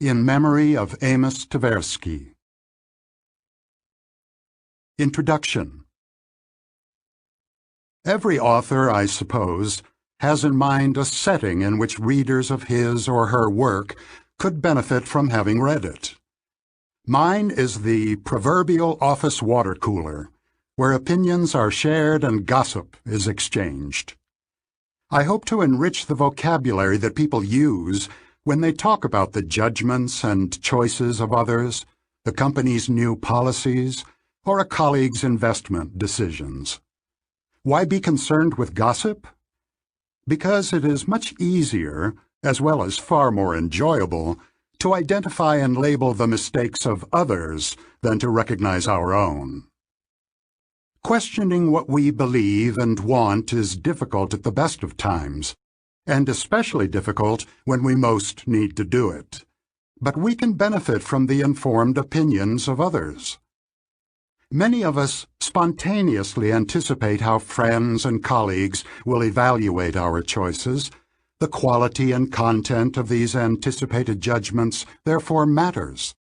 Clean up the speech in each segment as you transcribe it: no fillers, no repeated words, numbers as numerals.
In memory of Amos Tversky. Introduction. Every author, I suppose, has in mind a setting in which readers of his or her work could benefit from having read it. Mine is the proverbial office water cooler, where opinions are shared and gossip is exchanged. I hope to enrich the vocabulary that people use when they talk about the judgments and choices of others, the company's new policies, or a colleague's investment decisions. Why be concerned with gossip? Because it is much easier, as well as far more enjoyable, to identify and label the mistakes of others than to recognize our own. Questioning what we believe and want is difficult at the best of times, and especially difficult when we most need to do it. But we can benefit from the informed opinions of others. Many of us spontaneously anticipate how friends and colleagues will evaluate our choices. The quality and content of these anticipated judgments therefore matters.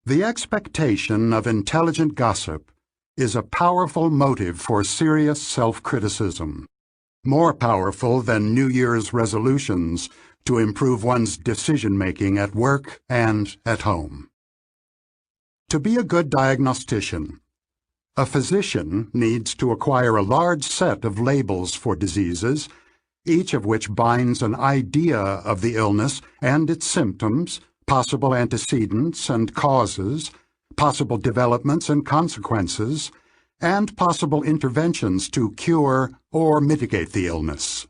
The expectation of intelligent gossip is a powerful motive for serious self-criticism, more powerful than New Year's resolutions to improve one's decision-making at work and at home. To be a good diagnostician, a physician needs to acquire a large set of labels for diseases, each of which binds an idea of the illness and its symptoms, possible antecedents and causes, possible developments and consequences, and possible interventions to cure or mitigate the illness.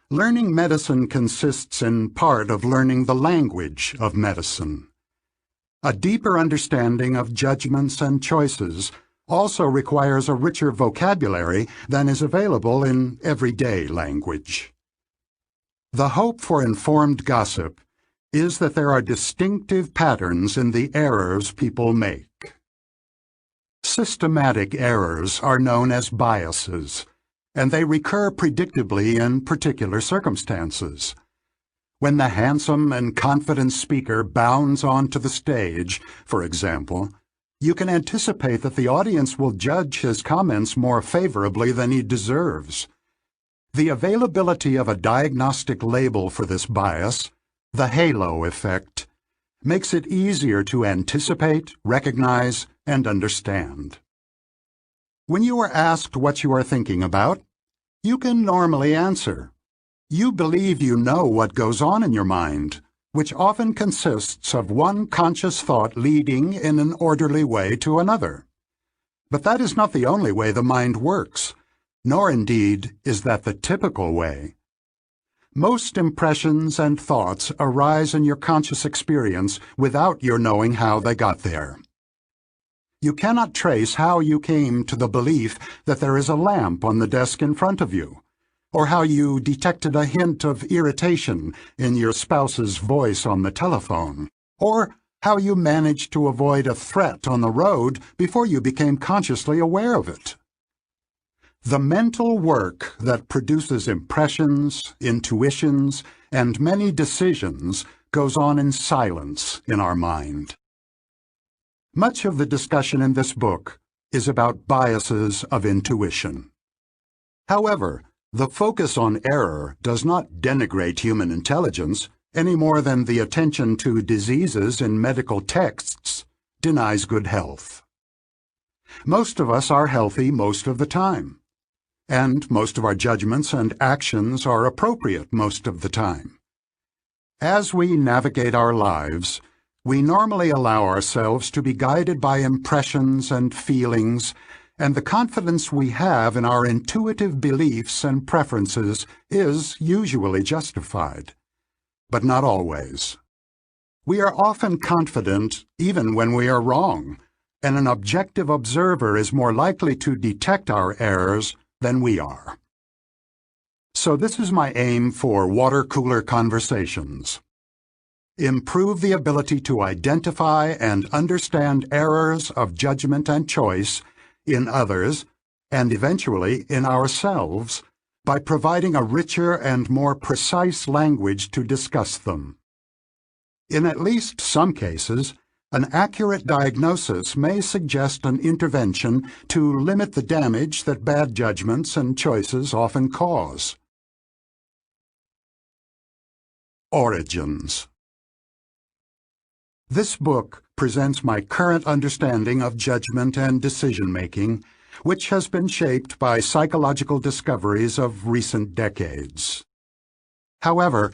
Learning medicine consists in part of learning the language of medicine. A deeper understanding of judgments and choices also requires a richer vocabulary than is available in everyday language. The hope for informed gossip is that there are distinctive patterns in the errors people make. Systematic errors are known as biases, and they recur predictably in particular circumstances. When the handsome and confident speaker bounds onto the stage, for example, you can anticipate that the audience will judge his comments more favorably than he deserves. The availability of a diagnostic label for this bias, the halo effect, makes it easier to anticipate, recognize, and understand. When you are asked what you are thinking about, you can normally answer. You believe you know what goes on in your mind, which often consists of one conscious thought leading in an orderly way to another. But that is not the only way the mind works, nor indeed is that the typical way. Most impressions and thoughts arise in your conscious experience without your knowing how they got there. You cannot trace how you came to the belief that there is a lamp on the desk in front of you, or how you detected a hint of irritation in your spouse's voice on the telephone, or how you managed to avoid a threat on the road before you became consciously aware of it. The mental work that produces impressions, intuitions, and many decisions goes on in silence in our mind. Much of the discussion in this book is about biases of intuition. However, the focus on error does not denigrate human intelligence any more than the attention to diseases in medical texts denies good health. Most of us are healthy most of the time, and most of our judgments and actions are appropriate most of the time. As we navigate our lives, we normally allow ourselves to be guided by impressions and feelings, and the confidence we have in our intuitive beliefs and preferences is usually justified, but not always. We are often confident even when we are wrong, and an objective observer is more likely to detect our errors than we are. So this is my aim for water cooler conversations. Improve the ability to identify and understand errors of judgment and choice in others, and eventually in ourselves, by providing a richer and more precise language to discuss them. In at least some cases, an accurate diagnosis may suggest an intervention to limit the damage that bad judgments and choices often cause. Origins. This book presents my current understanding of judgment and decision-making, which has been shaped by psychological discoveries of recent decades. However,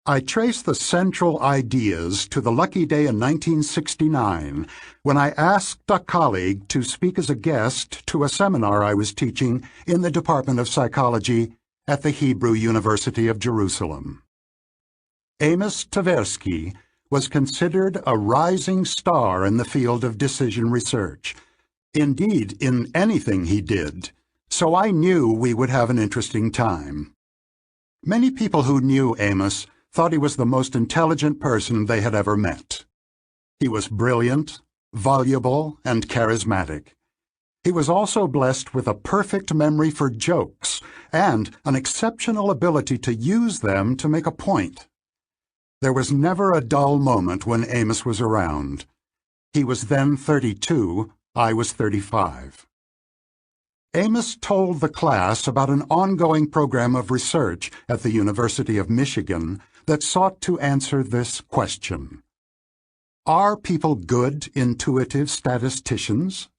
I trace the central ideas to the lucky day in 1969 when I asked a colleague to speak as a guest to a seminar I was teaching in the Department of Psychology at the Hebrew University of Jerusalem. Amos Tversky was considered a rising star in the field of decision research, indeed in anything he did, so I knew we would have an interesting time. Many people who knew Amos thought he was the most intelligent person they had ever met. He was brilliant, voluble, and charismatic. He was also blessed with a perfect memory for jokes and an exceptional ability to use them to make a point. There was never a dull moment when Amos was around. He was then 32, I was 35. Amos told the class about an ongoing program of research at the University of Michigan that sought to answer this question. Are people good intuitive statisticians?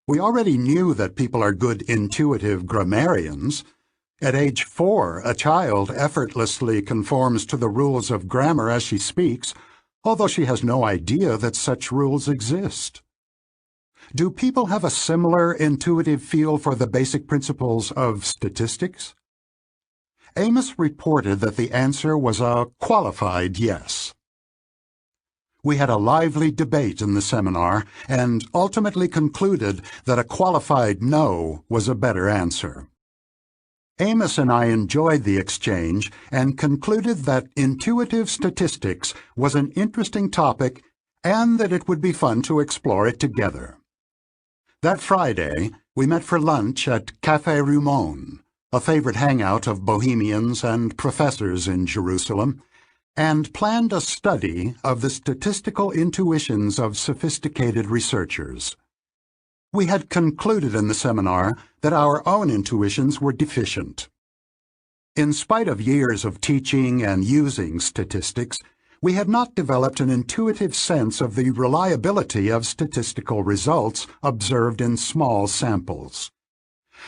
We already knew that people are good intuitive grammarians. At age 4, a child effortlessly conforms to the rules of grammar as she speaks, although she has no idea that such rules exist. Do people have a similar intuitive feel for the basic principles of statistics? Amos reported that the answer was a qualified yes. We had a lively debate in the seminar and ultimately concluded that a qualified no was a better answer. Amos and I enjoyed the exchange and concluded that intuitive statistics was an interesting topic and that it would be fun to explore it together. That Friday, we met for lunch at Café Rumon, a favorite hangout of bohemians and professors in Jerusalem, and planned a study of the statistical intuitions of sophisticated researchers. We had concluded in the seminar that our own intuitions were deficient. In spite of years of teaching and using statistics, we had not developed an intuitive sense of the reliability of statistical results observed in small samples.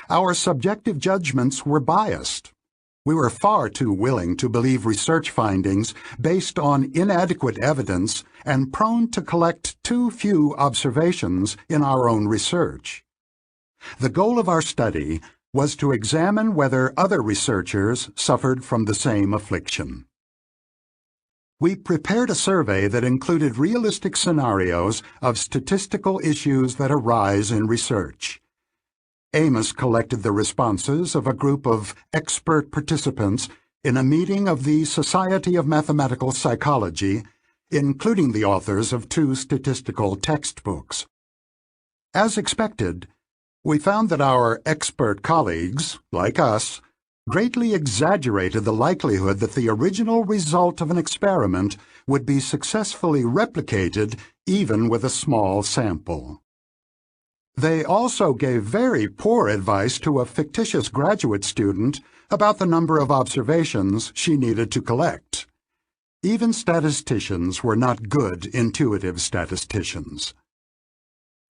Our subjective judgments were biased. We were far too willing to believe research findings based on inadequate evidence and prone to collect too few observations in our own research. The goal of our study was to examine whether other researchers suffered from the same affliction. We prepared a survey that included realistic scenarios of statistical issues that arise in research. Amos collected the responses of a group of expert participants in a meeting of the Society of Mathematical Psychology, including the authors of 2 statistical textbooks. As expected, we found that our expert colleagues, like us, greatly exaggerated the likelihood that the original result of an experiment would be successfully replicated even with a small sample. They also gave very poor advice to a fictitious graduate student about the number of observations she needed to collect. Even statisticians were not good intuitive statisticians.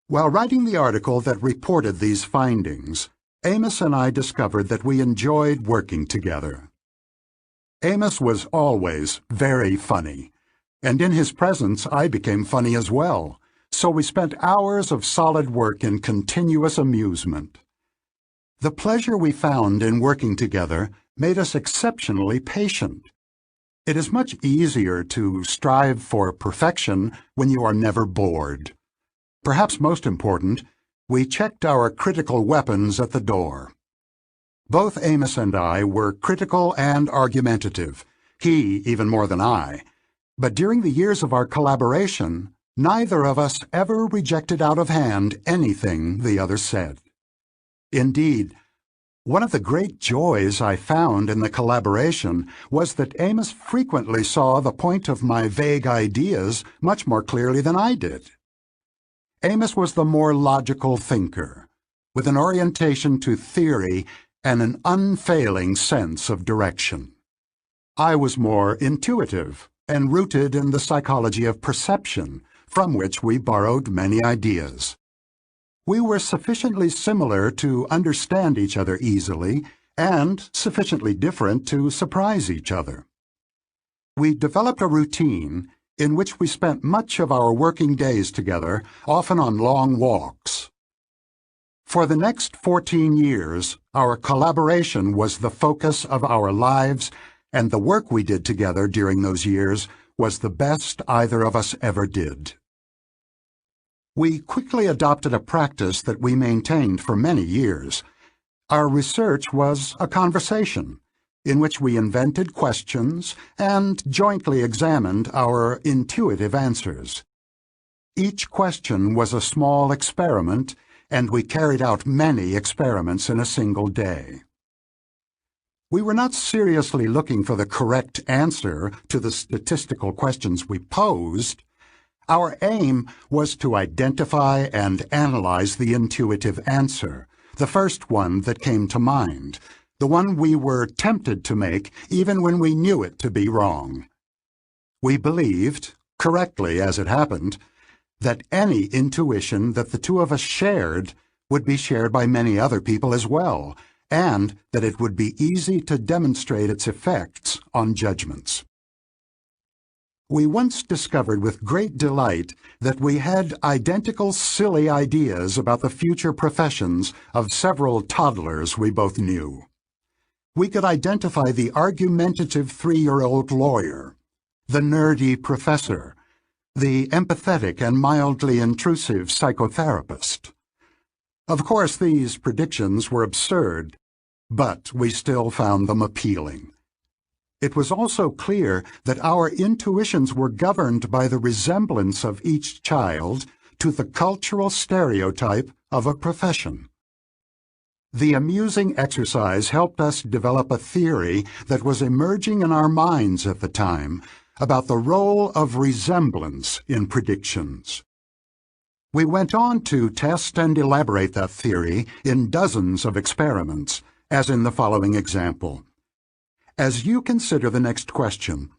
While writing the article that reported these findings, Amos and I discovered that we enjoyed working together. Amos was always very funny, and in his presence I became funny as well, so we spent hours of solid work in continuous amusement. The pleasure we found in working together made us exceptionally patient. It is much easier to strive for perfection when you are never bored. Perhaps most important, we checked our critical weapons at the door. Both Amos and I were critical and argumentative, he even more than I, but during the years of our collaboration, neither of us ever rejected out of hand anything the other said. Indeed, One of the great joys I found in the collaboration was that Amos frequently saw the point of my vague ideas much more clearly than I did. Amos was the more logical thinker, with an orientation to theory and an unfailing sense of direction. I was more intuitive and rooted in the psychology of perception, from which we borrowed many ideas. We were sufficiently similar to understand each other easily, and sufficiently different to surprise each other. We developed a routine in which we spent much of our working days together, often on long walks. For the next 14 years, our collaboration was the focus of our lives, and the work we did together during those years was the best either of us ever did. We quickly adopted a practice that we maintained for many years. Our research was a conversation, in which we invented questions and jointly examined our intuitive answers. Each question was a small experiment, and we carried out many experiments in a single day. We were not seriously looking for the correct answer to the statistical questions we posed. Our aim was to identify and analyze the intuitive answer, the first one that came to mind, the one we were tempted to make even when we knew it to be wrong. We believed, correctly as it happened, that any intuition that the two of us shared would be shared by many other people as well, and that it would be easy to demonstrate its effects on judgments. We once discovered with great delight that we had identical silly ideas about the future professions of several toddlers we both knew. We could identify the argumentative 3-year-old lawyer, the nerdy professor, the empathetic and mildly intrusive psychotherapist. Of course, these predictions were absurd, but we still found them appealing. It was also clear that our intuitions were governed by the resemblance of each child to the cultural stereotype of a profession. The amusing exercise helped us develop a theory that was emerging in our minds at the time about the role of resemblance in predictions. We went on to test and elaborate that theory in dozens of experiments, as in the following example. As you consider the next question,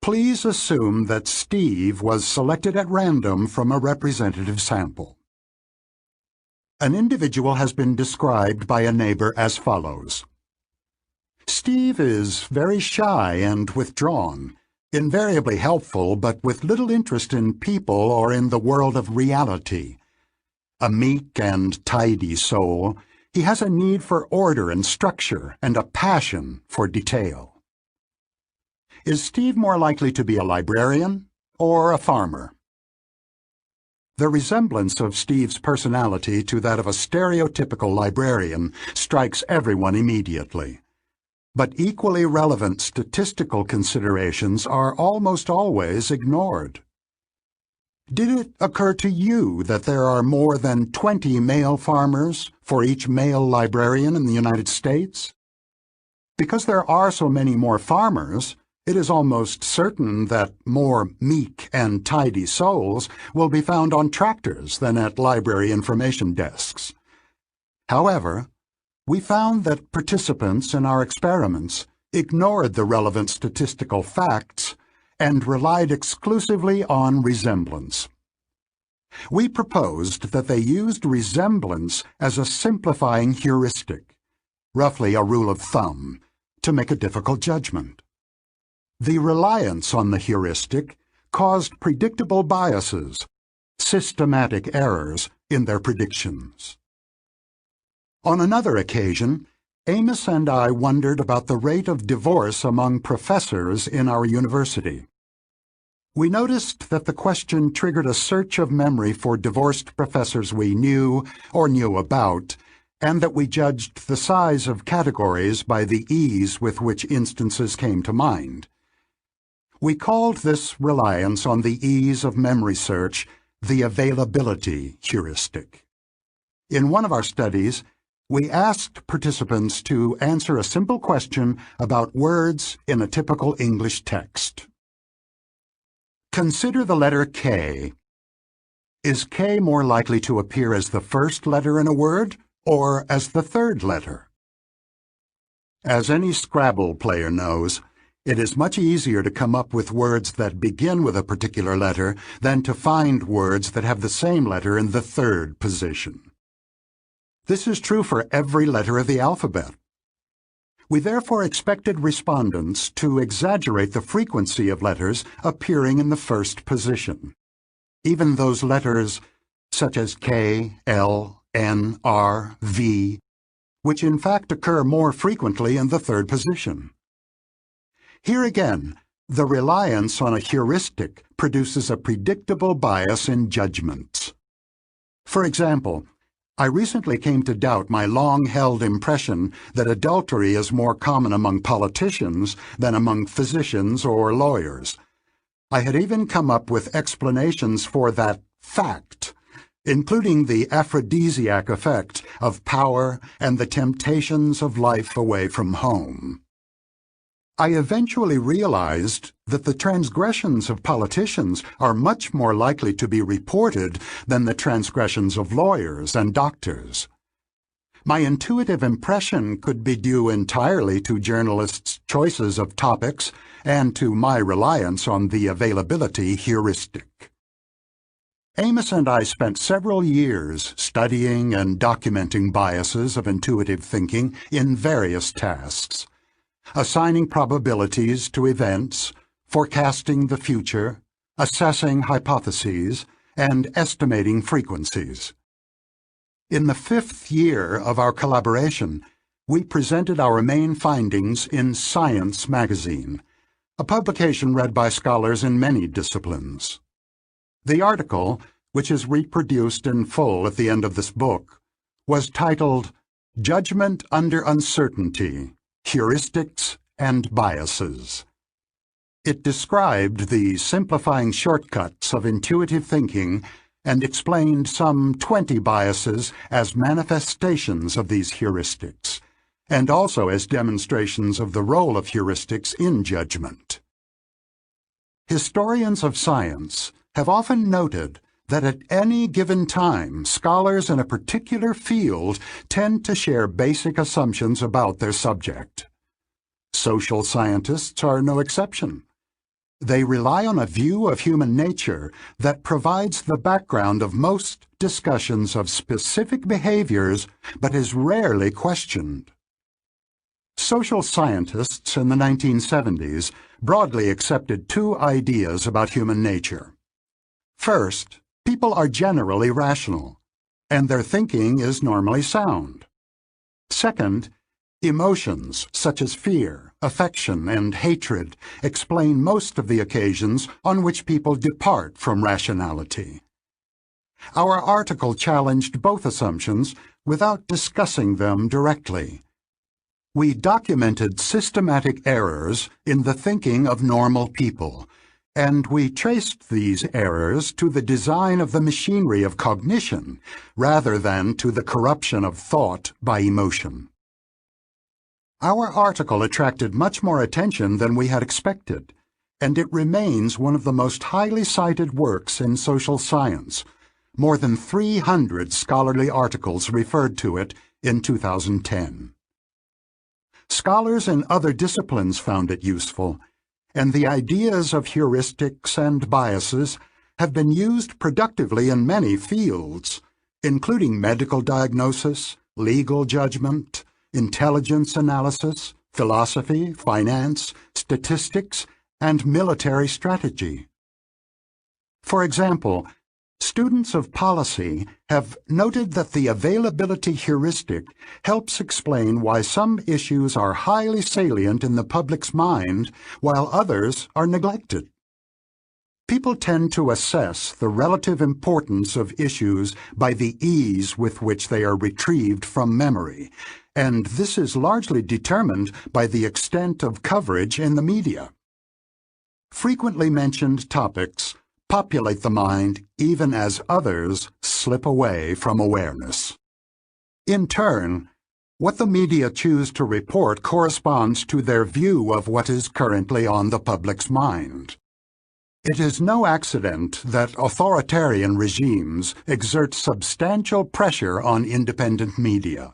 please assume that Steve was selected at random from a representative sample. An individual has been described by a neighbor as follows. Steve is very shy and withdrawn, invariably helpful but with little interest in people or in the world of reality. A meek and tidy soul, he has a need for order and structure and a passion for detail. Is Steve more likely to be a librarian or a farmer? The resemblance of Steve's personality to that of a stereotypical librarian strikes everyone immediately. But equally relevant statistical considerations are almost always ignored. Did it occur to you that there are more than 20 male farmers for each male librarian in the United States? Because there are so many more farmers, it is almost certain that more meek and tidy souls will be found on tractors than at library information desks. However, we found that participants in our experiments ignored the relevant statistical facts and relied exclusively on resemblance. We proposed that they used resemblance as a simplifying heuristic, roughly a rule of thumb, to make a difficult judgment. The reliance on the heuristic caused predictable biases, systematic errors in their predictions. On another occasion, Amos and I wondered about the rate of divorce among professors in our university. We noticed that the question triggered a search of memory for divorced professors we knew or knew about, and that we judged the size of categories by the ease with which instances came to mind. We called this reliance on the ease of memory search the availability heuristic. In one of our studies, We asked participants to answer a simple question about words in a typical English text. Consider the letter K. Is K more likely to appear as the first letter in a word or as the third letter? As any Scrabble player knows, it is much easier to come up with words that begin with a particular letter than to find words that have the same letter in the third position. This is true for every letter of the alphabet. We therefore expected respondents to exaggerate the frequency of letters appearing in the first position. Even those letters, such as K, L, N, R, V, which in fact occur more frequently in the third position. Here again, the reliance on a heuristic produces a predictable bias in judgments. For example, I recently came to doubt my long-held impression that adultery is more common among politicians than among physicians or lawyers. I had even come up with explanations for that fact, including the aphrodisiac effect of power and the temptations of life away from home. I eventually realized that the transgressions of politicians are much more likely to be reported than the transgressions of lawyers and doctors. My intuitive impression could be due entirely to journalists' choices of topics and to my reliance on the availability heuristic. Amos and I spent several years studying and documenting biases of intuitive thinking in various tasks, assigning probabilities to events, forecasting the future, assessing hypotheses, and estimating frequencies. In the 5th year of our collaboration, we presented our main findings in Science magazine, a publication read by scholars in many disciplines. The article, which is reproduced in full at the end of this book, was titled Judgment Under Uncertainty, Heuristics and Biases. It described the simplifying shortcuts of intuitive thinking and explained some 20 biases as manifestations of these heuristics, and also as demonstrations of the role of heuristics in judgment. Historians of science have often noted that at any given time, scholars in a particular field tend to share basic assumptions about their subject. Social scientists are no exception. They rely on a view of human nature that provides the background of most discussions of specific behaviors, but is rarely questioned. Social scientists in the 1970s broadly accepted two ideas about human nature. First, people are generally rational, and their thinking is normally sound. Second, emotions such as fear, affection, and hatred explain most of the occasions on which people depart from rationality. Our article challenged both assumptions without discussing them directly. We documented systematic errors in the thinking of normal people, and we traced these errors to the design of the machinery of cognition rather than to the corruption of thought by emotion. Our article attracted much more attention than we had expected, and it remains one of the most highly cited works in social science. More than 300 scholarly articles referred to it in 2010. Scholars in other disciplines found it useful, and the ideas of heuristics and biases have been used productively in many fields, including medical diagnosis, legal judgment, intelligence analysis, philosophy, finance, statistics, and military strategy. For example, students of policy have noted that the availability heuristic helps explain why some issues are highly salient in the public's mind while others are neglected. People tend to assess the relative importance of issues by the ease with which they are retrieved from memory, and this is largely determined by the extent of coverage in the media. Frequently mentioned topics populate the mind even as others slip away from awareness. In turn, What the media choose to report corresponds to their view of what is currently on the public's mind. It is no accident that authoritarian regimes exert substantial pressure on independent media.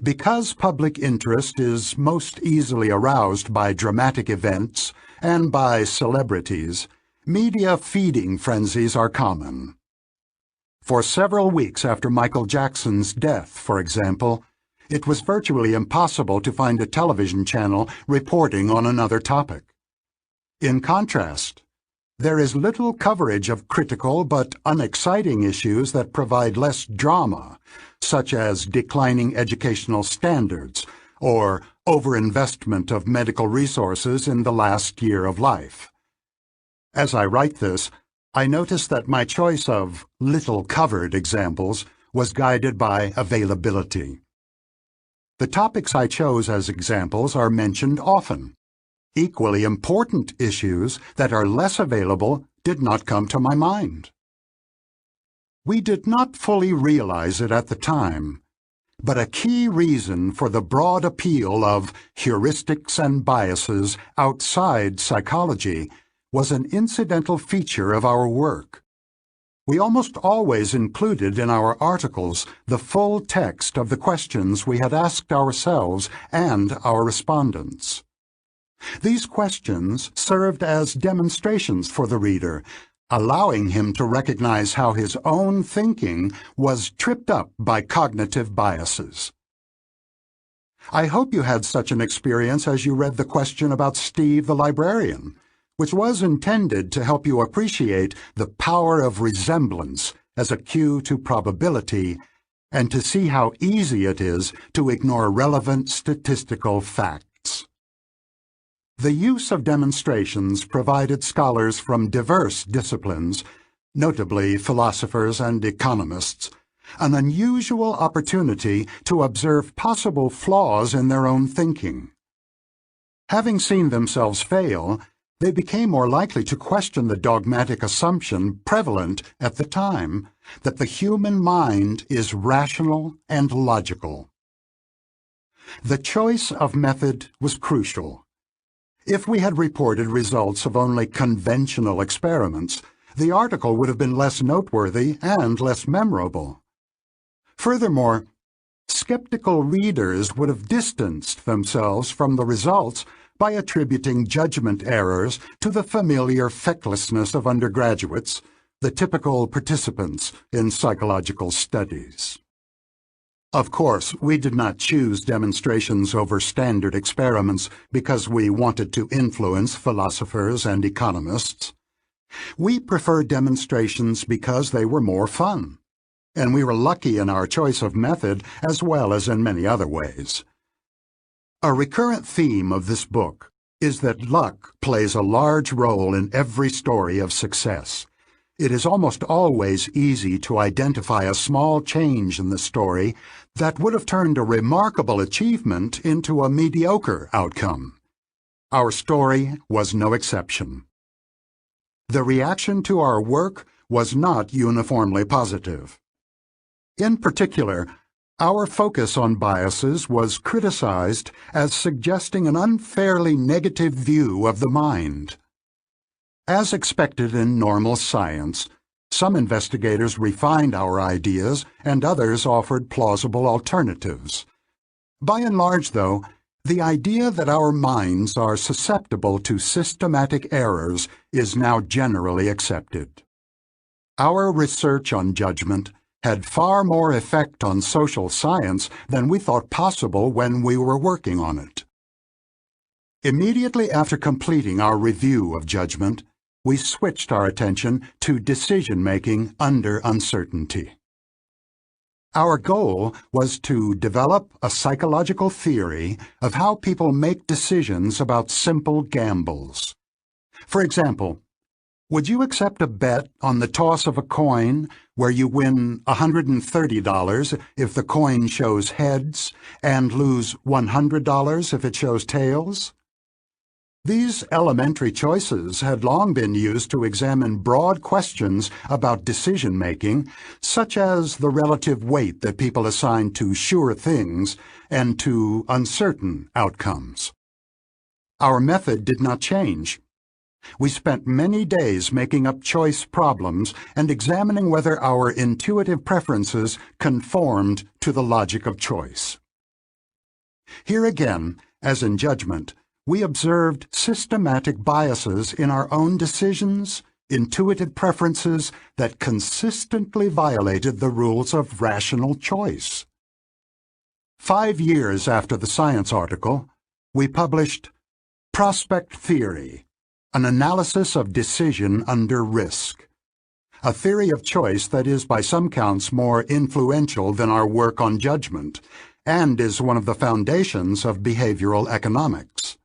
Because public interest is most easily aroused by dramatic events and by celebrities, media feeding frenzies are common. For several weeks after Michael Jackson's death, for example, it was virtually impossible to find a television channel reporting on another topic. In contrast, there is little coverage of critical but unexciting issues that provide less drama, such as declining educational standards or overinvestment of medical resources in the last year of life. As I write this, I notice that my choice of little-covered examples was guided by availability. The topics I chose as examples are mentioned often. Equally important issues that are less available did not come to my mind. We did not fully realize it at the time, but a key reason for the broad appeal of heuristics and biases outside psychology was an incidental feature of our work. We almost always included in our articles the full text of the questions we had asked ourselves and our respondents. These questions served as demonstrations for the reader, allowing him to recognize how his own thinking was tripped up by cognitive biases. I hope you had such an experience as you read the question about Steve the librarian, which was intended to help you appreciate the power of resemblance as a cue to probability and to see how easy it is to ignore relevant statistical facts. The use of demonstrations provided scholars from diverse disciplines, notably philosophers and economists, an unusual opportunity to observe possible flaws in their own thinking. Having seen themselves fail, they became more likely to question the dogmatic assumption prevalent at the time that the human mind is rational and logical. The choice of method was crucial. If we had reported results of only conventional experiments, the article would have been less noteworthy and less memorable. Furthermore, skeptical readers would have distanced themselves from the results by attributing judgment errors to the familiar fecklessness of undergraduates, the typical participants in psychological studies. Of course, we did not choose demonstrations over standard experiments because we wanted to influence philosophers and economists. We preferred demonstrations because they were more fun, and we were lucky in our choice of method as well as in many other ways. A recurrent theme of this book is that luck plays a large role in every story of success. It is almost always easy to identify a small change in the story that would have turned a remarkable achievement into a mediocre outcome. Our story was no exception. The reaction to our work was not uniformly positive. In particular, our focus on biases was criticized as suggesting an unfairly negative view of the mind. As expected in normal science, some investigators refined our ideas and others offered plausible alternatives. By and large, though, the idea that our minds are susceptible to systematic errors is now generally accepted. Our research on judgment had far more effect on social science than we thought possible when we were working on it. Immediately after completing our review of judgment, we switched our attention to decision-making under uncertainty. Our goal was to develop a psychological theory of how people make decisions about simple gambles. For example, would you accept a bet on the toss of a coin where you win $130 if the coin shows heads and lose $100 if it shows tails? These elementary choices had long been used to examine broad questions about decision-making, such as the relative weight that people assign to sure things and to uncertain outcomes. Our method did not change. We spent many days making up choice problems and examining whether our intuitive preferences conformed to the logic of choice. Here again, as in judgment, we observed systematic biases in our own decisions, intuitive preferences that consistently violated the rules of rational choice. 5 years after the science article, we published Prospect Theory, an analysis of decision under risk, a theory of choice that is by some counts more influential than our work on judgment, and is one of the foundations of behavioral economics.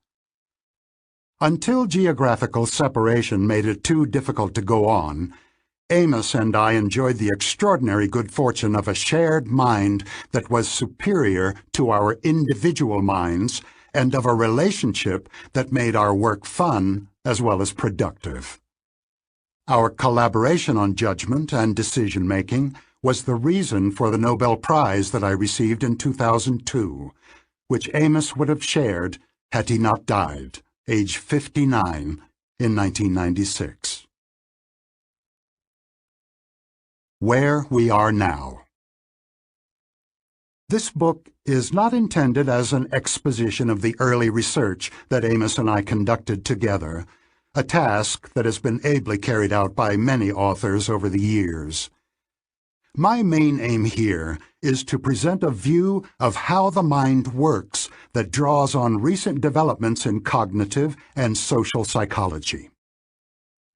Until geographical separation made it too difficult to go on, Amos and I enjoyed the extraordinary good fortune of a shared mind that was superior to our individual minds and of a relationship that made our work fun as well as productive. Our collaboration on judgment and decision-making was the reason for the Nobel Prize that I received in 2002, which Amos would have shared had he not died, age 59, in 1996. Where we are now. This book is not intended as an exposition of the early research that Amos and I conducted together, a task that has been ably carried out by many authors over the years. My main aim here is to present a view of how the mind works that draws on recent developments in cognitive and social psychology.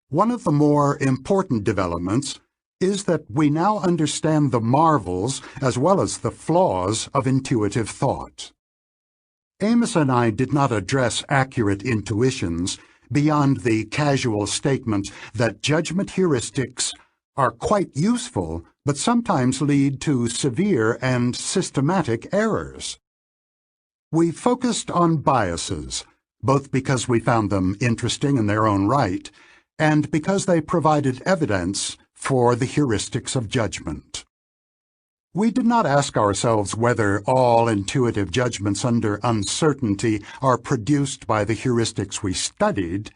One of the more important developments is that we now understand the marvels as well as the flaws of intuitive thought. Amos and I did not address accurate intuitions beyond the casual statement that judgment heuristics are quite useful but sometimes lead to severe and systematic errors. We focused on biases, both because we found them interesting in their own right, and because they provided evidence for the heuristics of judgment. We did not ask ourselves whether all intuitive judgments under uncertainty are produced by the heuristics we studied.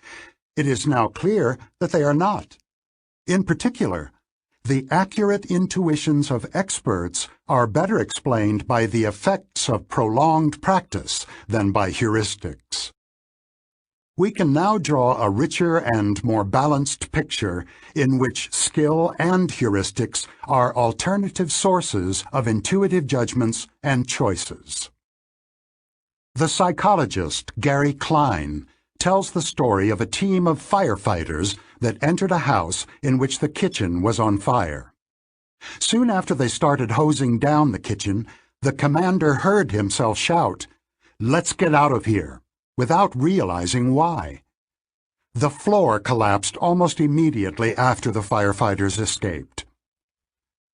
It is now clear that they are not. In particular, the accurate intuitions of experts are better explained by the effects of prolonged practice than by heuristics. We can now draw a richer and more balanced picture in which skill and heuristics are alternative sources of intuitive judgments and choices. The psychologist Gary Klein tells the story of a team of firefighters that entered a house in which the kitchen was on fire. Soon after they started hosing down the kitchen, the commander heard himself shout, "Let's get out of here," without realizing why. The floor collapsed almost immediately after the firefighters escaped.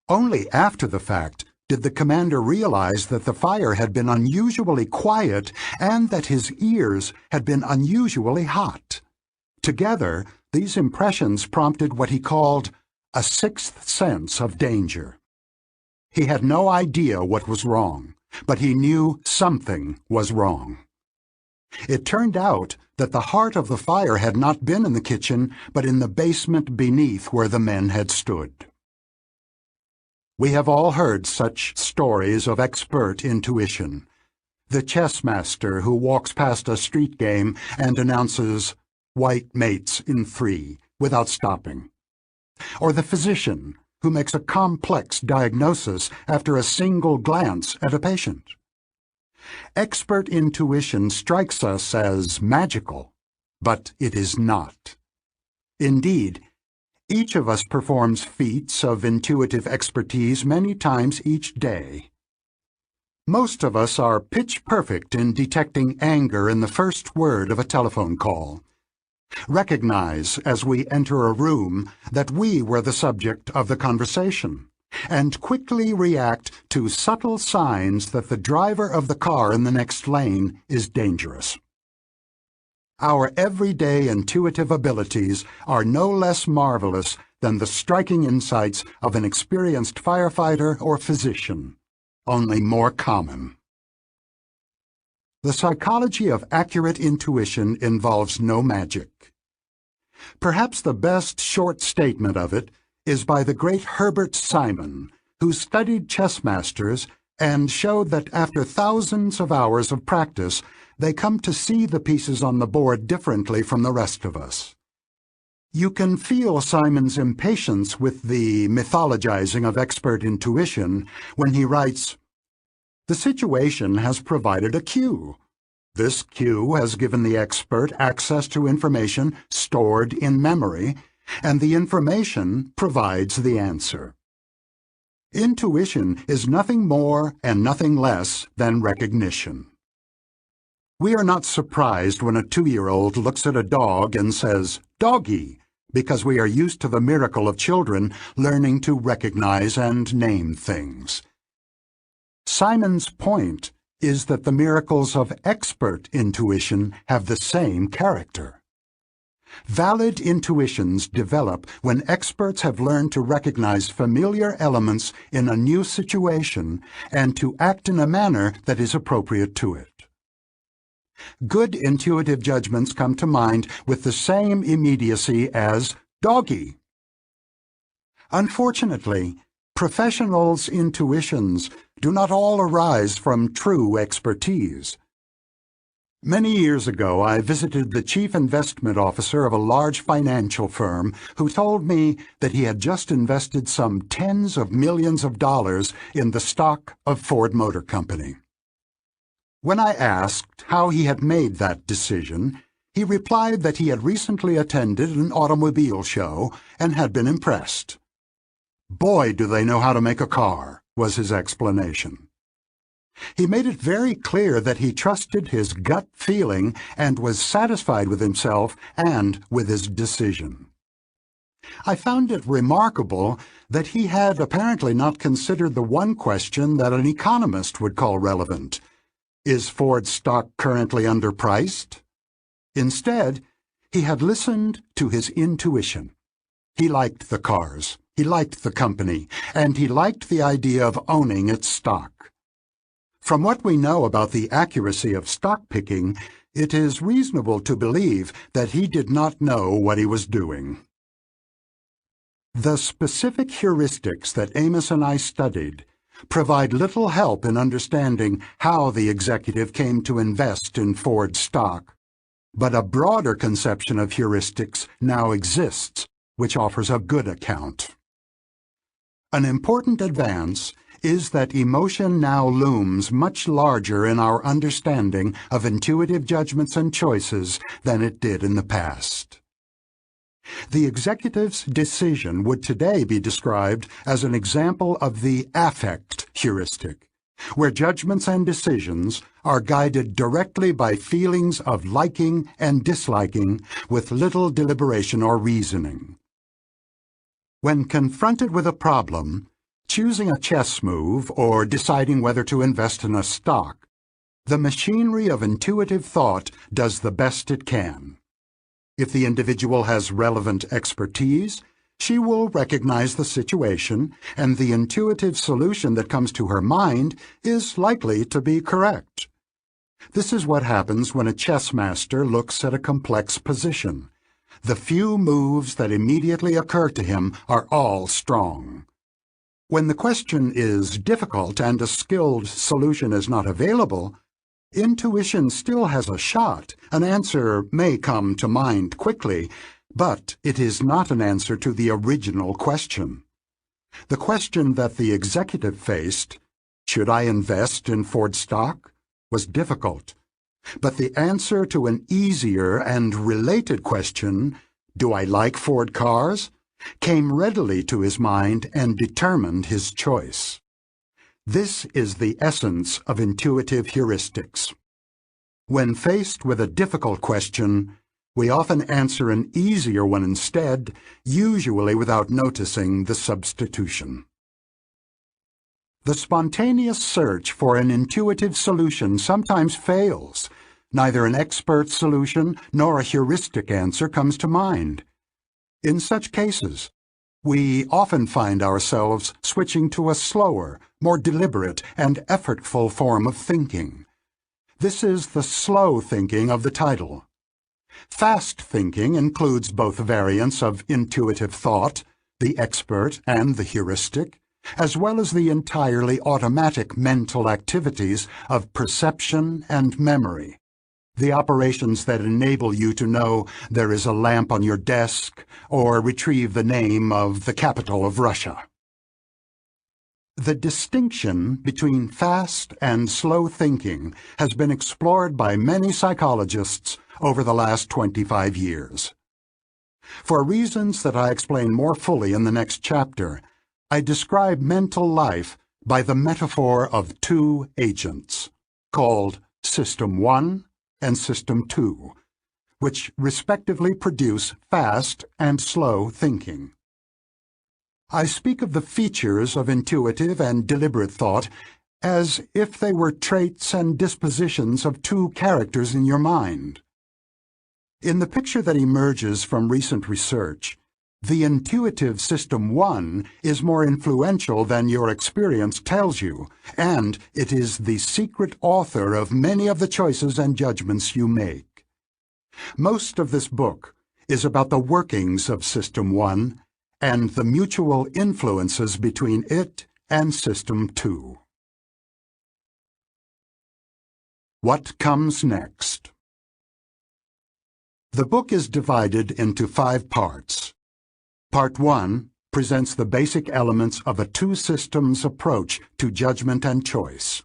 Only after the fact did the commander realize that the fire had been unusually quiet and that his ears had been unusually hot. Together, these impressions prompted what he called a sixth sense of danger. He had no idea what was wrong, but he knew something was wrong. It turned out that the heart of the fire had not been in the kitchen, but in the basement beneath where the men had stood. We have all heard such stories of expert intuition. The chess master who walks past a street game and announces "white mates in 3" without stopping. Or the physician who makes a complex diagnosis after a single glance at a patient. Expert intuition strikes us as magical, but it is not. Indeed, each of us performs feats of intuitive expertise many times each day. Most of us are pitch perfect in detecting anger in the first word of a telephone call. Recognize as we enter a room that we were the subject of the conversation, and quickly react to subtle signs that the driver of the car in the next lane is dangerous. our everyday intuitive abilities are no less marvelous than the striking insights of an experienced firefighter or physician, only more common. The psychology of accurate intuition involves no magic. Perhaps the best short statement of it is by the great Herbert Simon, who studied chess masters and showed that after thousands of hours of practice, they come to see the pieces on the board differently from the rest of us. You can feel Simon's impatience with the mythologizing of expert intuition when he writes, "The situation has provided a cue. This cue has given the expert access to information stored in memory, and the information provides the answer." Intuition is nothing more and nothing less than recognition. We are not surprised when a 2-year-old looks at a dog and says, "Doggy," because we are used to the miracle of children learning to recognize and name things. Simon's point is that the miracles of expert intuition have the same character. Valid intuitions develop when experts have learned to recognize familiar elements in a new situation and to act in a manner that is appropriate to it. Good intuitive judgments come to mind with the same immediacy as "doggy." Unfortunately, professionals' intuitions do not all arise from true expertise. Many years ago, I visited the chief investment officer of a large financial firm who told me that he had just invested some tens of millions of dollars in the stock of Ford Motor Company. When I asked how he had made that decision, he replied that he had recently attended an automobile show and had been impressed. "Boy, do they know how to make a car," was his explanation. He made it very clear that he trusted his gut feeling and was satisfied with himself and with his decision. I found it remarkable that he had apparently not considered the one question that an economist would call relevant: is Ford stock currently underpriced? Instead, he had listened to his intuition. He liked the cars, he liked the company, and he liked the idea of owning its stock. From what we know about the accuracy of stock picking, it is reasonable to believe that he did not know what he was doing. The specific heuristics that Amos and I studied provide little help in understanding how the executive came to invest in Ford stock, but a broader conception of heuristics now exists, which offers a good account. An important advance is that emotion now looms much larger in our understanding of intuitive judgments and choices than it did in the past. The executive's decision would today be described as an example of the affect heuristic, where judgments and decisions are guided directly by feelings of liking and disliking with little deliberation or reasoning. When confronted with a problem, choosing a chess move or deciding whether to invest in a stock, the machinery of intuitive thought does the best it can. If the individual has relevant expertise, she will recognize the situation, and the intuitive solution that comes to her mind is likely to be correct. This is what happens when a chess master looks at a complex position. The few moves that immediately occur to him are all strong. When the question is difficult and a skilled solution is not available, intuition still has a shot. An answer may come to mind quickly, but it is not an answer to the original question. The question that the executive faced, "Should I invest in Ford stock?" was difficult, but the answer to an easier and related question, "Do I like Ford cars?" came readily to his mind and determined his choice. This is the essence of intuitive heuristics. When faced with a difficult question, we often answer an easier one instead, usually without noticing the substitution. The spontaneous search for an intuitive solution sometimes fails, Neither an expert solution nor a heuristic answer comes to mind. In such cases, we often find ourselves switching to a slower, more deliberate, and effortful form of thinking. This is the slow thinking of the title. Fast thinking includes both variants of intuitive thought, the expert and the heuristic, as well as the entirely automatic mental activities of perception and memory, the operations that enable you to know there is a lamp on your desk or retrieve the name of the capital of Russia. The distinction between fast and slow thinking has been explored by many psychologists over the last 25 years. For reasons that I explain more fully in the next chapter, I describe mental life by the metaphor of two agents, called System 1 and System 2, which respectively produce fast and slow thinking. I speak of the features of intuitive and deliberate thought as if they were traits and dispositions of two characters in your mind. In the picture that emerges from recent research, the intuitive System 1 is more influential than your experience tells you, and it is the secret author of many of the choices and judgments you make. Most of this book is about the workings of System 1 and the mutual influences between it and System 2. What comes next? The book is divided into 5 parts. Part 1 presents the basic elements of a two-systems approach to judgment and choice.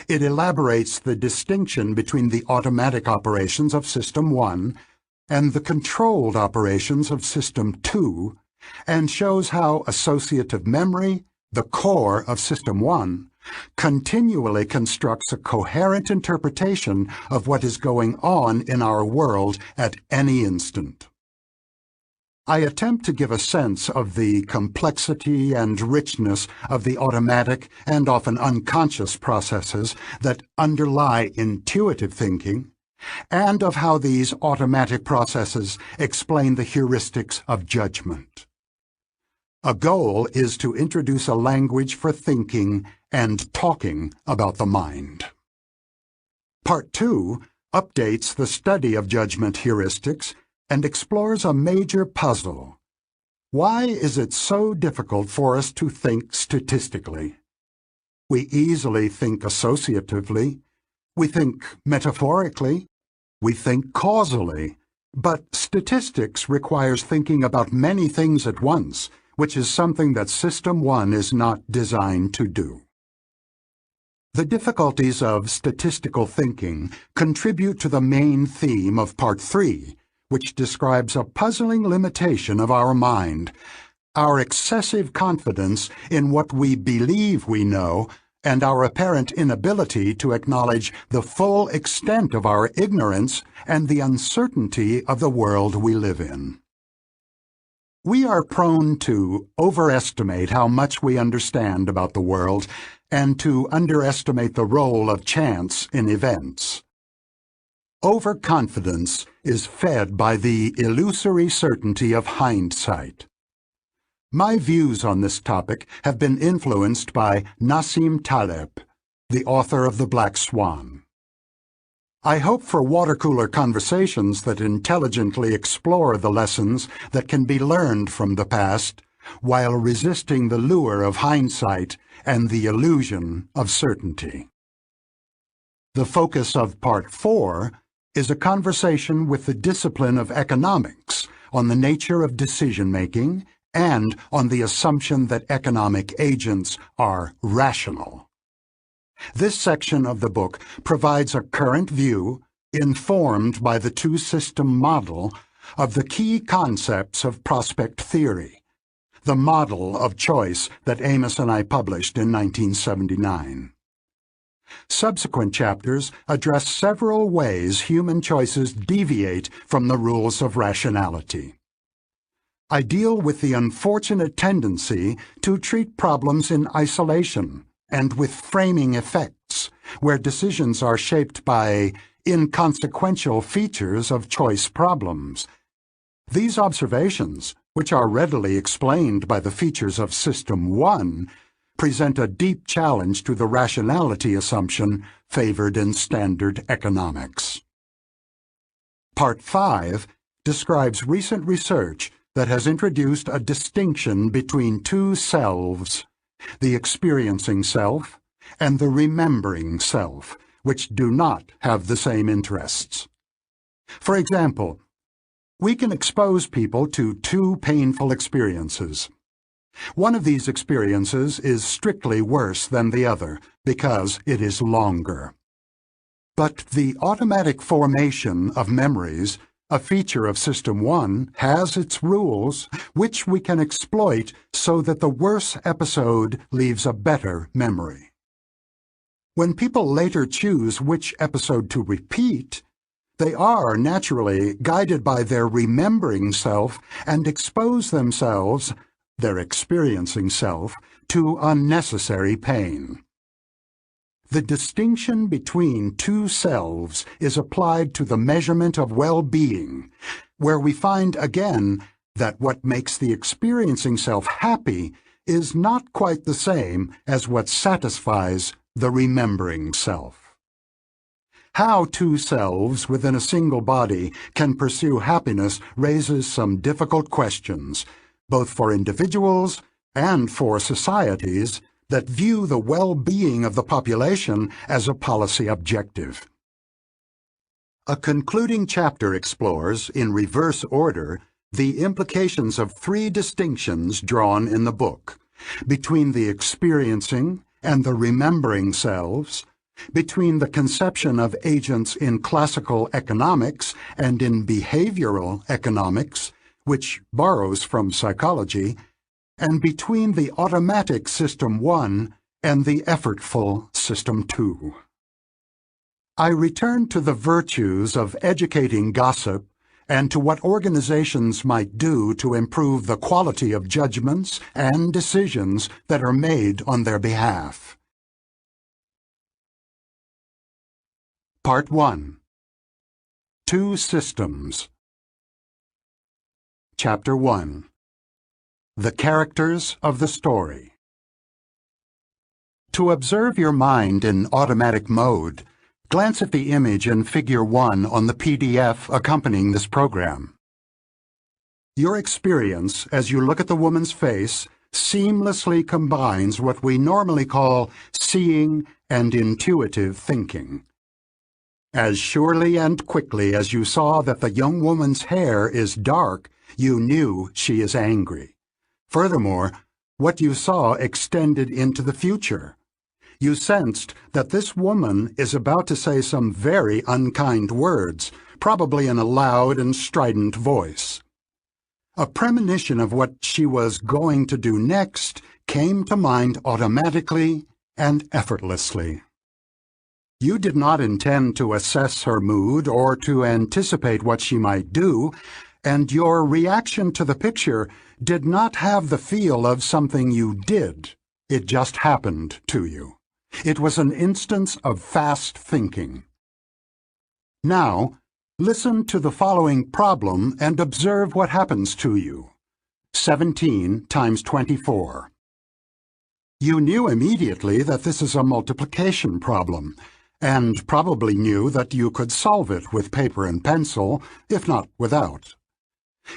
It elaborates the distinction between the automatic operations of System 1 and the controlled operations of System 2, and shows how associative memory, the core of System 1, continually constructs a coherent interpretation of what is going on in our world at any instant. I attempt to give a sense of the complexity and richness of the automatic and often unconscious processes that underlie intuitive thinking, and of how these automatic processes explain the heuristics of judgment. A goal is to introduce a language for thinking and talking about the mind. Part 2 updates the study of judgment heuristics and explores a major puzzle. Why is it so difficult for us to think statistically? We easily think associatively, we think metaphorically, we think causally, but statistics requires thinking about many things at once, which is something that System 1 is not designed to do. The difficulties of statistical thinking contribute to the main theme of Part 3, which describes a puzzling limitation of our mind, our excessive confidence in what we believe we know, and our apparent inability to acknowledge the full extent of our ignorance and the uncertainty of the world we live in. We are prone to overestimate how much we understand about the world and to underestimate the role of chance in events. Overconfidence is fed by the illusory certainty of hindsight. My views on this topic have been influenced by Nassim Taleb, the author of The Black Swan. I hope for water-cooler conversations that intelligently explore the lessons that can be learned from the past while resisting the lure of hindsight and the illusion of certainty. The focus of Part 4 is a conversation with the discipline of economics on the nature of decision-making and on the assumption that economic agents are rational. This section of the book provides a current view, informed by the two-system model, of the key concepts of prospect theory, the model of choice that Amos and I published in 1979. Subsequent chapters address several ways human choices deviate from the rules of rationality. I deal with the unfortunate tendency to treat problems in isolation and with framing effects, where decisions are shaped by inconsequential features of choice problems. These observations, which are readily explained by the features of System 1, present a deep challenge to the rationality assumption favored in standard economics. Part 5 describes recent research that has introduced a distinction between two selves, the experiencing self and the remembering self, which do not have the same interests. For example, we can expose people to two painful experiences. One of these experiences is strictly worse than the other because it is longer. But the automatic formation of memories, a feature of System 1, has its rules, which we can exploit so that the worse episode leaves a better memory. When people later choose which episode to repeat, they are naturally guided by their remembering self and expose themselves, their experiencing self, to unnecessary pain. The distinction between two selves is applied to the measurement of well-being, where we find again that what makes the experiencing self happy is not quite the same as what satisfies the remembering self. How two selves within a single body can pursue happiness raises some difficult questions, both for individuals and for societies that view the well-being of the population as a policy objective. A concluding chapter explores, in reverse order, the implications of three distinctions drawn in the book, between the experiencing and the remembering selves, between the conception of agents in classical economics and in behavioral economics, which borrows from psychology, and between the automatic System 1 and the effortful System 2. I return to the virtues of educating gossip and to what organizations might do to improve the quality of judgments and decisions that are made on their behalf. Part 1. Two Systems. Chapter 1. The Characters of the Story. To observe your mind in automatic mode, glance at the image in Figure 1 on the PDF accompanying this program. Your experience as you look at the woman's face seamlessly combines what we normally call seeing and intuitive thinking. As surely and quickly as you saw that the young woman's hair is dark, you knew she is angry. Furthermore, what you saw extended into the future. You sensed that this woman is about to say some very unkind words, probably in a loud and strident voice. A premonition of what she was going to do next came to mind automatically and effortlessly. You did not intend to assess her mood or to anticipate what she might do, and your reaction to the picture did not have the feel of something you did. It just happened to you. It was an instance of fast thinking. Now, listen to the following problem and observe what happens to you. 17 times 24. You knew immediately that this is a multiplication problem, and probably knew that you could solve it with paper and pencil, if not without.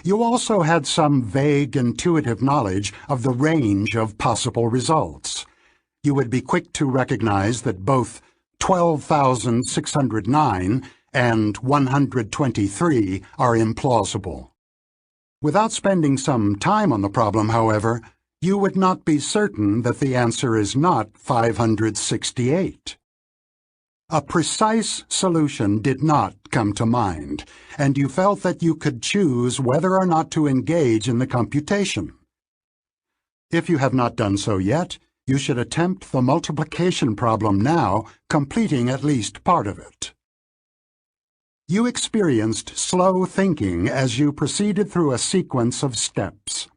You also had some vague intuitive knowledge of the range of possible results. You would be quick to recognize that both 12,609 and 123 are implausible. Without spending some time on the problem, however, you would not be certain that the answer is not 568. A precise solution did not come to mind, and you felt that you could choose whether or not to engage in the computation. If you have not done so yet, you should attempt the multiplication problem now, completing at least part of it. You experienced slow thinking as you proceeded through a sequence of steps.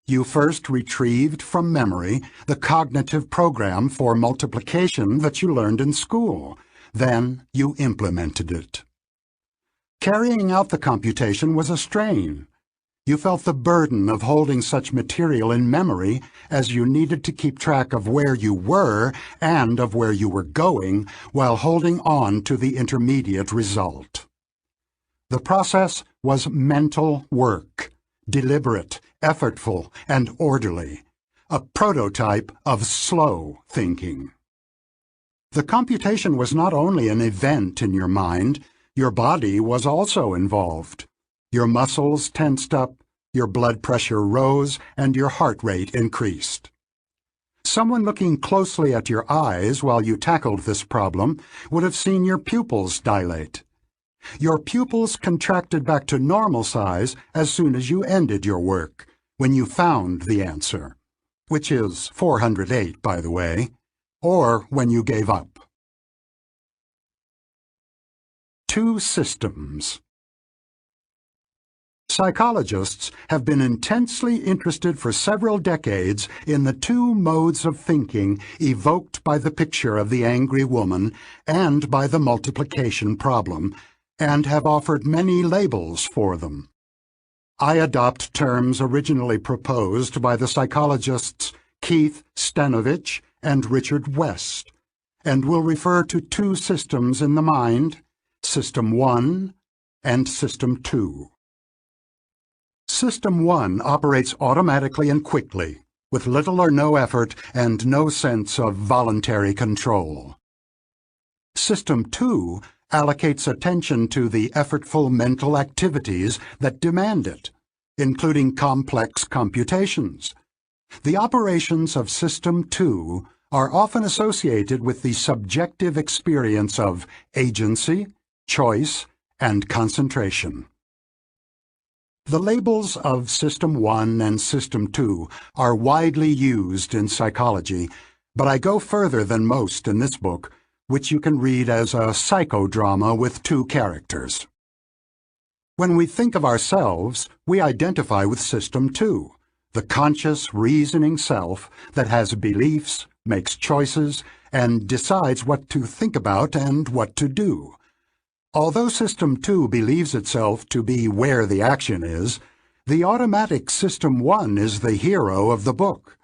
You first retrieved from memory the cognitive program for multiplication that you learned in school. Then you implemented it. Carrying out the computation was a strain. You felt the burden of holding such material in memory as you needed to keep track of where you were and of where you were going while holding on to the intermediate result. The process was mental work, deliberate, effortful, and orderly, a prototype of slow thinking. The computation was not only an event in your mind, your body was also involved. Your muscles tensed up, your blood pressure rose, and your heart rate increased. Someone looking closely at your eyes while you tackled this problem would have seen your pupils dilate. Your pupils contracted back to normal size as soon as you ended your work, when you found the answer, which is 408, by the way, or when you gave up. Two systems. Psychologists have been intensely interested for several decades in the two modes of thinking evoked by the picture of the angry woman and by the multiplication problem, and have offered many labels for them. I adopt terms originally proposed by the psychologists Keith Stanovich and Richard West, and will refer to two systems in the mind, System 1 and System 2. System 1 operates automatically and quickly, with little or no effort and no sense of voluntary control. System 2 allocates attention to the effortful mental activities that demand it, including complex computations. The operations of System 2 are often associated with the subjective experience of agency, choice, and concentration. The labels of System 1 and System 2 are widely used in psychology, but I go further than most in this book, which you can read as a psychodrama with two characters. When we think of ourselves, we identify with System 2, the conscious, reasoning self that has beliefs, makes choices, and decides what to think about and what to do. Although System 2 believes itself to be where the action is, the automatic System 1 is the hero of the book.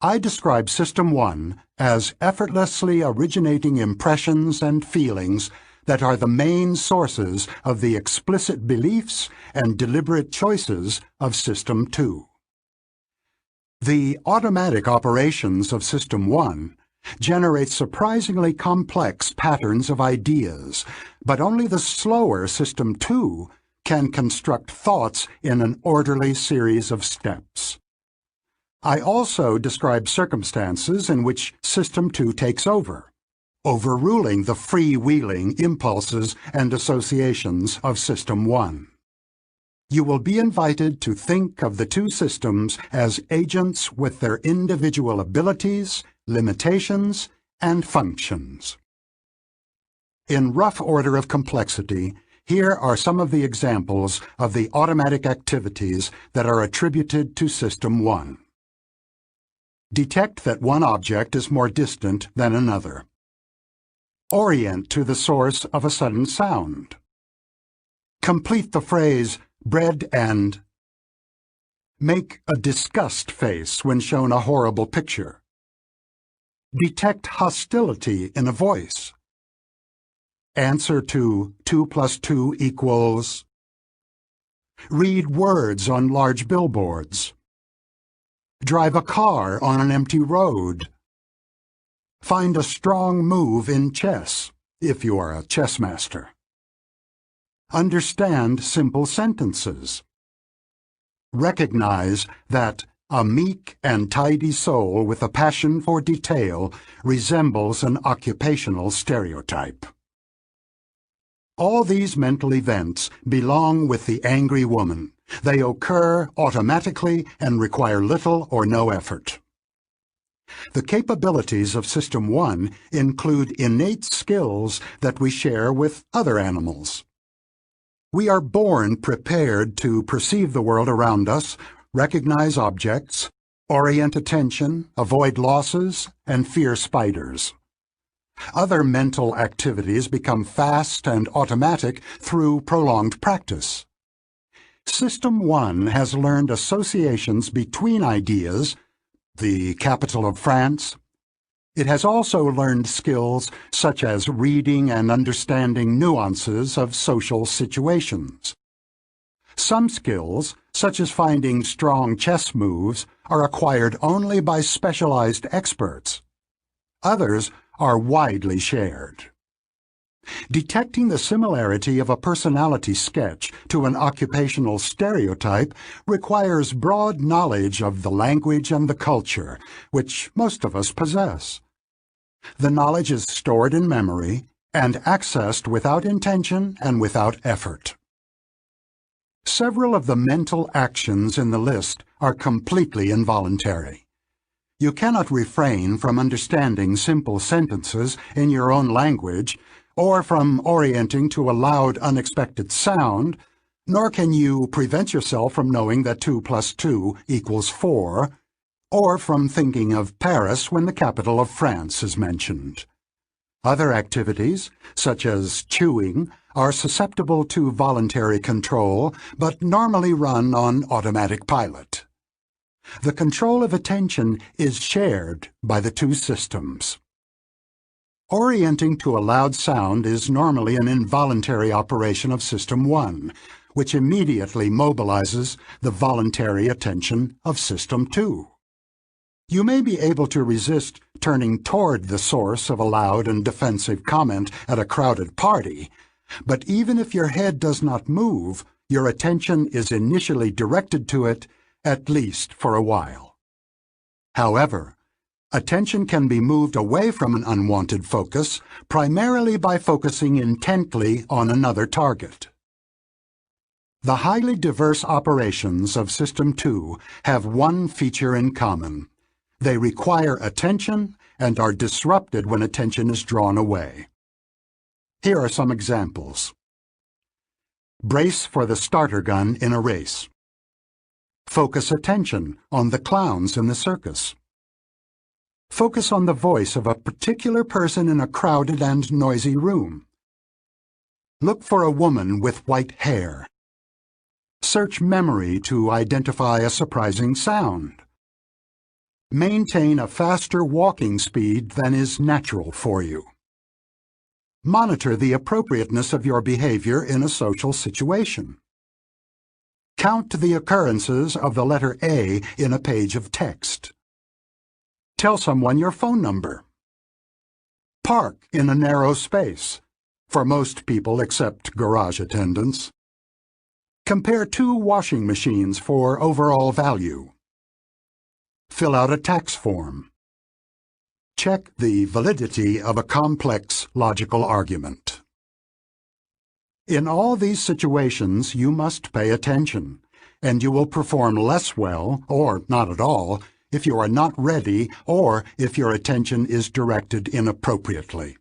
I describe System 1 as effortlessly originating impressions and feelings that are the main sources of the explicit beliefs and deliberate choices of System 2. The automatic operations of System 1 generate surprisingly complex patterns of ideas, but only the slower System 2 can construct thoughts in an orderly series of steps. I also describe circumstances in which System 2 takes over, overruling the freewheeling impulses and associations of System 1. You will be invited to think of the two systems as agents with their individual abilities, limitations, and functions. In rough order of complexity, here are some of the examples of the automatic activities that are attributed to System 1. Detect that one object is more distant than another. Orient to the source of a sudden sound. Complete the phrase, bread and. Make a disgust face when shown a horrible picture. Detect hostility in a voice. Answer to 2 + 2 =. Read words on large billboards. Drive a car on an empty road. Find a strong move in chess, if you are a chess master. Understand simple sentences. Recognize that a meek and tidy soul with a passion for detail resembles an occupational stereotype. All these mental events belong with the angry woman. They occur automatically and require little or no effort. The capabilities of System 1 include innate skills that we share with other animals. We are born prepared to perceive the world around us, recognize objects, orient attention, avoid losses, and fear spiders. Other mental activities become fast and automatic through prolonged practice. System 1 has learned associations between ideas, the capital of France. It has also learned skills such as reading and understanding nuances of social situations. Some skills, such as finding strong chess moves, are acquired only by specialized experts. Others are widely shared. Detecting the similarity of a personality sketch to an occupational stereotype requires broad knowledge of the language and the culture, which most of us possess. The knowledge is stored in memory and accessed without intention and without effort. Several of the mental actions in the list are completely involuntary. You cannot refrain from understanding simple sentences in your own language, or from orienting to a loud, unexpected sound, nor can you prevent yourself from knowing that 2 plus 2 equals 4, or from thinking of Paris when the capital of France is mentioned. Other activities, such as chewing, are susceptible to voluntary control, but normally run on automatic pilot. The control of attention is shared by the two systems. Orienting to a loud sound is normally an involuntary operation of System 1, which immediately mobilizes the voluntary attention of System 2. You may be able to resist turning toward the source of a loud and defensive comment at a crowded party, but even if your head does not move, your attention is initially directed to it, at least for a while. However, attention can be moved away from an unwanted focus, primarily by focusing intently on another target. The highly diverse operations of System 2 have one feature in common. They require attention and are disrupted when attention is drawn away. Here are some examples. Brace for the starter gun in a race. Focus attention on the clowns in the circus. Focus on the voice of a particular person in a crowded and noisy room. Look for a woman with white hair. Search memory to identify a surprising sound. Maintain a faster walking speed than is natural for you. Monitor the appropriateness of your behavior in a social situation. Count the occurrences of the letter A in a page of text. Tell someone your phone number. Park in a narrow space, for most people except garage attendants. Compare 2 washing machines for overall value. Fill out a tax form. Check the validity of a complex logical argument. In all these situations, you must pay attention, and you will perform less well, or not at all, if you are not ready or if your attention is directed inappropriately.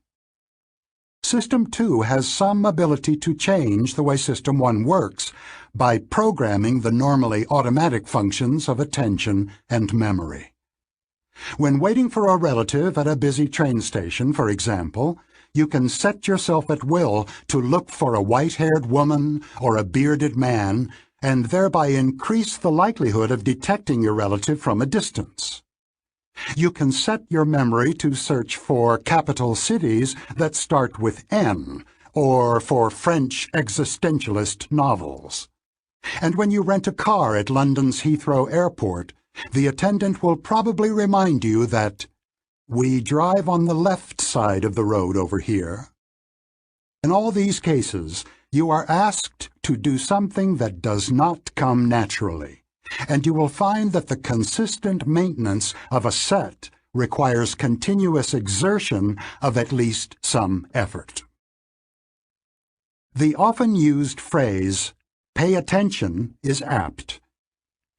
System 2 has some ability to change the way System 1 works by programming the normally automatic functions of attention and memory. When waiting for a relative at a busy train station, for example, you can set yourself at will to look for a white-haired woman or a bearded man and thereby increase the likelihood of detecting your relative from a distance. You can set your memory to search for capital cities that start with N, or for French existentialist novels. And when you rent a car at London's Heathrow Airport, the attendant will probably remind you that we drive on the left side of the road over here. In all these cases, you are asked to do something that does not come naturally, and you will find that the consistent maintenance of a set requires continuous exertion of at least some effort. The often used phrase, "pay attention," is apt.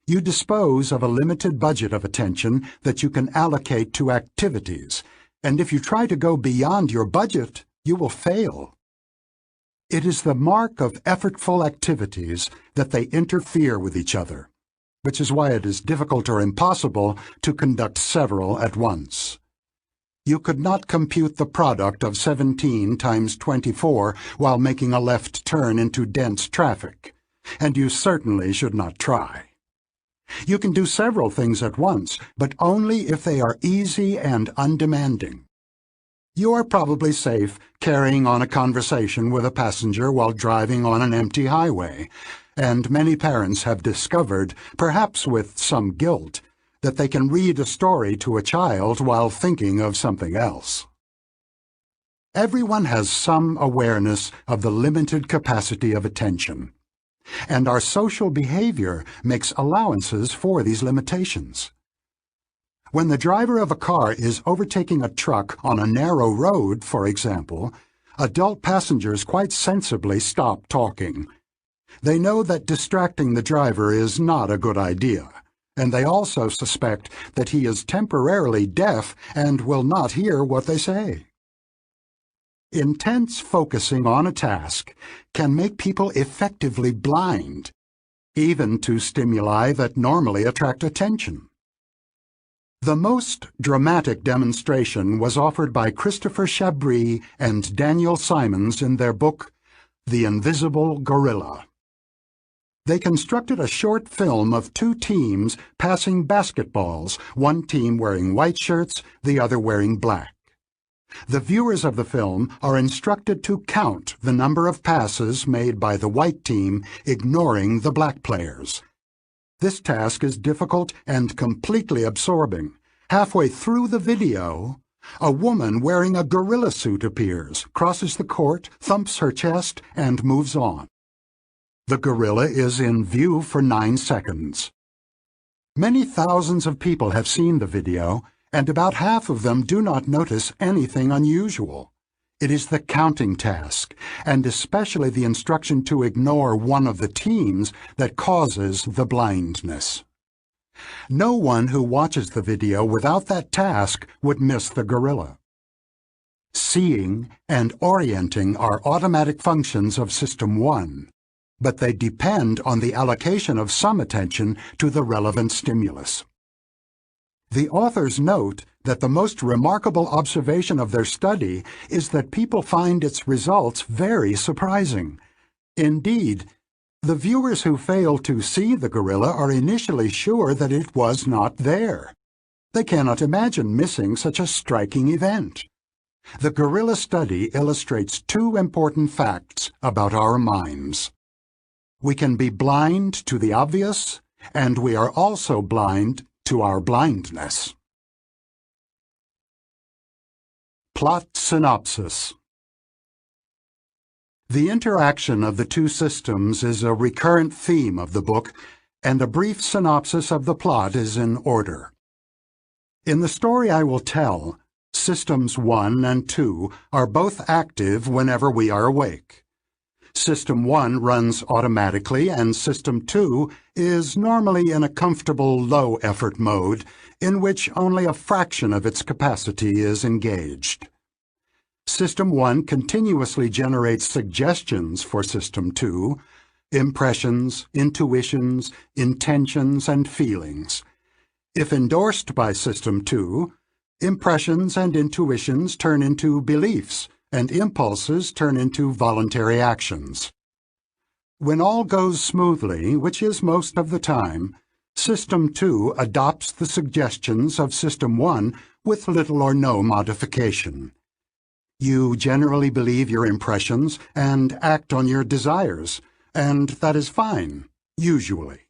You dispose of a limited budget of attention that you can allocate to activities, and if you try to go beyond your budget, you will fail. It is the mark of effortful activities that they interfere with each other, which is why it is difficult or impossible to conduct several at once. You could not compute the product of 17 times 24 while making a left turn into dense traffic, and you certainly should not try. You can do several things at once, but only if they are easy and undemanding. You are probably safe carrying on a conversation with a passenger while driving on an empty highway, and many parents have discovered, perhaps with some guilt, that they can read a story to a child while thinking of something else. Everyone has some awareness of the limited capacity of attention, and our social behavior makes allowances for these limitations. When the driver of a car is overtaking a truck on a narrow road, for example, adult passengers quite sensibly stop talking. They know that distracting the driver is not a good idea, and they also suspect that he is temporarily deaf and will not hear what they say. Intense focusing on a task can make people effectively blind, even to stimuli that normally attract attention. The most dramatic demonstration was offered by Christopher Chabris and Daniel Simons in their book, The Invisible Gorilla. They constructed a short film of two teams passing basketballs, one team wearing white shirts, the other wearing black. The viewers of the film are instructed to count the number of passes made by the white team, ignoring the black players. This task is difficult and completely absorbing. Halfway through the video, a woman wearing a gorilla suit appears, crosses the court, thumps her chest, and moves on. The gorilla is in view for 9 seconds. Many thousands of people have seen the video, and about half of them do not notice anything unusual. It is the counting task, and especially the instruction to ignore one of the teams, that causes the blindness. No one who watches the video without that task would miss the gorilla. Seeing and orienting are automatic functions of System 1, but they depend on the allocation of some attention to the relevant stimulus. The authors note that the most remarkable observation of their study is that people find its results very surprising. Indeed, the viewers who fail to see the gorilla are initially sure that it was not there. They cannot imagine missing such a striking event. The gorilla study illustrates two important facts about our minds. We can be blind to the obvious, and we are also blind to our blindness. Plot synopsis. The interaction of the two systems is a recurrent theme of the book, and a brief synopsis of the plot is in order. In the story I will tell, Systems 1 and 2 are both active whenever we are awake. System 1 runs automatically, and System 2 is normally in a comfortable low-effort mode, in which only a fraction of its capacity is engaged. System 1 continuously generates suggestions for System 2, impressions, intuitions, intentions, and feelings. If endorsed by System 2, impressions and intuitions turn into beliefs, and impulses turn into voluntary actions. When all goes smoothly, which is most of the time, System 2 adopts the suggestions of System 1 with little or no modification. You generally believe your impressions and act on your desires, and that is fine, usually.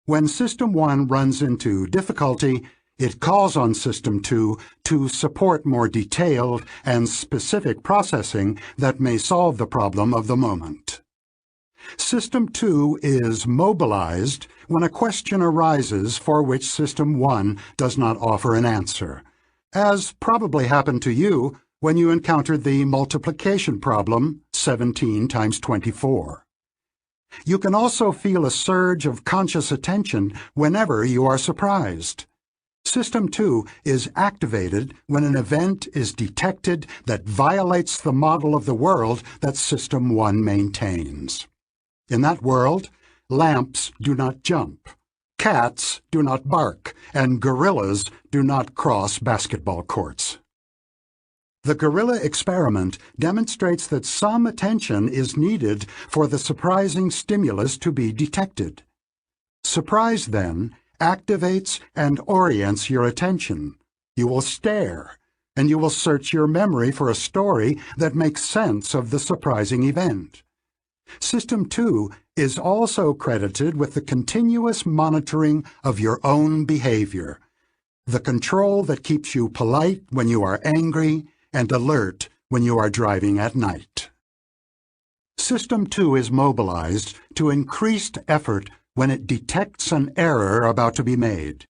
When System 1 runs into difficulty, it calls on System 2 to support more detailed and specific processing that may solve the problem of the moment. System 2 is mobilized when a question arises for which System 1 does not offer an answer, as probably happened to you when you encountered the multiplication problem, 17 times 24. You can also feel a surge of conscious attention whenever you are surprised. System 2 is activated when an event is detected that violates the model of the world that System 1 maintains. In that world, lamps do not jump, Cats do not bark, and gorillas do not cross basketball courts. The gorilla experiment demonstrates that some attention is needed for the surprising stimulus to be detected. Surprise, then, activates and orients your attention. You will stare, and you will search your memory for a story that makes sense of the surprising event. System 2 is also credited with the continuous monitoring of your own behavior, the control that keeps you polite when you are angry and alert when you are driving at night. System 2 is mobilized to increased effort when it detects an error about to be made.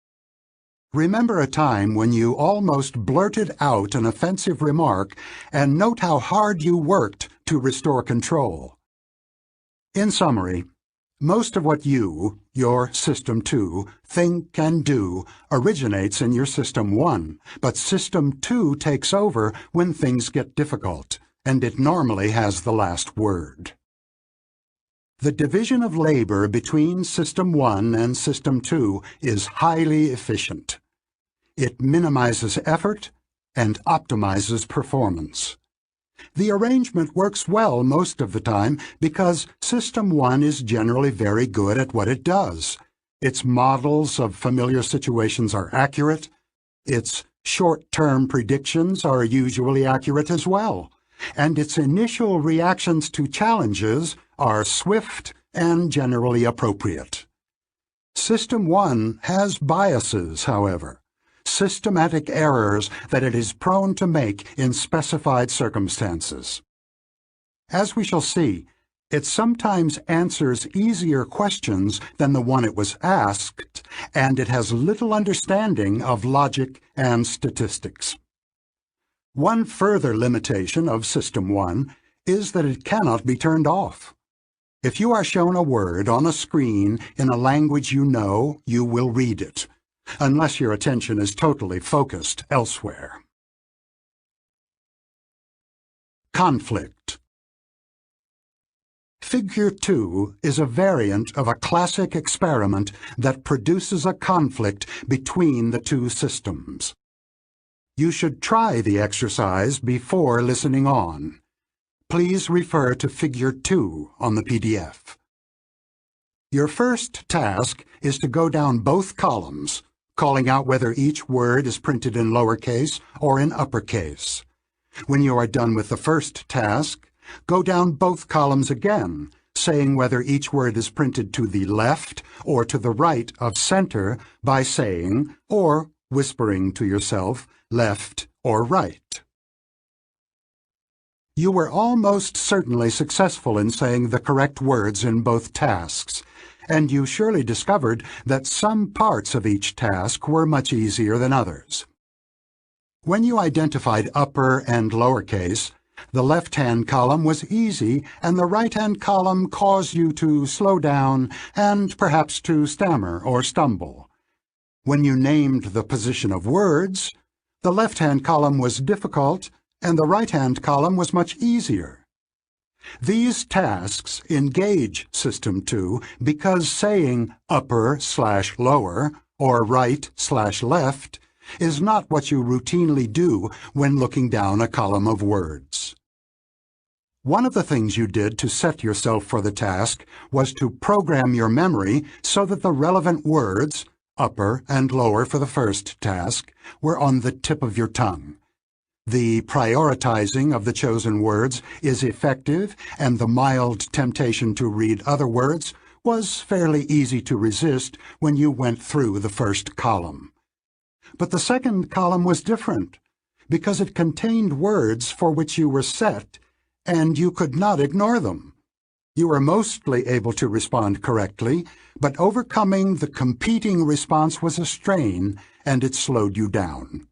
Remember a time when you almost blurted out an offensive remark, and note how hard you worked to restore control. In summary, most of what you, your System 2, think and do originates in your System 1, but System 2 takes over when things get difficult, and it normally has the last word. The division of labor between System 1 and System 2 is highly efficient. It minimizes effort and optimizes performance. The arrangement works well most of the time because System 1 is generally very good at what it does. Its models of familiar situations are accurate. Its short-term predictions are usually accurate as well. And its initial reactions to challenges are swift and generally appropriate. System 1 has biases, however, systematic errors that it is prone to make in specified circumstances. As we shall see, it sometimes answers easier questions than the one it was asked, and it has little understanding of logic and statistics. One further limitation of System 1 is that it cannot be turned off. If you are shown a word on a screen in a language you know, you will read it, unless your attention is totally focused elsewhere. Conflict. Figure 2 is a variant of a classic experiment that produces a conflict between the two systems. You should try the exercise before listening on. Please refer to Figure 2 on the PDF. Your first task is to go down both columns, calling out whether each word is printed in lowercase or in uppercase. When you are done with the first task, go down both columns again, saying whether each word is printed to the left or to the right of center by saying, or whispering to yourself, left or right. You were almost certainly successful in saying the correct words in both tasks, and you surely discovered that some parts of each task were much easier than others. When you identified upper and lowercase, the left-hand column was easy, and the right-hand column caused you to slow down and perhaps to stammer or stumble. When you named the position of words, the left-hand column was difficult, and the right-hand column was much easier. These tasks engage System 2 because saying upper/lower or right/left is not what you routinely do when looking down a column of words. One of the things you did to set yourself for the task was to program your memory so that the relevant words, upper and lower for the first task, were on the tip of your tongue. The prioritizing of the chosen words is effective, and the mild temptation to read other words was fairly easy to resist when you went through the first column. But the second column was different, because it contained words for which you were set, and you could not ignore them. You were mostly able to respond correctly, but overcoming the competing response was a strain, and it slowed you down.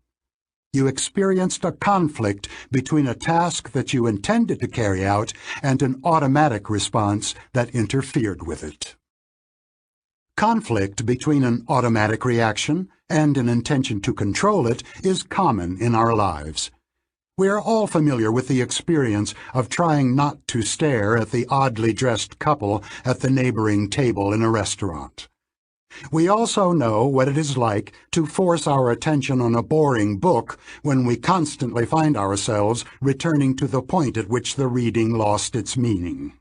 You experienced a conflict between a task that you intended to carry out and an automatic response that interfered with it. Conflict between an automatic reaction and an intention to control it is common in our lives. We are all familiar with the experience of trying not to stare at the oddly dressed couple at the neighboring table in a restaurant. We also know what it is like to force our attention on a boring book when we constantly find ourselves returning to the point at which the reading lost its meaning.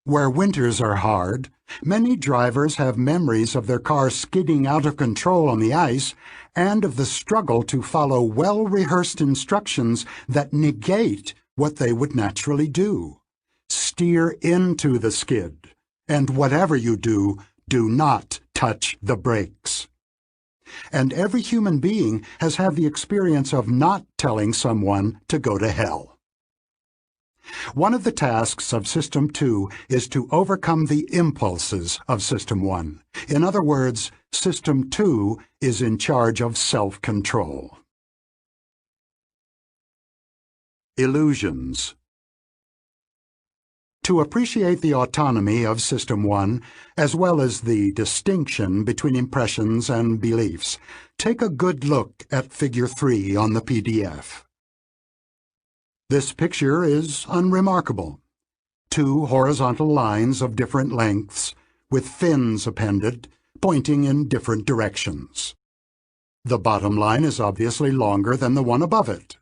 Where winters are hard, many drivers have memories of their car skidding out of control on the ice and of the struggle to follow well-rehearsed instructions that negate what they would naturally do. Steer into the skid, and whatever you do, do not touch the brakes. And every human being has had the experience of not telling someone to go to hell. One of the tasks of System 2 is to overcome the impulses of System 1. In other words, System 2 is in charge of self-control. Illusions. To appreciate the autonomy of System 1, as well as the distinction between impressions and beliefs, take a good look at Figure 3 on the PDF. This picture is unremarkable. Two horizontal lines of different lengths, with fins appended, pointing in different directions. The bottom line is obviously longer than the one above it.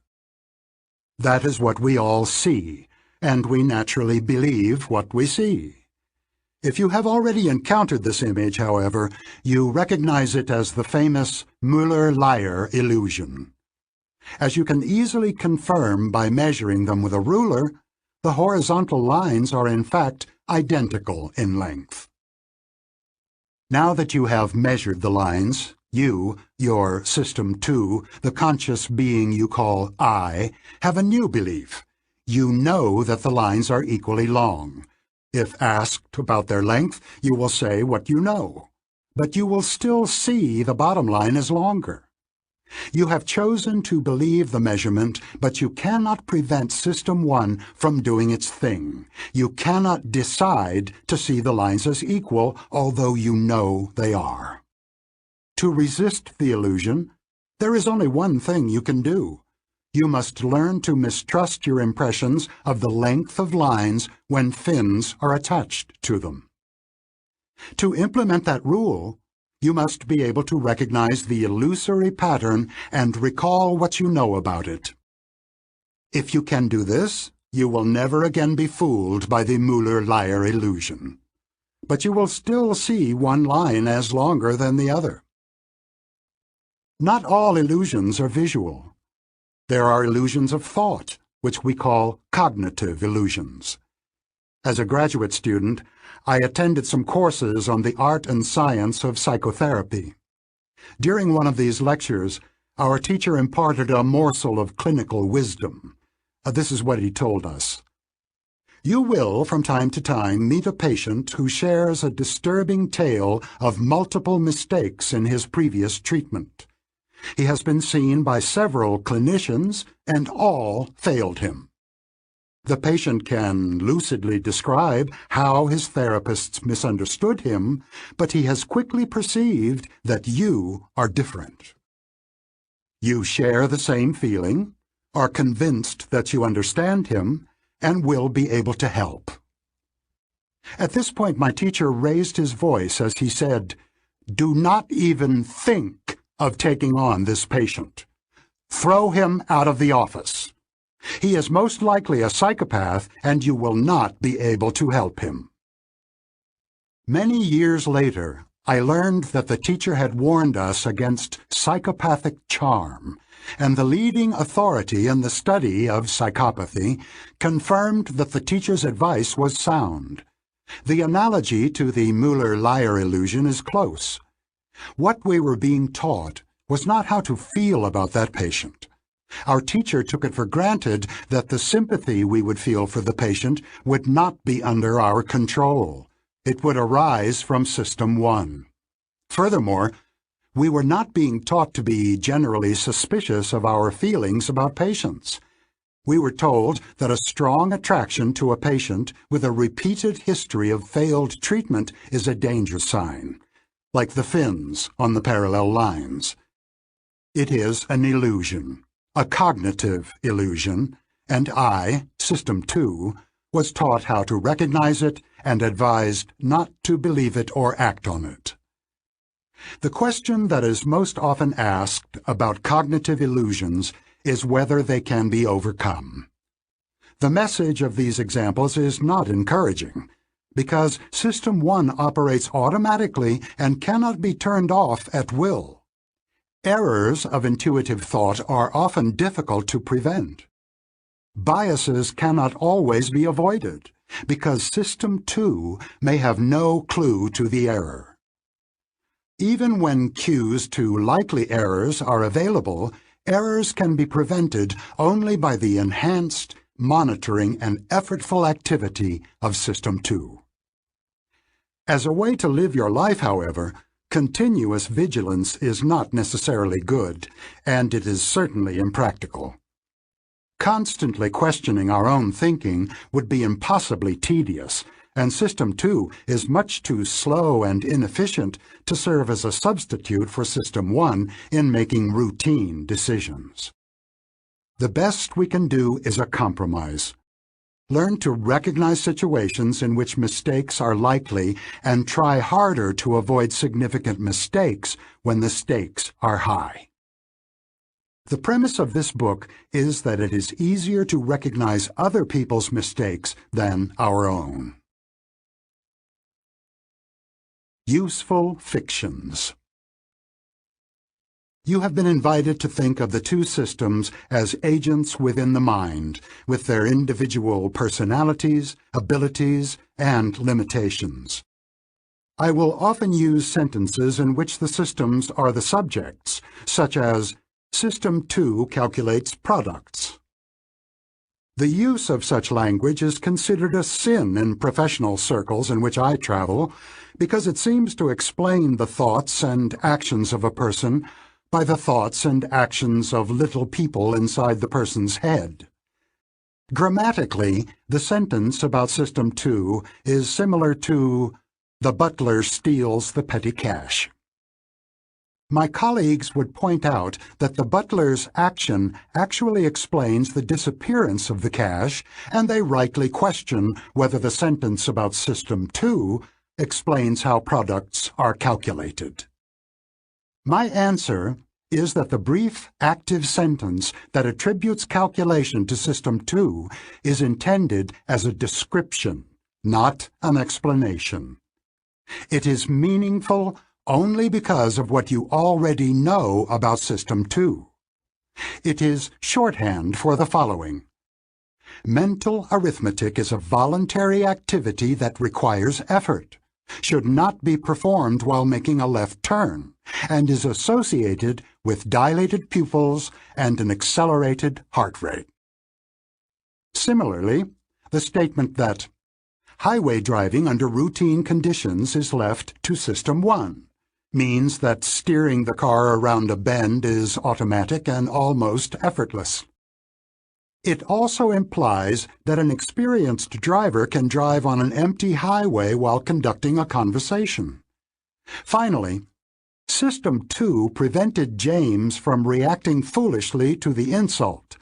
That is what we all see, and we naturally believe what we see. If you have already encountered this image, however, you recognize it as the famous Müller-Lyer illusion. As you can easily confirm by measuring them with a ruler, the horizontal lines are in fact identical in length. Now that you have measured the lines, you, your System 2, the conscious being you call I, have a new belief. You know that the lines are equally long. If asked about their length, you will say what you know. But you will still see the bottom line is longer. You have chosen to believe the measurement, but you cannot prevent System 1 from doing its thing. You cannot decide to see the lines as equal, although you know they are. To resist the illusion, there is only one thing you can do. You must learn to mistrust your impressions of the length of lines when fins are attached to them. To implement that rule, you must be able to recognize the illusory pattern and recall what you know about it. If you can do this, you will never again be fooled by the Müller-Lyer illusion. But you will still see one line as longer than the other. Not all illusions are visual. There are illusions of thought, which we call cognitive illusions. As a graduate student, I attended some courses on the art and science of psychotherapy. During one of these lectures, our teacher imparted a morsel of clinical wisdom. This is what he told us. You will, from time to time, meet a patient who shares a disturbing tale of multiple mistakes in his previous treatment. He has been seen by several clinicians, and all failed him. The patient can lucidly describe how his therapists misunderstood him, but he has quickly perceived that you are different. You share the same feeling, are convinced that you understand him, and will be able to help. At this point, my teacher raised his voice as he said, "Do not even think of taking on this patient. Throw him out of the office. He is most likely a psychopath, and you will not be able to help him." Many years later, I learned that the teacher had warned us against psychopathic charm, and the leading authority in the study of psychopathy confirmed that the teacher's advice was sound. The analogy to the Müller-Lyer illusion is close. What we were being taught was not how to feel about that patient. Our teacher took it for granted that the sympathy we would feel for the patient would not be under our control. It would arise from System 1. Furthermore, we were not being taught to be generally suspicious of our feelings about patients. We were told that a strong attraction to a patient with a repeated history of failed treatment is a danger sign, like the fins on the parallel lines. It is an illusion, a cognitive illusion, and I, System 2, was taught how to recognize it and advised not to believe it or act on it. The question that is most often asked about cognitive illusions is whether they can be overcome. The message of these examples is not encouraging, because System 1 operates automatically and cannot be turned off at will. Errors of intuitive thought are often difficult to prevent. Biases cannot always be avoided, because System 2 may have no clue to the error. Even when cues to likely errors are available, errors can be prevented only by the enhanced monitoring and effortful activity of System 2. As a way to live your life, however, continuous vigilance is not necessarily good, and it is certainly impractical. Constantly questioning our own thinking would be impossibly tedious, and System 2 is much too slow and inefficient to serve as a substitute for System 1 in making routine decisions. The best we can do is a compromise. Learn to recognize situations in which mistakes are likely and try harder to avoid significant mistakes when the stakes are high. The premise of this book is that it is easier to recognize other people's mistakes than our own. Useful fictions. You have been invited to think of the two systems as agents within the mind, with their individual personalities, abilities, and limitations. I will often use sentences in which the systems are the subjects, such as, System 2 calculates products. The use of such language is considered a sin in professional circles in which I travel, because it seems to explain the thoughts and actions of a person by the thoughts and actions of little people inside the person's head. Grammatically, the sentence about System 2 is similar to, the butler steals the petty cash. My colleagues would point out that the butler's action actually explains the disappearance of the cash, and they rightly question whether the sentence about System 2 explains how products are calculated. My answer is that the brief, active sentence that attributes calculation to System 2 is intended as a description, not an explanation. It is meaningful only because of what you already know about System 2. It is shorthand for the following. Mental arithmetic is a voluntary activity that requires effort, should not be performed while making a left turn, and is associated with dilated pupils and an accelerated heart rate. Similarly, the statement that highway driving under routine conditions is left to System 1 means that steering the car around a bend is automatic and almost effortless. It also implies that an experienced driver can drive on an empty highway while conducting a conversation. Finally, System 2 prevented James from reacting foolishly to the insult,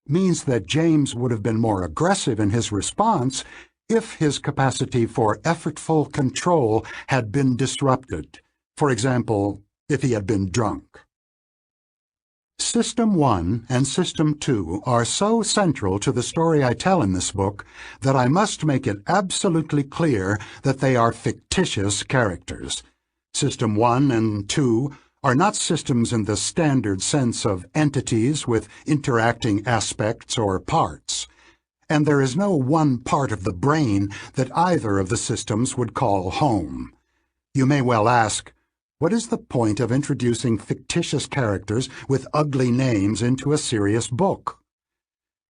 means that James would have been more aggressive in his response if his capacity for effortful control had been disrupted. For example, if he had been drunk. System 1 and System 2 are so central to the story I tell in this book that I must make it absolutely clear that they are fictitious characters. System 1 and 2 are not systems in the standard sense of entities with interacting aspects or parts, and there is no one part of the brain that either of the systems would call home. You may well ask, what is the point of introducing fictitious characters with ugly names into a serious book?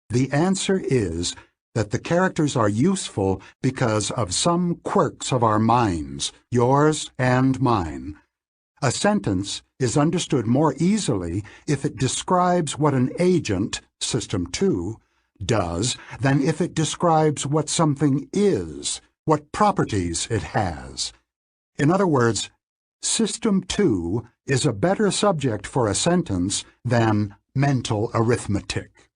The answer is that the characters are useful because of some quirks of our minds, yours and mine. A sentence is understood more easily if it describes what an agent, System 2, does than if it describes what something is, what properties it has. In other words, System 2 is a better subject for a sentence than mental arithmetic.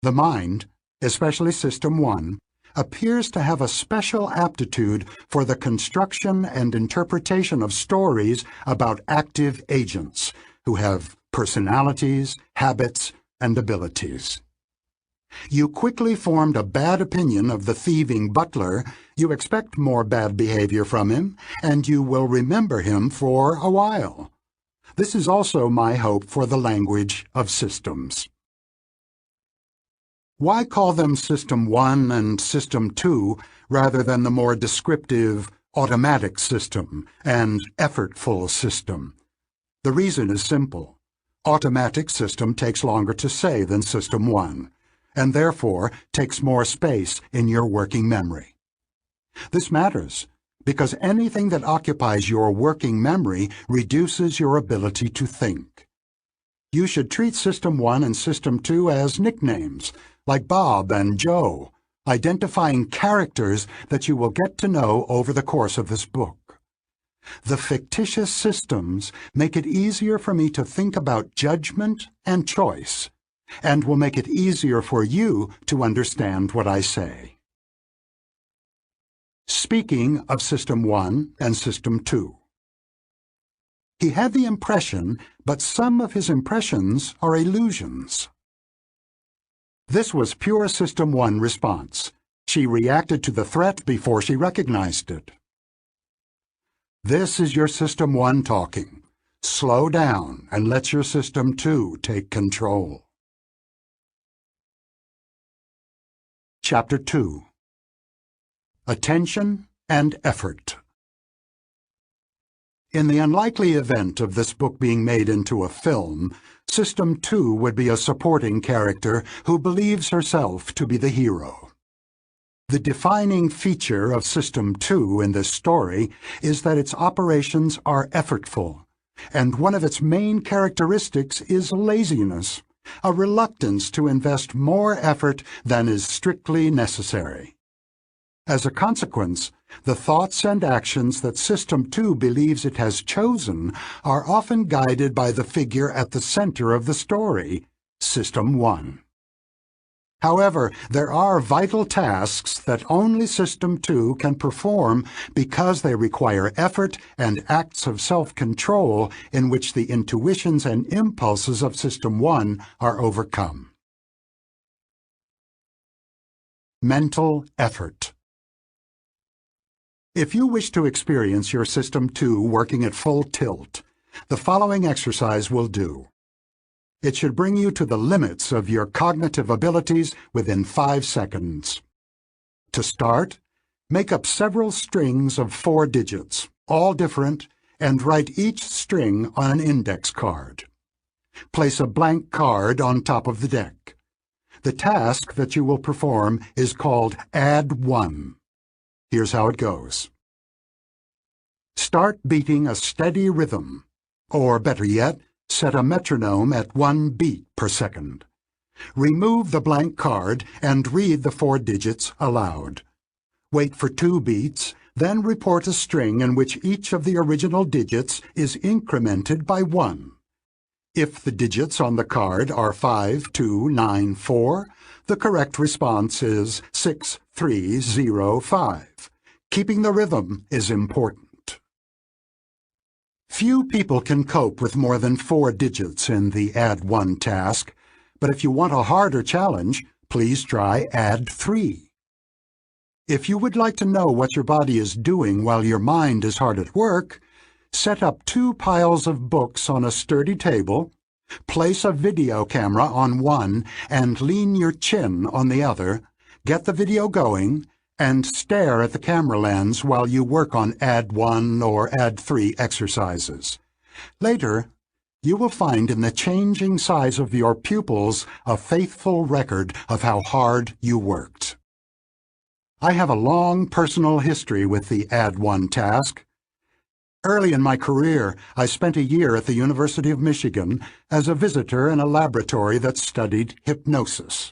The mind, especially System 1, appears to have a special aptitude for the construction and interpretation of stories about active agents who have personalities, habits, and abilities. You quickly formed a bad opinion of the thieving butler, you expect more bad behavior from him, and you will remember him for a while. This is also my hope for the language of systems. Why call them System 1 and System 2 rather than the more descriptive automatic system and effortful system? The reason is simple. Automatic system takes longer to say than System 1, and therefore takes more space in your working memory. This matters because anything that occupies your working memory reduces your ability to think. You should treat System 1 and System 2 as nicknames, like Bob and Joe, identifying characters that you will get to know over the course of this book. The fictitious systems make it easier for me to think about judgment and choice, and will make it easier for you to understand what I say. Speaking of System 1 and System 2. He had the impression, but some of his impressions are illusions. This was pure System 1 response. She reacted to the threat before she recognized it. This is your System 1 talking. Slow down and let your System 2 take control. Chapter 2. Attention and Effort. In the unlikely event of this book being made into a film, System 2 would be a supporting character who believes herself to be the hero. The defining feature of System 2 in this story is that its operations are effortful, and one of its main characteristics is laziness, a reluctance to invest more effort than is strictly necessary. As a consequence, the thoughts and actions that System 2 believes it has chosen are often guided by the figure at the center of the story, System 1. However, there are vital tasks that only System 2 can perform because they require effort and acts of self-control in which the intuitions and impulses of System 1 are overcome. Mental effort. If you wish to experience your System 2 working at full tilt, the following exercise will do. It should bring you to the limits of your cognitive abilities within 5 seconds. To start, make up several strings of 4 digits, all different, and write each string on an index card. Place a blank card on top of the deck. The task that you will perform is called Add 1. Here's how it goes. Start beating a steady rhythm, or better yet, set a metronome at 1 beat per second. Remove the blank card and read the 4 digits aloud. Wait for 2 beats, then report a string in which each of the original digits is incremented by 1. If the digits on the card are 5, 2, 9, 4, the correct response is 6, 3, 0, 5. Keeping the rhythm is important. Few people can cope with more than 4 digits in the Add 1 task, but if you want a harder challenge, please try Add 3. If you would like to know what your body is doing while your mind is hard at work, set up 2 piles of books on a sturdy table, place a video camera on one and lean your chin on the other, get the video going, and stare at the camera lens while you work on Add 1 or Add 3 exercises. Later, you will find in the changing size of your pupils a faithful record of how hard you worked. I have a long personal history with the Add 1 task. Early in my career, I spent a year at the University of Michigan as a visitor in a laboratory that studied hypnosis.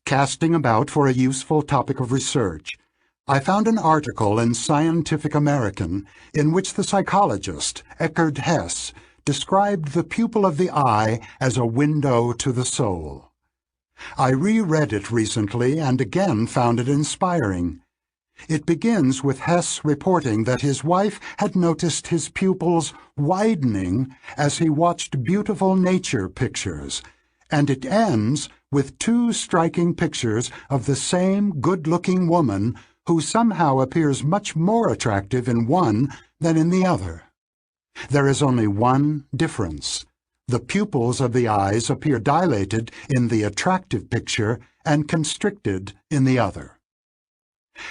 Casting about for a useful topic of research, I found an article in Scientific American in which the psychologist Eckhard Hess described the pupil of the eye as a window to the soul. I reread it recently and again found it inspiring. It begins with Hess reporting that his wife had noticed his pupils widening as he watched beautiful nature pictures, and it ends with two striking pictures of the same good-looking woman who somehow appears much more attractive in one than in the other. There is only one difference. The pupils of the eyes appear dilated in the attractive picture and constricted in the other.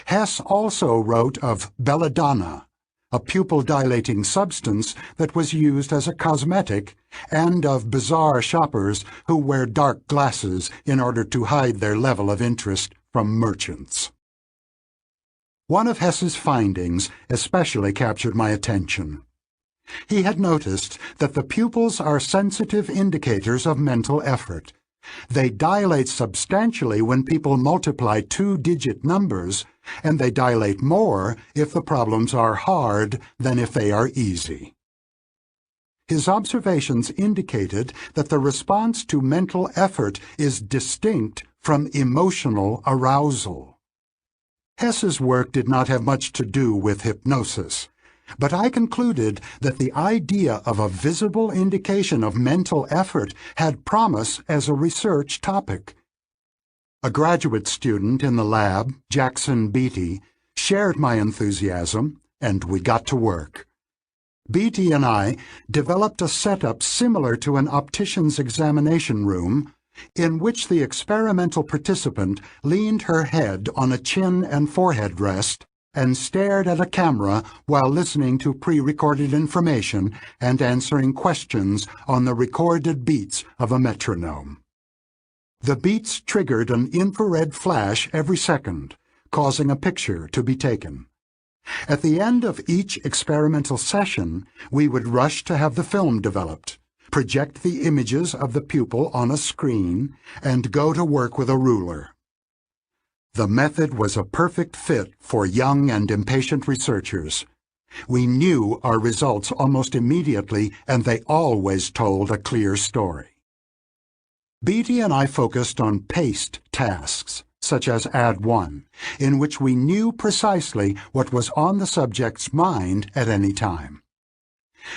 Hess also wrote of belladonna, a pupil-dilating substance that was used as a cosmetic, and of bizarre shoppers who wear dark glasses in order to hide their level of interest from merchants. One of Hess's findings especially captured my attention. He had noticed that the pupils are sensitive indicators of mental effort. They dilate substantially when people multiply two-digit numbers, and they dilate more if the problems are hard than if they are easy. His observations indicated that the response to mental effort is distinct from emotional arousal. Hess's work did not have much to do with hypnosis, but I concluded that the idea of a visible indication of mental effort had promise as a research topic. A graduate student in the lab, Jackson Beatty, shared my enthusiasm, and we got to work. Beatty and I developed a setup similar to an optician's examination room, in which the experimental participant leaned her head on a chin and forehead rest and stared at a camera while listening to pre-recorded information and answering questions on the recorded beats of a metronome. The beats triggered an infrared flash every second, causing a picture to be taken. At the end of each experimental session, we would rush to have the film developed, project the images of the pupil on a screen, and go to work with a ruler. The method was a perfect fit for young and impatient researchers. We knew our results almost immediately, and they always told a clear story. Beatty and I focused on paced tasks, such as Add 1, in which we knew precisely what was on the subject's mind at any time.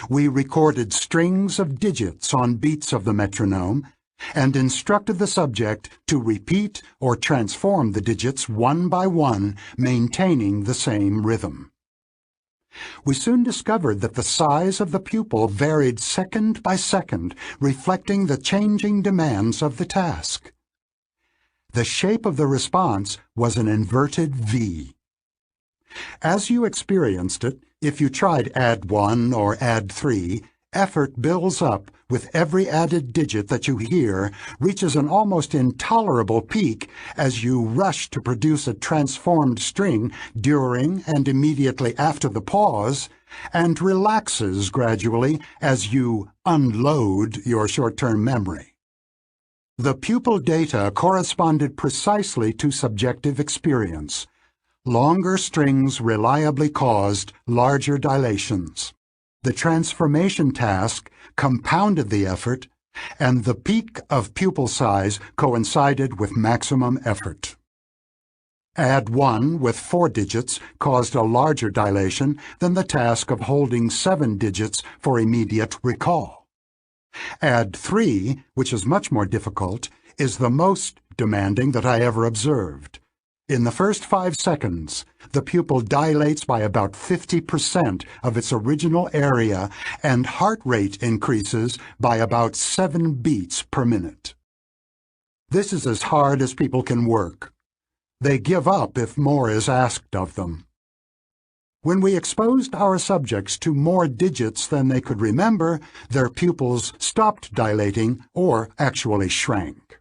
We recorded strings of digits on beats of the metronome and instructed the subject to repeat or transform the digits one by one, maintaining the same rhythm. We soon discovered that the size of the pupil varied second by second, reflecting the changing demands of the task. The shape of the response was an inverted V. As you experienced it, if you tried Add 1 or Add 3, effort builds up with every added digit that you hear, reaches an almost intolerable peak as you rush to produce a transformed string during and immediately after the pause, and relaxes gradually as you unload your short-term memory. The pupil data corresponded precisely to subjective experience. Longer strings reliably caused larger dilations. The transformation task compounded the effort, and the peak of pupil size coincided with maximum effort. Add 1 with 4 digits caused a larger dilation than the task of holding 7 digits for immediate recall. Add 3, which is much more difficult, is the most demanding that I ever observed. In the first 5 seconds, the pupil dilates by about 50% of its original area, and heart rate increases by about 7 beats per minute. This is as hard as people can work. They give up if more is asked of them. When we exposed our subjects to more digits than they could remember, their pupils stopped dilating or actually shrank.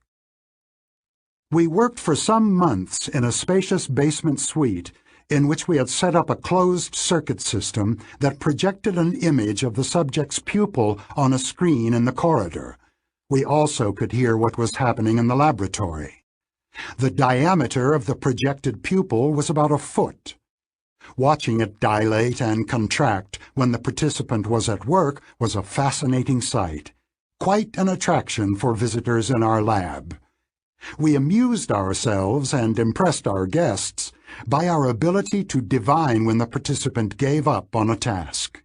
We worked for some months in a spacious basement suite in which we had set up a closed-circuit system that projected an image of the subject's pupil on a screen in the corridor. We also could hear what was happening in the laboratory. The diameter of the projected pupil was about a foot. Watching it dilate and contract when the participant was at work was a fascinating sight, quite an attraction for visitors in our lab. We amused ourselves and impressed our guests by our ability to divine when the participant gave up on a task.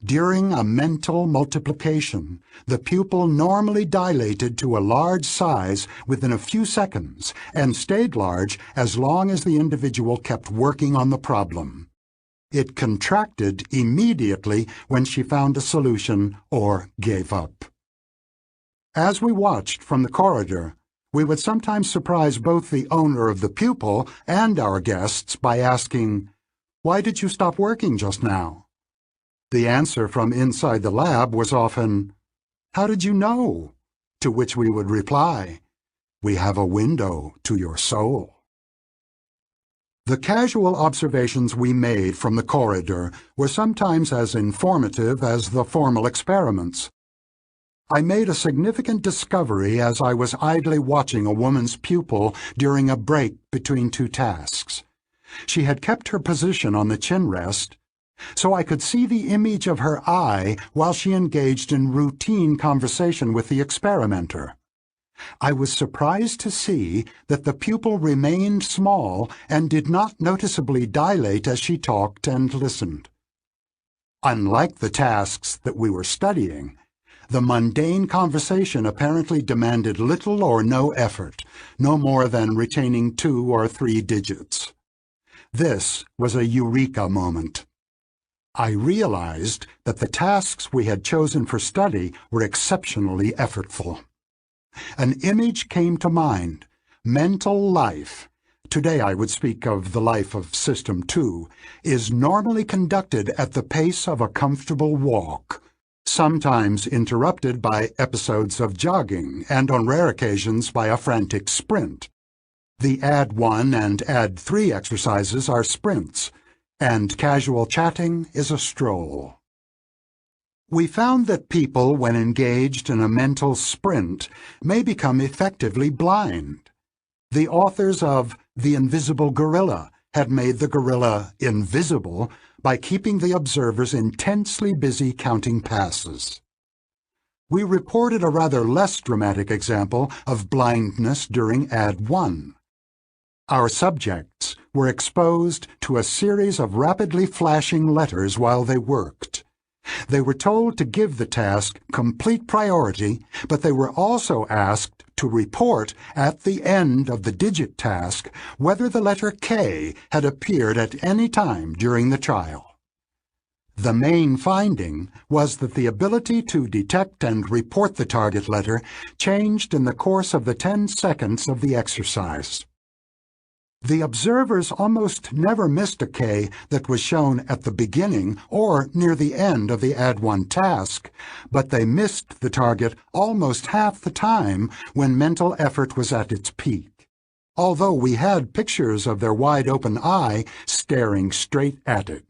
During a mental multiplication, the pupil normally dilated to a large size within a few seconds and stayed large as long as the individual kept working on the problem. It contracted immediately when she found a solution or gave up. As we watched from the corridor, we would sometimes surprise both the owner of the pupil and our guests by asking, "Why did you stop working just now?" The answer from inside the lab was often, "How did you know?" To which we would reply, "We have a window to your soul." The casual observations we made from the corridor were sometimes as informative as the formal experiments. I made a significant discovery as I was idly watching a woman's pupil during a break between two tasks. She had kept her position on the chin rest, so I could see the image of her eye while she engaged in routine conversation with the experimenter. I was surprised to see that the pupil remained small and did not noticeably dilate as she talked and listened. Unlike the tasks that we were studying, the mundane conversation apparently demanded little or no effort, no more than retaining 2 or 3 digits. This was a eureka moment. I realized that the tasks we had chosen for study were exceptionally effortful. An image came to mind. Mental life, today I would speak of the life of System 2, is normally conducted at the pace of a comfortable walk, sometimes interrupted by episodes of jogging and on rare occasions by a frantic sprint. The Add 1 and Add 3 exercises are sprints, and casual chatting is a stroll. We found that people, when engaged in a mental sprint, may become effectively blind. The authors of The Invisible Gorilla had made the gorilla invisible by keeping the observers intensely busy counting passes. We reported a rather less dramatic example of blindness during Add 1. Our subjects were exposed to a series of rapidly flashing letters while they worked. They were told to give the task complete priority, but they were also asked to report at the end of the digit task whether the letter K had appeared at any time during the trial. The main finding was that the ability to detect and report the target letter changed in the course of the 10 seconds of the exercise. The observers almost never missed a K that was shown at the beginning or near the end of the Add 1 task, but they missed the target almost half the time when mental effort was at its peak, although we had pictures of their wide-open eye staring straight at it.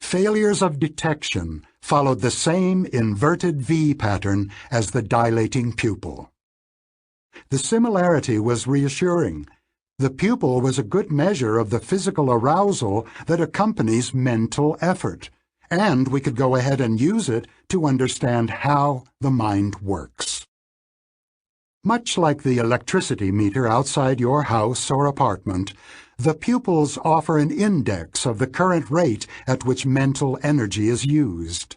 Failures of detection followed the same inverted V pattern as the dilating pupil. The similarity was reassuring. The pupil was a good measure of the physical arousal that accompanies mental effort, and we could go ahead and use it to understand how the mind works. Much like the electricity meter outside your house or apartment, the pupils offer an index of the current rate at which mental energy is used.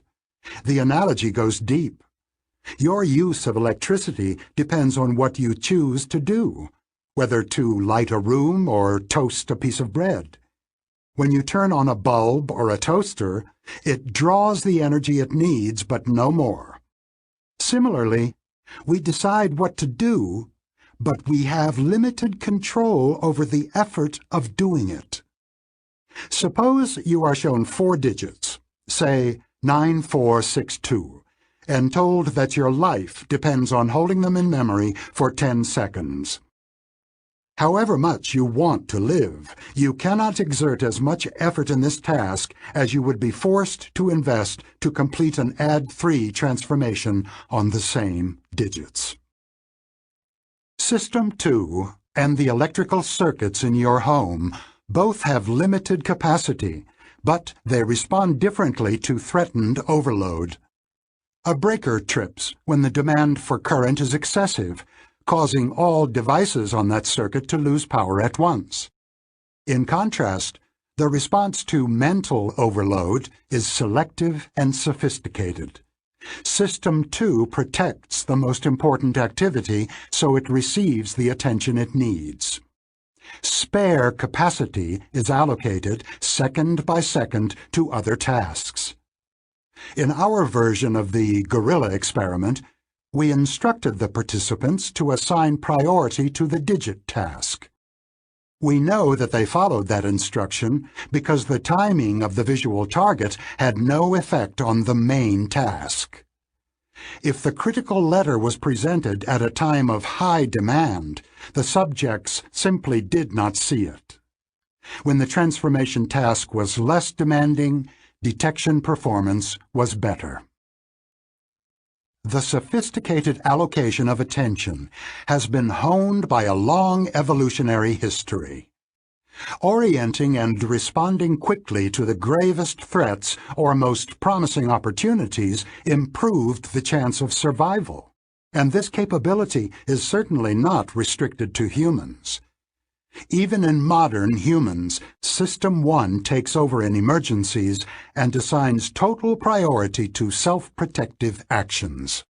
The analogy goes deep. Your use of electricity depends on what you choose to do, whether to light a room or toast a piece of bread. When you turn on a bulb or a toaster, it draws the energy it needs, but no more. Similarly, we decide what to do, but we have limited control over the effort of doing it. Suppose you are shown 4 digits, say 9462, and told that your life depends on holding them in memory for 10 seconds. However much you want to live, you cannot exert as much effort in this task as you would be forced to invest to complete an Add 3 transformation on the same digits. System 2 and the electrical circuits in your home both have limited capacity, but they respond differently to threatened overload. A breaker trips when the demand for current is excessive, causing all devices on that circuit to lose power at once. In contrast, the response to mental overload is selective and sophisticated. System 2 protects the most important activity so it receives the attention it needs. Spare capacity is allocated second by second to other tasks. In our version of the gorilla experiment, we instructed the participants to assign priority to the digit task. We know that they followed that instruction because the timing of the visual target had no effect on the main task. If the critical letter was presented at a time of high demand, the subjects simply did not see it. When the transformation task was less demanding, detection performance was better. The sophisticated allocation of attention has been honed by a long evolutionary history. Orienting and responding quickly to the gravest threats or most promising opportunities improved the chance of survival, and this capability is certainly not restricted to humans. Even in modern humans, System 1 takes over in emergencies and assigns total priority to self-protective actions.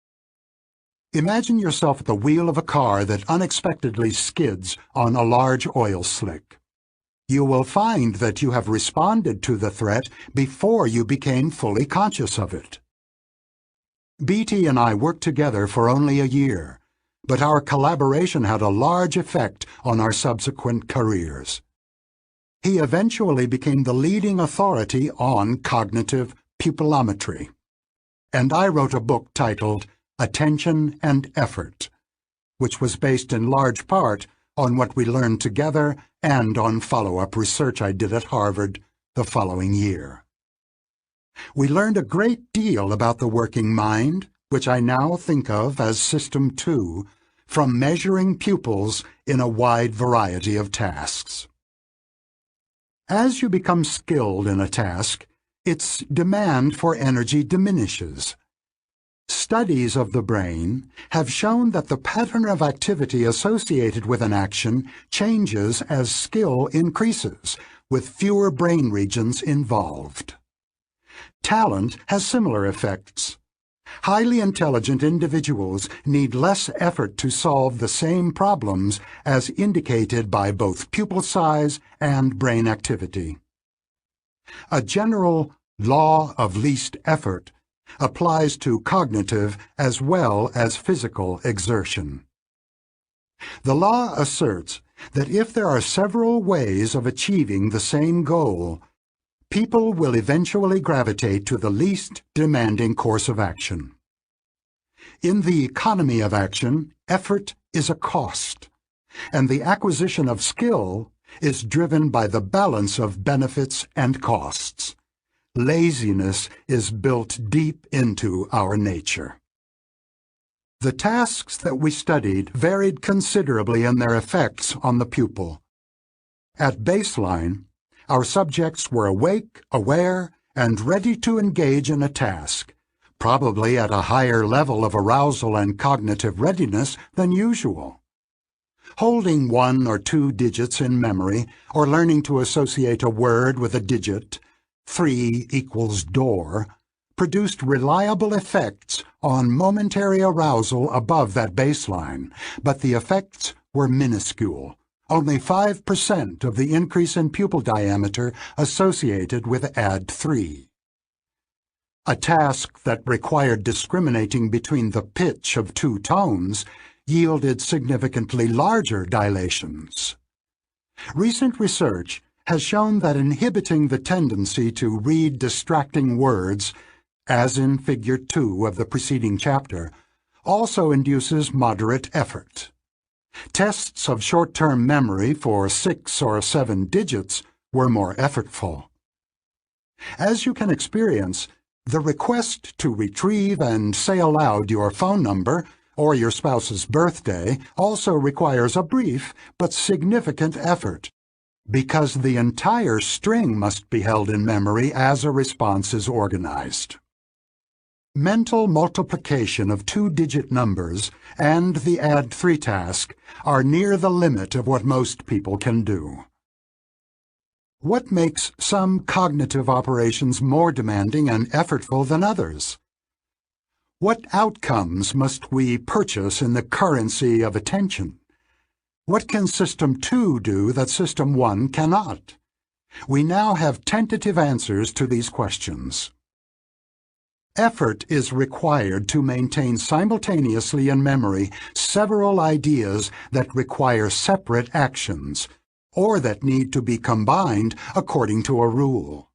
Imagine yourself at the wheel of a car that unexpectedly skids on a large oil slick. You will find that you have responded to the threat before you became fully conscious of it. BT and I worked together for only a year, but our collaboration had a large effect on our subsequent careers. He eventually became the leading authority on cognitive pupillometry, and I wrote a book titled Attention and Effort, which was based in large part on what we learned together and on follow-up research I did at Harvard the following year. We learned a great deal about the working mind, which I now think of as System 2, from measuring pupils in a wide variety of tasks. As you become skilled in a task, its demand for energy diminishes. Studies of the brain have shown that the pattern of activity associated with an action changes as skill increases, with fewer brain regions involved. Talent has similar effects. Highly intelligent individuals need less effort to solve the same problems as indicated by both pupil size and brain activity. A general law of least effort applies to cognitive as well as physical exertion. The law asserts that if there are several ways of achieving the same goal, people will eventually gravitate to the least demanding course of action. In the economy of action, effort is a cost, and the acquisition of skill is driven by the balance of benefits and costs. Laziness is built deep into our nature. The tasks that we studied varied considerably in their effects on the pupil. At baseline, our subjects were awake, aware, and ready to engage in a task, probably at a higher level of arousal and cognitive readiness than usual. Holding 1 or 2 digits in memory, or learning to associate a word with a digit, 3 equals door, produced reliable effects on momentary arousal above that baseline, but the effects were minuscule. Only 5% of the increase in pupil diameter associated with add 3. A task that required discriminating between the pitch of 2 tones yielded significantly larger dilations. Recent research has shown that inhibiting the tendency to read distracting words, as in Figure 2 of the preceding chapter, also induces moderate effort. Tests of short-term memory for 6 or 7 digits were more effortful. As you can experience, the request to retrieve and say aloud your phone number or your spouse's birthday also requires a brief but significant effort, because the entire string must be held in memory as a response is organized. Mental multiplication of two-digit numbers and the add 3 task are near the limit of what most people can do. What makes some cognitive operations more demanding and effortful than others? What outcomes must we purchase in the currency of attention? What can System 2 do that System 1 cannot? We now have tentative answers to these questions. Effort is required to maintain simultaneously in memory several ideas that require separate actions, or that need to be combined according to a rule.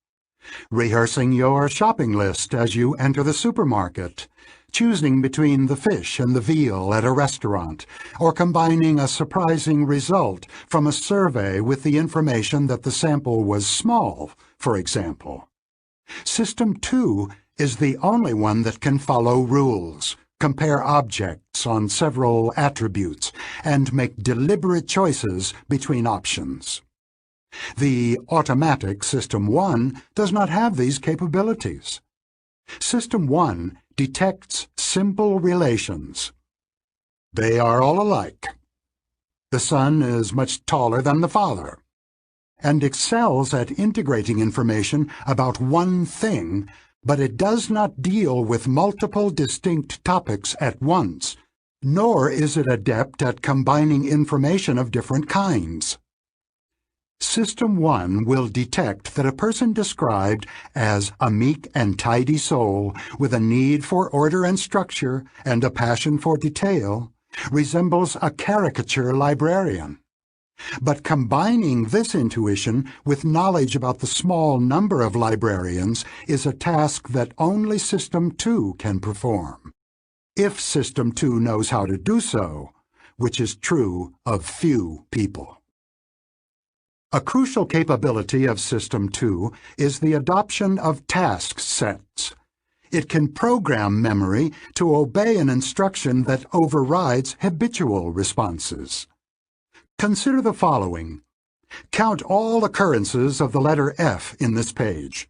Rehearsing your shopping list as you enter the supermarket, choosing between the fish and the veal at a restaurant, or combining a surprising result from a survey with the information that the sample was small, for example. System 2 is the only one that can follow rules, compare objects on several attributes, and make deliberate choices between options. The automatic System 1 does not have these capabilities. System 1 detects simple relations. They are all alike. The son is much taller than the father, and excels at integrating information about one thing, but it does not deal with multiple distinct topics at once, nor is it adept at combining information of different kinds. System 1 will detect that a person described as a meek and tidy soul with a need for order and structure and a passion for detail resembles a caricature librarian. But combining this intuition with knowledge about the small number of librarians is a task that only System 2 can perform, if System 2 knows how to do so, which is true of few people. A crucial capability of System 2 is the adoption of task sets. It can program memory to obey an instruction that overrides habitual responses. Consider the following. Count all occurrences of the letter F in this page.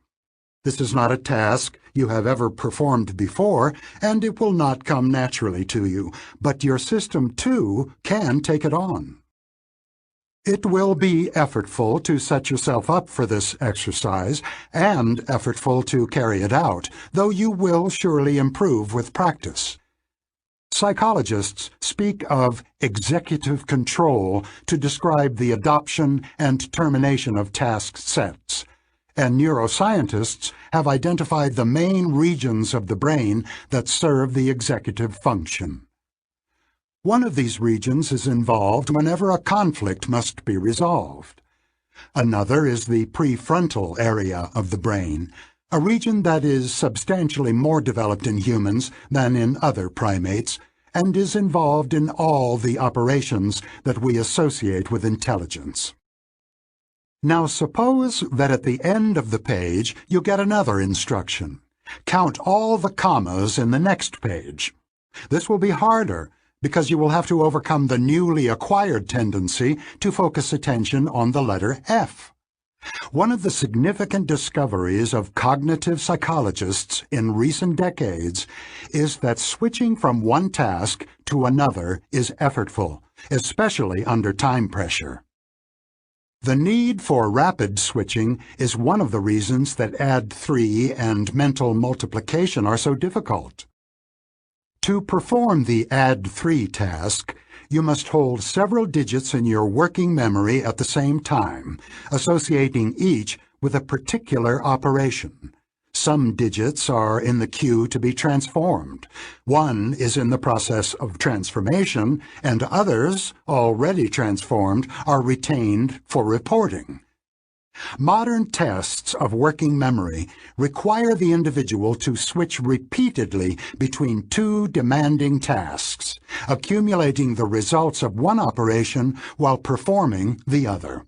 This is not a task you have ever performed before, and it will not come naturally to you, but your System 2 can take it on. It will be effortful to set yourself up for this exercise, and effortful to carry it out, though you will surely improve with practice. Psychologists speak of executive control to describe the adoption and termination of task sets, and neuroscientists have identified the main regions of the brain that serve the executive function. One of these regions is involved whenever a conflict must be resolved. Another is the prefrontal area of the brain, a region that is substantially more developed in humans than in other primates, and is involved in all the operations that we associate with intelligence. Now suppose that at the end of the page you get another instruction. Count all the commas in the next page. This will be harder, because you will have to overcome the newly acquired tendency to focus attention on the letter F. One of the significant discoveries of cognitive psychologists in recent decades is that switching from one task to another is effortful, especially under time pressure. The need for rapid switching is one of the reasons that add 3 and mental multiplication are so difficult. To perform the add 3 task, you must hold several digits in your working memory at the same time, associating each with a particular operation. Some digits are in the queue to be transformed. One is in the process of transformation, and others, already transformed, are retained for reporting. Modern tests of working memory require the individual to switch repeatedly between two demanding tasks, accumulating the results of one operation while performing the other.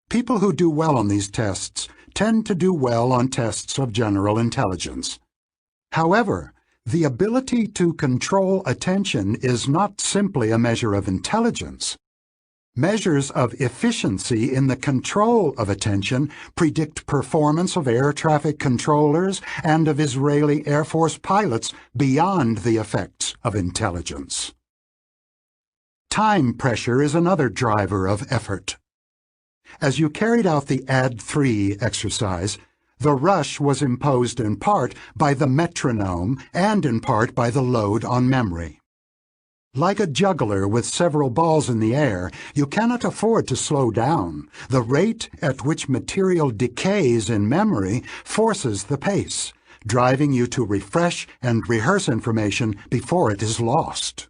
People who do well on these tests tend to do well on tests of general intelligence. However, the ability to control attention is not simply a measure of intelligence. Measures of efficiency in the control of attention predict performance of air traffic controllers and of Israeli Air Force pilots beyond the effects of intelligence. Time pressure is another driver of effort. As you carried out the Add 3 exercise, the rush was imposed in part by the metronome and in part by the load on memory. Like a juggler with several balls in the air, you cannot afford to slow down. The rate at which material decays in memory forces the pace, driving you to refresh and rehearse information before it is lost.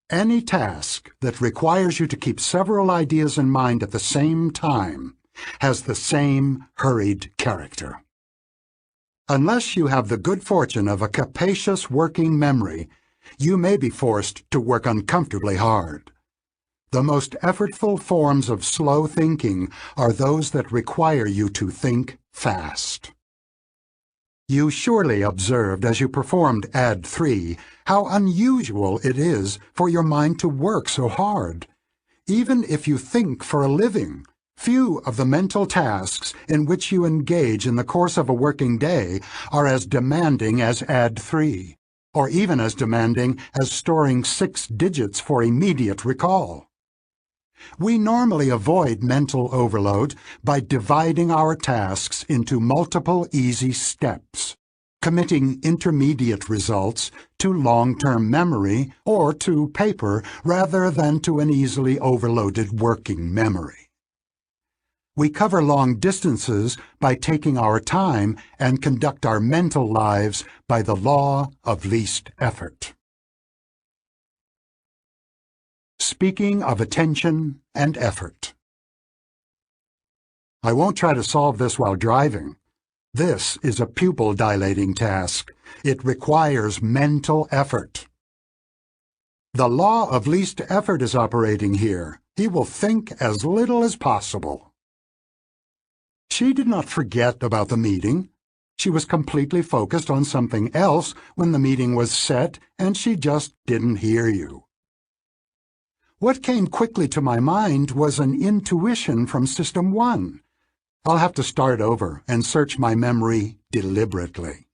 Any task that requires you to keep several ideas in mind at the same time has the same hurried character. Unless you have the good fortune of a capacious working memory, you may be forced to work uncomfortably hard. The most effortful forms of slow thinking are those that require you to think fast. You surely observed as you performed Add 3 how unusual it is for your mind to work so hard. Even if you think for a living, few of the mental tasks in which you engage in the course of a working day are as demanding as Add 3. Or even as demanding as storing 6 digits for immediate recall. We normally avoid mental overload by dividing our tasks into multiple easy steps, committing intermediate results to long-term memory or to paper rather than to an easily overloaded working memory. We cover long distances by taking our time and conduct our mental lives by the law of least effort. Speaking of attention and effort. I won't try to solve this while driving. This is a pupil-dilating task. It requires mental effort. The law of least effort is operating here. He will think as little as possible. She did not forget about the meeting. She was completely focused on something else when the meeting was set, and she just didn't hear you. What came quickly to my mind was an intuition from System 1. I'll have to start over and search my memory deliberately.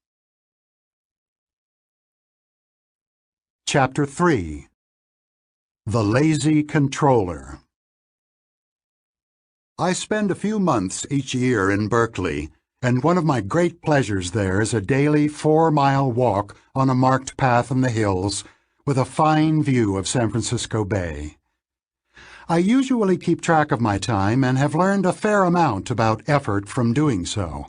Chapter 3. The Lazy Controller. I spend a few months each year in Berkeley, and one of my great pleasures there is a daily 4-mile walk on a marked path in the hills with a fine view of San Francisco Bay. I usually keep track of my time and have learned a fair amount about effort from doing so.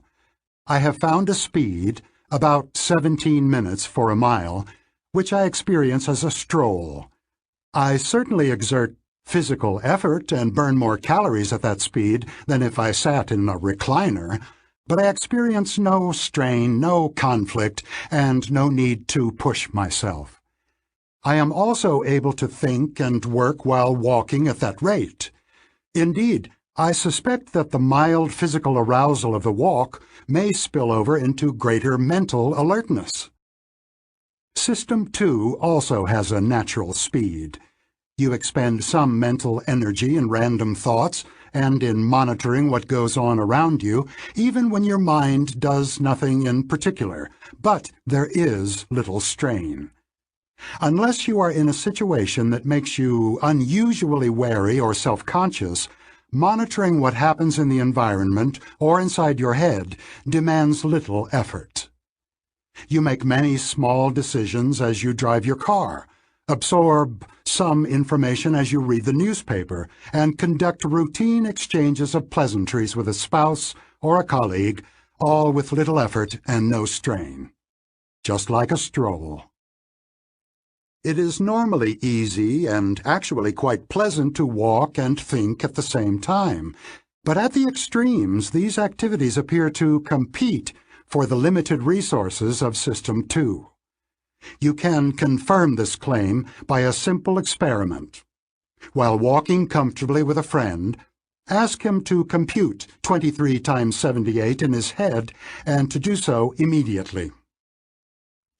I have found a speed, about 17 minutes for a mile, which I experience as a stroll. I certainly exert physical effort and burn more calories at that speed than if I sat in a recliner, but I experience no strain, no conflict, and no need to push myself. I am also able to think and work while walking at that rate. Indeed, I suspect that the mild physical arousal of the walk may spill over into greater mental alertness. System 2 also has a natural speed. You expend some mental energy in random thoughts and in monitoring what goes on around you, even when your mind does nothing in particular, but there is little strain. Unless you are in a situation that makes you unusually wary or self-conscious, monitoring what happens in the environment or inside your head demands little effort. You make many small decisions as you drive your car, absorb some information as you read the newspaper, and conduct routine exchanges of pleasantries with a spouse or a colleague, all with little effort and no strain. Just like a stroll. It is normally easy and actually quite pleasant to walk and think at the same time, but at the extremes these activities appear to compete for the limited resources of System 2. You can confirm this claim by a simple experiment. While walking comfortably with a friend, ask him to compute 23 times 78 in his head and to do so immediately.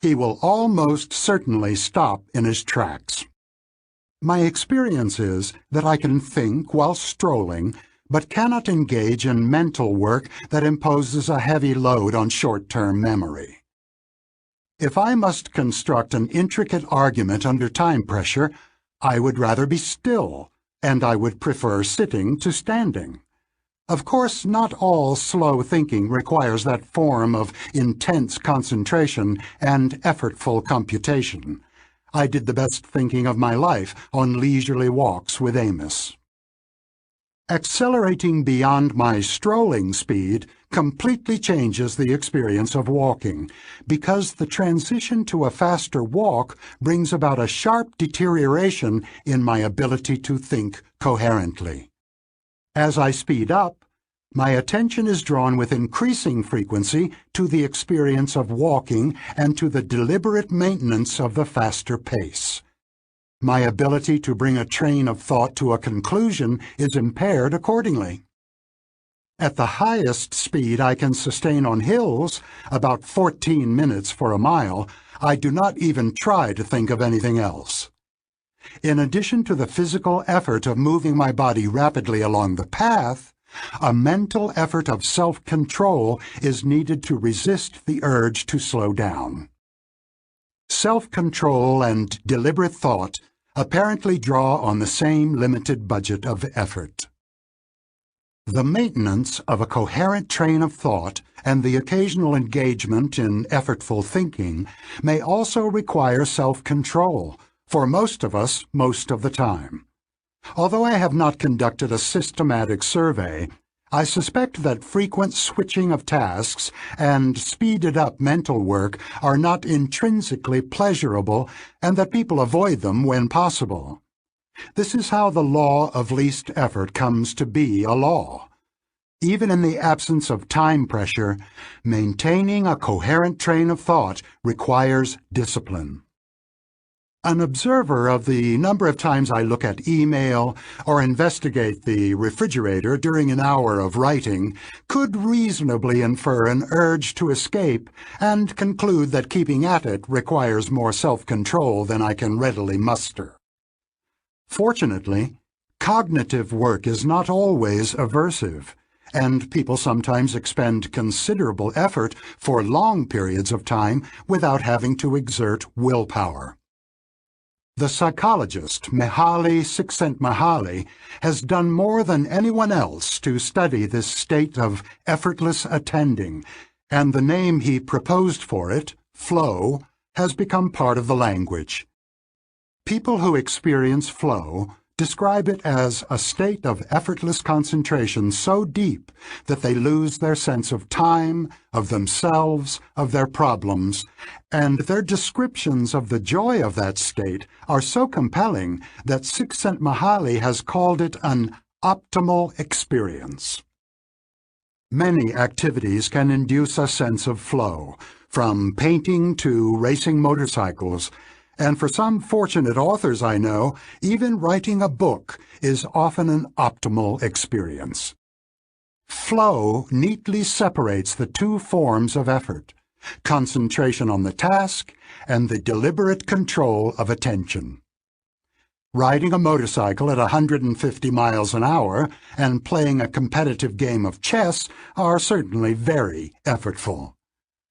He will almost certainly stop in his tracks. My experience is that I can think while strolling, but cannot engage in mental work that imposes a heavy load on short-term memory. If I must construct an intricate argument under time pressure, I would rather be still, and I would prefer sitting to standing. Of course, not all slow thinking requires that form of intense concentration and effortful computation. I did the best thinking of my life on leisurely walks with Amos. Accelerating beyond my strolling speed completely changes the experience of walking, because the transition to a faster walk brings about a sharp deterioration in my ability to think coherently. As I speed up, my attention is drawn with increasing frequency to the experience of walking and to the deliberate maintenance of the faster pace. My ability to bring a train of thought to a conclusion is impaired accordingly. At the highest speed I can sustain on hills, about 14 minutes for a mile, I do not even try to think of anything else. In addition to the physical effort of moving my body rapidly along the path, a mental effort of self-control is needed to resist the urge to slow down. Self-control and deliberate thought apparently draw on the same limited budget of effort. The maintenance of a coherent train of thought and the occasional engagement in effortful thinking may also require self-control, for most of us, most of the time. Although I have not conducted a systematic survey, I suspect that frequent switching of tasks and speeded-up mental work are not intrinsically pleasurable and that people avoid them when possible. This is how the law of least effort comes to be a law. Even in the absence of time pressure, maintaining a coherent train of thought requires discipline. An observer of the number of times I look at email or investigate the refrigerator during an hour of writing could reasonably infer an urge to escape and conclude that keeping at it requires more self-control than I can readily muster. Fortunately, cognitive work is not always aversive, and people sometimes expend considerable effort for long periods of time without having to exert willpower. The psychologist Mihaly Csikszentmihalyi has done more than anyone else to study this state of effortless attending, and the name he proposed for it, flow, has become part of the language. People who experience flow describe it as a state of effortless concentration so deep that they lose their sense of time, of themselves, of their problems, and their descriptions of the joy of that state are so compelling that Csikszentmihalyi has called it an optimal experience. Many activities can induce a sense of flow, from painting to racing motorcycles, and for some fortunate authors I know, even writing a book is often an optimal experience. Flow neatly separates the two forms of effort, concentration on the task and the deliberate control of attention. Riding a motorcycle at 150 miles an hour and playing a competitive game of chess are certainly very effortful.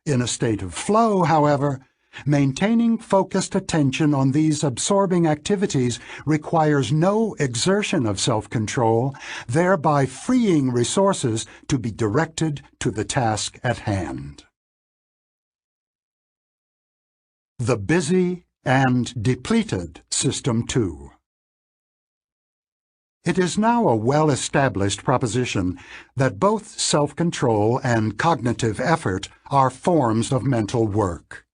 In a state of flow, however, maintaining focused attention on these absorbing activities requires no exertion of self-control, thereby freeing resources to be directed to the task at hand. The busy and depleted System 2. It is now a well-established proposition that both self-control and cognitive effort are forms of mental work.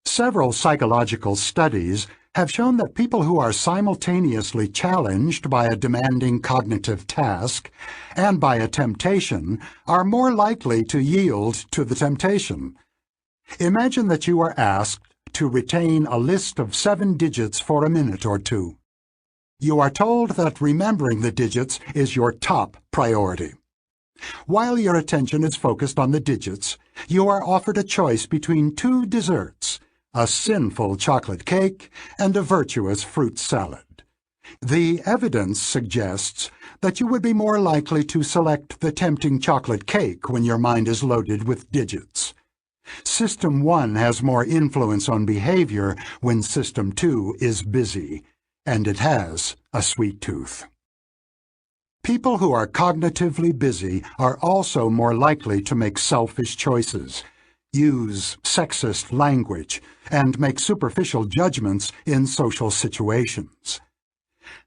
Several psychological studies have shown that people who are simultaneously challenged by a demanding cognitive task and by a temptation are more likely to yield to the temptation. Imagine that you are asked to retain a list of 7 digits for a minute or two. You are told that remembering the digits is your top priority. While your attention is focused on the digits, you are offered a choice between 2 desserts, a sinful chocolate cake and a virtuous fruit salad. The evidence suggests that you would be more likely to select the tempting chocolate cake when your mind is loaded with digits. System 1 has more influence on behavior when System 2 is busy, and it has a sweet tooth. People who are cognitively busy are also more likely to make selfish choices, use sexist language, and make superficial judgments in social situations.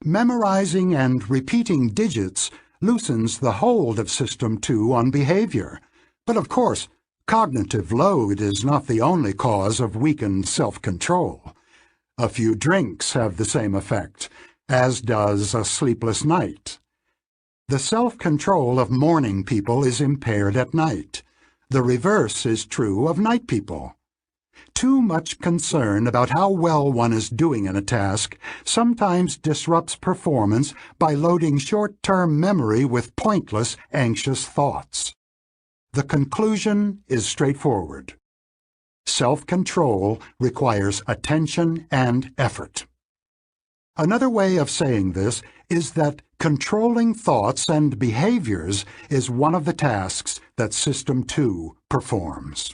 Memorizing and repeating digits loosens the hold of System 2 on behavior, but of course, cognitive load is not the only cause of weakened self-control. A few drinks have the same effect, as does a sleepless night. The self-control of morning people is impaired at night. The reverse is true of night people. Too much concern about how well one is doing in a task sometimes disrupts performance by loading short-term memory with pointless, anxious thoughts. The conclusion is straightforward. Self-control requires attention and effort. Another way of saying this is that controlling thoughts and behaviors is one of the tasks that System 2 performs.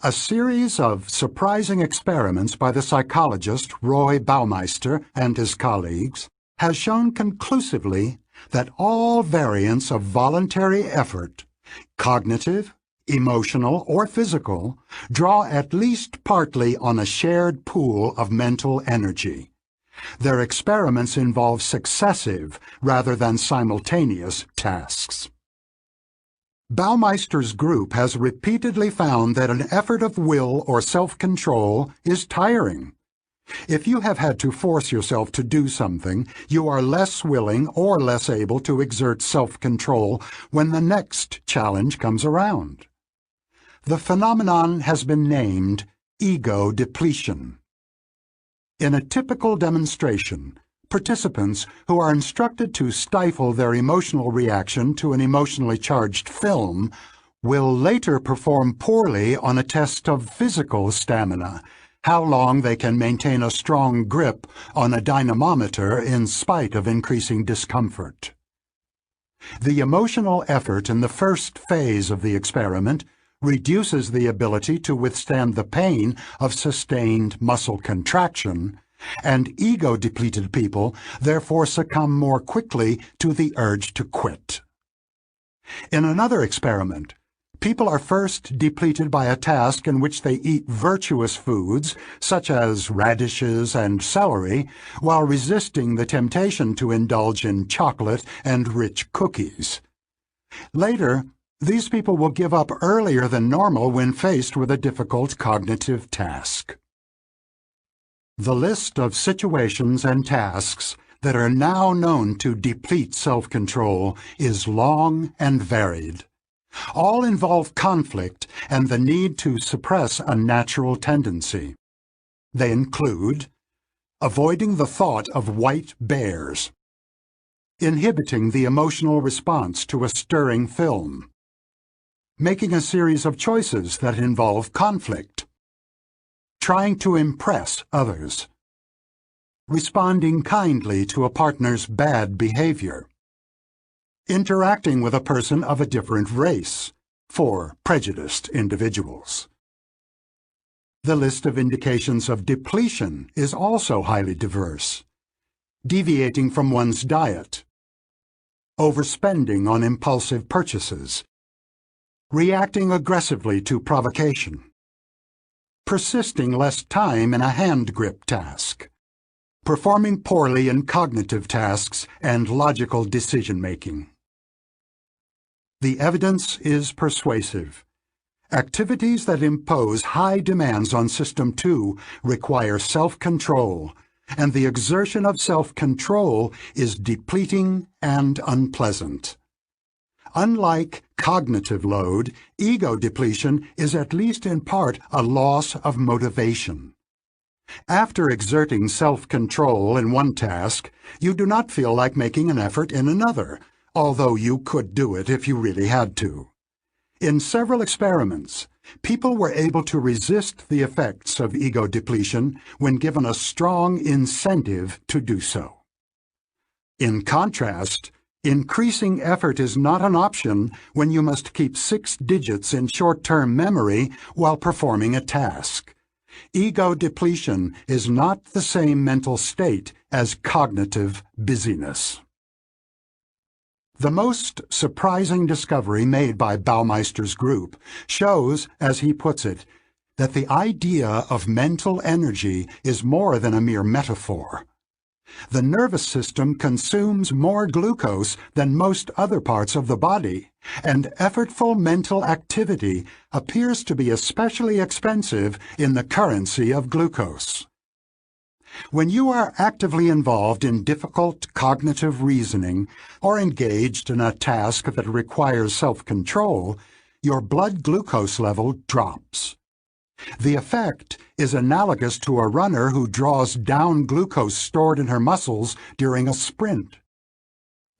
A series of surprising experiments by the psychologist Roy Baumeister and his colleagues has shown conclusively that all variants of voluntary effort, cognitive, emotional, or physical, draw at least partly on a shared pool of mental energy. Their experiments involve successive rather than simultaneous tasks. Baumeister's group has repeatedly found that an effort of will or self-control is tiring. If you have had to force yourself to do something, you are less willing or less able to exert self-control when the next challenge comes around. The phenomenon has been named ego depletion. In a typical demonstration, participants who are instructed to stifle their emotional reaction to an emotionally charged film will later perform poorly on a test of physical stamina, how long they can maintain a strong grip on a dynamometer in spite of increasing discomfort. The emotional effort in the first phase of the experiment reduces the ability to withstand the pain of sustained muscle contraction, and ego-depleted people therefore succumb more quickly to the urge to quit. In another experiment, people are first depleted by a task in which they eat virtuous foods, such as radishes and celery, while resisting the temptation to indulge in chocolate and rich cookies. Later, these people will give up earlier than normal when faced with a difficult cognitive task. The list of situations and tasks that are now known to deplete self-control is long and varied. All involve conflict and the need to suppress a natural tendency. They include avoiding the thought of white bears, inhibiting the emotional response to a stirring film, making a series of choices that involve conflict, trying to impress others, responding kindly to a partner's bad behavior, interacting with a person of a different race, for prejudiced individuals. The list of indications of depletion is also highly diverse. Deviating from one's diet, overspending on impulsive purchases, reacting aggressively to provocation, persisting less time in a hand grip task, performing poorly in cognitive tasks and logical decision-making. The evidence is persuasive. Activities that impose high demands on System 2 require self-control, and the exertion of self-control is depleting and unpleasant. Unlike cognitive load, ego depletion is at least in part a loss of motivation. After exerting self-control in one task, you do not feel like making an effort in another, although you could do it if you really had to. In several experiments, People were able to resist the effects of ego depletion when given a strong incentive to do so. In contrast, increasing effort is not an option when you must keep 6 digits in short-term memory while performing a task. Ego depletion is not the same mental state as cognitive busyness. The most surprising discovery made by Baumeister's group shows, as he puts it, that the idea of mental energy is more than a mere metaphor. The nervous system consumes more glucose than most other parts of the body, and effortful mental activity appears to be especially expensive in the currency of glucose. When you are actively involved in difficult cognitive reasoning or engaged in a task that requires self-control, your blood glucose level drops. The effect is analogous to a runner who draws down glucose stored in her muscles during a sprint.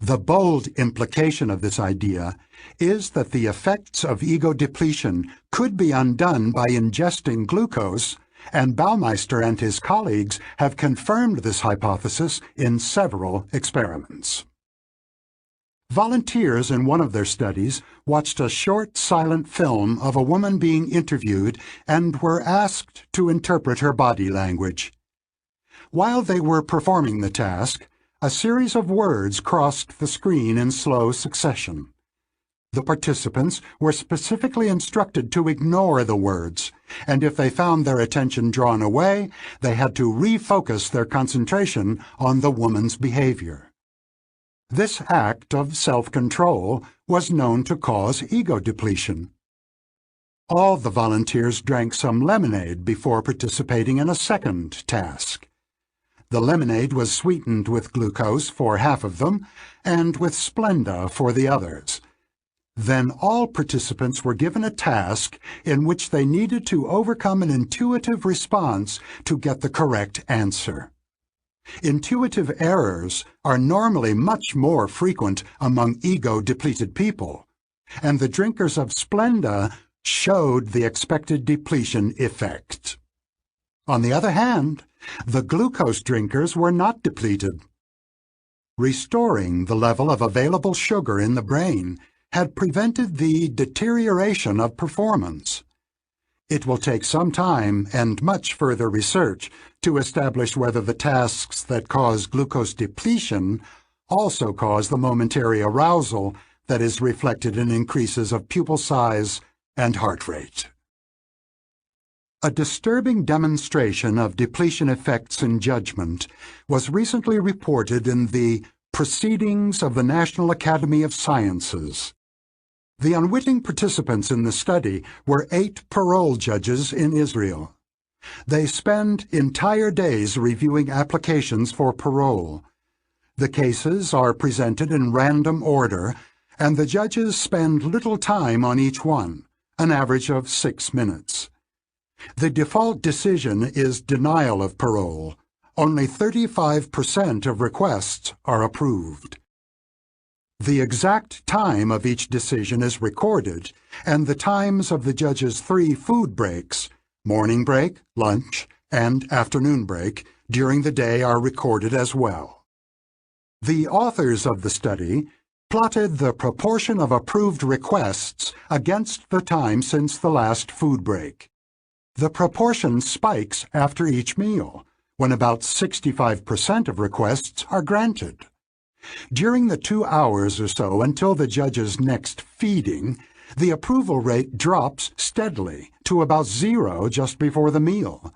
The bold implication of this idea is that the effects of ego depletion could be undone by ingesting glucose, and Baumeister and his colleagues have confirmed this hypothesis in several experiments. Volunteers in one of their studies watched a short silent film of a woman being interviewed and were asked to interpret her body language. While they were performing the task, a series of words crossed the screen in slow succession. The participants were specifically instructed to ignore the words, and if they found their attention drawn away, they had to refocus their concentration on the woman's behavior. This act of self-control was known to cause ego depletion. All the volunteers drank some lemonade before participating in a second task. The lemonade was sweetened with glucose for half of them, and with Splenda for the others. Then all participants were given a task in which they needed to overcome an intuitive response to get the correct answer. Intuitive errors are normally much more frequent among ego-depleted people, and the drinkers of Splenda showed the expected depletion effect. On the other hand, the glucose drinkers were not depleted. Restoring the level of available sugar in the brain had prevented the deterioration of performance. It will take some time and much further research to establish whether the tasks that cause glucose depletion also cause the momentary arousal that is reflected in increases of pupil size and heart rate. A disturbing demonstration of depletion effects in judgment was recently reported in the Proceedings of the National Academy of Sciences. The unwitting participants in the study were 8 parole judges in Israel. They spend entire days reviewing applications for parole. The cases are presented in random order, and the judges spend little time on each one, an average of 6 minutes. The default decision is denial of parole. Only 35% of requests are approved. The exact time of each decision is recorded, and the times of the judge's 3 food breaks, morning break, lunch, and afternoon break, during the day are recorded as well. The authors of the study plotted the proportion of approved requests against the time since the last food break. The proportion spikes after each meal, when about 65% of requests are granted. During the 2 hours or so until the judge's next feeding, the approval rate drops steadily to about 0 just before the meal.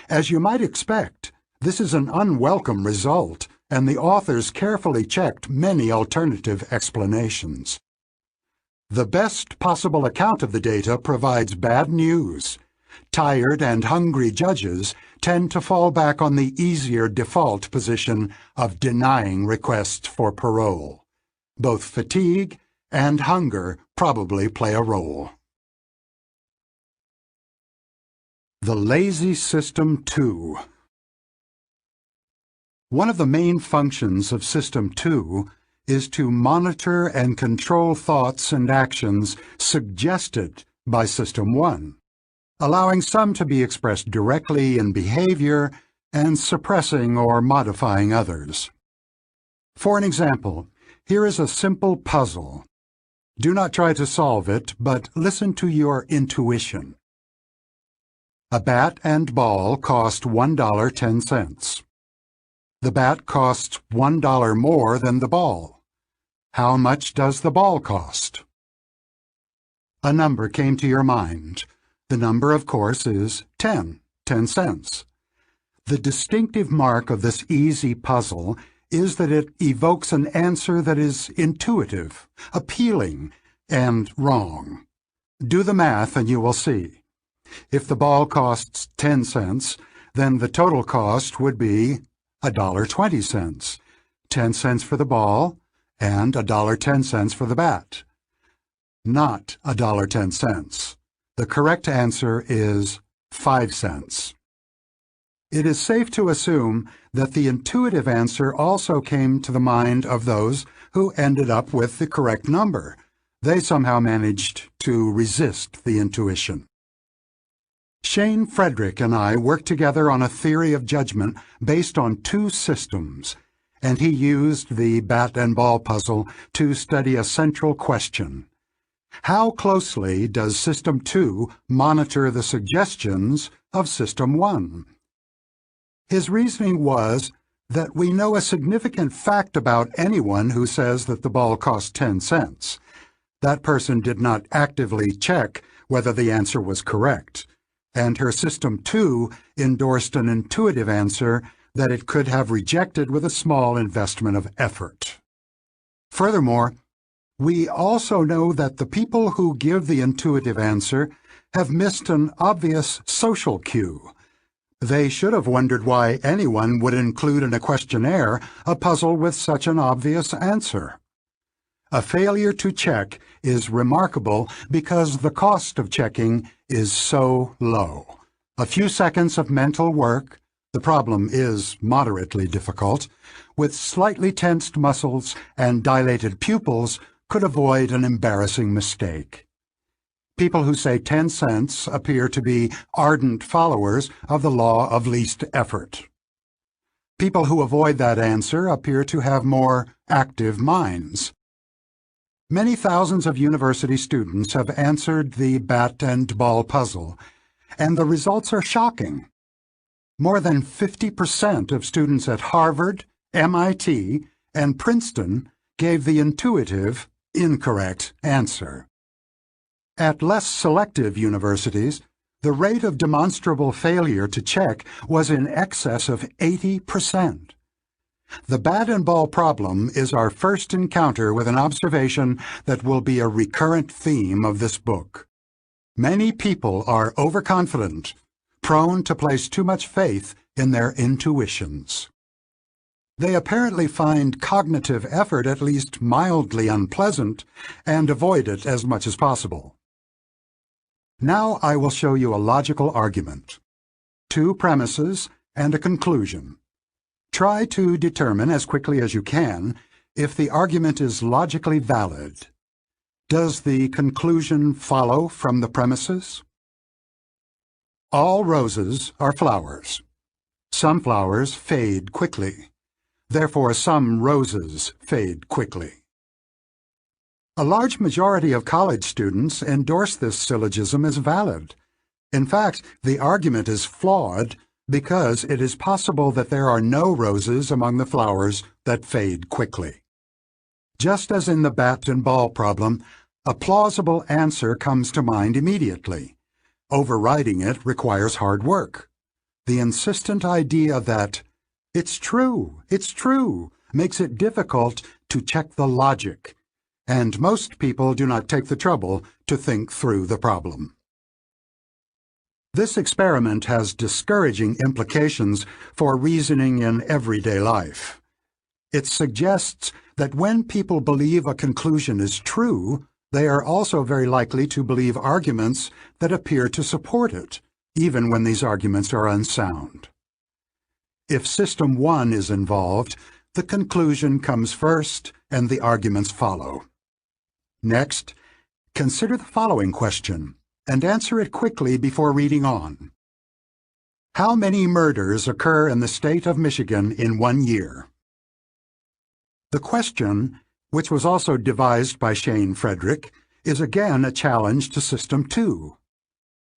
As you might expect, this is an unwelcome result, and the authors carefully checked many alternative explanations. The best possible account of the data provides bad news. Tired and hungry judges tend to fall back on the easier default position of denying requests for parole. Both fatigue and hunger probably play a role. The Lazy System 2. One of the main functions of System 2 is to monitor and control thoughts and actions suggested by System 1, allowing some to be expressed directly in behavior and suppressing or modifying others. For an example, here is a simple puzzle. Do not try to solve it, but listen to your intuition. A bat and ball cost $1.10. The bat costs $1 more than the ball. How much does the ball cost? A number came to your mind. The number, of course, is 10 cents. The distinctive mark of this easy puzzle is that it evokes an answer that is intuitive, appealing, and wrong. Do the math and you will see. If the ball costs 10 cents, then the total cost would be $1.20, 10 cents for the ball and $1.10 for the bat. Not $1.10. The correct answer is 5 cents. It is safe to assume that the intuitive answer also came to the mind of those who ended up with the correct number. They somehow managed to resist the intuition. Shane Frederick and I worked together on a theory of judgment based on two systems, and he used the bat and ball puzzle to study a central question. How closely does System 2 monitor the suggestions of System 1? His reasoning was that we know a significant fact about anyone who says that the ball cost 10 cents. That person did not actively check whether the answer was correct, and her System 2 endorsed an intuitive answer that it could have rejected with a small investment of effort. Furthermore, we also know that the people who give the intuitive answer have missed an obvious social cue. They should have wondered why anyone would include in a questionnaire a puzzle with such an obvious answer. A failure to check is remarkable because the cost of checking is so low. A few seconds of mental work, the problem is moderately difficult, with slightly tensed muscles and dilated pupils could avoid an embarrassing mistake. People who say 10 cents appear to be ardent followers of the law of least effort. People who avoid that answer appear to have more active minds. Many thousands of university students have answered the bat and ball puzzle, and the results are shocking. More than 50% of students at Harvard, MIT, and Princeton gave the intuitive, incorrect answer. At less selective universities, the rate of demonstrable failure to check was in excess of 80%. The bat and ball problem is our first encounter with an observation that will be a recurrent theme of this book. Many people are overconfident, prone to place too much faith in their intuitions. They apparently find cognitive effort at least mildly unpleasant and avoid it as much as possible. Now I will show you a logical argument, two premises, and a conclusion. Try to determine as quickly as you can if the argument is logically valid. Does the conclusion follow from the premises? All roses are flowers. Some flowers fade quickly. Therefore, some roses fade quickly. A large majority of college students endorse this syllogism as valid. In fact, the argument is flawed because it is possible that there are no roses among the flowers that fade quickly. Just as in the bat and ball problem, a plausible answer comes to mind immediately. Overriding it requires hard work. The insistent idea that it's true, makes it difficult to check the logic, and most people do not take the trouble to think through the problem. This experiment has discouraging implications for reasoning in everyday life. It suggests that when people believe a conclusion is true, they are also very likely to believe arguments that appear to support it, even when these arguments are unsound. If System 1 is involved, the conclusion comes first and the arguments follow. Next, consider the following question. and answer it quickly before reading on. How many murders occur in the state of Michigan in 1 year? The question, which was also devised by Shane Frederick, is again a challenge to System 2.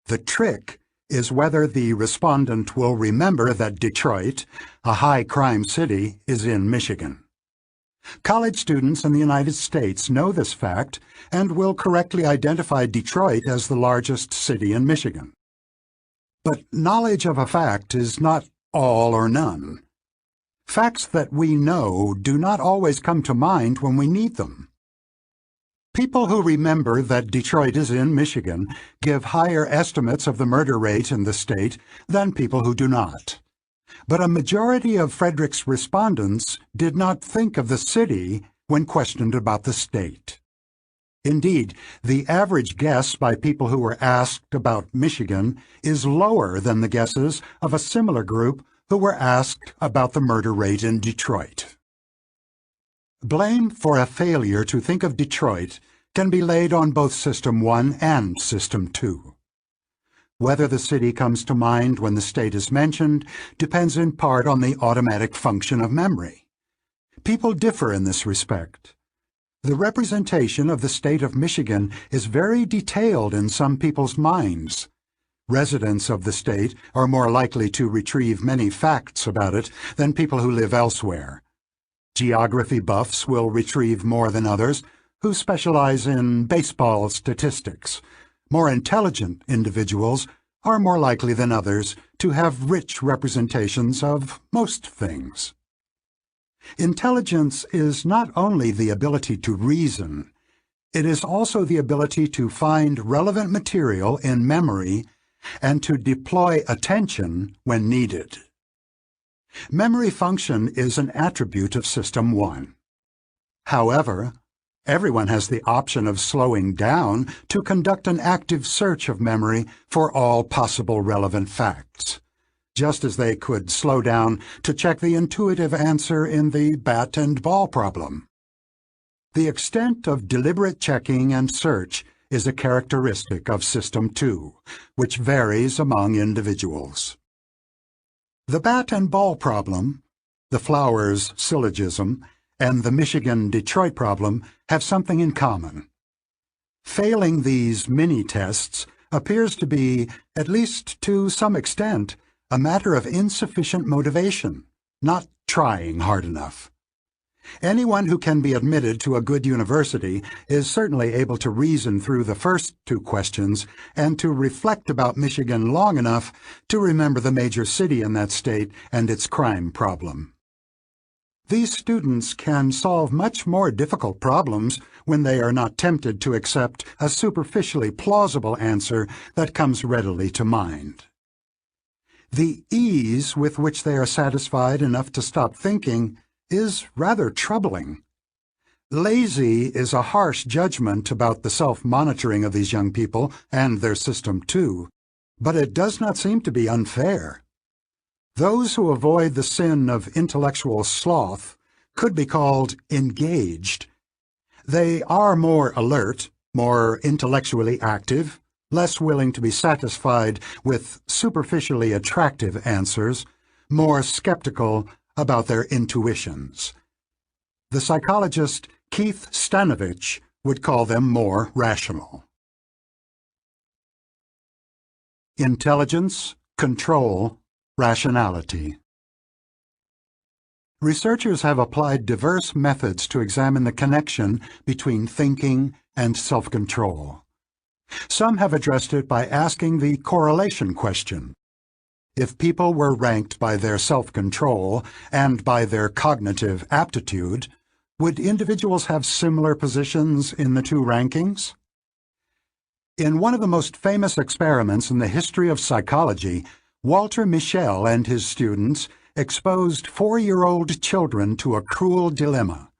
The trick is whether the respondent will remember that Detroit, a high-crime city, is in Michigan. College students in the United States know this fact and will correctly identify Detroit as the largest city in Michigan. But knowledge of a fact is not all or none. Facts that we know do not always come to mind when we need them. People who remember that Detroit is in Michigan give higher estimates of the murder rate in the state than people who do not. But a majority of Frederick's respondents did not think of the city when questioned about the state. Indeed, the average guess by people who were asked about Michigan is lower than the guesses of a similar group who were asked about the murder rate in Detroit. Blame for a failure to think of Detroit can be laid on both System 1 and System 2. Whether the city comes to mind when the state is mentioned depends in part on the automatic function of memory. People differ in this respect. The representation of the state of Michigan is very detailed in some people's minds. Residents of the state are more likely to retrieve many facts about it than people who live elsewhere. Geography buffs will retrieve more than others who specialize in baseball statistics. More intelligent individuals are more likely than others to have rich representations of most things. Intelligence is not only the ability to reason, it is also the ability to find relevant material in memory and to deploy attention when needed. Memory function is an attribute of System 1. However, everyone has the option of slowing down to conduct an active search of memory for all possible relevant facts, just as they could slow down to check the intuitive answer in the bat and ball problem. The extent of deliberate checking and search is a characteristic of System 2, which varies among individuals. The bat and ball problem, the Flowers syllogism, and the Michigan-Detroit problem have something in common. Failing these mini-tests appears to be, at least to some extent, a matter of insufficient motivation, not trying hard enough. Anyone who can be admitted to a good university is certainly able to reason through the first two questions and to reflect about Michigan long enough to remember the major city in that state and its crime problem. These students can solve much more difficult problems when they are not tempted to accept a superficially plausible answer that comes readily to mind. The ease with which they are satisfied enough to stop thinking is rather troubling. Lazy is a harsh judgment about the self-monitoring of these young people and their System 2, but it does not seem to be unfair. Those who avoid the sin of intellectual sloth could be called engaged. They are more alert, more intellectually active, less willing to be satisfied with superficially attractive answers, more skeptical about their intuitions. The psychologist Keith Stanovich would call them more rational. Intelligence, control, rationality. Researchers have applied diverse methods to examine the connection between thinking and self-control. Some have addressed it by asking the correlation question. If people were ranked by their self-control and by their cognitive aptitude, would individuals have similar positions in the two rankings? In one of the most famous experiments in the history of psychology, Walter Mischel and his students exposed 4-year-old children to a cruel dilemma.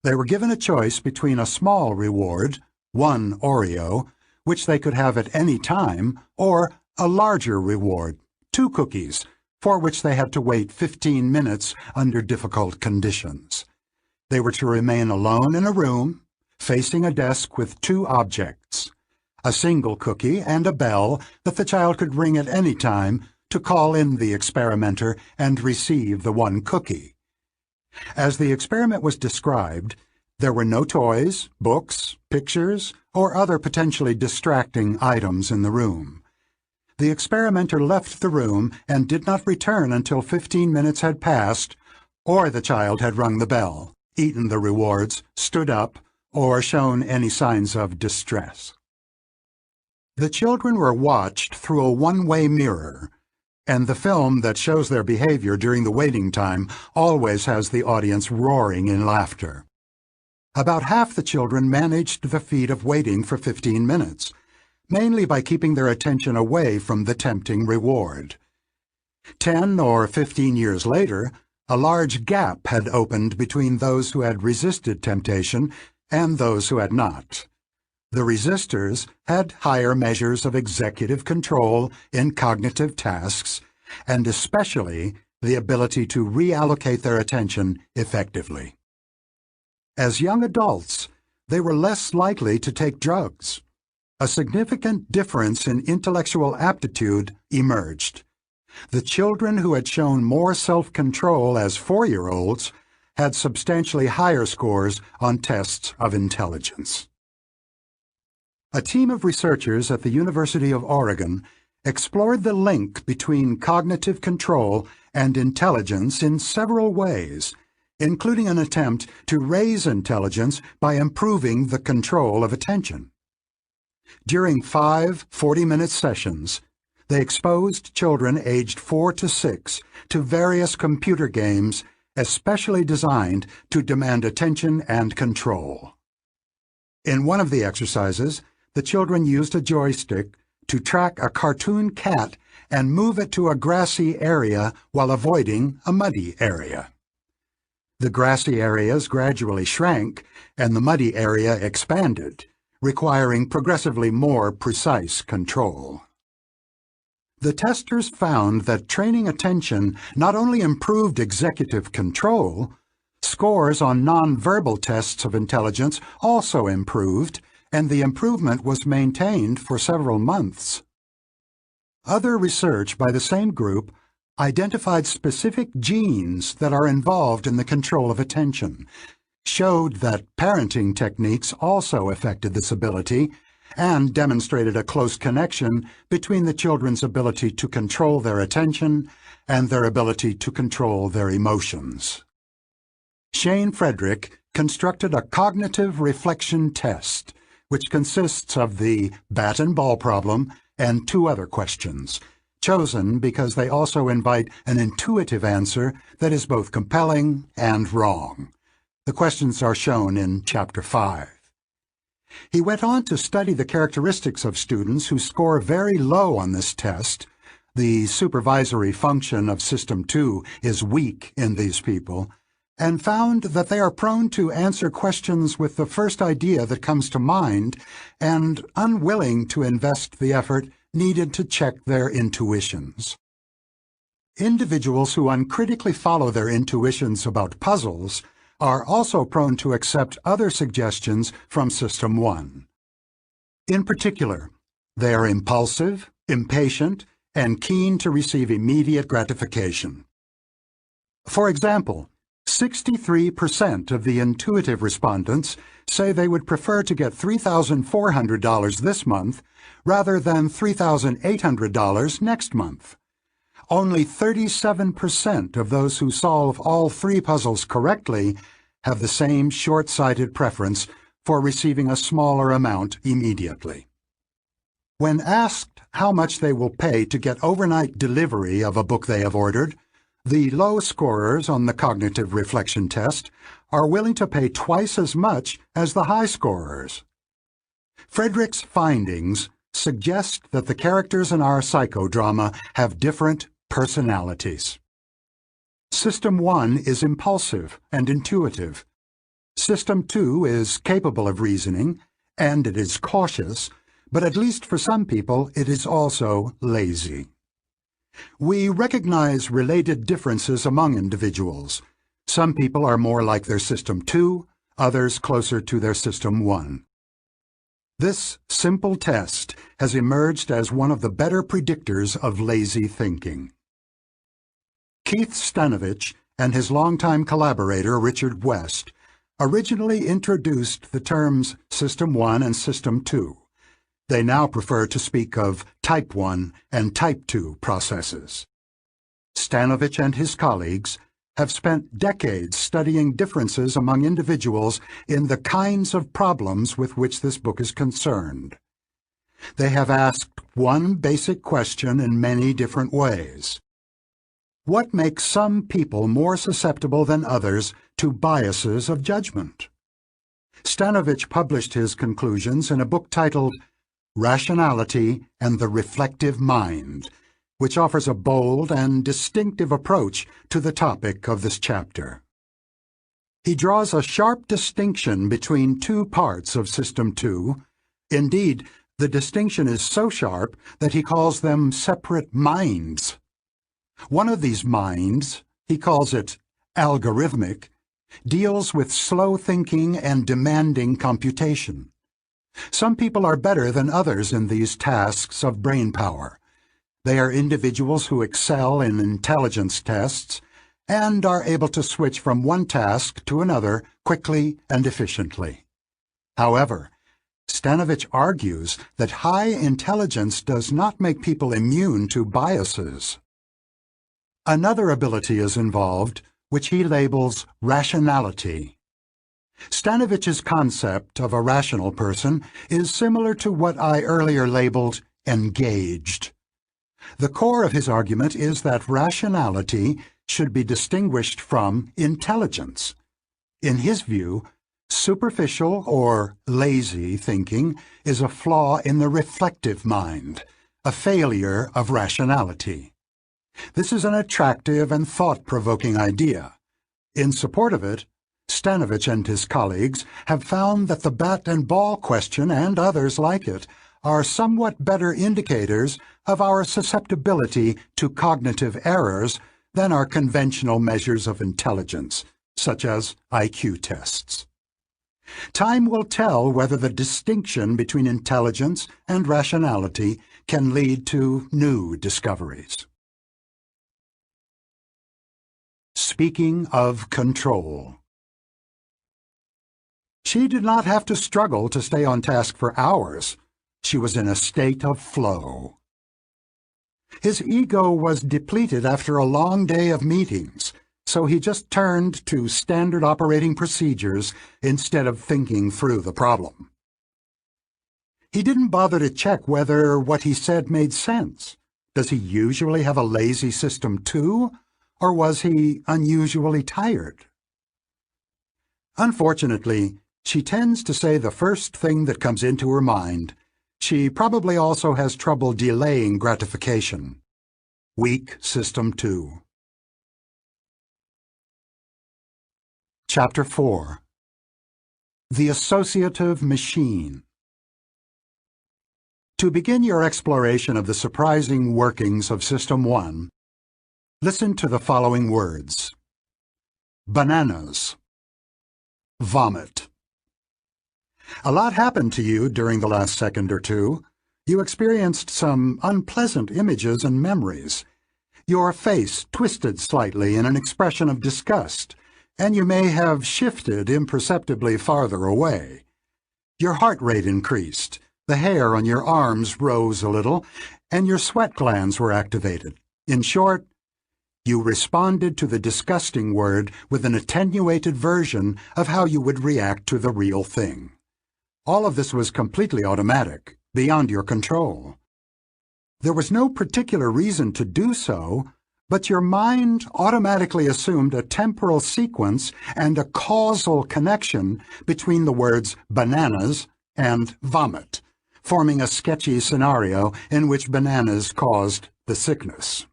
They were given a choice between a small reward, 1 Oreo, which they could have at any time, or a larger reward, 2 cookies, for which they had to wait 15 minutes under difficult conditions. They were to remain alone in a room, facing a desk with 2 objects, a single cookie and a bell that the child could ring at any time to call in the experimenter and receive the one cookie. As the experiment was described, there were no toys, books, pictures, or other potentially distracting items in the room. The experimenter left the room and did not return until 15 minutes had passed, or the child had rung the bell, eaten the rewards, stood up, or shown any signs of distress. The children were watched through a one-way mirror, and the film that shows their behavior during the waiting time always has the audience roaring in laughter. About half the children managed the feat of waiting for 15 minutes, mainly by keeping their attention away from the tempting reward. 10 or 15 years later, a large gap had opened between those who had resisted temptation and those who had not. The resistors had higher measures of executive control in cognitive tasks, and especially the ability to reallocate their attention effectively. As young adults, they were less likely to take drugs. A significant difference in intellectual aptitude emerged. The children who had shown more self-control as 4-year-olds had substantially higher scores on tests of intelligence. A team of researchers at the University of Oregon explored the link between cognitive control and intelligence in several ways, including an attempt to raise intelligence by improving the control of attention. During 5 40-minute sessions, they exposed children aged 4 to 6 to various computer games especially designed to demand attention and control. In one of the exercises, the children used a joystick to track a cartoon cat and move it to a grassy area while avoiding a muddy area. The grassy areas gradually shrank and the muddy area expanded, requiring progressively more precise control. The testers found that training attention not only improved executive control, scores on nonverbal tests of intelligence also improved, and the improvement was maintained for several months. Other research by the same group identified specific genes that are involved in the control of attention, showed that parenting techniques also affected this ability, and demonstrated a close connection between the children's ability to control their attention and their ability to control their emotions. Shane Frederick constructed a cognitive reflection test, which consists of the bat and ball problem and 2 other questions, chosen because they also invite an intuitive answer that is both compelling and wrong. The questions are shown in Chapter 5. He went on to study the characteristics of students who score very low on this test. The supervisory function of System 2 is weak in these people, and found that they are prone to answer questions with the first idea that comes to mind and unwilling to invest the effort needed to check their intuitions. Individuals who uncritically follow their intuitions about puzzles are also prone to accept other suggestions from System 1. In particular, they are impulsive, impatient, and keen to receive immediate gratification. For example, 63% of the intuitive respondents say they would prefer to get $3,400 this month rather than $3,800 next month. Only 37% of those who solve all 3 puzzles correctly have the same short-sighted preference for receiving a smaller amount immediately. When asked how much they will pay to get overnight delivery of a book they have ordered, the low scorers on the cognitive reflection test are willing to pay twice as much as the high scorers. Frederick's findings suggest that the characters in our psychodrama have different personalities. System 1 is impulsive and intuitive. System 2 is capable of reasoning, and it is cautious, but at least for some people it is also lazy. We recognize related differences among individuals. Some people are more like their System 2, others closer to their System 1. This simple test has emerged as one of the better predictors of lazy thinking. Keith Stanovich and his longtime collaborator Richard West originally introduced the terms System 1 and System 2. They now prefer to speak of Type 1 and Type 2 processes. Stanovich and his colleagues have spent decades studying differences among individuals in the kinds of problems with which this book is concerned. They have asked one basic question in many different ways. What makes some people more susceptible than others to biases of judgment? Stanovich published his conclusions in a book titled Rationality and the Reflective Mind, which offers a bold and distinctive approach to the topic of this chapter. He draws a sharp distinction between two parts of System 2. Indeed, the distinction is so sharp that he calls them separate minds. One of these minds, he calls it algorithmic, deals with slow thinking and demanding computation. Some people are better than others in these tasks of brain power. They are individuals who excel in intelligence tests and are able to switch from one task to another quickly and efficiently. However, Stanovich argues that high intelligence does not make people immune to biases. Another ability is involved, which he labels rationality. Stanovich's concept of a rational person is similar to what I earlier labeled engaged. The core of his argument is that rationality should be distinguished from intelligence. In his view, superficial or lazy thinking is a flaw in the reflective mind, a failure of rationality. This is an attractive and thought-provoking idea. In support of it, Stanovich and his colleagues have found that the bat and ball question and others like it are somewhat better indicators of our susceptibility to cognitive errors than our conventional measures of intelligence, such as IQ tests. Time will tell whether the distinction between intelligence and rationality can lead to new discoveries. Speaking of control. She did not have to struggle to stay on task for hours. She was in a state of flow. His ego was depleted after a long day of meetings, so he just turned to standard operating procedures instead of thinking through the problem. He didn't bother to check whether what he said made sense. Does he usually have a lazy system too? Or was he unusually tired? Unfortunately, she tends to say the first thing that comes into her mind. She probably also has trouble delaying gratification. Weak System 2. Chapter 4. The Associative Machine. To begin your exploration of the surprising workings of System 1, listen to the following words. Bananas. Vomit. A lot happened to you during the last second or two. You experienced some unpleasant images and memories. Your face twisted slightly in an expression of disgust, and you may have shifted imperceptibly farther away. Your heart rate increased, the hair on your arms rose a little, and your sweat glands were activated. In short, you responded to the disgusting word with an attenuated version of how you would react to the real thing. All of this was completely automatic, beyond your control. There was no particular reason to do so, but your mind automatically assumed a temporal sequence and a causal connection between the words bananas and vomit, forming a sketchy scenario in which bananas caused the sickness.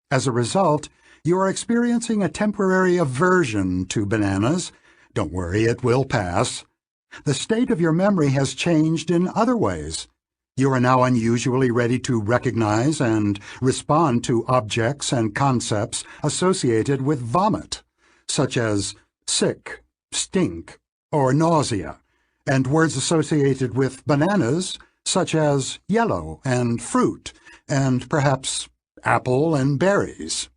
As a result, you are experiencing a temporary aversion to bananas. Don't worry, it will pass. The state of your memory has changed in other ways. You are now unusually ready to recognize and respond to objects and concepts associated with vomit, such as sick, stink, or nausea, and words associated with bananas, such as yellow and fruit, and perhaps apple and berries.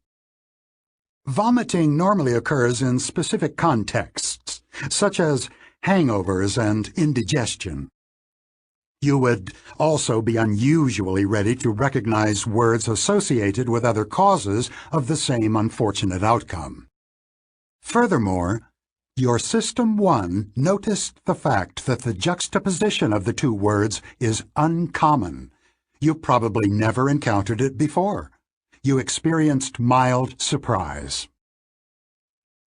Vomiting normally occurs in specific contexts, such as hangovers and indigestion. You would also be unusually ready to recognize words associated with other causes of the same unfortunate outcome. Furthermore, your System 1 noticed the fact that the juxtaposition of the two words is uncommon. You probably never encountered it before. You experienced mild surprise.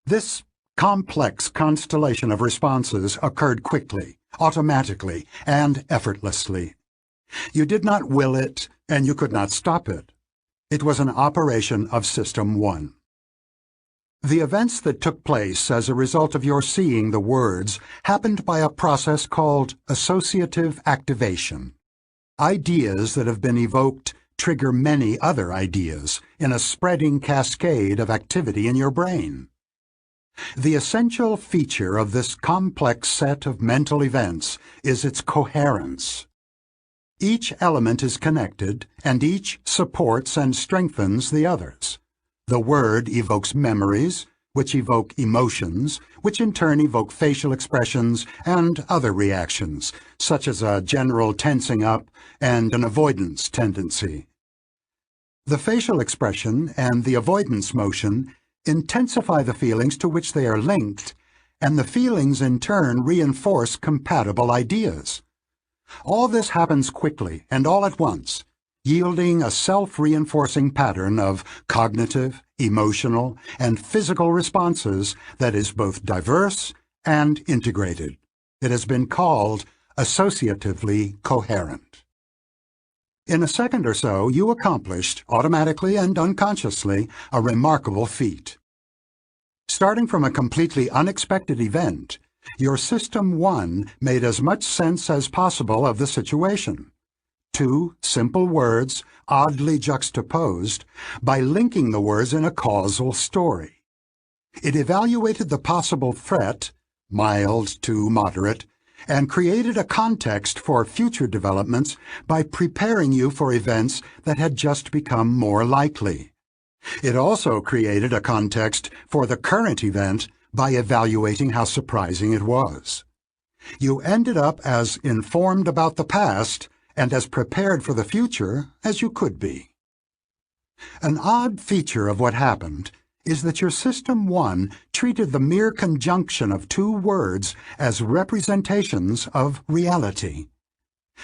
This complex constellation of responses occurred quickly, automatically, and effortlessly. You did not will it, and you could not stop it. It was an operation of System 1. The events that took place as a result of your seeing the words happened by a process called associative activation. Ideas that have been evoked trigger many other ideas in a spreading cascade of activity in your brain. The essential feature of this complex set of mental events is its coherence. Each element is connected, and each supports and strengthens the others. The word evokes memories, which evoke emotions, which in turn evoke facial expressions and other reactions, such as a general tensing up and an avoidance tendency. The facial expression and the avoidance motion intensify the feelings to which they are linked, and the feelings in turn reinforce compatible ideas. All this happens quickly and all at once, yielding a self-reinforcing pattern of cognitive, emotional, and physical responses that is both diverse and integrated. It has been called associatively coherent. In a second or so, you accomplished, automatically and unconsciously, a remarkable feat. Starting from a completely unexpected event, your System 1 made as much sense as possible of the situation. Two simple words, oddly juxtaposed, by linking the words in a causal story. It evaluated the possible threat, mild to moderate, and created a context for future developments by preparing you for events that had just become more likely. It also created a context for the current event by evaluating how surprising it was. You ended up as informed about the past and as prepared for the future as you could be. An odd feature of what happened is that your System 1 treated the mere conjunction of two words as representations of reality.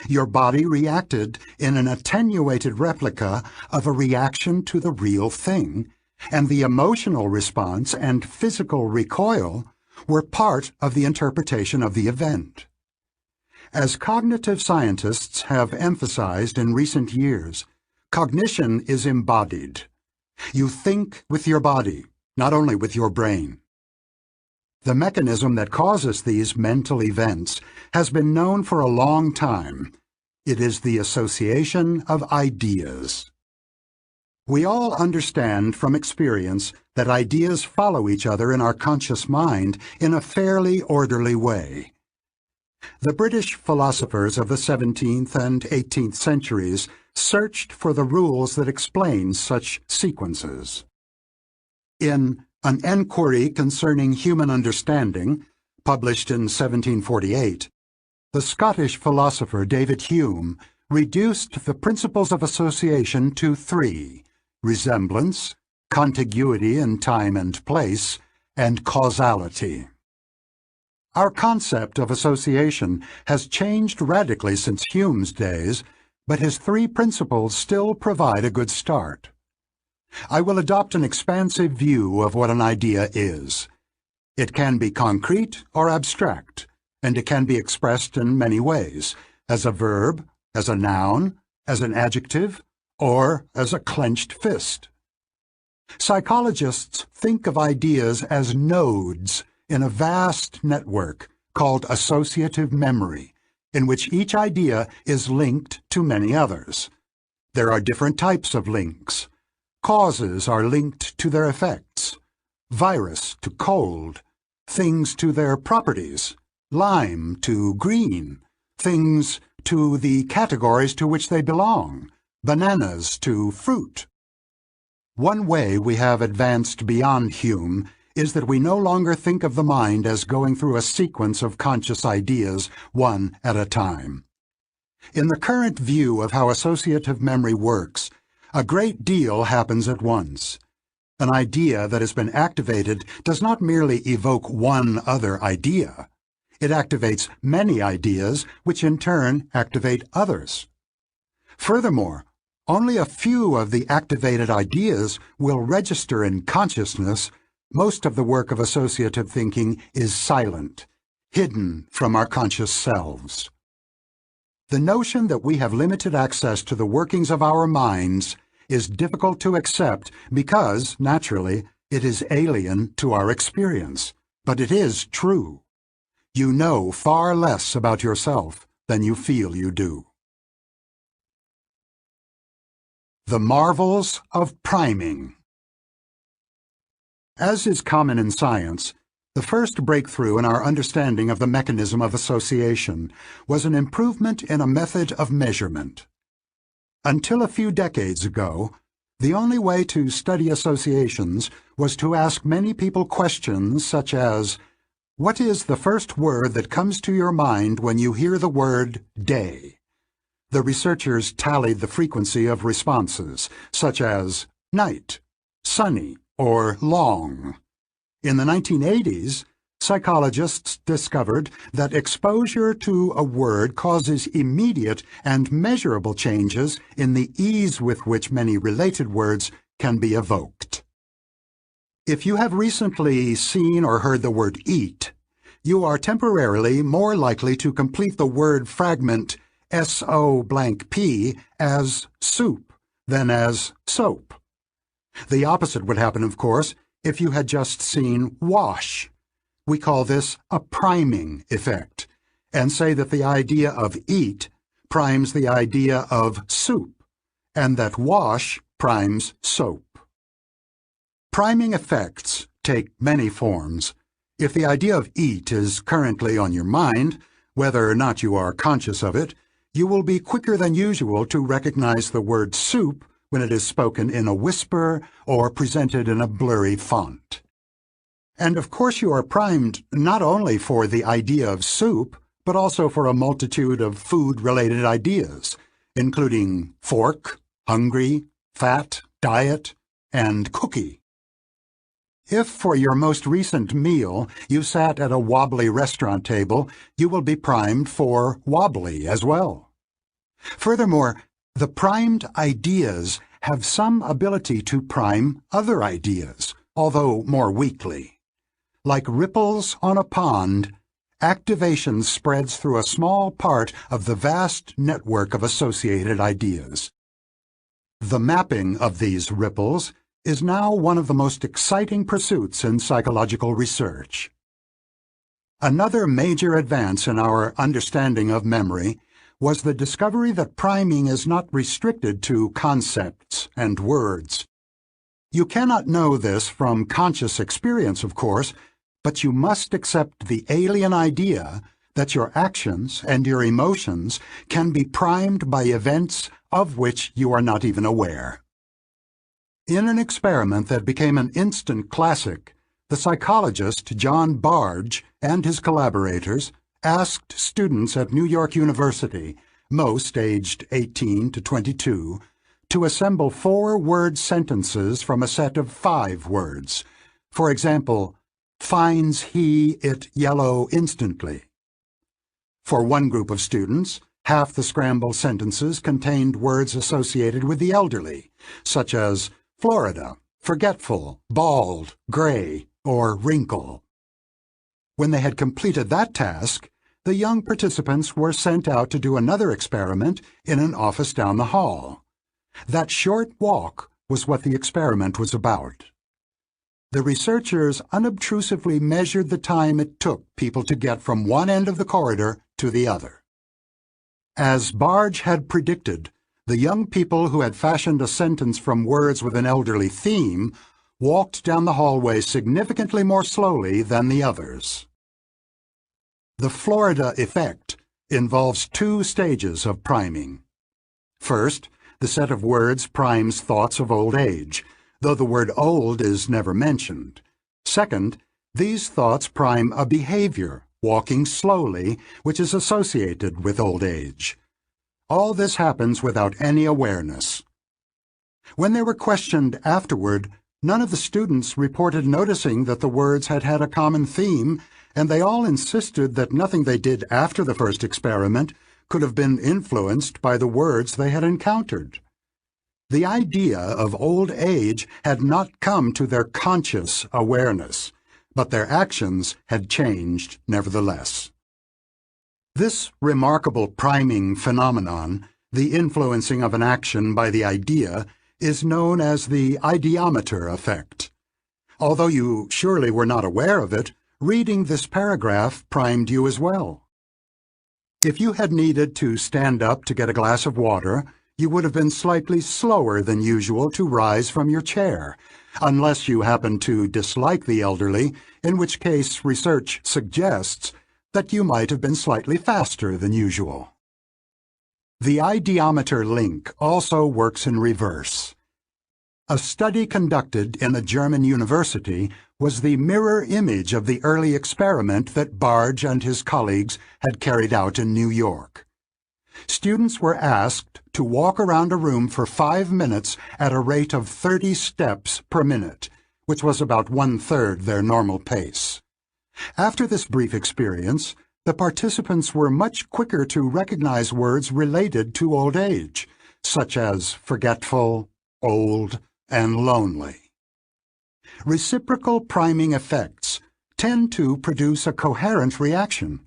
Your body reacted in an attenuated replica of a reaction to the real thing, and the emotional response and physical recoil were part of the interpretation of the event. As cognitive scientists have emphasized in recent years, cognition is embodied. You think with your body, not only with your brain. The mechanism that causes these mental events has been known for a long time. It is the association of ideas. We all understand from experience that ideas follow each other in our conscious mind in a fairly orderly way. The British philosophers of the 17th and 18th centuries searched for the rules that explain such sequences. In An Enquiry Concerning Human Understanding, published in 1748, the Scottish philosopher David Hume reduced the principles of association to three: resemblance, contiguity in time and place, and causality. Our concept of association has changed radically since Hume's days, but his three principles still provide a good start. I will adopt an expansive view of what an idea is. It can be concrete or abstract, and it can be expressed in many ways, as a verb, as a noun, as an adjective, or as a clenched fist. Psychologists think of ideas as nodes in a vast network called associative memory, in which each idea is linked to many others. There are different types of links. Causes are linked to their effects, virus to cold, things to their properties, lime to green, things to the categories to which they belong, bananas to fruit. One way we have advanced beyond Hume is that we no longer think of the mind as going through a sequence of conscious ideas, one at a time. In the current view of how associative memory works, a great deal happens at once. An idea that has been activated does not merely evoke one other idea. It activates many ideas, which in turn activate others. Furthermore, only a few of the activated ideas will register in consciousness. Most of the work of associative thinking is silent, hidden from our conscious selves. The notion that we have limited access to the workings of our minds is difficult to accept because, naturally, it is alien to our experience. But it is true. You know far less about yourself than you feel you do. The marvels of priming. As is common in science, the first breakthrough in our understanding of the mechanism of association was an improvement in a method of measurement. Until a few decades ago, the only way to study associations was to ask many people questions such as, "What is the first word that comes to your mind when you hear the word day?" The researchers tallied the frequency of responses, such as night, sunny, or long. In the 1980s, psychologists discovered that exposure to a word causes immediate and measurable changes in the ease with which many related words can be evoked. If you have recently seen or heard the word eat, you are temporarily more likely to complete the word fragment S-O-blank-P as soup than as soap. The opposite would happen, of course, if you had just seen wash. We call this a priming effect, and say that the idea of eat primes the idea of soup, and that wash primes soap. Priming effects take many forms. If the idea of eat is currently on your mind, whether or not you are conscious of it, you will be quicker than usual to recognize the word soup when it is spoken in a whisper or presented in a blurry font. And of course you are primed not only for the idea of soup, but also for a multitude of food-related ideas, including fork, hungry, fat, diet, and cookie. If for your most recent meal you sat at a wobbly restaurant table, you will be primed for wobbly as well. Furthermore, the primed ideas have some ability to prime other ideas, although more weakly. Like ripples on a pond, activation spreads through a small part of the vast network of associated ideas. The mapping of these ripples is now one of the most exciting pursuits in psychological research. Another major advance in our understanding of memory was the discovery that priming is not restricted to concepts and words. You cannot know this from conscious experience, of course, but you must accept the alien idea that your actions and your emotions can be primed by events of which you are not even aware. In an experiment that became an instant classic, the psychologist John Bargh and his collaborators asked students at New York University, most aged 18 to 22, to assemble 4-word sentences from a set of 5 words. For example, finds he it yellow instantly. For one group of students, half the scrambled sentences contained words associated with the elderly, such as Florida, forgetful, bald, gray, or wrinkle. When they had completed that task, the young participants were sent out to do another experiment in an office down the hall. That short walk was what the experiment was about. The researchers unobtrusively measured the time it took people to get from one end of the corridor to the other. As Bargh had predicted, the young people who had fashioned a sentence from words with an elderly theme walked down the hallway significantly more slowly than the others. The Florida effect involves two stages of priming. First, the set of words primes thoughts of old age, though the word old is never mentioned. Second, these thoughts prime a behavior, walking slowly, which is associated with old age. All this happens without any awareness. When they were questioned afterward, none of the students reported noticing that the words had had a common theme, and they all insisted that nothing they did after the first experiment could have been influenced by the words they had encountered. The idea of old age had not come to their conscious awareness, but their actions had changed nevertheless. This remarkable priming phenomenon, the influencing of an action by the idea, is known as the ideometer effect. Although you surely were not aware of it, reading this paragraph primed you as well. If you had needed to stand up to get a glass of water, you would have been slightly slower than usual to rise from your chair, unless you happen to dislike the elderly, in which case research suggests that you might have been slightly faster than usual. The ideometer link also works in reverse. A study conducted in a German university was the mirror image of the early experiment that Barge and his colleagues had carried out in New York. Students were asked to walk around a room for 5 minutes at a rate of 30 steps per minute, which was about 1/3 their normal pace. After this brief experience, the participants were much quicker to recognize words related to old age, such as forgetful, old, and lonely. Reciprocal priming effects tend to produce a coherent reaction.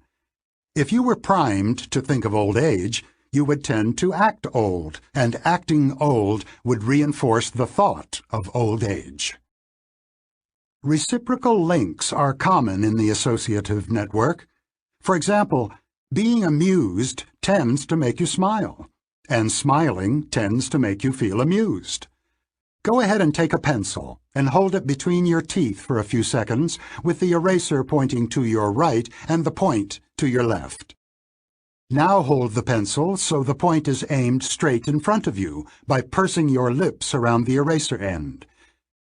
If you were primed to think of old age, you would tend to act old, and acting old would reinforce the thought of old age. Reciprocal links are common in the associative network. For example, being amused tends to make you smile, and smiling tends to make you feel amused. Go ahead and take a pencil and hold it between your teeth for a few seconds with the eraser pointing to your right and the point to your left. Now hold the pencil so the point is aimed straight in front of you by pursing your lips around the eraser end.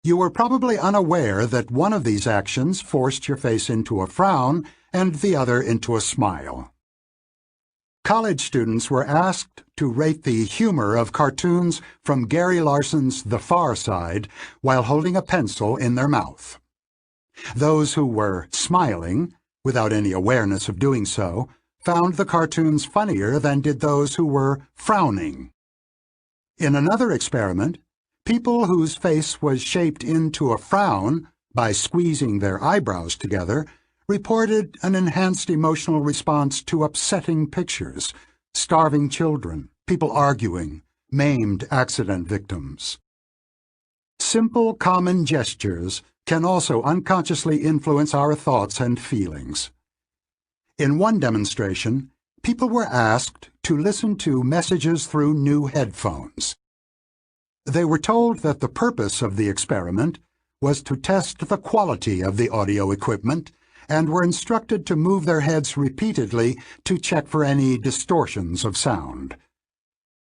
You were probably unaware that one of these actions forced your face into a frown and the other into a smile. College students were asked to rate the humor of cartoons from Gary Larson's The Far Side while holding a pencil in their mouth. Those who were smiling, without any awareness of doing so, found the cartoons funnier than did those who were frowning. In another experiment, people whose face was shaped into a frown by squeezing their eyebrows together reported an enhanced emotional response to upsetting pictures, starving children, people arguing, maimed accident victims. Simple common gestures can also unconsciously influence our thoughts and feelings. In one demonstration, people were asked to listen to messages through new headphones. They were told that the purpose of the experiment was to test the quality of the audio equipment and were instructed to move their heads repeatedly to check for any distortions of sound.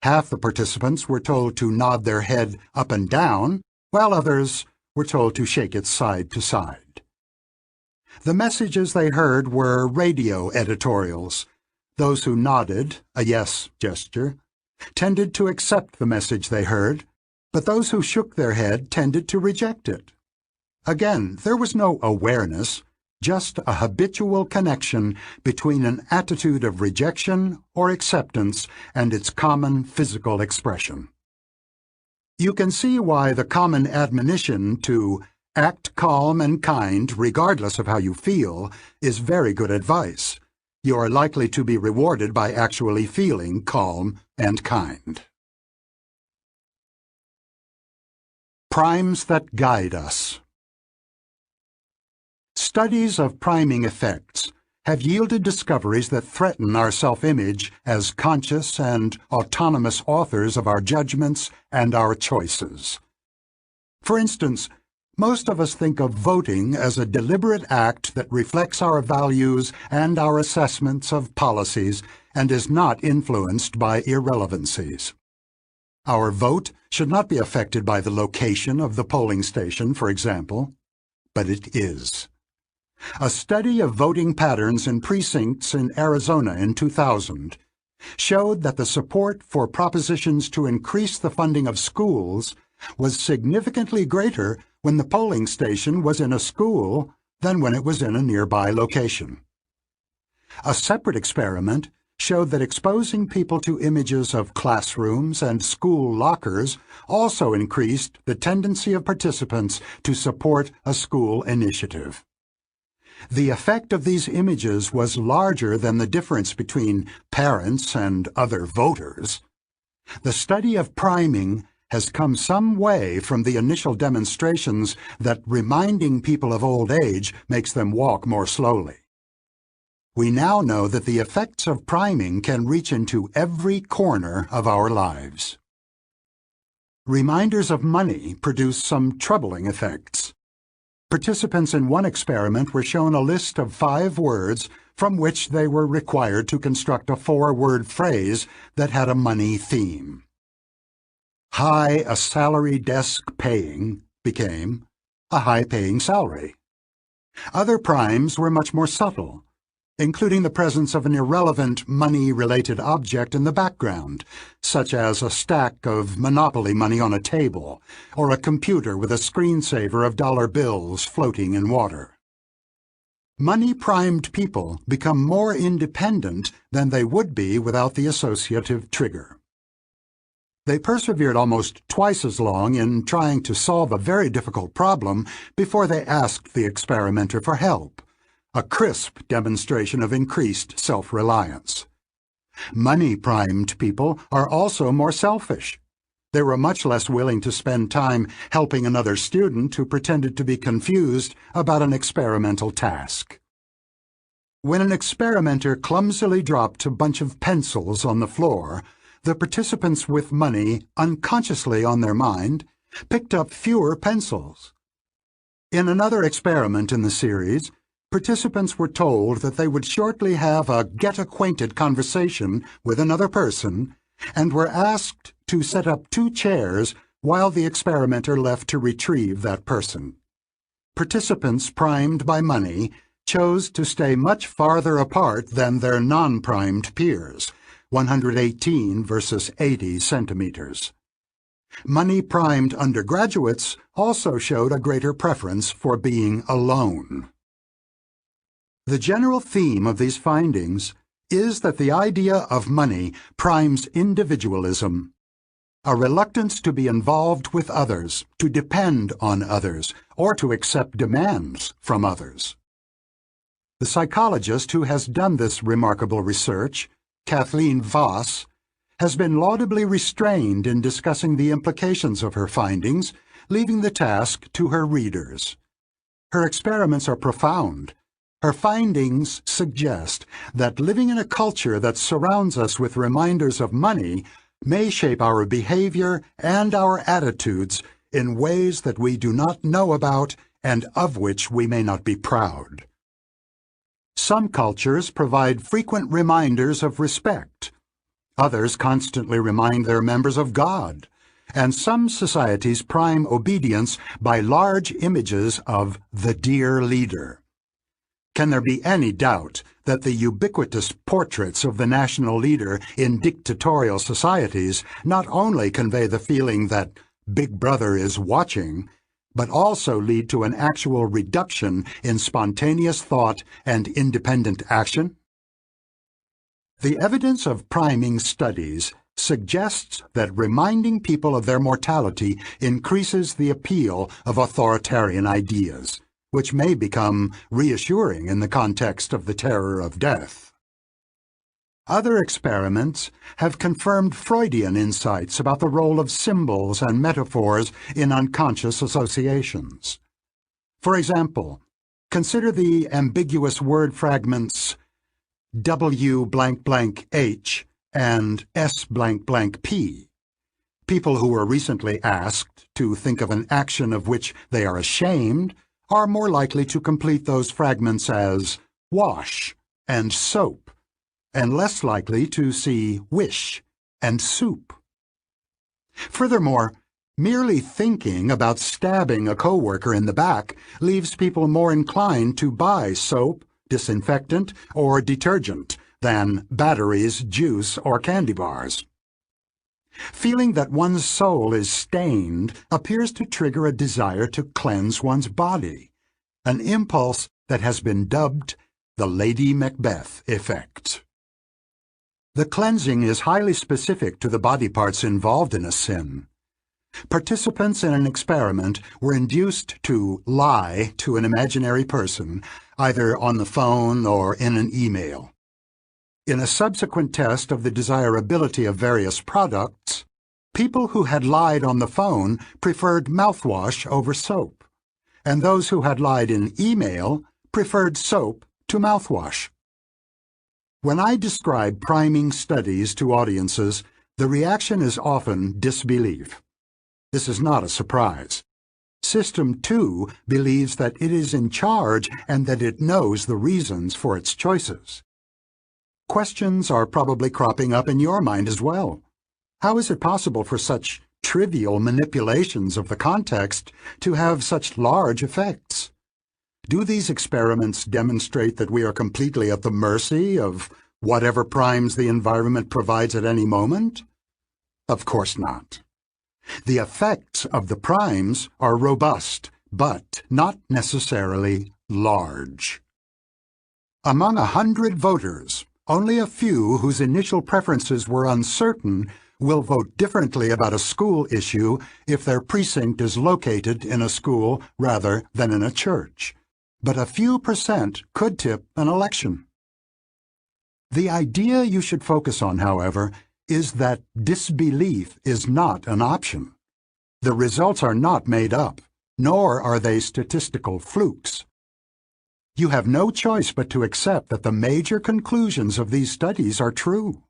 Half the participants were told to nod their head up and down, while others were told to shake it side to side. The messages they heard were radio editorials. Those who nodded, a yes gesture, tended to accept the message they heard, but those who shook their head tended to reject it. Again, there was no awareness, just a habitual connection between an attitude of rejection or acceptance and its common physical expression. You can see why the common admonition to act calm and kind regardless of how you feel is very good advice. You are likely to be rewarded by actually feeling calm and kind. Primes that guide us. Studies of priming effects have yielded discoveries that threaten our self-image as conscious and autonomous authors of our judgments and our choices. For instance, Most of us think of voting as a deliberate act that reflects our values and our assessments of policies and is not influenced by irrelevancies. Our vote should not be affected by the location of the polling station, for example, but it is. A study of voting patterns in precincts in Arizona in 2000 showed that the support for propositions to increase the funding of schools was significantly greater when the polling station was in a school than when it was in a nearby location. A separate experiment showed that exposing people to images of classrooms and school lockers also increased the tendency of participants to support a school initiative. The effect of these images was larger than the difference between parents and other voters. The study of priming has come some way from the initial demonstrations that reminding people of old age makes them walk more slowly. We now know that the effects of priming can reach into every corner of our lives. Reminders of money produce some troubling effects. Participants in one experiment were shown a list of 5 words from which they were required to construct a 4-word phrase that had a money theme. High a salary desk paying became a high-paying salary. Other primes were much more subtle, including the presence of an irrelevant money-related object in the background, such as a stack of Monopoly money on a table, or a computer with a screensaver of dollar bills floating in water. Money-primed people become more independent than they would be without the associative trigger. They persevered almost twice as long in trying to solve a very difficult problem before they asked the experimenter for help, a crisp demonstration of increased self-reliance. Money-primed people are also more selfish. They were much less willing to spend time helping another student who pretended to be confused about an experimental task. When an experimenter clumsily dropped a bunch of pencils on the floor, the participants with money unconsciously on their mind picked up fewer pencils. In another experiment in the series, participants were told that they would shortly have a get-acquainted conversation with another person and were asked to set up 2 chairs while the experimenter left to retrieve that person. Participants primed by money chose to stay much farther apart than their non-primed peers, 118 versus 80 centimeters. Money-primed undergraduates also showed a greater preference for being alone. The general theme of these findings is that the idea of money primes individualism, a reluctance to be involved with others, to depend on others, or to accept demands from others. The psychologist who has done this remarkable research, Kathleen Voss, has been laudably restrained in discussing the implications of her findings, leaving the task to her readers. Her experiments are profound. Her findings suggest that living in a culture that surrounds us with reminders of money may shape our behavior and our attitudes in ways that we do not know about and of which we may not be proud. Some cultures provide frequent reminders of respect. Others constantly remind their members of God. And some societies prime obedience by large images of the dear leader. Can there be any doubt that the ubiquitous portraits of the national leader in dictatorial societies not only convey the feeling that Big Brother is watching, but also lead to an actual reduction in spontaneous thought and independent action? The evidence of priming studies suggests that reminding people of their mortality increases the appeal of authoritarian ideas, which may become reassuring in the context of the terror of death. Other experiments have confirmed Freudian insights about the role of symbols and metaphors in unconscious associations. For example, consider the ambiguous word fragments W blank blank H and S blank blank P. People who were recently asked to think of an action of which they are ashamed are more likely to complete those fragments as wash and soap, and less likely to see wish and soup. Furthermore, merely thinking about stabbing a coworker in the back leaves people more inclined to buy soap, disinfectant, or detergent than batteries, juice, or candy bars. Feeling that one's soul is stained appears to trigger a desire to cleanse one's body, an impulse that has been dubbed the Lady Macbeth effect. The cleansing is highly specific to the body parts involved in a sin. Participants in an experiment were induced to lie to an imaginary person, either on the phone or in an email. In a subsequent test of the desirability of various products, people who had lied on the phone preferred mouthwash over soap, and those who had lied in email preferred soap to mouthwash. When I describe priming studies to audiences, the reaction is often disbelief. This is not a surprise. System 2 believes that it is in charge and that it knows the reasons for its choices. Questions are probably cropping up in your mind as well. How is it possible for such trivial manipulations of the context to have such large effects? Do these experiments demonstrate that we are completely at the mercy of whatever primes the environment provides at any moment? Of course not. The effects of the primes are robust, but not necessarily large. Among 100 voters, only a few whose initial preferences were uncertain will vote differently about a school issue if their precinct is located in a school rather than in a church. But a few percent could tip an election. The idea you should focus on, however, is that disbelief is not an option. The results are not made up, nor are they statistical flukes. You have no choice but to accept that the major conclusions of these studies are true.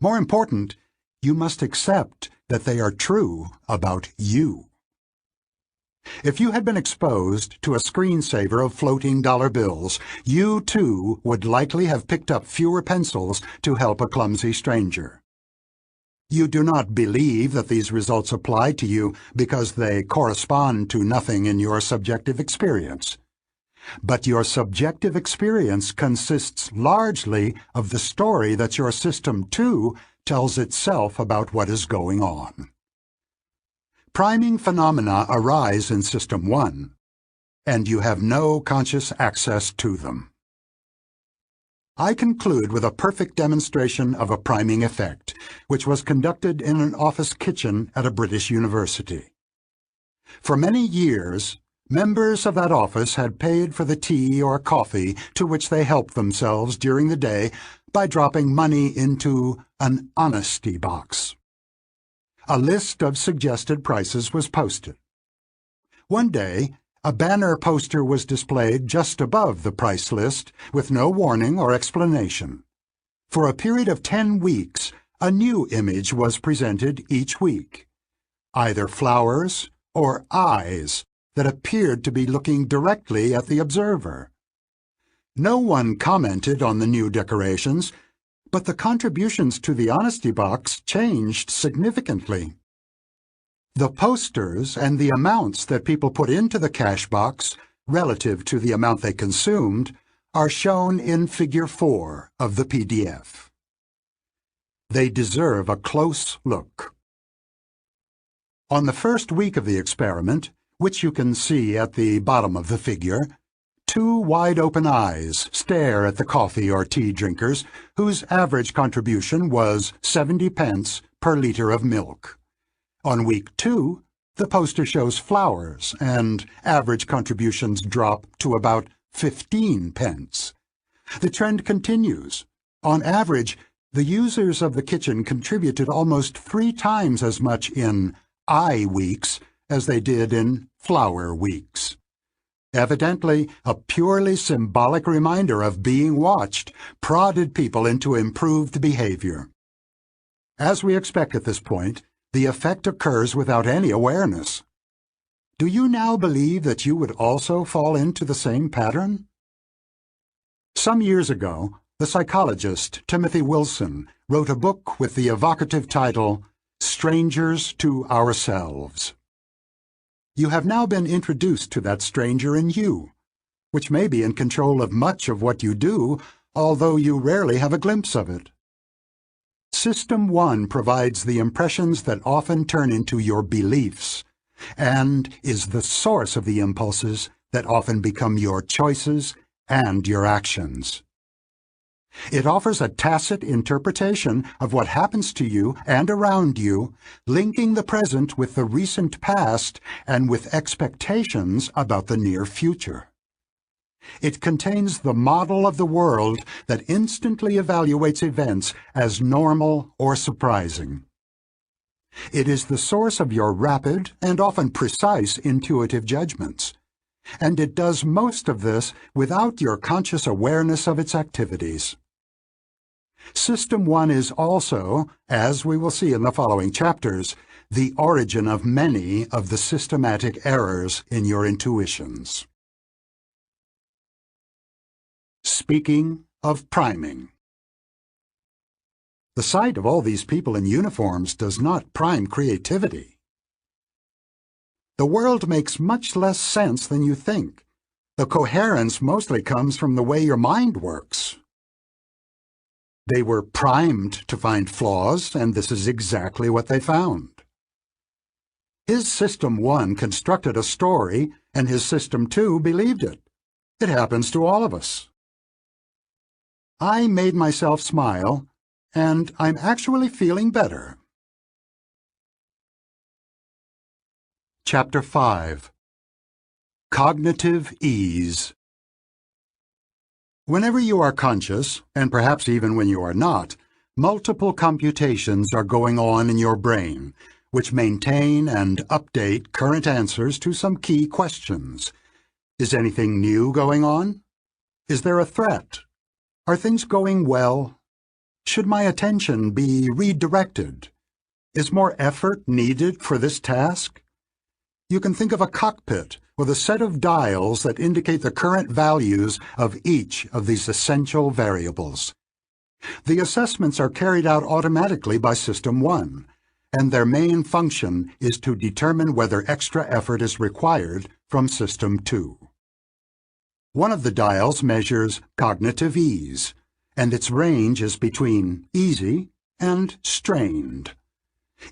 More important, you must accept that they are true about you. If you had been exposed to a screensaver of floating dollar bills, you too would likely have picked up fewer pencils to help a clumsy stranger. You do not believe that these results apply to you because they correspond to nothing in your subjective experience. But your subjective experience consists largely of the story that your System 2 tells itself about what is going on. Priming phenomena arise in System 1, and you have no conscious access to them. I conclude with a perfect demonstration of a priming effect, which was conducted in an office kitchen at a British university. For many years, members of that office had paid for the tea or coffee to which they helped themselves during the day by dropping money into an honesty box. A list of suggested prices was posted. One day, a banner poster was displayed just above the price list with no warning or explanation. For a period of 10 weeks, a new image was presented each week, either flowers or eyes that appeared to be looking directly at the observer. No one commented on the new decorations, but the contributions to the honesty box changed significantly. The posters and the amounts that people put into the cash box, relative to the amount they consumed, are shown in Figure 4 of the PDF. They deserve a close look. On the first week of the experiment, which you can see at the bottom of the figure, 2 wide-open eyes stare at the coffee or tea drinkers, whose average contribution was 70 pence per liter of milk. On week 2, the poster shows flowers, and average contributions drop to about 15 pence. The trend continues. On average, the users of the kitchen contributed almost 3 times as much in eye weeks as they did in flower weeks. Evidently, a purely symbolic reminder of being watched prodded people into improved behavior. As we expect at this point, the effect occurs without any awareness. Do you now believe that you would also fall into the same pattern? Some years ago, the psychologist Timothy Wilson wrote a book with the evocative title, Strangers to Ourselves. You have now been introduced to that stranger in you, which may be in control of much of what you do, although you rarely have a glimpse of it. System 1 provides the impressions that often turn into your beliefs, and is the source of the impulses that often become your choices and your actions. It offers a tacit interpretation of what happens to you and around you, linking the present with the recent past and with expectations about the near future. It contains the model of the world that instantly evaluates events as normal or surprising. It is the source of your rapid and often precise intuitive judgments, and it does most of this without your conscious awareness of its activities. System 1 is also, as we will see in the following chapters, the origin of many of the systematic errors in your intuitions. Speaking of priming. The sight of all these people in uniforms does not prime creativity. The world makes much less sense than you think. The coherence mostly comes from the way your mind works. They were primed to find flaws, and this is exactly what they found. His System 1 constructed a story, and his System 2 believed it. It happens to all of us. I made myself smile, and I'm actually feeling better. Chapter 5. Cognitive Ease. Whenever you are conscious, and perhaps even when you are not, multiple computations are going on in your brain, which maintain and update current answers to some key questions. Is anything new going on? Is there a threat? Are things going well? Should my attention be redirected? Is more effort needed for this task? You can think of a cockpit with a set of dials that indicate the current values of each of these essential variables. The assessments are carried out automatically by System 1, and their main function is to determine whether extra effort is required from System 2. One of the dials measures cognitive ease, and its range is between easy and strained.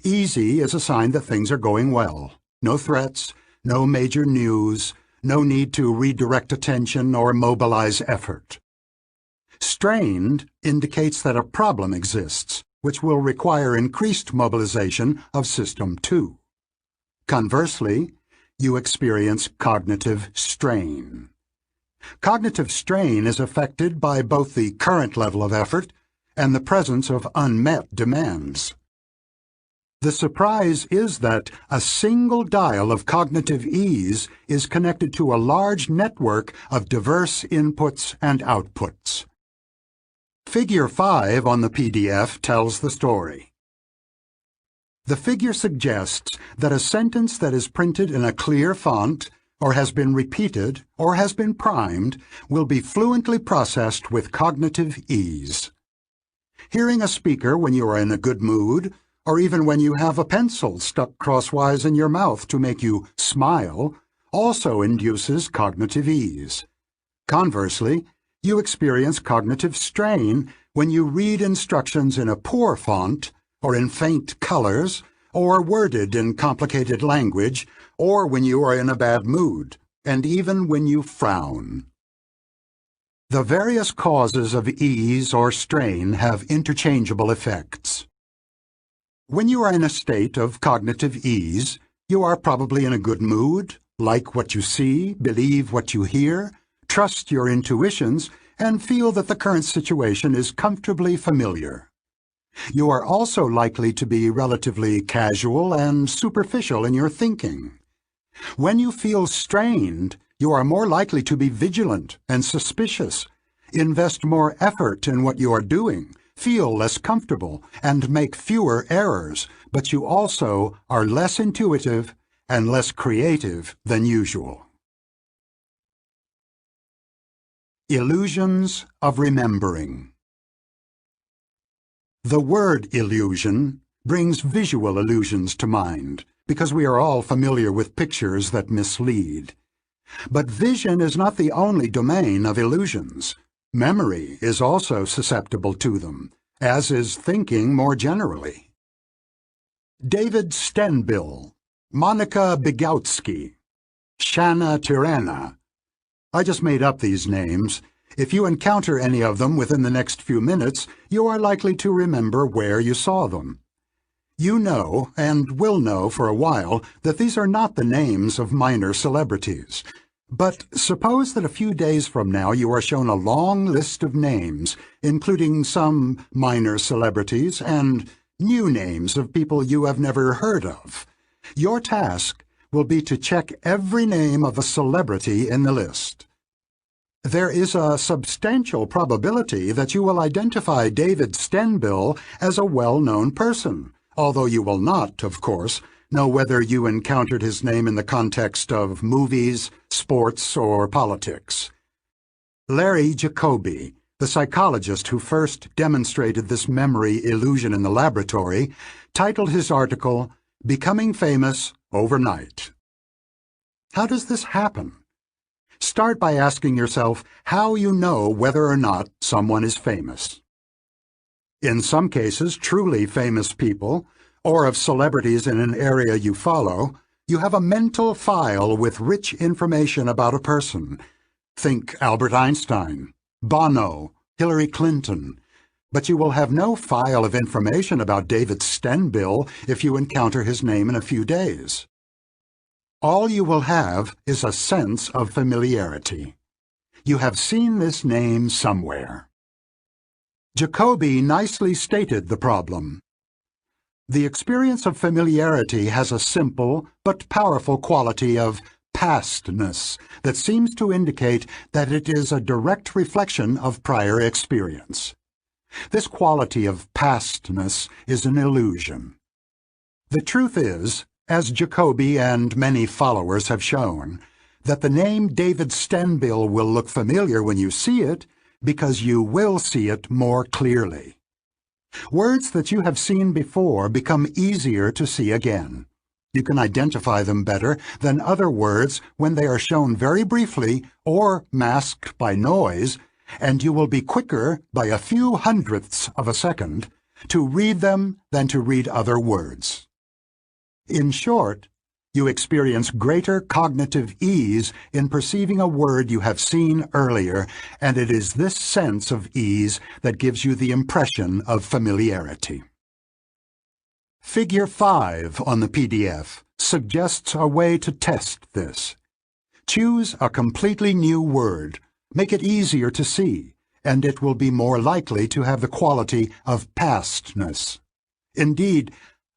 Easy is a sign that things are going well. No threats, no major news, no need to redirect attention or mobilize effort. Strained indicates that a problem exists, which will require increased mobilization of System 2. Conversely, you experience cognitive strain. Cognitive strain is affected by both the current level of effort and the presence of unmet demands. The surprise is that a single dial of cognitive ease is connected to a large network of diverse inputs and outputs. Figure 5 on the PDF tells the story. The figure suggests that a sentence that is printed in a clear font, or has been repeated, or has been primed, will be fluently processed with cognitive ease. Hearing a speaker when you are in a good mood, or even when you have a pencil stuck crosswise in your mouth to make you smile, also induces cognitive ease. Conversely, you experience cognitive strain when you read instructions in a poor font, or in faint colors, or worded in complicated language, or when you are in a bad mood, and even when you frown. The various causes of ease or strain have interchangeable effects. When you are in a state of cognitive ease, you are probably in a good mood, like what you see, believe what you hear, trust your intuitions, and feel that the current situation is comfortably familiar. You are also likely to be relatively casual and superficial in your thinking. When you feel strained, you are more likely to be vigilant and suspicious, invest more effort in what you are doing, feel less comfortable, and make fewer errors, but you also are less intuitive and less creative than usual. Illusions of remembering. The word illusion brings visual illusions to mind, because we are all familiar with pictures that mislead. But vision is not the only domain of illusions. Memory is also susceptible to them, as is thinking more generally. David Stenbill, Monica Bigowski, Shanna Tirana. I just made up these names. If you encounter any of them within the next few minutes, you are likely to remember where you saw them. You know, and will know for a while, that these are not the names of minor celebrities. But suppose that a few days from now you are shown a long list of names, including some minor celebrities and new names of people you have never heard of. Your task will be to check every name of a celebrity in the list. There is a substantial probability that you will identify David Stenbill as a well-known person, although you will not, of course, know whether you encountered his name in the context of movies, sports, or politics. Larry Jacoby, the psychologist who first demonstrated this memory illusion in the laboratory, titled his article, "Becoming Famous Overnight." How does this happen? Start by asking yourself how you know whether or not someone is famous. In some cases, truly famous people, or of celebrities in an area you follow, you have a mental file with rich information about a person. Think Albert Einstein, Bono, Hillary Clinton. But you will have no file of information about David Stenbill if you encounter his name in a few days. All you will have is a sense of familiarity. You have seen this name somewhere. Jacoby nicely stated the problem. The experience of familiarity has a simple but powerful quality of pastness that seems to indicate that it is a direct reflection of prior experience. This quality of pastness is an illusion. The truth is, as Jacoby and many followers have shown, that the name David Stenbill will look familiar when you see it because you will see it more clearly. Words that you have seen before become easier to see again. You can identify them better than other words when they are shown very briefly or masked by noise, and you will be quicker by a few hundredths of a second to read them than to read other words. In short, you experience greater cognitive ease in perceiving a word you have seen earlier, and it is this sense of ease that gives you the impression of familiarity. Figure 5 on the PDF suggests a way to test this. Choose a completely new word, make it easier to see, and it will be more likely to have the quality of pastness. Indeed,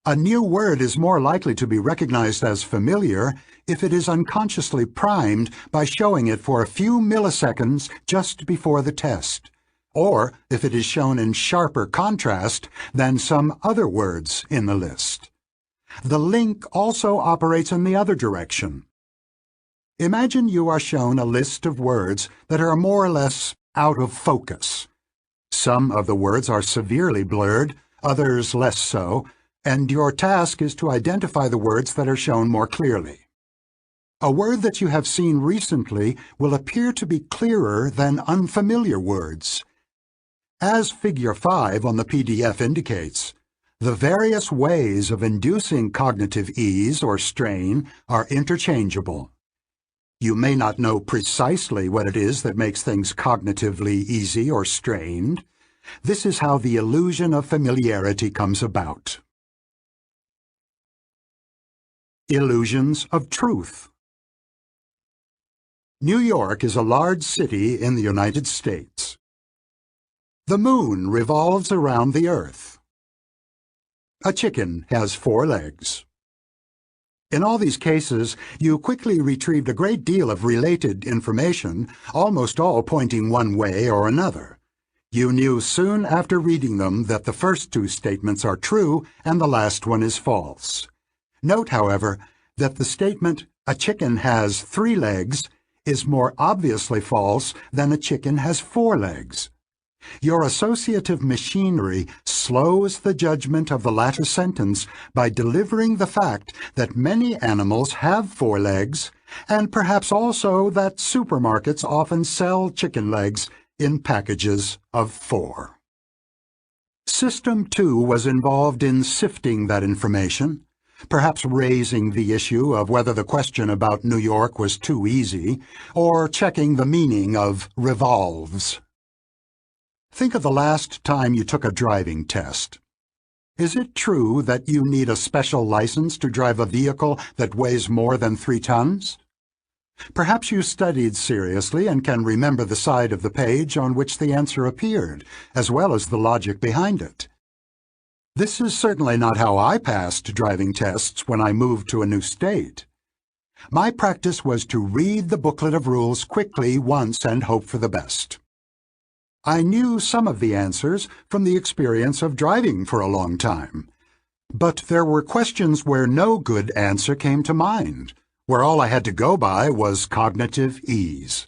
a new word is more likely to be recognized as familiar if it is unconsciously primed by showing it for a few milliseconds just before the test, or if it is shown in sharper contrast than some other words in the list. The link also operates in the other direction. Imagine you are shown a list of words that are more or less out of focus. Some of the words are severely blurred, others less so, and your task is to identify the words that are shown more clearly. A word that you have seen recently will appear to be clearer than unfamiliar words. As Figure 5 on the PDF indicates, the various ways of inducing cognitive ease or strain are interchangeable. You may not know precisely what it is that makes things cognitively easy or strained. This is how the illusion of familiarity comes about. Illusions of truth. New York is a large city in the United States. The moon revolves around the earth. A chicken has 4 legs. In all these cases, you quickly retrieved a great deal of related information, almost all pointing one way or another. You knew soon after reading them that the first two statements are true and the last one is false. Note, however, that the statement, "A chicken has 3 legs," is more obviously false than "A chicken has 4 legs." Your associative machinery slows the judgment of the latter sentence by delivering the fact that many animals have 4 legs, and perhaps also that supermarkets often sell chicken legs in packages of 4. System 2 was involved in sifting that information, perhaps raising the issue of whether the question about New York was too easy, or checking the meaning of revolves. Think of the last time you took a driving test. Is it true that you need a special license to drive a vehicle that weighs more than 3 tons? Perhaps you studied seriously and can remember the side of the page on which the answer appeared, as well as the logic behind it. This is certainly not how I passed driving tests when I moved to a new state. My practice was to read the booklet of rules quickly once and hope for the best. I knew some of the answers from the experience of driving for a long time, but there were questions where no good answer came to mind, where all I had to go by was cognitive ease.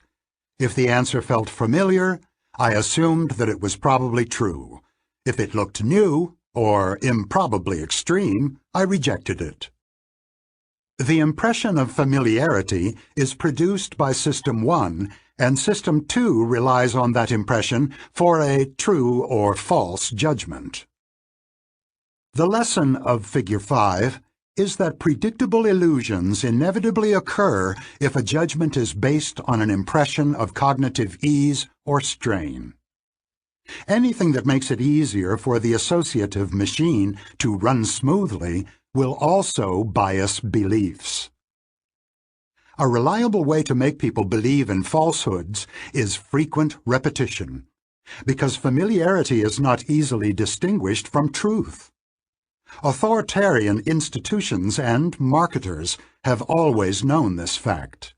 If the answer felt familiar, I assumed that it was probably true. If it looked new, or improbably extreme, I rejected it. The impression of familiarity is produced by System 1, and System 2 relies on that impression for a true or false judgment. The lesson of Figure 5 is that predictable illusions inevitably occur if a judgment is based on an impression of cognitive ease or strain. Anything that makes it easier for the associative machine to run smoothly will also bias beliefs. A reliable way to make people believe in falsehoods is frequent repetition, because familiarity is not easily distinguished from truth. Authoritarian institutions and marketers have always known this fact.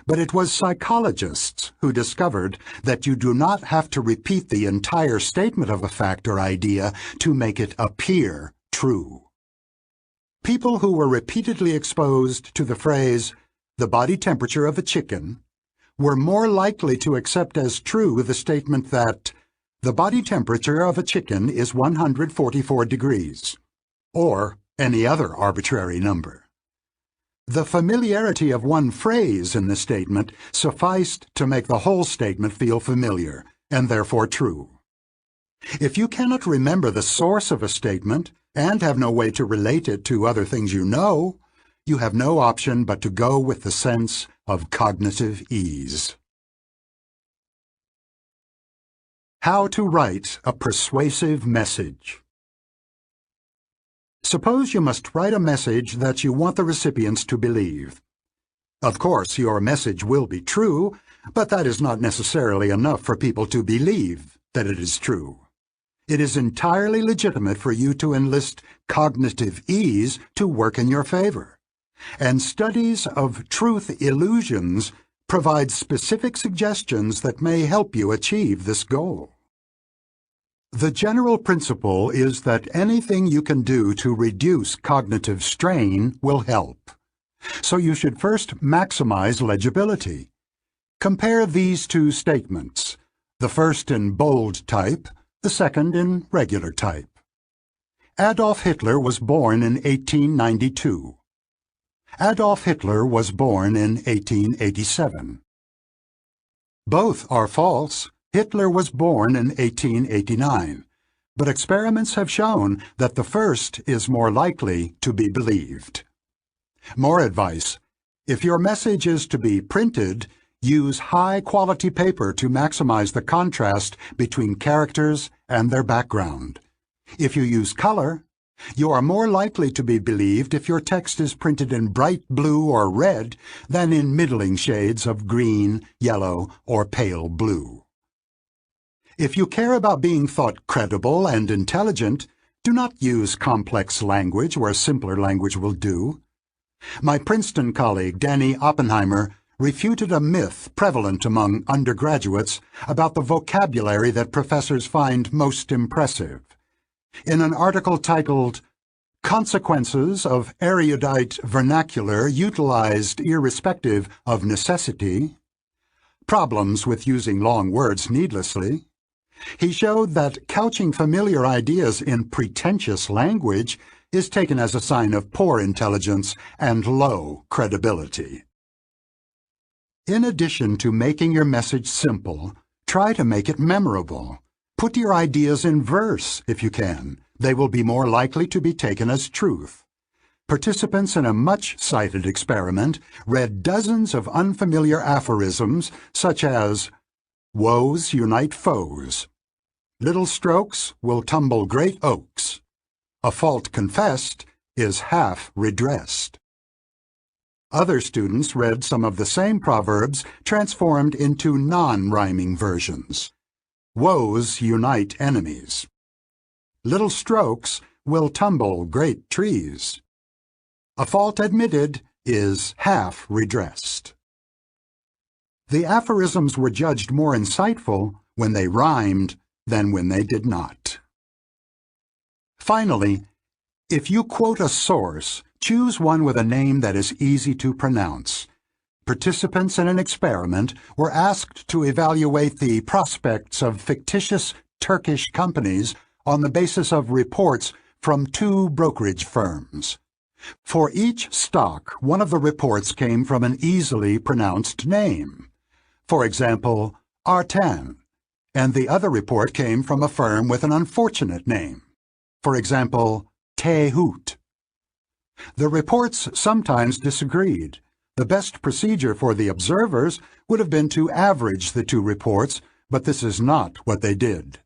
But it was psychologists who discovered that you do not have to repeat the entire statement of a fact or idea to make it appear true. People who were repeatedly exposed to the phrase, "the body temperature of a chicken," were more likely to accept as true the statement that the body temperature of a chicken is 144 degrees, or any other arbitrary number. The familiarity of one phrase in the statement sufficed to make the whole statement feel familiar, and therefore true. If you cannot remember the source of a statement and have no way to relate it to other things you know, you have no option but to go with the sense of cognitive ease. How to write a persuasive message. Suppose you must write a message that you want the recipients to believe. Of course, your message will be true, but that is not necessarily enough for people to believe that it is true. It is entirely legitimate for you to enlist cognitive ease to work in your favor, and studies of truth illusions provide specific suggestions that may help you achieve this goal. The general principle is that anything you can do to reduce cognitive strain will help. So you should first maximize legibility. Compare these two statements, the first in bold type, the second in regular type. Adolf Hitler was born in 1892. Adolf Hitler was born in 1887. Both are false. Hitler was born in 1889, but experiments have shown that the first is more likely to be believed. More advice: if your message is to be printed, use high-quality paper to maximize the contrast between characters and their background. If you use color, you are more likely to be believed if your text is printed in bright blue or red than in middling shades of green, yellow, or pale blue. If you care about being thought credible and intelligent, do not use complex language where simpler language will do. My Princeton colleague, Danny Oppenheimer, refuted a myth prevalent among undergraduates about the vocabulary that professors find most impressive. In an article titled "Consequences of Erudite Vernacular Utilized Irrespective of Necessity, Problems with Using Long Words Needlessly," he showed that couching familiar ideas in pretentious language is taken as a sign of poor intelligence and low credibility. In addition to making your message simple, try to make it memorable. Put your ideas in verse if you can. They will be more likely to be taken as truth. Participants in a much-cited experiment read dozens of unfamiliar aphorisms such as, "Woes unite foes," "Little strokes will tumble great oaks," "A fault confessed is half redressed." Other students read some of the same proverbs transformed into non-rhyming versions. "Woes unite enemies," "Little strokes will tumble great trees," "A fault admitted is half redressed." The aphorisms were judged more insightful when they rhymed than when they did not. Finally, if you quote a source, choose one with a name that is easy to pronounce. Participants in an experiment were asked to evaluate the prospects of fictitious Turkish companies on the basis of reports from 2 brokerage firms. For each stock, one of the reports came from an easily pronounced name. For example, Artan, and the other report came from a firm with an unfortunate name. For example, Tehut. The reports sometimes disagreed. The best procedure for the observers would have been to average the 2 reports, but this is not what they did.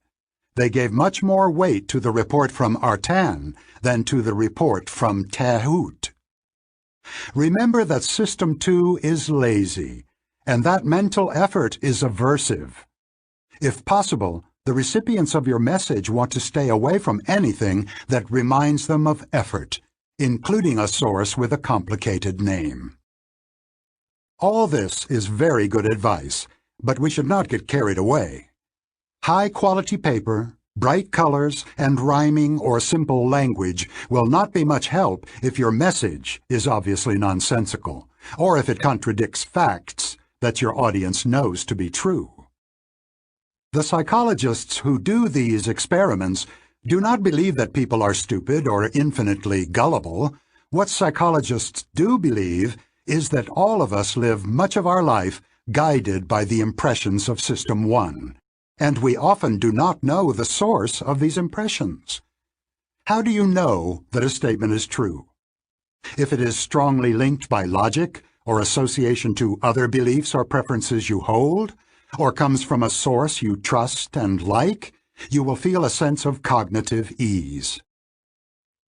They gave much more weight to the report from Artan than to the report from Tehut. Remember that System 2 is lazy, and that mental effort is aversive. If possible, the recipients of your message want to stay away from anything that reminds them of effort, including a source with a complicated name. All this is very good advice, but we should not get carried away. High-quality paper, bright colors, and rhyming or simple language will not be much help if your message is obviously nonsensical, or if it contradicts facts that your audience knows to be true. The psychologists who do these experiments do not believe that people are stupid or infinitely gullible. What psychologists do believe is that all of us live much of our life guided by the impressions of System 1, and we often do not know the source of these impressions. How do you know that a statement is true? If it is strongly linked by logic or association to other beliefs or preferences you hold, or comes from a source you trust and like, you will feel a sense of cognitive ease.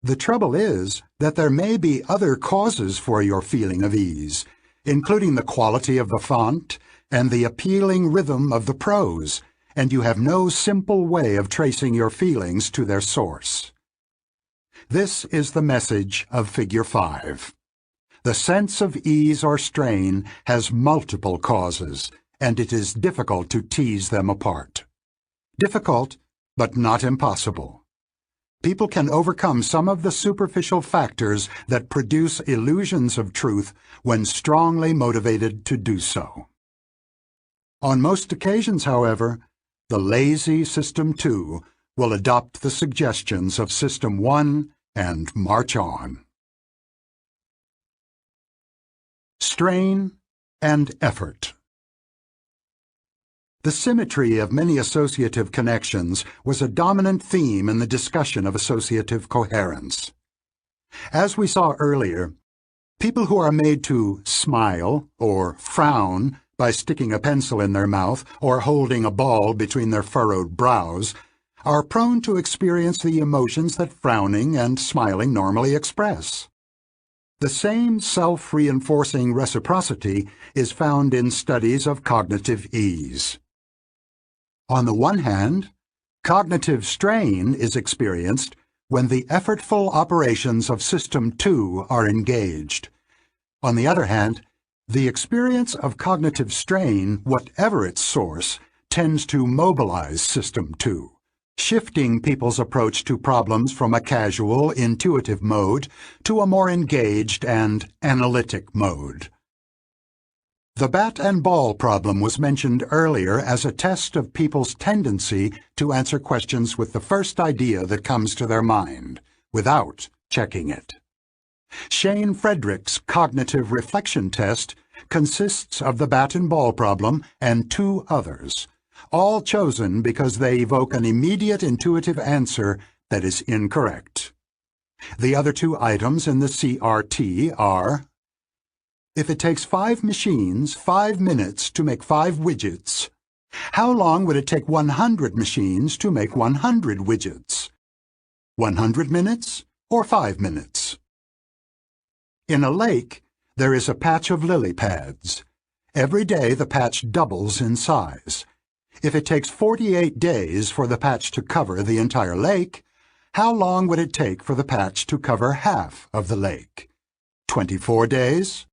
The trouble is that there may be other causes for your feeling of ease, including the quality of the font and the appealing rhythm of the prose, and you have no simple way of tracing your feelings to their source. This is the message of Figure 5. The sense of ease or strain has multiple causes, and it is difficult to tease them apart. Difficult, but not impossible. People can overcome some of the superficial factors that produce illusions of truth when strongly motivated to do so. On most occasions, however, the lazy System 2 will adopt the suggestions of System 1 and march on. Strain and effort. The symmetry of many associative connections was a dominant theme in the discussion of associative coherence. As we saw earlier, people who are made to smile or frown by sticking a pencil in their mouth or holding a ball between their furrowed brows are prone to experience the emotions that frowning and smiling normally express. The same self-reinforcing reciprocity is found in studies of cognitive ease. On the one hand, cognitive strain is experienced when the effortful operations of System 2 are engaged. On the other hand, The experience of cognitive strain, whatever its source, tends to mobilize System 2, shifting people's approach to problems from a casual, intuitive mode to a more engaged and analytic mode. The bat and ball problem was mentioned earlier as a test of people's tendency to answer questions with the first idea that comes to their mind, without checking it. Shane Frederick's cognitive reflection test consists of the bat and ball problem and 2 others, all chosen because they evoke an immediate intuitive answer that is incorrect. The other 2 items in the CRT are: if it takes 5 machines 5 minutes to make 5 widgets, how long would it take 100 machines to make 100 widgets? 100 minutes or 5 minutes? In a lake, there is a patch of lily pads. Every day the patch doubles in size. If it takes 48 days for the patch to cover the entire lake, how long would it take for the patch to cover half of the lake? 24 days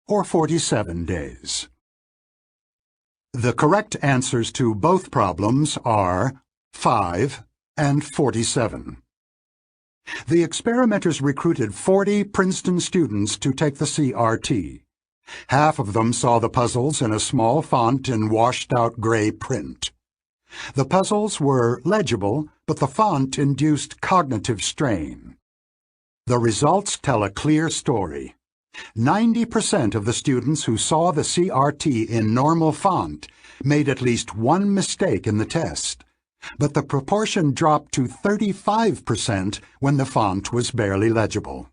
or 47 days? The correct answers to both problems are 5 and 47. The experimenters recruited 40 Princeton students to take the CRT. Half of them saw the puzzles in a small font in washed-out gray print. The puzzles were legible, but the font induced cognitive strain. The results tell a clear story. 90% of the students who saw the CRT in normal font made at least one mistake in the test, but the proportion dropped to 35% when the font was barely legible.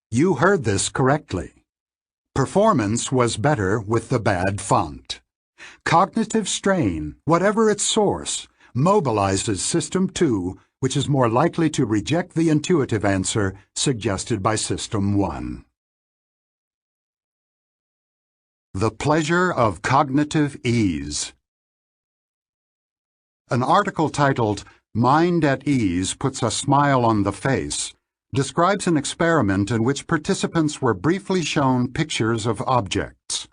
You heard this correctly. Performance was better with the bad font. Cognitive strain, whatever its source, mobilizes System 2, which is more likely to reject the intuitive answer suggested by System 1. The pleasure of cognitive ease. An article titled, "Mind at Ease Puts a Smile on the Face," describes an experiment in which participants were briefly shown pictures of objects.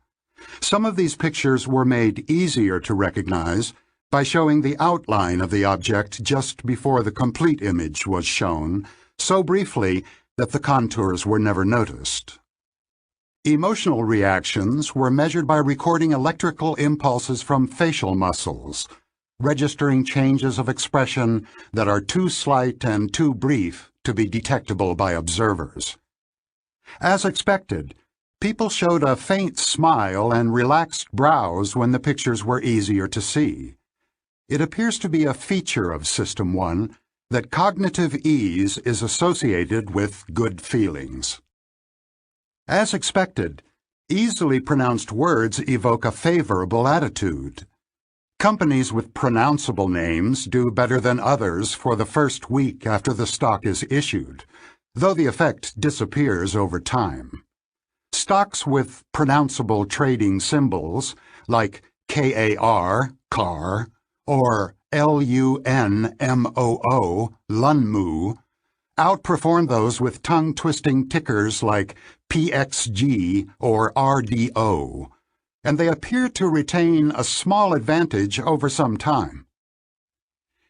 Some of these pictures were made easier to recognize by showing the outline of the object just before the complete image was shown, so briefly that the contours were never noticed. Emotional reactions were measured by recording electrical impulses from facial muscles, registering changes of expression that are too slight and too brief to be detectable by observers. As expected, people showed a faint smile and relaxed brows when the pictures were easier to see. It appears to be a feature of System 1 that cognitive ease is associated with good feelings. As expected, easily pronounced words evoke a favorable attitude. Companies with pronounceable names do better than others for the first week after the stock is issued, though the effect disappears over time. Stocks with pronounceable trading symbols, like KAR, car, or LUNMOO, Lunmoo, outperform those with tongue-twisting tickers like PXG or RDO, and they appear to retain a small advantage over some time.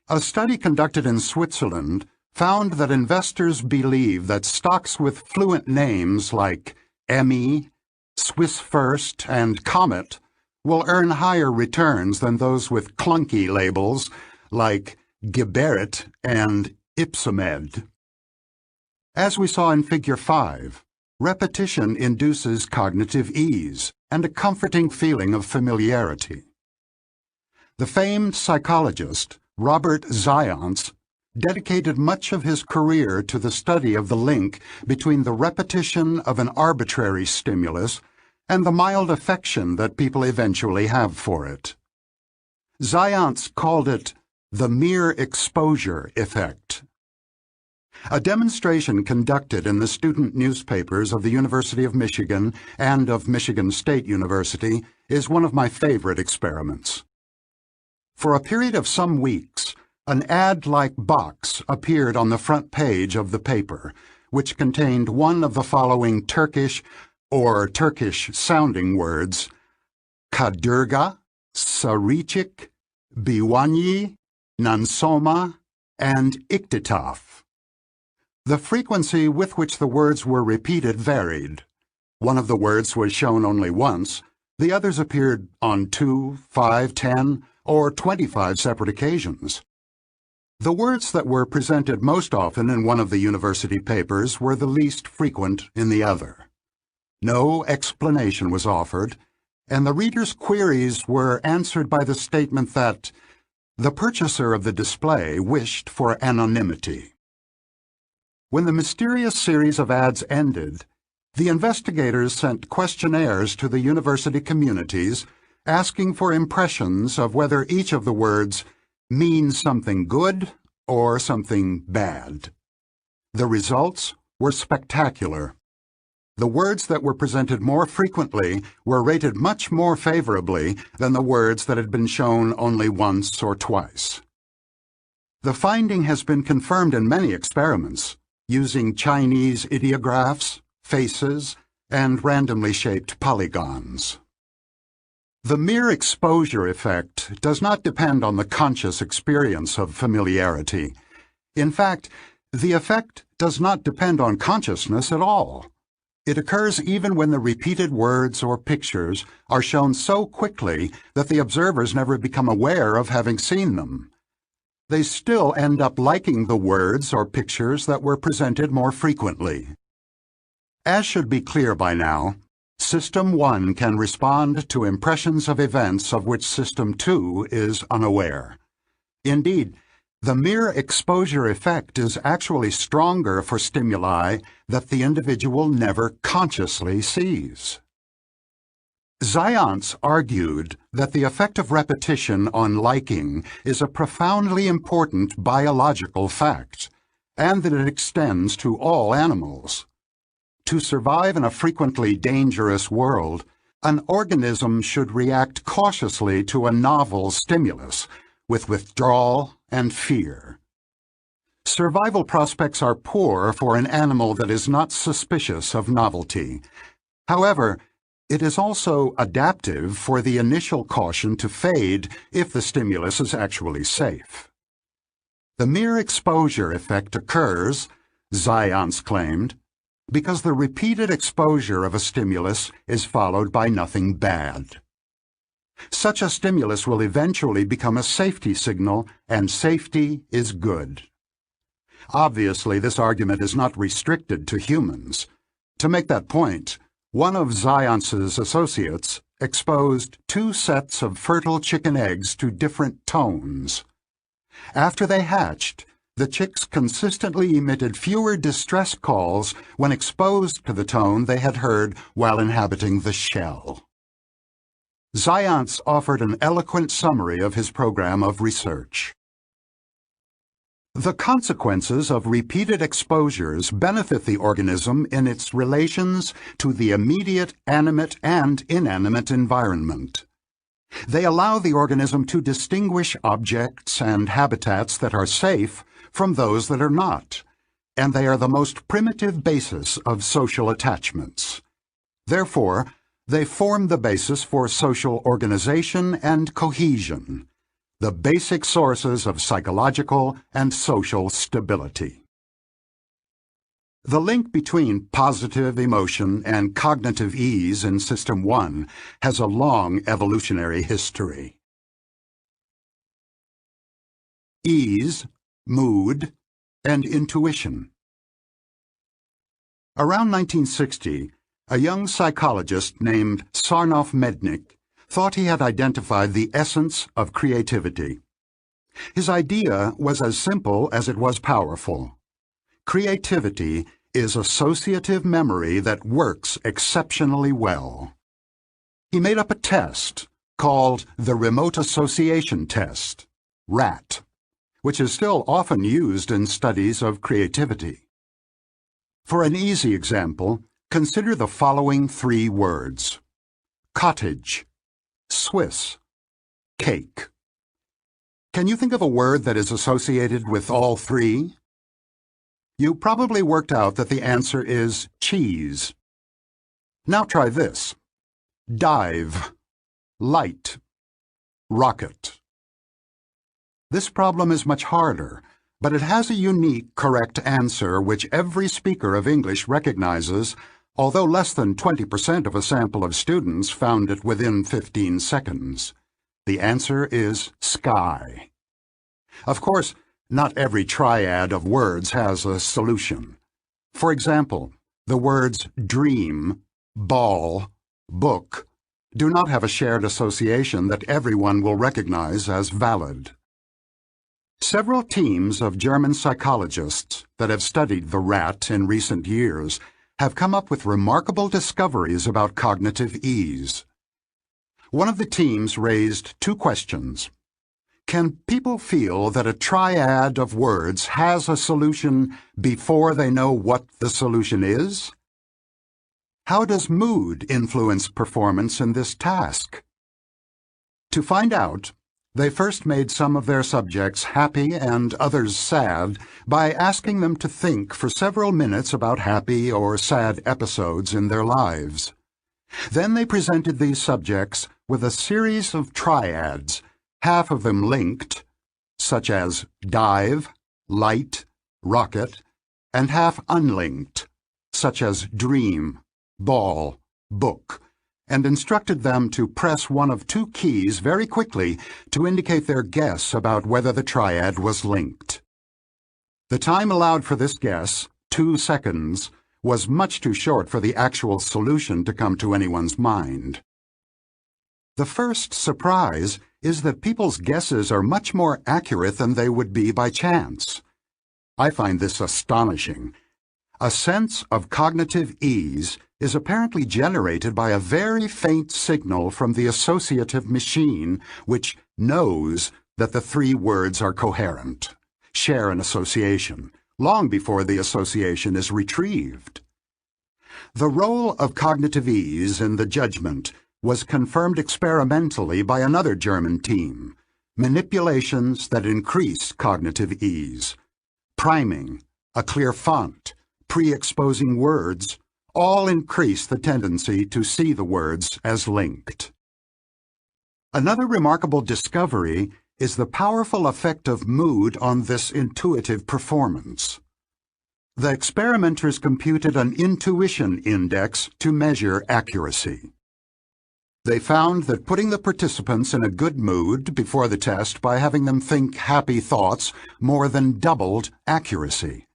A study conducted in Switzerland found that investors believe that stocks with fluent names like Emmy, Swiss First, and Comet will earn higher returns than those with clunky labels like Geberit and Ipsomed. As we saw in Figure 5, repetition induces cognitive ease and a comforting feeling of familiarity. The famed psychologist Robert Zients dedicated much of his career to the study of the link between the repetition of an arbitrary stimulus and the mild affection that people eventually have for it. Zients called it the mere exposure effect. A demonstration conducted in the student newspapers of the University of Michigan and of Michigan State University is one of my favorite experiments. For a period of some weeks, an ad-like box appeared on the front page of the paper, which contained one of the following Turkish or Turkish-sounding words Kadırga, Sarıçık, Biwanyi, Nansoma, and Iktitaf. The frequency with which the words were repeated varied. One of the words was shown only once, the others appeared on 2, 5, 10, or 25 separate occasions. The words that were presented most often in one of the university papers were the least frequent in the other. No explanation was offered, and the reader's queries were answered by the statement that the purchaser of the display wished for anonymity. When the mysterious series of ads ended, the investigators sent questionnaires to the university communities asking for impressions of whether each of the words means something good or something bad. The results were spectacular. The words that were presented more frequently were rated much more favorably than the words that had been shown only once or twice. The finding has been confirmed in many experiments, using Chinese ideographs, faces, and randomly shaped polygons. The mere exposure effect does not depend on the conscious experience of familiarity. In fact, the effect does not depend on consciousness at all. It occurs even when the repeated words or pictures are shown so quickly that the observers never become aware of having seen them. They still end up liking the words or pictures that were presented more frequently. As should be clear by now, System 1 can respond to impressions of events of which System 2 is unaware. Indeed, the mere exposure effect is actually stronger for stimuli that the individual never consciously sees. Zients argued that the effect of repetition on liking is a profoundly important biological fact, and that it extends to all animals. To survive in a frequently dangerous world, an organism should react cautiously to a novel stimulus, with withdrawal and fear. Survival prospects are poor for an animal that is not suspicious of novelty. However, it is also adaptive for the initial caution to fade if the stimulus is actually safe. The mere exposure effect occurs, Zients claimed, because the repeated exposure of a stimulus is followed by nothing bad. Such a stimulus will eventually become a safety signal, and safety is good. Obviously, this argument is not restricted to humans. To make that point, one of Zients' associates exposed 2 sets of fertile chicken eggs to different tones. After they hatched, the chicks consistently emitted fewer distress calls when exposed to the tone they had heard while inhabiting the shell. Zients offered an eloquent summary of his program of research. The consequences of repeated exposures benefit the organism in its relations to the immediate animate and inanimate environment. They allow the organism to distinguish objects and habitats that are safe from those that are not, and they are the most primitive basis of social attachments. Therefore, they form the basis for social organization and cohesion, the basic sources of psychological and social stability. The link between positive emotion and cognitive ease in System 1 has a long evolutionary history. Ease, mood, and intuition. Around 1960, a young psychologist named Sarnoff-Mednick thought he had identified the essence of creativity. His idea was as simple as it was powerful. Creativity is associative memory that works exceptionally well. He made up a test called the Remote Association Test, RAT, which is still often used in studies of creativity. For an easy example, consider the following 3 words: cottage, Swiss, cake. Can you think of a word that is associated with all 3? You probably worked out that the answer is cheese. Now try this. Dive, light, rocket. This problem is much harder, but it has a unique, correct answer which every speaker of English recognizes, although less than 20% of a sample of students found it within 15 seconds. The answer is sky. Of course, not every triad of words has a solution. For example, the words dream, ball, book do not have a shared association that everyone will recognize as valid. Several teams of German psychologists that have studied the rat in recent years have come up with remarkable discoveries about cognitive ease. One of the teams raised two questions. Can people feel that a triad of words has a solution before they know what the solution is? How does mood influence performance in this task? To find out, they first made some of their subjects happy and others sad by asking them to think for several minutes about happy or sad episodes in their lives. Then they presented these subjects with a series of triads, half of them linked, such as dive, light, rocket, and half unlinked, such as dream, ball, book, and instructed them to press one of two keys very quickly to indicate their guess about whether the triad was linked. The time allowed for this guess, 2 seconds, was much too short for the actual solution to come to anyone's mind. The first surprise is that people's guesses are much more accurate than they would be by chance. I find this astonishing. A sense of cognitive ease is apparently generated by a very faint signal from the associative machine which knows that the three words are coherent, share an association, long before the association is retrieved. The role of cognitive ease in the judgment was confirmed experimentally by another German team, manipulations that increase cognitive ease, priming, a clear font, pre-exposing words, all increase the tendency to see the words as linked. Another remarkable discovery is the powerful effect of mood on this intuitive performance. The experimenters computed an intuition index to measure accuracy. They found that putting the participants in a good mood before the test by having them think happy thoughts more than doubled accuracy.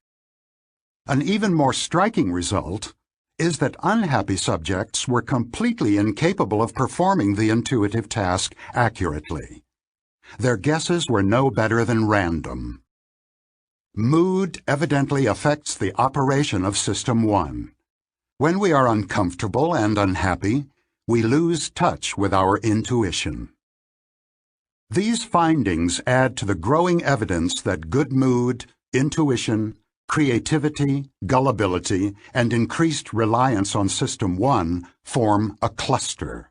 An even more striking result is that unhappy subjects were completely incapable of performing the intuitive task accurately. Their guesses were no better than random. Mood evidently affects the operation of System 1. When we are uncomfortable and unhappy, we lose touch with our intuition. These findings add to the growing evidence that good mood, intuition, creativity, gullibility, and increased reliance on System 1 form a cluster.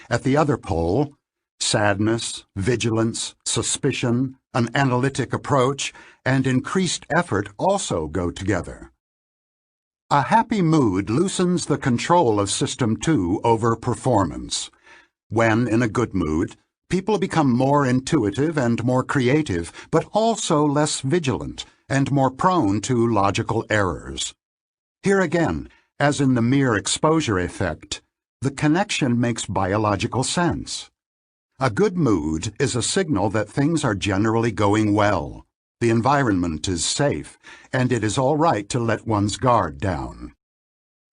At the other pole, sadness, vigilance, suspicion, an analytic approach, and increased effort also go together. A happy mood loosens the control of System 2 over performance. When in a good mood, people become more intuitive and more creative, but also less vigilant and more prone to logical errors. Here again, as in the mere exposure effect, the connection makes biological sense. A good mood is a signal that things are generally going well, the environment is safe, and it is all right to let one's guard down.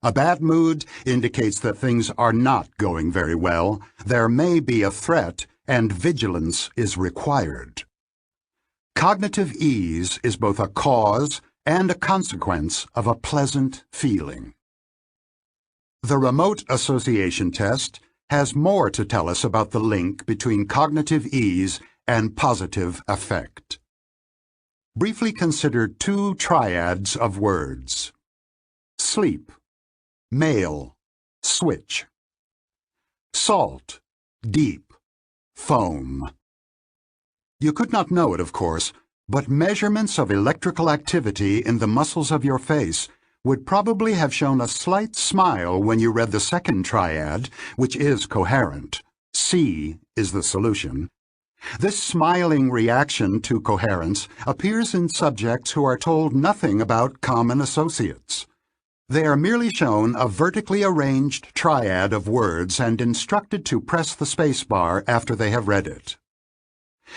A bad mood indicates that things are not going very well, there may be a threat, and vigilance is required. Cognitive ease is both a cause and a consequence of a pleasant feeling. The remote association test has more to tell us about the link between cognitive ease and positive affect. Briefly consider two triads of words. Sleep, male, switch. Salt, deep, foam. You could not know it, of course, but measurements of electrical activity in the muscles of your face would probably have shown a slight smile when you read the second triad, which is coherent. C is the solution. This smiling reaction to coherence appears in subjects who are told nothing about common associates. They are merely shown a vertically arranged triad of words and instructed to press the spacebar after they have read it.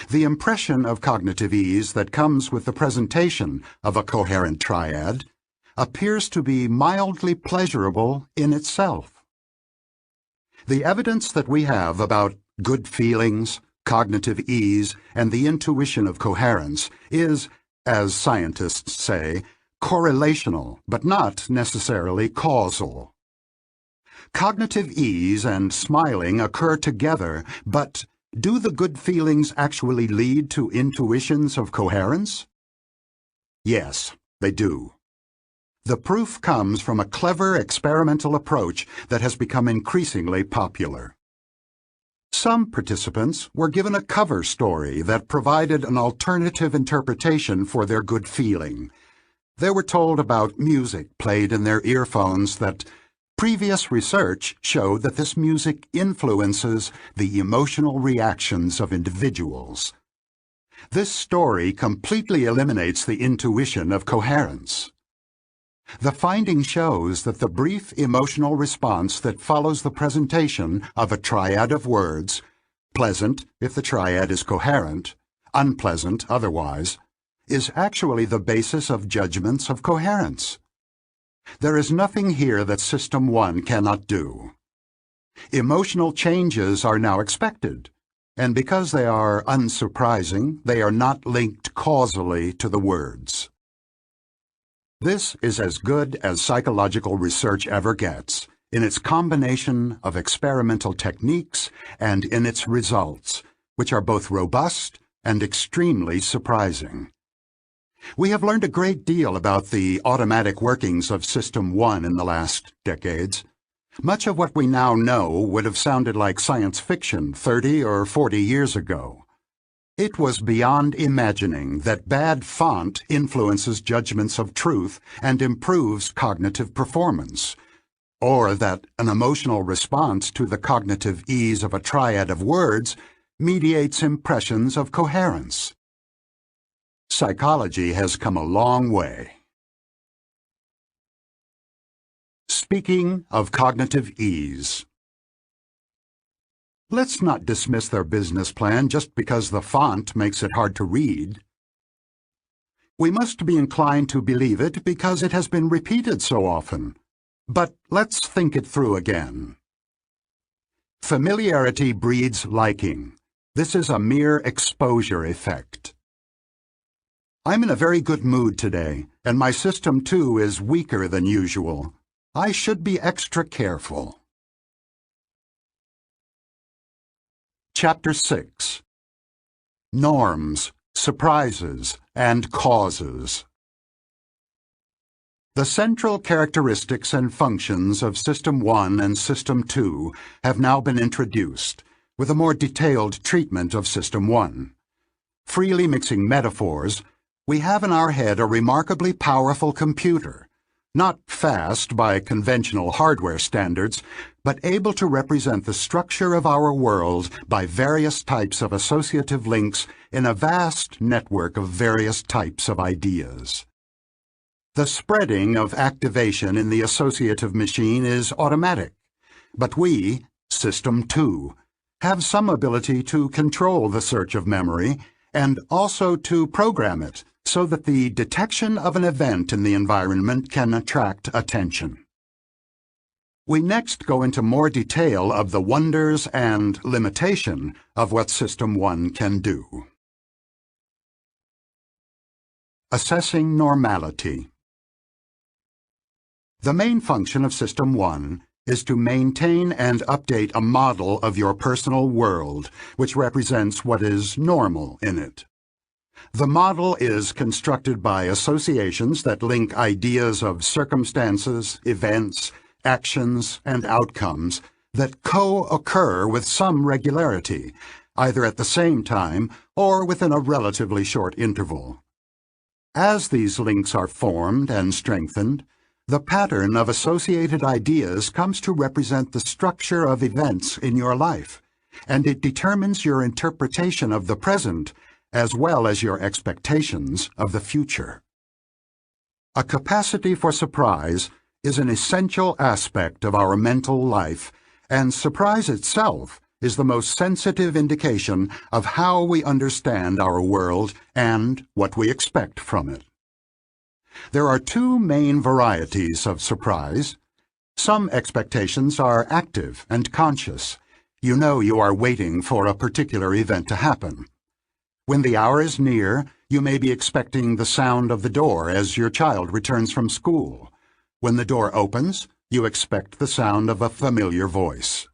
The impression of cognitive ease that comes with the presentation of a coherent triad appears to be mildly pleasurable in itself. The evidence that we have about good feelings, cognitive ease, and the intuition of coherence is, as scientists say, correlational, but not necessarily causal. Cognitive ease and smiling occur together, but do the good feelings actually lead to intuitions of coherence? Yes, they do. The proof comes from a clever experimental approach that has become increasingly popular. Some participants were given a cover story that provided an alternative interpretation for their good feeling. They were told about music played in their earphones that previous research showed that this music influences the emotional reactions of individuals. This story completely eliminates the intuition of coherence. The finding shows that the brief emotional response that follows the presentation of a triad of words, pleasant if the triad is coherent, unpleasant otherwise, is actually the basis of judgments of coherence. There is nothing here that System 1 cannot do. Emotional changes are now expected, and because they are unsurprising, they are not linked causally to the words. This is as good as psychological research ever gets, in its combination of experimental techniques and in its results, which are both robust and extremely surprising. We have learned a great deal about the automatic workings of System 1 in the last decades. Much of what we now know would have sounded like science fiction 30 or 40 years ago. It was beyond imagining that bad font influences judgments of truth and improves cognitive performance, or that an emotional response to the cognitive ease of a triad of words mediates impressions of coherence. Psychology has come a long way. Speaking of cognitive ease. Let's not dismiss their business plan just because the font makes it hard to read. We must be inclined to believe it because it has been repeated so often. But let's think it through again. Familiarity breeds liking. This is a mere exposure effect. I'm in a very good mood today, and my System 2 is weaker than usual. I should be extra careful. Chapter 6. Norms, Surprises, and Causes. The central characteristics and functions of System 1 and System 2 have now been introduced, with a more detailed treatment of System 1. Freely mixing metaphors, we have in our head a remarkably powerful computer, not fast by conventional hardware standards, but able to represent the structure of our world by various types of associative links in a vast network of various types of ideas. The spreading of activation in the associative machine is automatic, but we, System 2, have some ability to control the search of memory and also to program it so that the detection of an event in the environment can attract attention. We next go into more detail of the wonders and limitation of what System 1 can do. Assessing normality. The main function of System 1 is to maintain and update a model of your personal world, which represents what is normal in it. The model is constructed by associations that link ideas of circumstances, events, actions, and outcomes that co-occur with some regularity, either at the same time or within a relatively short interval. As these links are formed and strengthened, The pattern of associated ideas comes to represent the structure of events in your life, and it determines your interpretation of the present as well as your expectations of the future. A capacity for surprise is an essential aspect of our mental life, and surprise itself is the most sensitive indication of how we understand our world and what we expect from it. There are two main varieties of surprise. Some expectations are active and conscious. You know you are waiting for a particular event to happen. When the hour is near, you may be expecting the sound of the door as your child returns from school. When the door opens, you expect the sound of a familiar voice.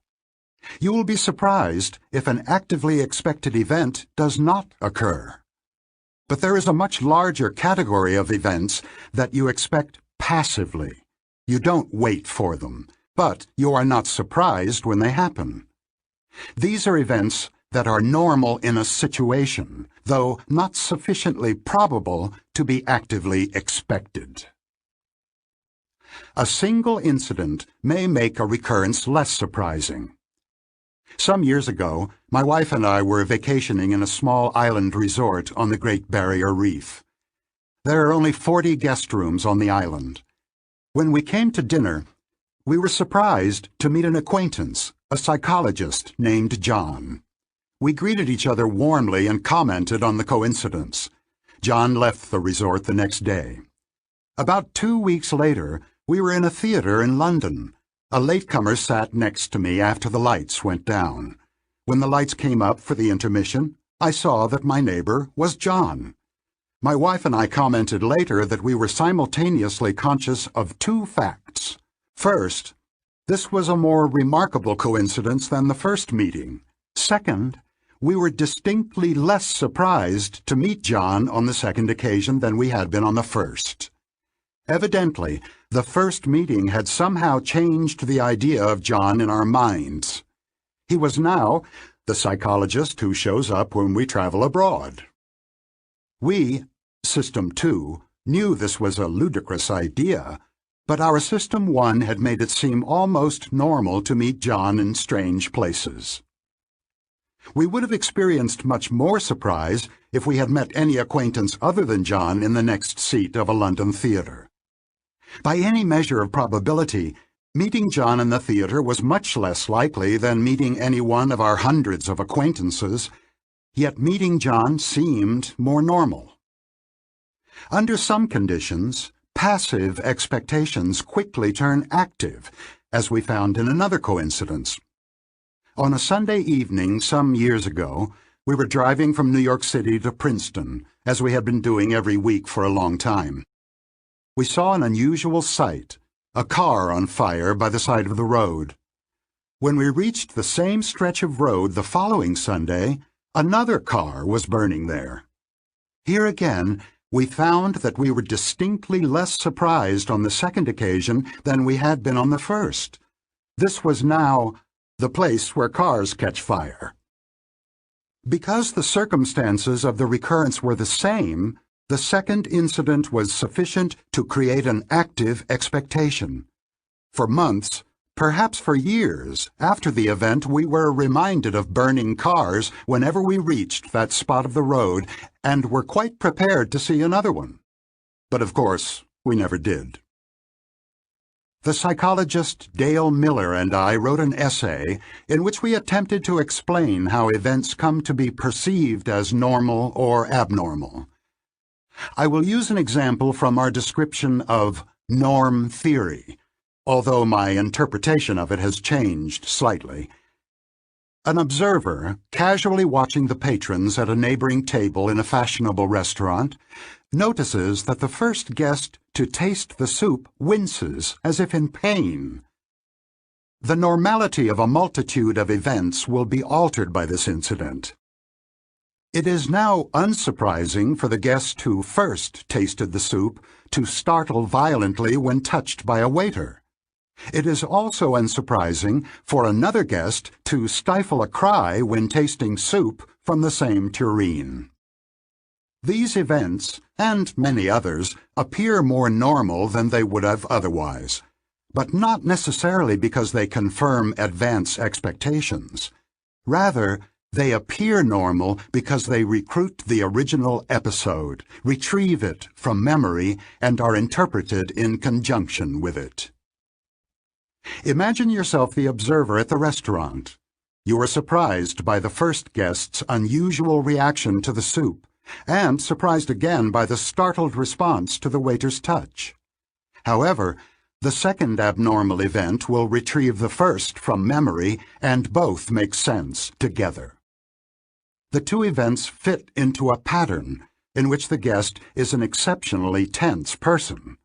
You will be surprised if an actively expected event does not occur. But there is a much larger category of events that you expect passively. You don't wait for them, but you are not surprised when they happen. These are events that are normal in a situation, though not sufficiently probable to be actively expected. A single incident may make a recurrence less surprising. Some years ago, my wife and I were vacationing in a small island resort on the Great Barrier Reef. There are only 40 guest rooms on the island. When we came to dinner, we were surprised to meet an acquaintance, a psychologist named John. We greeted each other warmly and commented on the coincidence. John left the resort the next day. About 2 weeks later, we were in a theater in London. A latecomer sat next to me after the lights went down. When the lights came up for the intermission, I saw that my neighbor was John. My wife and I commented later that we were simultaneously conscious of two facts. First, this was a more remarkable coincidence than the first meeting. Second, we were distinctly less surprised to meet John on the second occasion than we had been on the first. Evidently, the first meeting had somehow changed the idea of John in our minds. He was now the psychologist who shows up when we travel abroad. We, System 2, knew this was a ludicrous idea, but our System 1 had made it seem almost normal to meet John in strange places. We would have experienced much more surprise if we had met any acquaintance other than John in the next seat of a London theater. By any measure of probability, meeting John in the theater was much less likely than meeting any one of our hundreds of acquaintances, yet meeting John seemed more normal. Under some conditions, passive expectations quickly turn active, as we found in another coincidence. On a Sunday evening some years ago, we were driving from New York City to Princeton, as we had been doing every week for a long time. We saw an unusual sight, a car on fire by the side of the road. When we reached the same stretch of road the following Sunday, another car was burning there. Here again, we found that we were distinctly less surprised on the second occasion than we had been on the first. This was now the place where cars catch fire. Because the circumstances of the recurrence were the same, the second incident was sufficient to create an active expectation. For months, perhaps for years, after the event, we were reminded of burning cars whenever we reached that spot of the road and were quite prepared to see another one. But of course, we never did. The psychologist Dale Miller and I wrote an essay in which we attempted to explain how events come to be perceived as normal or abnormal. I will use an example from our description of norm theory, although my interpretation of it has changed slightly. An observer, casually watching the patrons at a neighboring table in a fashionable restaurant, notices that the first guest to taste the soup winces as if in pain. The normality of a multitude of events will be altered by this incident. It is now unsurprising for the guest who first tasted the soup to startle violently when touched by a waiter. It is also unsurprising for another guest to stifle a cry when tasting soup from the same tureen. These events, and many others, appear more normal than they would have otherwise, but not necessarily because they confirm advance expectations. Rather, they appear normal because they recruit the original episode, retrieve it from memory, and are interpreted in conjunction with it. Imagine yourself the observer at the restaurant. You are surprised by the first guest's unusual reaction to the soup, and surprised again by the startled response to the waiter's touch. However, the second abnormal event will retrieve the first from memory, and both make sense together. The two events fit into a pattern in which the guest is an exceptionally tense person.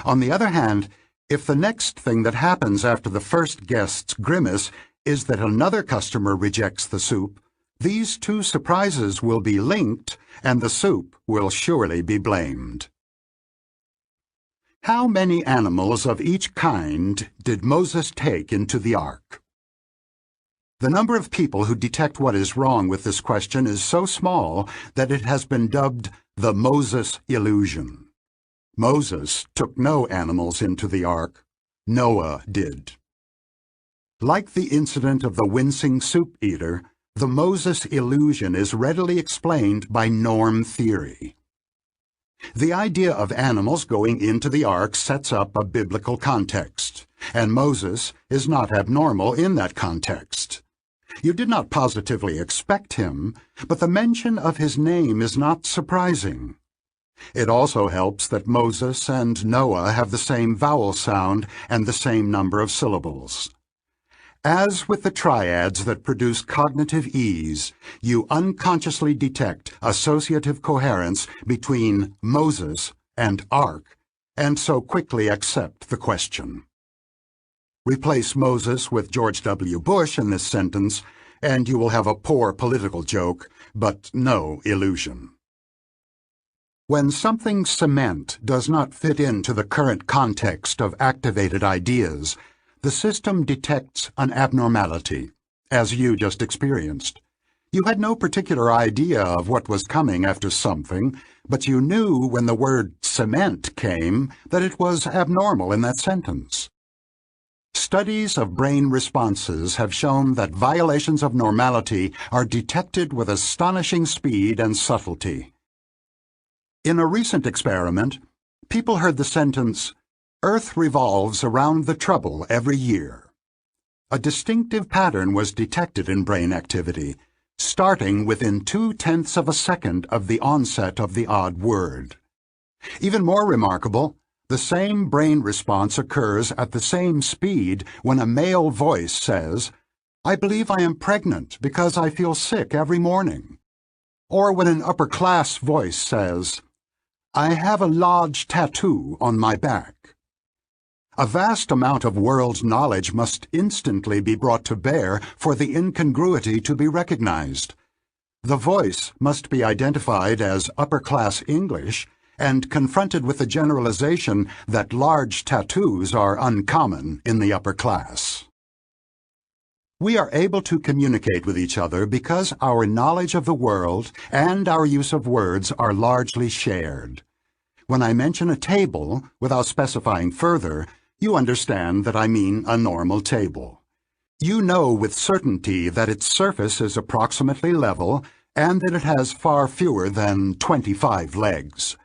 On the other hand, if the next thing that happens after the first guest's grimace is that another customer rejects the soup, these two surprises will be linked, and the soup will surely be blamed. How many animals of each kind did Moses take into the ark? The number of people who detect what is wrong with this question is so small that it has been dubbed the Moses illusion. Moses took no animals into the ark. Noah did. Like the incident of the wincing soup eater, the Moses illusion is readily explained by norm theory. The idea of animals going into the ark sets up a biblical context, and Moses is not abnormal in that context. You did not positively expect him, but the mention of his name is not surprising. It also helps that Moses and Noah have the same vowel sound and the same number of syllables. As with the triads that produce cognitive ease, you unconsciously detect associative coherence between Moses and ark, and so quickly accept the question. Replace Moses with George W. Bush in this sentence, and you will have a poor political joke, but no illusion. When something cement does not fit into the current context of activated ideas, the system detects an abnormality, as you just experienced. You had no particular idea of what was coming after something, but you knew when the word cement came that it was abnormal in that sentence. Studies of brain responses have shown that violations of normality are detected with astonishing speed and subtlety. In a recent experiment, people heard the sentence, "Earth revolves around the trouble every year." A distinctive pattern was detected in brain activity, starting within 0.2 of a second of the onset of the odd word. Even more remarkable, the same brain response occurs at the same speed when a male voice says, "I believe I am pregnant because I feel sick every morning," or when an upper-class voice says, "I have a large tattoo on my back." A vast amount of world knowledge must instantly be brought to bear for the incongruity to be recognized. The voice must be identified as upper-class English and confronted with the generalization that large tattoos are uncommon in the upper class. We are able to communicate with each other because our knowledge of the world and our use of words are largely shared. When I mention a table, without specifying further, you understand that I mean a normal table. You know with certainty that its surface is approximately level and that it has far fewer than 25 legs.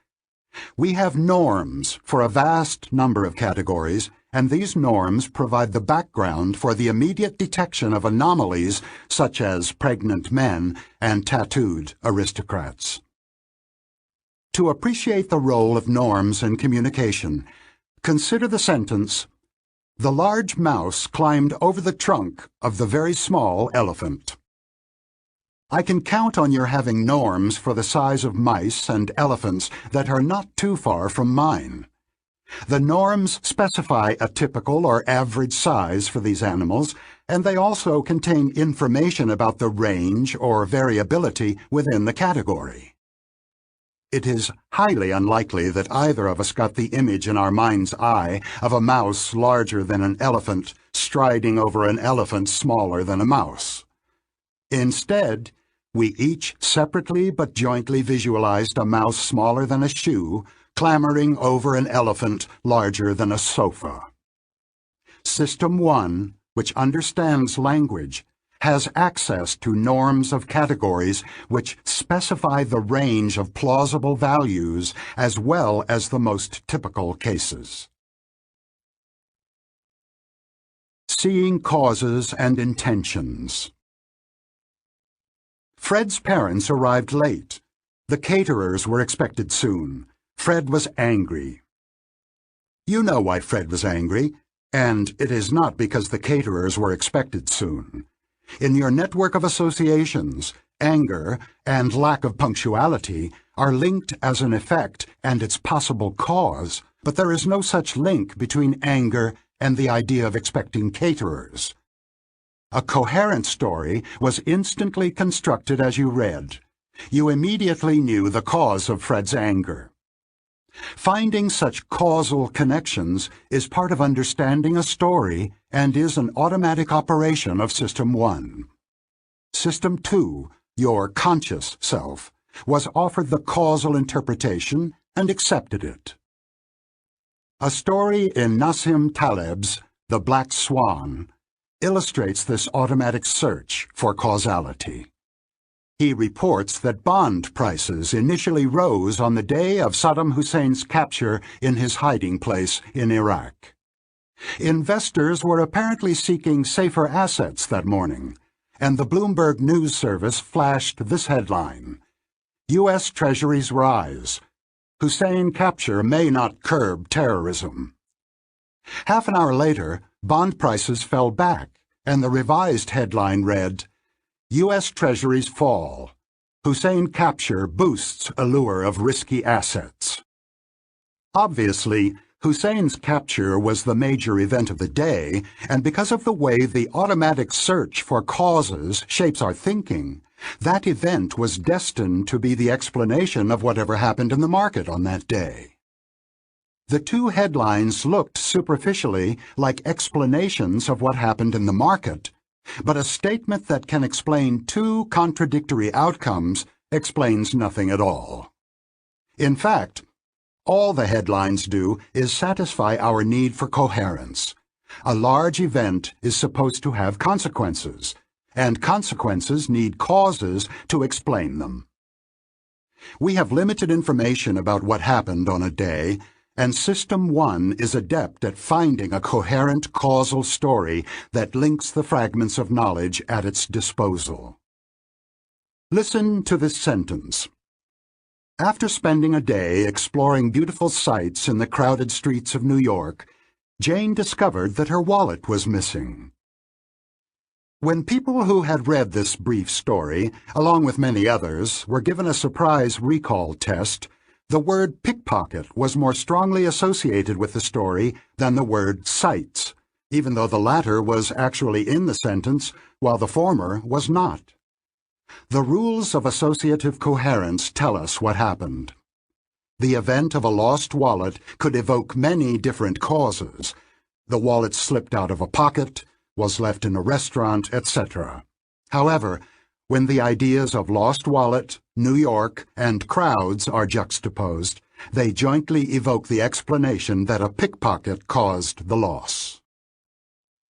We have norms for a vast number of categories, and these norms provide the background for the immediate detection of anomalies such as pregnant men and tattooed aristocrats. To appreciate the role of norms in communication, consider the sentence, "The large mouse climbed over the trunk of the very small elephant." I can count on your having norms for the size of mice and elephants that are not too far from mine. The norms specify a typical or average size for these animals, and they also contain information about the range or variability within the category. It is highly unlikely that either of us got the image in our mind's eye of a mouse larger than an elephant striding over an elephant smaller than a mouse. Instead, We each separately but jointly visualized a mouse smaller than a shoe, clambering over an elephant larger than a sofa. System 1, which understands language, has access to norms of categories which specify the range of plausible values as well as the most typical cases. Seeing causes and intentions. Fred's parents arrived late. The caterers were expected soon. Fred was angry. You know why Fred was angry, and it is not because the caterers were expected soon. In your network of associations, anger and lack of punctuality are linked as an effect and its possible cause, but there is no such link between anger and the idea of expecting caterers. A coherent story was instantly constructed as you read. You immediately knew the cause of Fred's anger. Finding such causal connections is part of understanding a story and is an automatic operation of System 1. System 2, your conscious self, was offered the causal interpretation and accepted it. A story in Nassim Taleb's The Black Swan illustrates this automatic search for causality. He reports that bond prices initially rose on the day of Saddam Hussein's capture in his hiding place in Iraq. Investors were apparently seeking safer assets that morning, and the Bloomberg News Service flashed this headline: U.S. Treasuries rise. Hussein capture may not curb terrorism. Half an hour later, bond prices fell back, and the revised headline read, U.S. Treasuries fall. Hussein capture boosts allure of risky assets. Obviously, Hussein's capture was the major event of the day, and because of the way the automatic search for causes shapes our thinking, that event was destined to be the explanation of whatever happened in the market on that day. The two headlines looked superficially like explanations of what happened in the market, but a statement that can explain two contradictory outcomes explains nothing at all. In fact, all the headlines do is satisfy our need for coherence. A large event is supposed to have consequences, and consequences need causes to explain them. We have limited information about what happened on a day, and System 1 is adept at finding a coherent causal story that links the fragments of knowledge at its disposal. Listen to this sentence. After spending a day exploring beautiful sights in the crowded streets of New York, Jane discovered that her wallet was missing. When people who had read this brief story, along with many others, were given a surprise recall test, the word pickpocket was more strongly associated with the story than the word sights, even though the latter was actually in the sentence, while the former was not. The rules of associative coherence tell us what happened. The event of a lost wallet could evoke many different causes. The wallet slipped out of a pocket, was left in a restaurant, etc. However, when the ideas of lost wallet, New York, and crowds are juxtaposed, they jointly evoke the explanation that a pickpocket caused the loss.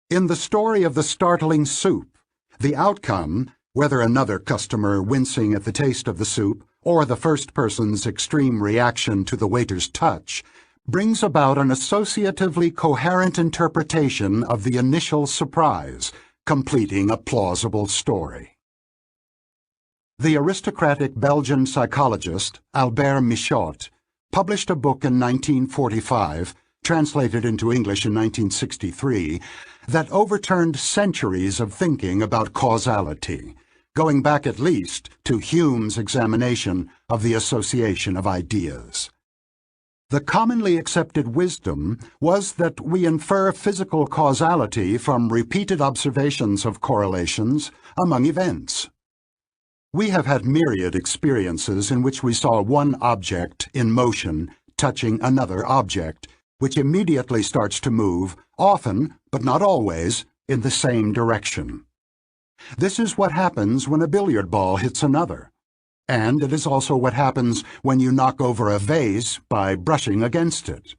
In the story of the startling soup, the outcome, whether another customer wincing at the taste of the soup or the first person's extreme reaction to the waiter's touch, brings about an associatively coherent interpretation of the initial surprise, completing a plausible story. The aristocratic Belgian psychologist Albert Michot published a book in 1945, translated into English in 1963, that overturned centuries of thinking about causality, going back at least to Hume's examination of the association of ideas. The commonly accepted wisdom was that we infer physical causality from repeated observations of correlations among events. We have had myriad experiences in which we saw one object in motion touching another object, which immediately starts to move, often, but not always, in the same direction. This is what happens when a billiard ball hits another. And it is also what happens when you knock over a vase by brushing against it.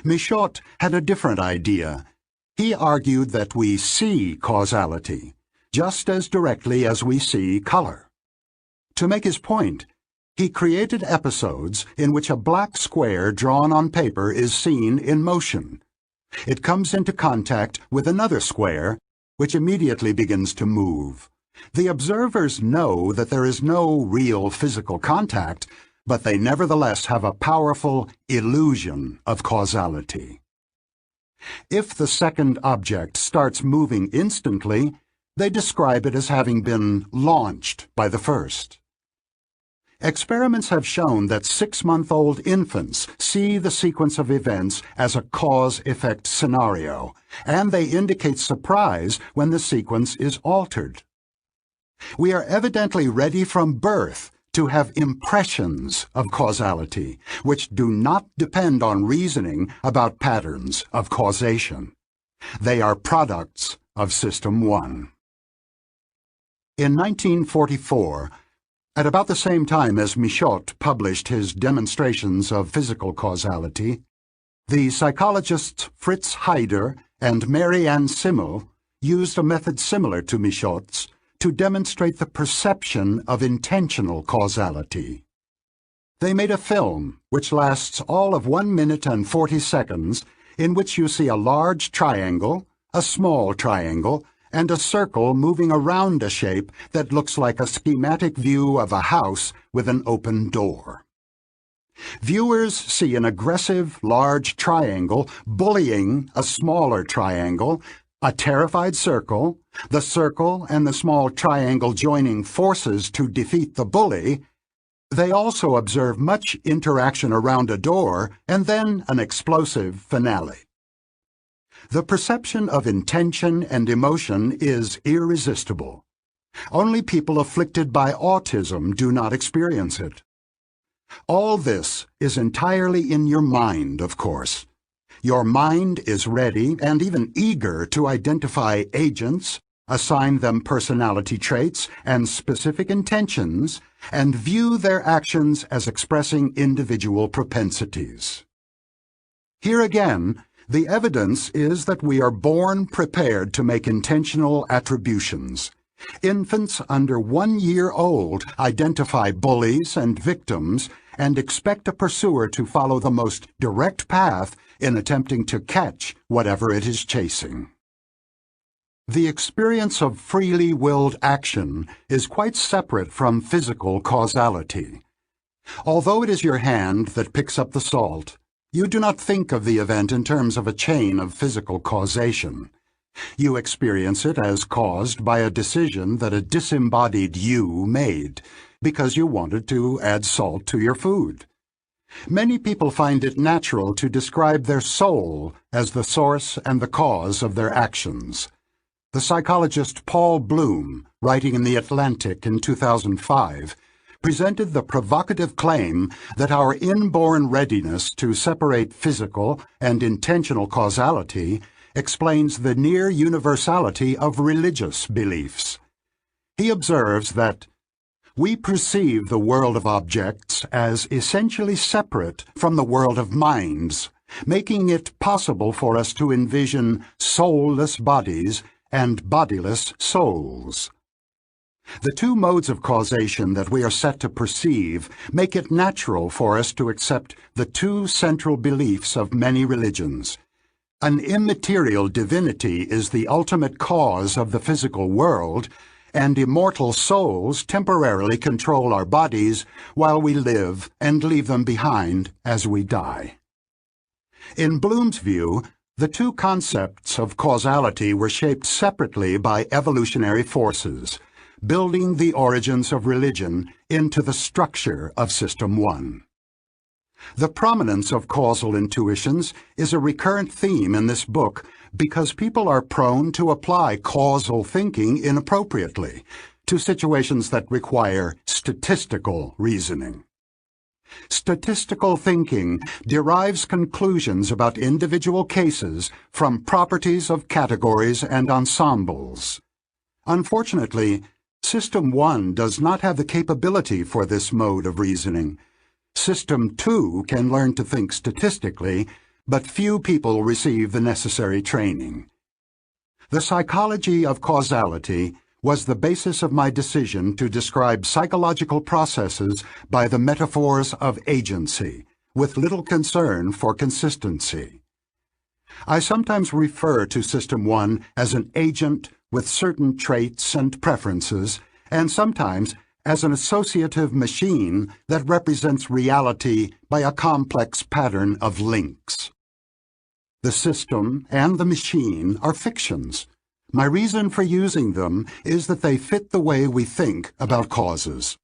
Michaud had a different idea. He argued that we see causality, just as directly as we see color. To make his point, he created episodes in which a black square drawn on paper is seen in motion. It comes into contact with another square, which immediately begins to move. The observers know that there is no real physical contact, but they nevertheless have a powerful illusion of causality. If the second object starts moving instantly, they describe it as having been launched by the first. Experiments have shown that 6-month-old infants see the sequence of events as a cause-effect scenario, and they indicate surprise when the sequence is altered. We are evidently ready from birth to have impressions of causality, which do not depend on reasoning about patterns of causation. They are products of System 1. In 1944, at about the same time as Michaud published his demonstrations of physical causality, the psychologists Fritz Heider and Mary Ann Simmel used a method similar to Michaud's to demonstrate the perception of intentional causality. They made a film which lasts all of 1 minute and 40 seconds, in which you see a large triangle, a small triangle, and a circle moving around a shape that looks like a schematic view of a house with an open door. Viewers see an aggressive, large triangle bullying a smaller triangle, a terrified circle, the circle and the small triangle joining forces to defeat the bully. They also observe much interaction around a door and then an explosive finale. The perception of intention and emotion is irresistible. Only people afflicted by autism do not experience it. All this is entirely in your mind, of course. Your mind is ready and even eager to identify agents, assign them personality traits and specific intentions, and view their actions as expressing individual propensities. Here again, the evidence is that we are born prepared to make intentional attributions. Infants under 1 year old identify bullies and victims and expect a pursuer to follow the most direct path in attempting to catch whatever it is chasing. The experience of freely willed action is quite separate from physical causality. Although it is your hand that picks up the salt, you do not think of the event in terms of a chain of physical causation. You experience it as caused by a decision that a disembodied you made, because you wanted to add salt to your food. Many people find it natural to describe their soul as the source and the cause of their actions. The psychologist Paul Bloom, writing in The Atlantic in 2005, presented the provocative claim that our inborn readiness to separate physical and intentional causality explains the near universality of religious beliefs. He observes that we perceive the world of objects as essentially separate from the world of minds, making it possible for us to envision soulless bodies and bodiless souls. The two modes of causation that we are set to perceive make it natural for us to accept the two central beliefs of many religions. An immaterial divinity is the ultimate cause of the physical world, and immortal souls temporarily control our bodies while we live and leave them behind as we die. In Bloom's view, the two concepts of causality were shaped separately by evolutionary forces, building the origins of religion into the structure of System 1. The prominence of causal intuitions is a recurrent theme in this book because people are prone to apply causal thinking inappropriately to situations that require statistical reasoning. Statistical thinking derives conclusions about individual cases from properties of categories and ensembles. Unfortunately, System 1 does not have the capability for this mode of reasoning. System 2 can learn to think statistically, but few people receive the necessary training. The psychology of causality was the basis of my decision to describe psychological processes by the metaphors of agency, with little concern for consistency. I sometimes refer to System 1 as an agent with certain traits and preferences, and sometimes as an associative machine that represents reality by a complex pattern of links. The system and the machine are fictions. My reason for using them is that they fit the way we think about causes.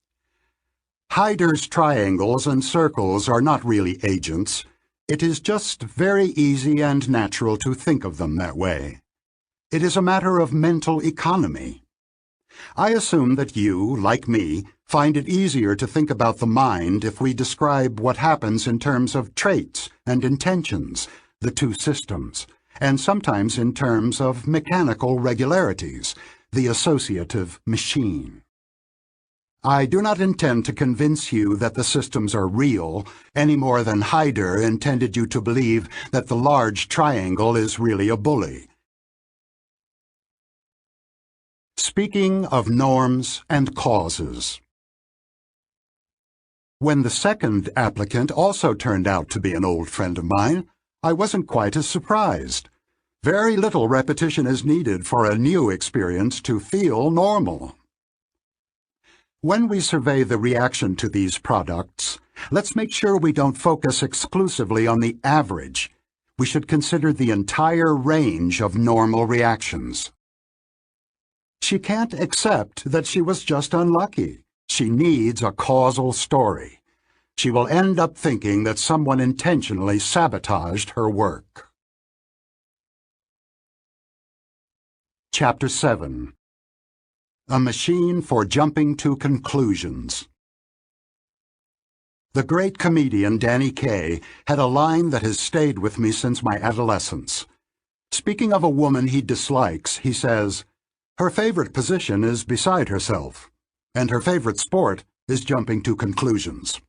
Hyder's triangles and circles are not really agents. It is just very easy and natural to think of them that way. It is a matter of mental economy. I assume that you, like me, find it easier to think about the mind if we describe what happens in terms of traits and intentions, the two systems, and sometimes in terms of mechanical regularities, the associative machine. I do not intend to convince you that the systems are real, any more than Hyder intended you to believe that the large triangle is really a bully. Speaking of norms and causes. When the second applicant also turned out to be an old friend of mine, I wasn't quite as surprised. Very little repetition is needed for a new experience to feel normal. When we survey the reaction to these products, let's make sure we don't focus exclusively on the average. We should consider the entire range of normal reactions. She can't accept that she was just unlucky. She needs a causal story. She will end up thinking that someone intentionally sabotaged her work. Chapter 7. A Machine for Jumping to Conclusions. The great comedian Danny Kaye had a line that has stayed with me since my adolescence. Speaking of a woman he dislikes, he says, "Her favorite position is beside herself, and her favorite sport is jumping to conclusions."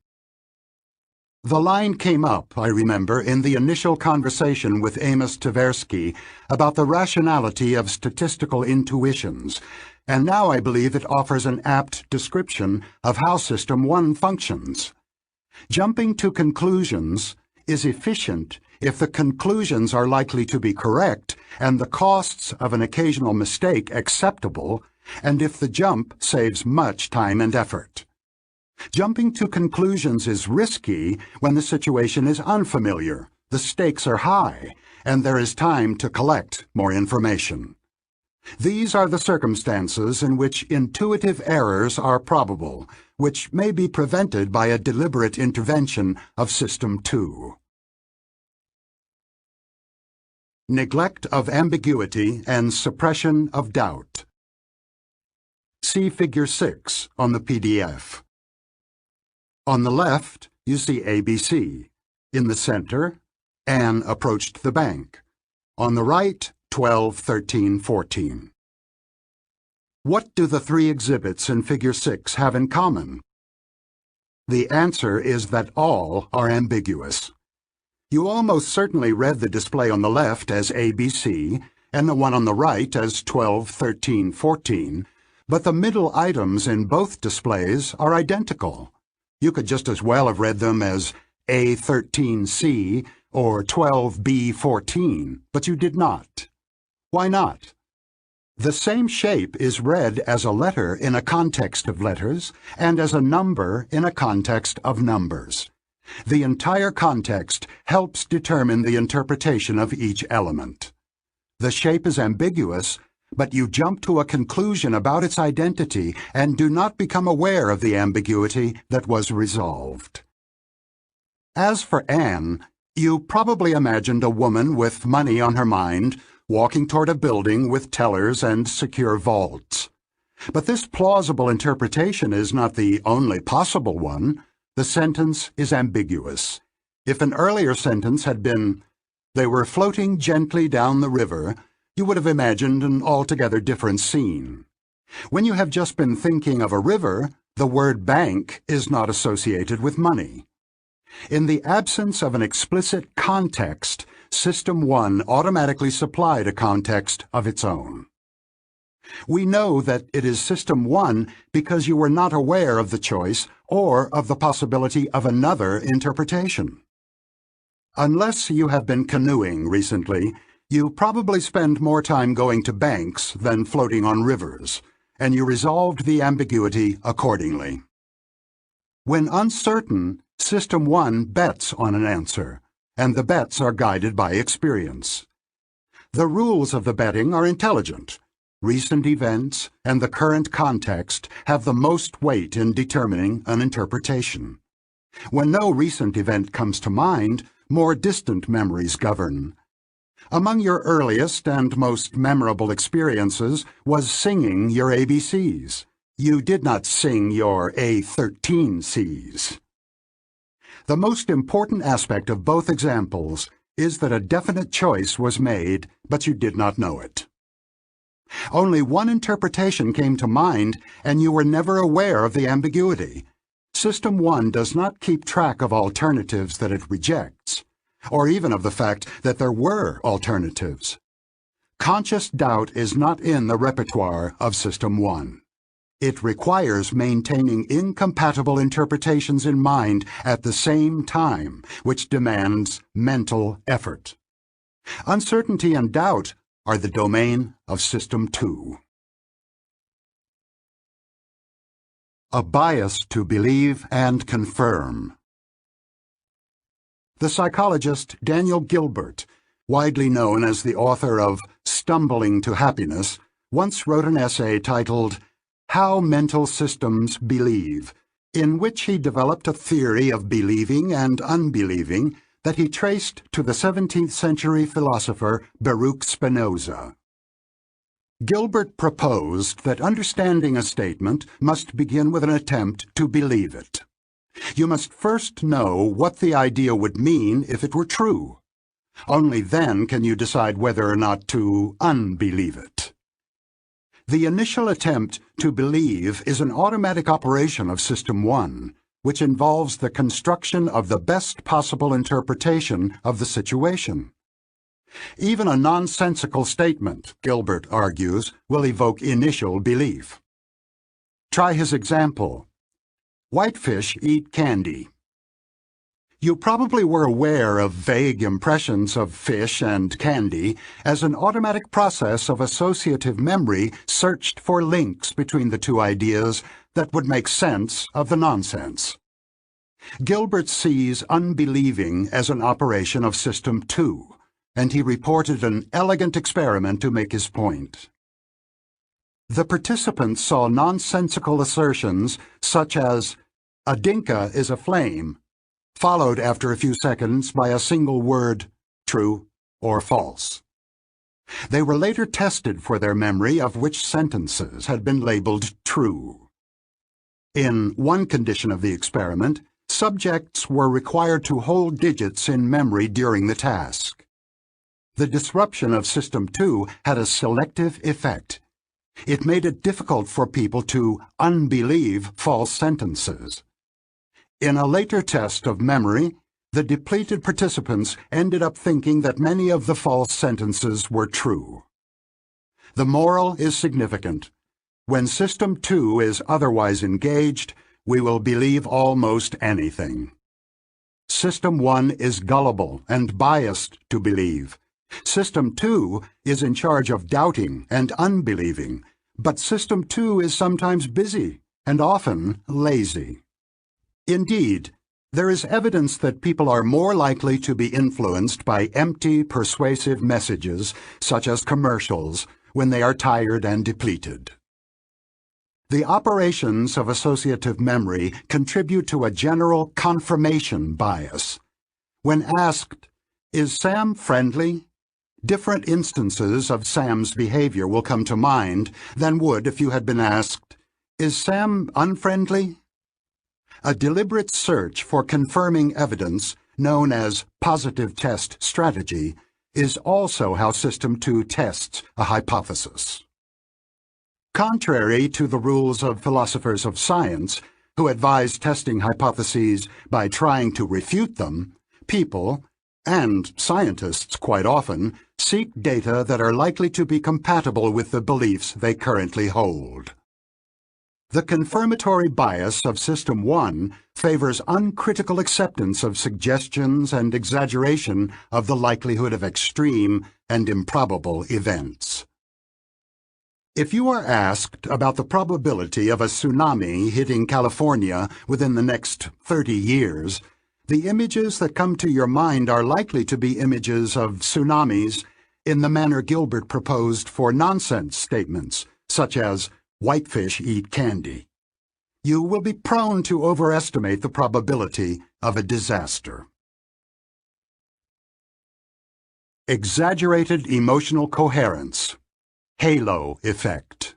The line came up, I remember, in the initial conversation with Amos Tversky about the rationality of statistical intuitions, and now I believe it offers an apt description of how System 1 functions. Jumping to conclusions is efficient if the conclusions are likely to be correct and the costs of an occasional mistake acceptable, and if the jump saves much time and effort. Jumping to conclusions is risky when the situation is unfamiliar, the stakes are high, and there is time to collect more information. These are the circumstances in which intuitive errors are probable, which may be prevented by a deliberate intervention of System 2. Neglect of ambiguity and suppression of doubt. See Figure 6 on the PDF. On the left, you see ABC. In the center, Anne approached the bank. On the right, 12, 13, 14. What do the three exhibits in Figure 6 have in common? The answer is that all are ambiguous. You almost certainly read the display on the left as ABC and the one on the right as 12, 13, 14, but the middle items in both displays are identical. You could just as well have read them as A13C or 12B14, but you did not. Why not? The same shape is read as a letter in a context of letters and as a number in a context of numbers. The entire context helps determine the interpretation of each element. The shape is ambiguous, but you jump to a conclusion about its identity and do not become aware of the ambiguity that was resolved. As for Anne, you probably imagined a woman with money on her mind, walking toward a building with tellers and secure vaults. But this plausible interpretation is not the only possible one. The sentence is ambiguous. If an earlier sentence had been, "They were floating gently down the river," you would have imagined an altogether different scene. When you have just been thinking of a river, the word bank is not associated with money. In the absence of an explicit context, System 1 automatically supplied a context of its own. We know that it is System 1 because you were not aware of the choice or of the possibility of another interpretation. Unless you have been canoeing recently, you probably spend more time going to banks than floating on rivers, and you resolved the ambiguity accordingly. When uncertain, System 1 bets on an answer, and the bets are guided by experience. The rules of the betting are intelligent. Recent events and the current context have the most weight in determining an interpretation. When no recent event comes to mind, more distant memories govern. Among your earliest and most memorable experiences was singing your ABCs. You did not sing your A13Cs. The most important aspect of both examples is that a definite choice was made, but you did not know it. Only one interpretation came to mind, and you were never aware of the ambiguity. System 1 does not keep track of alternatives that it rejects, or even of the fact that there were alternatives. Conscious doubt is not in the repertoire of System 1. It requires maintaining incompatible interpretations in mind at the same time, which demands mental effort. Uncertainty and doubt are the domain of System 2. A bias to believe and confirm. The psychologist Daniel Gilbert, widely known as the author of Stumbling to Happiness, once wrote an essay titled How Mental Systems Believe, in which he developed a theory of believing and unbelieving that he traced to the 17th century philosopher Baruch Spinoza. Gilbert proposed that understanding a statement must begin with an attempt to believe it. You must first know what the idea would mean if it were true. Only then can you decide whether or not to unbelieve it. The initial attempt to believe is an automatic operation of System 1, which involves the construction of the best possible interpretation of the situation. Even a nonsensical statement, Gilbert argues, will evoke initial belief. Try his example. Whitefish eat candy. You probably were aware of vague impressions of fish and candy as an automatic process of associative memory searched for links between the two ideas that would make sense of the nonsense. Gilbert sees unbelieving as an operation of System 2, and he reported an elegant experiment to make his point. The participants saw nonsensical assertions such as, "A dinka is a flame," followed after a few seconds by a single word, true or false. They were later tested for their memory of which sentences had been labeled true. In one condition of the experiment, subjects were required to hold digits in memory during the task. The disruption of System 2 had a selective effect. It made it difficult for people to unbelieve false sentences. In a later test of memory, the depleted participants ended up thinking that many of the false sentences were true. The moral is significant. When System 2 is otherwise engaged, we will believe almost anything. System 1 is gullible and biased to believe. System 2 is in charge of doubting and unbelieving, but System 2 is sometimes busy and often lazy. Indeed, there is evidence that people are more likely to be influenced by empty, persuasive messages, such as commercials, when they are tired and depleted. The operations of associative memory contribute to a general confirmation bias. When asked, "Is Sam friendly?" different instances of Sam's behavior will come to mind than would if you had been asked, "Is Sam unfriendly?" A deliberate search for confirming evidence, known as positive test strategy, is also how System 2 tests a hypothesis. Contrary to the rules of philosophers of science, who advise testing hypotheses by trying to refute them, people, and scientists quite often, seek data that are likely to be compatible with the beliefs they currently hold. The confirmatory bias of System 1 favors uncritical acceptance of suggestions and exaggeration of the likelihood of extreme and improbable events. If you are asked about the probability of a tsunami hitting California within the next 30 years, the images that come to your mind are likely to be images of tsunamis in the manner Gilbert proposed for nonsense statements, such as, "Whitefish eat candy." You will be prone to overestimate the probability of a disaster. Exaggerated emotional coherence. Halo effect.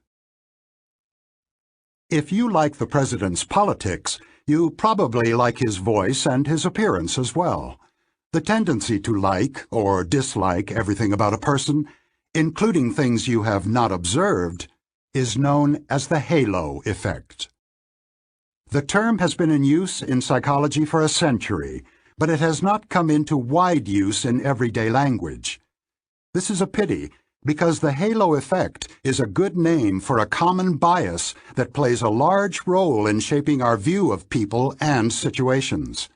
If you like the president's politics, you probably like his voice and his appearance as well. The tendency to like or dislike everything about a person, including things you have not observed, is known as the halo effect. The term has been in use in psychology for a century, but it has not come into wide use in everyday language. This is a pity, because the halo effect is a good name for a common bias that plays a large role in shaping our view of people and situations.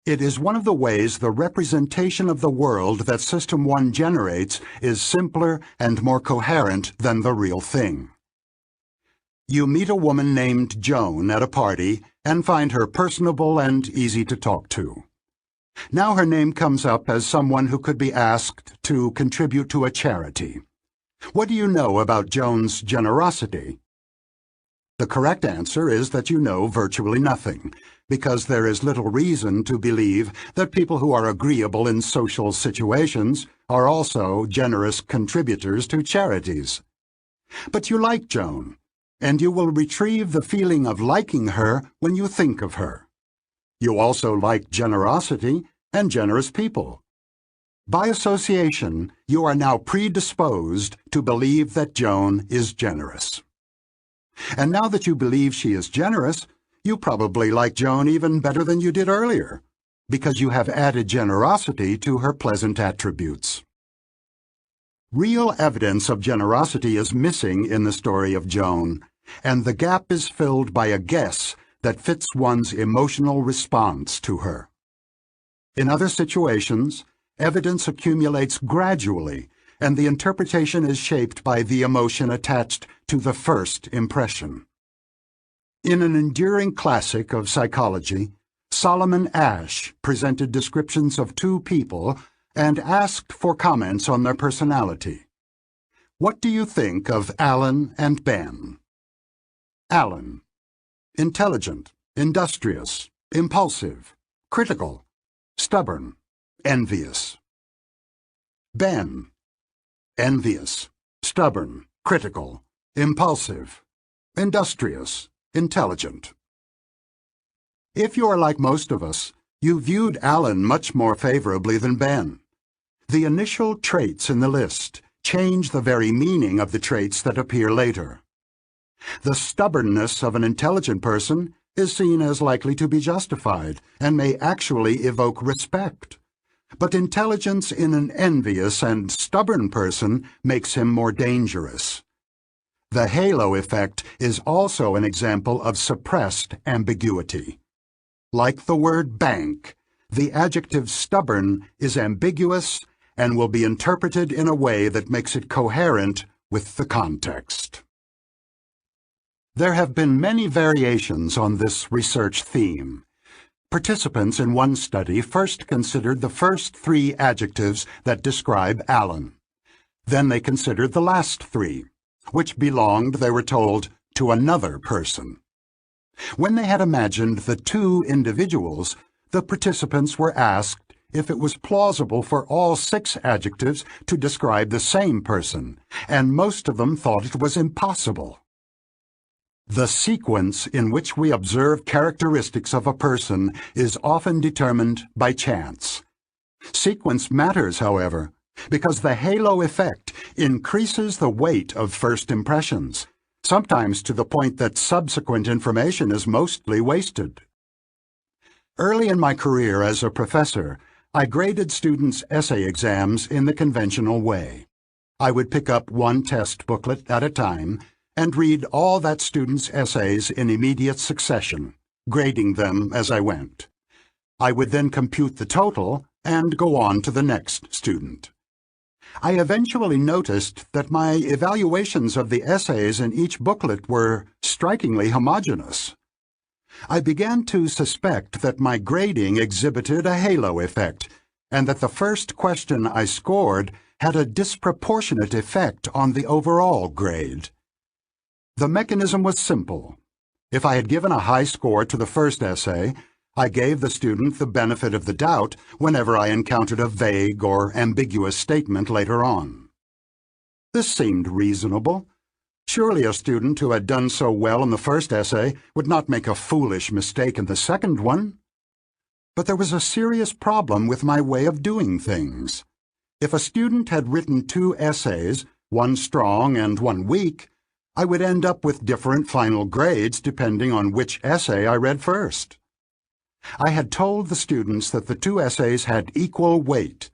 It is one of the ways the representation of the world that System 1 generates is simpler and more coherent than the real thing. You meet a woman named Joan at a party and find her personable and easy to talk to. Now her name comes up as someone who could be asked to contribute to a charity. What do you know about Joan's generosity? The correct answer is that you know virtually nothing, because there is little reason to believe that people who are agreeable in social situations are also generous contributors to charities. But you like Joan, and you will retrieve the feeling of liking her when you think of her. You also like generosity and generous people. By association, you are now predisposed to believe that Joan is generous. And now that you believe she is generous, you probably like Joan even better than you did earlier, because you have added generosity to her pleasant attributes. Real evidence of generosity is missing in the story of Joan, and the gap is filled by a guess that fits one's emotional response to her. In other situations, evidence accumulates gradually, and the interpretation is shaped by the emotion attached to the first impression. In an enduring classic of psychology, Solomon Asch presented descriptions of two people and asked for comments on their personality. What do you think of Alan and Ben? Alan: intelligent, industrious, impulsive, critical, stubborn, envious. Ben: envious, stubborn, critical, impulsive, industrious, intelligent. If you are like most of us, you viewed Alan much more favorably than Ben. The initial traits in the list change the very meaning of the traits that appear later. The stubbornness of an intelligent person is seen as likely to be justified and may actually evoke respect. But intelligence in an envious and stubborn person makes him more dangerous. The halo effect is also an example of suppressed ambiguity. Like the word bank, the adjective stubborn is ambiguous and will be interpreted in a way that makes it coherent with the context. There have been many variations on this research theme. Participants in one study first considered the first three adjectives that describe Alan. Then they considered the last three, which belonged, they were told, to another person. When they had imagined the two individuals, the participants were asked if it was plausible for all 6 adjectives to describe the same person, and most of them thought it was impossible. The sequence in which we observe characteristics of a person is often determined by chance. Sequence matters, however, because the halo effect increases the weight of first impressions, sometimes to the point that subsequent information is mostly wasted. Early in my career as a professor, I graded students' essay exams in the conventional way. I would pick up one test booklet at a time and read all that student's essays in immediate succession, grading them as I went. I would then compute the total and go on to the next student. I eventually noticed that my evaluations of the essays in each booklet were strikingly homogeneous. I began to suspect that my grading exhibited a halo effect, and that the first question I scored had a disproportionate effect on the overall grade. The mechanism was simple. If I had given a high score to the first essay, I gave the student the benefit of the doubt whenever I encountered a vague or ambiguous statement later on. This seemed reasonable. Surely a student who had done so well in the first essay would not make a foolish mistake in the second one. But there was a serious problem with my way of doing things. If a student had written 2 essays, one strong and one weak, I would end up with different final grades depending on which essay I read first. I had told the students that the 2 essays had equal weight,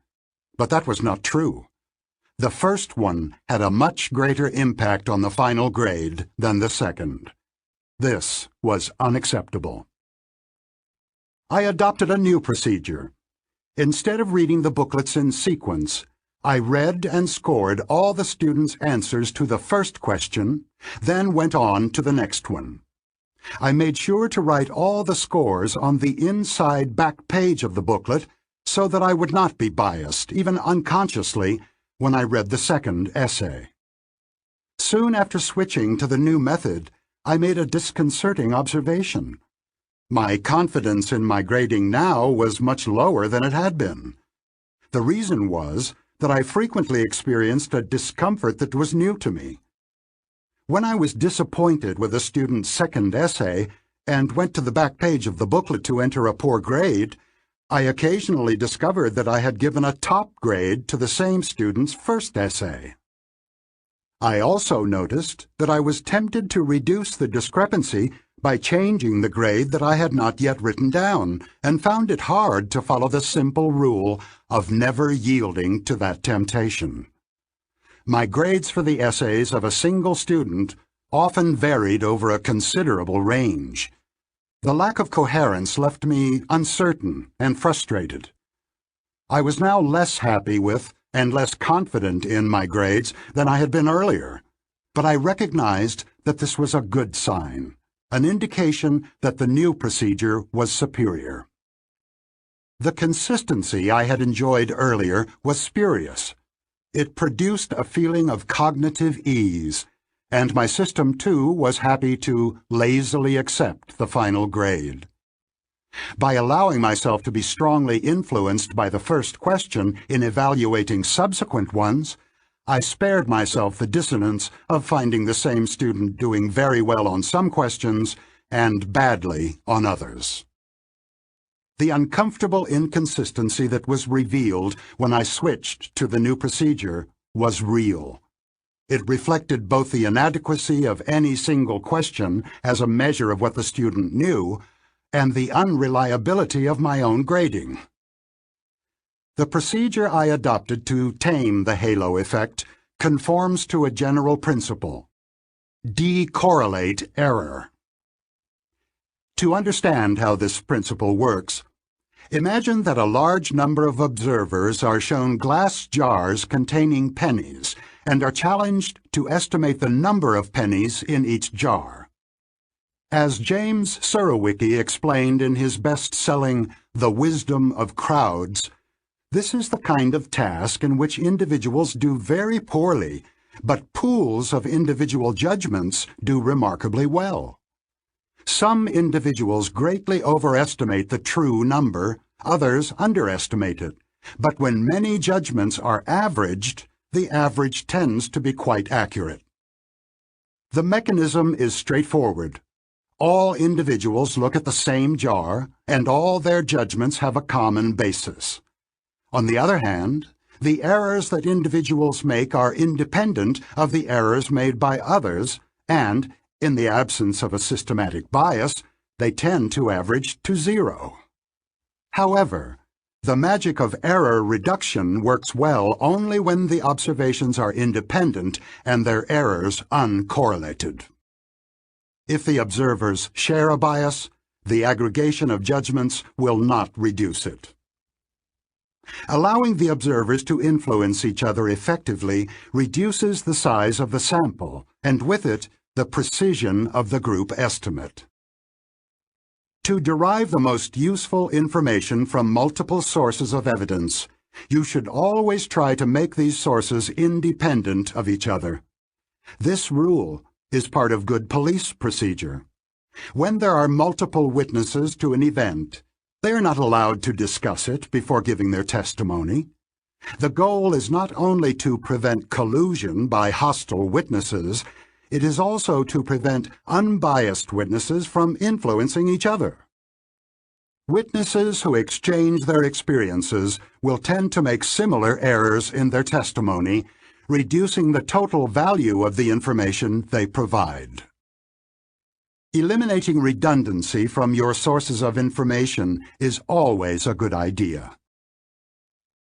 but that was not true. The first one had a much greater impact on the final grade than the second. This was unacceptable. I adopted a new procedure. Instead of reading the booklets in sequence, I read and scored all the students' answers to the first question, then went on to the next one. I made sure to write all the scores on the inside back page of the booklet so that I would not be biased, even unconsciously, when I read the second essay. Soon after switching to the new method, I made a disconcerting observation. My confidence in my grading now was much lower than it had been. The reason was that I frequently experienced a discomfort that was new to me. When I was disappointed with a student's second essay and went to the back page of the booklet to enter a poor grade, I occasionally discovered that I had given a top grade to the same student's first essay. I also noticed that I was tempted to reduce the discrepancy by changing the grade that I had not yet written down, and found it hard to follow the simple rule of never yielding to that temptation. My grades for the essays of a single student often varied over a considerable range. The lack of coherence left me uncertain and frustrated. I was now less happy with and less confident in my grades than I had been earlier, but I recognized that this was a good sign, an indication that the new procedure was superior. The consistency I had enjoyed earlier was spurious. It produced a feeling of cognitive ease, and my system, too, was happy to lazily accept the final grade. By allowing myself to be strongly influenced by the first question in evaluating subsequent ones, I spared myself the dissonance of finding the same student doing very well on some questions and badly on others. The uncomfortable inconsistency that was revealed when I switched to the new procedure was real. It reflected both the inadequacy of any single question as a measure of what the student knew, and the unreliability of my own grading. The procedure I adopted to tame the halo effect conforms to a general principle: decorrelate error. To understand how this principle works, imagine that a large number of observers are shown glass jars containing pennies and are challenged to estimate the number of pennies in each jar. As James Surowiecki explained in his best-selling The Wisdom of Crowds, this is the kind of task in which individuals do very poorly, but pools of individual judgments do remarkably well. Some individuals greatly overestimate the true number, others underestimate it, but when many judgments are averaged, the average tends to be quite accurate. The mechanism is straightforward. All individuals look at the same jar, and all their judgments have a common basis. On the other hand, The errors that individuals make are independent of the errors made by others, and, in the absence of a systematic bias, they tend to average to zero. However, the magic of error reduction works well only when the observations are independent and their errors uncorrelated. If the observers share a bias, the aggregation of judgments will not reduce it. Allowing the observers to influence each other effectively reduces the size of the sample, and with it, the precision of the group estimate. To derive the most useful information from multiple sources of evidence, you should always try to make these sources independent of each other. This rule is part of good police procedure. When there are multiple witnesses to an event, they are not allowed to discuss it before giving their testimony. The goal is not only to prevent collusion by hostile witnesses, it is also to prevent unbiased witnesses from influencing each other. Witnesses who exchange their experiences will tend to make similar errors in their testimony, reducing the total value of the information they provide. Eliminating redundancy from your sources of information is always a good idea.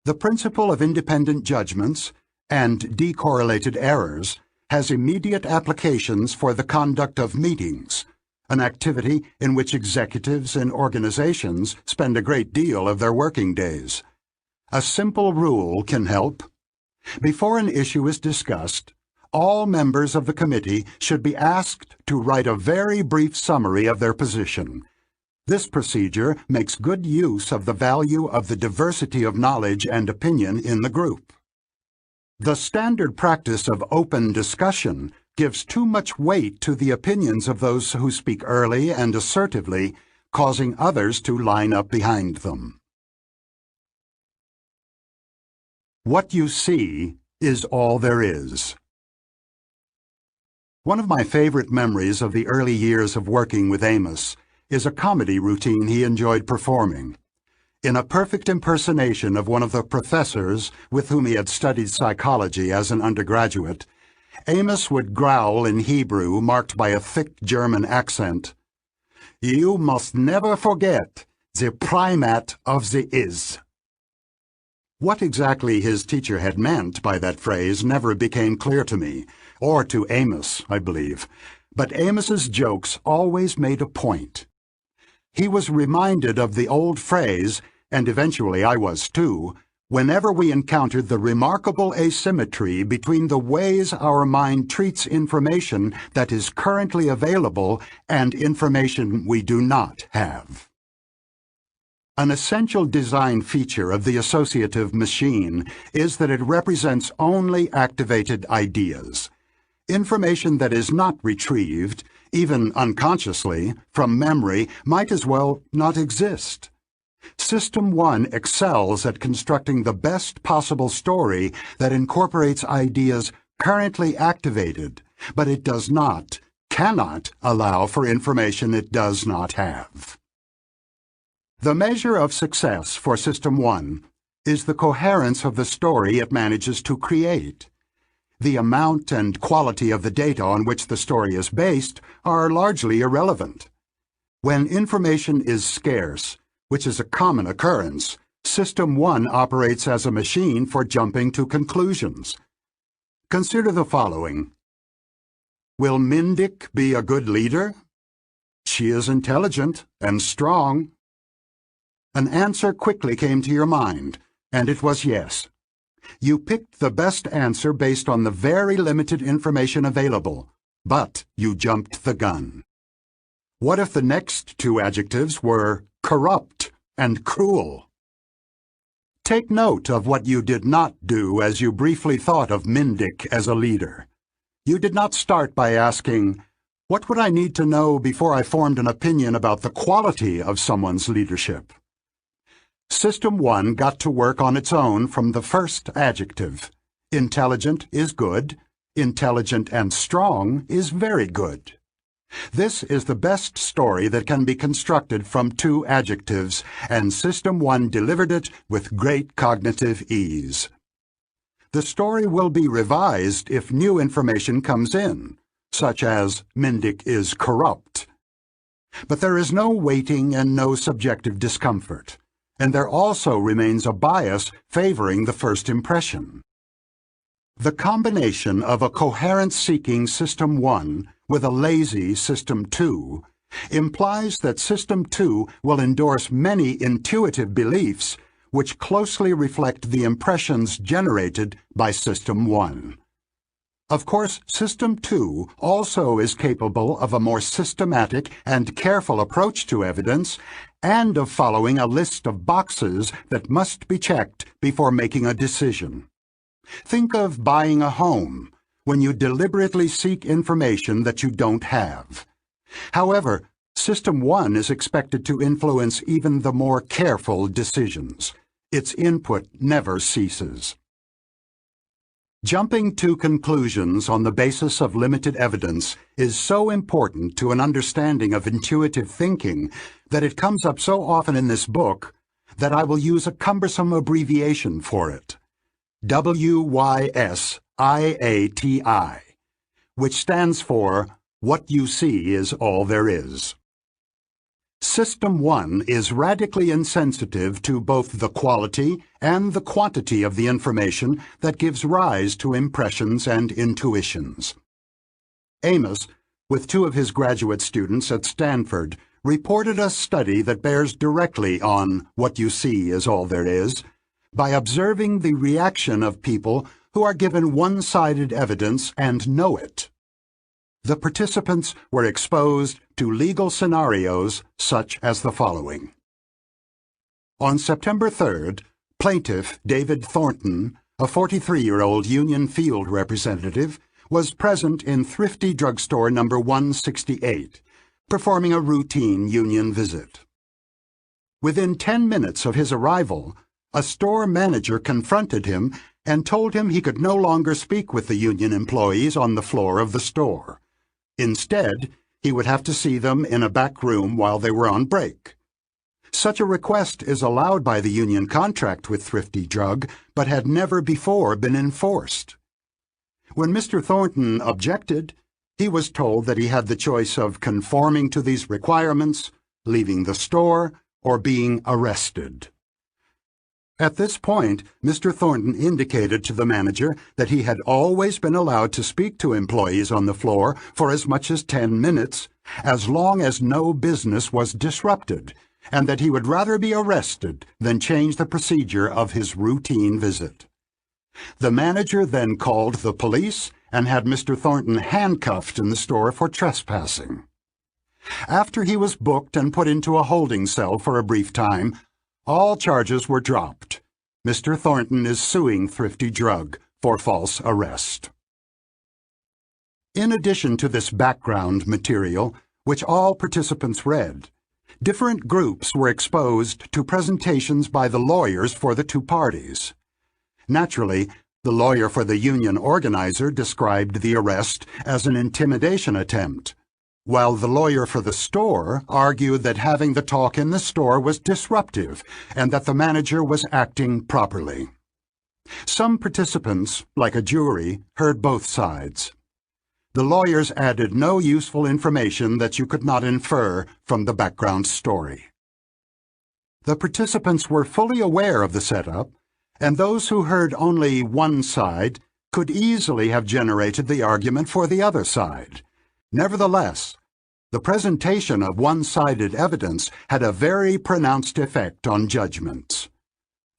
The principle of independent judgments and decorrelated errors has immediate applications for the conduct of meetings, an activity in which executives in organizations spend a great deal of their working days. A simple rule can help. Before an issue is discussed, all members of the committee should be asked to write a very brief summary of their position. This procedure makes good use of the value of the diversity of knowledge and opinion in the group. The standard practice of open discussion gives too much weight to the opinions of those who speak early and assertively, causing others to line up behind them. What you see is all there is. One of my favorite memories of the early years of working with Amos is a comedy routine he enjoyed performing. In a perfect impersonation of one of the professors with whom he had studied psychology as an undergraduate, Amos would growl in Hebrew marked by a thick German accent, "You must never forget the primate of the is." What exactly his teacher had meant by that phrase never became clear to me, or to Amos, I believe, but Amos's jokes always made a point. He was reminded of the old phrase, and eventually I was too, whenever we encountered the remarkable asymmetry between the ways our mind treats information that is currently available and information we do not have. An essential design feature of the associative machine is that it represents only activated ideas. Information that is not retrieved, even unconsciously, from memory might as well not exist. System 1 excels at constructing the best possible story that incorporates ideas currently activated, but it does not, cannot allow for information it does not have. The measure of success for System 1 is the coherence of the story it manages to create. The amount and quality of the data on which the story is based are largely irrelevant. When information is scarce, which is a common occurrence, System 1 operates as a machine for jumping to conclusions. Consider the following. Will Mindik be a good leader? She is intelligent and strong. An answer quickly came to your mind, and it was yes. You picked the best answer based on the very limited information available, but you jumped the gun. What if the next two adjectives were corrupt and cruel? Take note of what you did not do as you briefly thought of Mindik as a leader. You did not start by asking, what would I need to know before I formed an opinion about the quality of someone's leadership? System 1 got to work on its own from the first adjective. Intelligent is good. Intelligent and strong is very good. This is the best story that can be constructed from two adjectives, and System 1 delivered it with great cognitive ease. the story will be revised if new information comes in, such as Mindick is corrupt. But there is no waiting and no subjective discomfort, and there also remains a bias favoring the first impression. The combination of a coherence-seeking System 1 with a lazy System 2 implies that System 2 will endorse many intuitive beliefs which closely reflect the impressions generated by System 1. Of course, System 2 also is capable of a more systematic and careful approach to evidence and of following a list of boxes that must be checked before making a decision. Think of buying a home when you deliberately seek information that you don't have. However, System 1 is expected to influence even the more careful decisions. Its input never ceases. Jumping to conclusions on the basis of limited evidence is so important to an understanding of intuitive thinking that it comes up so often in this book that I will use a cumbersome abbreviation for it, WYSIATI, which stands for What You See Is All There Is. System 1 is radically insensitive to both the quality and the quantity of the information that gives rise to impressions and intuitions. Amos, with 2 of his graduate students at Stanford, reported a study that bears directly on What You See Is All There Is by observing the reaction of people who are given one-sided evidence and know it. The participants were exposed to legal scenarios such as the following. On September 3rd, plaintiff David Thornton, a 43-year-old union field representative, was present in Thrifty Drugstore number 168, performing a routine union visit. Within 10 minutes of his arrival, a store manager confronted him and told him he could no longer speak with the union employees on the floor of the store. Instead, he would have to see them in a back room while they were on break. Such a request is allowed by the union contract with Thrifty Drug, but had never before been enforced. When Mr. Thornton objected, he was told that he had the choice of conforming to these requirements, leaving the store, or being arrested. At this point, Mr. Thornton indicated to the manager that he had always been allowed to speak to employees on the floor for as much as 10 minutes, as long as no business was disrupted, and that he would rather be arrested than change the procedure of his routine visit. The manager then called the police and had Mr. Thornton handcuffed in the store for trespassing. After he was booked and put into a holding cell for a brief time, all charges were dropped. Mr. Thornton is suing Thrifty Drug for false arrest. In addition to this background material, which all participants read, different groups were exposed to presentations by the lawyers for the 2 parties. Naturally, the lawyer for the union organizer described the arrest as an intimidation attempt, while the lawyer for the store argued that having the talk in the store was disruptive and that the manager was acting properly. Some participants, like a jury, heard both sides. The lawyers added no useful information that you could not infer from the background story. The participants were fully aware of the setup, and those who heard only one side could easily have generated the argument for the other side. Nevertheless, the presentation of one-sided evidence had a very pronounced effect on judgments.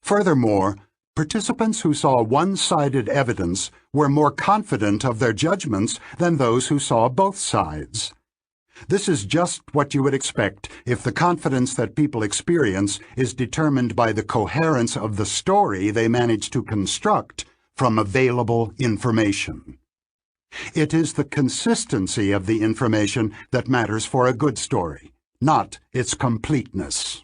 Furthermore, participants who saw one-sided evidence were more confident of their judgments than those who saw both sides. This is just what you would expect if the confidence that people experience is determined by the coherence of the story they manage to construct from available information. It is the consistency of the information that matters for a good story, not its completeness.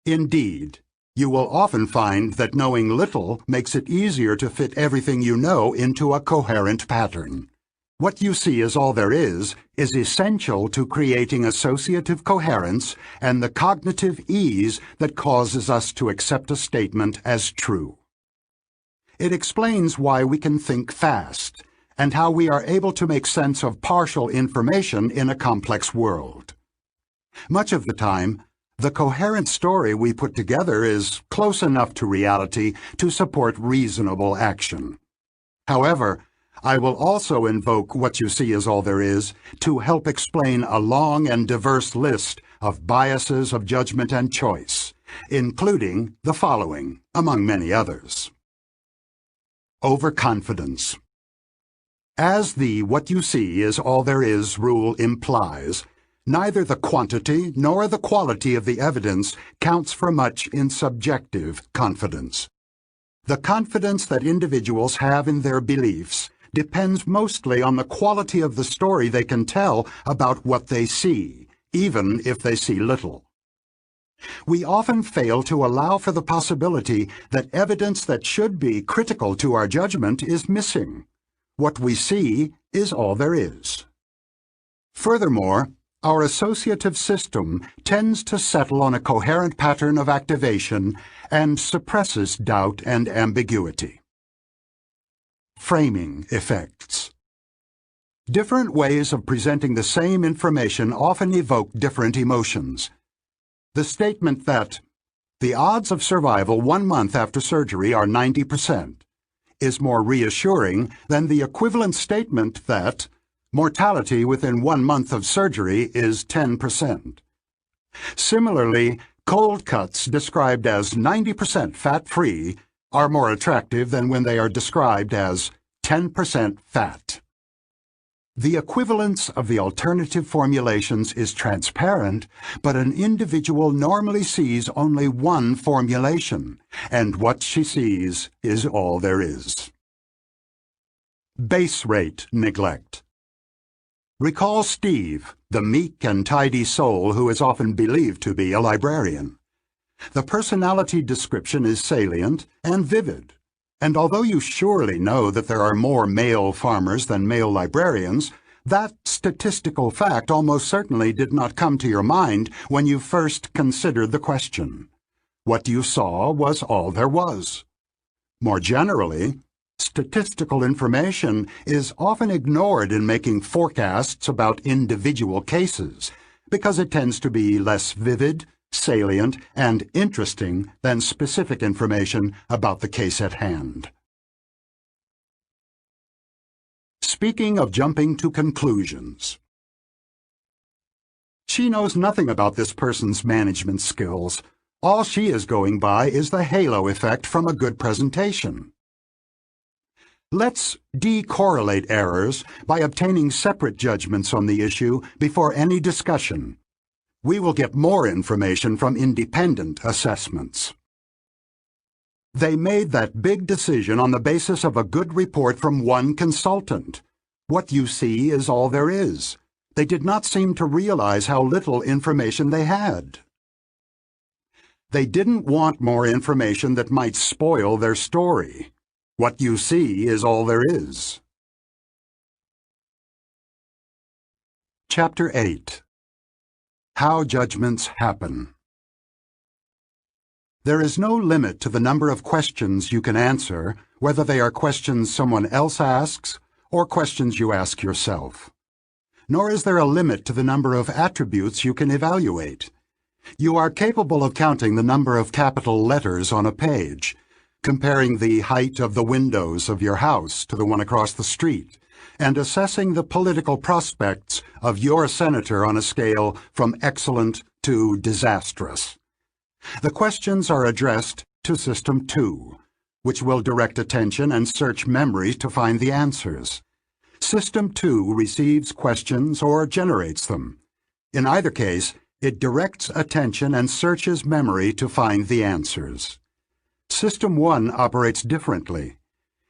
Indeed, you will often find that knowing little makes it easier to fit everything you know into a coherent pattern. What you see is all there is essential to creating associative coherence and the cognitive ease that causes us to accept a statement as true. It explains why we can think fast and how we are able to make sense of partial information in a complex world. Much of the time, the coherent story we put together is close enough to reality to support reasonable action. However, I will also invoke what you see is all there is to help explain a long and diverse list of biases of judgment and choice, including the following, among many others. Overconfidence. As the "what you see is all there is" rule implies, neither the quantity nor the quality of the evidence counts for much in subjective confidence. The confidence that individuals have in their beliefs depends mostly on the quality of the story they can tell about what they see, even if they see little. We often fail to allow for the possibility that evidence that should be critical to our judgment is missing. What we see is all there is. Furthermore, our associative system tends to settle on a coherent pattern of activation and suppresses doubt and ambiguity. Framing effects. Different ways of presenting the same information often evoke different emotions. The statement that the odds of survival 1 month after surgery are 90% is more reassuring than the equivalent statement that mortality within 1 month of surgery is 10%. Similarly, cold cuts described as 90% fat-free are more attractive than when they are described as 10% fat. The equivalence of the alternative formulations is transparent, but an individual normally sees only one formulation, and what she sees is all there is. Base rate neglect. Recall Steve, the meek and tidy soul who is often believed to be a librarian. The personality description is salient and vivid, and although you surely know that there are more male farmers than male librarians, that statistical fact almost certainly did not come to your mind when you first considered the question. What you saw was all there was. More generally, statistical information is often ignored in making forecasts about individual cases because it tends to be less vivid, salient, and interesting than specific information about the case at hand. Speaking of jumping to conclusions. She knows nothing about this person's management skills. All she is going by is the halo effect from a good presentation. Let's decorrelate errors by obtaining separate judgments on the issue before any discussion. We will get more information from independent assessments. They made that big decision on the basis of a good report from one consultant. What you see is all there is. They did not seem to realize how little information they had. They didn't want more information that might spoil their story. What you see is all there is. Chapter 8. How Judgments Happen. There is no limit to the number of questions you can answer, whether they are questions someone else asks or questions you ask yourself. Nor is there a limit to the number of attributes you can evaluate. You are capable of counting the number of capital letters on a page, comparing the height of the windows of your house to the one across the street, and assessing the political prospects of your senator on a scale from excellent to disastrous. The questions are addressed to System 2, which will direct attention and search memory to find the answers. System 2 receives questions or generates them. In either case, it directs attention and searches memory to find the answers. System 1 operates differently.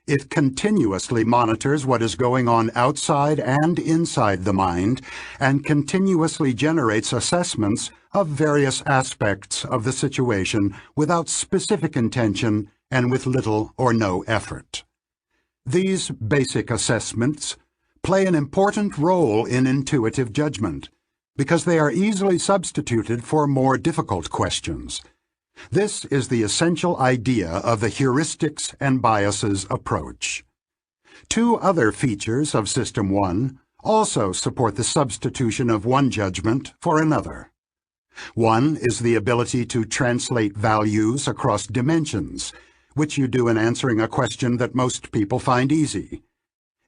It continuously monitors what is going on outside and inside the mind and continuously generates assessments of various aspects of the situation without specific intention and with little or no effort. These basic assessments play an important role in intuitive judgment because they are easily substituted for more difficult questions. This is the essential idea of the heuristics and biases approach. Two other features of System 1 also support the substitution of one judgment for another. One is the ability to translate values across dimensions, which you do in answering a question that most people find easy.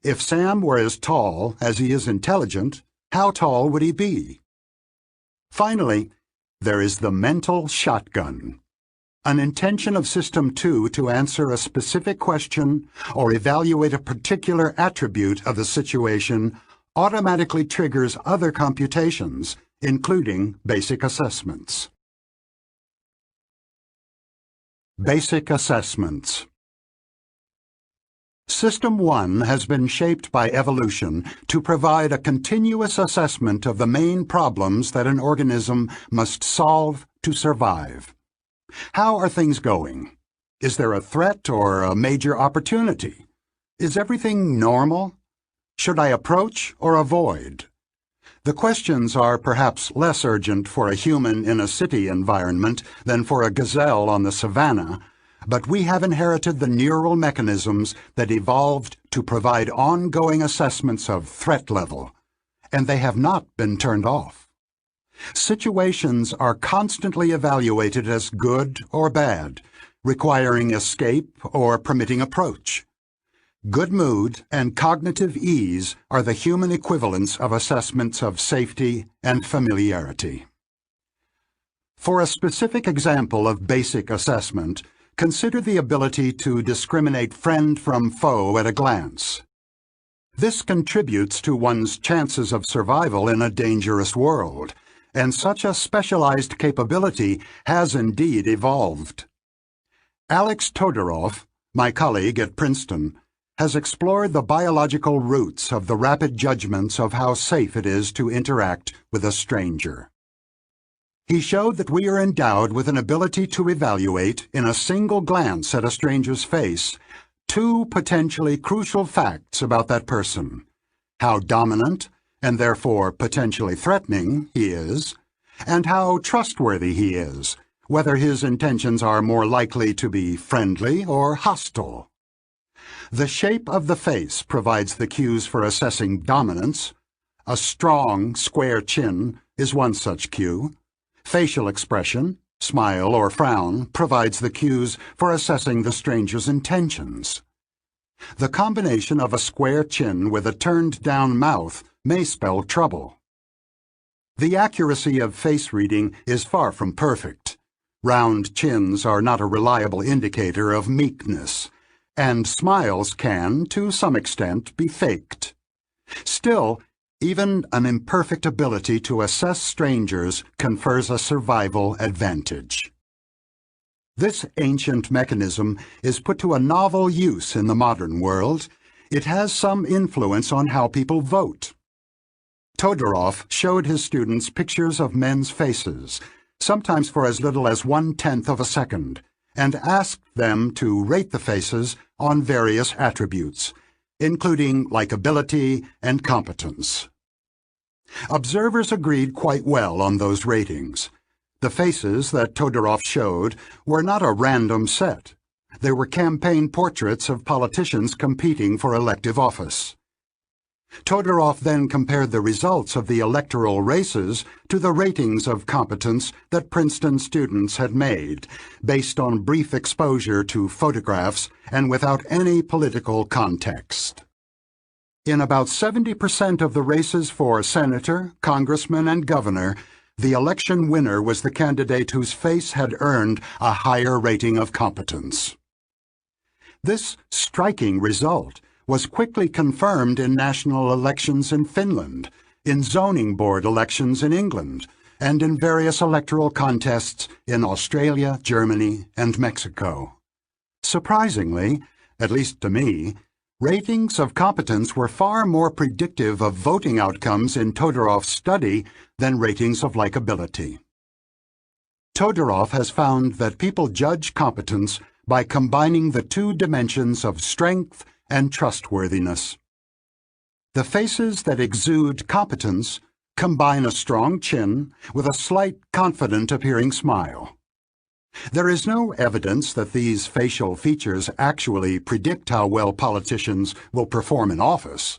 If Sam were as tall as he is intelligent, how tall would he be? Finally, there is the mental shotgun, an intention of System 2 to answer a specific question or evaluate a particular attribute of the situation automatically triggers other computations, including basic assessments. Basic assessments. System 1 has been shaped by evolution to provide a continuous assessment of the main problems that an organism must solve to survive. How are things going? Is there a threat or a major opportunity? Is everything normal? Should I approach or avoid? The questions are perhaps less urgent for a human in a city environment than for a gazelle on the savannah, but we have inherited the neural mechanisms that evolved to provide ongoing assessments of threat level, and they have not been turned off. Situations are constantly evaluated as good or bad, requiring escape or permitting approach. Good mood and cognitive ease are the human equivalents of assessments of safety and familiarity. For a specific example of basic assessment, consider the ability to discriminate friend from foe at a glance. This contributes to one's chances of survival in a dangerous world, and such a specialized capability has indeed evolved. Alex Todorov, my colleague at Princeton, has explored the biological roots of the rapid judgments of how safe it is to interact with a stranger. He showed that we are endowed with an ability to evaluate, in a single glance at a stranger's face, two potentially crucial facts about that person: how dominant, and therefore potentially threatening, he is, and how trustworthy he is, whether his intentions are more likely to be friendly or hostile. The shape of the face provides the cues for assessing dominance. A strong, square chin is one such cue. Facial expression, smile or frown, provides the cues for assessing the stranger's intentions. The combination of a square chin with a turned-down mouth may spell trouble. The accuracy of face reading is far from perfect. Round chins are not a reliable indicator of meekness, and smiles can, to some extent, be faked. Still, even an imperfect ability to assess strangers confers a survival advantage. This ancient mechanism is put to a novel use in the modern world. It has some influence on how people vote. Todorov showed his students pictures of men's faces, sometimes for as little as 1/10 of a second, and asked them to rate the faces on various attributes, including likability and competence. Observers agreed quite well on those ratings. The faces that Todorov showed were not a random set. They were campaign portraits of politicians competing for elective office. Todorov then compared the results of the electoral races to the ratings of competence that Princeton students had made, based on brief exposure to photographs and without any political context. In about 70% of the races for senator, congressman, and governor, the election winner was the candidate whose face had earned a higher rating of competence. This striking result was quickly confirmed in national elections in Finland, in zoning board elections in England, and in various electoral contests in Australia, Germany, and Mexico. Surprisingly, at least to me, ratings of competence were far more predictive of voting outcomes in Todorov's study than ratings of likability. Todorov has found that people judge competence by combining the two dimensions of strength and trustworthiness. The faces that exude competence combine a strong chin with a slight, confident-appearing smile. There is no evidence that these facial features actually predict how well politicians will perform in office.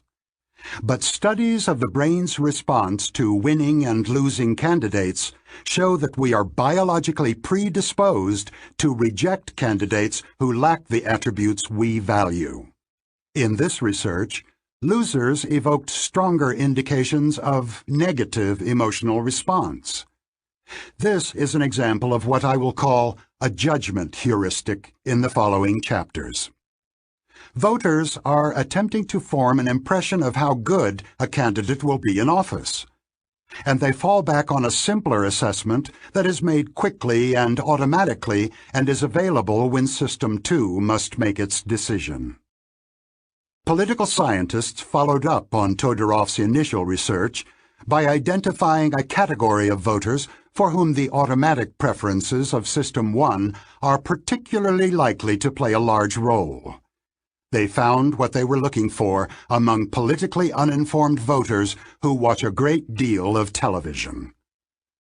But studies of the brain's response to winning and losing candidates show that we are biologically predisposed to reject candidates who lack the attributes we value. In this research, losers evoked stronger indications of negative emotional response. This is an example of what I will call a judgment heuristic in the following chapters. Voters are attempting to form an impression of how good a candidate will be in office, and they fall back on a simpler assessment that is made quickly and automatically and is available when System 2 must make its decision. Political scientists followed up on Todorov's initial research by identifying a category of voters for whom the automatic preferences of System 1 are particularly likely to play a large role. They found what they were looking for among politically uninformed voters who watch a great deal of television.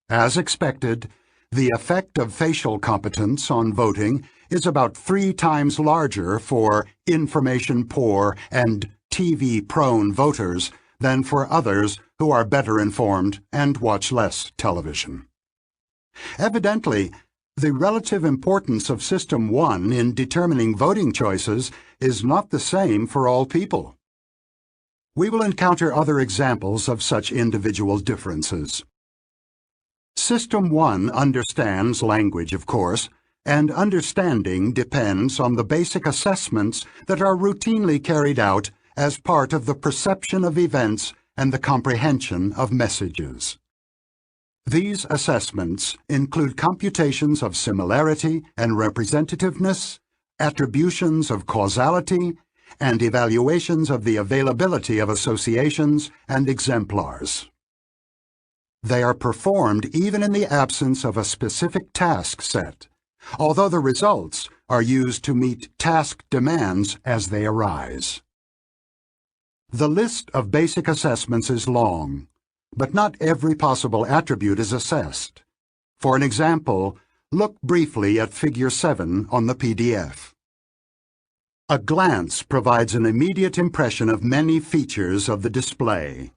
As expected, the effect of facial competence on voting is about 3 times larger for information-poor and TV-prone voters than for others who are better informed and watch less television. Evidently, the relative importance of System 1 in determining voting choices is not the same for all people. We will encounter other examples of such individual differences. System 1 understands language, of course, and understanding depends on the basic assessments that are routinely carried out as part of the perception of events and the comprehension of messages. These assessments include computations of similarity and representativeness, attributions of causality, and evaluations of the availability of associations and exemplars. They are performed even in the absence of a specific task set, although the results are used to meet task demands as they arise. The list of basic assessments is long, but not every possible attribute is assessed. For an example, look briefly at Figure 7 on the PDF. A glance provides an immediate impression of many features of the display.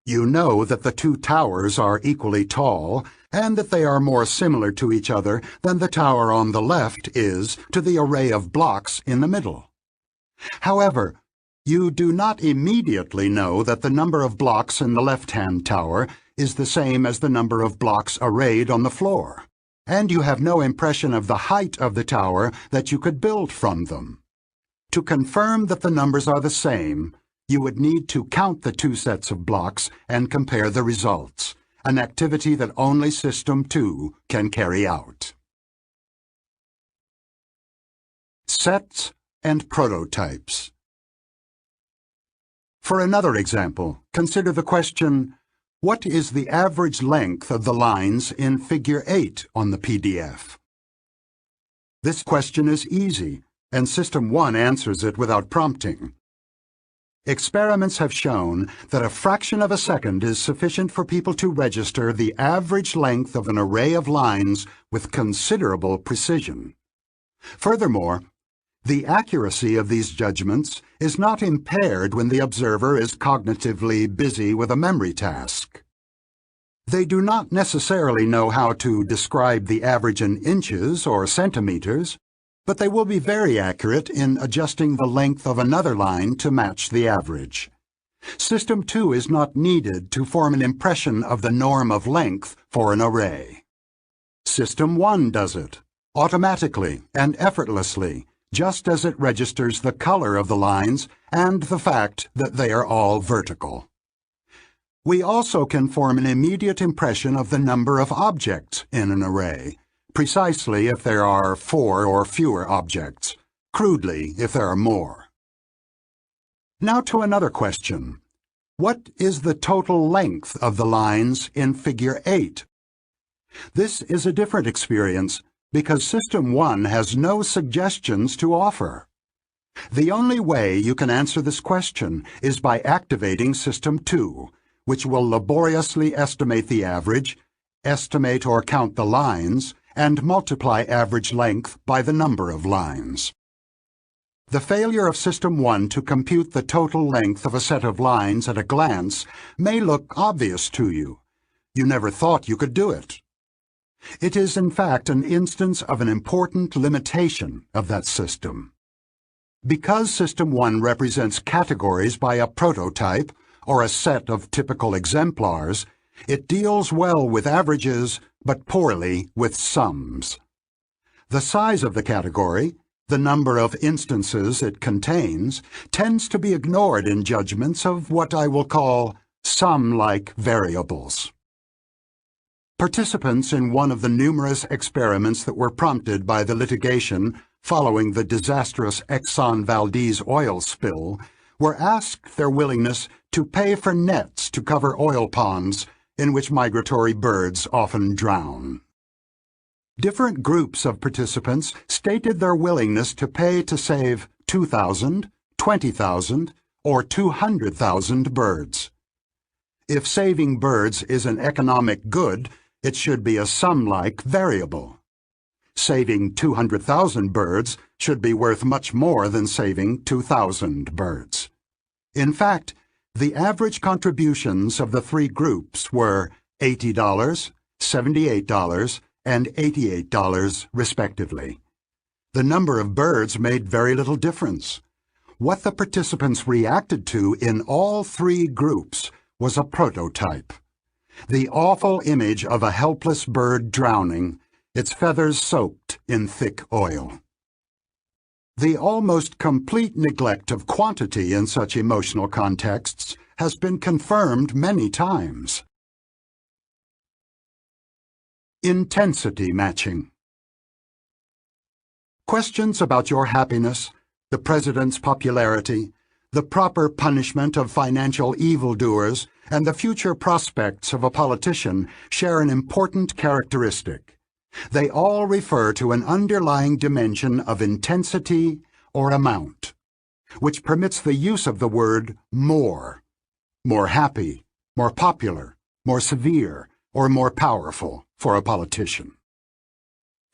You know that the 2 towers are equally tall and that they are more similar to each other than the tower on the left is to the array of blocks in the middle. However, you do not immediately know that the number of blocks in the left-hand tower is the same as the number of blocks arrayed on the floor, and you have no impression of the height of the tower that you could build from them. To confirm that the numbers are the same, you would need to count the 2 sets of blocks and compare the results, an activity that only System 2 can carry out. Sets and prototypes. For another example, consider the question, what is the average length of the lines in Figure 8 on the PDF? This question is easy, and System 1 answers it without prompting. Experiments have shown that a fraction of a second is sufficient for people to register the average length of an array of lines with considerable precision. Furthermore, the accuracy of these judgments is not impaired when the observer is cognitively busy with a memory task. They do not necessarily know how to describe the average in inches or centimeters, but they will be very accurate in adjusting the length of another line to match the average. System 2 is not needed to form an impression of the norm of length for an array. System 1 does it, automatically and effortlessly, just as it registers the color of the lines and the fact that they are all vertical. We also can form an immediate impression of the number of objects in an array, precisely if there are 4 or fewer objects, crudely if there are more. Now to another question. What is the total length of the lines in Figure 8? This is a different experience because System 1 has no suggestions to offer. The only way you can answer this question is by activating System 2, which will laboriously estimate the average, estimate or count the lines, and multiply average length by the number of lines. The failure of System 1 to compute the total length of a set of lines at a glance may look obvious to you. You never thought you could do it. It is, in fact, an instance of an important limitation of that system. Because System 1 represents categories by a prototype, or a set of typical exemplars, it deals well with averages, but poorly with sums. The size of the category, the number of instances it contains, tends to be ignored in judgments of what I will call sum-like variables. Participants in one of the numerous experiments that were prompted by the litigation following the disastrous Exxon Valdez oil spill were asked their willingness to pay for nets to cover oil ponds in which migratory birds often drown. Different groups of participants stated their willingness to pay to save 2,000, 20,000, or 200,000 birds. If saving birds is an economic good, it should be a sum-like variable. Saving 200,000 birds should be worth much more than saving 2,000 birds. In fact, the average contributions of the three groups were $80, $78, and $88, respectively. The number of birds made very little difference. What the participants reacted to in all three groups was a prototype. The awful image of a helpless bird drowning, its feathers soaked in thick oil. The almost complete neglect of quantity in such emotional contexts has been confirmed many times. Intensity matching. Questions about your happiness, the president's popularity, the proper punishment of financial evildoers, and the future prospects of a politician share an important characteristic. They all refer to an underlying dimension of intensity or amount, which permits the use of the word more happy, more popular, more severe, or more powerful for a politician.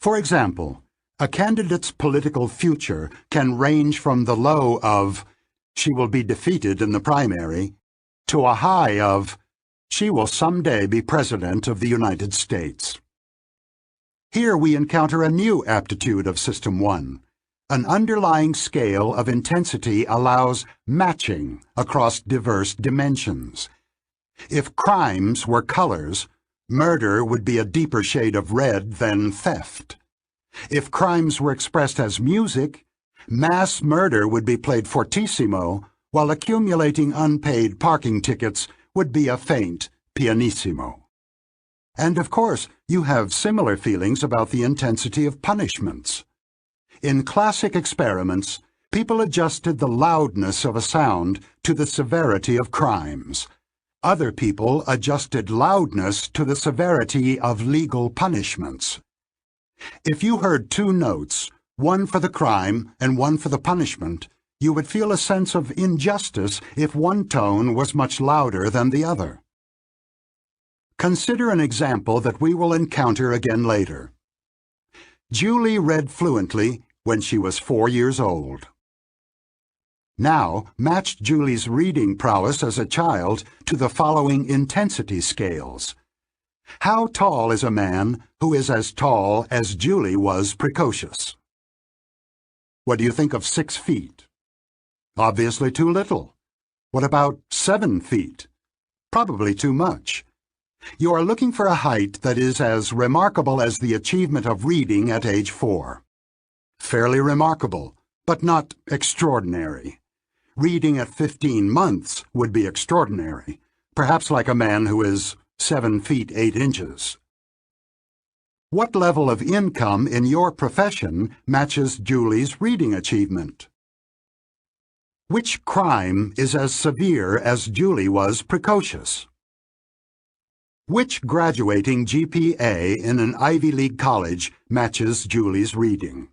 For example, a candidate's political future can range from the low of, "She will be defeated in the primary," to a high of, "She will someday be President of the United States." Here we encounter a new aptitude of System 1. An underlying scale of intensity allows matching across diverse dimensions. If crimes were colors, murder would be a deeper shade of red than theft. If crimes were expressed as music, mass murder would be played fortissimo, while accumulating unpaid parking tickets would be a faint pianissimo. And of course, you have similar feelings about the intensity of punishments. In classic experiments, people adjusted the loudness of a sound to the severity of crimes. Other people adjusted loudness to the severity of legal punishments. If you heard two notes, one for the crime and one for the punishment, you would feel a sense of injustice if one tone was much louder than the other. Consider an example that we will encounter again later. Julie read fluently when she was 4 years old. Now, match Julie's reading prowess as a child to the following intensity scales. How tall is a man who is as tall as Julie was precocious? What do you think of 6 feet? Obviously too little. What about 7 feet? Probably too much. You are looking for a height that is as remarkable as the achievement of reading at age 4. Fairly remarkable, but not extraordinary. Reading at 15 months would be extraordinary, perhaps like a man who is 7 feet 8 inches. What level of income in your profession matches Julie's reading achievement? Which crime is as severe as Julie was precocious? Which graduating GPA in an Ivy League college matches Julie's reading?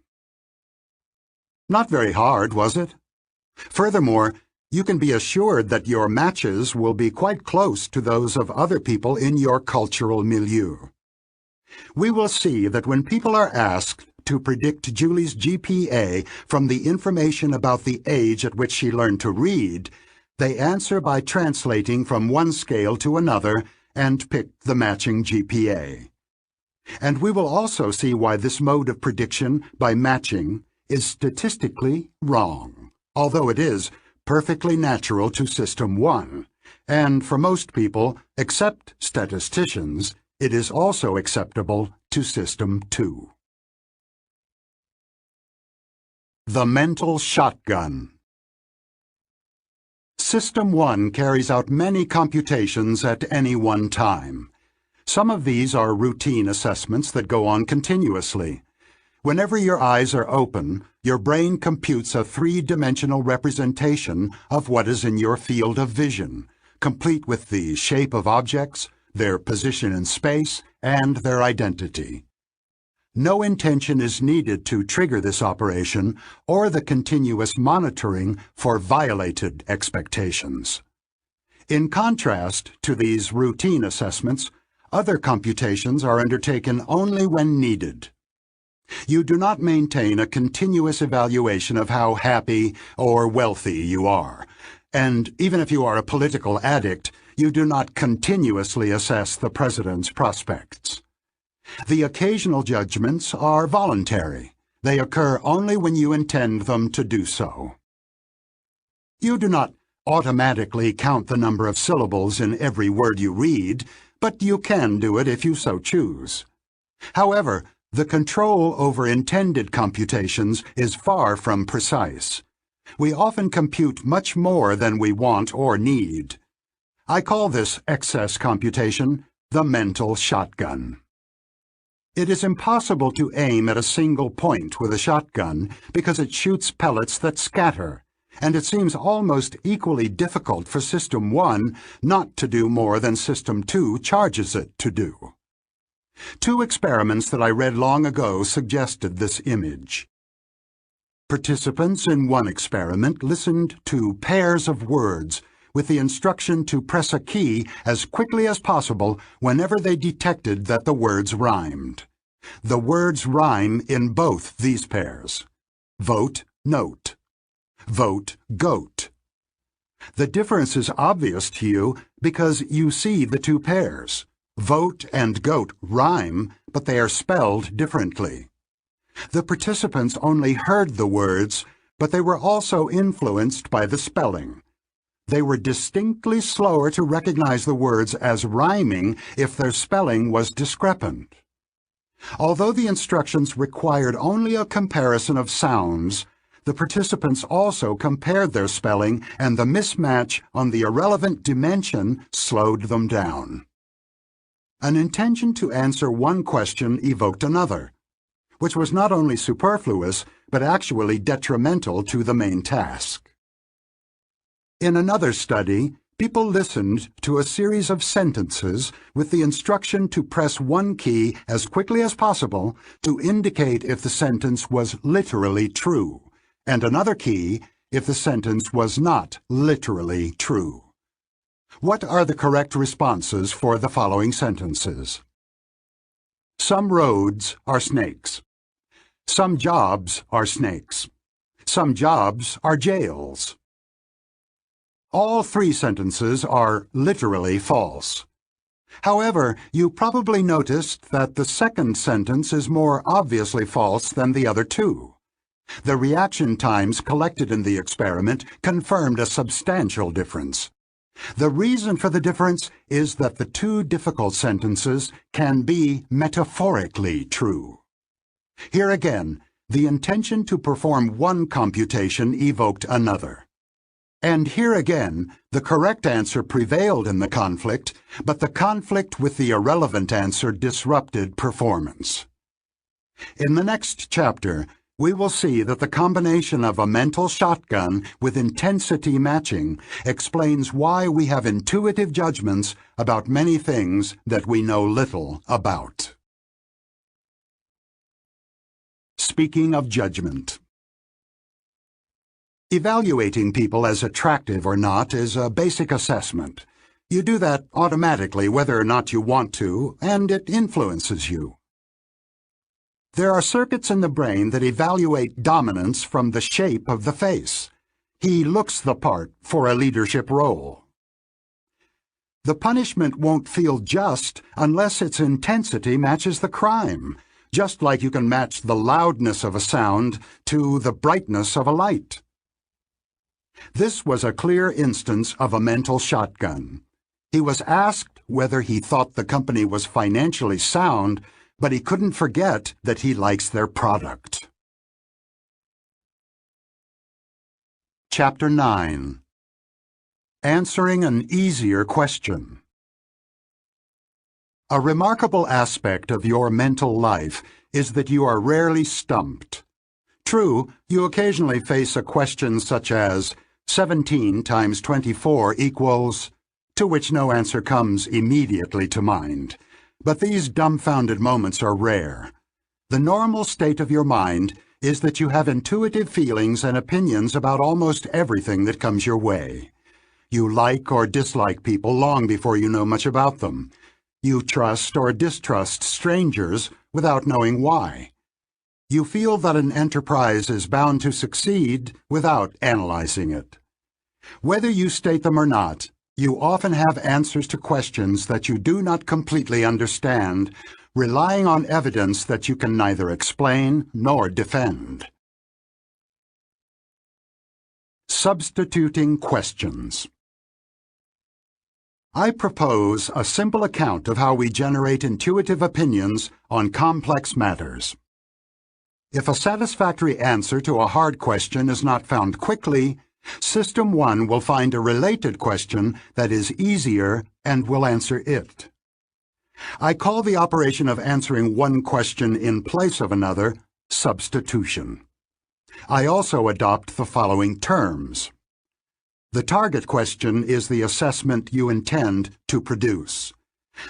Not very hard, was it? Furthermore, you can be assured that your matches will be quite close to those of other people in your cultural milieu. We will see that when people are asked to predict Julie's GPA from the information about the age at which she learned to read, they answer by translating from one scale to another and pick the matching GPA. And we will also see why this mode of prediction by matching is statistically wrong, although it is perfectly natural to System 1, and for most people, except statisticians, it is also acceptable to System 2. The mental shotgun. System 1 carries out many computations at any one time. Some of these are routine assessments that go on continuously. Whenever your eyes are open, your brain computes a three-dimensional representation of what is in your field of vision, complete with the shape of objects, their position in space, and their identity. No intention is needed to trigger this operation or the continuous monitoring for violated expectations. In contrast to these routine assessments, other computations are undertaken only when needed. You do not maintain a continuous evaluation of how happy or wealthy you are, and even if you are a political addict, you do not continuously assess the president's prospects. The occasional judgments are voluntary. They occur only when you intend them to do so. You do not automatically count the number of syllables in every word you read, but you can do it if you so choose. However, the control over intended computations is far from precise. We often compute much more than we want or need. I call this excess computation the mental shotgun. It is impossible to aim at a single point with a shotgun because it shoots pellets that scatter, and it seems almost equally difficult for System 1 not to do more than System 2 charges it to do. Two experiments that I read long ago suggested this image. Participants in one experiment listened to pairs of words with the instruction to press a key as quickly as possible whenever they detected that the words rhymed. The words rhyme in both these pairs. Vote, note. Vote, goat. The difference is obvious to you because you see the two pairs. Vote and goat rhyme, but they are spelled differently. The participants only heard the words, but they were also influenced by the spelling. They were distinctly slower to recognize the words as rhyming if their spelling was discrepant. Although the instructions required only a comparison of sounds, the participants also compared their spelling, and the mismatch on the irrelevant dimension slowed them down. An intention to answer one question evoked another, which was not only superfluous, but actually detrimental to the main task. In another study, people listened to a series of sentences with the instruction to press one key as quickly as possible to indicate if the sentence was literally true, and another key if the sentence was not literally true. What are the correct responses for the following sentences? Some roads are snakes. Some jobs are snakes. Some jobs are jails. All three sentences are literally false. However, you probably noticed that the second sentence is more obviously false than the other two. The reaction times collected in the experiment confirmed a substantial difference. The reason for the difference is that the two difficult sentences can be metaphorically true. Here again, the intention to perform one computation evoked another. And here again, the correct answer prevailed in the conflict, but the conflict with the irrelevant answer disrupted performance. In the next chapter, we will see that the combination of a mental shotgun with intensity matching explains why we have intuitive judgments about many things that we know little about. Speaking of judgment. Evaluating people as attractive or not is a basic assessment. You do that automatically whether or not you want to, and it influences you. There are circuits in the brain that evaluate dominance from the shape of the face. He looks the part for a leadership role. The punishment won't feel just unless its intensity matches the crime, just like you can match the loudness of a sound to the brightness of a light. This was a clear instance of a mental shotgun. He was asked whether he thought the company was financially sound, but he couldn't forget that he likes their product. Chapter 9. Answering an easier question. A remarkable aspect of your mental life is that you are rarely stumped. True, you occasionally face a question such as 17 times 24 equals, to which no answer comes immediately to mind. But these dumbfounded moments are rare. The normal state of your mind is that you have intuitive feelings and opinions about almost everything that comes your way. You like or dislike people long before you know much about them. You trust or distrust strangers without knowing why. You feel that an enterprise is bound to succeed without analyzing it. Whether you state them or not, you often have answers to questions that you do not completely understand, relying on evidence that you can neither explain nor defend. Substituting questions. I propose a simple account of how we generate intuitive opinions on complex matters. If a satisfactory answer to a hard question is not found quickly, System 1 will find a related question that is easier and will answer it. I call the operation of answering one question in place of another substitution. I also adopt the following terms. The target question is the assessment you intend to produce.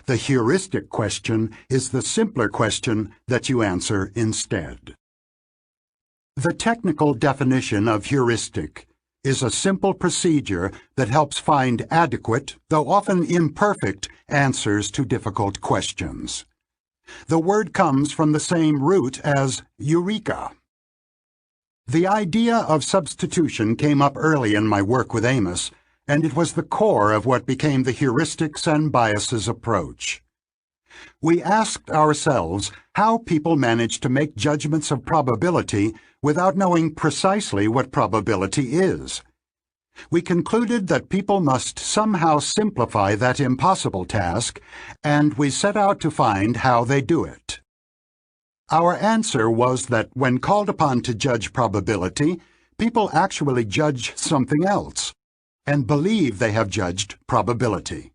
The heuristic question is the simpler question that you answer instead. The technical definition of heuristic is a simple procedure that helps find adequate, though often imperfect, answers to difficult questions. The word comes from the same root as eureka. The idea of substitution came up early in my work with Amos, and it was the core of what became the heuristics and biases approach. We asked ourselves how people manage to make judgments of probability without knowing precisely what probability is. We concluded that people must somehow simplify that impossible task, and we set out to find how they do it. Our answer was that when called upon to judge probability, people actually judge something else, and believe they have judged probability.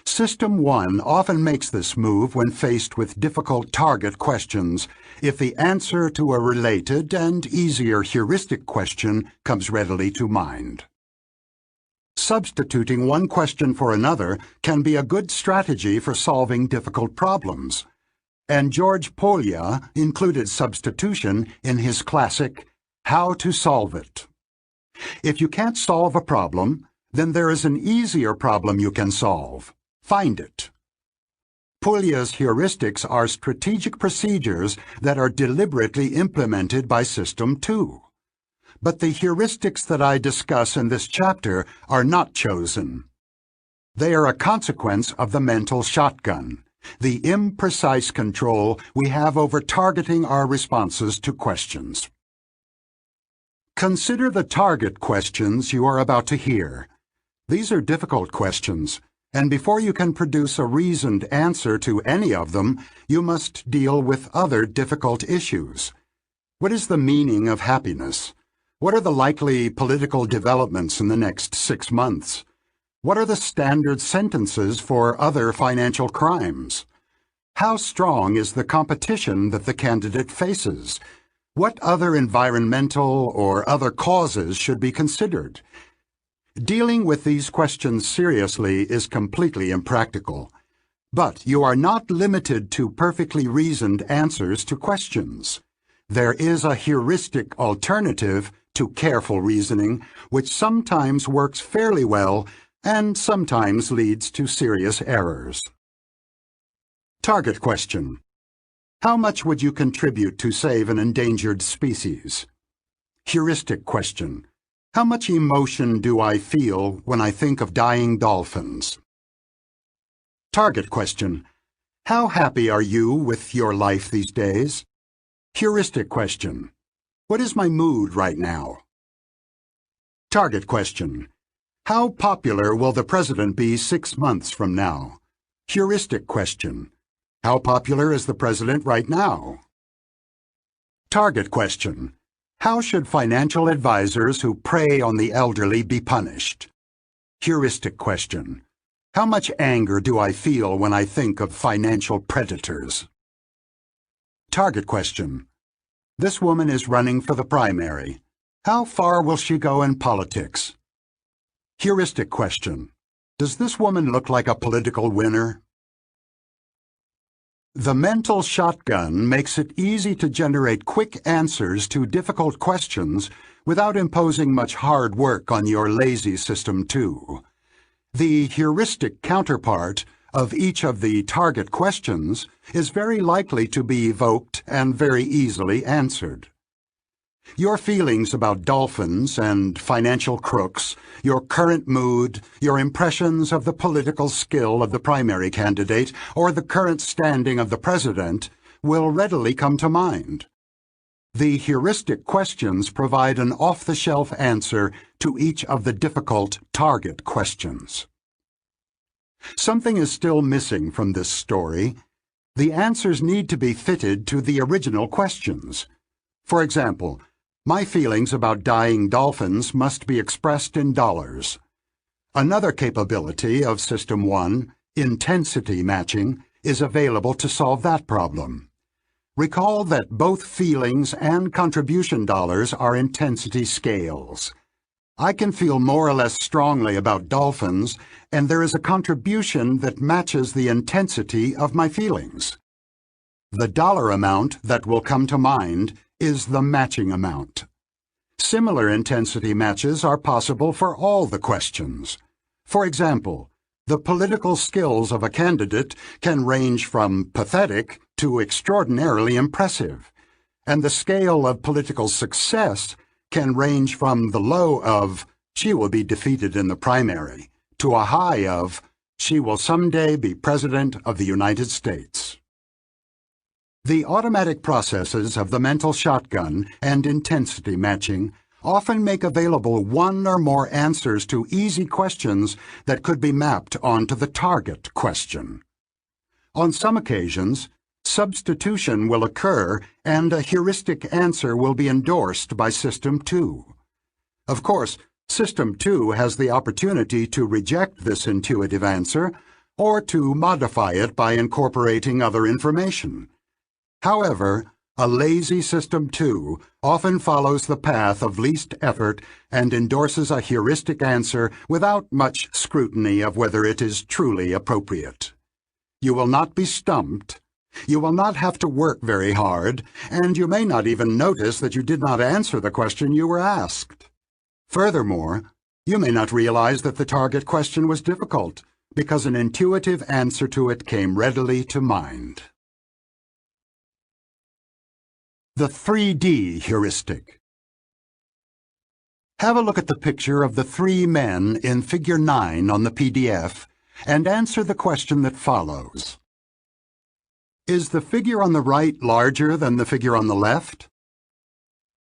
System 1 often makes this move when faced with difficult target questions, if the answer to a related and easier heuristic question comes readily to mind. Substituting one question for another can be a good strategy for solving difficult problems, and George Polya included substitution in his classic How to Solve It. If you can't solve a problem, then there is an easier problem you can solve. Find it. Polya's heuristics are strategic procedures that are deliberately implemented by System 2. But the heuristics that I discuss in this chapter are not chosen. They are a consequence of the mental shotgun, the imprecise control we have over targeting our responses to questions. Consider the target questions you are about to hear. These are difficult questions, and before you can produce a reasoned answer to any of them, you must deal with other difficult issues. What is the meaning of happiness? What are the likely political developments in the next 6 months? What are the standard sentences for other financial crimes? How strong is the competition that the candidate faces? What other environmental or other causes should be considered? Dealing with these questions seriously is completely impractical. But you are not limited to perfectly reasoned answers to questions. There is a heuristic alternative to careful reasoning, which sometimes works fairly well and sometimes leads to serious errors. Target question. How much would you contribute to save an endangered species? Heuristic question. How much emotion do I feel when I think of dying dolphins? Target question. How happy are you with your life these days? Heuristic question. What is my mood right now? Target question. How popular will the president be 6 months from now? Heuristic question. How popular is the president right now? Target question. How should financial advisors who prey on the elderly be punished? Heuristic question. How much anger do I feel when I think of financial predators? Target question. This woman is running for the primary. How far will she go in politics? Heuristic question. Does this woman look like a political winner? The mental shotgun makes it easy to generate quick answers to difficult questions without imposing much hard work on your lazy system too. The heuristic counterpart of each of the target questions is very likely to be evoked and very easily answered. Your feelings about dolphins and financial crooks, your current mood, your impressions of the political skill of the primary candidate, or the current standing of the president will readily come to mind. The heuristic questions provide an off-the-shelf answer to each of the difficult target questions. Something is still missing from this story. The answers need to be fitted to the original questions. For example, my feelings about dying dolphins must be expressed in dollars. Another capability of System 1, intensity matching, is available to solve that problem. Recall that both feelings and contribution dollars are intensity scales. I can feel more or less strongly about dolphins, and there is a contribution that matches the intensity of my feelings. The dollar amount that will come to mind is the matching amount. Similar intensity matches are possible for all the questions. For example, the political skills of a candidate can range from pathetic to extraordinarily impressive, and the scale of political success can range from the low of, she will be defeated in the primary, to a high of, she will someday be President of the United States. The automatic processes of the mental shotgun and intensity matching often make available one or more answers to easy questions that could be mapped onto the target question. On some occasions, substitution will occur and a heuristic answer will be endorsed by System 2. Of course, System 2 has the opportunity to reject this intuitive answer or to modify it by incorporating other information. However, a lazy System 2 often follows the path of least effort and endorses a heuristic answer without much scrutiny of whether it is truly appropriate. You will not be stumped, you will not have to work very hard, and you may not even notice that you did not answer the question you were asked. Furthermore, you may not realize that the target question was difficult, because an intuitive answer to it came readily to mind. The 3D heuristic. Have a look at the picture of the three men in Figure 9 on the PDF and answer the question that follows. Is the figure on the right larger than the figure on the left?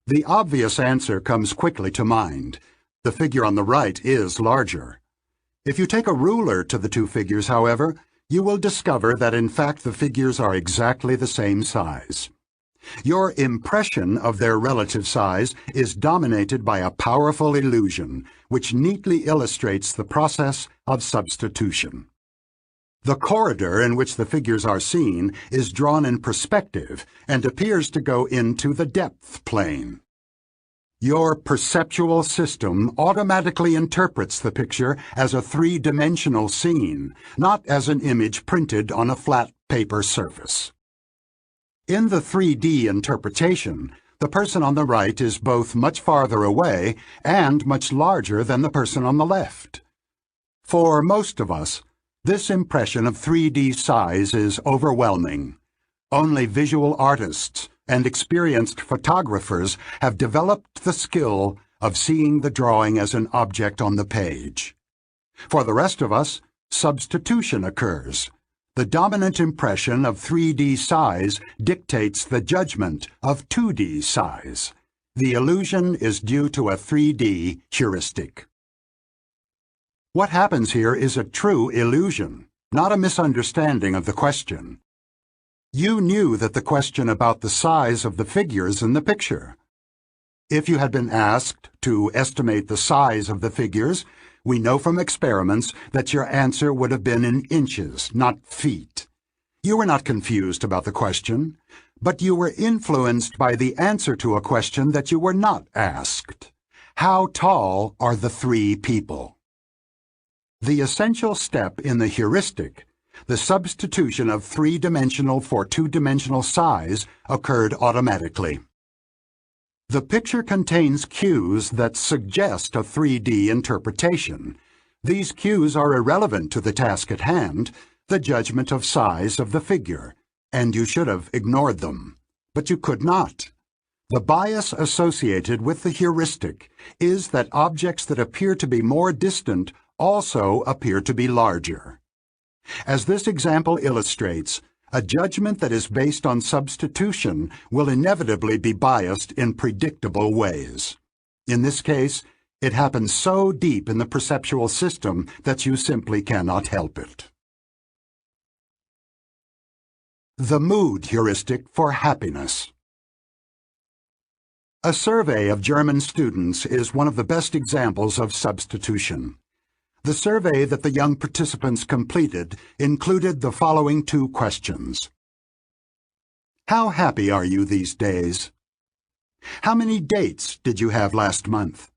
The obvious answer comes quickly to mind. The figure on the right is larger. If you take a ruler to the two figures, however, you will discover that in fact the figures are exactly the same size. Your impression of their relative size is dominated by a powerful illusion, which neatly illustrates the process of substitution. The corridor in which the figures are seen is drawn in perspective and appears to go into the depth plane. Your perceptual system automatically interprets the picture as a three-dimensional scene, not as an image printed on a flat paper surface. In the 3D interpretation, the person on the right is both much farther away and much larger than the person on the left. For most of us, this impression of 3D size is overwhelming. Only visual artists and experienced photographers have developed the skill of seeing the drawing as an object on the page. For the rest of us, substitution occurs. The dominant impression of 3D size dictates the judgment of 2D size. The illusion is due to a 3D heuristic. What happens here is a true illusion, not a misunderstanding of the question. You knew that the question about the size of the figures in the picture. If you had been asked to estimate the size of the figures, we know from experiments that your answer would have been in inches, not feet. You were not confused about the question, but you were influenced by the answer to a question that you were not asked. How tall are the three people? The essential step in the heuristic, the substitution of three-dimensional for two-dimensional size, occurred automatically. The picture contains cues that suggest a 3D interpretation. These cues are irrelevant to the task at hand, the judgment of size of the figure, and you should have ignored them. But you could not. The bias associated with the heuristic is that objects that appear to be more distant also appear to be larger. As this example illustrates, a judgment that is based on substitution will inevitably be biased in predictable ways. In this case, it happens so deep in the perceptual system that you simply cannot help it. The mood heuristic for happiness. A survey of German students is one of the best examples of substitution. The survey that the young participants completed included the following two questions. How happy are you these days? How many dates did you have last month?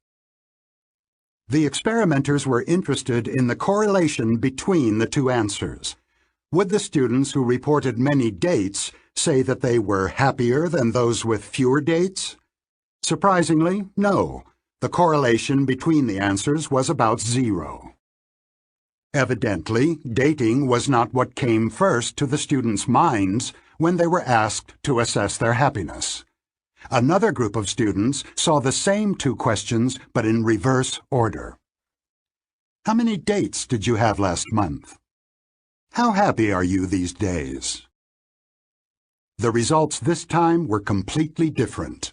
The experimenters were interested in the correlation between the two answers. Would the students who reported many dates say that they were happier than those with fewer dates? Surprisingly, no. The correlation between the answers was about 0. Evidently, dating was not what came first to the students' minds when they were asked to assess their happiness. Another group of students saw the same two questions, but in reverse order. How many dates did you have last month? How happy are you these days? The results this time were completely different.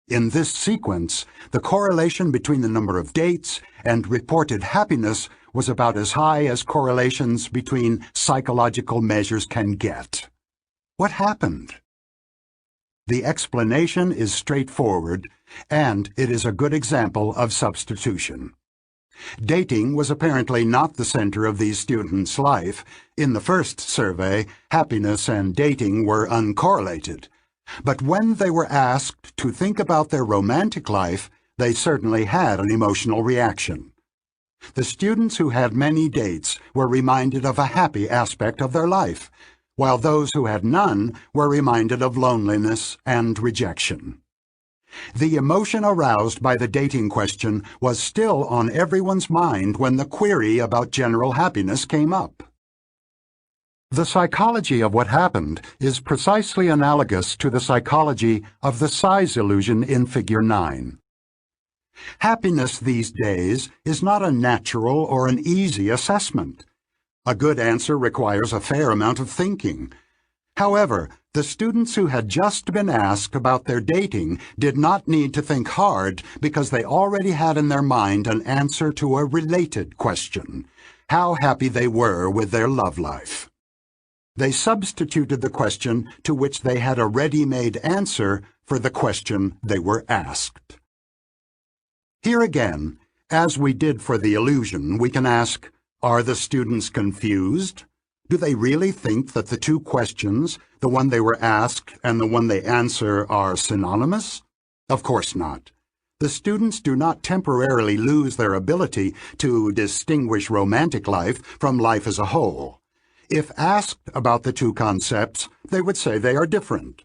In this sequence, the correlation between the number of dates and reported happiness was about as high as correlations between psychological measures can get. What happened? The explanation is straightforward, and it is a good example of substitution. Dating was apparently not the center of these students' life. In the first survey, happiness and dating were uncorrelated. But when they were asked to think about their romantic life, they certainly had an emotional reaction. The students who had many dates were reminded of a happy aspect of their life, while those who had none were reminded of loneliness and rejection. The emotion aroused by the dating question was still on everyone's mind when the query about general happiness came up. The psychology of what happened is precisely analogous to the psychology of the size illusion in Figure 9. Happiness these days is not a natural or an easy assessment. A good answer requires a fair amount of thinking. However, the students who had just been asked about their dating did not need to think hard because they already had in their mind an answer to a related question: how happy they were with their love life. They substituted the question to which they had a ready-made answer for the question they were asked. Here again, as we did for the illusion, we can ask, are the students confused? Do they really think that the two questions, the one they were asked and the one they answer, are synonymous? Of course not. The students do not temporarily lose their ability to distinguish romantic life from life as a whole. If asked about the two concepts, they would say they are different.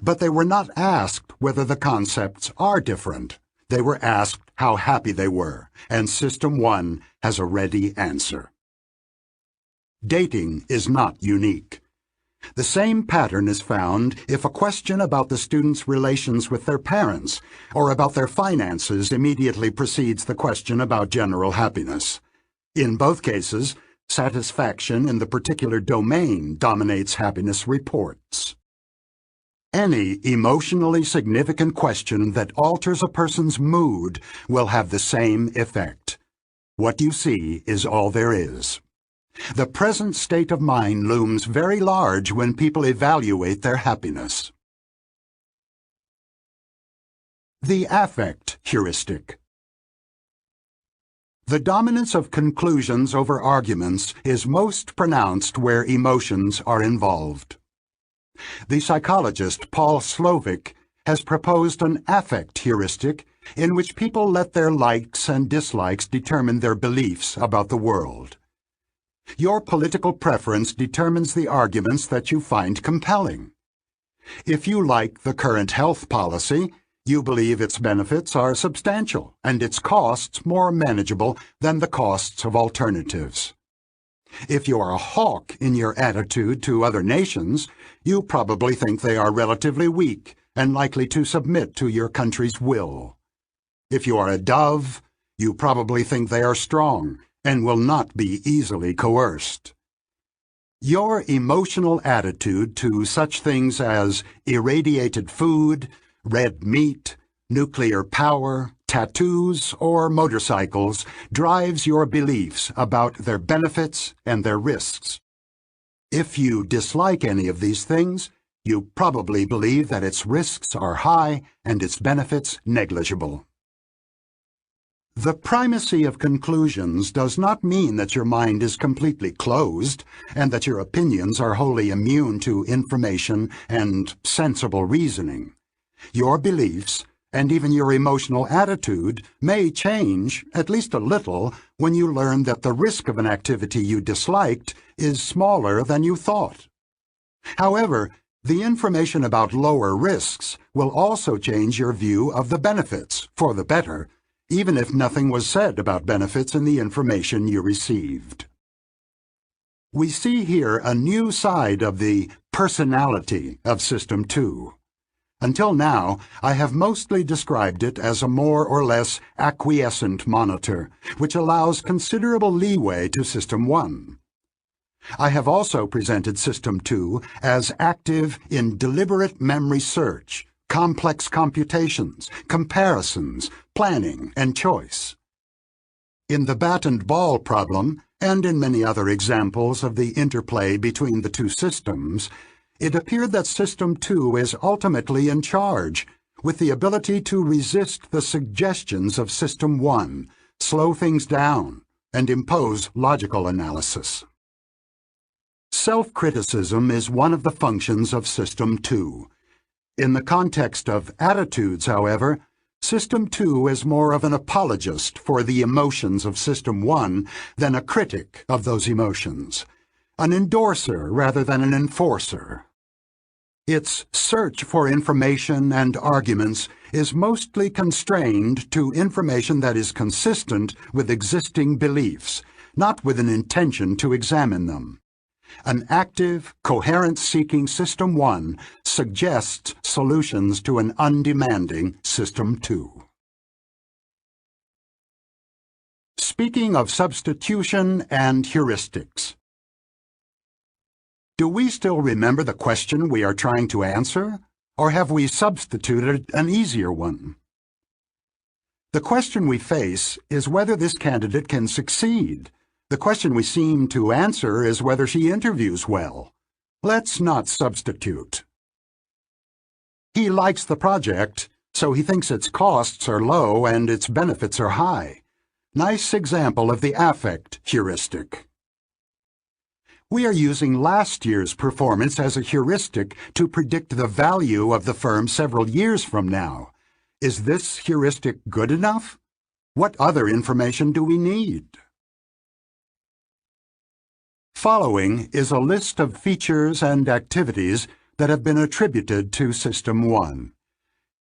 But they were not asked whether the concepts are different. They were asked how happy they were, and System 1 has a ready answer. Dating is not unique. The same pattern is found if a question about the student's relations with their parents or about their finances immediately precedes the question about general happiness. In both cases, satisfaction in the particular domain dominates happiness reports. Any emotionally significant question that alters a person's mood will have the same effect. What you see is all there is. The present state of mind looms very large when people evaluate their happiness. The affect heuristic. The dominance of conclusions over arguments is most pronounced where emotions are involved. The psychologist Paul Slovic has proposed an affect heuristic in which people let their likes and dislikes determine their beliefs about the world. Your political preference determines the arguments that you find compelling. If you like the current health policy, you believe its benefits are substantial and its costs more manageable than the costs of alternatives. If you are a hawk in your attitude to other nations, you probably think they are relatively weak and likely to submit to your country's will. If you are a dove, you probably think they are strong and will not be easily coerced. Your emotional attitude to such things as irradiated food, red meat, nuclear power, tattoos, or motorcycles drives your beliefs about their benefits and their risks. If you dislike any of these things, you probably believe that its risks are high and its benefits negligible. The primacy of conclusions does not mean that your mind is completely closed and that your opinions are wholly immune to information and sensible reasoning. Your beliefs, and even your emotional attitude, may change, at least a little, when you learn that the risk of an activity you disliked is smaller than you thought. However, the information about lower risks will also change your view of the benefits, for the better, even if nothing was said about benefits in the information you received. We see here a new side of the personality of System 2. Until now, I have mostly described it as a more or less acquiescent monitor, which allows considerable leeway to System 1. I have also presented System 2 as active in deliberate memory search, complex computations, comparisons, planning, and choice. In the bat and ball problem, and in many other examples of the interplay between the two systems, it appeared that System 2 is ultimately in charge, with the ability to resist the suggestions of System 1, slow things down, and impose logical analysis. Self-criticism is one of the functions of System 2. In the context of attitudes, however, System 2 is more of an apologist for the emotions of System 1 than a critic of those emotions, an endorser rather than an enforcer. Its search for information and arguments is mostly constrained to information that is consistent with existing beliefs, not with an intention to examine them. An active, coherence-seeking System 1 suggests solutions to an undemanding System 2. Speaking of substitution and heuristics. Do we still remember the question we are trying to answer, or have we substituted an easier one? The question we face is whether this candidate can succeed. The question we seem to answer is whether she interviews well. Let's not substitute. He likes the project, so he thinks its costs are low and its benefits are high. Nice example of the affect heuristic. We are using last year's performance as a heuristic to predict the value of the firm several years from now. Is this heuristic good enough? What other information do we need? Following is a list of features and activities that have been attributed to System 1.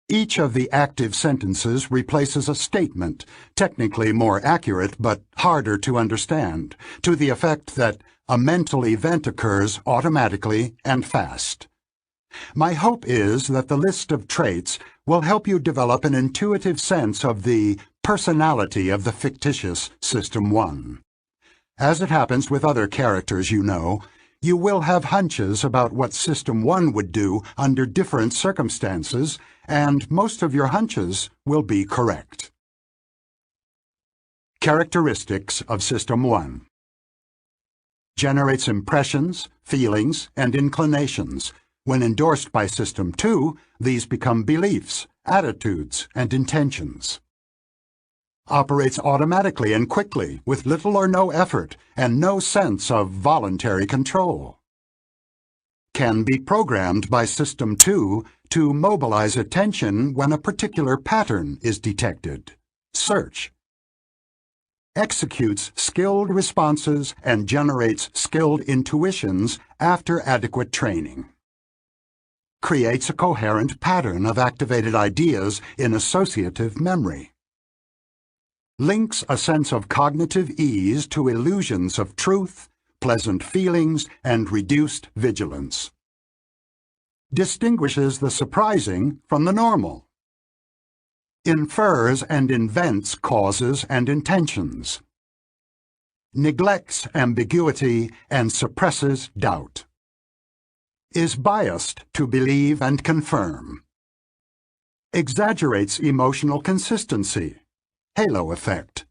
Each of the active sentences replaces a statement, technically more accurate but harder to understand, to the effect that a mental event occurs automatically and fast. My hope is that the list of traits will help you develop an intuitive sense of the personality of the fictitious System 1. As it happens with other characters you know, you will have hunches about what System 1 would do under different circumstances, and most of your hunches will be correct. Characteristics of System 1. Generates impressions, feelings, and inclinations. When endorsed by System 2, these become beliefs, attitudes, and intentions. Operates automatically and quickly, with little or no effort, and no sense of voluntary control. Can be programmed by System 2 to mobilize attention when a particular pattern is detected. Search. Executes skilled responses and generates skilled intuitions after adequate training. Creates a coherent pattern of activated ideas in associative memory. Links a sense of cognitive ease to illusions of truth, pleasant feelings, and reduced vigilance. Distinguishes the surprising from the normal. Infers and invents causes and intentions. Neglects ambiguity and suppresses doubt. Is biased to believe and confirm. Exaggerates emotional consistency, halo effect.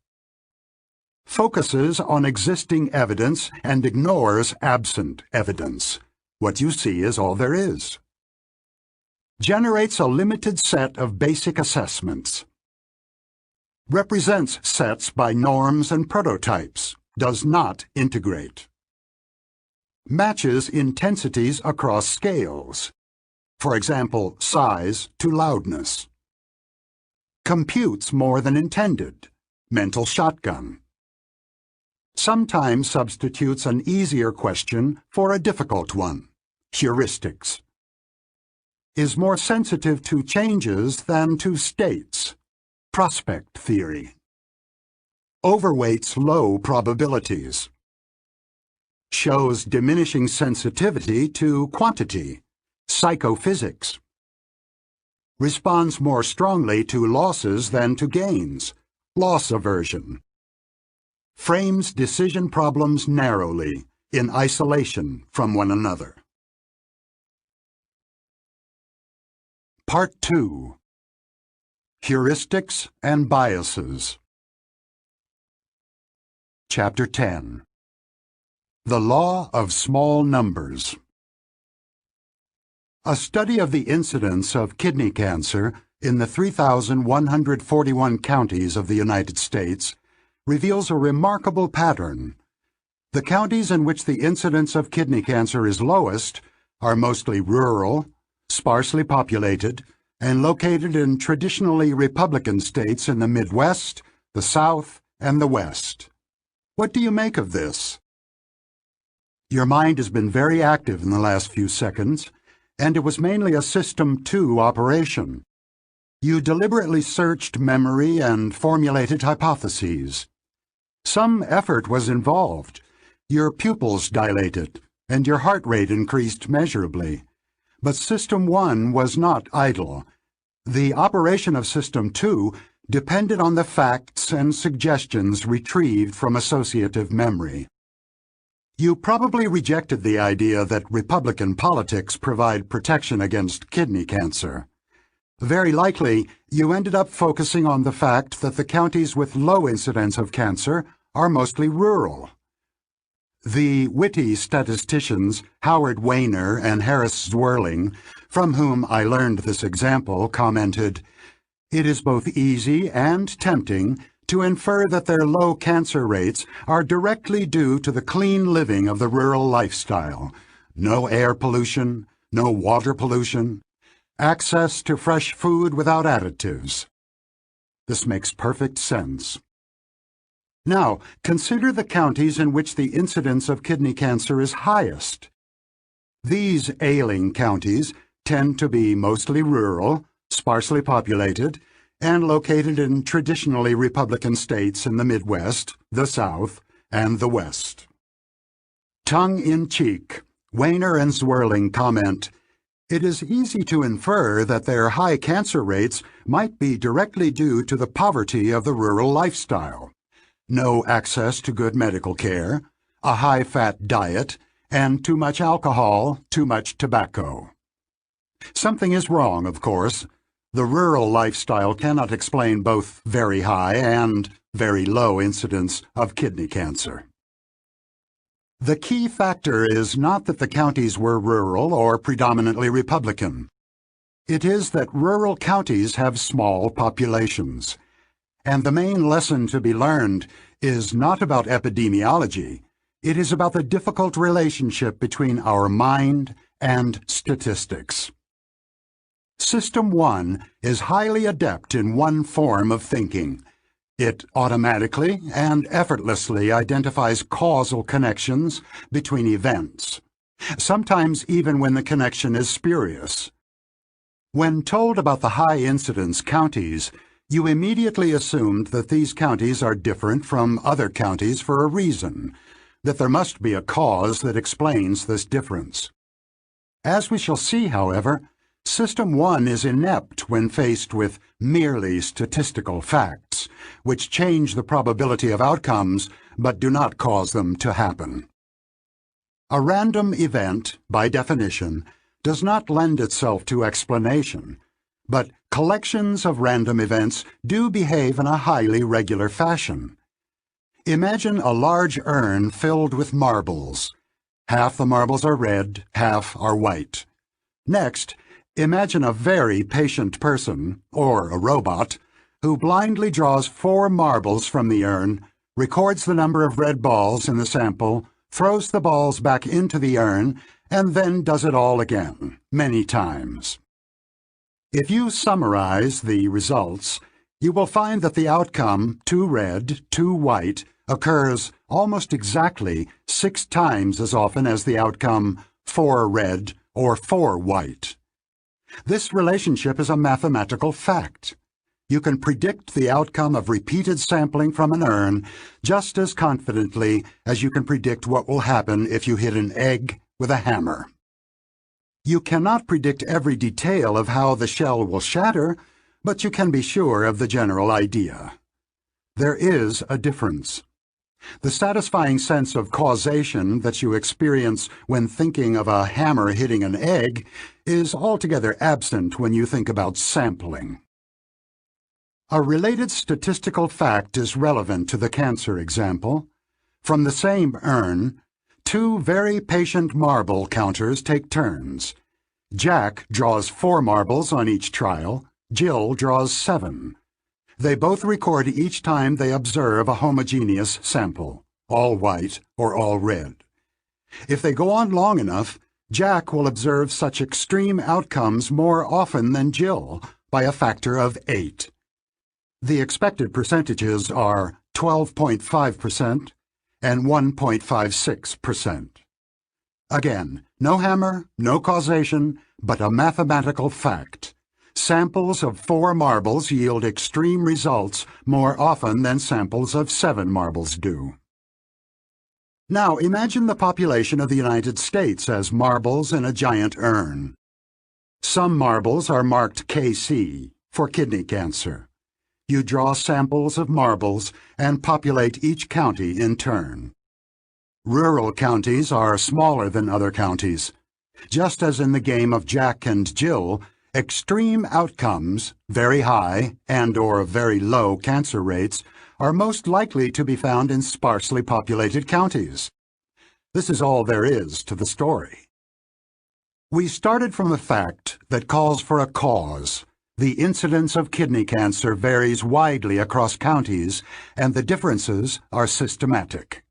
Focuses on existing evidence and ignores absent evidence. What you see is all there is. Generates a limited set of basic assessments. Represents sets by norms and prototypes. Does not integrate. Matches intensities across scales. For example, size to loudness. Computes more than intended. Mental shotgun. Sometimes substitutes an easier question for a difficult one. Heuristics. Is more sensitive to changes than to states. Prospect theory. Overweights low probabilities. Shows diminishing sensitivity to quantity. Psychophysics. Responds more strongly to losses than to gains. Loss aversion. Frames decision problems narrowly, in isolation from one another. Part 2. Heuristics and Biases. Chapter 10. The Law of Small Numbers. A study of the incidence of kidney cancer in the 3,141 counties of the United States reveals a remarkable pattern. The counties in which the incidence of kidney cancer is lowest are mostly rural, sparsely populated, and located in traditionally Republican states in the Midwest, the South, and the West. What do you make of this? Your mind has been very active in the last few seconds, and it was mainly a System 2 operation. You deliberately searched memory and formulated hypotheses. Some effort was involved. Your pupils dilated, and your heart rate increased measurably. But System 1 was not idle. The operation of System 2 depended on the facts and suggestions retrieved from associative memory. You probably rejected the idea that Republican politics provide protection against kidney cancer. Very likely, you ended up focusing on the fact that the counties with low incidence of cancer are mostly rural. The witty statisticians Howard Weiner and Harris Zwirling, from whom I learned this example, commented, "It is both easy and tempting to infer that their low cancer rates are directly due to the clean living of the rural lifestyle. No air pollution, no water pollution, access to fresh food without additives." This makes perfect sense. Now, consider the counties in which the incidence of kidney cancer is highest. These ailing counties tend to be mostly rural, sparsely populated, and located in traditionally Republican states in the Midwest, the South, and the West. Tongue-in-cheek, Weiner and Zwirling comment, "It is easy to infer that their high cancer rates might be directly due to the poverty of the rural lifestyle. No access to good medical care, a high-fat diet, and too much alcohol, too much tobacco." Something is wrong, of course. The rural lifestyle cannot explain both very high and very low incidence of kidney cancer. The key factor is not that the counties were rural or predominantly Republican. It is that rural counties have small populations. And the main lesson to be learned is not about epidemiology. It is about the difficult relationship between our mind and statistics. System 1 is highly adept in one form of thinking. It automatically and effortlessly identifies causal connections between events, sometimes even when the connection is spurious. When told about the high-incidence counties, you immediately assumed that these counties are different from other counties for a reason, that there must be a cause that explains this difference. As we shall see, however, System 1 is inept when faced with merely statistical facts, which change the probability of outcomes but do not cause them to happen. A random event, by definition, does not lend itself to explanation, but collections of random events do behave in a highly regular fashion. Imagine a large urn filled with marbles. Half the marbles are red, half are white. Next, imagine a very patient person, or a robot, who blindly draws 4 marbles from the urn, records the number of red balls in the sample, throws the balls back into the urn, and then does it all again, many times. If you summarize the results, you will find that the outcome 2 red, 2 white occurs almost exactly 6 times as often as the outcome 4 red or 4 white. This relationship is a mathematical fact. You can predict the outcome of repeated sampling from an urn just as confidently as you can predict what will happen if you hit an egg with a hammer. You cannot predict every detail of how the shell will shatter, but you can be sure of the general idea. There is a difference. The satisfying sense of causation that you experience when thinking of a hammer hitting an egg is altogether absent when you think about sampling. A related statistical fact is relevant to the cancer example. From the same urn, 2 very patient marble counters take turns. Jack draws 4 marbles on each trial, Jill draws 7. They both record each time they observe a homogeneous sample, all white or all red. If they go on long enough, Jack will observe such extreme outcomes more often than Jill, by a factor of 8. The expected percentages are 12.5% and 1.56%. Again, no hammer, no causation, but a mathematical fact. Samples of 4 marbles yield extreme results more often than samples of 7 marbles do. Now imagine the population of the United States as marbles in a giant urn. Some marbles are marked KC, for kidney cancer. You draw samples of marbles and populate each county in turn. Rural counties are smaller than other counties. Just as in the game of Jack and Jill, extreme outcomes, very high and/or very low cancer rates, are most likely to be found in sparsely populated counties. This is all there is to the story. We started from the fact that calls for a cause. The incidence of kidney cancer varies widely across counties, and the differences are systematic.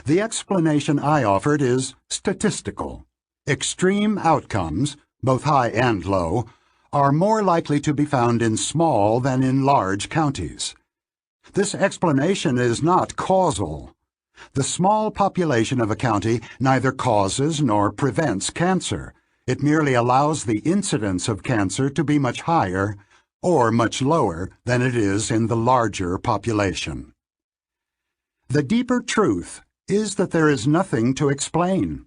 The explanation I offered is statistical. Extreme outcomes, both high and low, are more likely to be found in small than in large counties. This explanation is not causal. The small population of a county neither causes nor prevents cancer. It merely allows the incidence of cancer to be much higher or much lower than it is in the larger population. The deeper truth is that there is nothing to explain.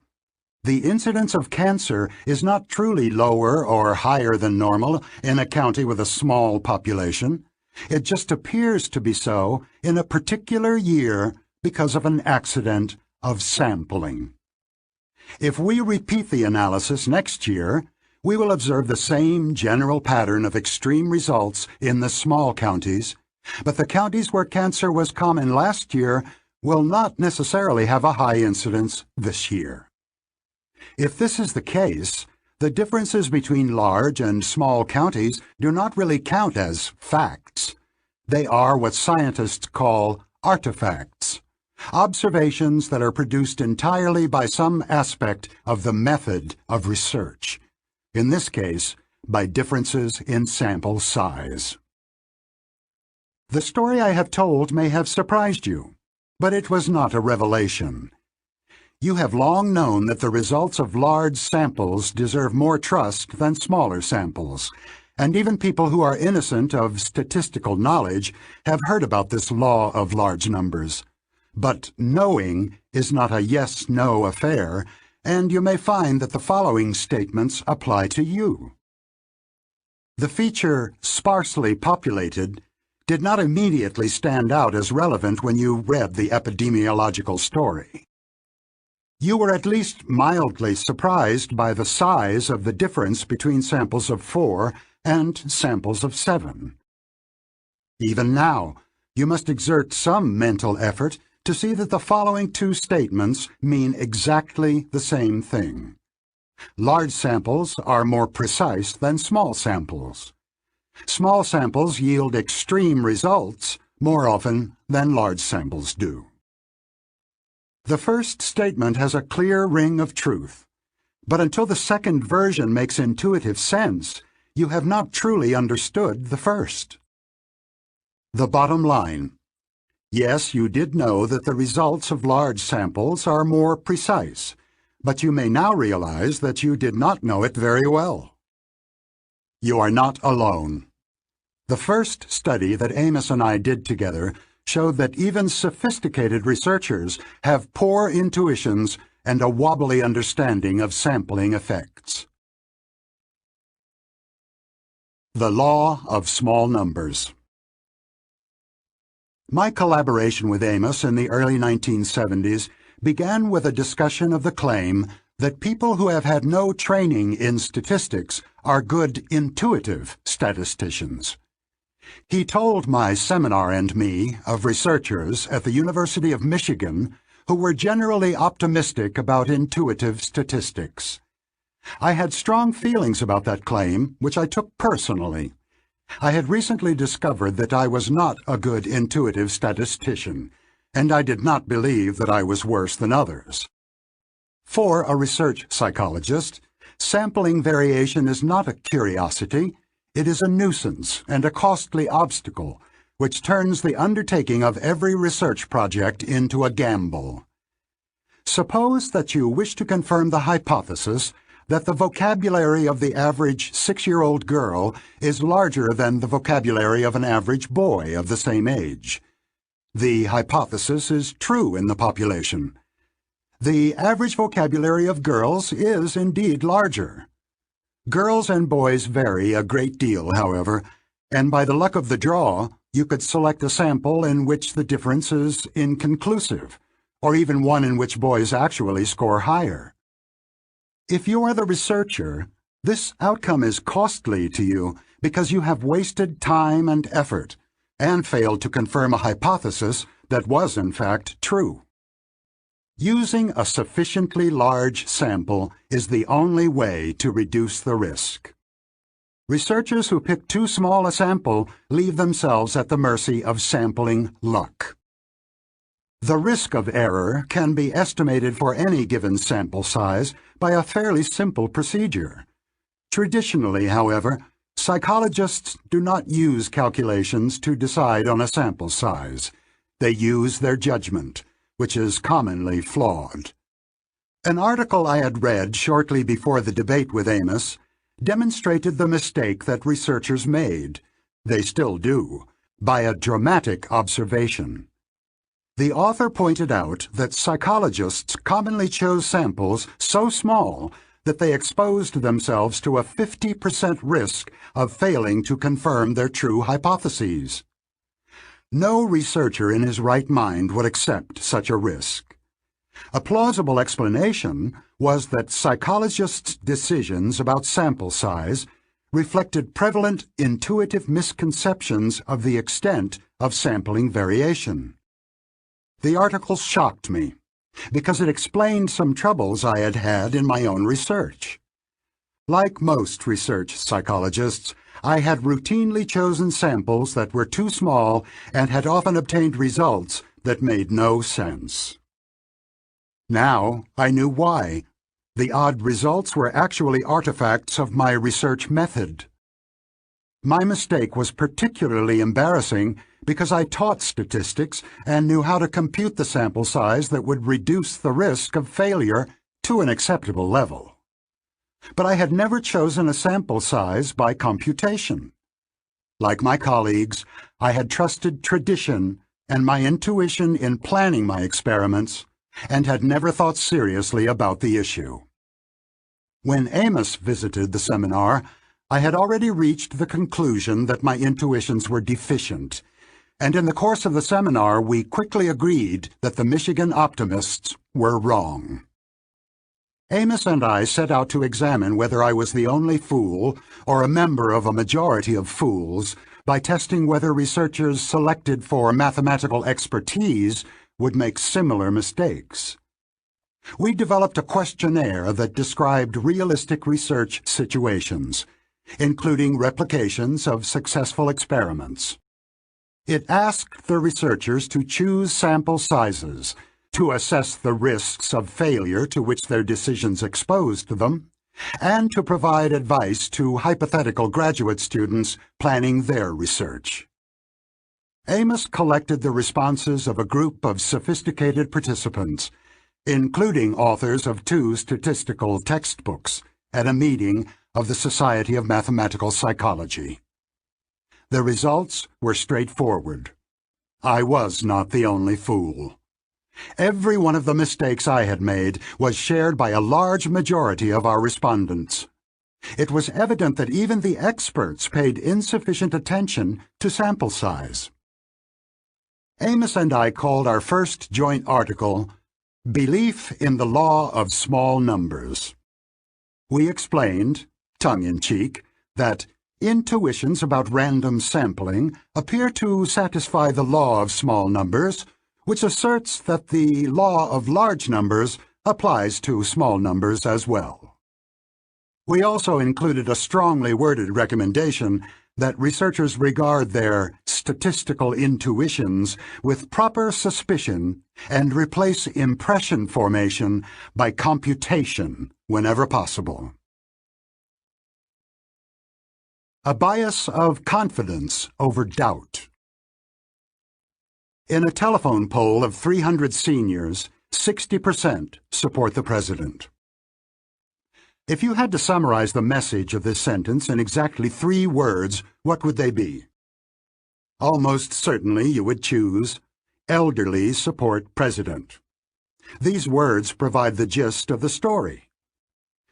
The incidence of cancer is not truly lower or higher than normal in a county with a small population. It just appears to be so in a particular year because of an accident of sampling. If we repeat the analysis next year, we will observe the same general pattern of extreme results in the small counties, but the counties where cancer was common last year will not necessarily have a high incidence this year. If this is the case, the differences between large and small counties do not really count as facts. They are what scientists call artifacts, observations that are produced entirely by some aspect of the method of research, in this case, by differences in sample size. The story I have told may have surprised you, but it was not a revelation. You have long known that the results of large samples deserve more trust than smaller samples, and even people who are innocent of statistical knowledge have heard about this law of large numbers. But knowing is not a yes-no affair, and you may find that the following statements apply to you. The feature sparsely populated did not immediately stand out as relevant when you read the epidemiological story. You were at least mildly surprised by the size of the difference between samples of 4 and samples of 7. Even now, you must exert some mental effort to see that the following two statements mean exactly the same thing. Large samples are more precise than small samples. Small samples yield extreme results more often than large samples do. The first statement has a clear ring of truth, but until the second version makes intuitive sense, you have not truly understood the first. The bottom line. Yes, you did know that the results of large samples are more precise, but you may now realize that you did not know it very well. You are not alone. The first study that Amos and I did together showed that even sophisticated researchers have poor intuitions and a wobbly understanding of sampling effects. The law of small numbers. My collaboration with Amos in the early 1970s began with a discussion of the claim that people who have had no training in statistics are good intuitive statisticians. He told my seminar and me of researchers at the University of Michigan who were generally optimistic about intuitive statistics. I had strong feelings about that claim, which I took personally. I had recently discovered that I was not a good intuitive statistician, and I did not believe that I was worse than others. For a research psychologist, sampling variation is not a curiosity. It is a nuisance and a costly obstacle, which turns the undertaking of every research project into a gamble. Suppose that you wish to confirm the hypothesis that the vocabulary of the average 6-year-old girl is larger than the vocabulary of an average boy of the same age. The hypothesis is true in the population. The average vocabulary of girls is indeed larger. Girls and boys vary a great deal, however, and by the luck of the draw, you could select a sample in which the difference is inconclusive, or even one in which boys actually score higher. If you are the researcher, this outcome is costly to you because you have wasted time and effort and failed to confirm a hypothesis that was in fact true. Using a sufficiently large sample is the only way to reduce the risk. Researchers who pick too small a sample leave themselves at the mercy of sampling luck. The risk of error can be estimated for any given sample size by a fairly simple procedure. Traditionally, however, psychologists do not use calculations to decide on a sample size. They use their judgment, which is commonly flawed. An article I had read shortly before the debate with Amos demonstrated the mistake that researchers made, they still do, by a dramatic observation. The author pointed out that psychologists commonly chose samples so small that they exposed themselves to a 50% risk of failing to confirm their true hypotheses. No researcher in his right mind would accept such a risk. A plausible explanation was that psychologists' decisions about sample size reflected prevalent intuitive misconceptions of the extent of sampling variation. The article shocked me, because it explained some troubles I had had in my own research. Like most research psychologists, I had routinely chosen samples that were too small and had often obtained results that made no sense. Now I knew why. The odd results were actually artifacts of my research method. My mistake was particularly embarrassing because I taught statistics and knew how to compute the sample size that would reduce the risk of failure to an acceptable level. But I had never chosen a sample size by computation. Like my colleagues, I had trusted tradition and my intuition in planning my experiments, and had never thought seriously about the issue. When Amos visited the seminar, I had already reached the conclusion that my intuitions were deficient, and in the course of the seminar we quickly agreed that the Michigan optimists were wrong. Amos and I set out to examine whether I was the only fool or a member of a majority of fools by testing whether researchers selected for mathematical expertise would make similar mistakes. We developed a questionnaire that described realistic research situations, including replications of successful experiments. It asked the researchers to choose sample sizes, to assess the risks of failure to which their decisions exposed them, and to provide advice to hypothetical graduate students planning their research. Amos collected the responses of a group of sophisticated participants, including authors of 2 statistical textbooks, at a meeting of the Society of Mathematical Psychology. The results were straightforward. I was not the only fool. Every one of the mistakes I had made was shared by a large majority of our respondents. It was evident that even the experts paid insufficient attention to sample size. Amos and I called our first joint article, "Belief in the Law of Small Numbers." We explained, tongue-in-cheek, that intuitions about random sampling appear to satisfy the law of small numbers, which asserts that the law of large numbers applies to small numbers as well. We also included a strongly worded recommendation that researchers regard their statistical intuitions with proper suspicion and replace impression formation by computation whenever possible. A bias of confidence over doubt. In a telephone poll of 300 seniors, 60% support the president. If you had to summarize the message of this sentence in exactly 3 words, what would they be? Almost certainly you would choose, elderly support president. These words provide the gist of the story.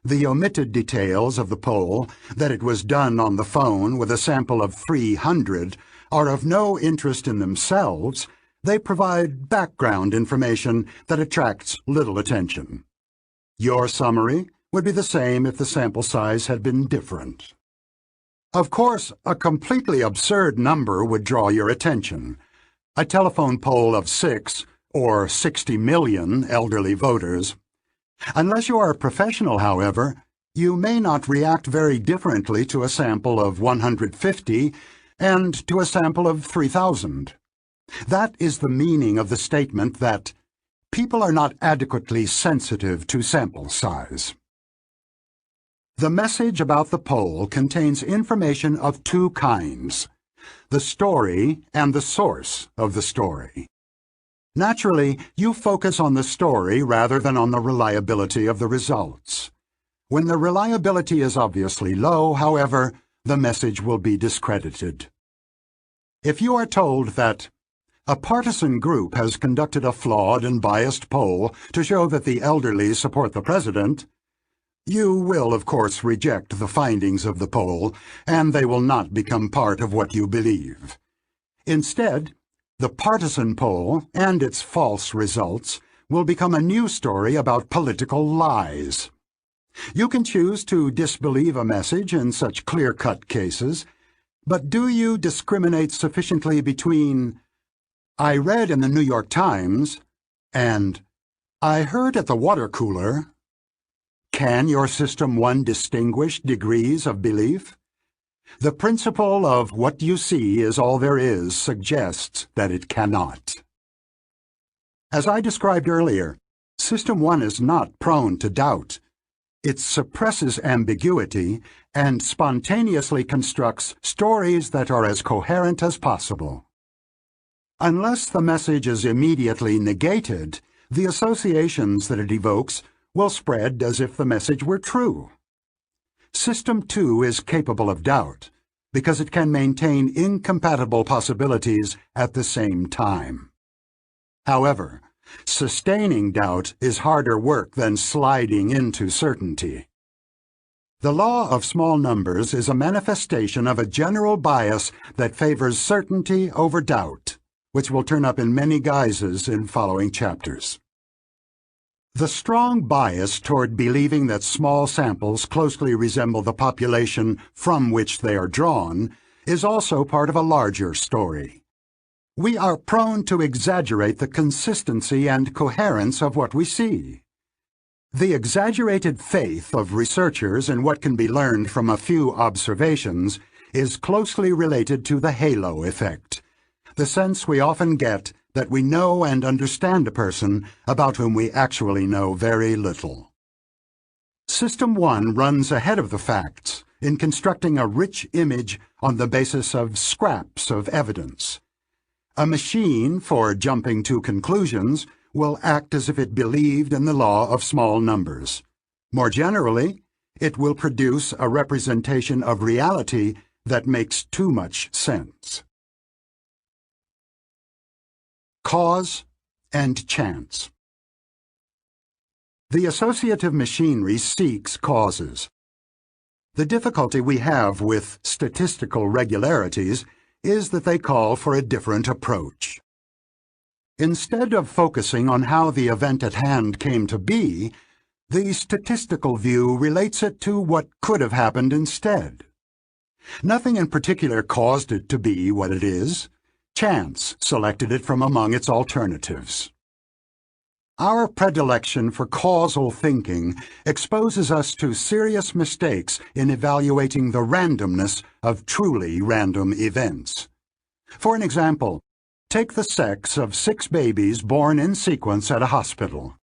The omitted details of the poll, that it was done on the phone with a sample of 300, are of no interest in themselves. They provide background information that attracts little attention. Your summary would be the same if the sample size had been different. Of course, a completely absurd number would draw your attention. A telephone poll of 6 or 60 million elderly voters. Unless you are a professional, however, you may not react very differently to a sample of 150 and to a sample of 3,000. That is the meaning of the statement that people are not adequately sensitive to sample size. The message about the poll contains information of 2 kinds: the story and the source of the story. Naturally, you focus on the story rather than on the reliability of the results. When the reliability is obviously low, however, the message will be discredited. If you are told that A partisan group has conducted a flawed and biased poll to show that the elderly support the president. You will, of course, reject the findings of the poll, and they will not become part of what you believe. Instead, the partisan poll and its false results will become a new story about political lies. You can choose to disbelieve a message in such clear-cut cases, but do you discriminate sufficiently between "I read in the New York Times" and "I heard at the water cooler"? Can your System 1 distinguish degrees of belief? The principle of what you see is all there is suggests that it cannot. As I described earlier, System 1 is not prone to doubt. It suppresses ambiguity and spontaneously constructs stories that are as coherent as possible. Unless the message is immediately negated, the associations that it evokes will spread as if the message were true. System 2 is capable of doubt because it can maintain incompatible possibilities at the same time. However, sustaining doubt is harder work than sliding into certainty. The law of small numbers is a manifestation of a general bias that favors certainty over doubt, which will turn up in many guises in following chapters. The strong bias toward believing that small samples closely resemble the population from which they are drawn is also part of a larger story. We are prone to exaggerate the consistency and coherence of what we see. The exaggerated faith of researchers in what can be learned from a few observations is closely related to the halo effect, the sense we often get that we know and understand a person about whom we actually know very little. System 1 runs ahead of the facts in constructing a rich image on the basis of scraps of evidence. A machine for jumping to conclusions will act as if it believed in the law of small numbers. More generally, it will produce a representation of reality that makes too much sense. Cause and chance. The associative machinery seeks causes. The difficulty we have with statistical regularities is that they call for a different approach. Instead of focusing on how the event at hand came to be, the statistical view relates it to what could have happened instead. Nothing in particular caused it to be what it is. Chance selected it from among its alternatives. Our predilection for causal thinking exposes us to serious mistakes in evaluating the randomness of truly random events. For an example, take the sex of 6 babies born in sequence at a hospital.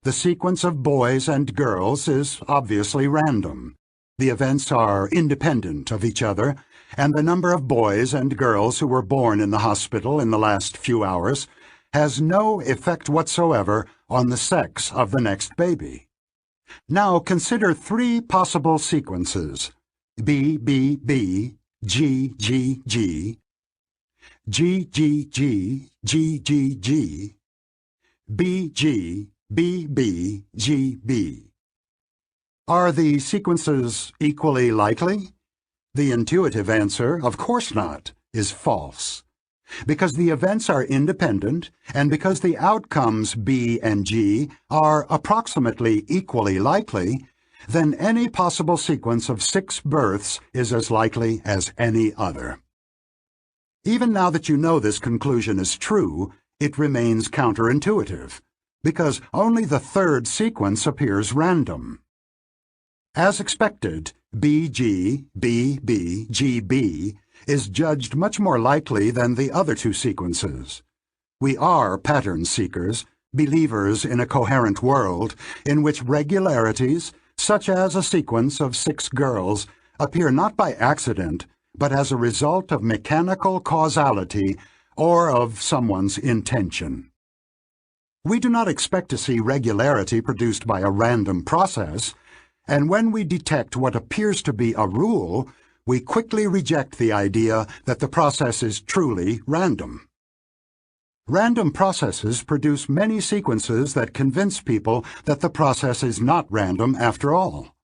The sequence of boys and girls is obviously random. The events are independent of each other, and the number of boys and girls who were born in the hospital in the last few hours has no effect whatsoever on the sex of the next baby. Now consider 3 possible sequences: BBB, GGG, GGG, GGG, BG, BB, GB. Are the sequences equally likely? The intuitive answer, of course not, is false. Because the events are independent, and because the outcomes B and G are approximately equally likely, then any possible sequence of 6 births is as likely as any other. Even now that you know this conclusion is true, it remains counterintuitive, because only the 3rd sequence appears random. As expected, BG, BB, GB is judged much more likely than the other 2 sequences. We are pattern seekers, believers in a coherent world in which regularities, such as a sequence of 6 girls, appear not by accident, but as a result of mechanical causality or of someone's intention. We do not expect to see regularity produced by a random process, and when we detect what appears to be a rule, we quickly reject the idea that the process is truly random. Random processes produce many sequences that convince people that the process is not random after all.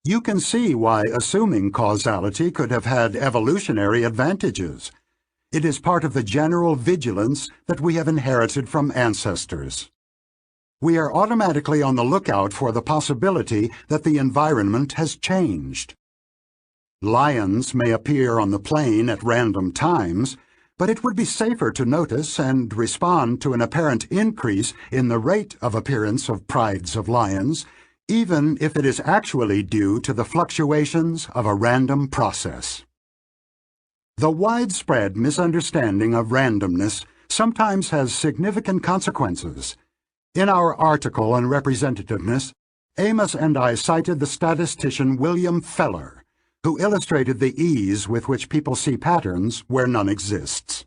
You can see why assuming causality could have had evolutionary advantages. It is part of the general vigilance that we have inherited from ancestors. We are automatically on the lookout for the possibility that the environment has changed. Lions may appear on the plain at random times, but it would be safer to notice and respond to an apparent increase in the rate of appearance of prides of lions, even if it is actually due to the fluctuations of a random process. The widespread misunderstanding of randomness sometimes has significant consequences. In our article on representativeness, Amos and I cited the statistician William Feller, who illustrated the ease with which people see patterns where none exists.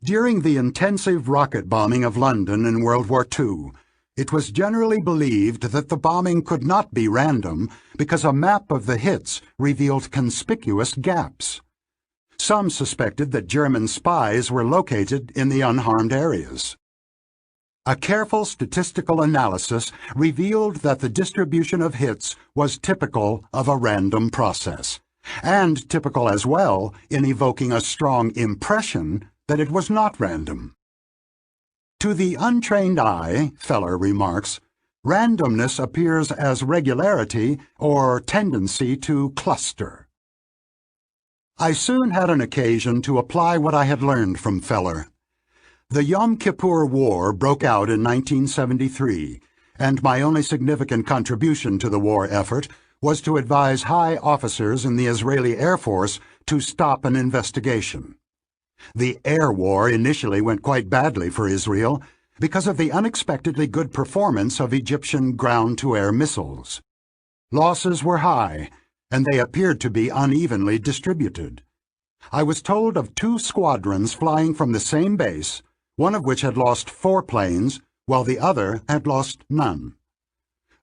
During the intensive rocket bombing of London in World War II, it was generally believed that the bombing could not be random because a map of the hits revealed conspicuous gaps. Some suspected that German spies were located in the unharmed areas. A careful statistical analysis revealed that the distribution of hits was typical of a random process, and typical as well in evoking a strong impression that it was not random. To the untrained eye, Feller remarks, randomness appears as regularity or tendency to cluster. I soon had an occasion to apply what I had learned from Feller. The Yom Kippur War broke out in 1973, and my only significant contribution to the war effort was to advise high officers in the Israeli Air Force to stop an investigation. The air war initially went quite badly for Israel because of the unexpectedly good performance of Egyptian ground-to-air missiles. Losses were high, and they appeared to be unevenly distributed. I was told of 2 squadrons flying from the same base, one of which had lost 4 planes, while the other had lost none.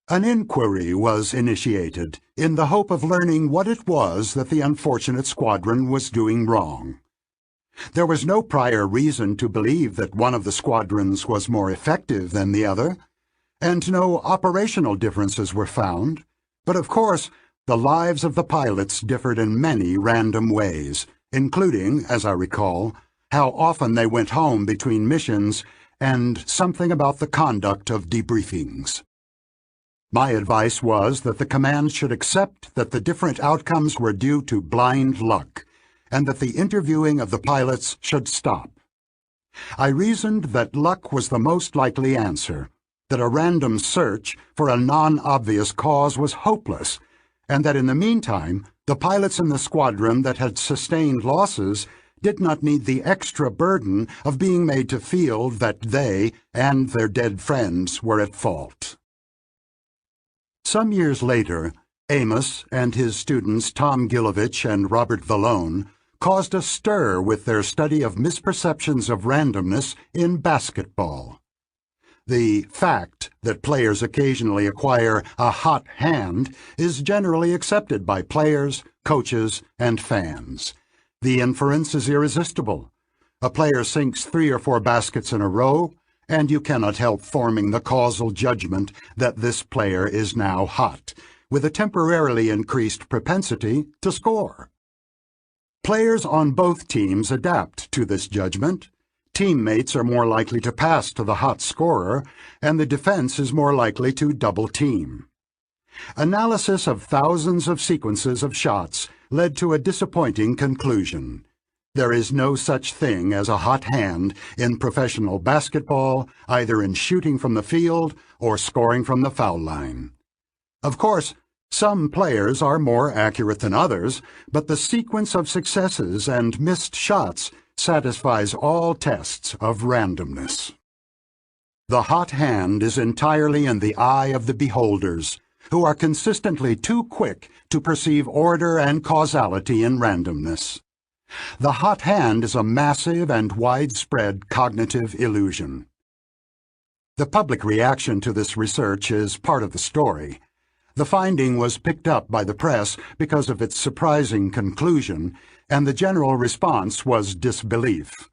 An inquiry was initiated in the hope of learning what it was that the unfortunate squadron was doing wrong. There was no prior reason to believe that one of the squadrons was more effective than the other, and no operational differences were found, but of course, the lives of the pilots differed in many random ways, including, as I recall, how often they went home between missions and something about the conduct of debriefings. My advice was that the command should accept that the different outcomes were due to blind luck, and that the interviewing of the pilots should stop. I reasoned that luck was the most likely answer, that a random search for a non-obvious cause was hopeless, and that in the meantime, the pilots in the squadron that had sustained losses did not need the extra burden of being made to feel that they and their dead friends were at fault. Some years later, Amos and his students Tom Gilovich and Robert Vallone caused a stir with their study of misperceptions of randomness in basketball. The fact that players occasionally acquire a hot hand is generally accepted by players, coaches, and fans. The inference is irresistible. A player sinks 3 or 4 baskets in a row, and you cannot help forming the causal judgment that this player is now hot, with a temporarily increased propensity to score. Players on both teams adapt to this judgment. Teammates are more likely to pass to the hot scorer, and the defense is more likely to double-team. Analysis of thousands of sequences of shots led to a disappointing conclusion. There is no such thing as a hot hand in professional basketball, either in shooting from the field or scoring from the foul line. Of course, some players are more accurate than others, but the sequence of successes and missed shots satisfies all tests of randomness. The hot hand is entirely in the eye of the beholders, who are consistently too quick to perceive order and causality in randomness. The hot hand is a massive and widespread cognitive illusion. The public reaction to this research is part of the story. The finding was picked up by the press because of its surprising conclusion, and the general response was disbelief.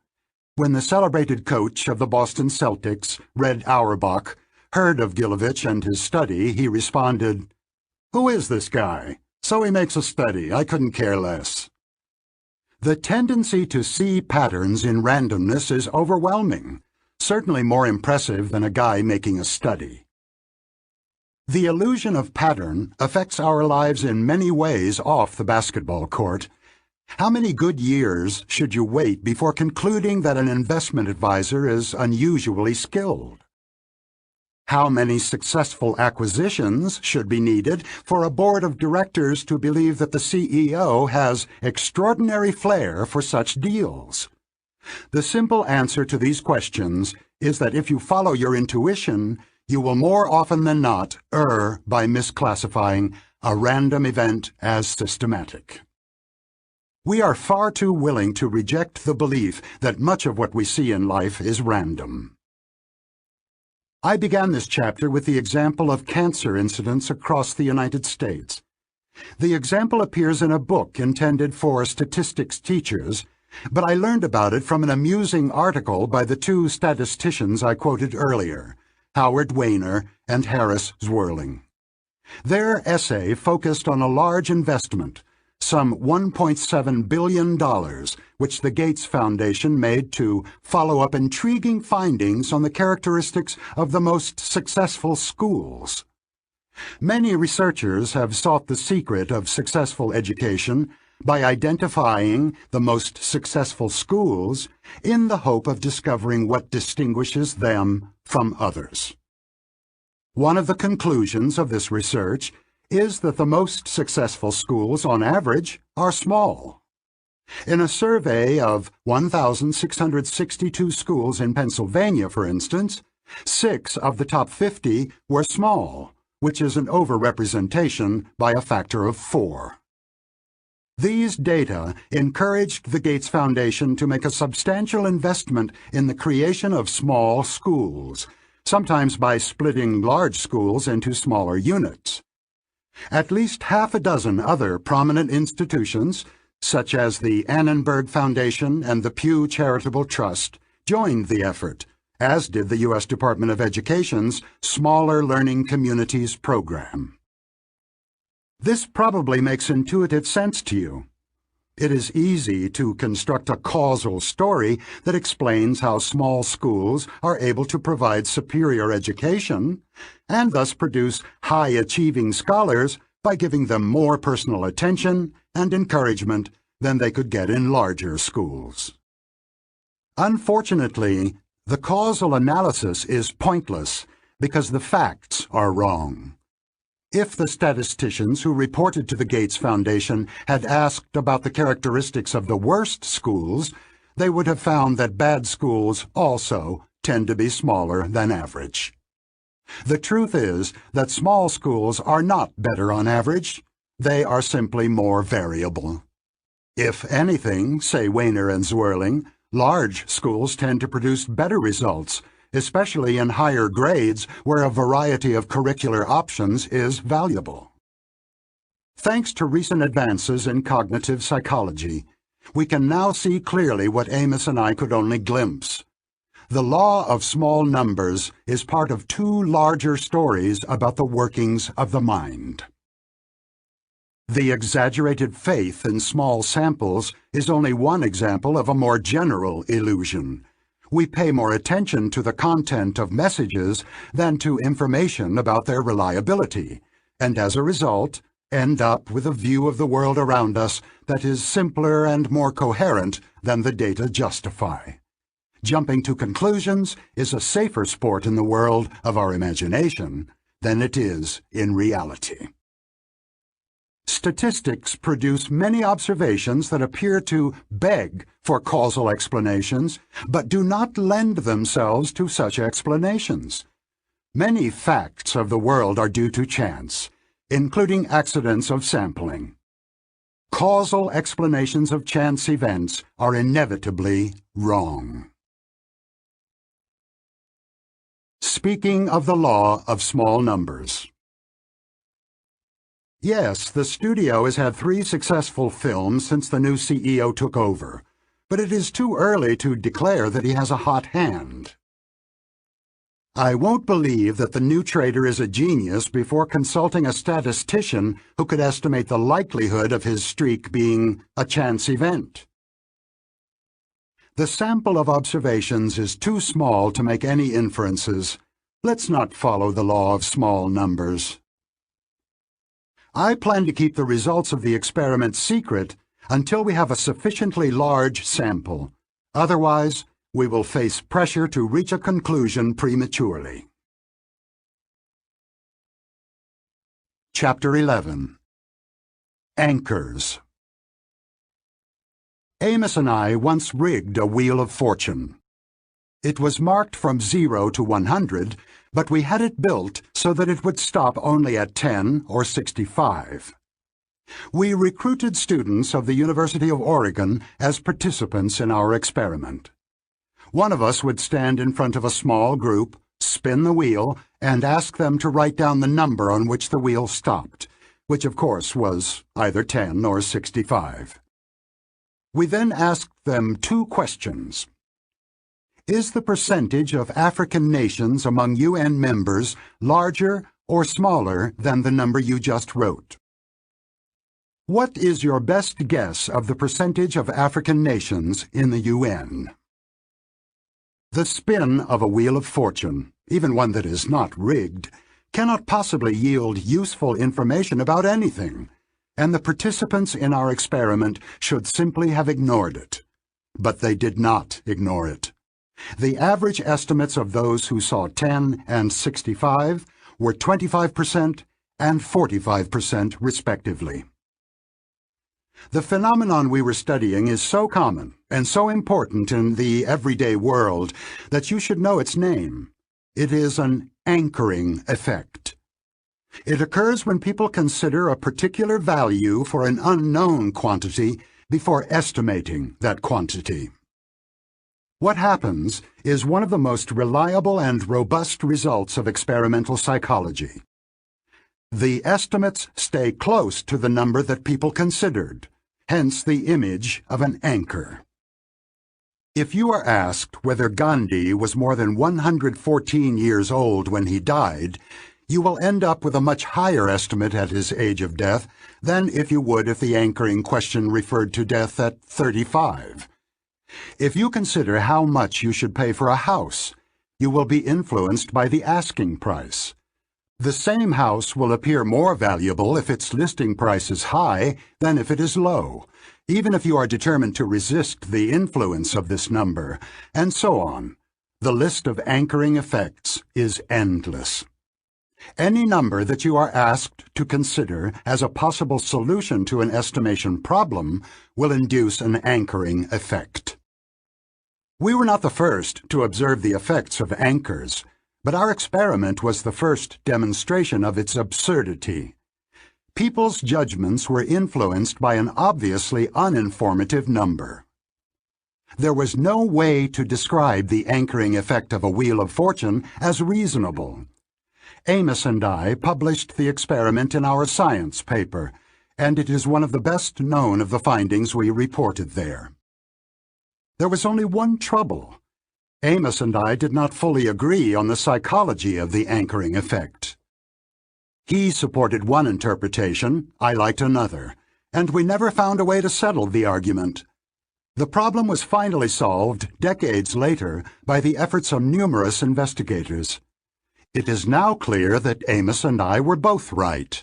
When the celebrated coach of the Boston Celtics, Red Auerbach, heard of Gilovich and his study, he responded, "Who is this guy? So he makes a study. I couldn't care less." The tendency to see patterns in randomness is overwhelming, certainly more impressive than a guy making a study. The illusion of pattern affects our lives in many ways off the basketball court. How many good years should you wait before concluding that an investment advisor is unusually skilled? How many successful acquisitions should be needed for a board of directors to believe that the CEO has extraordinary flair for such deals? The simple answer to these questions is that if you follow your intuition, you will more often than not err by misclassifying a random event as systematic. We are far too willing to reject the belief that much of what we see in life is random. I began this chapter with the example of cancer incidents across the United States. The example appears in a book intended for statistics teachers, but I learned about it from an amusing article by the two statisticians I quoted earlier, Howard Weiner and Harris Zwirling. Their essay focused on a large investment, some $1.7 billion, which the Gates Foundation made to follow up intriguing findings on the characteristics of the most successful schools. Many researchers have sought the secret of successful education by identifying the most successful schools in the hope of discovering what distinguishes them from others. One of the conclusions of this research is that the most successful schools, on average, are small. In a survey of 1,662 schools in Pennsylvania, for instance, 6 of the top 50 were small, which is an overrepresentation by a factor of 4. These data encouraged the Gates Foundation to make a substantial investment in the creation of small schools, sometimes by splitting large schools into smaller units. At least half a dozen other prominent institutions, such as the Annenberg Foundation and the Pew Charitable Trust, joined the effort, as did the U.S. Department of Education's Smaller Learning Communities program. This probably makes intuitive sense to you. It is easy to construct a causal story that explains how small schools are able to provide superior education and thus produce high-achieving scholars by giving them more personal attention and encouragement than they could get in larger schools. Unfortunately, the causal analysis is pointless because the facts are wrong. If the statisticians who reported to the Gates Foundation had asked about the characteristics of the worst schools, they would have found that bad schools also tend to be smaller than average. The truth is that small schools are not better on average. They are simply more variable. If anything, say Weiner and Zwirling, large schools tend to produce better results, especially in higher grades where a variety of curricular options is valuable. Thanks to recent advances in cognitive psychology, we can now see clearly what Amos and I could only glimpse. The law of small numbers is part of two larger stories about the workings of the mind. The exaggerated faith in small samples is only one example of a more general illusion. We pay more attention to the content of messages than to information about their reliability, and as a result, end up with a view of the world around us that is simpler and more coherent than the data justify. Jumping to conclusions is a safer sport in the world of our imagination than it is in reality. Statistics produce many observations that appear to beg for causal explanations, but do not lend themselves to such explanations. Many facts of the world are due to chance, including accidents of sampling. Causal explanations of chance events are inevitably wrong. Speaking of the law of small numbers. Yes, the studio has had 3 successful films since the new CEO took over. but it is too early to declare that he has a hot hand. I won't believe that the new trader is a genius before consulting a statistician who could estimate the likelihood of his streak being a chance event. The sample of observations is too small to make any inferences. Let's not follow the law of small numbers. I plan to keep the results of the experiment secret until we have a sufficiently large sample. Otherwise, we will face pressure to reach a conclusion prematurely. Chapter 11. Anchors. Amos and I once rigged a wheel of fortune. It was marked from 0 to 100, but we had it built so that it would stop only at 10 or 65. We recruited students of the University of Oregon as participants in our experiment. One of us would stand in front of a small group, spin the wheel, and ask them to write down the number on which the wheel stopped, which of course was either 10 or 65. We then asked them 2 questions. Is the percentage of African nations among UN members larger or smaller than the number you just wrote? What is your best guess of the percentage of African nations in the UN? The spin of a wheel of fortune, even one that is not rigged, cannot possibly yield useful information about anything, and the participants in our experiment should simply have ignored it. But they did not ignore it. The average estimates of those who saw 10 and 65 were 25% and 45% respectively. The phenomenon we were studying is so common and so important in the everyday world that you should know its name. It is an anchoring effect. It occurs when people consider a particular value for an unknown quantity before estimating that quantity. What happens is one of the most reliable and robust results of experimental psychology. The estimates stay close to the number that people considered, hence the image of an anchor. If you are asked whether Gandhi was more than 114 years old when he died, you will end up with a much higher estimate at his age of death than if you would if the anchoring question referred to death at 35. If you consider how much you should pay for a house, you will be influenced by the asking price. The same house will appear more valuable if its listing price is high than if it is low, even if you are determined to resist the influence of this number, and so on. The list of anchoring effects is endless. Any number that you are asked to consider as a possible solution to an estimation problem will induce an anchoring effect. We were not the first to observe the effects of anchors, but our experiment was the first demonstration of its absurdity. People's judgments were influenced by an obviously uninformative number. There was no way to describe the anchoring effect of a wheel of fortune as reasonable. Amos and I published the experiment in our science paper, and it is one of the best known of the findings we reported there. There was only one trouble. Amos and I did not fully agree on the psychology of the anchoring effect. He supported one interpretation, I liked another, and we never found a way to settle the argument. The problem was finally solved decades later by the efforts of numerous investigators. It is now clear that Amos and I were both right.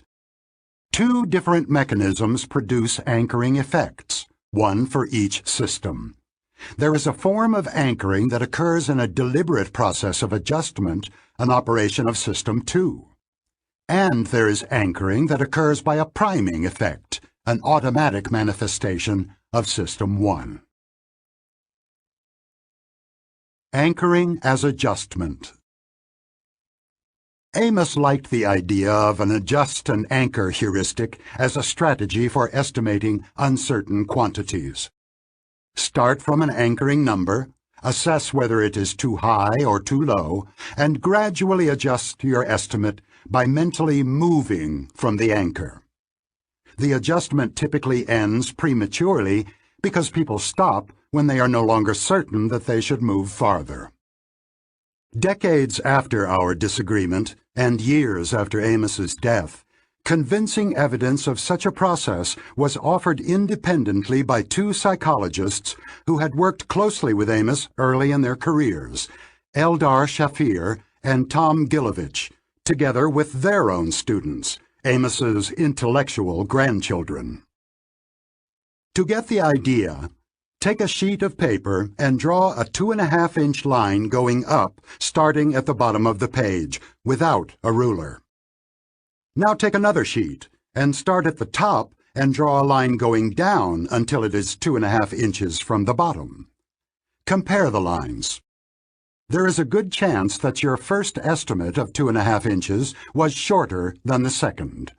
2 different mechanisms produce anchoring effects, one for each system. There is a form of anchoring that occurs in a deliberate process of adjustment, an operation of System 2. And there is anchoring that occurs by a priming effect, an automatic manifestation of System 1. Anchoring as adjustment. Amos liked the idea of an adjust and anchor heuristic as a strategy for estimating uncertain quantities. Start from an anchoring number, assess whether it is too high or too low, and gradually adjust your estimate by mentally moving from the anchor. The adjustment typically ends prematurely because people stop when they are no longer certain that they should move farther. Decades after our disagreement, and years after Amos's death, convincing evidence of such a process was offered independently by two psychologists who had worked closely with Amos early in their careers, Eldar Shafir and Tom Gilovich, together with their own students, Amos's intellectual grandchildren. To get the idea, take a sheet of paper and draw a 2.5-inch line going up, starting at the bottom of the page, without a ruler. Now take another sheet and start at the top and draw a line going down until it is 2.5 inches from the bottom. Compare the lines. There is a good chance that your first estimate of 2.5 inches was shorter than the second.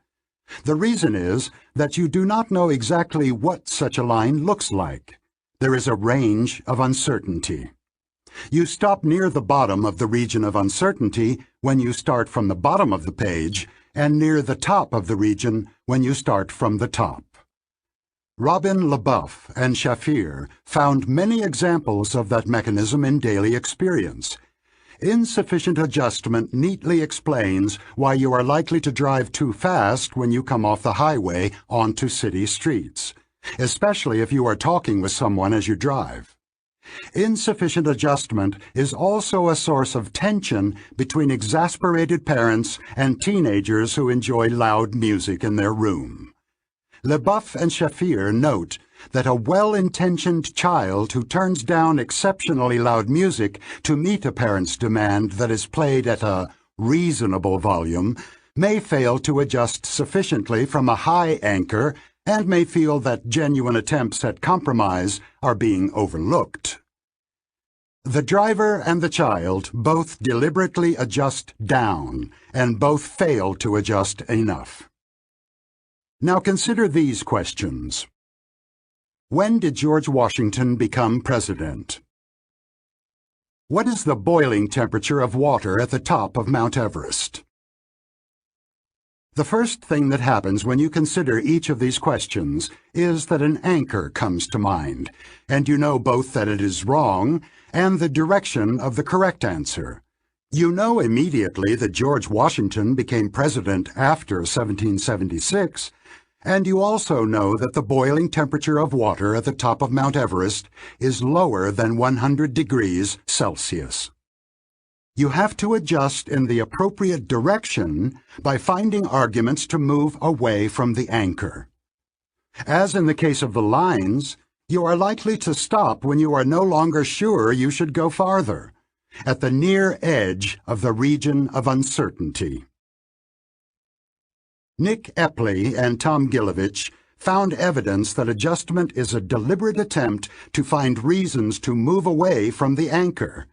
The reason is that you do not know exactly what such a line looks like. There is a range of uncertainty. You stop near the bottom of the region of uncertainty when you start from the bottom of the page, and near the top of the region when you start from the top. Robin LaBeouf and Shafir found many examples of that mechanism in daily experience. Insufficient adjustment neatly explains why you are likely to drive too fast when you come off the highway onto city streets, especially if you are talking with someone as you drive. Insufficient adjustment is also a source of tension between exasperated parents and teenagers who enjoy loud music in their room. LaBeouf and Shafir note that a well-intentioned child who turns down exceptionally loud music to meet a parent's demand that is played at a reasonable volume may fail to adjust sufficiently from a high anchor and may feel that genuine attempts at compromise are being overlooked. The driver and the child both deliberately adjust down, and both fail to adjust enough. Now consider these questions. When did George Washington become president? What is the boiling temperature of water at the top of Mount Everest? The first thing that happens when you consider each of these questions is that an anchor comes to mind, and you know both that it is wrong and the direction of the correct answer. You know immediately that George Washington became president after 1776, and you also know that the boiling temperature of water at the top of Mount Everest is lower than 100 degrees Celsius. You have to adjust in the appropriate direction by finding arguments to move away from the anchor. As in the case of the lines, you are likely to stop when you are no longer sure you should go farther, at the near edge of the region of uncertainty. Nick Epley and Tom Gilovich found evidence that adjustment is a deliberate attempt to find reasons to move away from the anchor.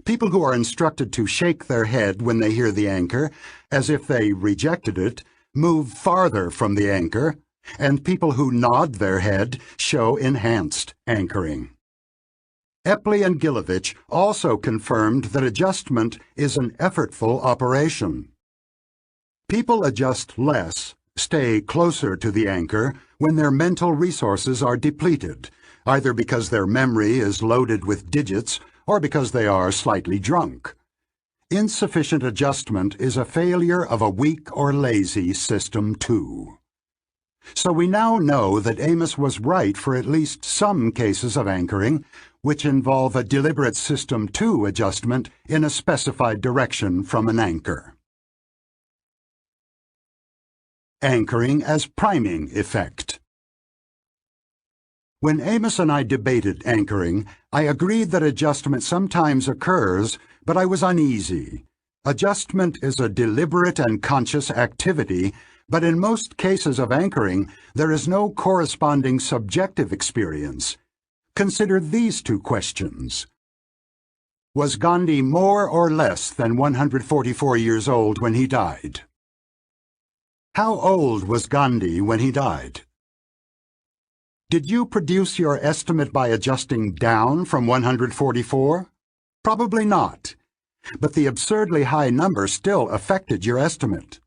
People who are instructed to shake their head when they hear the anchor, as if they rejected it, move farther from the anchor, and people who nod their head show enhanced anchoring. Epley and Gilovich also confirmed that adjustment is an effortful operation. People adjust less, stay closer to the anchor, when their mental resources are depleted, either because their memory is loaded with digits or because they are slightly drunk. Insufficient adjustment is a failure of a weak or lazy system too. So we now know that Amos was right for at least some cases of anchoring, which involve a deliberate system 2 adjustment in a specified direction from an anchor. Anchoring as priming effect. When Amos and I debated anchoring, I agreed that adjustment sometimes occurs, but I was uneasy. Adjustment is a deliberate and conscious activity, but in most cases of anchoring, there is no corresponding subjective experience. Consider these two questions. Was Gandhi more or less than 144 years old when he died? How old was Gandhi when he died? Did you produce your estimate by adjusting down from 144? Probably not, but the absurdly high number still affected your estimate.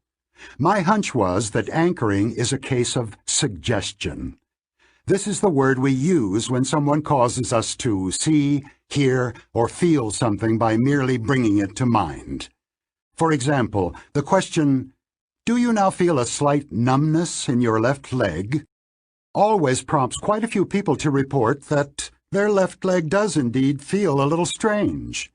My hunch was that anchoring is a case of suggestion. This is the word we use when someone causes us to see, hear, or feel something by merely bringing it to mind. For example, the question, "Do you now feel a slight numbness in your left leg?" always prompts quite a few people to report that their left leg does indeed feel a little strange.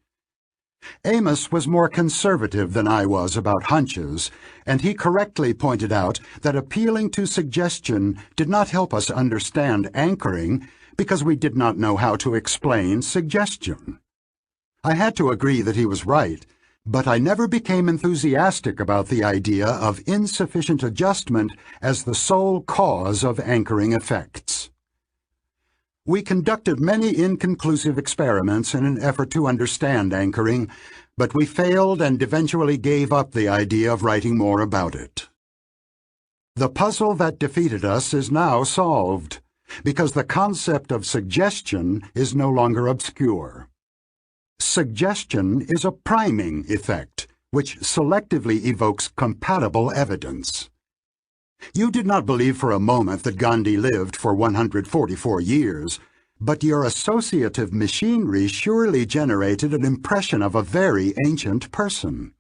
Amos was more conservative than I was about hunches, and he correctly pointed out that appealing to suggestion did not help us understand anchoring because we did not know how to explain suggestion. I had to agree that he was right, but I never became enthusiastic about the idea of insufficient adjustment as the sole cause of anchoring effects. We conducted many inconclusive experiments in an effort to understand anchoring, but we failed and eventually gave up the idea of writing more about it. The puzzle that defeated us is now solved, because the concept of suggestion is no longer obscure. Suggestion is a priming effect, which selectively evokes compatible evidence. You did not believe for a moment that Gandhi lived for 144 years, but your associative machinery surely generated an impression of a very ancient person.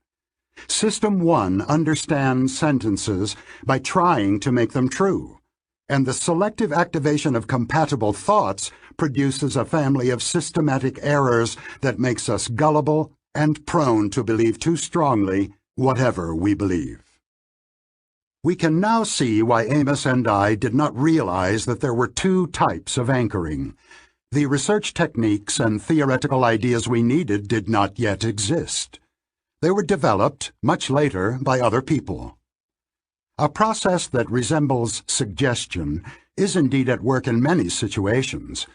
System 1 understands sentences by trying to make them true, and the selective activation of compatible thoughts produces a family of systematic errors that makes us gullible and prone to believe too strongly whatever we believe. We can now see why Amos and I did not realize that there were two types of anchoring. The research techniques and theoretical ideas we needed did not yet exist. They were developed much later by other people. A process that resembles suggestion is indeed at work in many situations.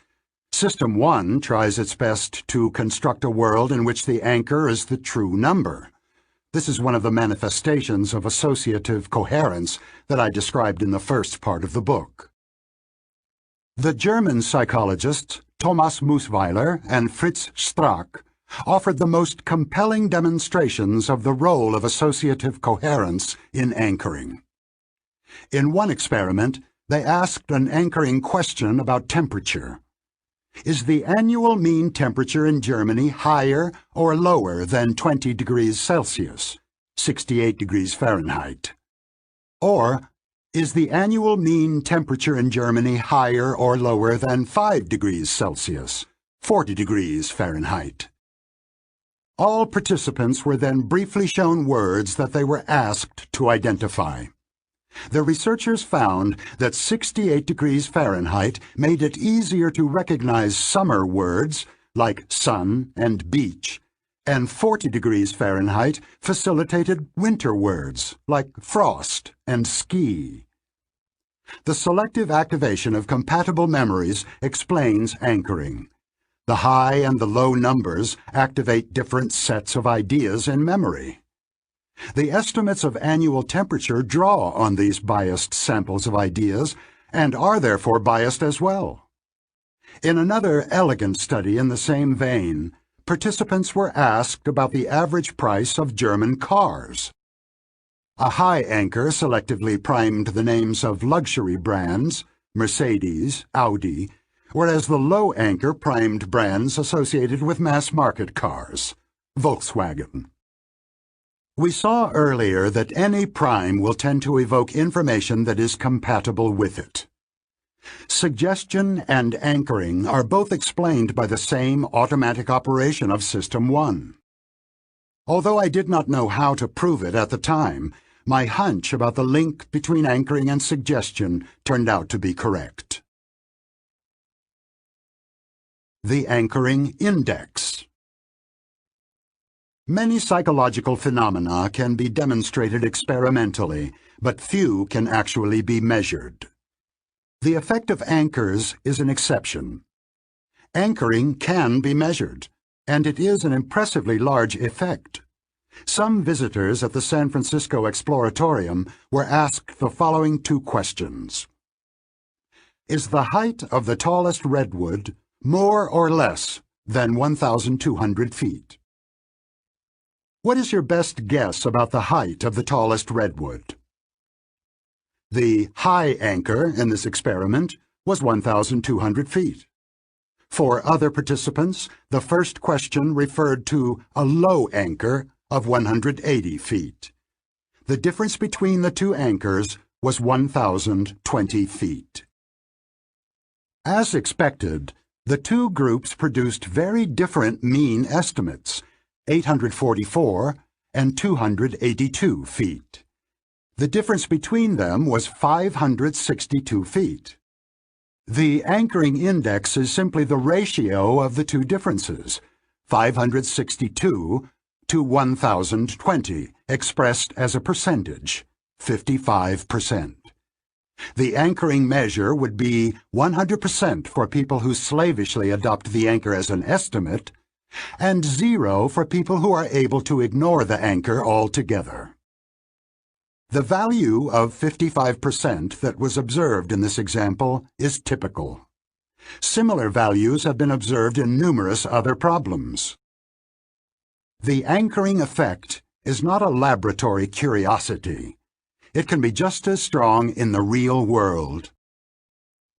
System 1 tries its best to construct a world in which the anchor is the true number. This is one of the manifestations of associative coherence that I described in the first part of the book. The German psychologists Thomas Musweiler and Fritz Strack offered the most compelling demonstrations of the role of associative coherence in anchoring. In one experiment, they asked an anchoring question about temperature. Is the annual mean temperature in Germany higher or lower than 20 degrees Celsius, 68 degrees Fahrenheit? Or, is the annual mean temperature in Germany higher or lower than 5 degrees Celsius, 40 degrees Fahrenheit? All participants were then briefly shown words that they were asked to identify. The researchers found that 68 degrees Fahrenheit made it easier to recognize summer words like sun and beach, and 40 degrees Fahrenheit facilitated winter words like frost and ski. The selective activation of compatible memories explains anchoring. The high and the low numbers activate different sets of ideas in memory. The estimates of annual temperature draw on these biased samples of ideas and are therefore biased as well. In another elegant study in the same vein, participants were asked about the average price of German cars. A high anchor selectively primed the names of luxury brands, Mercedes, Audi, whereas the low anchor primed brands associated with mass-market cars, Volkswagen. We saw earlier that any prime will tend to evoke information that is compatible with it. Suggestion and anchoring are both explained by the same automatic operation of System 1. Although I did not know how to prove it at the time, my hunch about the link between anchoring and suggestion turned out to be correct. The Anchoring Index. Many psychological phenomena can be demonstrated experimentally, but few can actually be measured. The effect of anchors is an exception. Anchoring can be measured, and it is an impressively large effect. Some visitors at the San Francisco Exploratorium were asked the following two questions. Is the height of the tallest redwood more or less than 1,200 feet? What is your best guess about the height of the tallest redwood? The high anchor in this experiment was 1,200 feet. For other participants, the first question referred to a low anchor of 180 feet. The difference between the two anchors was 1,020 feet. As expected, the two groups produced very different mean estimates, 844 and 282 feet. The difference between them was 562 feet. The anchoring index is simply the ratio of the two differences, 562 to 1,020, expressed as a percentage, 55%. The anchoring measure would be 100% for people who slavishly adopt the anchor as an estimate, and 0 for people who are able to ignore the anchor altogether. The value of 55% that was observed in this example is typical. Similar values have been observed in numerous other problems. The anchoring effect is not a laboratory curiosity. It can be just as strong in the real world.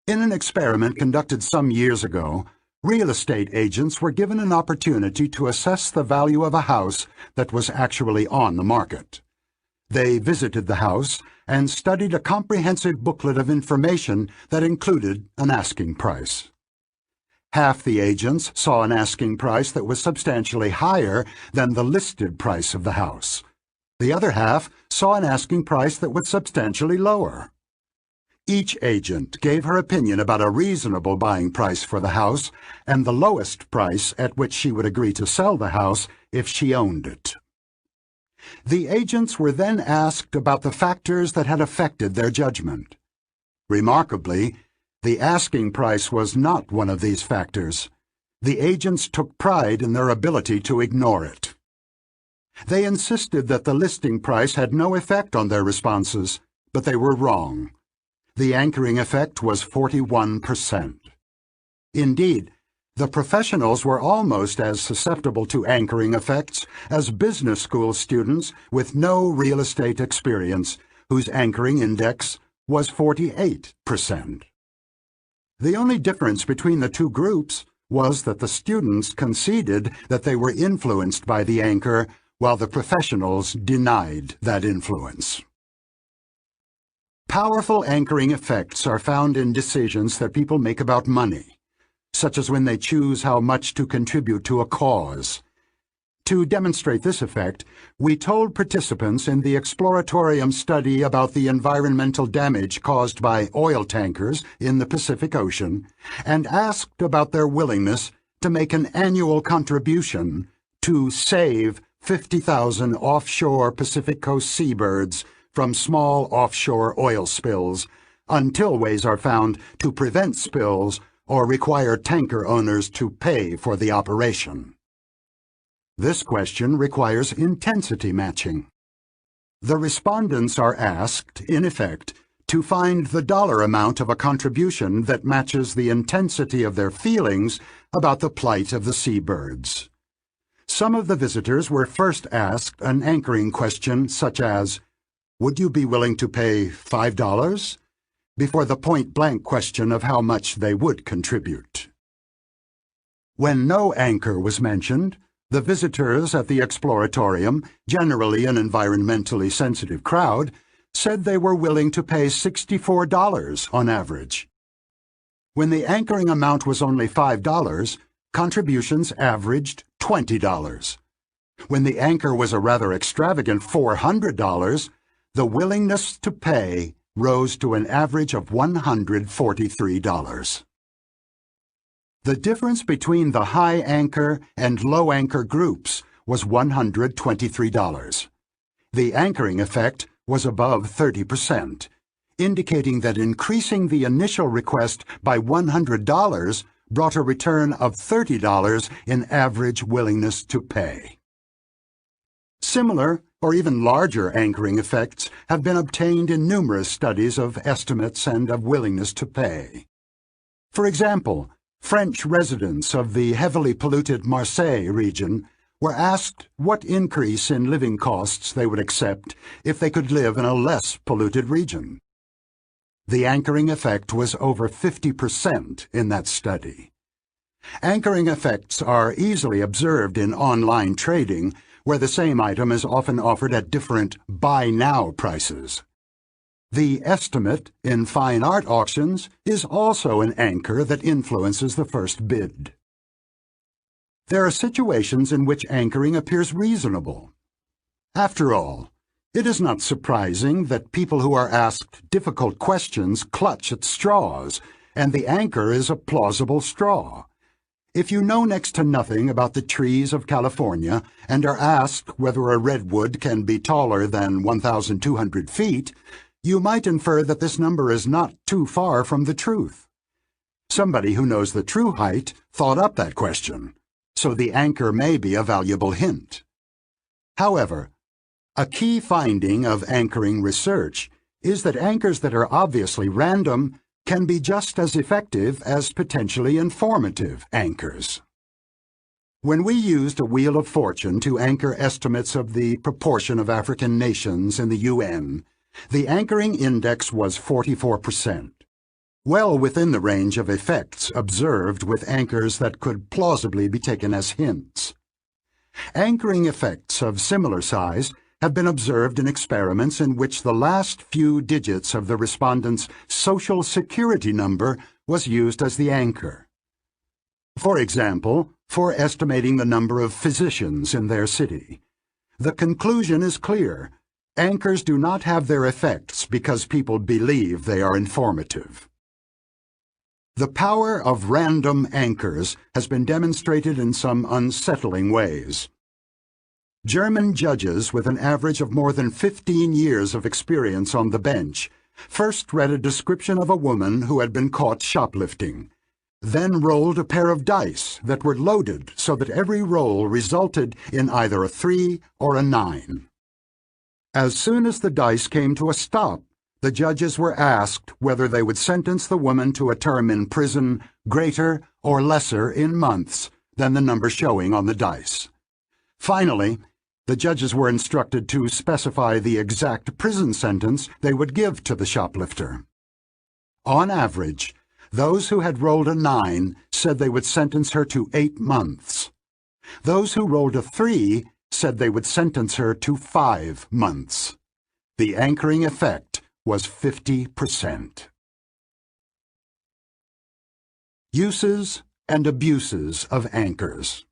In an experiment conducted some years ago, real estate agents were given an opportunity to assess the value of a house that was actually on the market. They visited the house and studied a comprehensive booklet of information that included an asking price. Half the agents saw an asking price that was substantially higher than the listed price of the house. The other half saw an asking price that was substantially lower. Each agent gave her opinion about a reasonable buying price for the house and the lowest price at which she would agree to sell the house if she owned it. The agents were then asked about the factors that had affected their judgment. Remarkably, the asking price was not one of these factors. The agents took pride in their ability to ignore it. They insisted that the listing price had no effect on their responses, but they were wrong. The anchoring effect was 41%. Indeed, the professionals were almost as susceptible to anchoring effects as business school students with no real estate experience, whose anchoring index was 48%. The only difference between the two groups was that the students conceded that they were influenced by the anchor, while the professionals denied that influence. Powerful anchoring effects are found in decisions that people make about money, such as when they choose how much to contribute to a cause. To demonstrate this effect, we told participants in the exploratorium study about the environmental damage caused by oil tankers in the Pacific Ocean and asked about their willingness to make an annual contribution to save 50,000 offshore Pacific Coast seabirds from small offshore oil spills until ways are found to prevent spills or require tanker owners to pay for the operation. This question requires intensity matching. The respondents are asked, in effect, to find the dollar amount of a contribution that matches the intensity of their feelings about the plight of the seabirds. Some of the visitors were first asked an anchoring question such as, "Would you be willing to pay $5?" before the point-blank question of how much they would contribute. When no anchor was mentioned, the visitors at the exploratorium, generally an environmentally sensitive crowd, said they were willing to pay $64 on average. When the anchoring amount was only $5, contributions averaged $20. When the anchor was a rather extravagant $400, the willingness to pay rose to an average of $143. The difference between the high anchor and low anchor groups was $123. The anchoring effect was above 30%, indicating that increasing the initial request by $100 brought a return of $30 in average willingness to pay. Similar, or even larger anchoring effects have been obtained in numerous studies of estimates and of willingness to pay. For example, French residents of the heavily polluted Marseille region were asked what increase in living costs they would accept if they could live in a less polluted region. The anchoring effect was over 50% in that study. Anchoring effects are easily observed in online trading, where the same item is often offered at different buy now prices. The estimate in fine art auctions is also an anchor that influences the first bid. There are situations in which anchoring appears reasonable. After all, it is not surprising that people who are asked difficult questions clutch at straws, and the anchor is a plausible straw. If you know next to nothing about the trees of California and are asked whether a redwood can be taller than 1,200 feet, you might infer that this number is not too far from the truth. Somebody who knows the true height thought up that question, so the anchor may be a valuable hint. However, a key finding of anchoring research is that anchors that are obviously random can be just as effective as potentially informative anchors. When we used a wheel of fortune to anchor estimates of the proportion of African nations in the UN, the anchoring index was 44%, well within the range of effects observed with anchors that could plausibly be taken as hints. Anchoring effects of similar size have been observed in experiments in which the last few digits of the respondent's Social Security number was used as the anchor. For example, for estimating the number of physicians in their city. The conclusion is clear. Anchors do not have their effects because people believe they are informative. The power of random anchors has been demonstrated in some unsettling ways. German judges with an average of more than 15 years of experience on the bench first read a description of a woman who had been caught shoplifting, then rolled a pair of dice that were loaded so that every roll resulted in either a 3 or a 9. As soon as the dice came to a stop, the judges were asked whether they would sentence the woman to a term in prison greater or lesser in months than the number showing on the dice. Finally, the judges were instructed to specify the exact prison sentence they would give to the shoplifter. On average, those who had rolled a 9 said they would sentence her to 8 months. Those who rolled a 3 said they would sentence her to 5 months. The anchoring effect was 50%. Uses and abuses of anchors.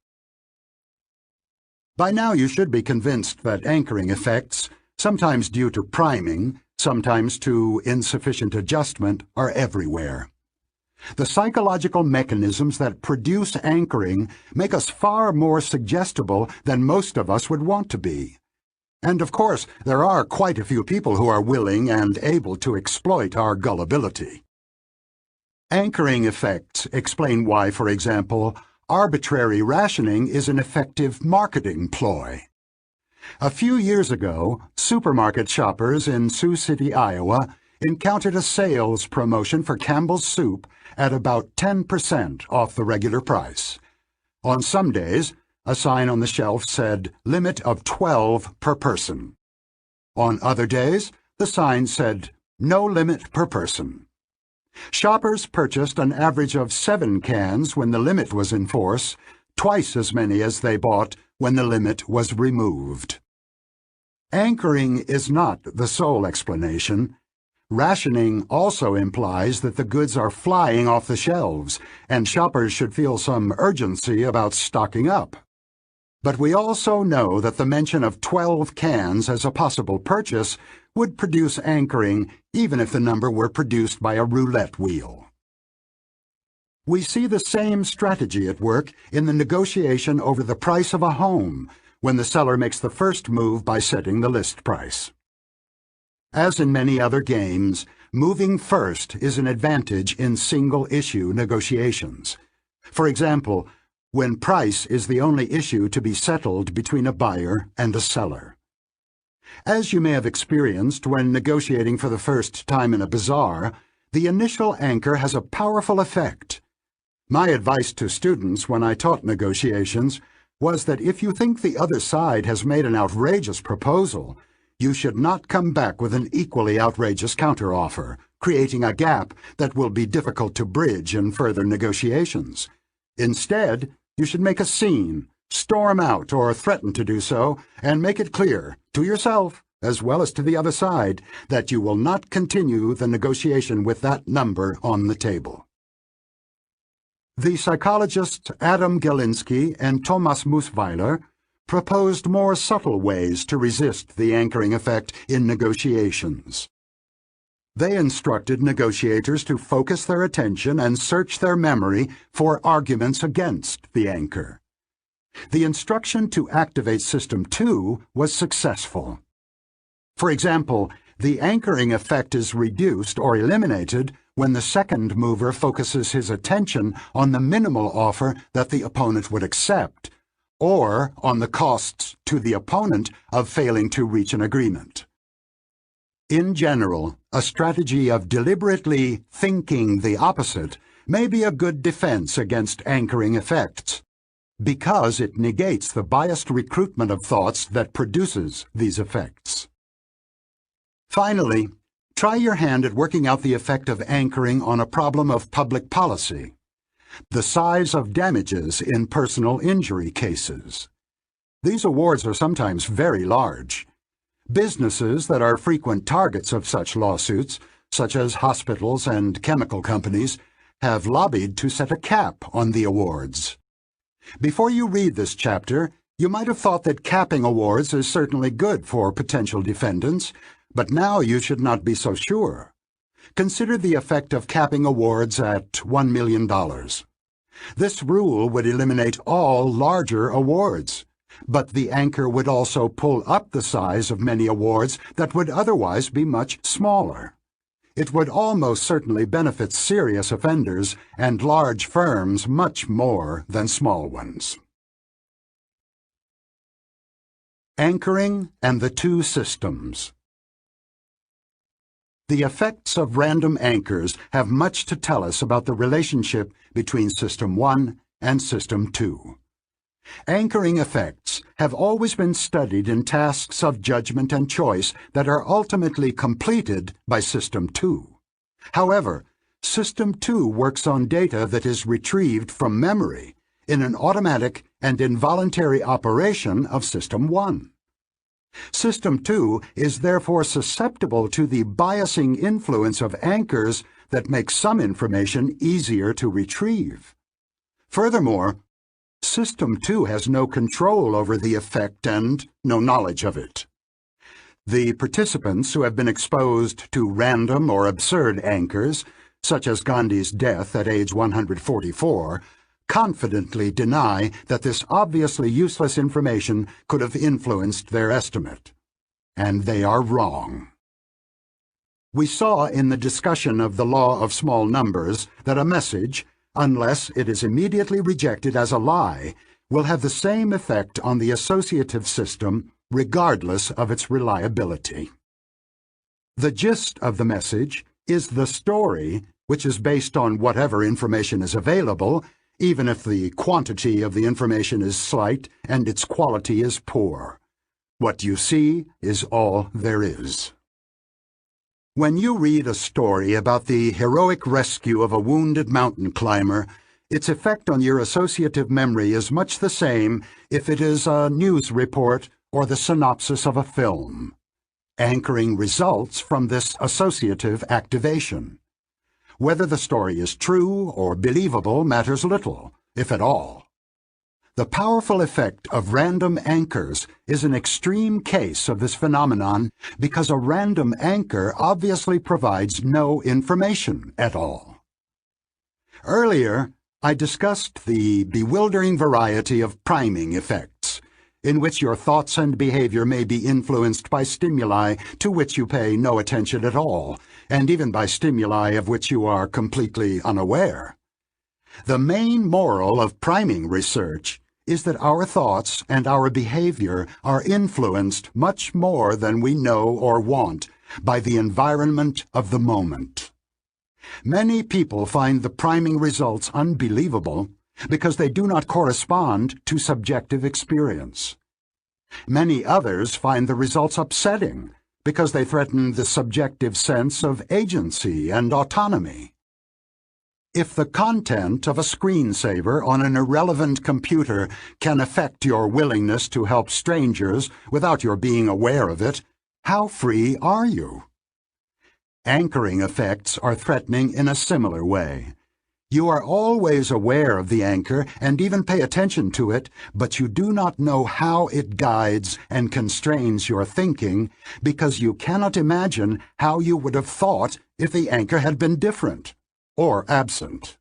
By now you should be convinced that anchoring effects, sometimes due to priming, sometimes to insufficient adjustment, are everywhere. The psychological mechanisms that produce anchoring make us far more suggestible than most of us would want to be. And of course, there are quite a few people who are willing and able to exploit our gullibility. Anchoring effects explain why, for example, arbitrary rationing is an effective marketing ploy. A few years ago, supermarket shoppers in Sioux City, Iowa, encountered a sales promotion for Campbell's soup at about 10% off the regular price. On some days, a sign on the shelf said, "Limit of 12 per person." On other days, the sign said, "No limit per person." Shoppers purchased an average of 7 cans when the limit was in force, twice as many as they bought when the limit was removed. Anchoring is not the sole explanation. Rationing also implies that the goods are flying off the shelves, and shoppers should feel some urgency about stocking up. But we also know that the mention of 12 cans as a possible purchase would produce anchoring even if the number were produced by a roulette wheel. We see the same strategy at work in the negotiation over the price of a home when the seller makes the first move by setting the list price. As in many other games, moving first is an advantage in single-issue negotiations. For example, when price is the only issue to be settled between a buyer and a seller. As you may have experienced when negotiating for the first time in a bazaar, the initial anchor has a powerful effect. My advice to students when I taught negotiations was that if you think the other side has made an outrageous proposal, you should not come back with an equally outrageous counteroffer, creating a gap that will be difficult to bridge in further negotiations. Instead, you should make a scene, storm out or threaten to do so, and make it clear, to yourself as well as to the other side, that you will not continue the negotiation with that number on the table. The psychologists Adam Galinsky and Thomas Musweiler proposed more subtle ways to resist the anchoring effect in negotiations. They instructed negotiators to focus their attention and search their memory for arguments against the anchor. The instruction to activate System 2 was successful. For example, the anchoring effect is reduced or eliminated when the second mover focuses his attention on the minimal offer that the opponent would accept, or on the costs to the opponent of failing to reach an agreement. In general, a strategy of deliberately thinking the opposite may be a good defense against anchoring effects, because it negates the biased recruitment of thoughts that produces these effects. Finally, try your hand at working out the effect of anchoring on a problem of public policy, the size of damages in personal injury cases. These awards are sometimes very large. Businesses that are frequent targets of such lawsuits, such as hospitals and chemical companies, have lobbied to set a cap on the awards. Before you read this chapter, you might have thought that capping awards is certainly good for potential defendants, but now you should not be so sure. Consider the effect of capping awards at $1 million. This rule would eliminate all larger awards, but the anchor would also pull up the size of many awards that would otherwise be much smaller. It would almost certainly benefit serious offenders and large firms much more than small ones. Anchoring and the two systems. The effects of random anchors have much to tell us about the relationship between System 1 and System 2. Anchoring effects have always been studied in tasks of judgment and choice that are ultimately completed by System 2. However, System 2 works on data that is retrieved from memory in an automatic and involuntary operation of System 1. System 2 is therefore susceptible to the biasing influence of anchors that make some information easier to retrieve. Furthermore, System 2 has no control over the effect and no knowledge of it. The participants who have been exposed to random or absurd anchors, such as Gandhi's death at age 144, confidently deny that this obviously useless information could have influenced their estimate. And they are wrong. We saw in the discussion of the law of small numbers that a message, unless it is immediately rejected as a lie, will have the same effect on the associative system regardless of its reliability. The gist of the message is the story, which is based on whatever information is available, even if the quantity of the information is slight and its quality is poor. What you see is all there is. When you read a story about the heroic rescue of a wounded mountain climber, its effect on your associative memory is much the same if it is a news report or the synopsis of a film. Anchoring results from this associative activation. Whether the story is true or believable matters little, if at all. The powerful effect of random anchors is an extreme case of this phenomenon because a random anchor obviously provides no information at all. Earlier, I discussed the bewildering variety of priming effects, in which your thoughts and behavior may be influenced by stimuli to which you pay no attention at all, and even by stimuli of which you are completely unaware. The main moral of priming research is that our thoughts and our behavior are influenced much more than we know or want by the environment of the moment. Many people find the priming results unbelievable because they do not correspond to subjective experience. Many others find the results upsetting because they threaten the subjective sense of agency and autonomy. If the content of a screensaver on an irrelevant computer can affect your willingness to help strangers without your being aware of it, how free are you? Anchoring effects are threatening in a similar way. You are always aware of the anchor and even pay attention to it, but you do not know how it guides and constrains your thinking because you cannot imagine how you would have thought if the anchor had been different or absent.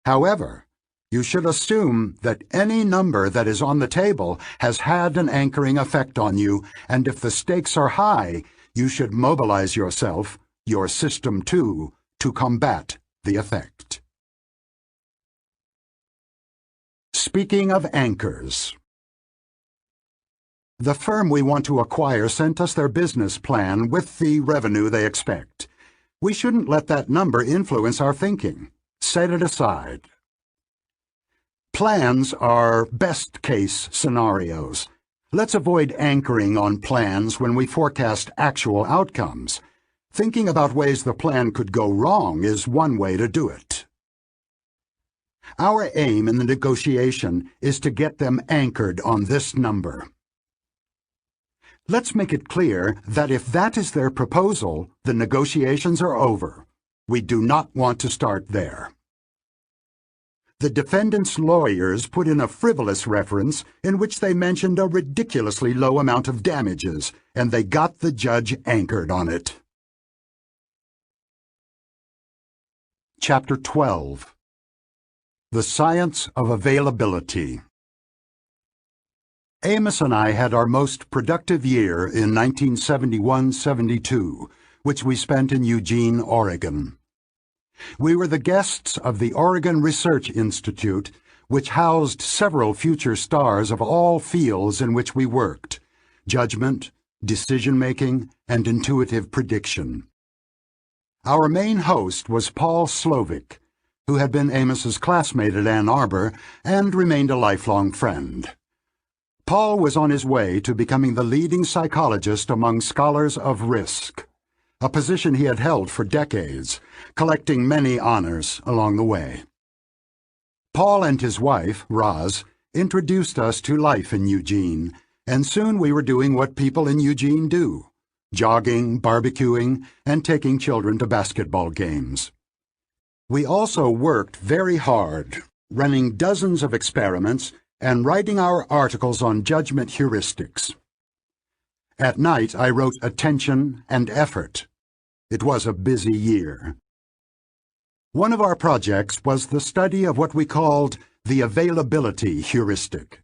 However, you should assume that any number that is on the table has had an anchoring effect on you, and if the stakes are high, you should mobilize yourself, your system too, to combat the effect. Speaking of anchors, the firm we want to acquire sent us their business plan with the revenue they expect. We shouldn't let that number influence our thinking. Set it aside. Plans are best-case scenarios. Let's avoid anchoring on plans when we forecast actual outcomes. Thinking about ways the plan could go wrong is one way to do it. Our aim in the negotiation is to get them anchored on this number. Let's make it clear that if that is their proposal, the negotiations are over. We do not want to start there. The defendant's lawyers put in a frivolous reference in which they mentioned a ridiculously low amount of damages, and they got the judge anchored on it. Chapter 12. The Science of Availability. Amos and I had our most productive year in 1971-72, which we spent in Eugene, Oregon. We were the guests of the Oregon Research Institute, which housed several future stars of all fields in which we worked: judgment, decision-making, and intuitive prediction. Our main host was Paul Slovic, who had been Amos's classmate at Ann Arbor and remained a lifelong friend. Paul was on his way to becoming the leading psychologist among scholars of risk, a position he had held for decades, collecting many honors along the way. Paul and his wife, Roz, introduced us to life in Eugene, and soon we were doing what people in Eugene do: jogging, barbecuing, and taking children to basketball games. We also worked very hard, running dozens of experiments and writing our articles on judgment heuristics. At night, I wrote Attention and Effort. It was a busy year. One of our projects was the study of what we called the availability heuristic.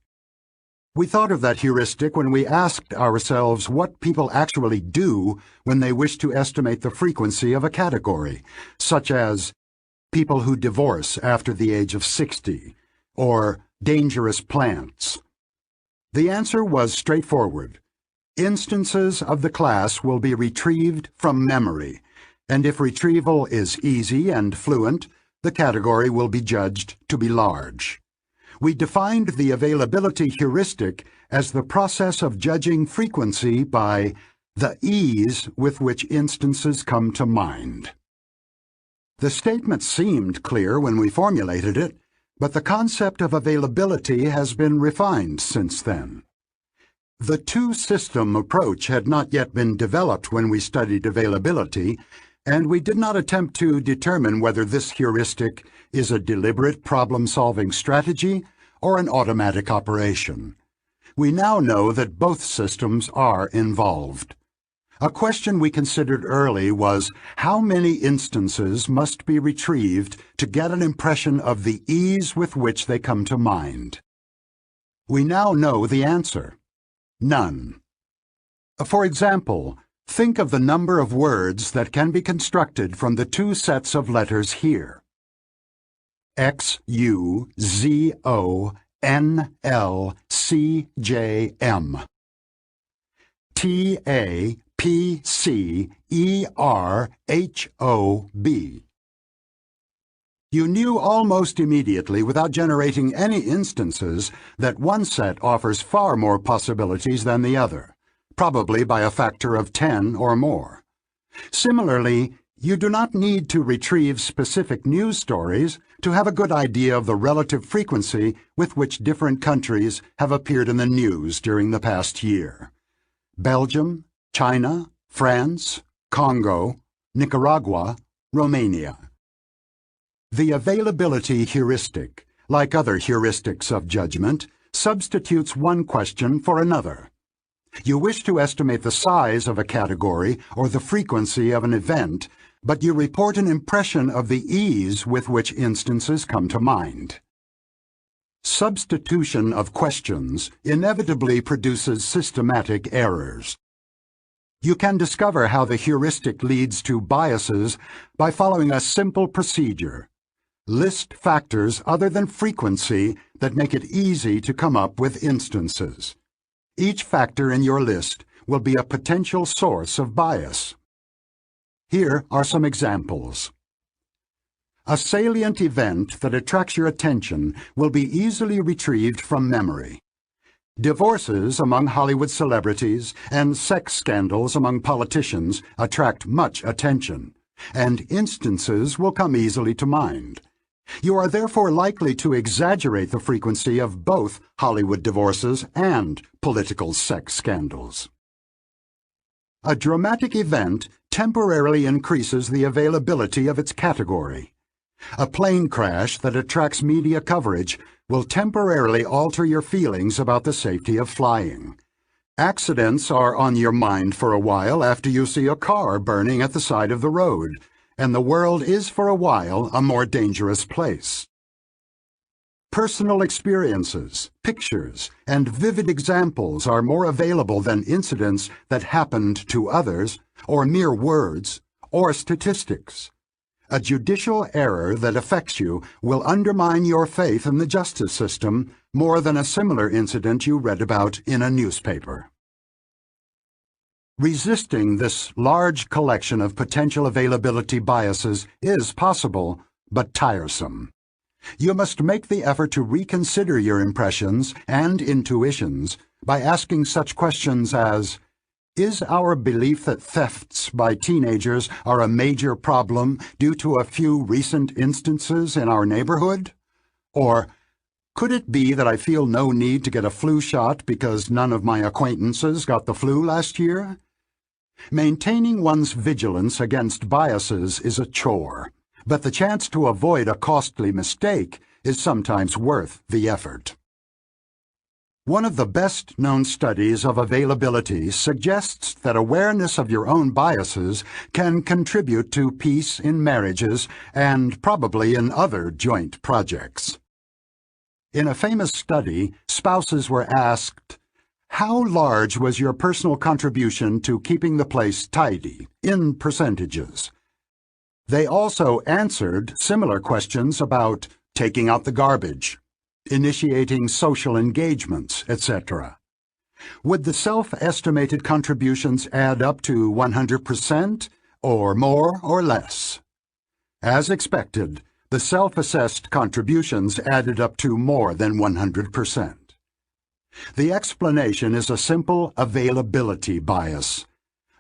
We thought of that heuristic when we asked ourselves what people actually do when they wish to estimate the frequency of a category, such as people who divorce after the age of 60, or dangerous plants. The answer was straightforward. Instances of the class will be retrieved from memory, and if retrieval is easy and fluent, the category will be judged to be large. We defined the availability heuristic as the process of judging frequency by the ease with which instances come to mind. The statement seemed clear when we formulated it, but the concept of availability has been refined since then. The two-system approach had not yet been developed when we studied availability, and we did not attempt to determine whether this heuristic is a deliberate problem-solving strategy or an automatic operation. We now know that both systems are involved. A question we considered early was how many instances must be retrieved to get an impression of the ease with which they come to mind. We now know the answer: none. For example, think of the number of words that can be constructed from the two sets of letters here: XUZONLCJM, TAPCERHOB. You knew almost immediately, without generating any instances, that one set offers far more possibilities than the other. probably by a factor of 10 or more. Similarly, you do not need to retrieve specific news stories to have a good idea of the relative frequency with which different countries have appeared in the news during the past year. Belgium, China, France, Congo, Nicaragua, Romania. The availability heuristic, like other heuristics of judgment, substitutes one question for another. You wish to estimate the size of a category or the frequency of an event, but you report an impression of the ease with which instances come to mind. Substitution of questions inevitably produces systematic errors. You can discover how the heuristic leads to biases by following a simple procedure. List factors other than frequency that make it easy to come up with instances. Each factor in your list will be a potential source of bias. Here are some examples. A salient event that attracts your attention will be easily retrieved from memory. Divorces among Hollywood celebrities and sex scandals among politicians attract much attention, and instances will come easily to mind. You are therefore likely to exaggerate the frequency of both Hollywood divorces and political sex scandals. A dramatic event temporarily increases the availability of its category. A plane crash that attracts media coverage will temporarily alter your feelings about the safety of flying. Accidents are on your mind for a while after you see a car burning at the side of the road, and the world is for a while a more dangerous place. Personal experiences, pictures, and vivid examples are more available than incidents that happened to others, or mere words, or statistics. A judicial error that affects you will undermine your faith in the justice system more than a similar incident you read about in a newspaper. Resisting this large collection of potential availability biases is possible, but tiresome. You must make the effort to reconsider your impressions and intuitions by asking such questions as, is our belief that thefts by teenagers are a major problem due to a few recent instances in our neighborhood? Or, could it be that I feel no need to get a flu shot because none of my acquaintances got the flu last year? Maintaining one's vigilance against biases is a chore, but the chance to avoid a costly mistake is sometimes worth the effort. One of the best-known studies of availability suggests that awareness of your own biases can contribute to peace in marriages and probably in other joint projects. In a famous study, spouses were asked, how large was your personal contribution to keeping the place tidy, in percentages? They also answered similar questions about taking out the garbage, initiating social engagements, etc. Would the self-estimated contributions add up to 100%, or more or less? As expected, the self-assessed contributions added up to more than 100%. The explanation is a simple availability bias.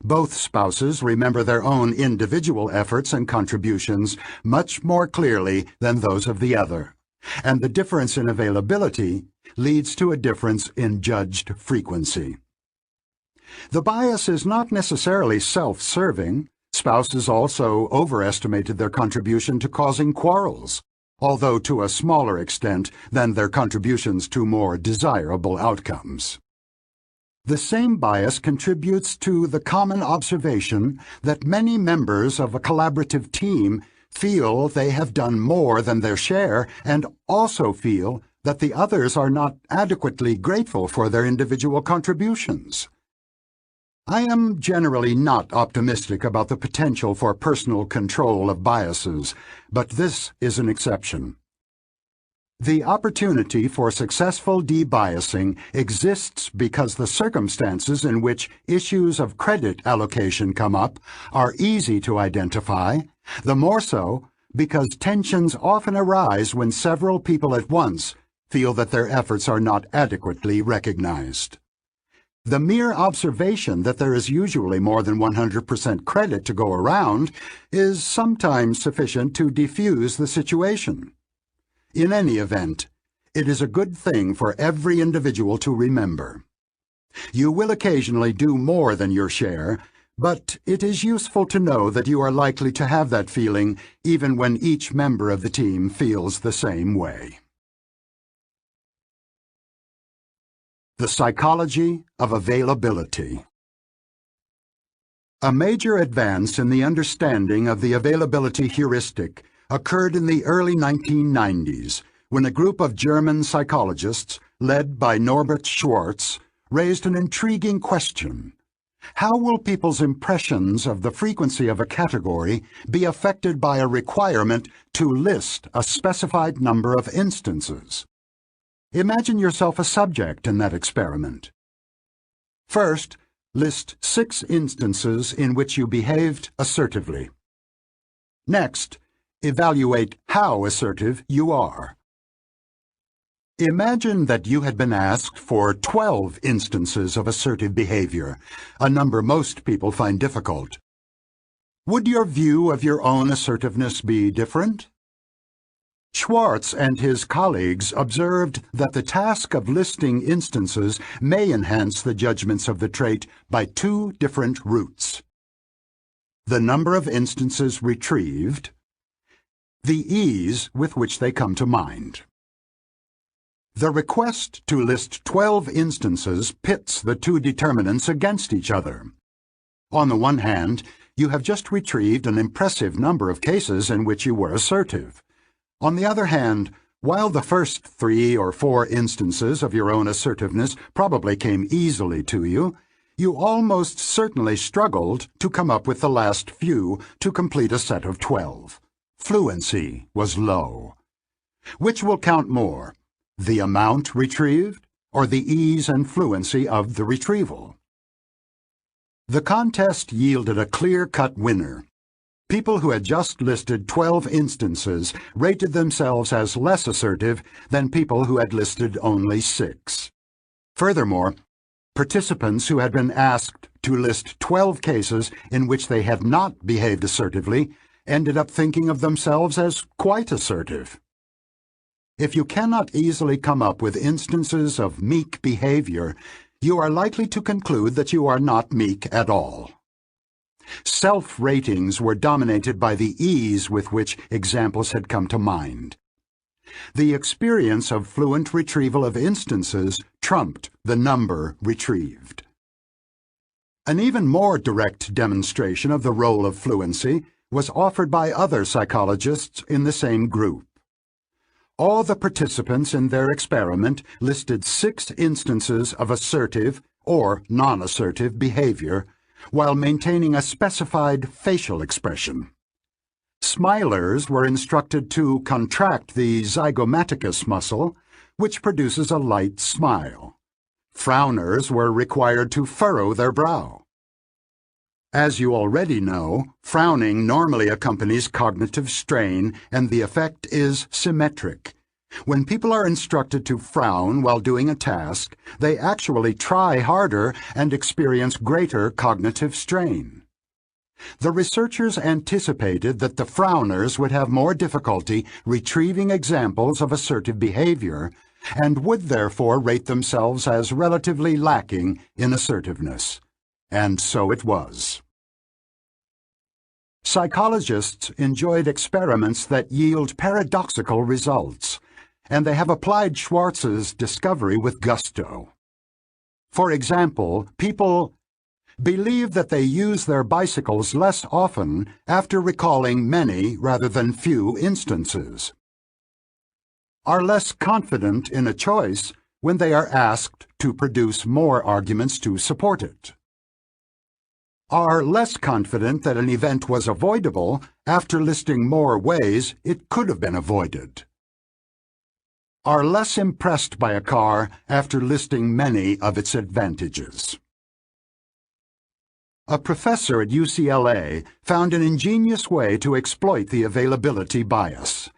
Both spouses remember their own individual efforts and contributions much more clearly than those of the other, and the difference in availability leads to a difference in judged frequency. The bias is not necessarily self-serving. Spouses also overestimated their contribution to causing quarrels, although to a smaller extent than their contributions to more desirable outcomes. The same bias contributes to the common observation that many members of a collaborative team feel they have done more than their share and also feel that the others are not adequately grateful for their individual contributions. I am generally not optimistic about the potential for personal control of biases, but this is an exception. The opportunity for successful debiasing exists because the circumstances in which issues of credit allocation come up are easy to identify, the more so because tensions often arise when several people at once feel that their efforts are not adequately recognized. The mere observation that there is usually more than 100% credit to go around is sometimes sufficient to defuse the situation. In any event, it is a good thing for every individual to remember. You will occasionally do more than your share, but it is useful to know that you are likely to have that feeling even when each member of the team feels the same way. The psychology of availability. A major advance in the understanding of the availability heuristic occurred in the early 1990s when a group of German psychologists, led by Norbert Schwarz, raised an intriguing question. How will people's impressions of the frequency of a category be affected by a requirement to list a specified number of instances? Imagine yourself a subject in that experiment. First, list 6 instances in which you behaved assertively. Next, evaluate how assertive you are. Imagine that you had been asked for 12 instances of assertive behavior, a number most people find difficult. Would your view of your own assertiveness be different? Schwarz and his colleagues observed that the task of listing instances may enhance the judgments of the trait by 2 different routes: the number of instances retrieved, the ease with which they come to mind. The request to list 12 instances pits the 2 determinants against each other. On the one hand, you have just retrieved an impressive number of cases in which you were assertive. On the other hand, while the first 3 or 4 instances of your own assertiveness probably came easily to you, you almost certainly struggled to come up with the last few to complete a set of 12. Fluency was low. Which will count more, the amount retrieved or the ease and fluency of the retrieval? The contest yielded a clear-cut winner. People who had just listed 12 instances rated themselves as less assertive than people who had listed only 6. Furthermore, participants who had been asked to list 12 cases in which they had not behaved assertively ended up thinking of themselves as quite assertive. If you cannot easily come up with instances of meek behavior, you are likely to conclude that you are not meek at all. Self-ratings were dominated by the ease with which examples had come to mind. The experience of fluent retrieval of instances trumped the number retrieved. An even more direct demonstration of the role of fluency was offered by other psychologists in the same group. All the participants in their experiment listed 6 instances of assertive or non-assertive behavior, while maintaining a specified facial expression. Smilers were instructed to contract the zygomaticus muscle, which produces a light smile. Frowners were required to furrow their brow. As you already know, frowning normally accompanies cognitive strain, and the effect is symmetric. When people are instructed to frown while doing a task, they actually try harder and experience greater cognitive strain. The researchers anticipated that the frowners would have more difficulty retrieving examples of assertive behavior and would therefore rate themselves as relatively lacking in assertiveness. And so it was. Psychologists enjoyed experiments that yield paradoxical results, and they have applied Schwarz's discovery with gusto. For example, people believe that they use their bicycles less often after recalling many rather than few instances, are less confident in a choice when they are asked to produce more arguments to support it, are less confident that an event was avoidable after listing more ways it could have been avoided, are less impressed by a car after listing many of its advantages. A professor at UCLA found an ingenious way to exploit the availability bias.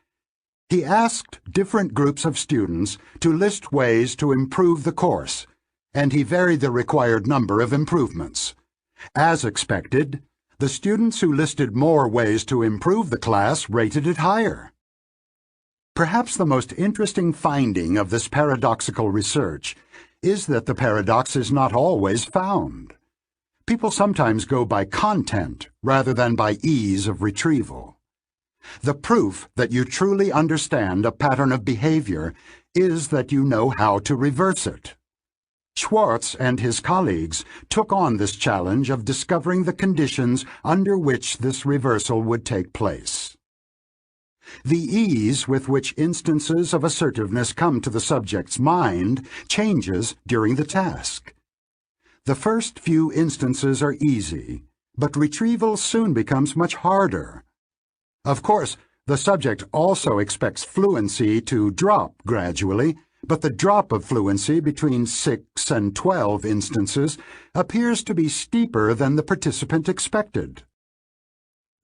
He asked different groups of students to list ways to improve the course, and he varied the required number of improvements. As expected, the students who listed more ways to improve the class rated it higher. Perhaps the most interesting finding of this paradoxical research is that the paradox is not always found. People sometimes go by content rather than by ease of retrieval. The proof that you truly understand a pattern of behavior is that you know how to reverse it. Schwartz and his colleagues took on this challenge of discovering the conditions under which this reversal would take place. The ease with which instances of assertiveness come to the subject's mind changes during the task. The first few instances are easy, but retrieval soon becomes much harder. Of course, the subject also expects fluency to drop gradually, but the drop of fluency between 6 and 12 instances appears to be steeper than the participant expected.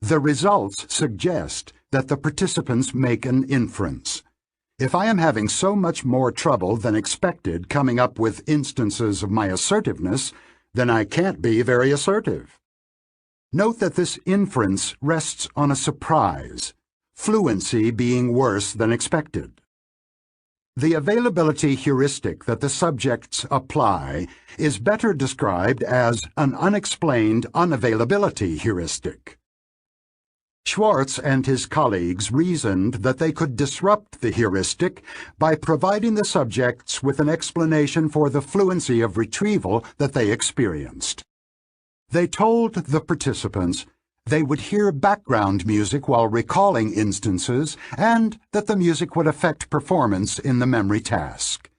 The results suggest that the participants make an inference. If I am having so much more trouble than expected coming up with instances of my assertiveness, then I can't be very assertive. Note that this inference rests on a surprise, fluency being worse than expected. The availability heuristic that the subjects apply is better described as an unexplained unavailability heuristic. Schwartz and his colleagues reasoned that they could disrupt the heuristic by providing the subjects with an explanation for the fluency of retrieval that they experienced. They told the participants they would hear background music while recalling instances and that the music would affect performance in the memory task.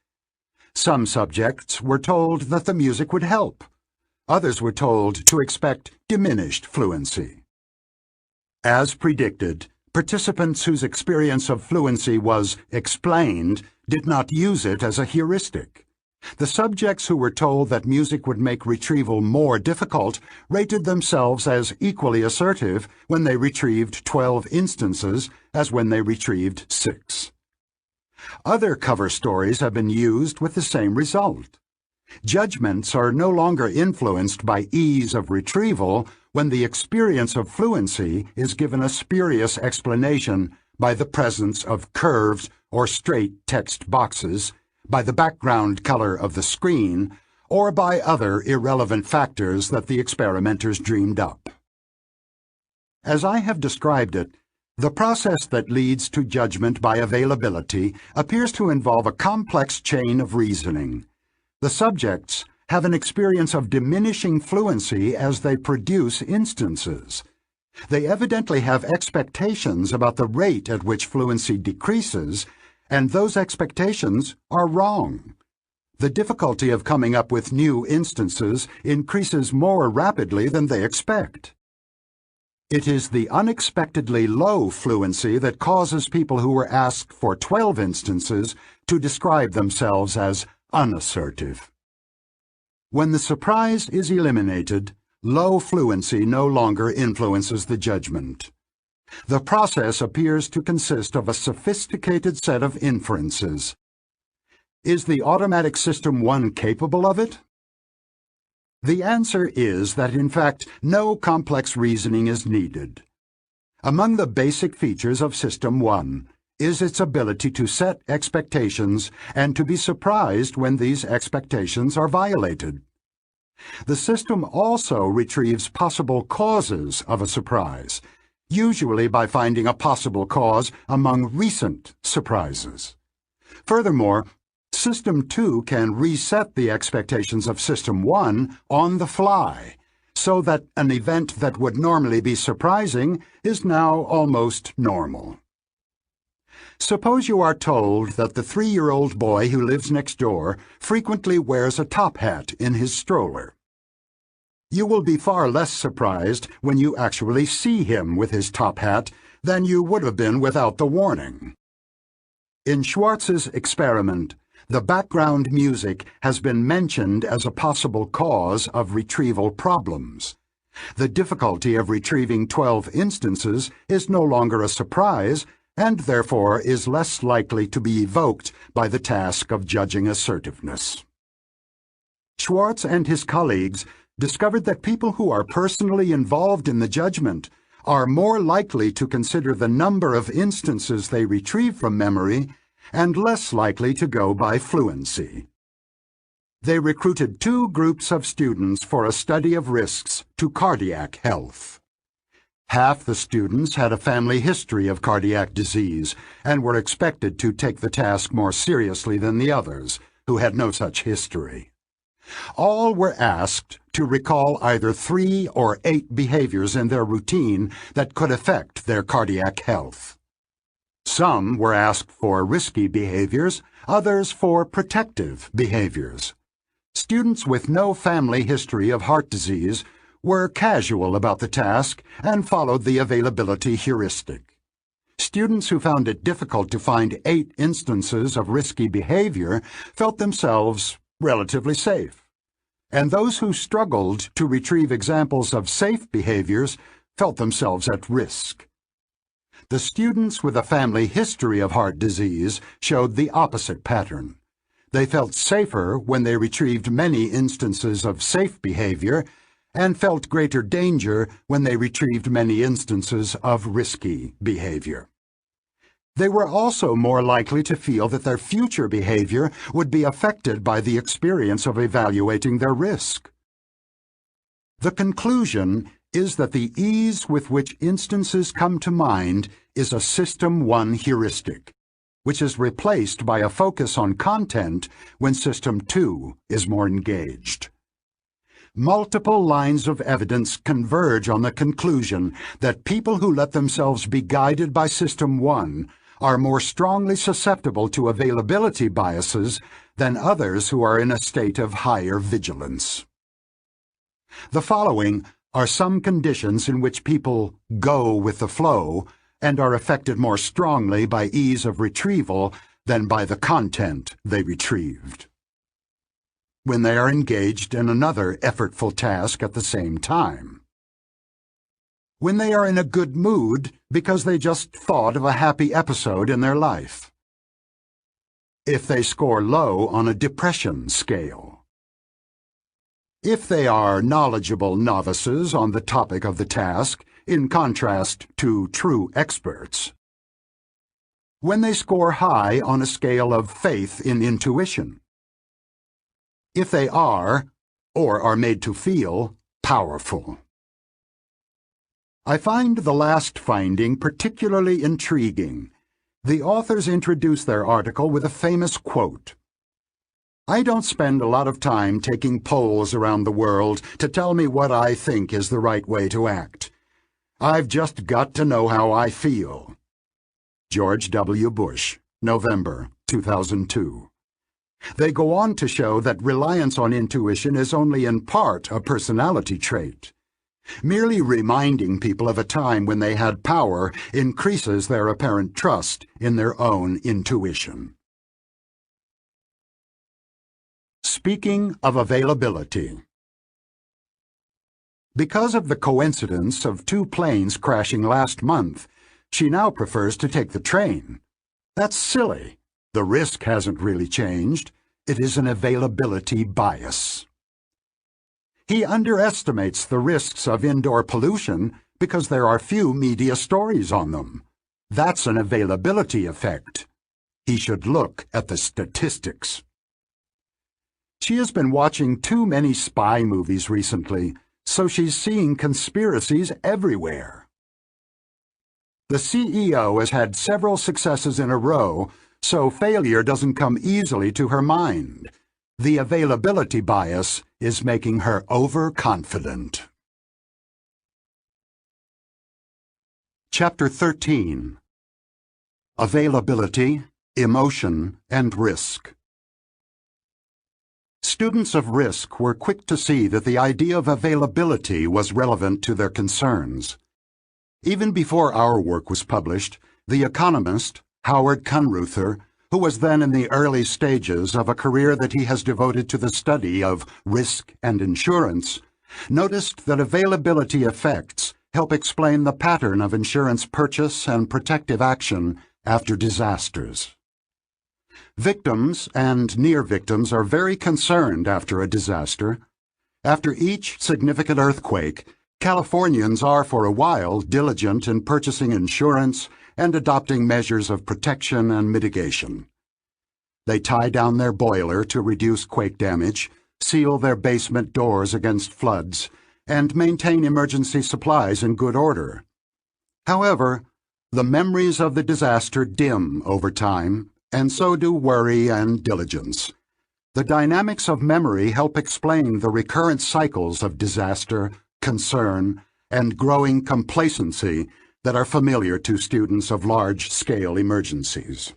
Some subjects were told that the music would help. Others were told to expect diminished fluency. As predicted, participants whose experience of fluency was explained did not use it as a heuristic. The subjects who were told that music would make retrieval more difficult rated themselves as equally assertive when they retrieved 12 instances as when they retrieved 6. Other cover stories have been used with the same result. Judgments are no longer influenced by ease of retrieval when the experience of fluency is given a spurious explanation by the presence of curves or straight text boxes, by the background color of the screen, or by other irrelevant factors that the experimenters dreamed up. As I have described it, the process that leads to judgment by availability appears to involve a complex chain of reasoning. The subjects have an experience of diminishing fluency as they produce instances. They evidently have expectations about the rate at which fluency decreases, and those expectations are wrong. The difficulty of coming up with new instances increases more rapidly than they expect. It is the unexpectedly low fluency that causes people who were asked for 12 instances to describe themselves as unassertive. When the surprise is eliminated, low fluency no longer influences the judgment. The process appears to consist of a sophisticated set of inferences. Is the automatic System 1 capable of it? The answer is that, in fact, no complex reasoning is needed. Among the basic features of System 1 is its ability to set expectations and to be surprised when these expectations are violated. The system also retrieves possible causes of a surprise, usually by finding a possible cause among recent surprises. Furthermore, System 2 can reset the expectations of System 1 on the fly, so that an event that would normally be surprising is now almost normal. Suppose you are told that the 3-year-old boy who lives next door frequently wears a top hat in his stroller. You will be far less surprised when you actually see him with his top hat than you would have been without the warning. In Schwartz's experiment, the background music has been mentioned as a possible cause of retrieval problems. The difficulty of retrieving 12 instances is no longer a surprise, and therefore is less likely to be evoked by the task of judging assertiveness. Schwartz and his colleagues discovered that people who are personally involved in the judgment are more likely to consider the number of instances they retrieve from memory and less likely to go by fluency. They recruited 2 groups of students for a study of risks to cardiac health. Half the students had a family history of cardiac disease and were expected to take the task more seriously than the others, who had no such history. All were asked to recall either 3 or 8 behaviors in their routine that could affect their cardiac health. Some were asked for risky behaviors, others for protective behaviors. Students with no family history of heart disease were casual about the task and followed the availability heuristic. Students who found it difficult to find 8 instances of risky behavior felt themselves relatively safe, and those who struggled to retrieve examples of safe behaviors felt themselves at risk. The students with a family history of heart disease showed the opposite pattern. They felt safer when they retrieved many instances of safe behavior and felt greater danger when they retrieved many instances of risky behavior. They were also more likely to feel that their future behavior would be affected by the experience of evaluating their risk. The conclusion is that the ease with which instances come to mind is a System 1 heuristic, which is replaced by a focus on content when System 2 is more engaged. Multiple lines of evidence converge on the conclusion that people who let themselves be guided by System 1 are more strongly susceptible to availability biases than others who are in a state of higher vigilance. The following are some conditions in which people go with the flow and are affected more strongly by ease of retrieval than by the content they retrieved. When they are engaged in another effortful task at the same time. When they are in a good mood because they just thought of a happy episode in their life. If they score low on a depression scale. If they are knowledgeable novices on the topic of the task, in contrast to true experts. When they score high on a scale of faith in intuition. If they are, or are made to feel, powerful. I find the last finding particularly intriguing. The authors introduce their article with a famous quote. "I don't spend a lot of time taking polls around the world to tell me what I think is the right way to act. I've just got to know how I feel." George W. Bush, November 2002. They go on to show that reliance on intuition is only in part a personality trait. Merely reminding people of a time when they had power increases their apparent trust in their own intuition. Speaking of availability. Because of the coincidence of 2 planes crashing last month, she now prefers to take the train. That's silly. The risk hasn't really changed. It is an availability bias. He underestimates the risks of indoor pollution because there are few media stories on them. That's an availability effect. He should look at the statistics. She has been watching too many spy movies recently, so she's seeing conspiracies everywhere. The CEO has had several successes in a row, so failure doesn't come easily to her mind. The availability bias is making her overconfident. Chapter 13. Availability, Emotion, and Risk. Students of risk were quick to see that the idea of availability was relevant to their concerns. Even before our work was published, the economist, Howard Kunruther, who was then in the early stages of a career that he has devoted to the study of risk and insurance, noticed that availability effects help explain the pattern of insurance purchase and protective action after disasters. Victims and near victims are very concerned after a disaster. After each significant earthquake, Californians are for a while diligent in purchasing insurance and adopting measures of protection and mitigation. They tie down their boiler to reduce quake damage, seal their basement doors against floods, and maintain emergency supplies in good order. However, the memories of the disaster dim over time, and so do worry and diligence. The dynamics of memory help explain the recurrent cycles of disaster, concern, and growing complacency that are familiar to students of large-scale emergencies.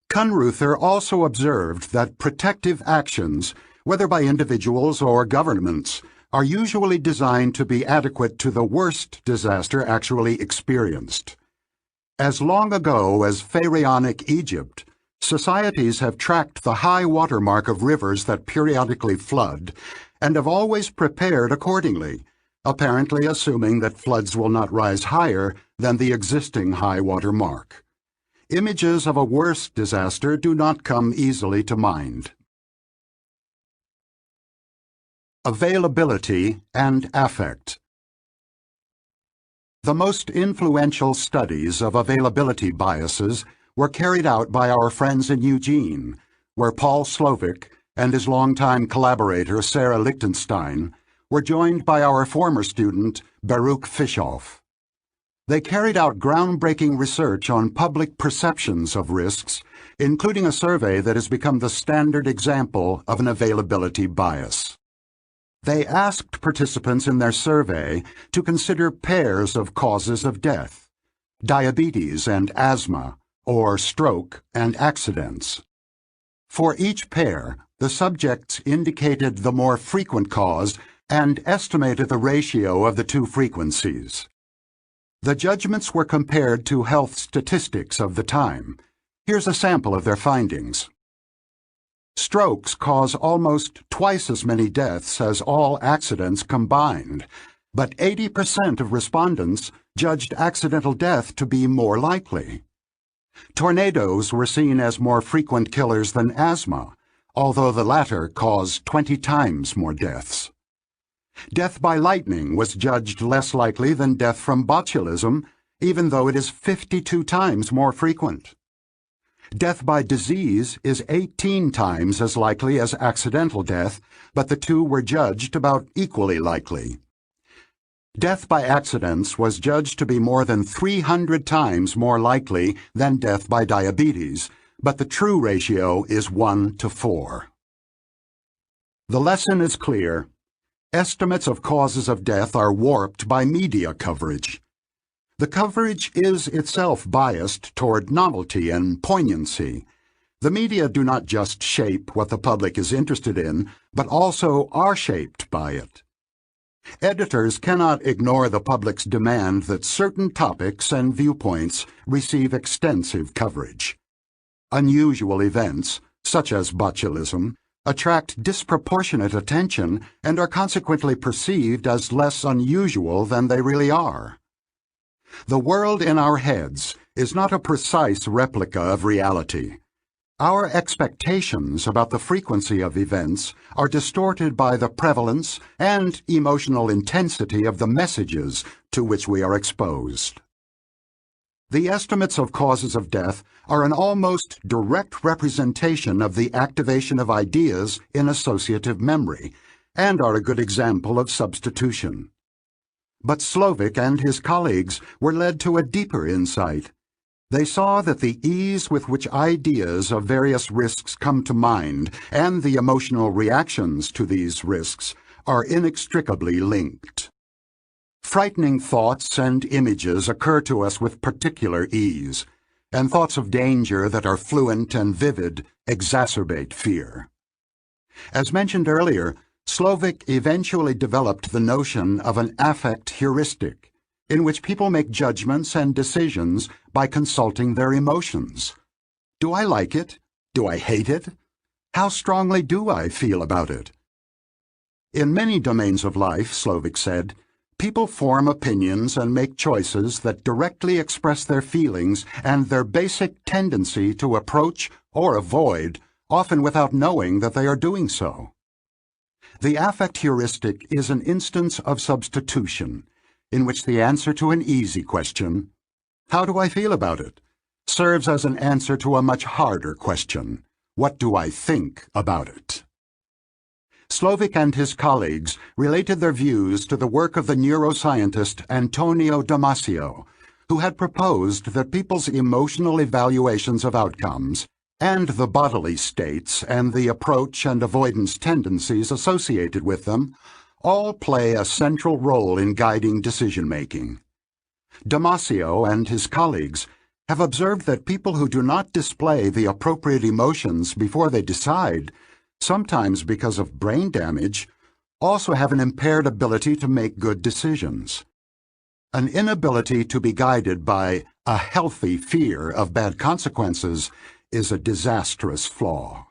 Kunruther also observed that protective actions, whether by individuals or governments, are usually designed to be adequate to the worst disaster actually experienced. As long ago as pharaonic Egypt, societies have tracked the high water mark of rivers that periodically flood and have always prepared accordingly, apparently assuming that floods will not rise higher than the existing high water mark. Images of a worse disaster do not come easily to mind. Availability and affect. The most influential studies of availability biases were carried out by our friends in Eugene, where Paul Slovic and his longtime collaborator Sarah Lichtenstein were joined by our former student Baruch Fischoff. They carried out groundbreaking research on public perceptions of risks, including a survey that has become the standard example of an availability bias. They asked participants in their survey to consider pairs of causes of death: diabetes and asthma, or stroke and accidents. For each pair, the subjects indicated the more frequent cause and estimated the ratio of the two frequencies. The judgments were compared to health statistics of the time. Here's a sample of their findings. Strokes cause almost twice as many deaths as all accidents combined, but 80% of respondents judged accidental death to be more likely. Tornadoes were seen as more frequent killers than asthma, although the latter caused 20 times more deaths. Death by lightning was judged less likely than death from botulism, even though it is 52 times more frequent. Death by disease is 18 times as likely as accidental death, but the two were judged about equally likely. Death by accidents was judged to be more than 300 times more likely than death by diabetes, but the true ratio is 1 to 4. The lesson is clear. Estimates of causes of death are warped by media coverage. The coverage is itself biased toward novelty and poignancy. The media do not just shape what the public is interested in, but also are shaped by it. Editors cannot ignore the public's demand that certain topics and viewpoints receive extensive coverage. Unusual events, such as botulism, attract disproportionate attention and are consequently perceived as less unusual than they really are. The world in our heads is not a precise replica of reality. Our expectations about the frequency of events are distorted by the prevalence and emotional intensity of the messages to which we are exposed. The estimates of causes of death are an almost direct representation of the activation of ideas in associative memory, and are a good example of substitution. But Slovic and his colleagues were led to a deeper insight. They saw that the ease with which ideas of various risks come to mind and the emotional reactions to these risks are inextricably linked. Frightening thoughts and images occur to us with particular ease, and thoughts of danger that are fluent and vivid exacerbate fear. As mentioned earlier, Slovic eventually developed the notion of an affect heuristic, in which people make judgments and decisions by consulting their emotions. Do I like it? Do I hate it? How strongly do I feel about it? In many domains of life, Slovic said, people form opinions and make choices that directly express their feelings and their basic tendency to approach or avoid, often without knowing that they are doing so. The affect heuristic is an instance of substitution, in which the answer to an easy question, "How do I feel about it?" serves as an answer to a much harder question, "What do I think about it?" Slovic and his colleagues related their views to the work of the neuroscientist Antonio Damasio, who had proposed that people's emotional evaluations of outcomes and the bodily states and the approach and avoidance tendencies associated with them all play a central role in guiding decision-making. Damasio and his colleagues have observed that people who do not display the appropriate emotions before they decide, sometimes because of brain damage, also have an impaired ability to make good decisions. An inability to be guided by a healthy fear of bad consequences is a disastrous flaw.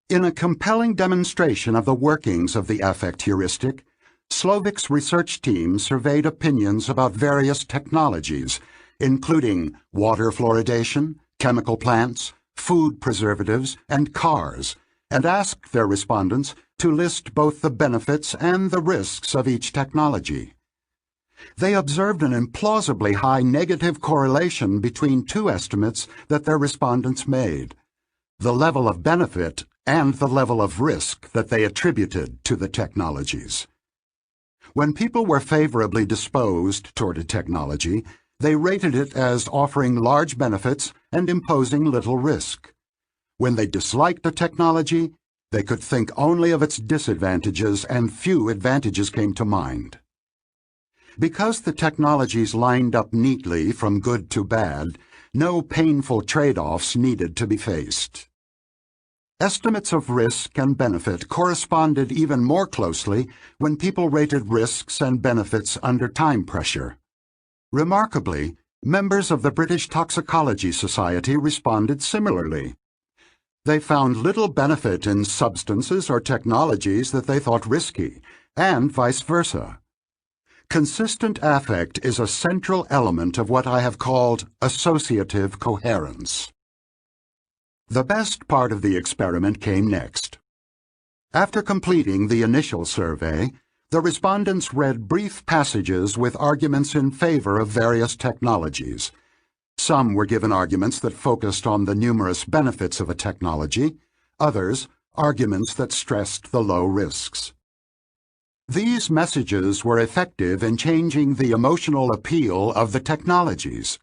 In a compelling demonstration of the workings of the affect heuristic, Slovic's research team surveyed opinions about various technologies, including water fluoridation, chemical plants, food preservatives, and cars, and asked their respondents to list both the benefits and the risks of each technology. They observed an implausibly high negative correlation between two estimates that their respondents made: the level of benefit and the level of risk that they attributed to the technologies. When people were favorably disposed toward a technology, they rated it as offering large benefits and imposing little risk. When they disliked a technology, they could think only of its disadvantages, and few advantages came to mind. Because the technologies lined up neatly from good to bad, no painful trade-offs needed to be faced. Estimates of risk and benefit corresponded even more closely when people rated risks and benefits under time pressure. Remarkably, members of the British Toxicology Society responded similarly. They found little benefit in substances or technologies that they thought risky, and vice versa. Consistent affect is a central element of what I have called associative coherence. The best part of the experiment came next. After completing the initial survey, the respondents read brief passages with arguments in favor of various technologies. Some were given arguments that focused on the numerous benefits of a technology, others arguments that stressed the low risks. These messages were effective in changing the emotional appeal of the technologies.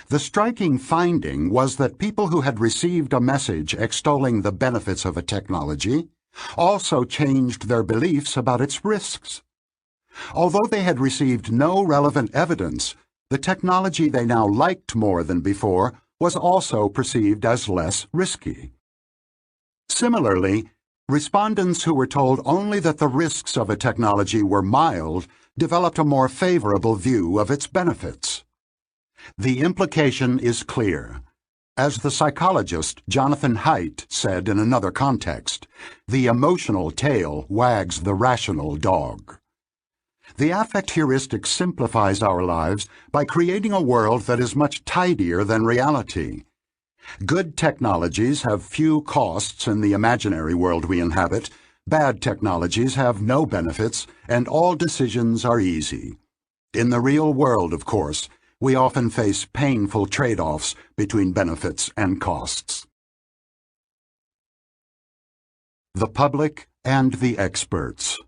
The striking finding was that people who had received a message extolling the benefits of a technology also changed their beliefs about its risks. Although they had received no relevant evidence, the technology they now liked more than before was also perceived as less risky. Similarly, respondents who were told only that the risks of a technology were mild developed a more favorable view of its benefits. The implication is clear. As the psychologist Jonathan Haidt said in another context, the emotional tail wags the rational dog. The affect heuristic simplifies our lives by creating a world that is much tidier than reality. Good technologies have few costs in the imaginary world we inhabit, bad technologies have no benefits, and all decisions are easy. In the real world, of course, we often face painful trade-offs between benefits and costs. The public and the experts.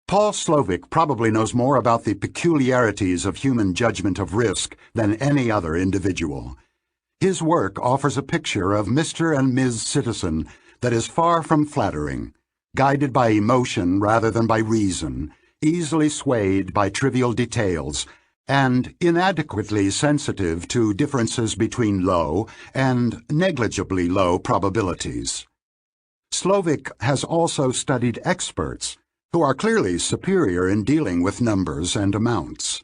Paul Slovic probably knows more about the peculiarities of human judgment of risk than any other individual. His work offers a picture of Mr. and Ms. Citizen that is far from flattering, guided by emotion rather than by reason, easily swayed by trivial details, and inadequately sensitive to differences between low and negligibly low probabilities. Slovic has also studied experts, who are clearly superior in dealing with numbers and amounts.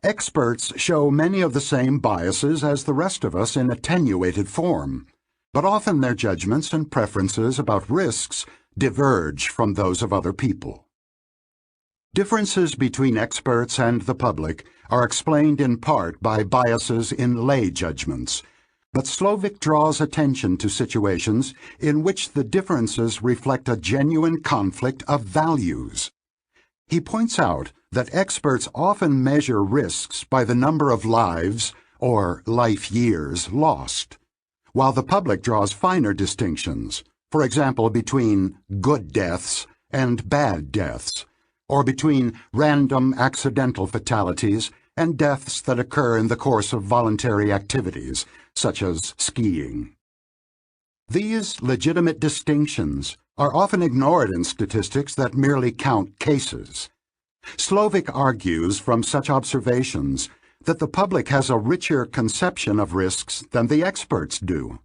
Experts show many of the same biases as the rest of us in attenuated form, but often their judgments and preferences about risks diverge from those of other people. Differences between experts and the public are explained in part by biases in lay judgments, but Slovic draws attention to situations in which the differences reflect a genuine conflict of values. He points out that experts often measure risks by the number of lives, or life years, lost, while the public draws finer distinctions, for example between good deaths and bad deaths, or between random accidental fatalities and deaths that occur in the course of voluntary activities, such as skiing. These legitimate distinctions are often ignored in statistics that merely count cases. Slovic argues from such observations that the public has a richer conception of risks than the experts do.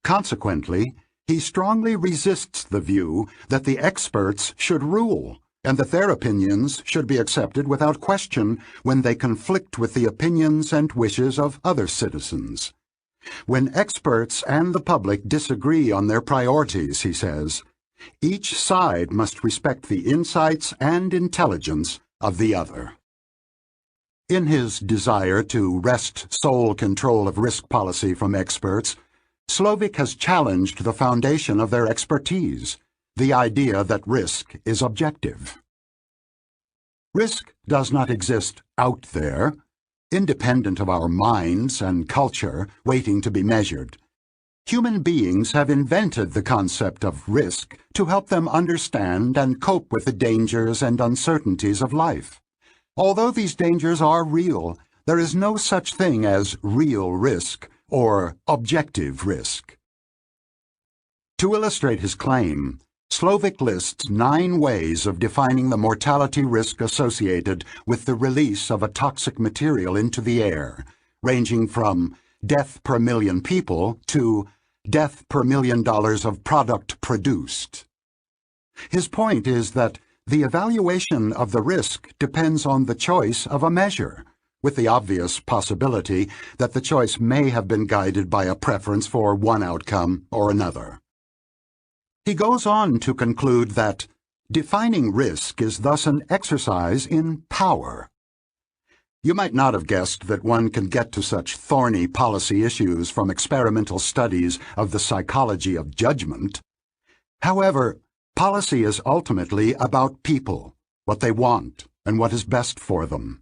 Consequently, he strongly resists the view that the experts should rule, and that their opinions should be accepted without question when they conflict with the opinions and wishes of other citizens. When experts and the public disagree on their priorities, he says, each side must respect the insights and intelligence of the other. In his desire to wrest sole control of risk policy from experts, Slovic has challenged the foundation of their expertise, the idea that risk is objective. Risk does not exist out there, independent of our minds and culture, waiting to be measured. Human beings have invented the concept of risk to help them understand and cope with the dangers and uncertainties of life. Although these dangers are real, there is no such thing as real risk or objective risk. To illustrate his claim, Slovic lists 9 ways of defining the mortality risk associated with the release of a toxic material into the air, ranging from death per million people to death per $1 million of product produced. His point is that the evaluation of the risk depends on the choice of a measure, with the obvious possibility that the choice may have been guided by a preference for one outcome or another. He goes on to conclude that defining risk is thus an exercise in power. You might not have guessed that one can get to such thorny policy issues from experimental studies of the psychology of judgment. However, policy is ultimately about people, what they want, and what is best for them.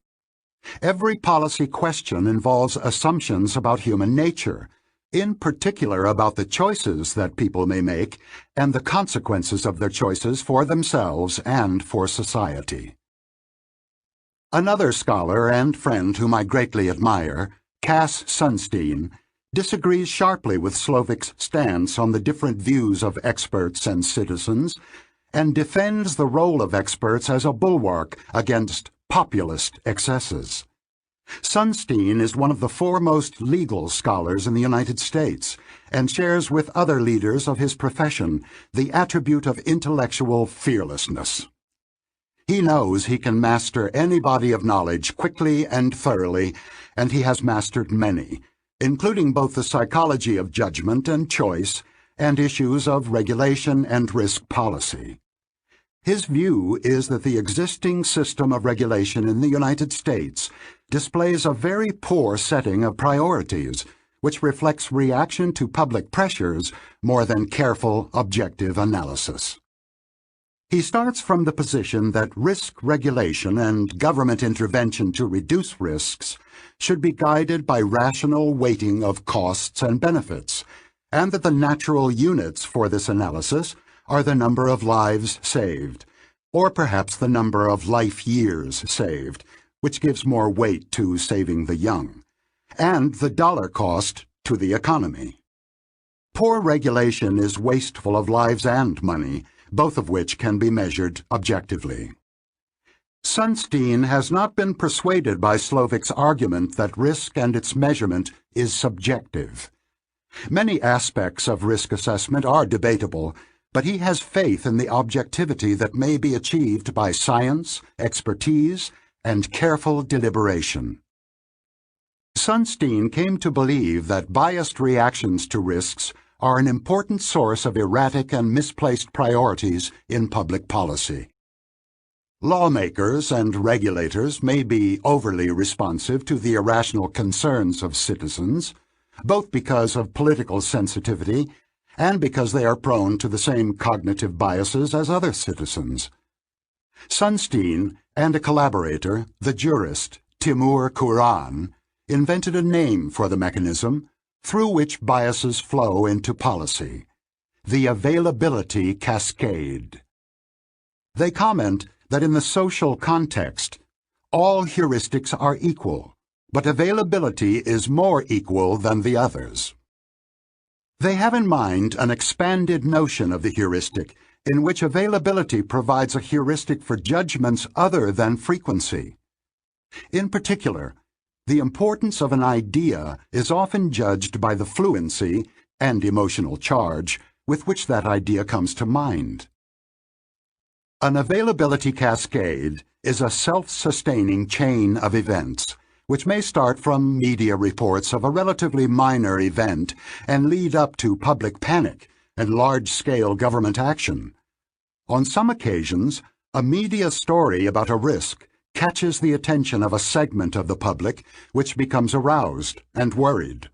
Every policy question involves assumptions about human nature, in particular about the choices that people may make and the consequences of their choices for themselves and for society. Another scholar and friend whom I greatly admire, Cass Sunstein, disagrees sharply with Slovic's stance on the different views of experts and citizens, and defends the role of experts as a bulwark against populist excesses. Sunstein is one of the foremost legal scholars in the United States, and shares with other leaders of his profession the attribute of intellectual fearlessness. He knows he can master any body of knowledge quickly and thoroughly, and he has mastered many, including both the psychology of judgment and choice, and issues of regulation and risk policy. His view is that the existing system of regulation in the United States displays a very poor setting of priorities, which reflects reaction to public pressures more than careful, objective analysis. He starts from the position that risk regulation and government intervention to reduce risks should be guided by rational weighting of costs and benefits, and that the natural units for this analysis are the number of lives saved, or perhaps the number of life years saved, which gives more weight to saving the young, and the dollar cost to the economy. Poor regulation is wasteful of lives and money, both of which can be measured objectively. Sunstein has not been persuaded by Slovic's argument that risk and its measurement is subjective. Many aspects of risk assessment are debatable, but he has faith in the objectivity that may be achieved by science, expertise, and careful deliberation. Sunstein came to believe that biased reactions to risks are an important source of erratic and misplaced priorities in public policy. Lawmakers and regulators may be overly responsive to the irrational concerns of citizens, both because of political sensitivity and because they are prone to the same cognitive biases as other citizens. Sunstein and a collaborator, the jurist Timur Kuran, invented a name for the mechanism through which biases flow into policy: the availability cascade. They comment that in the social context, all heuristics are equal, but availability is more equal than the others. They have in mind an expanded notion of the heuristic in which availability provides a heuristic for judgments other than frequency. In particular, the importance of an idea is often judged by the fluency and emotional charge with which that idea comes to mind. An availability cascade is a self-sustaining chain of events, which may start from media reports of a relatively minor event and lead up to public panic and large-scale government action. On some occasions, a media story about a risk catches the attention of a segment of the public which becomes aroused and worried.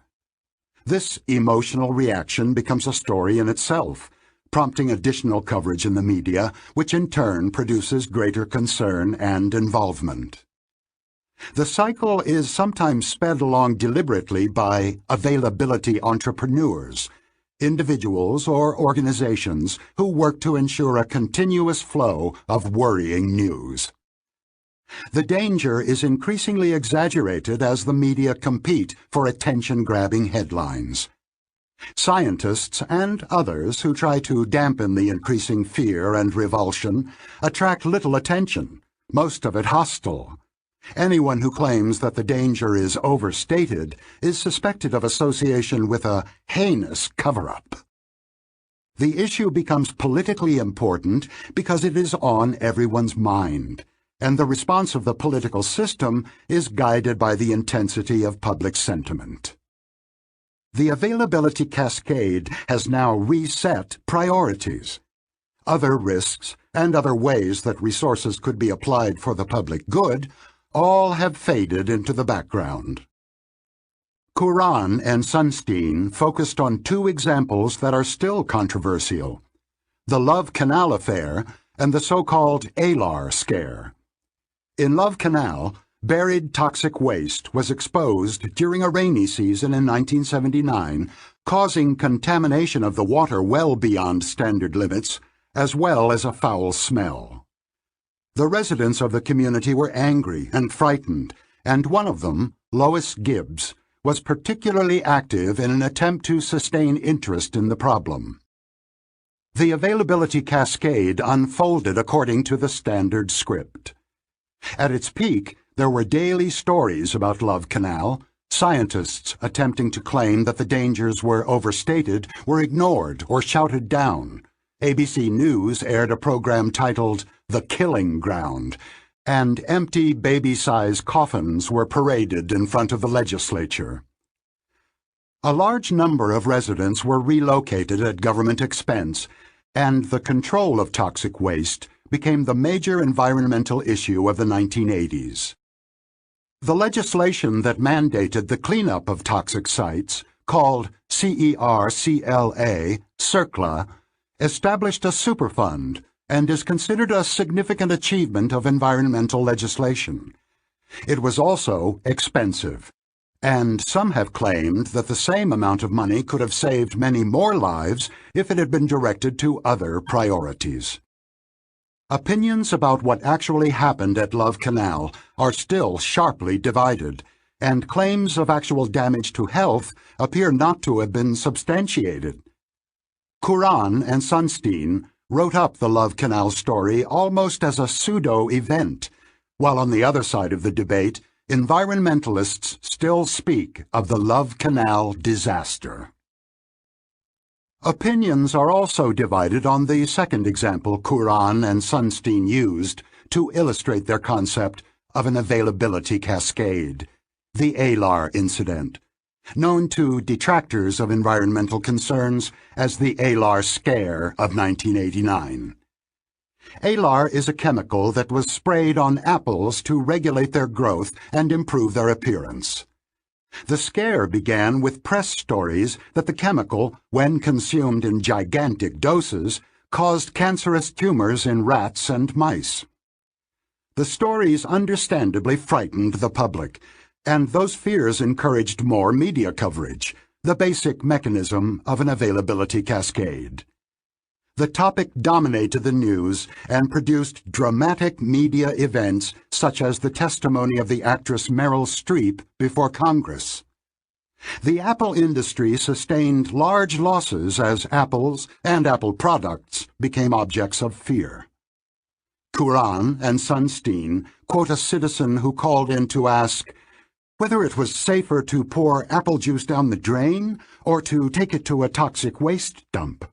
This emotional reaction becomes a story in itself, prompting additional coverage in the media, which in turn produces greater concern and involvement. The cycle is sometimes sped along deliberately by availability entrepreneurs, individuals or organizations who work to ensure a continuous flow of worrying news. The danger is increasingly exaggerated as the media compete for attention-grabbing headlines. Scientists and others who try to dampen the increasing fear and revulsion attract little attention, most of it hostile. Anyone who claims that the danger is overstated is suspected of association with a heinous cover-up. The issue becomes politically important because it is on everyone's mind, and the response of the political system is guided by the intensity of public sentiment. The availability cascade has now reset priorities. Other risks and other ways that resources could be applied for the public good all have faded into the background. Kuran and Sunstein focused on two examples that are still controversial: the Love Canal affair and the so-called ALAR scare. In Love Canal, buried toxic waste was exposed during a rainy season in 1979, causing contamination of the water well beyond standard limits, as well as a foul smell. The residents of the community were angry and frightened, and one of them, Lois Gibbs, was particularly active in an attempt to sustain interest in the problem. The availability cascade unfolded according to the standard script. At its peak, there were daily stories about Love Canal. Scientists attempting to claim that the dangers were overstated were ignored or shouted down. ABC News aired a program titled The Killing Ground, and empty baby-sized coffins were paraded in front of the legislature. A large number of residents were relocated at government expense, and the control of toxic waste became the major environmental issue of the 1980s. The legislation that mandated the cleanup of toxic sites, called CERCLA, established a superfund and is considered a significant achievement of environmental legislation. It was also expensive, and some have claimed that the same amount of money could have saved many more lives if it had been directed to other priorities. Opinions about what actually happened at Love Canal are still sharply divided, and claims of actual damage to health appear not to have been substantiated. Kuran and Sunstein wrote up the Love Canal story almost as a pseudo-event, while on the other side of the debate, environmentalists still speak of the Love Canal disaster. Opinions are also divided on the second example Kuran and Sunstein used to illustrate their concept of an availability cascade, the ALAR incident, known to detractors of environmental concerns as the ALAR scare of 1989. ALAR is a chemical that was sprayed on apples to regulate their growth and improve their appearance. The scare began with press stories that the chemical, when consumed in gigantic doses, caused cancerous tumors in rats and mice. The stories understandably frightened the public, and those fears encouraged more media coverage, the basic mechanism of an availability cascade. The topic dominated the news and produced dramatic media events such as the testimony of the actress Meryl Streep before Congress. The Apple industry sustained large losses as apples and Apple products became objects of fear. Curran and Sunstein quote a citizen who called in to ask whether it was safer to pour apple juice down the drain or to take it to a toxic waste dump.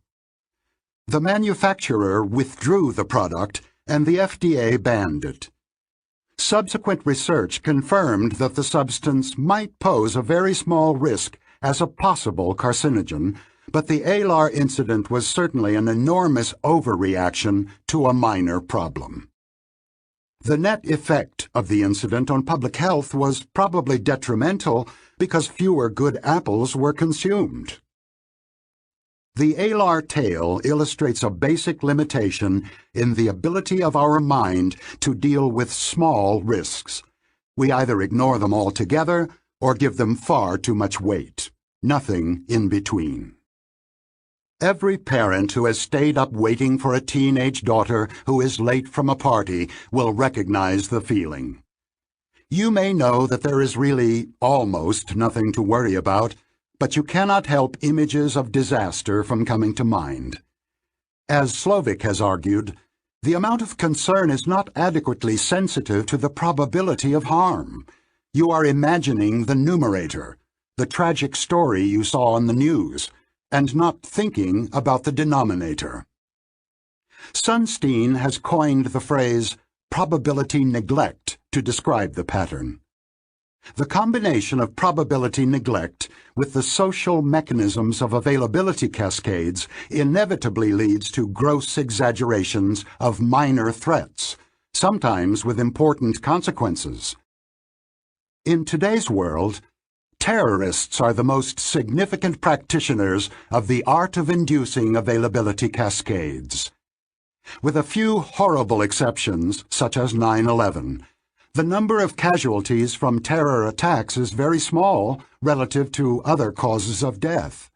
The manufacturer withdrew the product and the FDA banned it. Subsequent research confirmed that the substance might pose a very small risk as a possible carcinogen, but the ALAR incident was certainly an enormous overreaction to a minor problem. The net effect of the incident on public health was probably detrimental because fewer good apples were consumed. The ALAR tale illustrates a basic limitation in the ability of our mind to deal with small risks. We either ignore them altogether or give them far too much weight. Nothing in between. Every parent who has stayed up waiting for a teenage daughter who is late from a party will recognize the feeling. You may know that there is really almost nothing to worry about, but you cannot help images of disaster from coming to mind. As Slovic has argued, the amount of concern is not adequately sensitive to the probability of harm. You are imagining the numerator, the tragic story you saw on the news, and not thinking about the denominator. Sunstein has coined the phrase probability neglect to describe the pattern. The combination of probability neglect with the social mechanisms of availability cascades inevitably leads to gross exaggerations of minor threats, sometimes with important consequences. In today's world, terrorists are the most significant practitioners of the art of inducing availability cascades. With a few horrible exceptions, such as 9/11, the number of casualties from terror attacks is very small relative to other causes of death.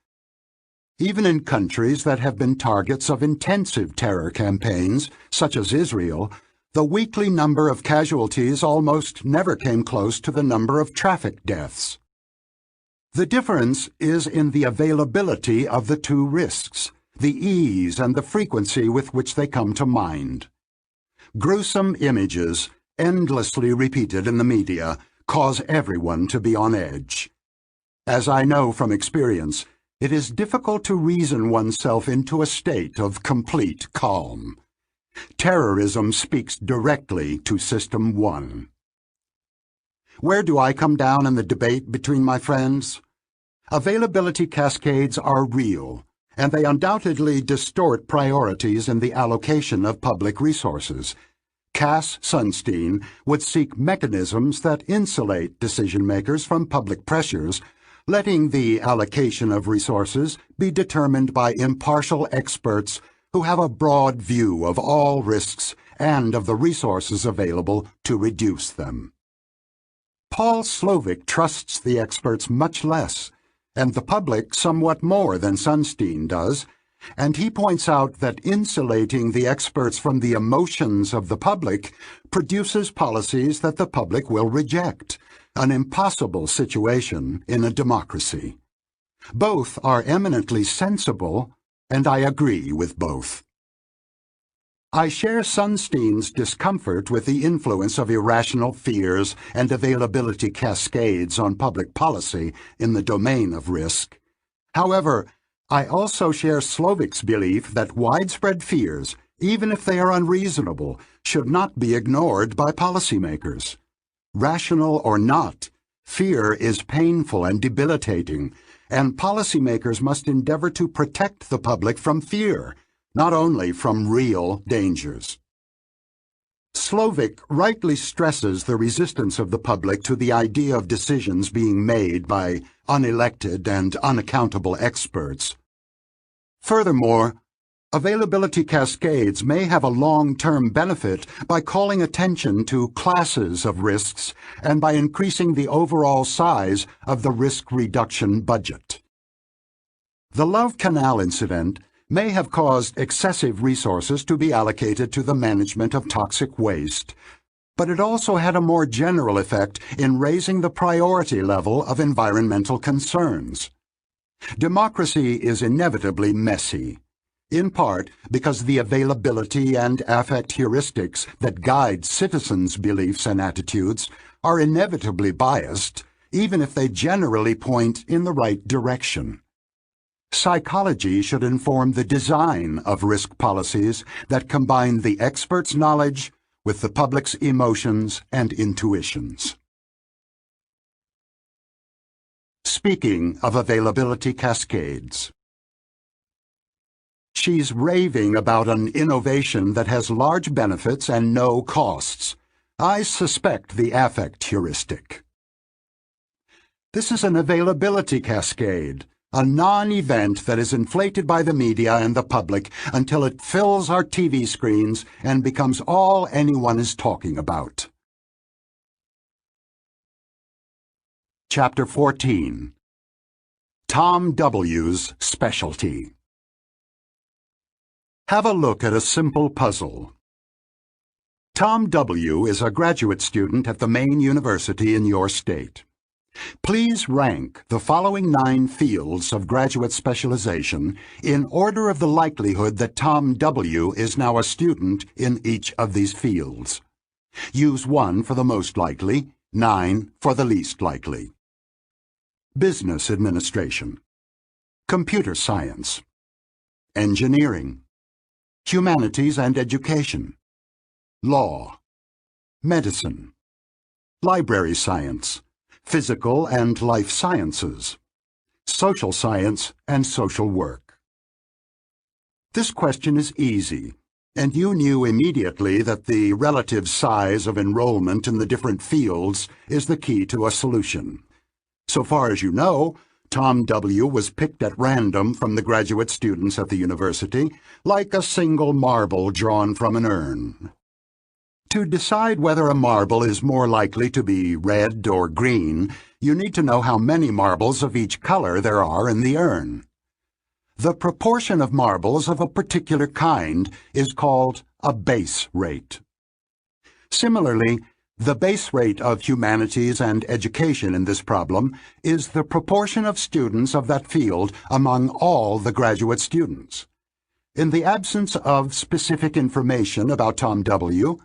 Even in countries that have been targets of intensive terror campaigns, such as Israel, the weekly number of casualties almost never came close to the number of traffic deaths. The difference is in the availability of the two risks, the ease and the frequency with which they come to mind. Gruesome images, endlessly repeated in the media, cause everyone to be on edge. As I know from experience, it is difficult to reason oneself into a state of complete calm. Terrorism speaks directly to System 1. Where do I come down in the debate between my friends? Availability cascades are real, and they undoubtedly distort priorities in the allocation of public resources. Cass Sunstein would seek mechanisms that insulate decision-makers from public pressures, letting the allocation of resources be determined by impartial experts who have a broad view of all risks and of the resources available to reduce them. Paul Slovic trusts the experts much less, and the public somewhat more than Sunstein does, and he points out that insulating the experts from the emotions of the public produces policies that the public will reject, an impossible situation in a democracy. Both are eminently sensible, and I agree with both. I share Sunstein's discomfort with the influence of irrational fears and availability cascades on public policy in the domain of risk. However, I also share Slovic's belief that widespread fears, even if they are unreasonable, should not be ignored by policymakers. Rational or not, fear is painful and debilitating, and policymakers must endeavor to protect the public from fear, not only from real dangers. Slovic rightly stresses the resistance of the public to the idea of decisions being made by unelected and unaccountable experts. Furthermore, availability cascades may have a long-term benefit by calling attention to classes of risks and by increasing the overall size of the risk reduction budget. The Love Canal incident may have caused excessive resources to be allocated to the management of toxic waste, but it also had a more general effect in raising the priority level of environmental concerns. Democracy is inevitably messy, in part because the availability and affect heuristics that guide citizens' beliefs and attitudes are inevitably biased, even if they generally point in the right direction. Psychology should inform the design of risk policies that combine the expert's knowledge with the public's emotions and intuitions. Speaking of availability cascades. She's raving about an innovation that has large benefits and no costs. I suspect the affect heuristic. This is an availability cascade, a non-event that is inflated by the media and the public until it fills our TV screens and becomes all anyone is talking about. Chapter 14. Tom W.'s Specialty. Have a look at a simple puzzle. Tom W. is a graduate student at the main university in your state. Please rank the following 9 fields of graduate specialization in order of the likelihood that Tom W. is now a student in each of these fields. Use 1 for the most likely, 9 for the least likely. Business administration, computer science, engineering, humanities and education, law, medicine, library science, physical and life sciences, social science and social work. This question is easy, and you knew immediately that the relative size of enrollment in the different fields is the key to a solution. So far as you know, Tom W. was picked at random from the graduate students at the university, like a single marble drawn from an urn. To decide whether a marble is more likely to be red or green, you need to know how many marbles of each color there are in the urn. The proportion of marbles of a particular kind is called a base rate. Similarly, the base rate of humanities and education in this problem is the proportion of students of that field among all the graduate students. In the absence of specific information about Tom W.,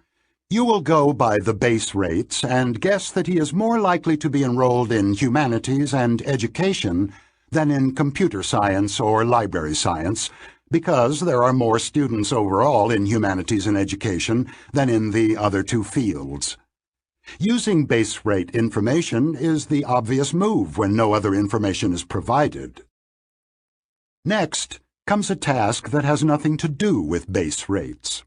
you will go by the base rates and guess that he is more likely to be enrolled in humanities and education than in computer science or library science, because there are more students overall in humanities and education than in the other 2 fields. Using base rate information is the obvious move when no other information is provided. Next comes a task that has nothing to do with base rates.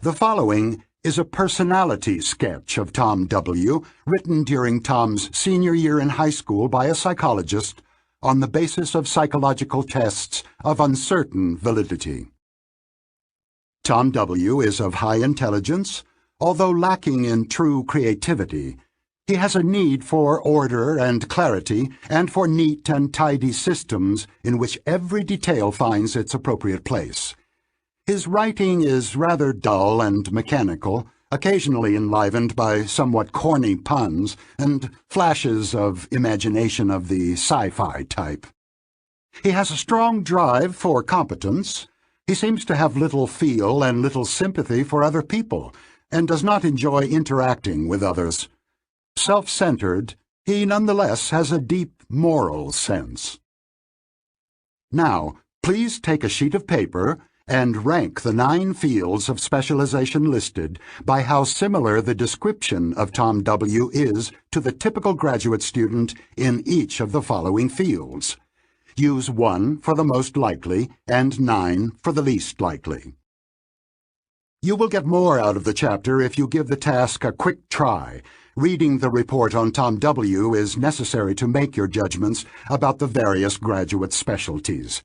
The following is a personality sketch of Tom W., written during Tom's senior year in high school by a psychologist on the basis of psychological tests of uncertain validity. Tom W. is of high intelligence, although lacking in true creativity. He has a need for order and clarity and for neat and tidy systems in which every detail finds its appropriate place. His writing is rather dull and mechanical, occasionally enlivened by somewhat corny puns and flashes of imagination of the sci-fi type. He has a strong drive for competence. He seems to have little feel and little sympathy for other people, and does not enjoy interacting with others. Self-centered, he nonetheless has a deep moral sense. Now, please take a sheet of paper and rank the 9 fields of specialization listed by how similar the description of Tom W. is to the typical graduate student in each of the following fields. Use 1 for the most likely and 9 for the least likely. You will get more out of the chapter if you give the task a quick try. Reading the report on Tom W. is necessary to make your judgments about the various graduate specialties.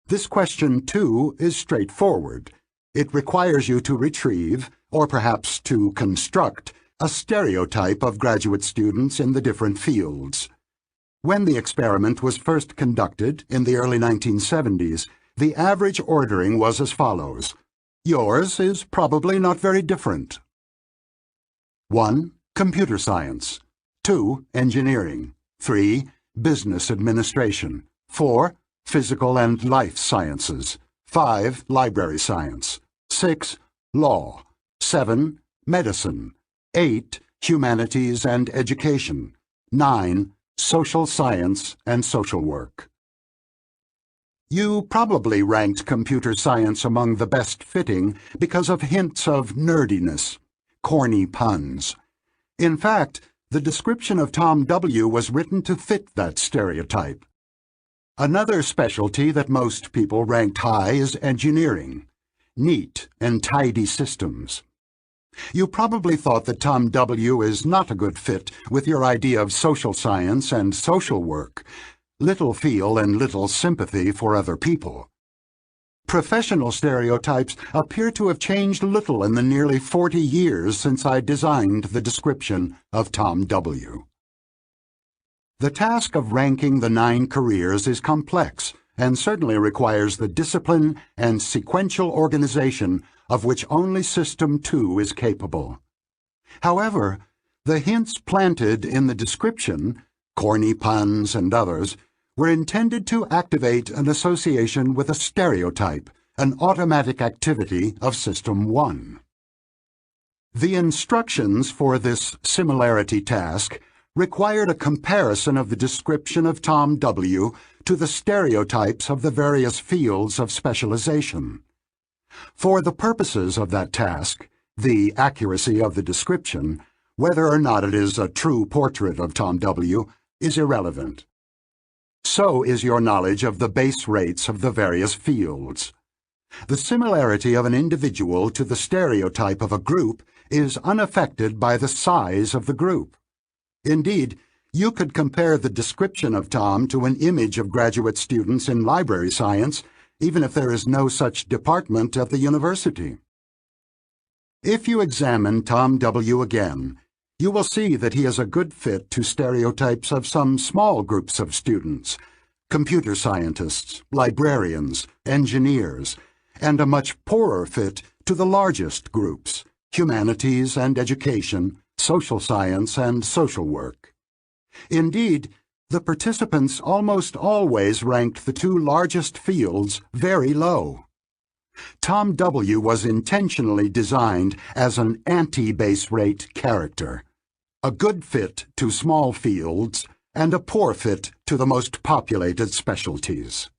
This question, too, is straightforward. It requires you to retrieve, or perhaps to construct, a stereotype of graduate students in the different fields. When the experiment was first conducted in the early 1970s, the average ordering was as follows. Yours is probably not very different. 1. Computer science. 2. Engineering. 3. Business administration. 4. Physical and life sciences. 5. Library science. 6. Law. 7. Medicine. 8. Humanities and education. 9. Social science and social work. You probably ranked computer science among the best fitting because of hints of nerdiness, corny puns. In fact, the description of Tom W. was written to fit that stereotype. Another specialty that most people ranked high is engineering. Neat and tidy systems. You probably thought that Tom W. is not a good fit with your idea of social science and social work. Little feel and little sympathy for other people. Professional stereotypes appear to have changed little in the nearly 40 years since I designed the description of Tom W. The task of ranking the 9 careers is complex and certainly requires the discipline and sequential organization of which only System 2 is capable. However, the hints planted in the description, corny puns and others, were intended to activate an association with a stereotype, an automatic activity of System 1. The instructions for this similarity task required a comparison of the description of Tom W. to the stereotypes of the various fields of specialization. For the purposes of that task, the accuracy of the description, whether or not it is a true portrait of Tom W., is irrelevant. So is your knowledge of the base rates of the various fields. The similarity of an individual to the stereotype of a group is unaffected by the size of the group. Indeed, you could compare the description of Tom to an image of graduate students in library science, even if there is no such department at the university. If you examine Tom W. again, you will see that he is a good fit to stereotypes of some small groups of students, computer scientists, librarians, engineers, and a much poorer fit to the largest groups, humanities and education, social science and social work. Indeed, the participants almost always ranked the 2 largest fields very low. Tom W. was intentionally designed as an anti-base rate character, a good fit to small fields and a poor fit to the most populated specialties.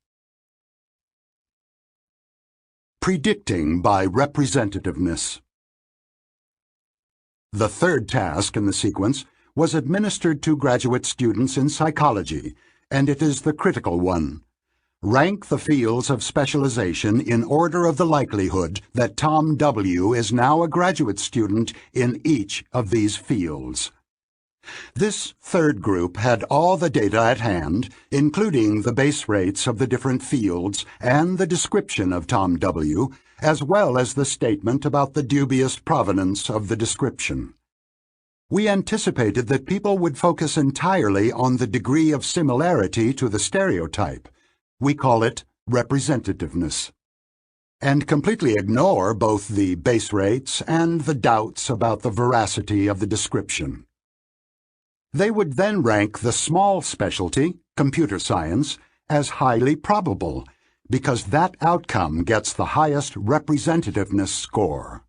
Predicting by representativeness. The third task in the sequence was administered to graduate students in psychology, and it is the critical one. Rank the fields of specialization in order of the likelihood that Tom W. is now a graduate student in each of these fields. This third group had all the data at hand, including the base rates of the different fields and the description of Tom W., as well as the statement about the dubious provenance of the description. We anticipated that people would focus entirely on the degree of similarity to the stereotype. We call it representativeness, and completely ignore both the base rates and the doubts about the veracity of the description. They would then rank the small specialty, computer science, as highly probable, because that outcome gets the highest representativeness score.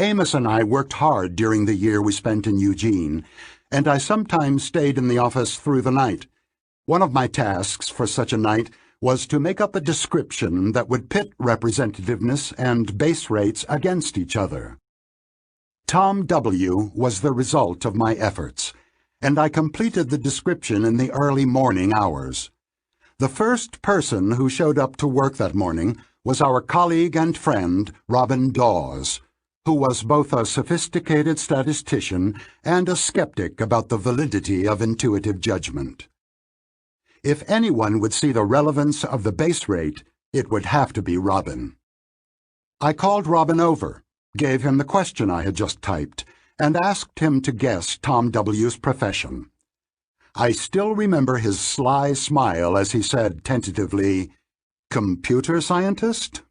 Amos and I worked hard during the year we spent in Eugene, and I sometimes stayed in the office through the night. One of my tasks for such a night was to make up a description that would pit representativeness and base rates against each other. Tom W. was the result of my efforts, and I completed the description in the early morning hours. The first person who showed up to work that morning was our colleague and friend, Robin Dawes, who was both a sophisticated statistician and a skeptic about the validity of intuitive judgment. If anyone would see the relevance of the base rate, it would have to be Robin. I called Robin over, gave him the question I had just typed, and asked him to guess Tom W.'s profession. I still remember his sly smile as he said tentatively, "Computer scientist?"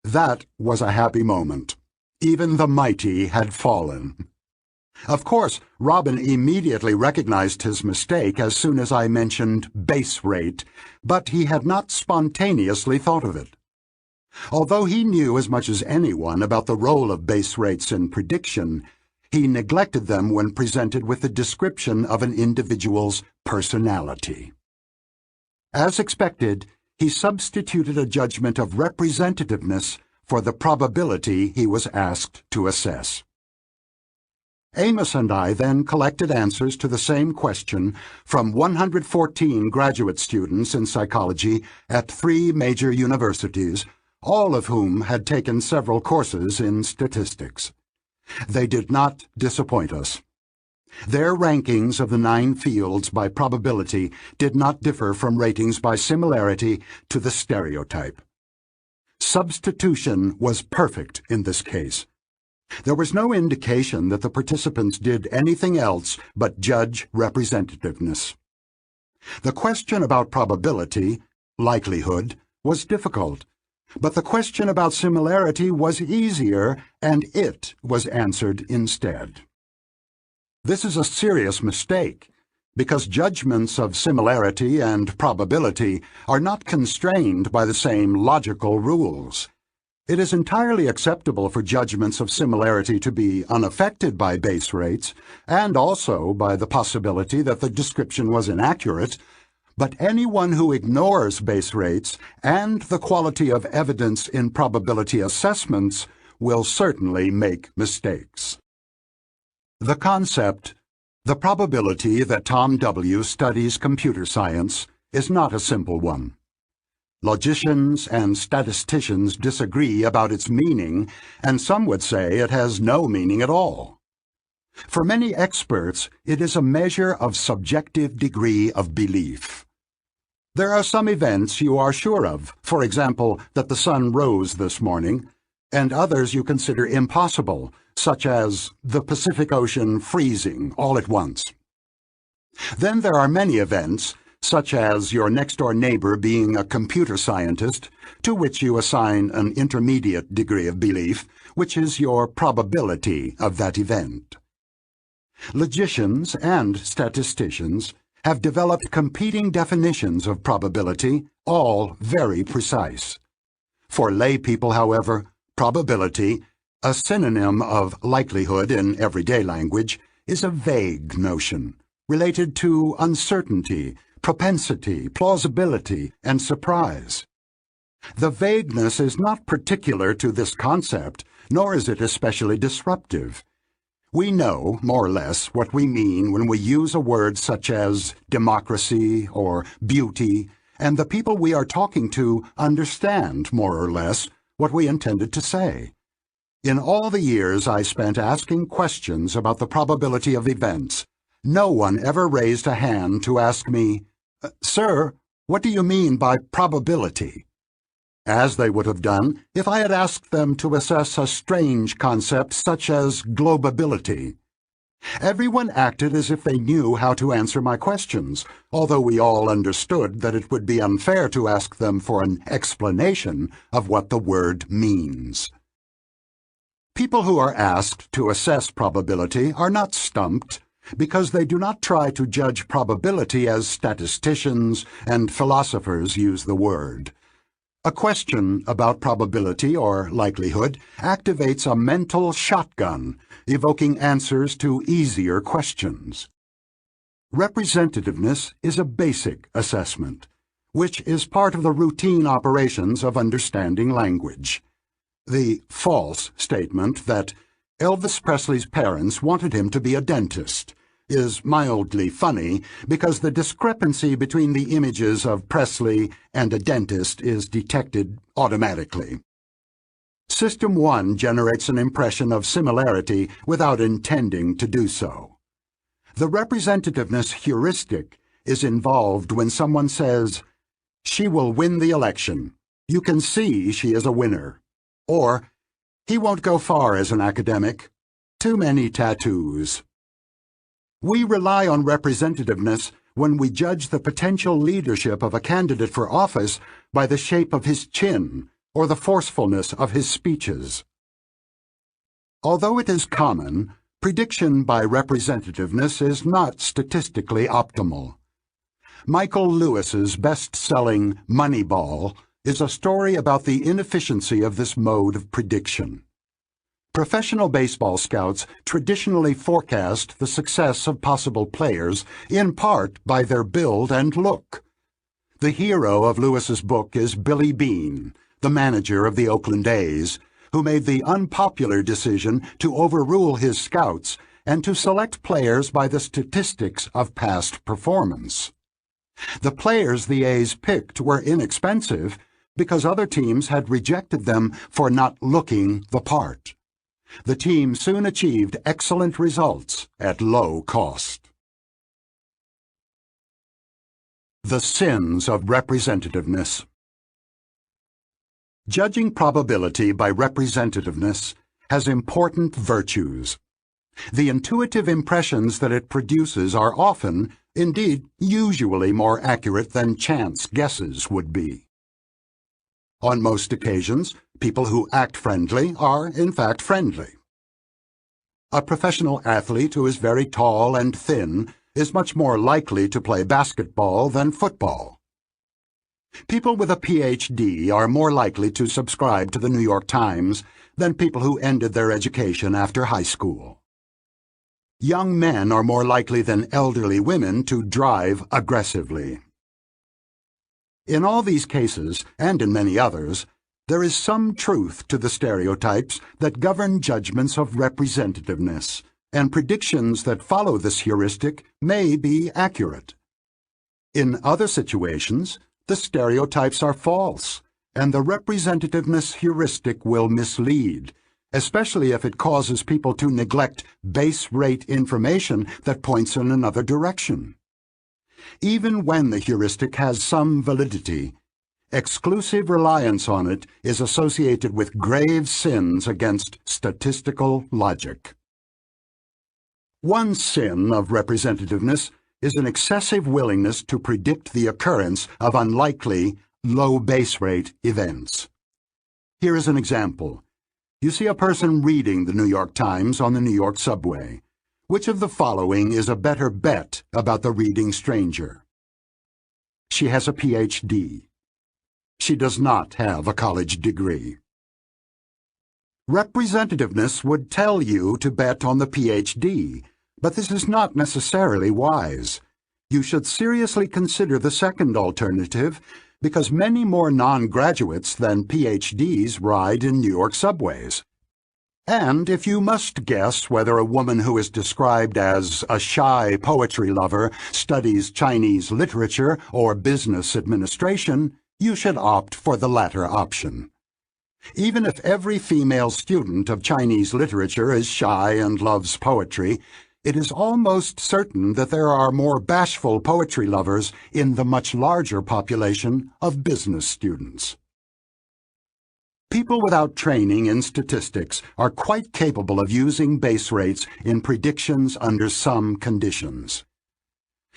That was a happy moment. Even the mighty had fallen. Of course, Robin immediately recognized his mistake as soon as I mentioned base rate, but he had not spontaneously thought of it. Although he knew as much as anyone about the role of base rates in prediction, he neglected them when presented with the description of an individual's personality. As expected, he substituted a judgment of representativeness for the probability he was asked to assess. Amos and I then collected answers to the same question from 114 graduate students in psychology at 3 major universities, all of whom had taken several courses in statistics. They did not disappoint us. Their rankings of the 9 fields by probability did not differ from ratings by similarity to the stereotype. Substitution was perfect in this case. There was no indication that the participants did anything else but judge representativeness. The question about probability, likelihood, was difficult, but the question about similarity was easier, and it was answered instead. This is a serious mistake, because judgments of similarity and probability are not constrained by the same logical rules. It is entirely acceptable for judgments of similarity to be unaffected by base rates, and also by the possibility that the description was inaccurate, but anyone who ignores base rates and the quality of evidence in probability assessments will certainly make mistakes. The concept, the probability that Tom W. studies computer science, is not a simple one. Logicians and statisticians disagree about its meaning, and some would say it has no meaning at all. For many experts, it is a measure of subjective degree of belief. There are some events you are sure of, for example, that the sun rose this morning, and others you consider impossible, such as the Pacific Ocean freezing all at once. Then there are many events, such as your next-door neighbor being a computer scientist, to which you assign an intermediate degree of belief, which is your probability of that event. Logicians and statisticians have developed competing definitions of probability, all very precise. For lay people, however, probability, a synonym of likelihood in everyday language, is a vague notion, related to uncertainty, propensity, plausibility, and surprise. The vagueness is not particular to this concept, nor is it especially disruptive. We know, more or less, what we mean when we use a word such as democracy or beauty, and the people we are talking to understand, more or less, what we intended to say. In all the years I spent asking questions about the probability of events, no one ever raised a hand to ask me, "Sir, what do you mean by probability?" as they would have done if I had asked them to assess a strange concept such as globability. Everyone acted as if they knew how to answer my questions, although we all understood that it would be unfair to ask them for an explanation of what the word means. People who are asked to assess probability are not stumped, because they do not try to judge probability as statisticians and philosophers use the word. A question about probability or likelihood activates a mental shotgun, evoking answers to easier questions. Representativeness is a basic assessment, which is part of the routine operations of understanding language. The false statement that Elvis Presley's parents wanted him to be a dentist is mildly funny because the discrepancy between the images of Presley and a dentist is detected automatically. System 1 generates an impression of similarity without intending to do so. The representativeness heuristic is involved when someone says, "She will win the election. You can see she is a winner." Or, "He won't go far as an academic. Too many tattoos." We rely on representativeness when we judge the potential leadership of a candidate for office by the shape of his chin or the forcefulness of his speeches. Although it is common, prediction by representativeness is not statistically optimal. Michael Lewis's best-selling Moneyball is a story about the inefficiency of this mode of prediction. Professional baseball scouts traditionally forecast the success of possible players in part by their build and look. The hero of Lewis's book is Billy Beane, the manager of the Oakland A's, who made the unpopular decision to overrule his scouts and to select players by the statistics of past performance. The players the A's picked were inexpensive because other teams had rejected them for not looking the part. The team soon achieved excellent results at low cost. The sins of representativeness. Judging probability by representativeness has important virtues. The intuitive impressions that it produces are often, indeed usually, more accurate than chance guesses would be. On most occasions, people who act friendly are, in fact, friendly. A professional athlete who is very tall and thin is much more likely to play basketball than football. People with a PhD are more likely to subscribe to the New York Times than people who ended their education after high school. Young men are more likely than elderly women to drive aggressively. In all these cases, and in many others, there is some truth to the stereotypes that govern judgments of representativeness, and predictions that follow this heuristic may be accurate. In other situations, the stereotypes are false, and the representativeness heuristic will mislead, especially if it causes people to neglect base-rate information that points in another direction. Even when the heuristic has some validity, exclusive reliance on it is associated with grave sins against statistical logic. One sin of representativeness is an excessive willingness to predict the occurrence of unlikely, low base rate events. Here is an example. You see a person reading the New York Times on the New York subway. Which of the following is a better bet about the reading stranger? She has a PhD. She does not have a college degree. Representativeness would tell you to bet on the PhD, but this is not necessarily wise. You should seriously consider the second alternative because many more non-graduates than PhDs ride in New York subways. And if you must guess whether a woman who is described as a shy poetry lover studies Chinese literature or business administration, you should opt for the latter option. Even if every female student of Chinese literature is shy and loves poetry, it is almost certain that there are more bashful poetry lovers in the much larger population of business students. People without training in statistics are quite capable of using base rates in predictions under some conditions.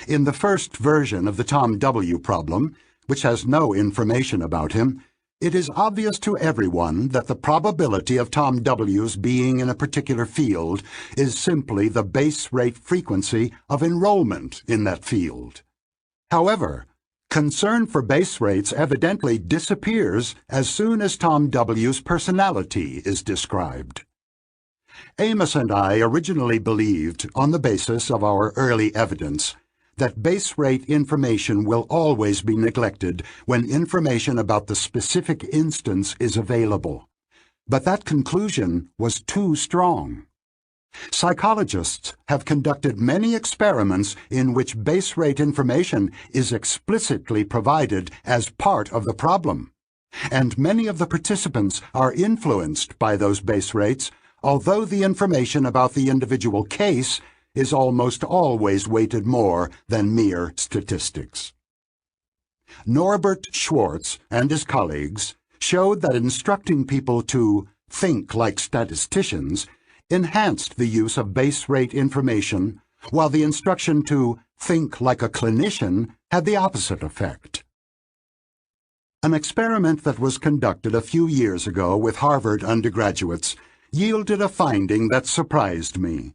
In the first version of the Tom W. problem, which has no information about him, it is obvious to everyone that the probability of Tom W.'s being in a particular field is simply the base rate frequency of enrollment in that field. However, concern for base rates evidently disappears as soon as Tom W.'s personality is described. Amos and I originally believed, on the basis of our early evidence, that base rate information will always be neglected when information about the specific instance is available. But that conclusion was too strong. Psychologists have conducted many experiments in which base rate information is explicitly provided as part of the problem, and many of the participants are influenced by those base rates, although the information about the individual case is almost always weighted more than mere statistics. Norbert Schwartz and his colleagues showed that instructing people to think like statisticians enhanced the use of base rate information, while the instruction to think like a clinician had the opposite effect. An experiment that was conducted a few years ago with Harvard undergraduates yielded a finding that surprised me.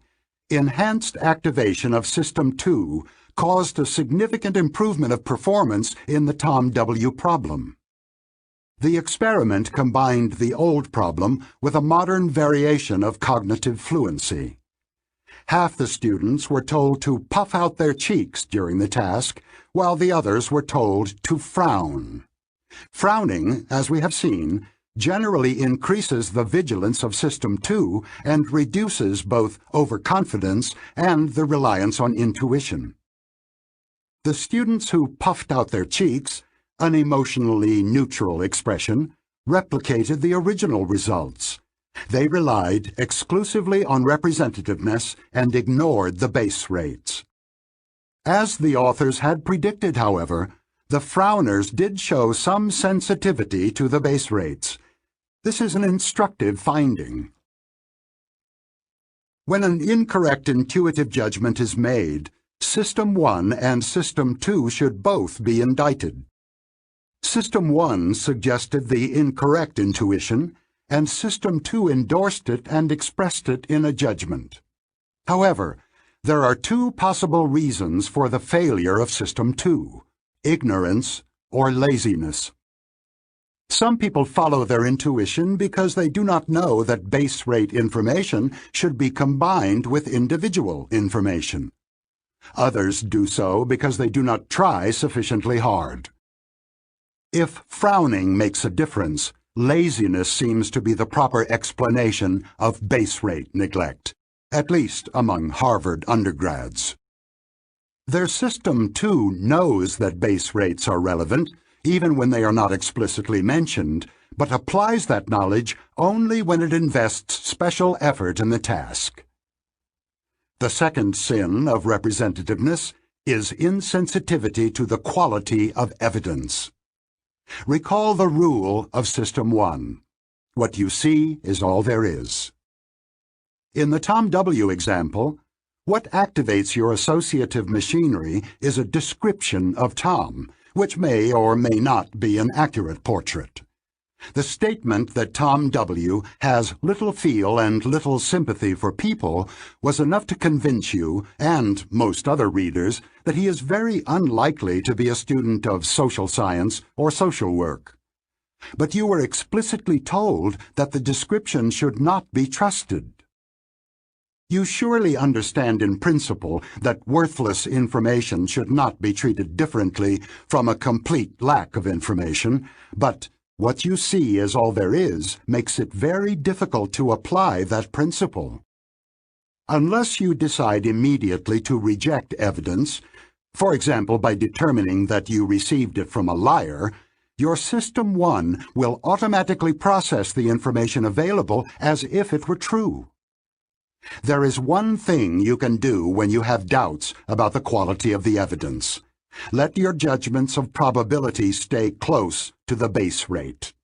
Enhanced activation of System 2 caused a significant improvement of performance in the Tom W. problem. The experiment combined the old problem with a modern variation of cognitive fluency. Half the students were told to puff out their cheeks during the task, while the others were told to frown. Frowning, as we have seen, generally increases the vigilance of System 2 and reduces both overconfidence and the reliance on intuition. The students who puffed out their cheeks, an emotionally neutral expression, replicated the original results. They relied exclusively on representativeness and ignored the base rates. As the authors had predicted, however, the frowners did show some sensitivity to the base rates. This is an instructive finding. When an incorrect intuitive judgment is made, System 1 and System 2 should both be indicted. System 1 suggested the incorrect intuition, and System 2 endorsed it and expressed it in a judgment. However, there are two possible reasons for the failure of System 2: ignorance or laziness. Some people follow their intuition because they do not know that base rate information should be combined with individual information. Others do so because they do not try sufficiently hard. If frowning makes a difference, laziness seems to be the proper explanation of base rate neglect, at least among Harvard undergrads. Their System 2 knows that base rates are relevant, even when they are not explicitly mentioned, but applies that knowledge only when it invests special effort in the task. The second sin of representativeness is insensitivity to the quality of evidence. Recall the rule of System 1. What you see is all there is. In the Tom W. example, what activates your associative machinery is a description of Tom, which may or may not be an accurate portrait. The statement that Tom W. has little feel and little sympathy for people was enough to convince you, and most other readers, that he is very unlikely to be a student of social science or social work. But you were explicitly told that the description should not be trusted. You surely understand in principle that worthless information should not be treated differently from a complete lack of information, but what you see as all there is makes it very difficult to apply that principle. Unless you decide immediately to reject evidence, for example by determining that you received it from a liar, your System 1 will automatically process the information available as if it were true. There is one thing you can do when you have doubts about the quality of the evidence. Let your judgments of probability stay close to the base rate.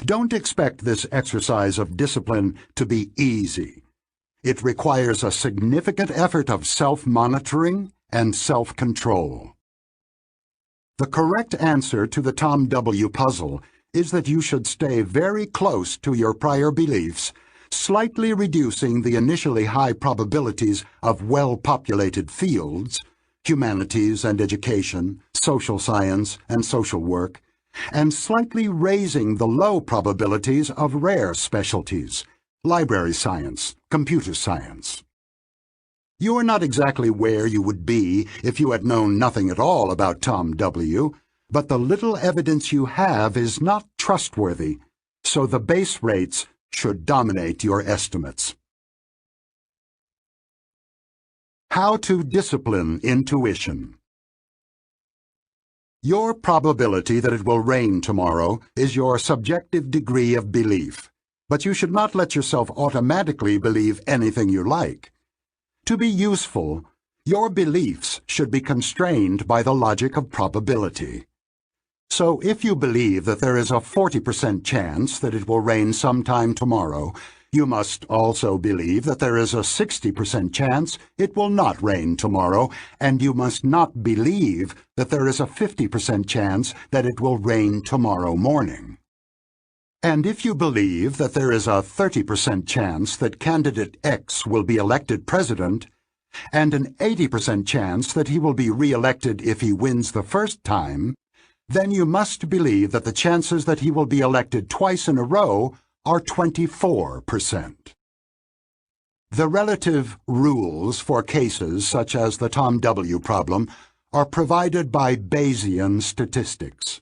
Don't expect this exercise of discipline to be easy. It requires a significant effort of self-monitoring and self-control. The correct answer to the Tom W. puzzle is that you should stay very close to your prior beliefs, slightly reducing the initially high probabilities of well-populated fields, humanities and education, social science and social work, and slightly raising the low probabilities of rare specialties, library science, computer science. You are not exactly where you would be if you had known nothing at all about Tom W., but the little evidence you have is not trustworthy, so the base rates should dominate your estimates. How to discipline intuition. Your probability that it will rain tomorrow is your subjective degree of belief, but you should not let yourself automatically believe anything you like. To be useful, your beliefs should be constrained by the logic of probability. So if you believe that there is a 40% chance that it will rain sometime tomorrow, you must also believe that there is a 60% chance it will not rain tomorrow, and you must not believe that there is a 50% chance that it will rain tomorrow morning. And if you believe that there is a 30% chance that candidate X will be elected president, and an 80% chance that he will be re-elected if he wins the first time, then you must believe that the chances that he will be elected twice in a row are 24%. The relative rules for cases such as the Tom W. problem are provided by Bayesian statistics.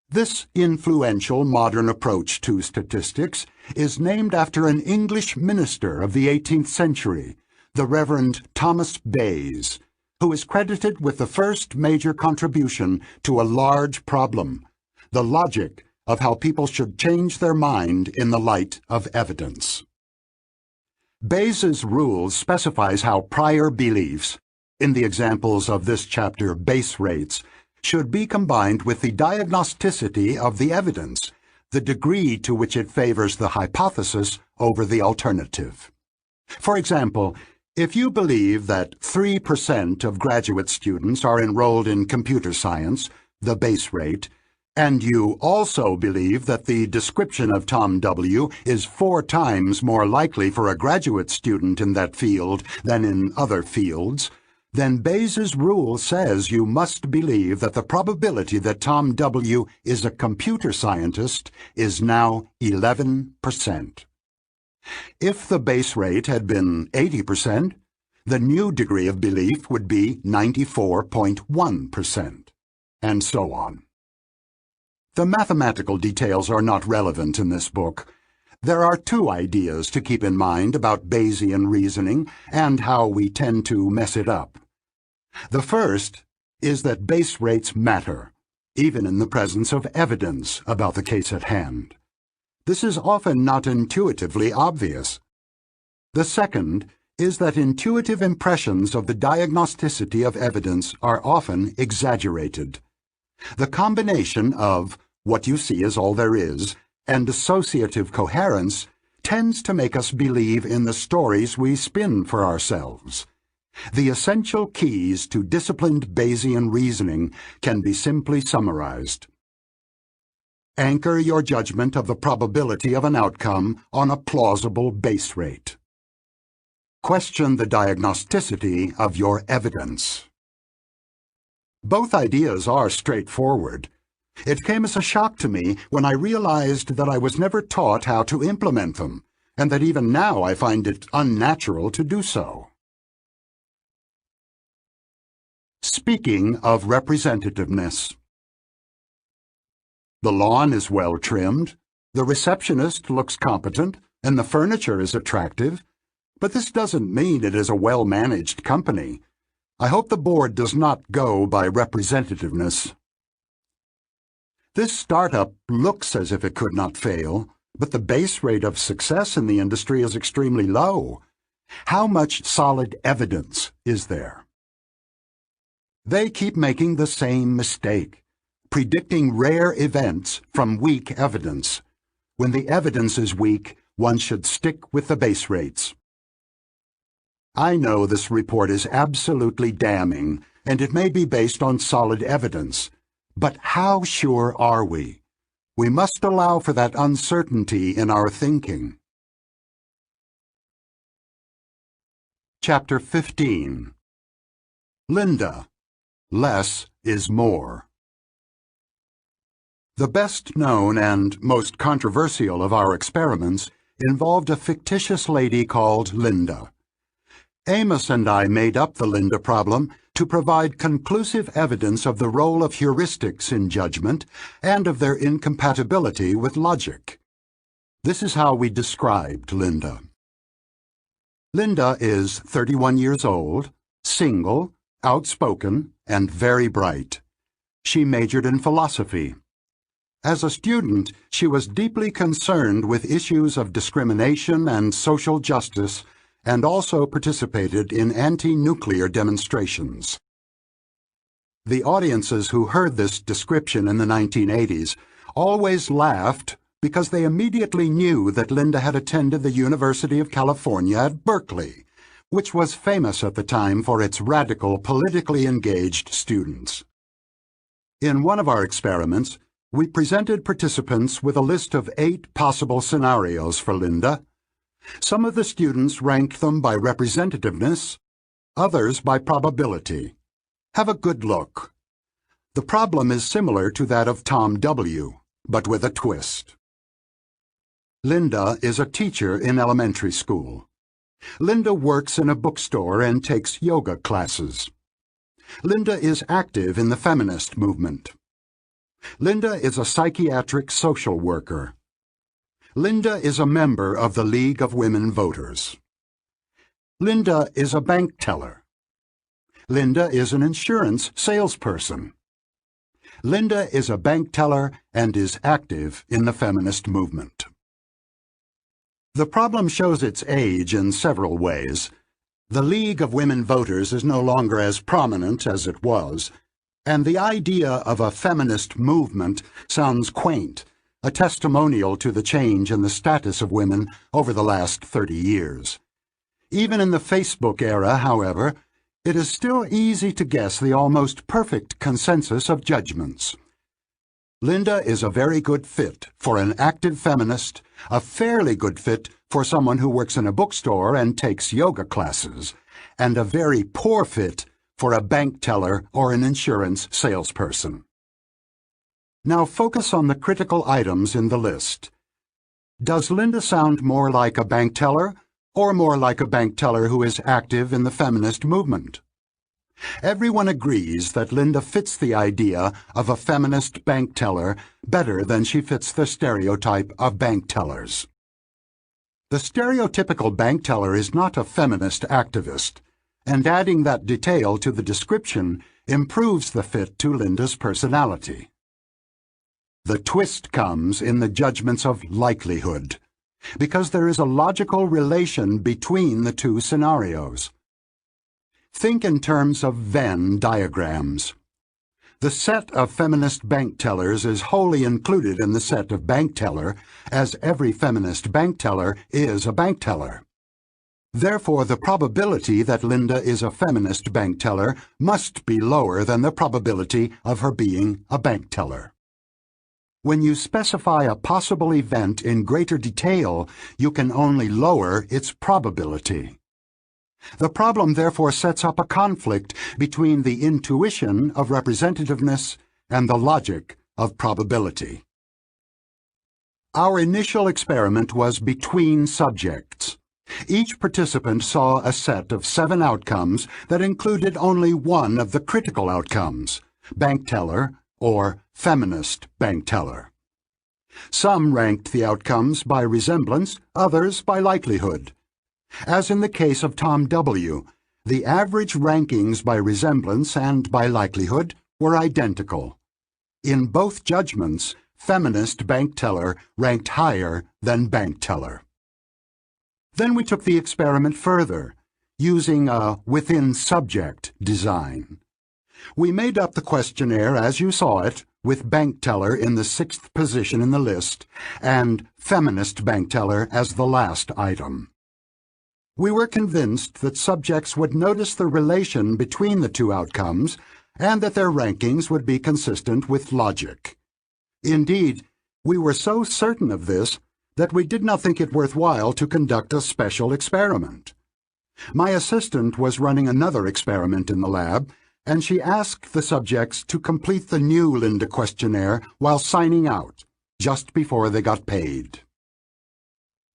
This influential modern approach to statistics is named after an English minister of the 18th century, the Reverend Thomas Bayes, who is credited with the first major contribution to a large problem, the logic of how people should change their mind in the light of evidence. Bayes's rule specifies how prior beliefs, in the examples of this chapter base rates, should be combined with the diagnosticity of the evidence, the degree to which it favors the hypothesis over the alternative. For example, if you believe that 3% of graduate students are enrolled in computer science, the base rate, and you also believe that the description of Tom W. is 4 times more likely for a graduate student in that field than in other fields, then Bayes's rule says you must believe that the probability that Tom W. is a computer scientist is now 11%. If the base rate had been 80%, the new degree of belief would be 94.1%, and so on. The mathematical details are not relevant in this book. There are 2 ideas to keep in mind about Bayesian reasoning and how we tend to mess it up. The first is that base rates matter, even in the presence of evidence about the case at hand. This is often not intuitively obvious. The second is that intuitive impressions of the diagnosticity of evidence are often exaggerated. The combination of what you see is all there is and associative coherence tends to make us believe in the stories we spin for ourselves. The essential keys to disciplined Bayesian reasoning can be simply summarized. Anchor your judgment of the probability of an outcome on a plausible base rate. Question the diagnosticity of your evidence. Both ideas are straightforward. It came as a shock to me when I realized that I was never taught how to implement them, and that even now I find it unnatural to do so. Speaking of representativeness. The lawn is well trimmed, the receptionist looks competent, and the furniture is attractive, but this doesn't mean it is a well-managed company. I hope the board does not go by representativeness. This startup looks as if it could not fail, but the base rate of success in the industry is extremely low. How much solid evidence is there? They keep making the same mistake, predicting rare events from weak evidence. When the evidence is weak, one should stick with the base rates. I know this report is absolutely damning, and it may be based on solid evidence. But how sure are we? We must allow for that uncertainty in our thinking. Chapter 15. Linda. Less is more. The best known and most controversial of our experiments involved a fictitious lady called Linda. Amos and I made up the Linda problem to provide conclusive evidence of the role of heuristics in judgment and of their incompatibility with logic. This is how we described Linda. Linda is 31 years old, single, outspoken, and very bright. She majored in philosophy. As a student, she was deeply concerned with issues of discrimination and social justice, and also participated in anti-nuclear demonstrations. The audiences who heard this description in the 1980s always laughed because they immediately knew that Linda had attended the University of California at Berkeley, which was famous at the time for its radical, politically engaged students. In one of our experiments, we presented participants with a list of 8 possible scenarios for Linda. Some of the students ranked them by representativeness, others by probability. Have a good look. The problem is similar to that of Tom W., but with a twist. Linda is a teacher in elementary school. Linda works in a bookstore and takes yoga classes. Linda is active in the feminist movement. Linda is a psychiatric social worker. Linda is a member of the League of Women Voters. Linda is a bank teller. Linda is an insurance salesperson. Linda is a bank teller and is active in the feminist movement. The problem shows its age in several ways. The League of Women Voters is no longer as prominent as it was, and the idea of a feminist movement sounds quaint, a testimonial to the change in the status of women over the last 30 years. Even in the Facebook era, however, it is still easy to guess the almost perfect consensus of judgments. Linda is a very good fit for an active feminist, a fairly good fit for someone who works in a bookstore and takes yoga classes, and a very poor fit for a bank teller or an insurance salesperson. Now focus on the critical items in the list. Does Linda sound more like a bank teller or more like a bank teller who is active in the feminist movement? Everyone agrees that Linda fits the idea of a feminist bank teller better than she fits the stereotype of bank tellers. The stereotypical bank teller is not a feminist activist, and adding that detail to the description improves the fit to Linda's personality. The twist comes in the judgments of likelihood, because there is a logical relation between the two scenarios. Think in terms of Venn diagrams. The set of feminist bank tellers is wholly included in the set of bank teller, as every feminist bank teller is a bank teller. Therefore, the probability that Linda is a feminist bank teller must be lower than the probability of her being a bank teller. When you specify a possible event in greater detail, you can only lower its probability. The problem therefore sets up a conflict between the intuition of representativeness and the logic of probability. Our initial experiment was between subjects. Each participant saw a set of 7 outcomes that included only one of the critical outcomes, bank teller or feminist bank teller. Some ranked the outcomes by resemblance, others by likelihood. As in the case of Tom W., the average rankings by resemblance and by likelihood were identical. In both judgments, feminist bank teller ranked higher than bank teller. Then we took the experiment further, using a within-subject design. We made up the questionnaire as you saw it, with bank teller in the 6th position in the list, and feminist bank teller as the last item. We were convinced that subjects would notice the relation between the two outcomes and that their rankings would be consistent with logic. Indeed, we were so certain of this that we did not think it worthwhile to conduct a special experiment. My assistant was running another experiment in the lab, and she asked the subjects to complete the new Linda questionnaire while signing out, just before they got paid.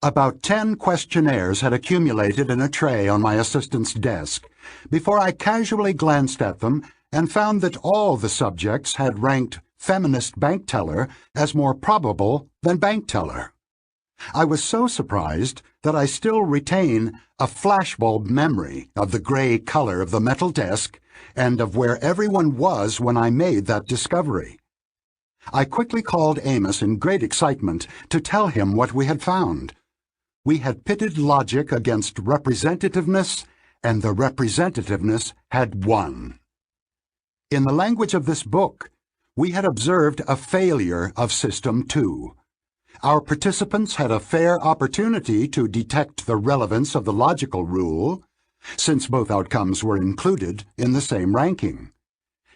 About 10 questionnaires had accumulated in a tray on my assistant's desk before I casually glanced at them and found that all the subjects had ranked feminist bank teller as more probable than bank teller. I was so surprised that I still retain a flashbulb memory of the gray color of the metal desk and of where everyone was when I made that discovery. I quickly called Amos in great excitement to tell him what we had found. We had pitted logic against representativeness, and the representativeness had won. In the language of this book, we had observed a failure of System 2. Our participants had a fair opportunity to detect the relevance of the logical rule, since both outcomes were included in the same ranking.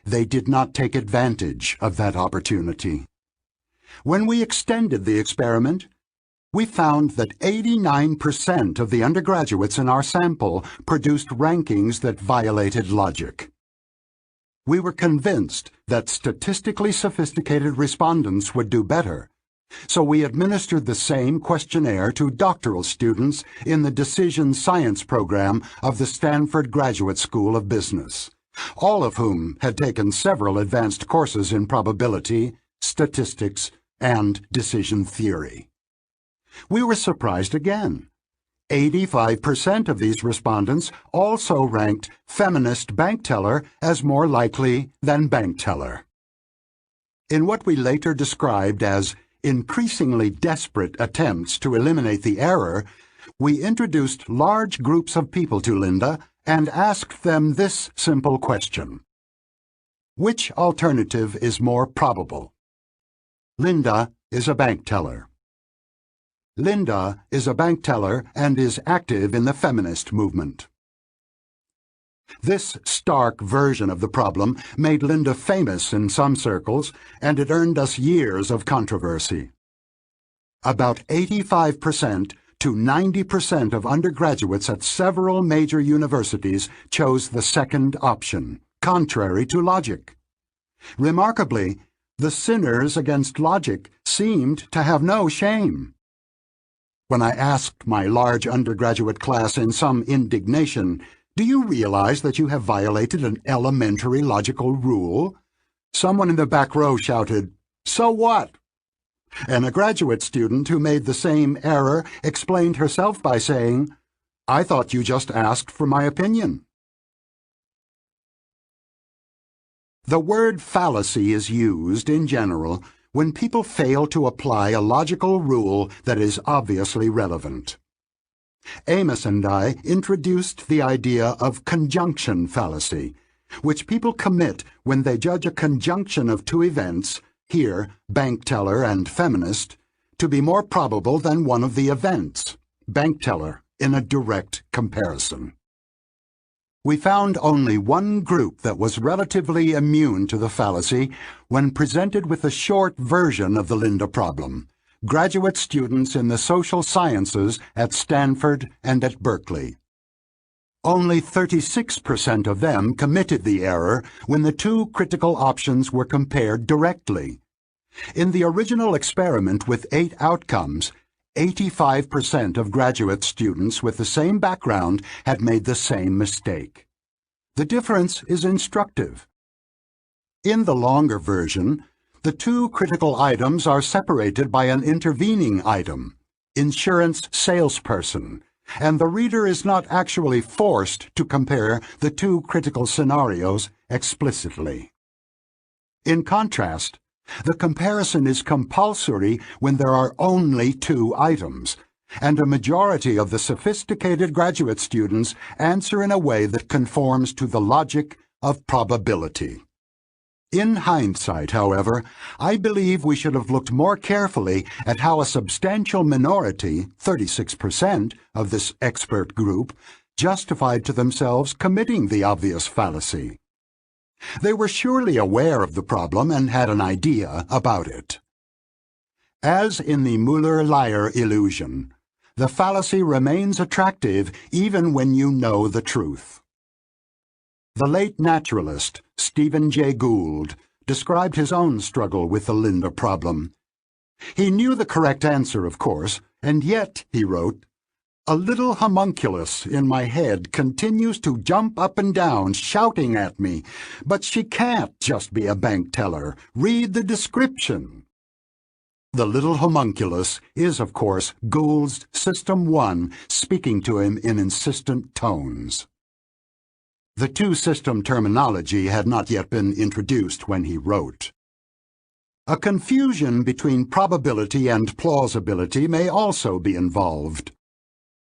They did not take advantage of that opportunity. When we extended the experiment, we found that 89% of the undergraduates in our sample produced rankings that violated logic. We were convinced that statistically sophisticated respondents would do better, so we administered the same questionnaire to doctoral students in the Decision Science program of the Stanford Graduate School of Business, all of whom had taken several advanced courses in probability, statistics, and decision theory. We were surprised again. 85% of these respondents also ranked feminist bank teller as more likely than bank teller. In what we later described as increasingly desperate attempts to eliminate the error, we introduced large groups of people to Linda and asked them this simple question: which alternative is more probable? Linda is a bank teller. Linda is a bank teller and is active in the feminist movement. This stark version of the problem made Linda famous in some circles, and it earned us years of controversy. About 85% to 90% of undergraduates at several major universities chose the second option, contrary to logic. Remarkably, the sinners against logic seemed to have no shame. When I asked my large undergraduate class in some indignation, "Do you realize that you have violated an elementary logical rule?" someone in the back row shouted, "So what?" And a graduate student who made the same error explained herself by saying, "I thought you just asked for my opinion." The word fallacy is used, in general, when people fail to apply a logical rule that is obviously relevant. Amos and I introduced the idea of conjunction fallacy, which people commit when they judge a conjunction of two events, here bank teller and feminist, to be more probable than one of the events, bank teller, in a direct comparison. We found only one group that was relatively immune to the fallacy when presented with a short version of the Linda problem: graduate students in the social sciences at Stanford and at Berkeley. Only 36% of them committed the error when the two critical options were compared directly. In the original experiment with 8 outcomes, 85% of graduate students with the same background had made the same mistake. The difference is instructive. In the longer version, the two critical items are separated by an intervening item, insurance salesperson, and the reader is not actually forced to compare the two critical scenarios explicitly. In contrast, the comparison is compulsory when there are only 2 items, and a majority of the sophisticated graduate students answer in a way that conforms to the logic of probability. In hindsight, however, I believe we should have looked more carefully at how a substantial minority, 36%, of this expert group justified to themselves committing the obvious fallacy. They were surely aware of the problem and had an idea about it. As in the Müller-Lyer illusion, the fallacy remains attractive even when you know the truth. The late naturalist, Stephen Jay Gould, described his own struggle with the Linda problem. He knew the correct answer, of course, and yet, he wrote, "A little homunculus in my head continues to jump up and down, shouting at me, 'But she can't just be a bank teller. Read the description.'" The little homunculus is, of course, Gould's System 1 speaking to him in insistent tones. The two-system terminology had not yet been introduced when he wrote. A confusion between probability and plausibility may also be involved.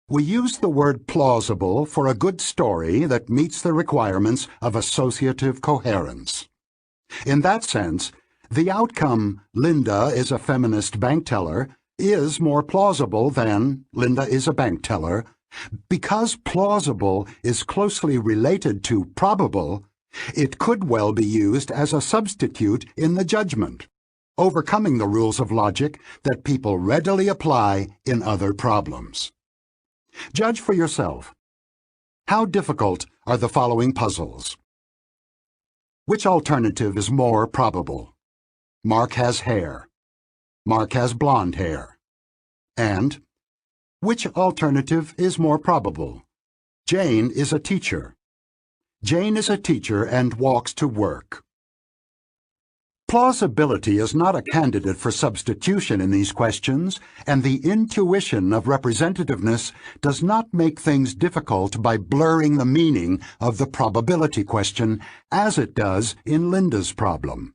We use the word plausible for a good story that meets the requirements of associative coherence. In that sense, the outcome, Linda is a feminist bank teller, is more plausible than Linda is a bank teller. Because plausible is closely related to probable, it could well be used as a substitute in the judgment, overcoming the rules of logic that people readily apply in other problems. Judge for yourself. How difficult are the following puzzles? Which alternative is more probable? Mark has hair. Mark has blonde hair. And which alternative is more probable? Jane is a teacher. Jane is a teacher and walks to work. Plausibility is not a candidate for substitution in these questions, and the intuition of representativeness does not make things difficult by blurring the meaning of the probability question, as it does in Linda's problem.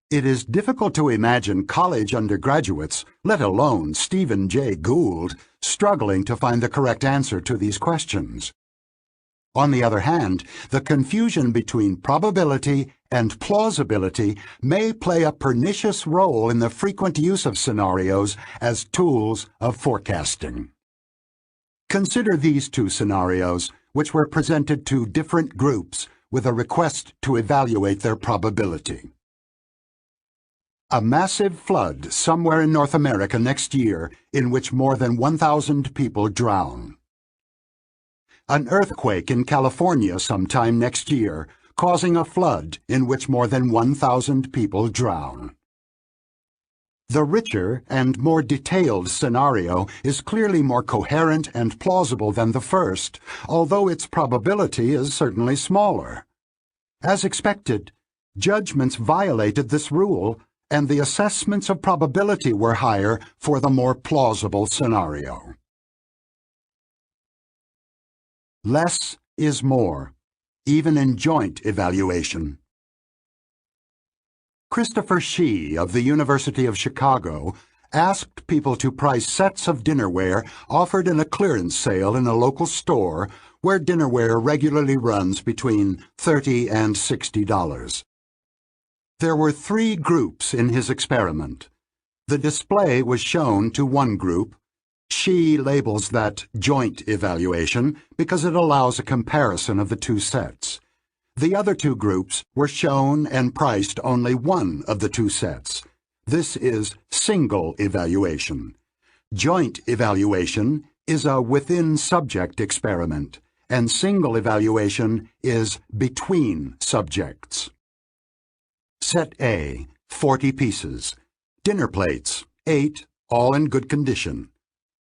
It is difficult to imagine college undergraduates, let alone Stephen Jay Gould, struggling to find the correct answer to these questions. On the other hand, the confusion between probability and plausibility may play a pernicious role in the frequent use of scenarios as tools of forecasting. Consider these two scenarios, which were presented to different groups with a request to evaluate their probability. A massive flood somewhere in North America next year in which more than 1,000 people drown. An earthquake in California sometime next year, causing a flood in which more than 1,000 people drown. The richer and more detailed scenario is clearly more coherent and plausible than the first, although its probability is certainly smaller. As expected, judgments violated this rule, and the assessments of probability were higher for the more plausible scenario. Less is more, even in joint evaluation. Christopher Shee of the University of Chicago asked people to price sets of dinnerware offered in a clearance sale in a local store where dinnerware regularly runs between $30 and $60. There were 3 groups in his experiment. The display was shown to one group. She labels that joint evaluation because it allows a comparison of the two sets. The other 2 groups were shown and priced only one of the 2 sets. This is single evaluation. Joint evaluation is a within-subject experiment, and single evaluation is between subjects. Set A, 40 pieces. Dinner plates, 8, all in good condition.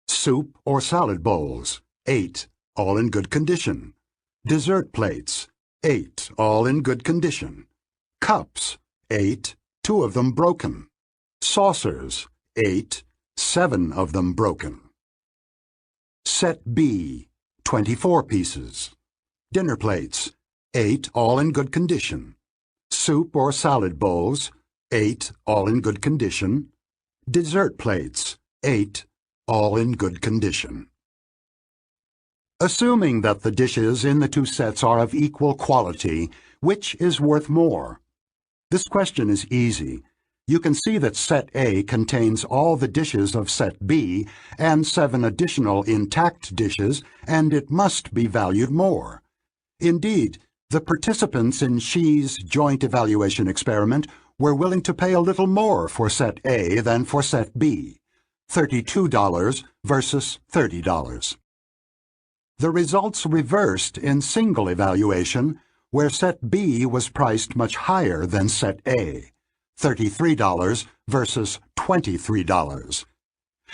Soup or salad bowls, 8, all in good condition. Dessert plates, 8, all in good condition. Cups, 8, 2 of them broken. Saucers, 8, 7 of them broken. Set B, 24 pieces. Dinner plates, 8, all in good condition. Soup or salad bowls, 8, all in good condition. Dessert plates, 8, all in good condition. Assuming that the dishes in the 2 sets are of equal quality, which is worth more? This question is easy. You can see that set A contains all the dishes of set B and 7 additional intact dishes, and it must be valued more. Indeed, the participants in Shee's joint evaluation experiment were willing to pay a little more for set A than for set B, $32 versus $30. The results reversed in single evaluation, where set B was priced much higher than set A, $33 versus $23.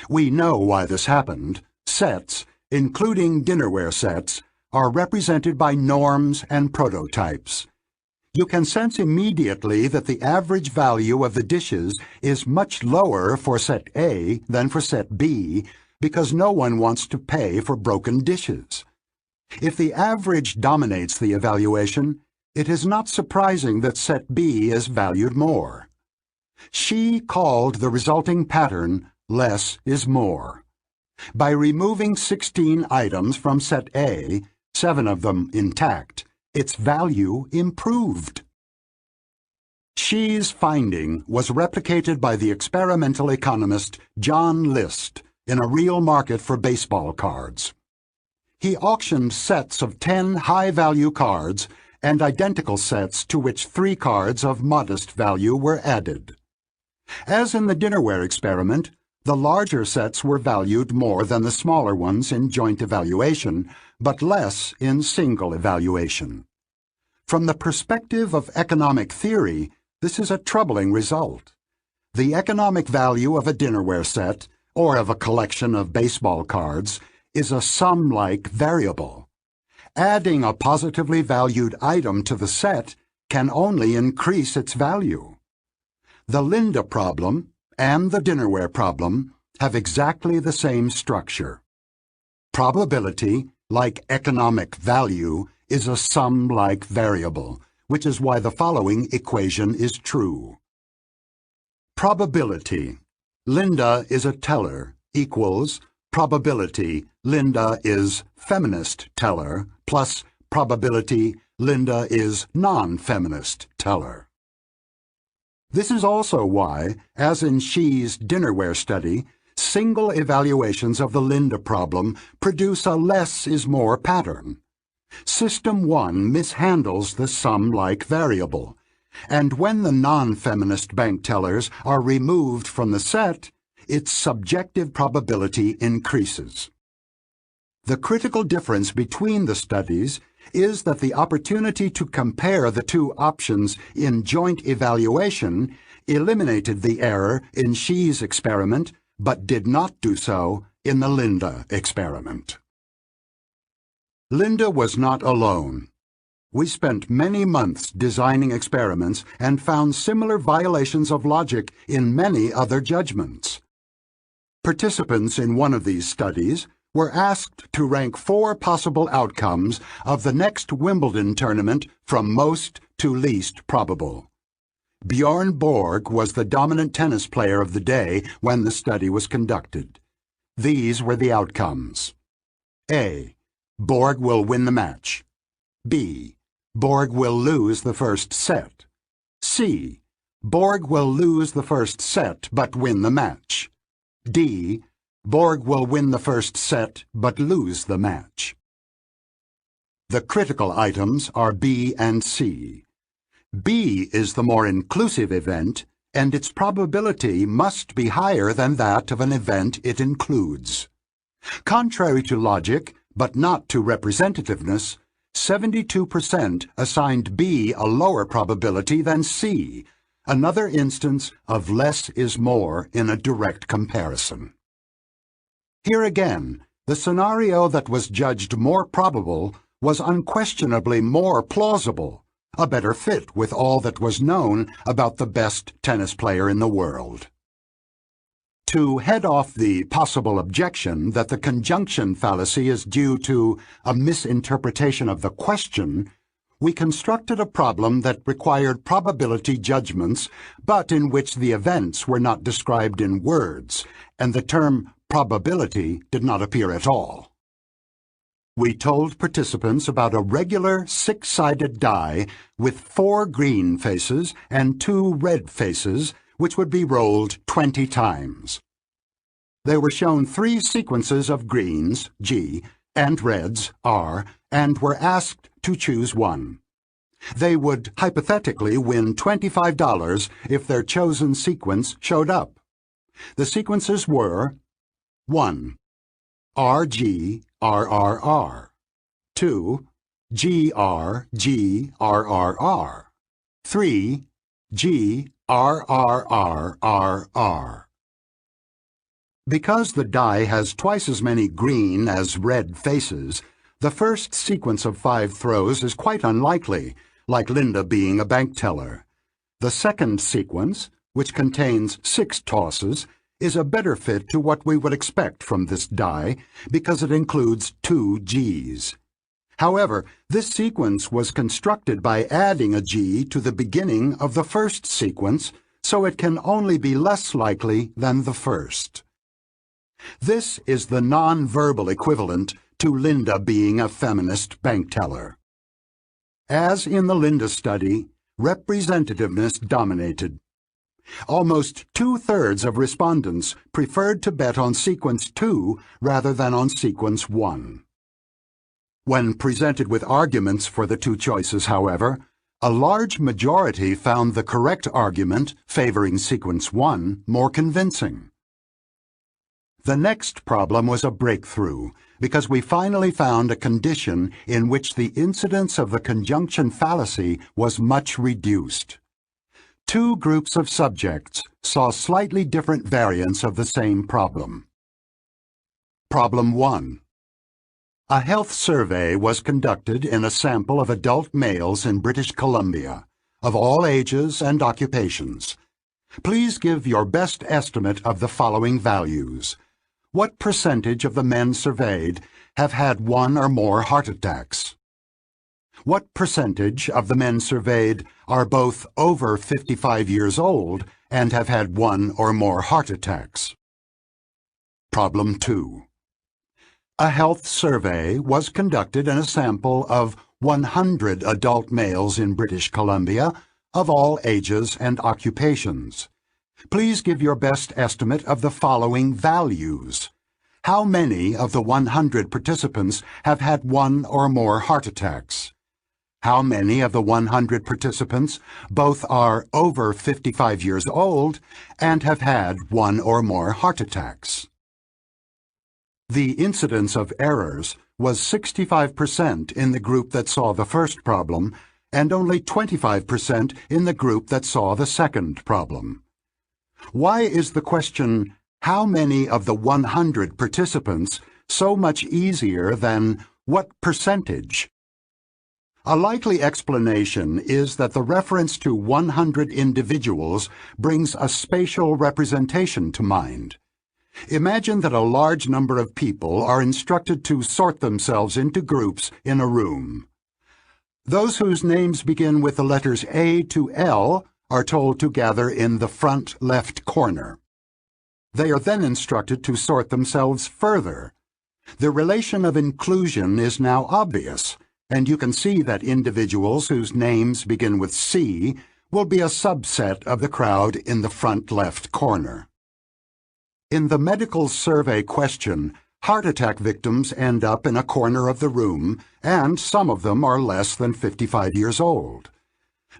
We know why this happened. Sets, including dinnerware sets, are represented by norms and prototypes. You can sense immediately that the average value of the dishes is much lower for set A than for set B because no one wants to pay for broken dishes. If the average dominates the evaluation, it is not surprising that set B is valued more. She called the resulting pattern less is more. By removing 16 items from set A, 7 of them intact, its value improved. She's finding was replicated by the experimental economist John List in a real market for baseball cards. He auctioned sets of 10 high-value cards and identical sets to which 3 cards of modest value were added. As in the dinnerware experiment, the larger sets were valued more than the smaller ones in joint evaluation, but less in single evaluation. From the perspective of economic theory, this is a troubling result. The economic value of a dinnerware set, or of a collection of baseball cards, is a sum-like variable. Adding a positively valued item to the set can only increase its value. The Linda problem and the dinnerware problem have exactly the same structure. Probability, like economic value, is a sum-like variable, which is why the following equation is true. Probability, Linda is a teller, equals probability, Linda is feminist teller, plus probability, Linda is non-feminist teller. This is also why, as in She's dinnerware study, single evaluations of the Linda problem produce a less is more pattern. System 1 mishandles the sum-like variable, and when the non-feminist bank tellers are removed from the set, its subjective probability increases. The critical difference between the studies is that the opportunity to compare the two options in joint evaluation eliminated the error in She's experiment, but did not do so in the Linda experiment. Linda was not alone. We spent many months designing experiments and found similar violations of logic in many other judgments. Participants in one of these studies were asked to rank 4 possible outcomes of the next Wimbledon tournament from most to least probable. Bjorn Borg was the dominant tennis player of the day when the study was conducted. These were the outcomes. A. Borg will win the match. B. Borg will lose the first set. C. Borg will lose the first set but win the match. D. Borg will win the first set but lose the match. The critical items are B and C. B is the more inclusive event, and its probability must be higher than that of an event it includes. Contrary to logic, but not to representativeness, 72% assigned B a lower probability than C, another instance of less is more in a direct comparison. Here again, the scenario that was judged more probable was unquestionably more plausible, a better fit with all that was known about the best tennis player in the world. To head off the possible objection that the conjunction fallacy is due to a misinterpretation of the question, we constructed a problem that required probability judgments, but in which the events were not described in words, and the term probability did not appear at all. We told participants about a regular 6-sided die with 4 green faces and 2 red faces, which would be rolled 20 times. They were shown 3 sequences of greens, G, and reds, R, and were asked to choose one. They would hypothetically win $25 if their chosen sequence showed up. The sequences were 1. RG, RRR. 2. GR, GRRR. 3. GRRRRR. Because the die has twice as many green as red faces, the first sequence of 5 throws is quite unlikely, like Linda being a bank teller. The second sequence, which contains 6 tosses, is a better fit to what we would expect from this die because it includes 2 Gs. However, this sequence was constructed by adding a G to the beginning of the first sequence, so it can only be less likely than the first. This is the non-verbal equivalent to Linda being a feminist bank teller. As in the Linda study, representativeness dominated. Almost 2/3 of respondents preferred to bet on sequence 2 rather than on sequence 1. When presented with arguments for the 2 choices, however, a large majority found the correct argument favoring sequence 1 more convincing. The next problem was a breakthrough, because we finally found a condition in which the incidence of the conjunction fallacy was much reduced. 2 groups of subjects saw slightly different variants of the same problem. Problem 1. A health survey was conducted in a sample of adult males in British Columbia, of all ages and occupations. Please give your best estimate of the following values. What percentage of the men surveyed have had 1 or more heart attacks? What percentage of the men surveyed are both over 55 years old and have had 1 or more heart attacks? Problem 2. A health survey was conducted in a sample of 100 adult males in British Columbia of all ages and occupations. Please give your best estimate of the following values. How many of the 100 participants have had 1 or more heart attacks? How many of the 100 participants both are over 55 years old and have had 1 or more heart attacks? The incidence of errors was 65% in the group that saw the first problem and only 25% in the group that saw the second problem. Why is the question, how many of the 100 participants, so much easier than what percentage? A likely explanation is that the reference to 100 individuals brings a spatial representation to mind. Imagine that a large number of people are instructed to sort themselves into groups in a room. Those whose names begin with the letters A to L are told to gather in the front left corner. They are then instructed to sort themselves further. The relation of inclusion is now obvious, and you can see that individuals whose names begin with C will be a subset of the crowd in the front left corner. In the medical survey question, heart attack victims end up in a corner of the room, and some of them are less than 55 years old.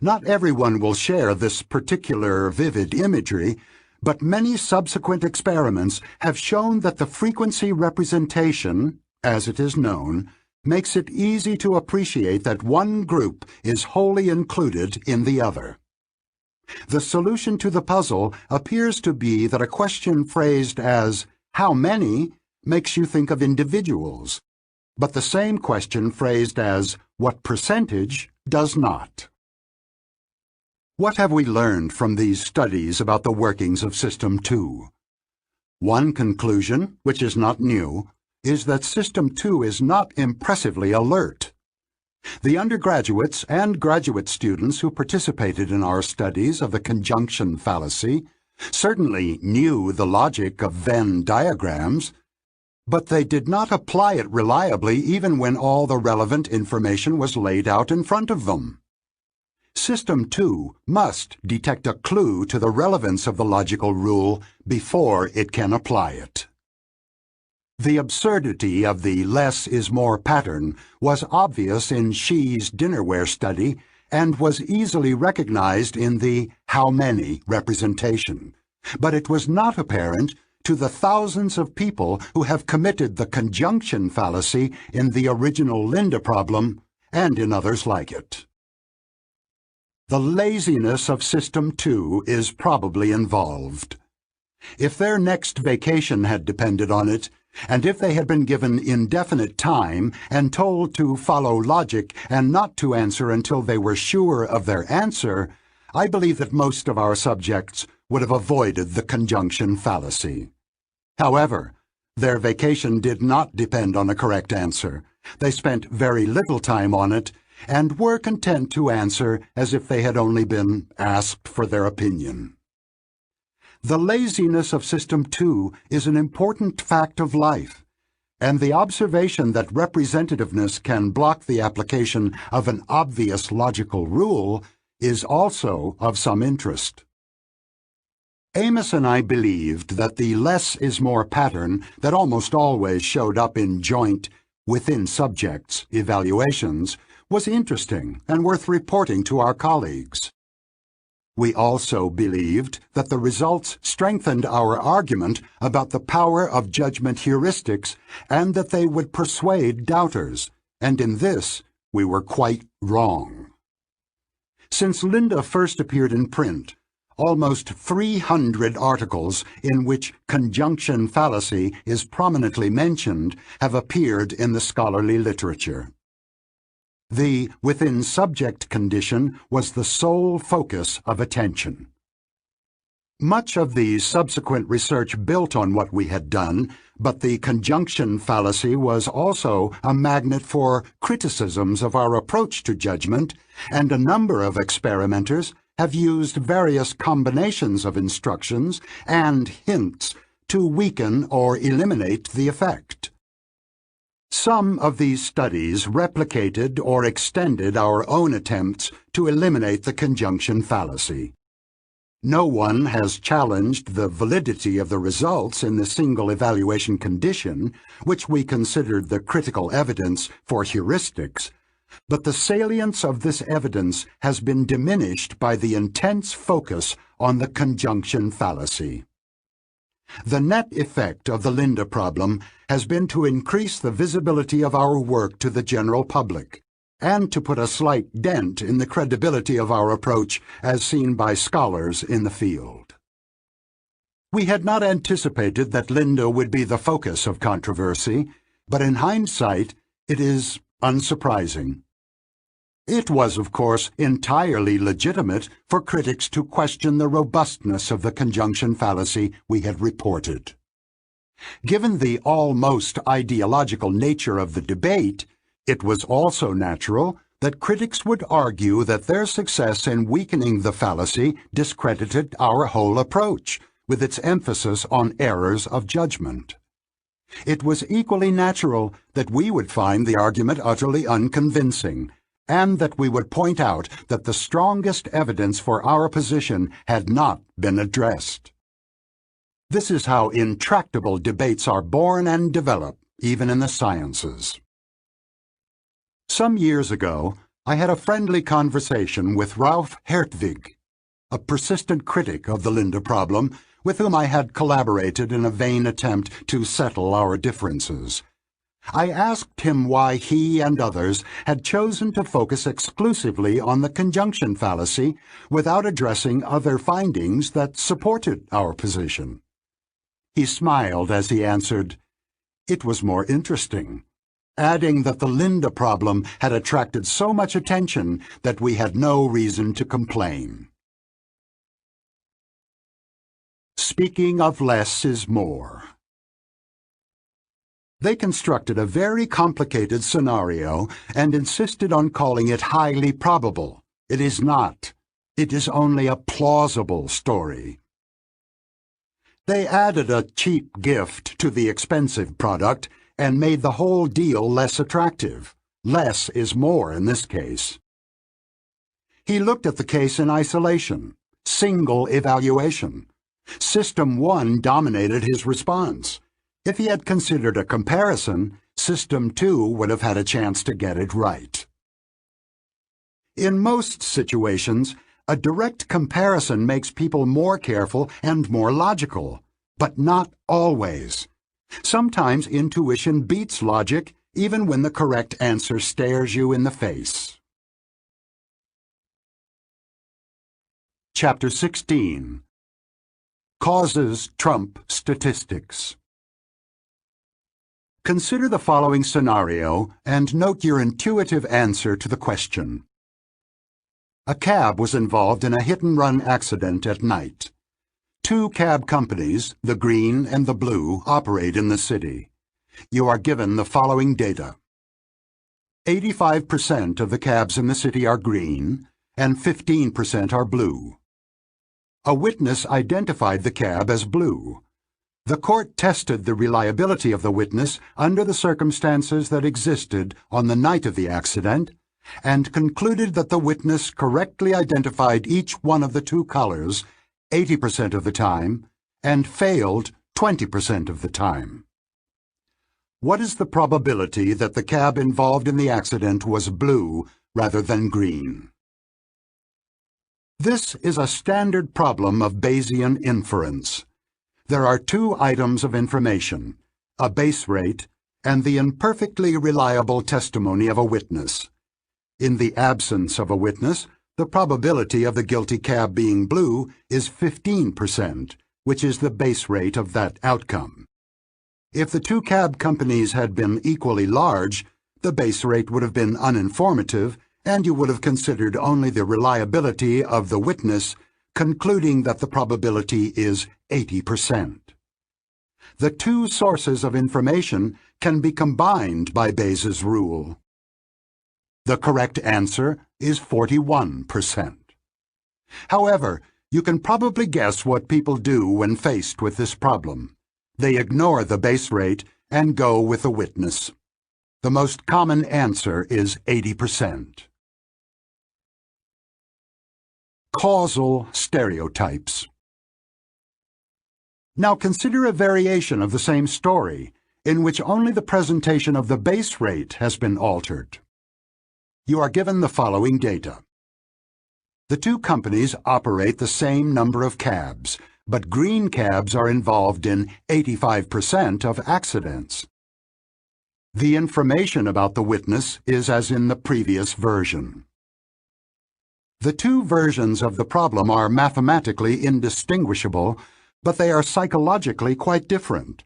Not everyone will share this particular vivid imagery, but many subsequent experiments have shown that the frequency representation, as it is known, makes it easy to appreciate that one group is wholly included in the other. The solution to the puzzle appears to be that a question phrased as, how many, makes you think of individuals, but the same question phrased as, what percentage, does not. What have we learned from these studies about the workings of System 2? One conclusion, which is not new, is that System 2 is not impressively alert. The undergraduates and graduate students who participated in our studies of the conjunction fallacy certainly knew the logic of Venn diagrams, but they did not apply it reliably even when all the relevant information was laid out in front of them. System 2 must detect a clue to the relevance of the logical rule before it can apply it. The absurdity of the less is more pattern was obvious in Xi's dinnerware study and was easily recognized in the how many representation, but it was not apparent to the thousands of people who have committed the conjunction fallacy in the original Linda problem and in others like it. The laziness of System 2 is probably involved. If their next vacation had depended on it, And if they had been given indefinite time and told to follow logic and not to answer until they were sure of their answer, I believe that most of our subjects would have avoided the conjunction fallacy. However, their vacation did not depend on a correct answer. They spent very little time on it and were content to answer as if they had only been asked for their opinion. The laziness of System 2 is an important fact of life, and the observation that representativeness can block the application of an obvious logical rule is also of some interest. Amos and I believed that the less is more pattern that almost always showed up in joint, within subjects, evaluations was interesting and worth reporting to our colleagues. We also believed that the results strengthened our argument about the power of judgment heuristics and that they would persuade doubters, and in this we were quite wrong. Since Linda first appeared in print, almost 300 articles in which conjunction fallacy is prominently mentioned have appeared in the scholarly literature. The within-subject condition was the sole focus of attention. Much of the subsequent research built on what we had done, but the conjunction fallacy was also a magnet for criticisms of our approach to judgment, and a number of experimenters have used various combinations of instructions and hints to weaken or eliminate the effect. Some of these studies replicated or extended our own attempts to eliminate the conjunction fallacy. No one has challenged the validity of the results in the single evaluation condition, which we considered the critical evidence for heuristics, but the salience of this evidence has been diminished by the intense focus on the conjunction fallacy. The net effect of the Linda problem has been to increase the visibility of our work to the general public, and to put a slight dent in the credibility of our approach as seen by scholars in the field. We had not anticipated that Linda would be the focus of controversy, but in hindsight, it is unsurprising. It was, of course, entirely legitimate for critics to question the robustness of the conjunction fallacy we had reported. Given the almost ideological nature of the debate, it was also natural that critics would argue that their success in weakening the fallacy discredited our whole approach, with its emphasis on errors of judgment. It was equally natural that we would find the argument utterly unconvincing, and that we would point out that the strongest evidence for our position had not been addressed. This is how intractable debates are born and develop, even in the sciences. Some years ago, I had a friendly conversation with Ralph Hertwig, a persistent critic of the Linda problem, with whom I had collaborated in a vain attempt to settle our differences. I asked him why he and others had chosen to focus exclusively on the conjunction fallacy without addressing other findings that supported our position. He smiled as he answered, "It was more interesting," adding that the Linda problem had attracted so much attention that we had no reason to complain. Speaking of less is more. They constructed a very complicated scenario and insisted on calling it highly probable. It is not. It is only a plausible story. They added a cheap gift to the expensive product and made the whole deal less attractive. Less is more in this case. He looked at the case in isolation, single evaluation. System 1 dominated his response. If he had considered a comparison, System 2 would have had a chance to get it right. In most situations, a direct comparison makes people more careful and more logical, but not always. Sometimes intuition beats logic, even when the correct answer stares you in the face. Chapter 16. Causes trump statistics. Consider the following scenario and note your intuitive answer to the question. A cab was involved in a hit-and-run accident at night. Two cab companies, the green and the blue, operate in the city. You are given the following data. 85% of the cabs in the city are green, and 15% are blue. A witness identified the cab as blue. The court tested the reliability of the witness under the circumstances that existed on the night of the accident and concluded that the witness correctly identified each one of the two colors 80% of the time and failed 20% of the time. What is the probability that the cab involved in the accident was blue rather than green? This is a standard problem of Bayesian inference. There are two items of information, a base rate and the imperfectly reliable testimony of a witness. In the absence of a witness, the probability of the guilty cab being blue is 15%, which is the base rate of that outcome. If the two cab companies had been equally large, the base rate would have been uninformative, and you would have considered only the reliability of the witness, concluding that the probability is 80%. The two sources of information can be combined by Bayes' rule. The correct answer is 41%. However, you can probably guess what people do when faced with this problem. They ignore the base rate and go with the witness. The most common answer is 80%. Causal stereotypes. Now consider a variation of the same story, in which only the presentation of the base rate has been altered. You are given the following data. The two companies operate the same number of cabs, but green cabs are involved in 85% of accidents. The information about the witness is as in the previous version. The two versions of the problem are mathematically indistinguishable, but they are psychologically quite different.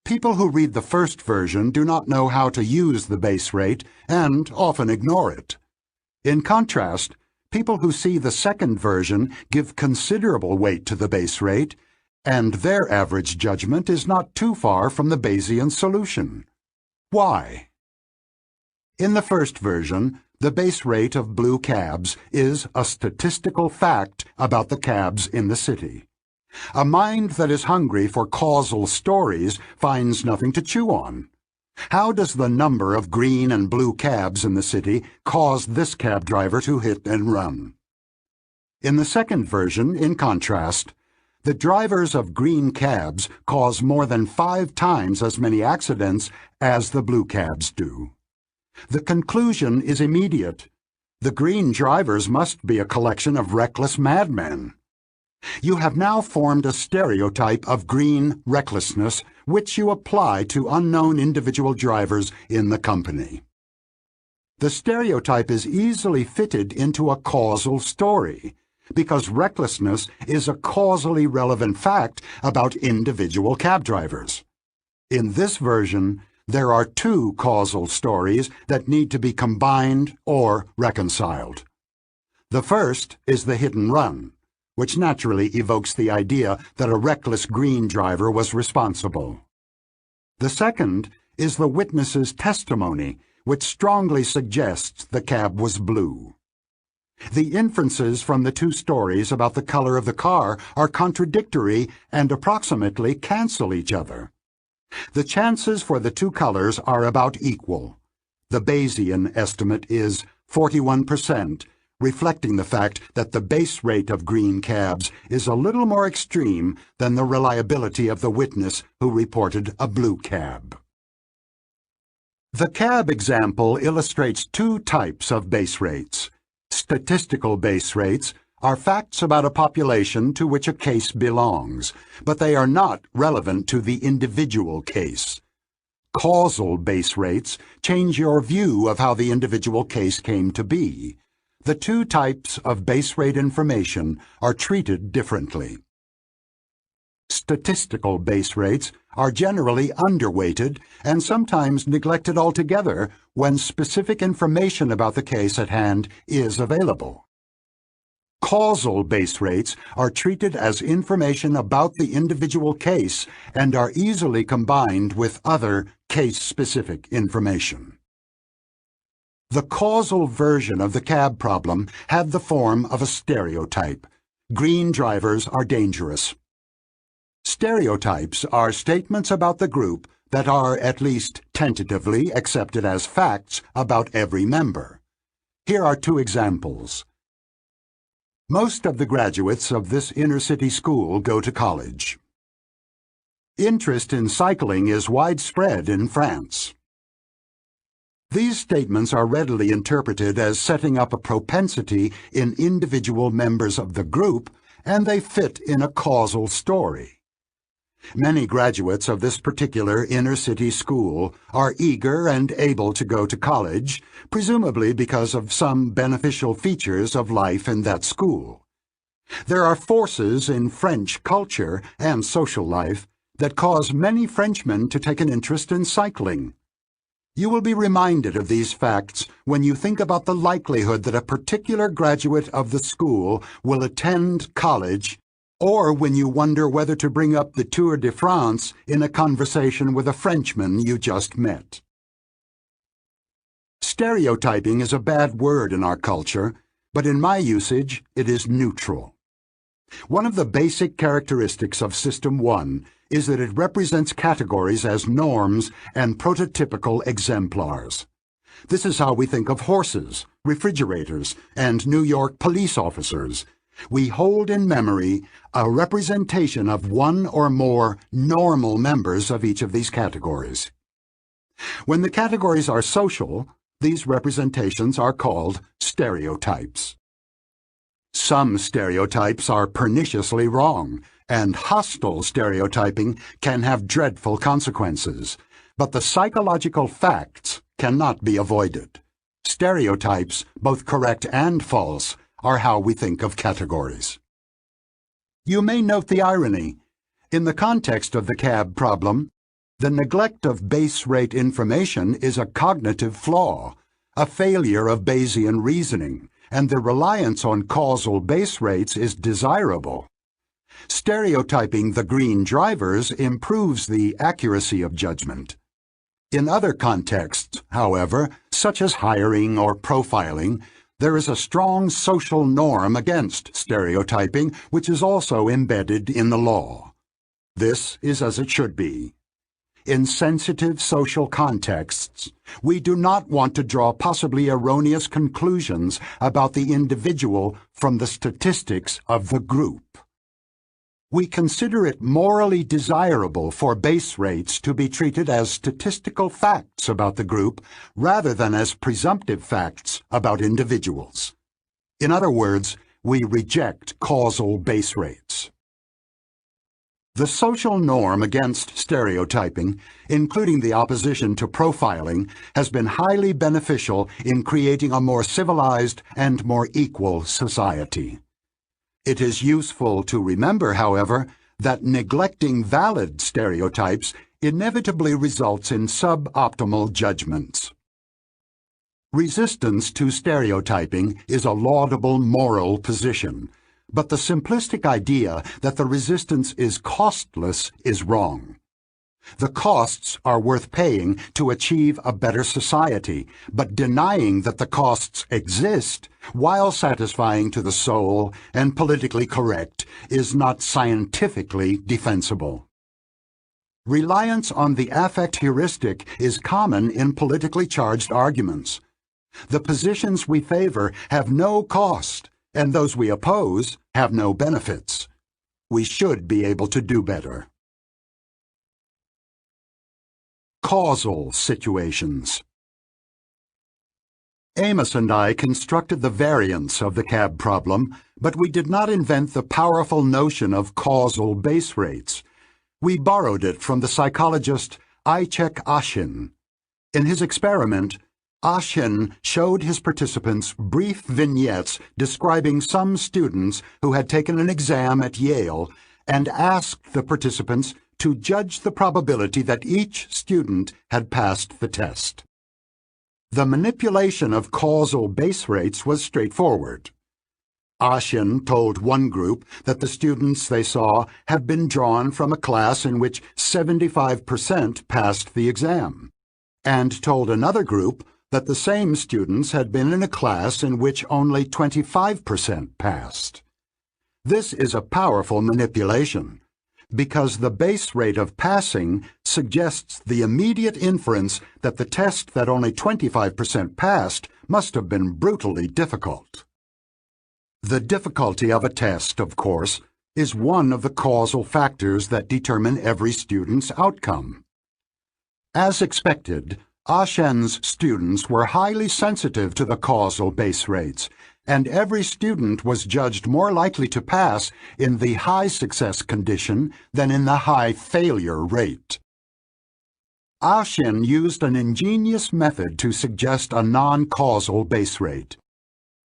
People who read the first version do not know how to use the base rate and often ignore it. In contrast, people who see the second version give considerable weight to the base rate, and their average judgment is not too far from the Bayesian solution. Why? In the first version, the base rate of blue cabs is a statistical fact about the cabs in the city. A mind that is hungry for causal stories finds nothing to chew on. How does the number of green and blue cabs in the city cause this cab driver to hit and run? In the second version, in contrast, the drivers of green cabs cause more than 5 times as many accidents as the blue cabs do. The conclusion is immediate. The green drivers must be a collection of reckless madmen. You have now formed a stereotype of green recklessness, which you apply to unknown individual drivers in the company. The stereotype is easily fitted into a causal story, because recklessness is a causally relevant fact about individual cab drivers. In this version, there are two causal stories that need to be combined or reconciled. The first is the hit and run, which naturally evokes the idea that a reckless green driver was responsible. The second is the witness's testimony, which strongly suggests the cab was blue. The inferences from the two stories about the color of the car are contradictory and approximately cancel each other. The chances for the two colors are about equal. The Bayesian estimate is 41%, reflecting the fact that the base rate of green cabs is a little more extreme than the reliability of the witness who reported a blue cab. The cab example illustrates two types of base rates. Statistical base rates are facts about a population to which a case belongs, but they are not relevant to the individual case. Causal base rates change your view of how the individual case came to be. The two types of base rate information are treated differently. Statistical base rates are generally underweighted and sometimes neglected altogether when specific information about the case at hand is available. Causal base rates are treated as information about the individual case and are easily combined with other case-specific information. The causal version of the cab problem had the form of a stereotype. Green drivers are dangerous. Stereotypes are statements about the group that are at least tentatively accepted as facts about every member. Here are two examples. Most of the graduates of this inner-city school go to college. Interest in cycling is widespread in France. These statements are readily interpreted as setting up a propensity in individual members of the group, and they fit in a causal story. Many graduates of this particular inner-city school are eager and able to go to college, presumably because of some beneficial features of life in that school. There are forces in French culture and social life that cause many Frenchmen to take an interest in cycling. You will be reminded of these facts when you think about the likelihood that a particular graduate of the school will attend college, or when you wonder whether to bring up the Tour de France in a conversation with a Frenchman you just met. Stereotyping is a bad word in our culture, but in my usage it is neutral. One of the basic characteristics of System 1 is that it represents categories as norms and prototypical exemplars. This is how we think of horses, refrigerators, and New York police officers. We hold in memory a representation of one or more normal members of each of these categories. When the categories are social, these representations are called stereotypes. Some stereotypes are perniciously wrong, and hostile stereotyping can have dreadful consequences, but the psychological facts cannot be avoided. Stereotypes, both correct and false, are how we think of categories. You may note the irony. In the context of the cab problem, the neglect of base rate information is a cognitive flaw, a failure of Bayesian reasoning, and the reliance on causal base rates is desirable. Stereotyping the green drivers improves the accuracy of judgment. In other contexts, however, such as hiring or profiling, there is a strong social norm against stereotyping, which is also embedded in the law. This is as it should be. In sensitive social contexts, we do not want to draw possibly erroneous conclusions about the individual from the statistics of the group. We consider it morally desirable for base rates to be treated as statistical facts about the group rather than as presumptive facts about individuals. In other words, we reject causal base rates. The social norm against stereotyping, including the opposition to profiling, has been highly beneficial in creating a more civilized and more equal society. It is useful to remember, however, that neglecting valid stereotypes inevitably results in suboptimal judgments. Resistance to stereotyping is a laudable moral position, but the simplistic idea that the resistance is costless is wrong. The costs are worth paying to achieve a better society, but denying that the costs exist, while satisfying to the soul and politically correct, is not scientifically defensible. Reliance on the affect heuristic is common in politically charged arguments. The positions we favor have no cost, and those we oppose have no benefits. We should be able to do better. Causal situations. Amos and I constructed the variants of the cab problem, but we did not invent the powerful notion of causal base rates. We borrowed it from the psychologist Ashken. In his experiment, Ashken showed his participants brief vignettes describing some students who had taken an exam at Yale and asked the participants to judge the probability that each student had passed the test. The manipulation of causal base rates was straightforward. Ashen told one group that the students they saw had been drawn from a class in which 75% passed the exam, and told another group that the same students had been in a class in which only 25% passed. This is a powerful manipulation, because the base rate of passing suggests the immediate inference that the test that only 25% passed must have been brutally difficult. The difficulty of a test, of course, is one of the causal factors that determine every student's outcome. As expected, Ashen's students were highly sensitive to the causal base rates, and every student was judged more likely to pass in the high success condition than in the high failure rate. Ashen used an ingenious method to suggest a non-causal base rate.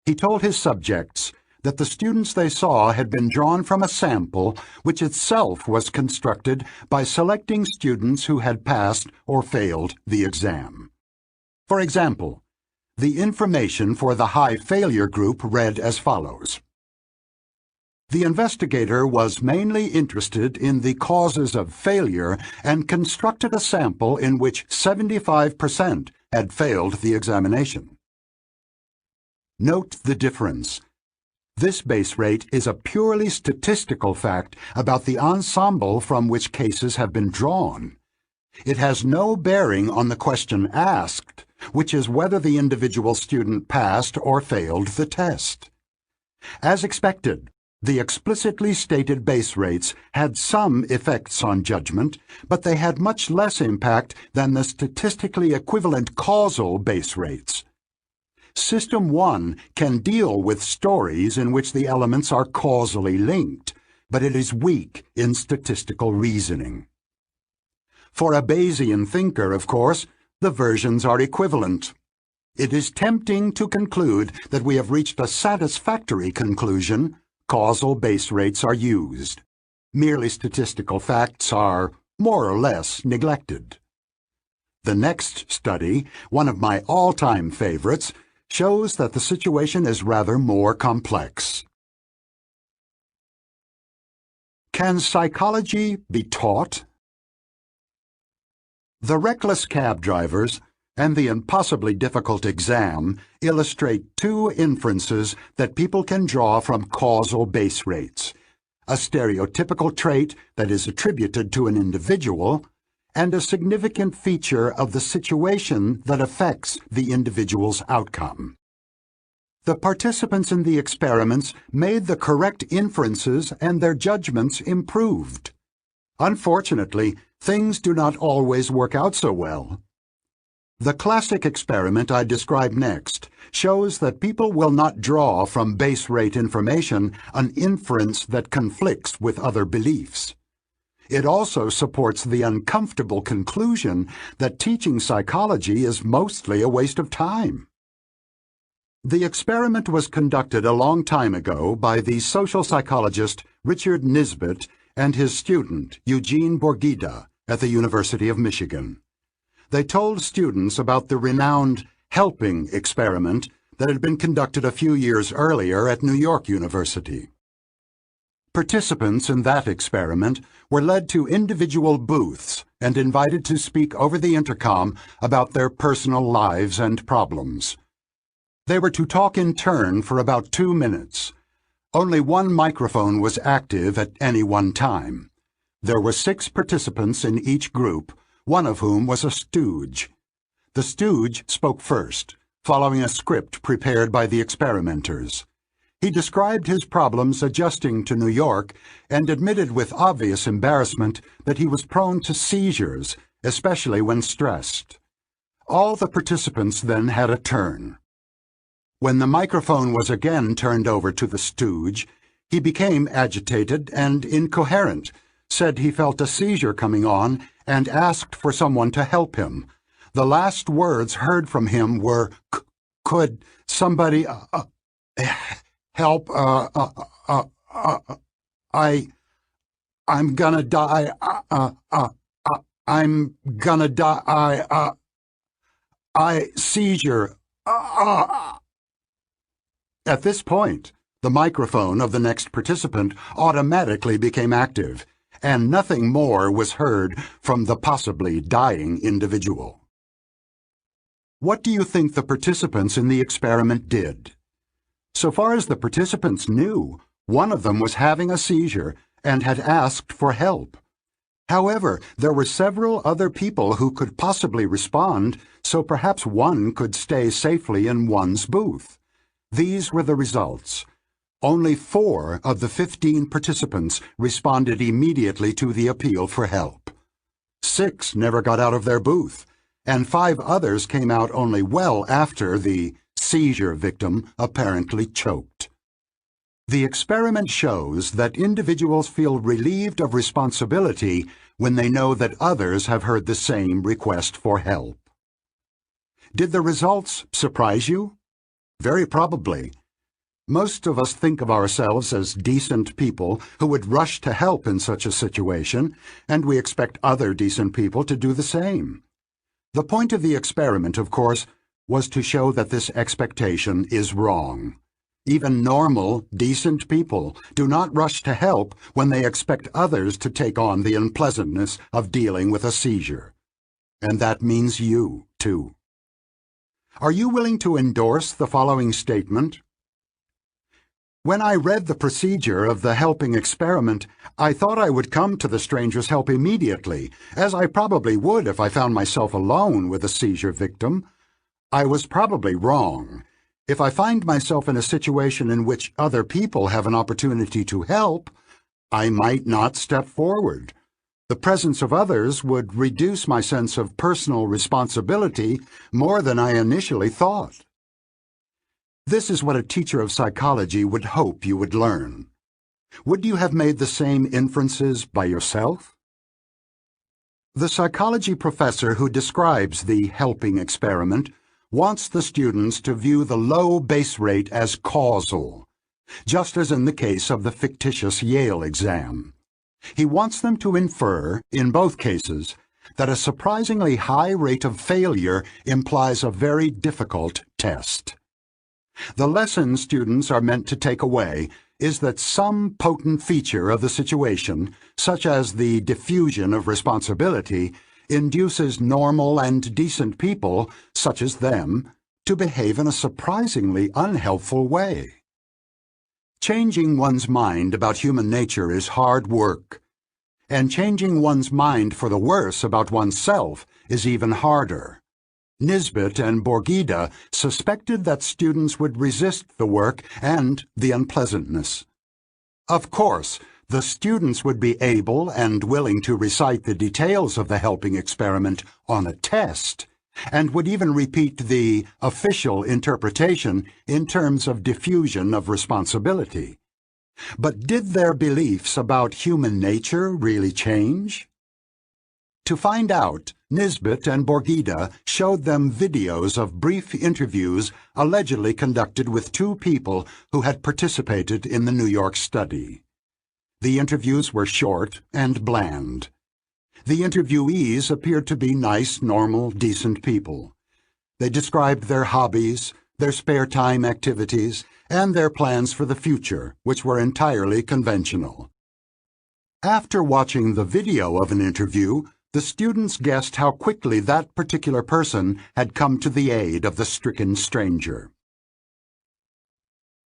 He told his subjects that the students they saw had been drawn from a sample which itself was constructed by selecting students who had passed or failed the exam. For example, the information for the high failure group read as follows. The investigator was mainly interested in the causes of failure and constructed a sample in which 75% had failed the examination. Note the difference. This base rate is a purely statistical fact about the ensemble from which cases have been drawn. It has no bearing on the question asked, which is whether the individual student passed or failed the test. As expected, the explicitly stated base rates had some effects on judgment, but they had much less impact than the statistically equivalent causal base rates. System 1 can deal with stories in which the elements are causally linked, but it is weak in statistical reasoning. For a Bayesian thinker, of course, the versions are equivalent. It is tempting to conclude that we have reached a satisfactory conclusion. Causal base rates are used. Merely statistical facts are more or less neglected. The next study, one of my all-time favorites, shows that the situation is rather more complex. Can psychology be taught? The reckless cab drivers and the impossibly difficult exam illustrate two inferences that people can draw from causal base rates, a stereotypical trait that is attributed to an individual, and a significant feature of the situation that affects the individual's outcome. The participants in the experiments made the correct inferences and their judgments improved. Unfortunately, things do not always work out so well. The classic experiment I describe next shows that people will not draw from base rate information an inference that conflicts with other beliefs. It also supports the uncomfortable conclusion that teaching psychology is mostly a waste of time. The experiment was conducted a long time ago by the social psychologist Richard Nisbett and his student Eugene Borghida at the University of Michigan. They told students about the renowned helping experiment that had been conducted a few years earlier at New York University. Participants in that experiment were led to individual booths and invited to speak over the intercom about their personal lives and problems. They were to talk in turn for about 2 minutes. Only one microphone was active at any one time. There were 6 participants in each group, one of whom was a stooge. The stooge spoke first, following a script prepared by the experimenters. He described his problems adjusting to New York and admitted with obvious embarrassment that he was prone to seizures, especially when stressed. All the participants then had a turn. When the microphone was again turned over to the stooge, he became agitated and incoherent, said he felt a seizure coming on, and asked for someone to help him. The last words heard from him were, "Could somebody help? I'm gonna die. I'm gonna die. Seizure. At this point, the microphone of the next participant automatically became active, and nothing more was heard from the possibly dying individual. What do you think the participants in the experiment did? So far as the participants knew, one of them was having a seizure and had asked for help. However, there were several other people who could possibly respond, so perhaps one could stay safely in one's booth. These were the results. Only 4 of the 15 participants responded immediately to the appeal for help. 6 never got out of their booth, and 5 others came out only well after the seizure victim apparently choked. The experiment shows that individuals feel relieved of responsibility when they know that others have heard the same request for help. Did the results surprise you? Very probably. Most of us think of ourselves as decent people who would rush to help in such a situation, and we expect other decent people to do the same. The point of the experiment, of course, was to show that this expectation is wrong. Even normal, decent people do not rush to help when they expect others to take on the unpleasantness of dealing with a seizure. And that means you, too. Are you willing to endorse the following statement? When I read the procedure of the helping experiment, I thought I would come to the stranger's help immediately, as I probably would if I found myself alone with a seizure victim. I was probably wrong. If I find myself in a situation in which other people have an opportunity to help, I might not step forward. The presence of others would reduce my sense of personal responsibility more than I initially thought. This is what a teacher of psychology would hope you would learn. Would you have made the same inferences by yourself? The psychology professor who describes the helping experiment wants the students to view the low base rate as causal, just as in the case of the fictitious Yale exam. He wants them to infer, in both cases, that a surprisingly high rate of failure implies a very difficult test. The lesson students are meant to take away is that some potent feature of the situation, such as the diffusion of responsibility, induces normal and decent people, such as them, to behave in a surprisingly unhelpful way. Changing one's mind about human nature is hard work, and changing one's mind for the worse about oneself is even harder. Nisbet and Borghida suspected that students would resist the work and the unpleasantness. Of course, the students would be able and willing to recite the details of the helping experiment on a test, and would even repeat the official interpretation in terms of diffusion of responsibility. But did their beliefs about human nature really change? To find out, Nisbet and Borghida showed them videos of brief interviews allegedly conducted with 2 people who had participated in the New York study. The interviews were short and bland. The interviewees appeared to be nice, normal, decent people. They described their hobbies, their spare time activities, and their plans for the future, which were entirely conventional. After watching the video of an interview, the students guessed how quickly that particular person had come to the aid of the stricken stranger.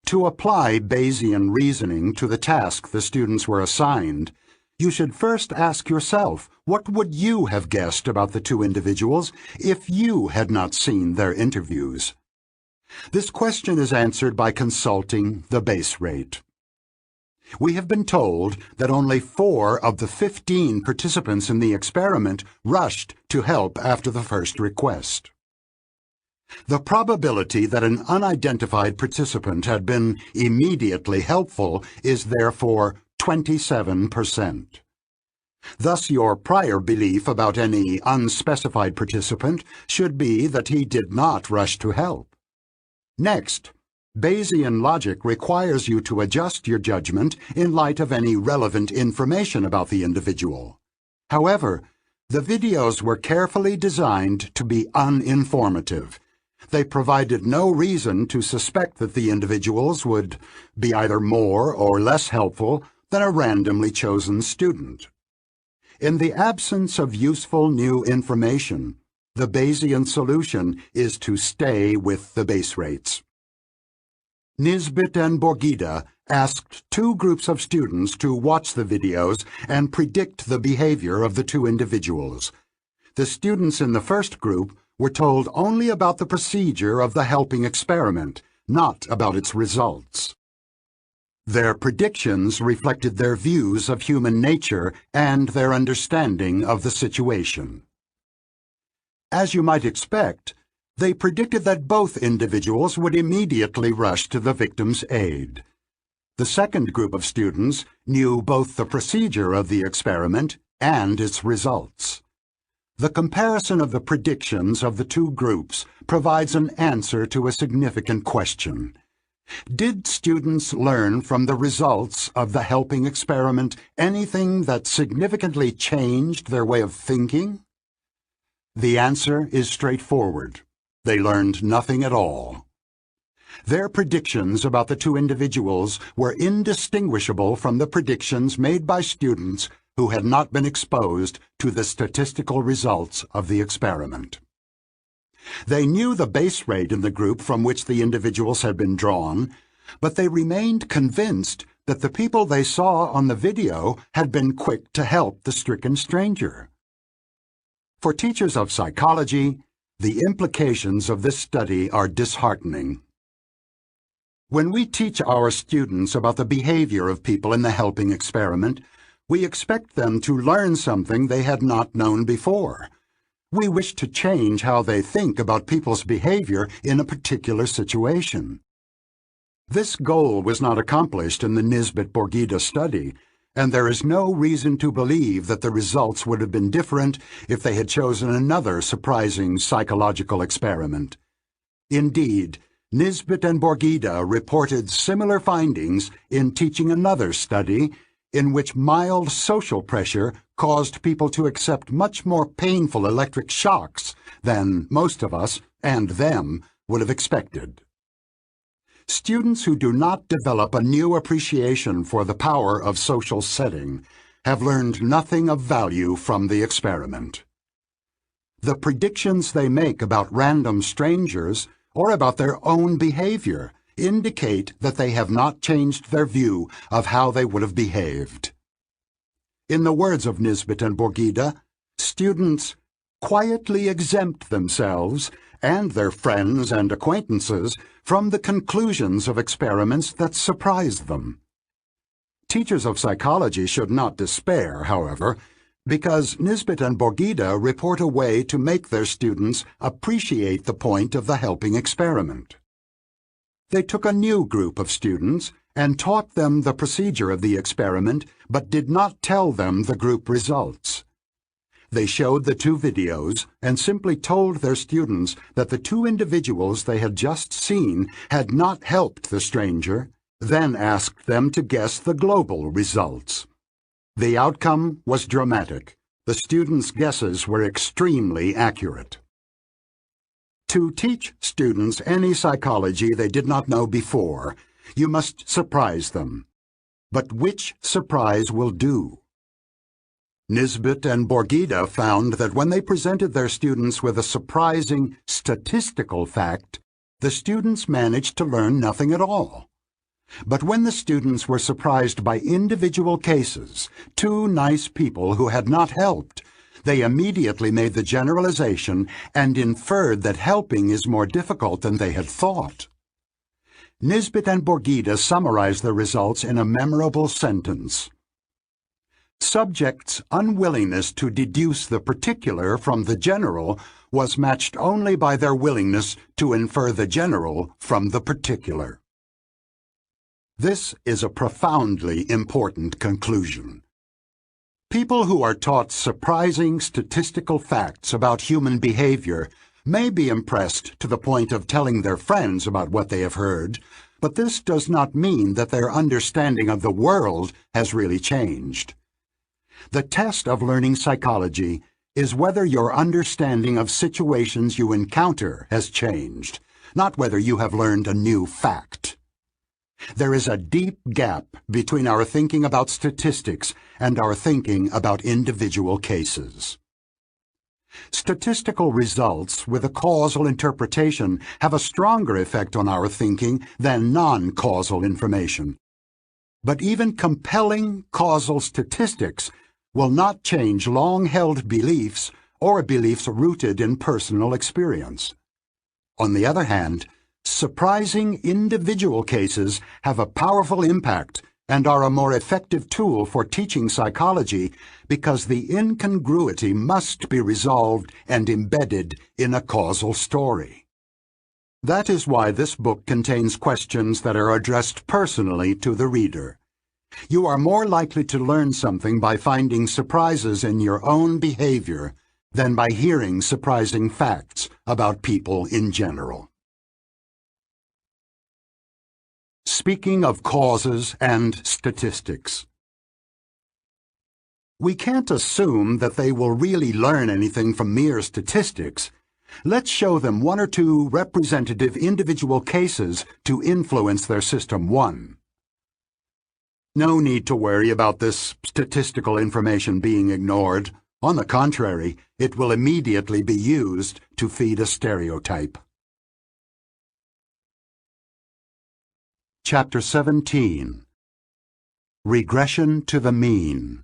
To apply Bayesian reasoning to the task the students were assigned, you should first ask yourself, what would you have guessed about the 2 individuals if you had not seen their interviews? This question is answered by consulting the base rate. We have been told that only 4 of the 15 participants in the experiment rushed to help after the first request. The probability that an unidentified participant had been immediately helpful is therefore 27%. Thus, your prior belief about any unspecified participant should be that he did not rush to help. Next, Bayesian logic requires you to adjust your judgment in light of any relevant information about the individual. However, the videos were carefully designed to be uninformative. They provided no reason to suspect that the individuals would be either more or less helpful than a randomly chosen student. In the absence of useful new information, the Bayesian solution is to stay with the base rates. Nisbet and Borghida asked two groups of students to watch the videos and predict the behavior of the two individuals. The students in the first group were told only about the procedure of the helping experiment, not about its results. Their predictions reflected their views of human nature and their understanding of the situation. As you might expect, they predicted that both individuals would immediately rush to the victim's aid. The second group of students knew both the procedure of the experiment and its results. The comparison of the predictions of the two groups provides an answer to a significant question. Did students learn from the results of the helping experiment anything that significantly changed their way of thinking? The answer is straightforward. They learned nothing at all. Their predictions about the two individuals were indistinguishable from the predictions made by students who had not been exposed to the statistical results of the experiment. They knew the base rate in the group from which the individuals had been drawn, but they remained convinced that the people they saw on the video had been quick to help the stricken stranger. For teachers of psychology, the implications of this study are disheartening. When we teach our students about the behavior of people in the helping experiment, we expect them to learn something they had not known before. We wish to change how they think about people's behavior in a particular situation. This goal was not accomplished in the Nisbet-Borghida study, and there is no reason to believe that the results would have been different if they had chosen another surprising psychological experiment. Indeed, Nisbet and Borghida reported similar findings in teaching another study in which mild social pressure caused people to accept much more painful electric shocks than most of us and them would have expected. Students who do not develop a new appreciation for the power of social setting have learned nothing of value from the experiment. The predictions they make about random strangers or about their own behavior indicate that they have not changed their view of how they would have behaved. In the words of Nisbet and Borghida, students quietly exempt themselves and their friends and acquaintances from the conclusions of experiments that surprise them. Teachers of psychology should not despair, however, because Nisbet and Borghida report a way to make their students appreciate the point of the helping experiment. They took a new group of students and taught them the procedure of the experiment, but did not tell them the group results. They showed the two videos and simply told their students that the two individuals they had just seen had not helped the stranger, then asked them to guess the global results. The outcome was dramatic. The students' guesses were extremely accurate. To teach students any psychology they did not know before, you must surprise them. But which surprise will do? Nisbet and Borghida found that when they presented their students with a surprising statistical fact, the students managed to learn nothing at all. But when the students were surprised by individual cases, two nice people who had not helped, they immediately made the generalization and inferred that helping is more difficult than they had thought. Nisbet and Borghida summarized the results in a memorable sentence. Subjects' unwillingness to deduce the particular from the general was matched only by their willingness to infer the general from the particular. This is a profoundly important conclusion. People who are taught surprising statistical facts about human behavior may be impressed to the point of telling their friends about what they have heard, But this does not mean that their understanding of the world has really changed. The test of learning psychology is whether your understanding of situations you encounter has changed, not whether you have learned a new fact. There is a deep gap between our thinking about statistics and our thinking about individual cases. Statistical results with a causal interpretation have a stronger effect on our thinking than non-causal information. But even compelling causal statistics will not change long-held beliefs or beliefs rooted in personal experience. On the other hand, surprising individual cases have a powerful impact and are a more effective tool for teaching psychology because the incongruity must be resolved and embedded in a causal story. That is why this book contains questions that are addressed personally to the reader. You are more likely to learn something by finding surprises in your own behavior than by hearing surprising facts about people in general. Speaking of causes and statistics. We can't assume that they will really learn anything from mere statistics. Let's show them one or two representative individual cases to influence their System 1. No need to worry about this statistical information being ignored. On the contrary, it will immediately be used to feed a stereotype. Chapter 17. Regression to the Mean.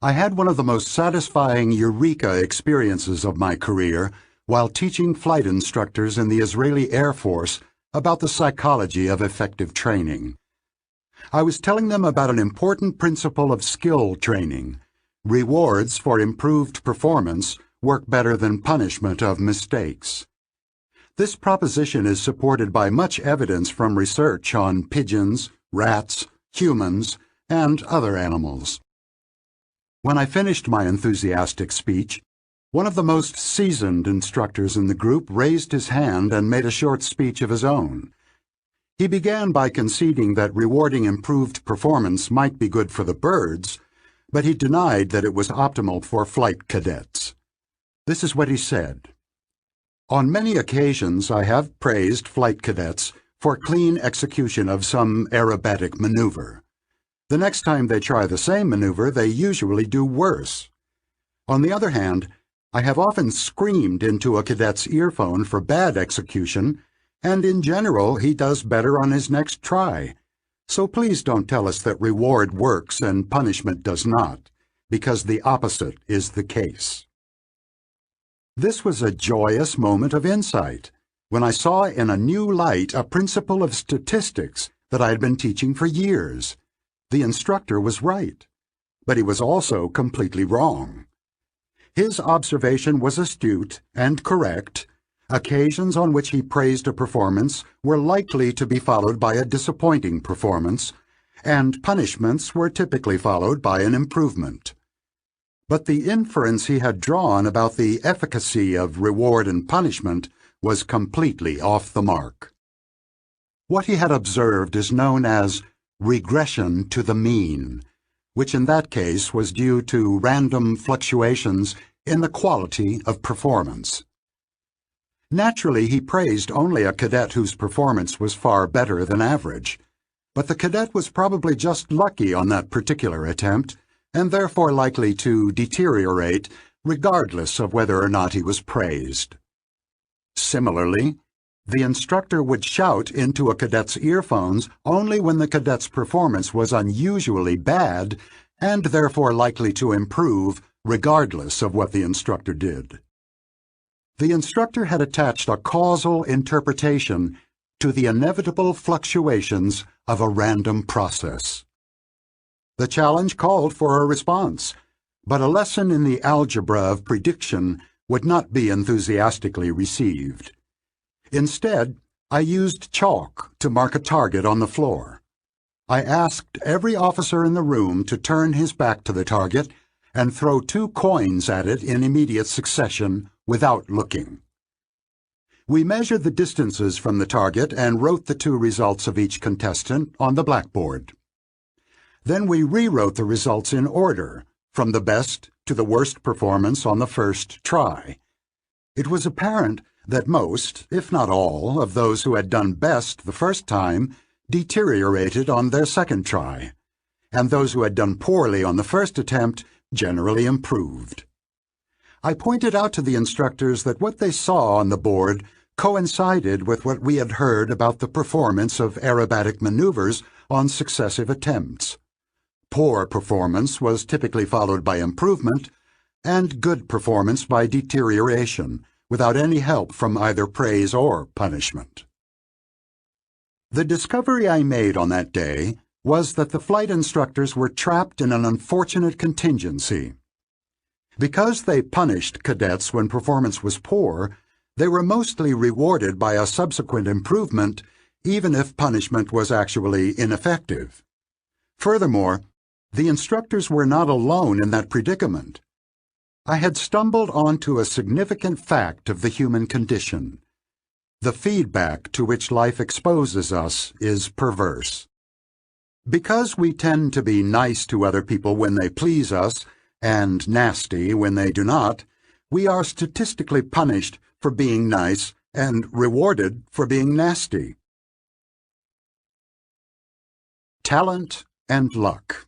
I had one of the most satisfying eureka experiences of my career while teaching flight instructors in the Israeli Air Force about the psychology of effective training. I was telling them about an important principle of skill training. Rewards for improved performance work better than punishment of mistakes. This proposition is supported by much evidence from research on pigeons, rats, humans, and other animals. When I finished my enthusiastic speech, one of the most seasoned instructors in the group raised his hand and made a short speech of his own. He began by conceding that rewarding improved performance might be good for the birds, but he denied that it was optimal for flight cadets. This is what he said. On many occasions I have praised flight cadets for clean execution of some aerobatic maneuver. The next time they try the same maneuver, they usually do worse. On the other hand, I have often screamed into a cadet's earphone for bad execution, and in general he does better on his next try. So please don't tell us that reward works and punishment does not, because the opposite is the case. This was a joyous moment of insight, when I saw in a new light a principle of statistics that I had been teaching for years. The instructor was right, but he was also completely wrong. His observation was astute and correct. Occasions on which he praised a performance were likely to be followed by a disappointing performance, and punishments were typically followed by an improvement. But the inference he had drawn about the efficacy of reward and punishment was completely off the mark. What he had observed is known as regression to the mean, which in that case was due to random fluctuations in the quality of performance. Naturally, he praised only a cadet whose performance was far better than average, but the cadet was probably just lucky on that particular attempt, and therefore likely to deteriorate regardless of whether or not he was praised. Similarly, the instructor would shout into a cadet's earphones only when the cadet's performance was unusually bad and therefore likely to improve regardless of what the instructor did. The instructor had attached a causal interpretation to the inevitable fluctuations of a random process. The challenge called for a response, but a lesson in the algebra of prediction would not be enthusiastically received. Instead, I used chalk to mark a target on the floor. I asked every officer in the room to turn his back to the target and throw 2 coins at it in immediate succession without looking. We measured the distances from the target and wrote the two results of each contestant on the blackboard. Then we rewrote the results in order, from the best to the worst performance on the first try. It was apparent that most, if not all, of those who had done best the first time deteriorated on their second try, and those who had done poorly on the first attempt generally improved. I pointed out to the instructors that what they saw on the board coincided with what we had heard about the performance of aerobatic maneuvers on successive attempts. Poor performance was typically followed by improvement, and good performance by deterioration, without any help from either praise or punishment. The discovery I made on that day was that the flight instructors were trapped in an unfortunate contingency. Because they punished cadets when performance was poor, they were mostly rewarded by a subsequent improvement, even if punishment was actually ineffective. Furthermore, the instructors were not alone in that predicament. I had stumbled onto a significant fact of the human condition. The feedback to which life exposes us is perverse. Because we tend to be nice to other people when they please us, and nasty when they do not, we are statistically punished for being nice and rewarded for being nasty. Talent and luck.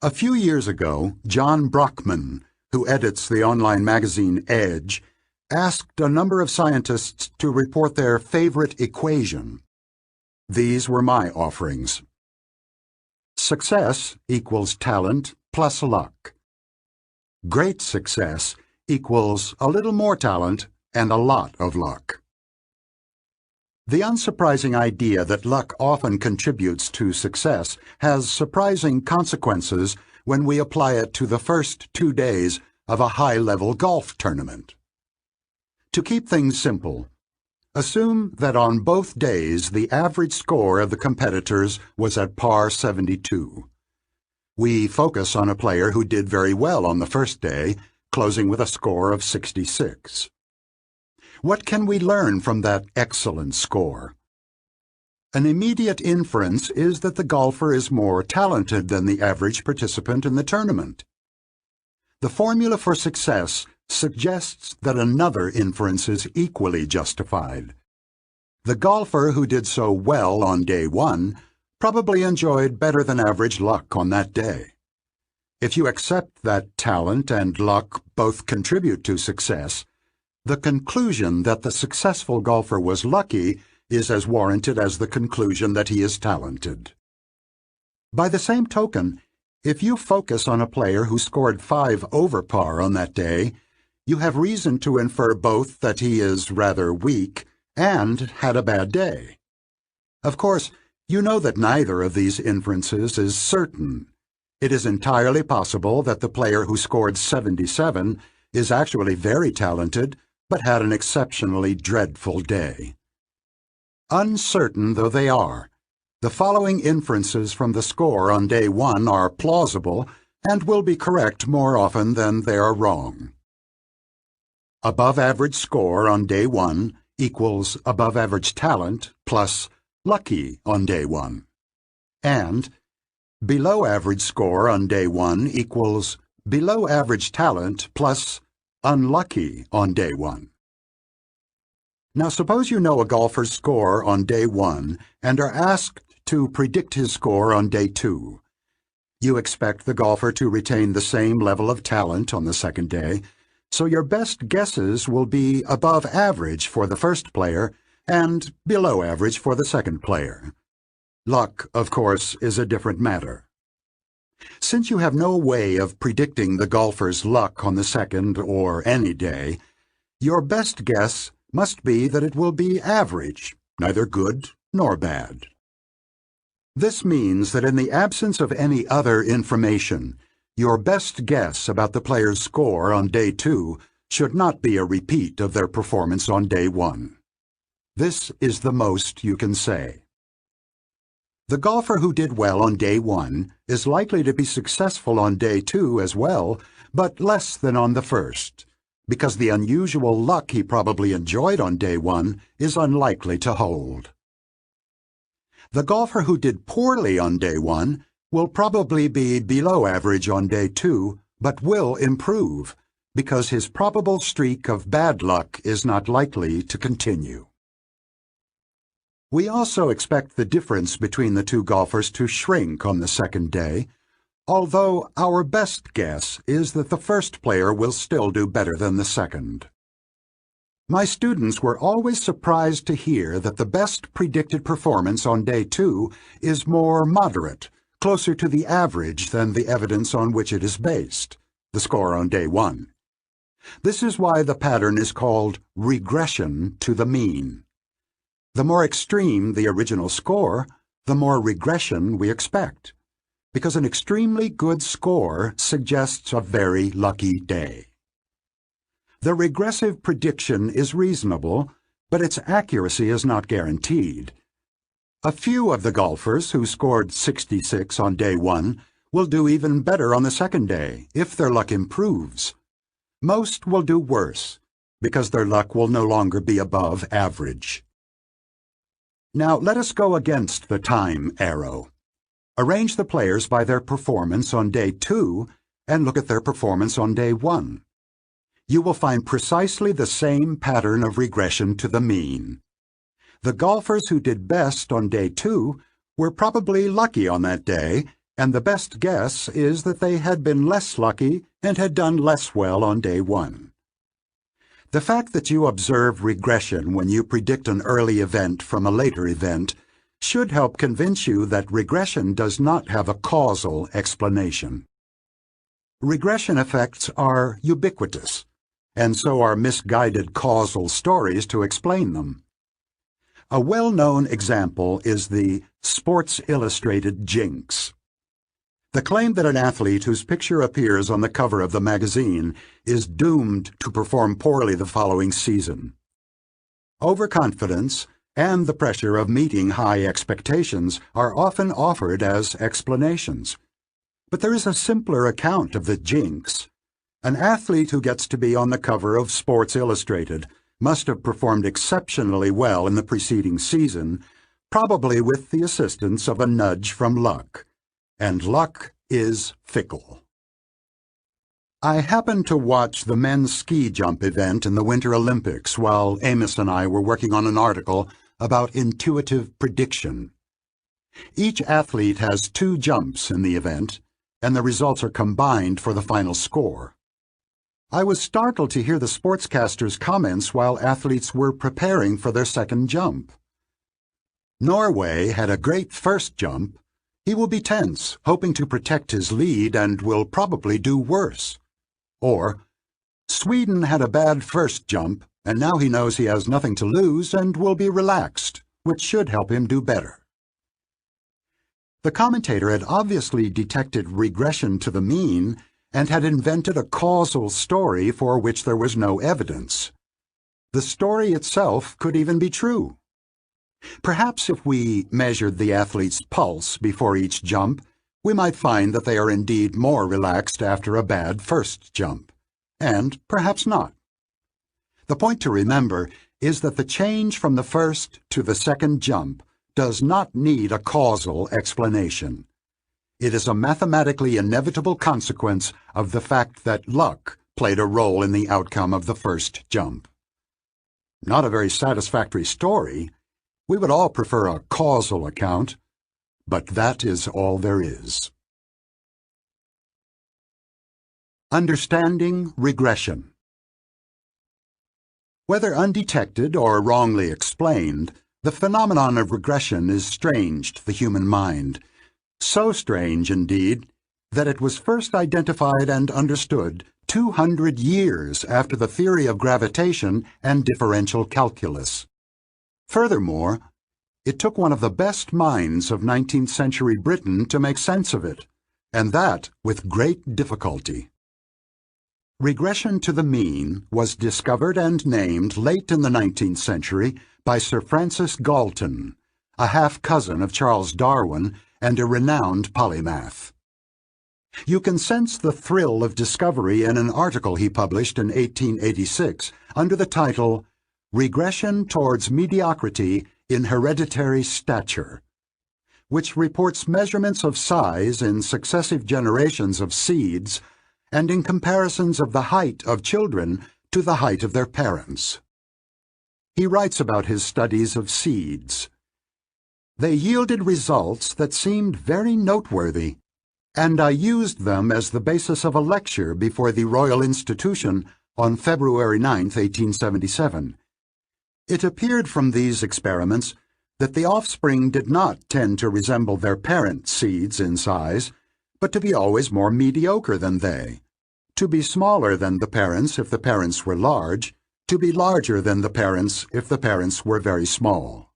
A few years ago, John Brockman, who edits the online magazine Edge, asked a number of scientists to report their favorite equation. These were my offerings. Success equals talent plus luck. Great success equals a little more talent and a lot of luck. The unsurprising idea that luck often contributes to success has surprising consequences when we apply it to the first 2 days of a high-level golf tournament. To keep things simple, assume that on both days the average score of the competitors was at par 72. We focus on a player who did very well on the first day, closing with a score of 66. What can we learn from that excellent score? An immediate inference is that the golfer is more talented than the average participant in the tournament. The formula for success suggests that another inference is equally justified. The golfer who did so well on day 1 probably enjoyed better than average luck on that day. If you accept that talent and luck both contribute to success, the conclusion that the successful golfer was lucky is as warranted as the conclusion that he is talented. By the same token, if you focus on a player who scored 5 over par on that day, you have reason to infer both that he is rather weak and had a bad day. Of course, you know that neither of these inferences is certain. It is entirely possible that the player who scored 77 is actually very talented, but had an exceptionally dreadful day. Uncertain though they are, the following inferences from the score on day 1 are plausible and will be correct more often than they are wrong. Above average score on day 1 equals above average talent plus lucky on day 1. And below average score on day 1 equals below average talent plus unlucky on day 1. Now suppose you know a golfer's score on day 1 and are asked to predict his score on day 2. You expect the golfer to retain the same level of talent on the second day, so your best guesses will be above average for the first player and below average for the second player. Luck, of course, is a different matter. Since you have no way of predicting the golfer's luck on the second or any day, your best guess must be that it will be average, neither good nor bad. This means that in the absence of any other information, your best guess about the player's score on day 2 should not be a repeat of their performance on day 1. This is the most you can say. The golfer who did well on day 1 is likely to be successful on day 2 as well, but less than on the first, because the unusual luck he probably enjoyed on day one is unlikely to hold. The golfer who did poorly on day one will probably be below average on day two, but will improve, because his probable streak of bad luck is not likely to continue. We also expect the difference between the two golfers to shrink on the second day, although our best guess is that the first player will still do better than the second. My students were always surprised to hear that the best predicted performance on day two is more moderate, closer to the average than the evidence on which it is based, the score on day one. This is why the pattern is called regression to the mean. The more extreme the original score, the more regression we expect, because an extremely good score suggests a very lucky day. The regressive prediction is reasonable, but its accuracy is not guaranteed. A few of the golfers who scored 66 on day one will do even better on the second day, if their luck improves. Most will do worse, because their luck will no longer be above average. Now let us go against the time arrow. Arrange the players by their performance on day two and look at their performance on day one. You will find precisely the same pattern of regression to the mean. The golfers who did best on day two were probably lucky on that day, and the best guess is that they had been less lucky and had done less well on day one. The fact that you observe regression when you predict an early event from a later event should help convince you that regression does not have a causal explanation. Regression effects are ubiquitous, and so are misguided causal stories to explain them. A well-known example is the Sports Illustrated jinx. The claim that an athlete whose picture appears on the cover of the magazine is doomed to perform poorly the following season. Overconfidence and the pressure of meeting high expectations are often offered as explanations. But there is a simpler account of the jinx. An athlete who gets to be on the cover of Sports Illustrated must have performed exceptionally well in the preceding season, probably with the assistance of a nudge from luck. And luck is fickle. I happened to watch the men's ski jump event in the Winter Olympics while Amos and I were working on an article about intuitive prediction. Each athlete has 2 jumps in the event, and the results are combined for the final score. I was startled to hear the sportscaster's comments while athletes were preparing for their second jump. Norway had a great first jump. He will be tense, hoping to protect his lead, and will probably do worse. Or, Sweden had a bad first jump, and now he knows he has nothing to lose and will be relaxed, which should help him do better. The commentator had obviously detected regression to the mean and had invented a causal story for which there was no evidence. The story itself could even be true. Perhaps if we measured the athlete's pulse before each jump, we might find that they are indeed more relaxed after a bad first jump, and perhaps not. The point to remember is that the change from the first to the second jump does not need a causal explanation. It is a mathematically inevitable consequence of the fact that luck played a role in the outcome of the first jump. Not a very satisfactory story. We would all prefer a causal account, but that is all there is. Understanding regression. Whether undetected or wrongly explained, the phenomenon of regression is strange to the human mind. So strange, indeed, that it was first identified and understood 200 years after the theory of gravitation and differential calculus. Furthermore, it took one of the best minds of 19th century Britain to make sense of it, and that with great difficulty. Regression to the mean was discovered and named late in the 19th century by Sir Francis Galton, a half-cousin of Charles Darwin and a renowned polymath. You can sense the thrill of discovery in an article he published in 1886 under the title, Regression Towards Mediocrity in Hereditary Stature, which reports measurements of size in successive generations of seeds and in comparisons of the height of children to the height of their parents. He writes about his studies of seeds. They yielded results that seemed very noteworthy, and I used them as the basis of a lecture before the Royal Institution on February 9, 1877. It appeared from these experiments that the offspring did not tend to resemble their parent seeds in size, but to be always more mediocre than they, to be smaller than the parents if the parents were large, to be larger than the parents if the parents were very small.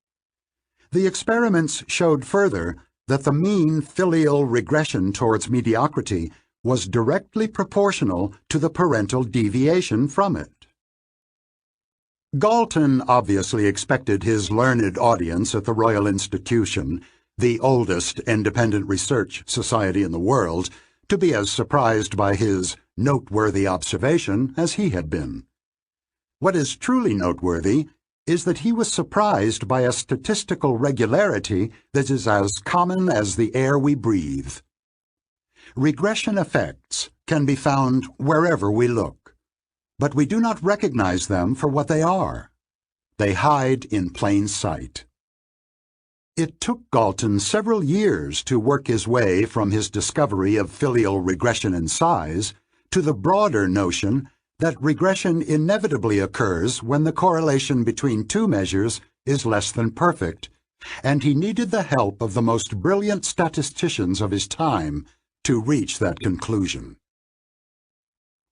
The experiments showed further that the mean filial regression towards mediocrity was directly proportional to the parental deviation from it. Galton obviously expected his learned audience at the Royal Institution, the oldest independent research society in the world, to be as surprised by his noteworthy observation as he had been. What is truly noteworthy is that he was surprised by a statistical regularity that is as common as the air we breathe. Regression effects can be found wherever we look, but we do not recognize them for what they are. They hide in plain sight. It took Galton several years to work his way from his discovery of filial regression in size to the broader notion that regression inevitably occurs when the correlation between two measures is less than perfect, and he needed the help of the most brilliant statisticians of his time to reach that conclusion.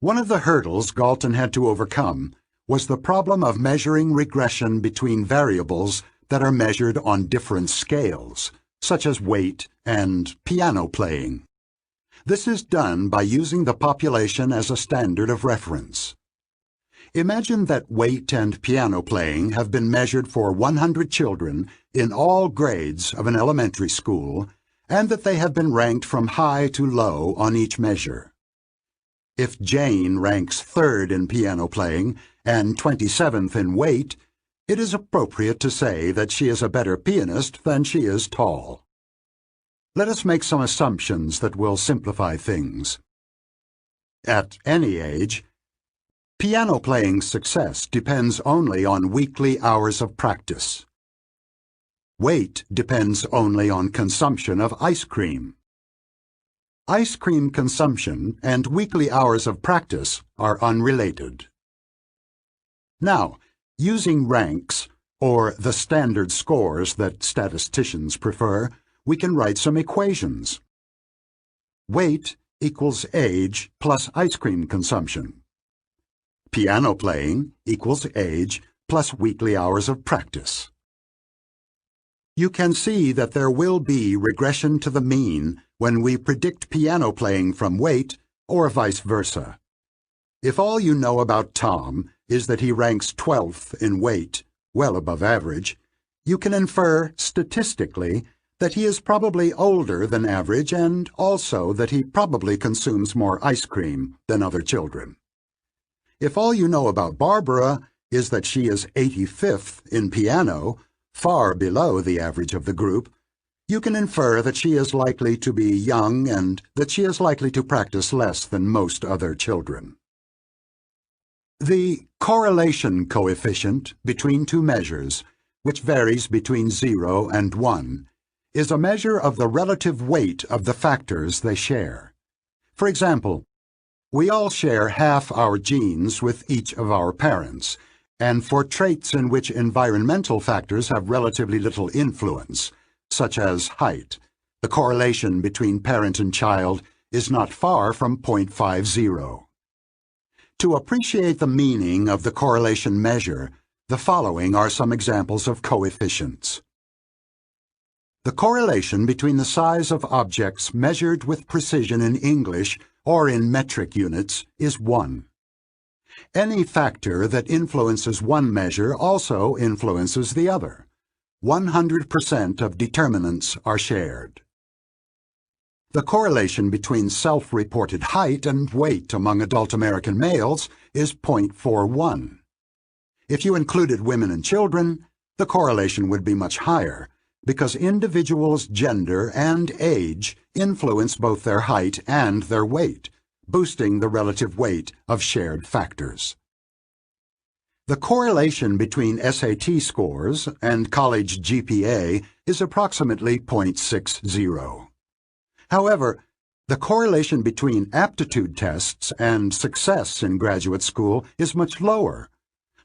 One of the hurdles Galton had to overcome was the problem of measuring regression between variables that are measured on different scales, such as weight and piano playing. This is done by using the population as a standard of reference. Imagine that weight and piano playing have been measured for 100 children in all grades of an elementary school, and that they have been ranked from high to low on each measure. If Jane ranks 3rd in piano playing and 27th in weight, it is appropriate to say that she is a better pianist than she is tall. Let us make some assumptions that will simplify things. At any age, piano playing success depends only on weekly hours of practice. Weight depends only on consumption of ice cream. Ice cream consumption and weekly hours of practice are unrelated. Now, using ranks, or the standard scores that statisticians prefer, we can write some equations. Weight equals age plus ice cream consumption. Piano playing equals age plus weekly hours of practice. You can see that there will be regression to the mean when we predict piano playing from weight, or vice versa. If all you know about Tom is that he ranks 12th in weight, well above average, you can infer statistically that he is probably older than average and also that he probably consumes more ice cream than other children. If all you know about Barbara is that she is 85th in piano, far below the average of the group, you can infer that she is likely to be young and that she is likely to practice less than most other children. The correlation coefficient between two measures, which varies between 0 and 1, is a measure of the relative weight of the factors they share. For example, we all share half our genes with each of our parents, and for traits in which environmental factors have relatively little influence, such as height, the correlation between parent and child is not far from 0.50. To appreciate the meaning of the correlation measure, the following are some examples of coefficients. The correlation between the size of objects measured with precision in English or in metric units is 1. Any factor that influences one measure also influences the other. 100% of determinants are shared. The correlation between self-reported height and weight among adult American males is 0.41. If you included women and children, the correlation would be much higher, because individuals' gender and age influence both their height and their weight, boosting the relative weight of shared factors. The correlation between SAT scores and college GPA is approximately 0.60. However, the correlation between aptitude tests and success in graduate school is much lower,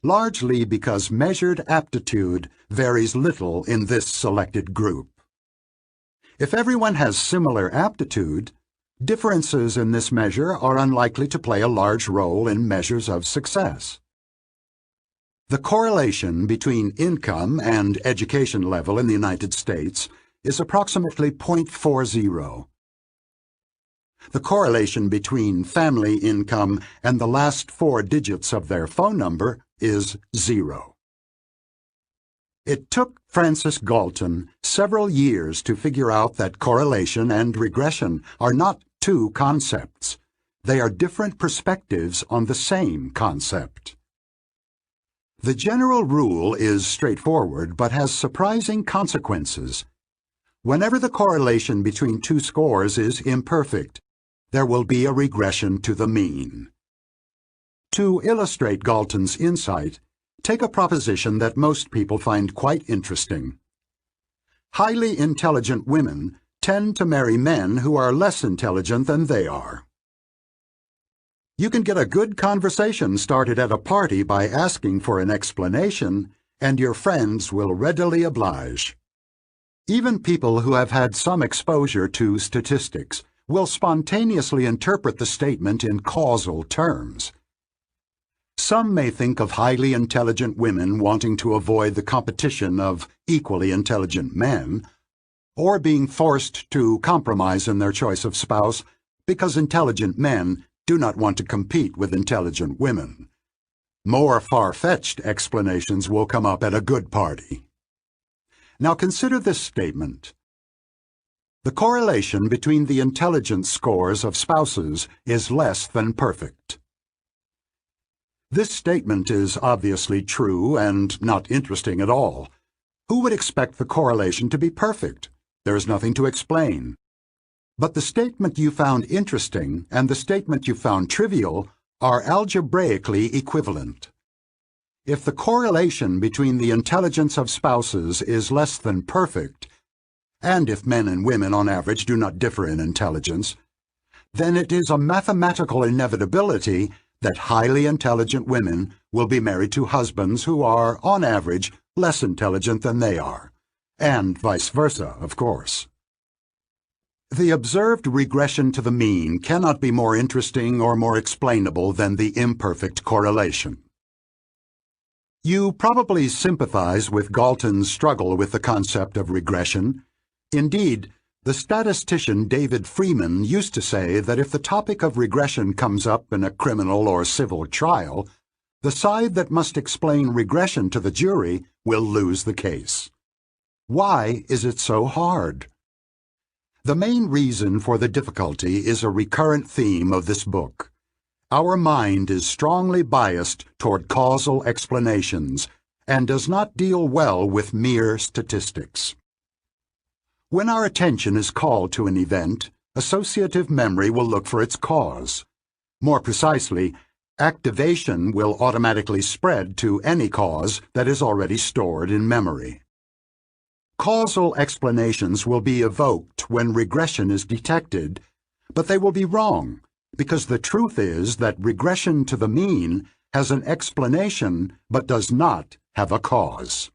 largely because measured aptitude varies little in this selected group. If everyone has similar aptitude, differences in this measure are unlikely to play a large role in measures of success. The correlation between income and education level in the United States is approximately 0.40. The correlation between family income and the last 4 digits of their phone number is 0. It took Francis Galton several years to figure out that correlation and regression are not two concepts. They are different perspectives on the same concept. The general rule is straightforward but has surprising consequences. Whenever the correlation between two scores is imperfect, there will be a regression to the mean. To illustrate Galton's insight, take a proposition that most people find quite interesting. Highly intelligent women tend to marry men who are less intelligent than they are. You can get a good conversation started at a party by asking for an explanation, and your friends will readily oblige. Even people who have had some exposure to statistics will spontaneously interpret the statement in causal terms. Some may think of highly intelligent women wanting to avoid the competition of equally intelligent men, or being forced to compromise in their choice of spouse because intelligent men do not want to compete with intelligent women. More far-fetched explanations will come up at a good party. Now consider this statement. The correlation between the intelligence scores of spouses is less than perfect. This statement is obviously true and not interesting at all. Who would expect the correlation to be perfect? There is nothing to explain. But the statement you found interesting and the statement you found trivial are algebraically equivalent. If the correlation between the intelligence of spouses is less than perfect, and if men and women on average do not differ in intelligence, then it is a mathematical inevitability that highly intelligent women will be married to husbands who are, on average, less intelligent than they are, and vice versa, of course. The observed regression to the mean cannot be more interesting or more explainable than the imperfect correlation. You probably sympathize with Galton's struggle with the concept of regression. Indeed, the statistician David Freeman used to say that if the topic of regression comes up in a criminal or civil trial, the side that must explain regression to the jury will lose the case. Why is it so hard? The main reason for the difficulty is a recurrent theme of this book. Our mind is strongly biased toward causal explanations and does not deal well with mere statistics. When our attention is called to an event, associative memory will look for its cause. More precisely, activation will automatically spread to any cause that is already stored in memory. Causal explanations will be evoked when regression is detected, but they will be wrong, because the truth is that regression to the mean has an explanation but does not have a cause.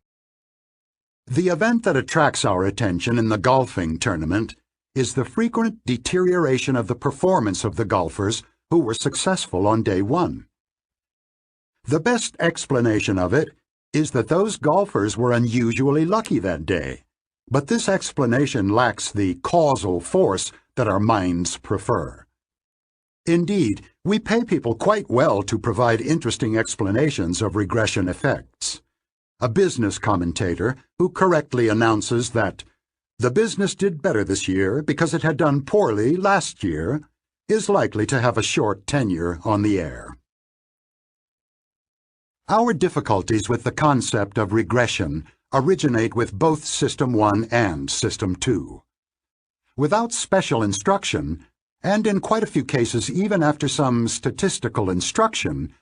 The event that attracts our attention in the golfing tournament is the frequent deterioration of the performance of the golfers who were successful on day one. The best explanation of it is that those golfers were unusually lucky that day, but this explanation lacks the causal force that our minds prefer. Indeed, we pay people quite well to provide interesting explanations of regression effects. A business commentator who correctly announces that the business did better this year because it had done poorly last year, is likely to have a short tenure on the air. Our difficulties with the concept of regression originate with both System 1 and System 2. Without special instruction, and in quite a few cases even after some statistical instruction,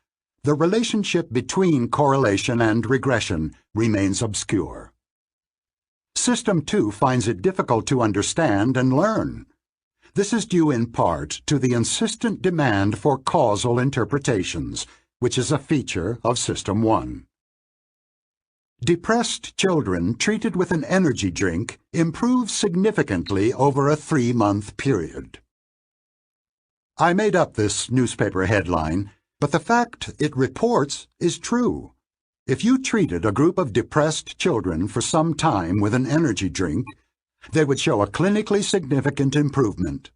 the relationship between correlation and regression remains obscure. System 2 finds it difficult to understand and learn. This is due in part to the insistent demand for causal interpretations, which is a feature of System 1. Depressed children treated with an energy drink improve significantly over a 3-month period. I made up this newspaper headline, but the fact it reports is true. If you treated a group of depressed children for some time with an energy drink, they would show a clinically significant improvement.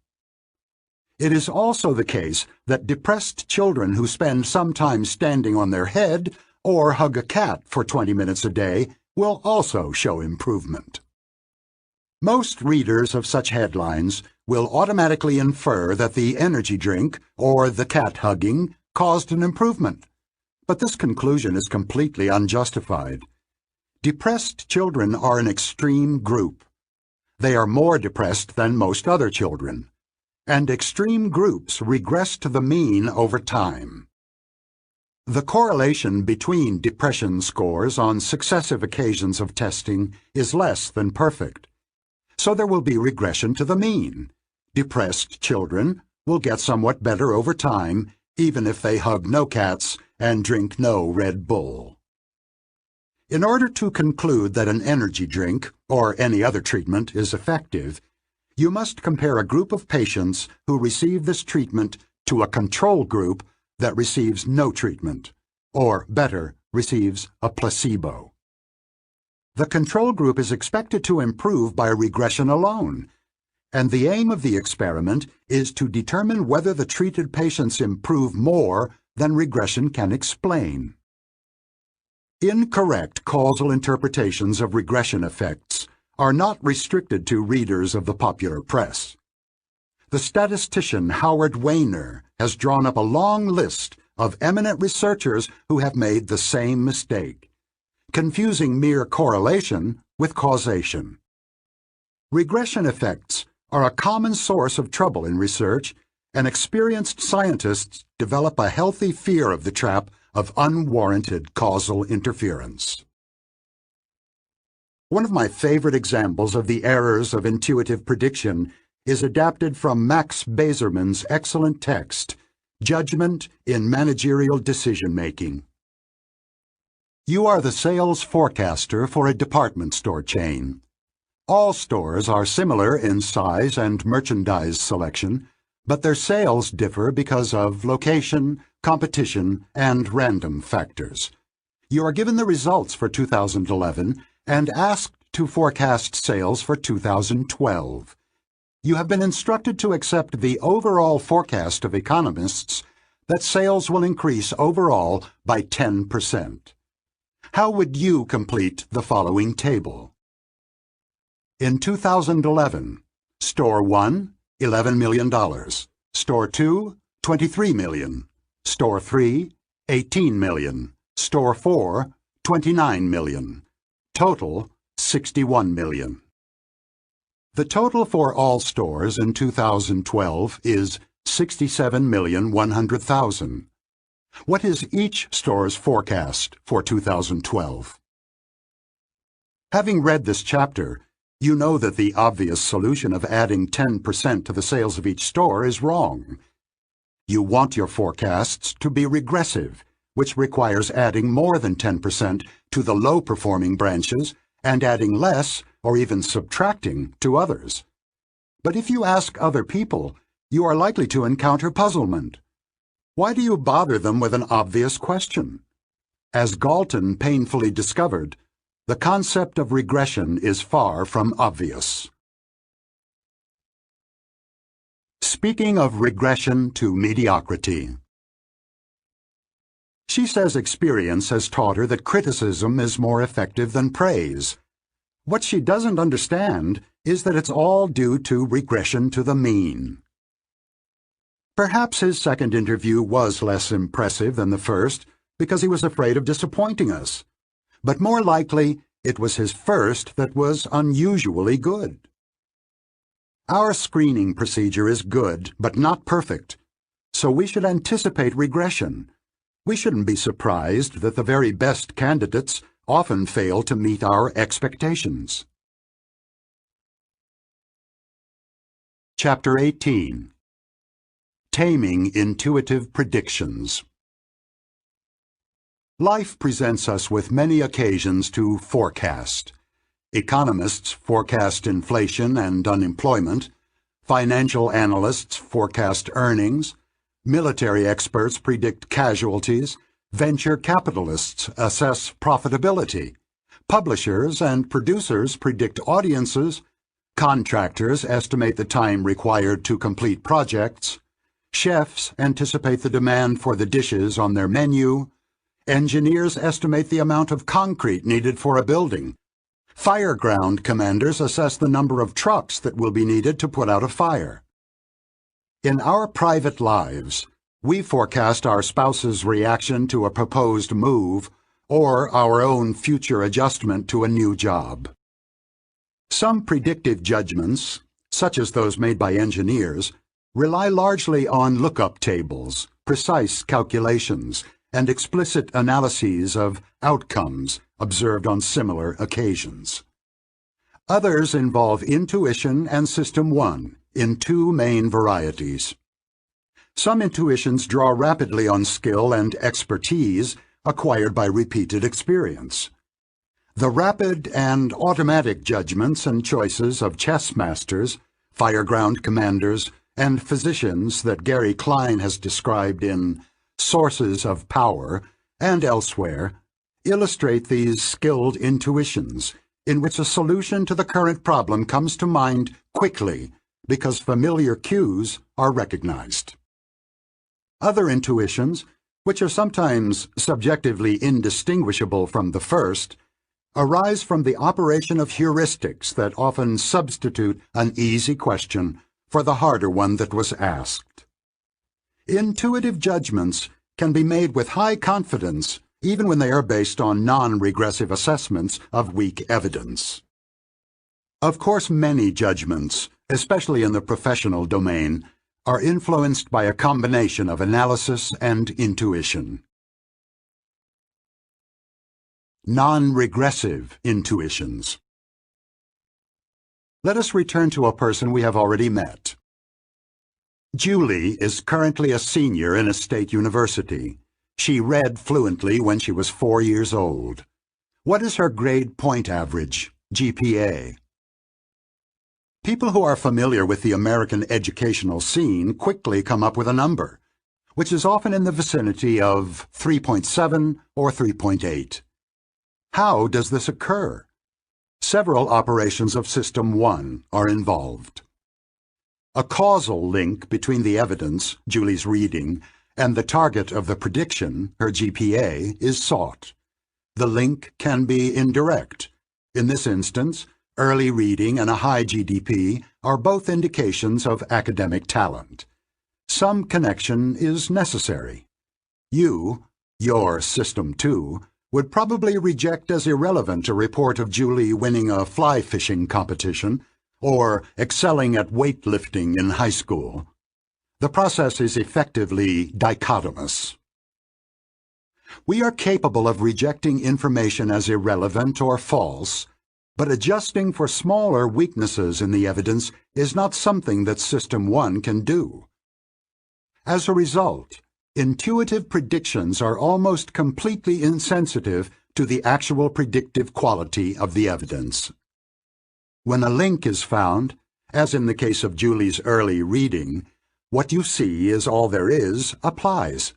It is also the case that depressed children who spend some time standing on their head or hug a cat for 20 minutes a day will also show improvement. Most readers of such headlines will automatically infer that the energy drink or the cat hugging caused an improvement, but this conclusion is completely unjustified. Depressed children are an extreme group. They are more depressed than most other children, and extreme groups regress to the mean over time. The correlation between depression scores on successive occasions of testing is less than perfect, so there will be regression to the mean. Depressed children will get somewhat better over time, even if they hug no cats and drink no Red Bull. In order to conclude that an energy drink or any other treatment is effective, you must compare a group of patients who receive this treatment to a control group that receives no treatment, or better, receives a placebo. The control group is expected to improve by regression alone, and the aim of the experiment is to determine whether the treated patients improve more than regression can explain. Incorrect causal interpretations of regression effects are not restricted to readers of the popular press. The statistician Howard Weiner has drawn up a long list of eminent researchers who have made the same mistake, confusing mere correlation with causation. Regression effects are a common source of trouble in research, and experienced scientists develop a healthy fear of the trap of unwarranted causal interference. One of my favorite examples of the errors of intuitive prediction is adapted from Max Bazerman's excellent text, Judgment in Managerial Decision-Making. You are the sales forecaster for a department store chain. All stores are similar in size and merchandise selection, but their sales differ because of location, competition, and random factors. You are given the results for 2011 and asked to forecast sales for 2012. You have been instructed to accept the overall forecast of economists that sales will increase overall by 10%. How would you complete the following table? In 2011, Store 1, $11 million. Store 2, $23 million. Store 3, $18 million. Store 4, $29 million. Total, $61 million. The total for all stores in 2012 is $67,100,000. What is each store's forecast for 2012? Having read this chapter, you know that the obvious solution of adding 10% to the sales of each store is wrong. You want your forecasts to be regressive, which requires adding more than 10% to the low-performing branches and adding less or even subtracting to others. But if you ask other people, you are likely to encounter puzzlement. Why do you bother them with an obvious question? As Galton painfully discovered, the concept of regression is far from obvious. Speaking of regression to mediocrity. She says experience has taught her that criticism is more effective than praise. What she doesn't understand is that it's all due to regression to the mean. Perhaps his second interview was less impressive than the first because he was afraid of disappointing us, but more likely it was his first that was unusually good. Our screening procedure is good, but not perfect, so we should anticipate regression. We shouldn't be surprised that the very best candidates often fail to meet our expectations. Chapter 18. Taming Intuitive Predictions. Life presents us with many occasions to forecast. Economists forecast inflation and unemployment. Financial analysts forecast earnings. Military experts predict casualties. Venture capitalists assess profitability. Publishers and producers predict audiences. Contractors estimate the time required to complete projects. Chefs anticipate the demand for the dishes on their menu. Engineers estimate the amount of concrete needed for a building. Fireground commanders assess the number of trucks that will be needed to put out a fire. In our private lives, we forecast our spouse's reaction to a proposed move or our own future adjustment to a new job. Some predictive judgments, such as those made by engineers, rely largely on lookup tables, precise calculations, and explicit analyses of outcomes observed on similar occasions. Others involve intuition and System 1 in two main varieties. Some intuitions draw rapidly on skill and expertise acquired by repeated experience. The rapid and automatic judgments and choices of chess masters, fireground commanders, and physicians that Gary Klein has described in Sources of Power and elsewhere illustrate these skilled intuitions in which a solution to the current problem comes to mind quickly because familiar cues are recognized. Other intuitions, which are sometimes subjectively indistinguishable from the first, arise from the operation of heuristics that often substitute an easy question for the harder one that was asked. Intuitive judgments can be made with high confidence even when they are based on non-regressive assessments of weak evidence. Of course, many judgments, especially in the professional domain, are influenced by a combination of analysis and intuition. Non-regressive intuitions. Let us return to a person we have already met. Julie is currently a senior in a state university. She read fluently when she was 4 years old. What is her grade point average, GPA? People who are familiar with the American educational scene quickly come up with a number, which is often in the vicinity of 3.7 or 3.8. How does this occur? Several operations of System 1 are involved. A causal link between the evidence, Julie's reading, and the target of the prediction, her GPA, is sought. The link can be indirect. In this instance, early reading and a high GDP are both indications of academic talent. Some connection is necessary. Your System 2, would probably reject as irrelevant a report of Julie winning a fly fishing competition or excelling at weightlifting in high school. The process is effectively dichotomous. We are capable of rejecting information as irrelevant or false, but adjusting for smaller weaknesses in the evidence is not something that System 1 can do. As a result, intuitive predictions are almost completely insensitive to the actual predictive quality of the evidence. When a link is found, as in the case of Julie's early reading, what you see is all there is applies.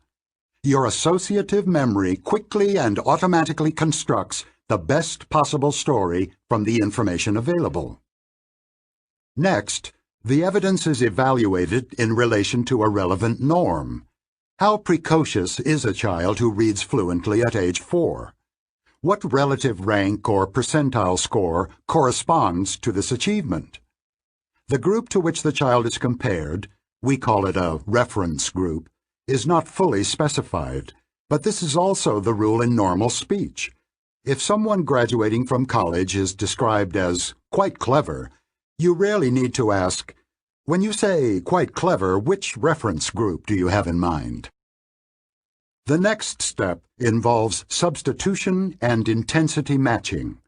Your associative memory quickly and automatically constructs the best possible story from the information available. Next, the evidence is evaluated in relation to a relevant norm. How precocious is a child who reads fluently at age 4? What relative rank or percentile score corresponds to this achievement? The group to which the child is compared, we call it a reference group, is not fully specified, but this is also the rule in normal speech. If someone graduating from college is described as quite clever, you rarely need to ask, when you say quite clever, which reference group do you have in mind? The next step involves substitution and intensity matching.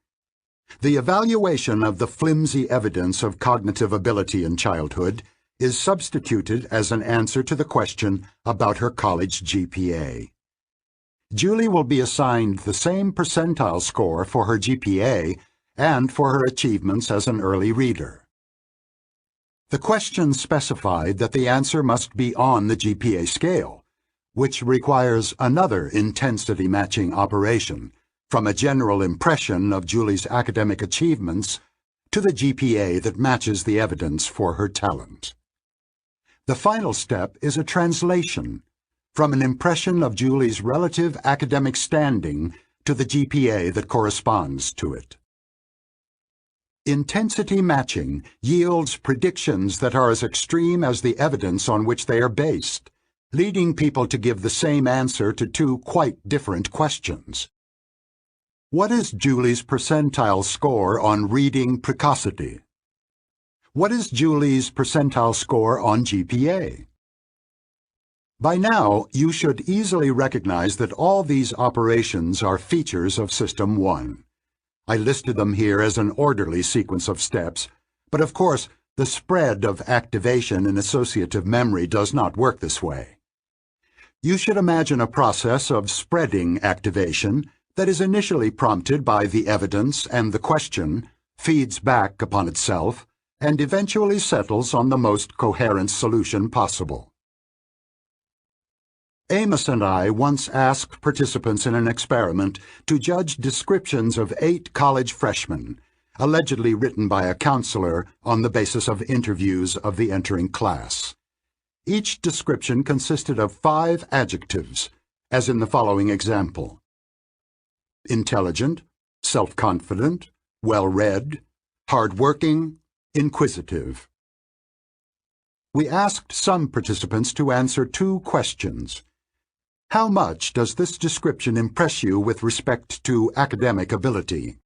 The evaluation of the flimsy evidence of cognitive ability in childhood is substituted as an answer to the question about her college GPA. Julie will be assigned the same percentile score for her GPA and for her achievements as an early reader. The question specified that the answer must be on the GPA scale, which requires another intensity matching operation from a general impression of Julie's academic achievements to the GPA that matches the evidence for her talent. The final step is a translation from an impression of Julie's relative academic standing to the GPA that corresponds to it. Intensity matching yields predictions that are as extreme as the evidence on which they are based, leading people to give the same answer to two quite different questions. What is Julie's percentile score on reading precocity? What is Julie's percentile score on GPA? By now, you should easily recognize that all these operations are features of System 1. I listed them here as an orderly sequence of steps, but of course, the spread of activation in associative memory does not work this way. You should imagine a process of spreading activation that is initially prompted by the evidence and the question, feeds back upon itself, and eventually settles on the most coherent solution possible. Amos and I once asked participants in an experiment to judge descriptions of 8 college freshmen, allegedly written by a counselor on the basis of interviews of the entering class. Each description consisted of 5 adjectives, as in the following example: intelligent, self-confident, well-read, hard-working, inquisitive. We asked some participants to answer 2 questions. How much does this description impress you with respect to academic ability?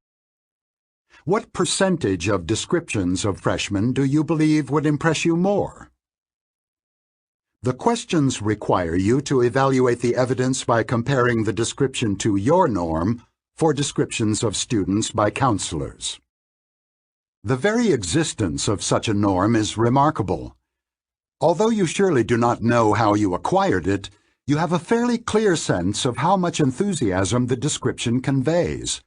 What percentage of descriptions of freshmen do you believe would impress you more? The questions require you to evaluate the evidence by comparing the description to your norm for descriptions of students by counselors. The very existence of such a norm is remarkable. Although you surely do not know how you acquired it, you have a fairly clear sense of how much enthusiasm the description conveys.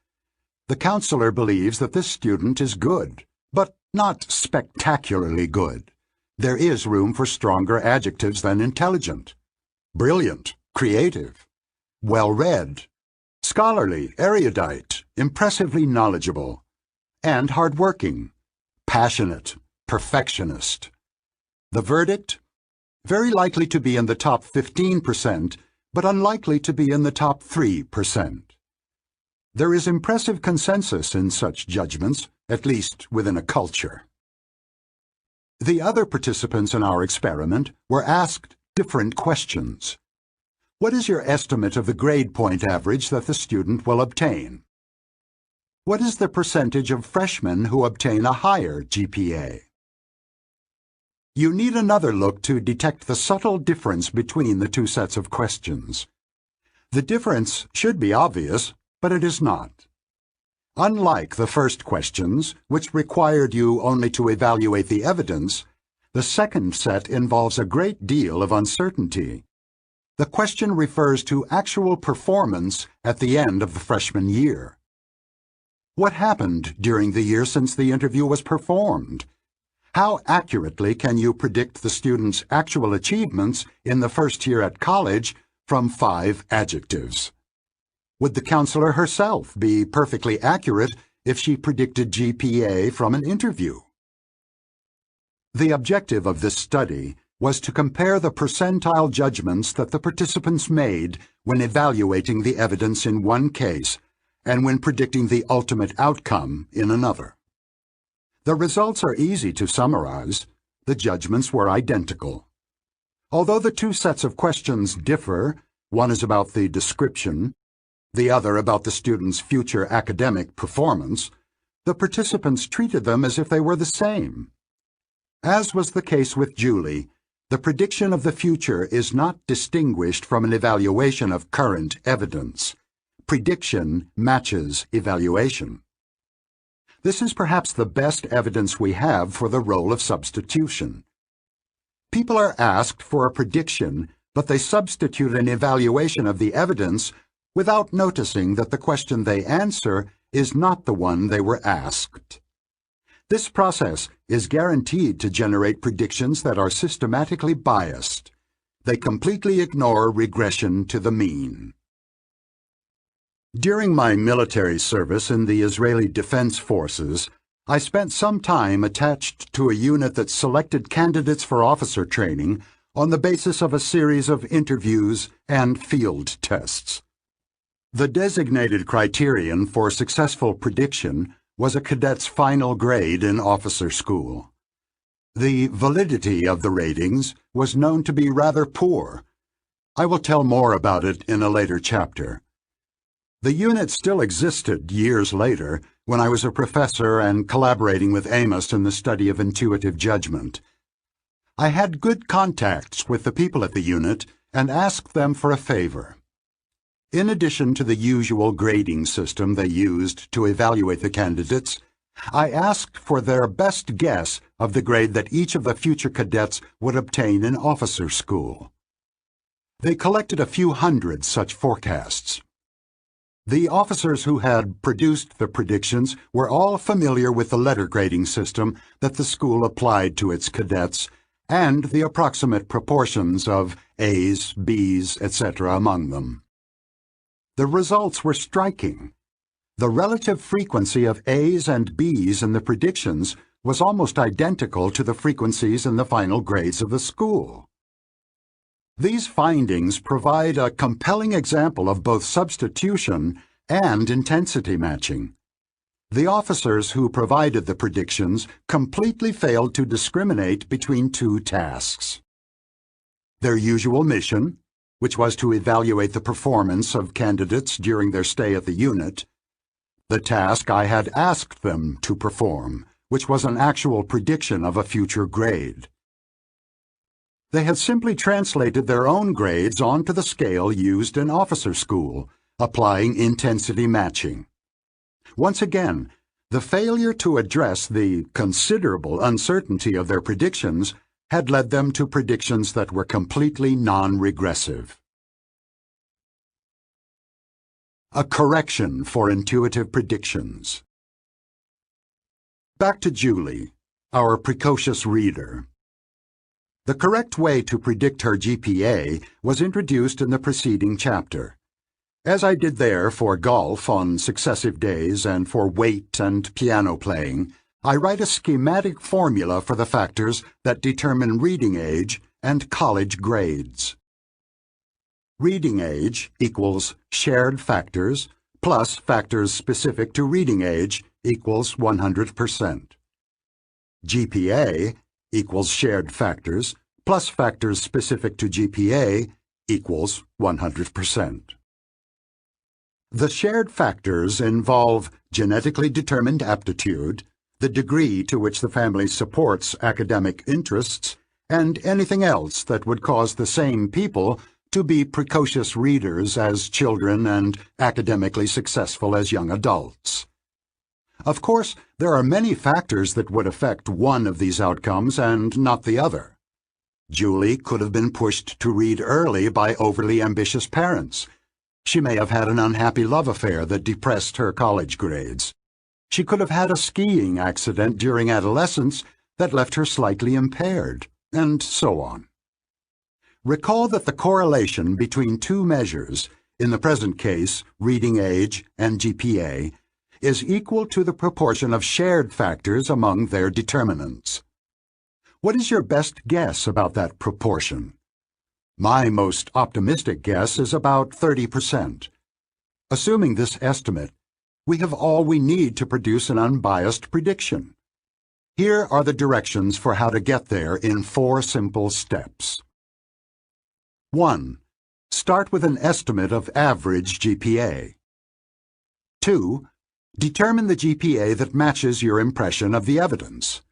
The counselor believes that this student is good, but not spectacularly good. There is room for stronger adjectives than intelligent, brilliant, creative, well-read, scholarly, erudite, impressively knowledgeable, and hard-working, passionate, perfectionist. The verdict? Very likely to be in the top 15%, but unlikely to be in the top 3%. There is impressive consensus in such judgments, at least within a culture. The other participants in our experiment were asked different questions. What is your estimate of the grade point average that the student will obtain? What is the percentage of freshmen who obtain a higher GPA? You need another look to detect the subtle difference between the 2 sets of questions. The difference should be obvious, but it is not. Unlike the first questions, which required you only to evaluate the evidence, the second set involves a great deal of uncertainty. The question refers to actual performance at the end of the freshman year. What happened during the year since the interview was performed? How accurately can you predict the student's actual achievements in the first year at college from 5 adjectives? Would the counselor herself be perfectly accurate if she predicted GPA from an interview? The objective of this study was to compare the percentile judgments that the participants made when evaluating the evidence in one case and when predicting the ultimate outcome in another. The results are easy to summarize. The judgments were identical. Although the two sets of questions differ, one is about the description, the other about the student's future academic performance, the participants treated them as if they were the same. As was the case with Julie, the prediction of the future is not distinguished from an evaluation of current evidence. Prediction matches evaluation. This is perhaps the best evidence we have for the role of substitution. People are asked for a prediction, but they substitute an evaluation of the evidence without noticing that the question they answer is not the one they were asked. This process is guaranteed to generate predictions that are systematically biased. They completely ignore regression to the mean. During my military service in the Israeli Defense Forces, I spent some time attached to a unit that selected candidates for officer training on the basis of a series of interviews and field tests. The designated criterion for successful prediction was a cadet's final grade in officer school. The validity of the ratings was known to be rather poor. I will tell more about it in a later chapter. The unit still existed years later when I was a professor and collaborating with Amos in the study of intuitive judgment. I had good contacts with the people at the unit and asked them for a favor. In addition to the usual grading system they used to evaluate the candidates, I asked for their best guess of the grade that each of the future cadets would obtain in officer school. They collected a few hundred such forecasts. The officers who had produced the predictions were all familiar with the letter grading system that the school applied to its cadets and the approximate proportions of A's, B's, etc. among them. The results were striking. The relative frequency of A's and B's in the predictions was almost identical to the frequencies in the final grades of the school. These findings provide a compelling example of both substitution and intensity matching. The officers who provided the predictions completely failed to discriminate between two tasks. Their usual mission, which was to evaluate the performance of candidates during their stay at the unit, the task I had asked them to perform, which was an actual prediction of a future grade. They had simply translated their own grades onto the scale used in officer school, applying intensity matching. Once again, the failure to address the considerable uncertainty of their predictions had led them to predictions that were completely non-regressive. A correction for intuitive predictions. Back to Julie, our precocious reader. The correct way to predict her GPA was introduced in the preceding chapter. As I did there for golf on successive days and for weight and piano playing, I write a schematic formula for the factors that determine reading age and college grades. Reading age equals shared factors plus factors specific to reading age equals 100%. GPA equals shared factors plus factors specific to GPA equals 100%. The shared factors involve genetically determined aptitude, the degree to which the family supports academic interests, and anything else that would cause the same people to be precocious readers as children and academically successful as young adults. Of course, there are many factors that would affect one of these outcomes and not the other. Julie could have been pushed to read early by overly ambitious parents. She may have had an unhappy love affair that depressed her college grades. She could have had a skiing accident during adolescence that left her slightly impaired, and so on. Recall that the correlation between two measures, in the present case, reading age and GPA, is equal to the proportion of shared factors among their determinants. What is your best guess about that proportion? My most optimistic guess is about 30%. Assuming this estimate, we have all we need to produce an unbiased prediction. Here are the directions for how to get there in 4 simple steps. 1. Start with an estimate of average GPA. 2. Determine the GPA that matches your impression of the evidence.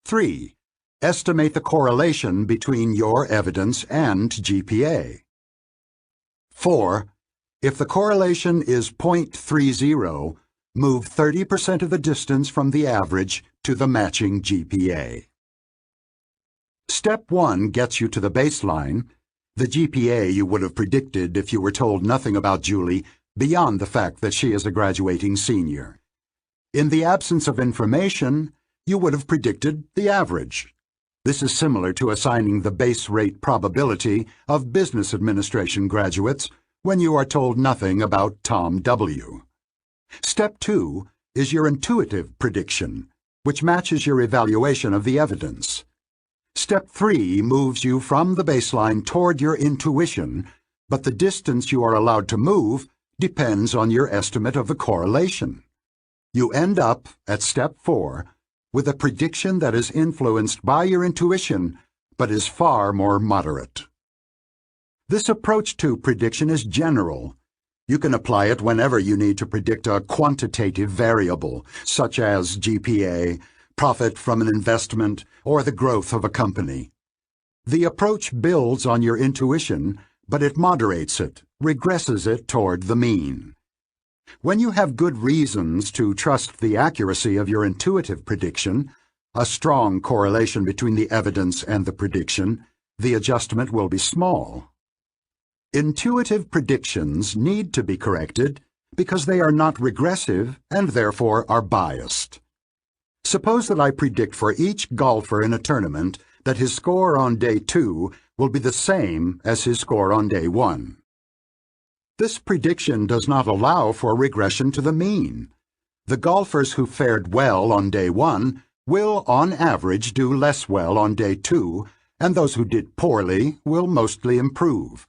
3. Estimate the correlation between your evidence and GPA. 4. If the correlation is 0.30, move 30% of the distance from the average to the matching GPA. Step 1 gets you to the baseline, the GPA you would have predicted if you were told nothing about Julie beyond the fact that she is a graduating senior. In the absence of information, you would have predicted the average. This is similar to assigning the base rate probability of business administration graduates when you are told nothing about Tom W. Step 2 is your intuitive prediction, which matches your evaluation of the evidence. Step 3 moves you from the baseline toward your intuition, but the distance you are allowed to move depends on your estimate of the correlation. You end up, at Step 4, with a prediction that is influenced by your intuition, but is far more moderate. This approach to prediction is general. You can apply it whenever you need to predict a quantitative variable, such as GPA, profit from an investment, or the growth of a company. The approach builds on your intuition, but it moderates it, regresses it toward the mean. When you have good reasons to trust the accuracy of your intuitive prediction, a strong correlation between the evidence and the prediction, the adjustment will be small. Intuitive predictions need to be corrected because they are not regressive and therefore are biased. Suppose that I predict for each golfer in a tournament that his score on day 2 will be the same as his score on day 1. This prediction does not allow for regression to the mean. The golfers who fared well on day 1 will, on average, do less well on day 2, and those who did poorly will mostly improve.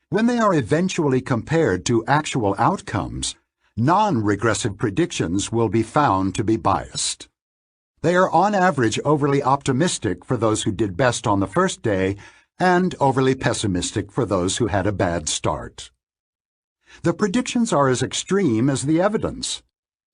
When they are eventually compared to actual outcomes, non-regressive predictions will be found to be biased. They are on average overly optimistic for those who did best on the first day and overly pessimistic for those who had a bad start. The predictions are as extreme as the evidence.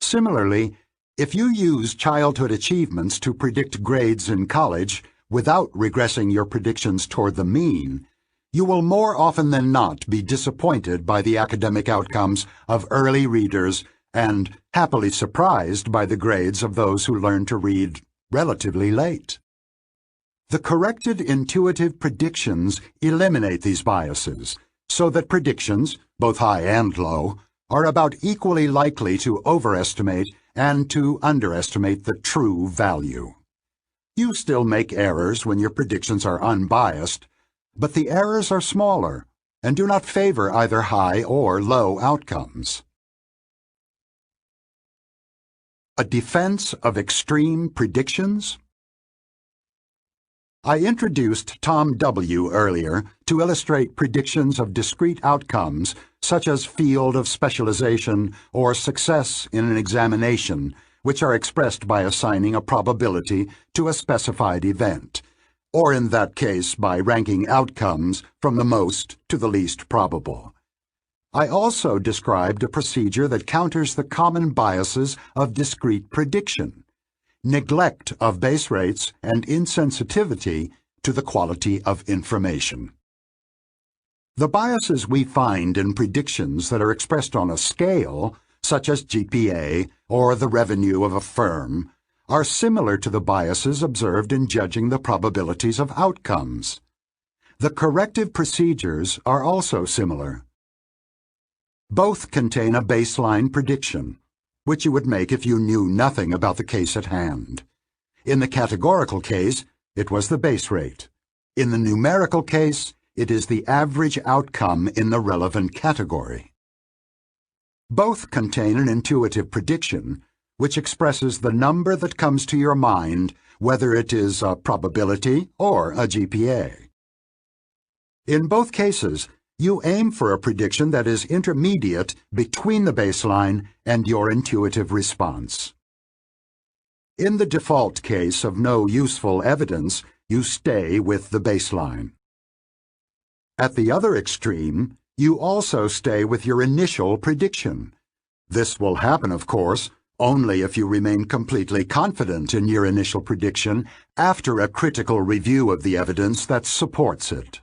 Similarly, if you use childhood achievements to predict grades in college without regressing your predictions toward the mean, you will more often than not be disappointed by the academic outcomes of early readers and happily surprised by the grades of those who learn to read relatively late. The corrected intuitive predictions eliminate these biases, so that predictions, both high and low, are about equally likely to overestimate and to underestimate the true value. You still make errors when your predictions are unbiased, but the errors are smaller and do not favor either high or low outcomes. A defense of extreme predictions? I introduced Tom W. earlier to illustrate predictions of discrete outcomes such as field of specialization or success in an examination, which are expressed by assigning a probability to a specified event, or in that case by ranking outcomes from the most to the least probable. I also described a procedure that counters the common biases of discrete prediction, neglect of base rates, and insensitivity to the quality of information. The biases we find in predictions that are expressed on a scale, such as GPA or the revenue of a firm, are similar to the biases observed in judging the probabilities of outcomes. The corrective procedures are also similar. Both contain a baseline prediction, which you would make if you knew nothing about the case at hand. In the categorical case, it was the base rate. In the numerical case, it is the average outcome in the relevant category. Both contain an intuitive prediction, which expresses the number that comes to your mind, whether it is a probability or a GPA. In both cases, you aim for a prediction that is intermediate between the baseline and your intuitive response. In the default case of no useful evidence, you stay with the baseline. At the other extreme, you also stay with your initial prediction. This will happen, of course, only if you remain completely confident in your initial prediction after a critical review of the evidence that supports it.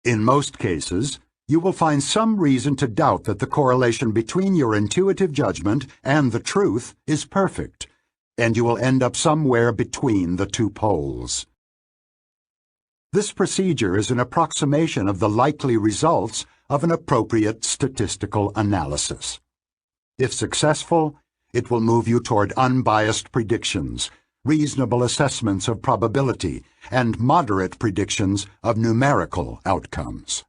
In most cases, you will find some reason to doubt that the correlation between your intuitive judgment and the truth is perfect, and you will end up somewhere between the two poles. This procedure is an approximation of the likely results of an appropriate statistical analysis. If successful, it will move you toward unbiased predictions, reasonable assessments of probability, and moderate predictions of numerical outcomes.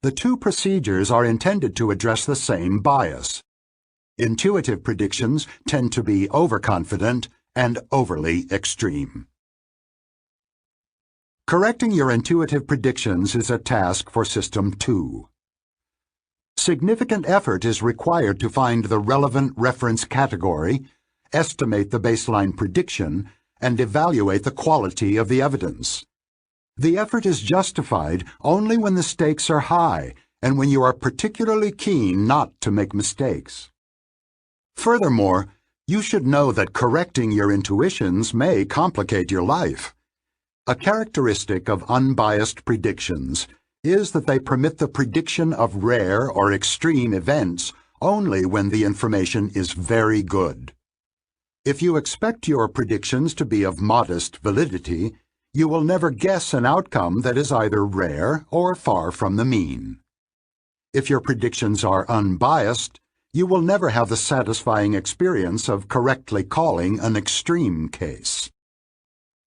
The two procedures are intended to address the same bias. Intuitive predictions tend to be overconfident and overly extreme. Correcting your intuitive predictions is a task for System 2. Significant effort is required to find the relevant reference category, estimate the baseline prediction, and evaluate the quality of the evidence. The effort is justified only when the stakes are high and when you are particularly keen not to make mistakes. Furthermore, you should know that correcting your intuitions may complicate your life. A characteristic of unbiased predictions is that they permit the prediction of rare or extreme events only when the information is very good. If you expect your predictions to be of modest validity, you will never guess an outcome that is either rare or far from the mean. If your predictions are unbiased, you will never have the satisfying experience of correctly calling an extreme case.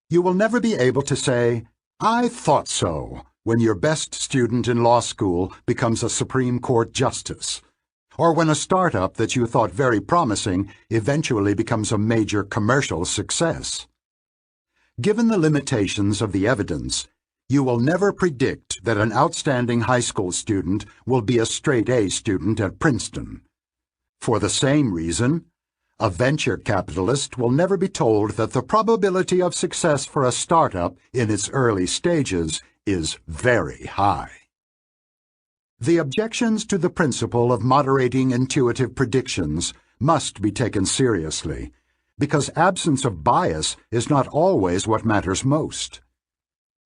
You will never be able to say, "I thought so," when your best student in law school becomes a Supreme Court justice, or when a startup that you thought very promising eventually becomes a major commercial success. Given the limitations of the evidence, you will never predict that an outstanding high school student will be a straight-A student at Princeton. For the same reason, a venture capitalist will never be told that the probability of success for a startup in its early stages is very high. The objections to the principle of moderating intuitive predictions must be taken seriously, because absence of bias is not always what matters most.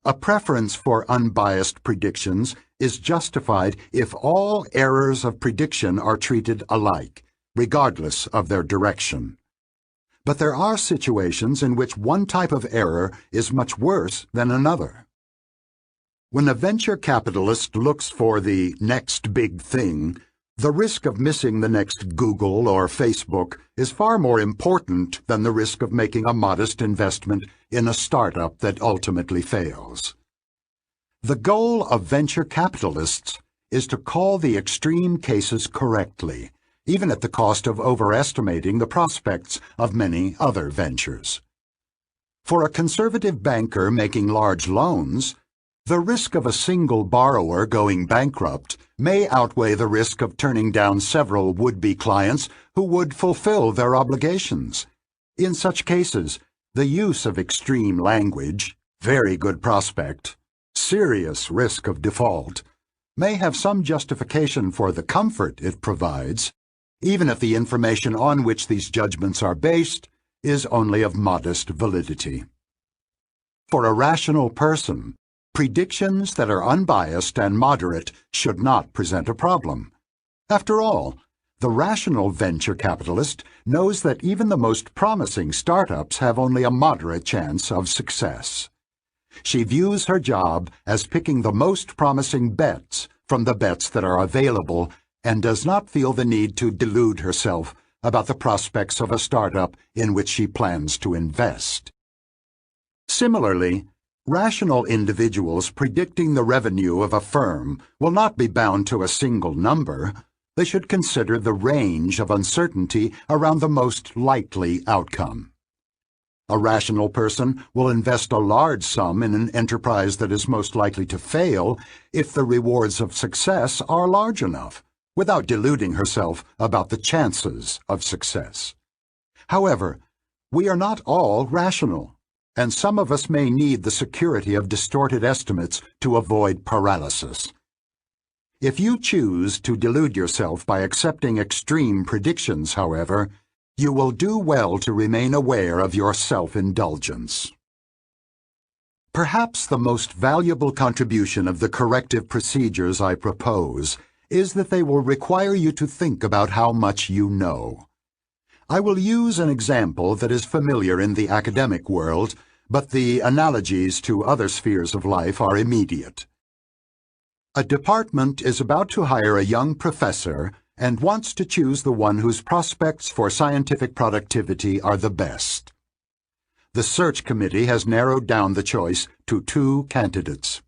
A preference for unbiased predictions is justified if all errors of prediction are treated alike, regardless of their direction. But there are situations in which one type of error is much worse than another. When a venture capitalist looks for the next big thing, the risk of missing the next Google or Facebook is far more important than the risk of making a modest investment in a startup that ultimately fails. The goal of venture capitalists is to call the extreme cases correctly, even at the cost of overestimating the prospects of many other ventures. For a conservative banker making large loans, the risk of a single borrower going bankrupt may outweigh the risk of turning down several would-be clients who would fulfill their obligations. In such cases, the use of extreme language, very good prospect, serious risk of default, may have some justification for the comfort it provides, even if the information on which these judgments are based is only of modest validity. For a rational person, predictions that are unbiased and moderate should not present a problem. After all, the rational venture capitalist knows that even the most promising startups have only a moderate chance of success. She views her job as picking the most promising bets from the bets that are available and does not feel the need to delude herself about the prospects of a startup in which she plans to invest. Similarly, rational individuals predicting the revenue of a firm will not be bound to a single number. They should consider the range of uncertainty around the most likely outcome. A rational person will invest a large sum in an enterprise that is most likely to fail if the rewards of success are large enough, without deluding herself about the chances of success. However, we are not all rational, and some of us may need the security of distorted estimates to avoid paralysis. If you choose to delude yourself by accepting extreme predictions, however, you will do well to remain aware of your self-indulgence. Perhaps the most valuable contribution of the corrective procedures I propose is that they will require you to think about how much you know. I will use an example that is familiar in the academic world, but the analogies to other spheres of life are immediate. A department is about to hire a young professor and wants to choose the one whose prospects for scientific productivity are the best. The search committee has narrowed down the choice to 2 candidates.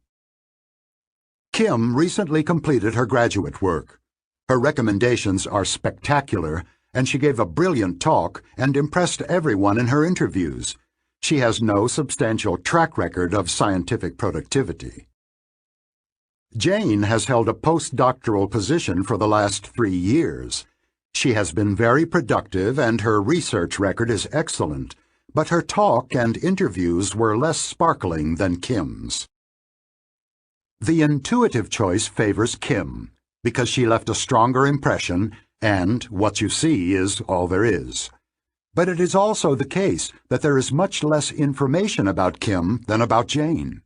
Kim recently completed her graduate work. Her recommendations are spectacular, and she gave a brilliant talk and impressed everyone in her interviews. She has no substantial track record of scientific productivity. Jane has held a postdoctoral position for the last 3 years. She has been very productive and her research record is excellent, but her talk and interviews were less sparkling than Kim's. The intuitive choice favors Kim, because she left a stronger impression, and what you see is all there is. But it is also the case that there is much less information about Kim than about Jane.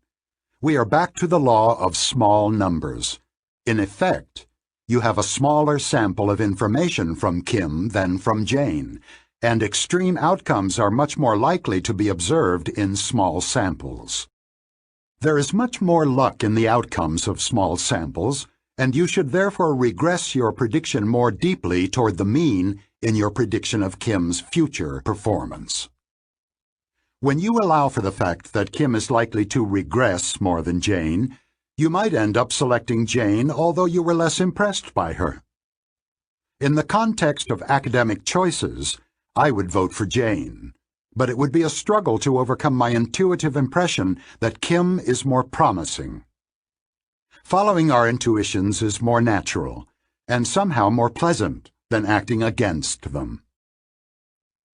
We are back to the law of small numbers. In effect, you have a smaller sample of information from Kim than from Jane, and extreme outcomes are much more likely to be observed in small samples. There is much more luck in the outcomes of small samples, and you should therefore regress your prediction more deeply toward the mean in your prediction of Kim's future performance. When you allow for the fact that Kim is likely to regress more than Jane, you might end up selecting Jane although you were less impressed by her. In the context of academic choices, I would vote for Jane, but it would be a struggle to overcome my intuitive impression that Kim is more promising. Following our intuitions is more natural, and somehow more pleasant than acting against them.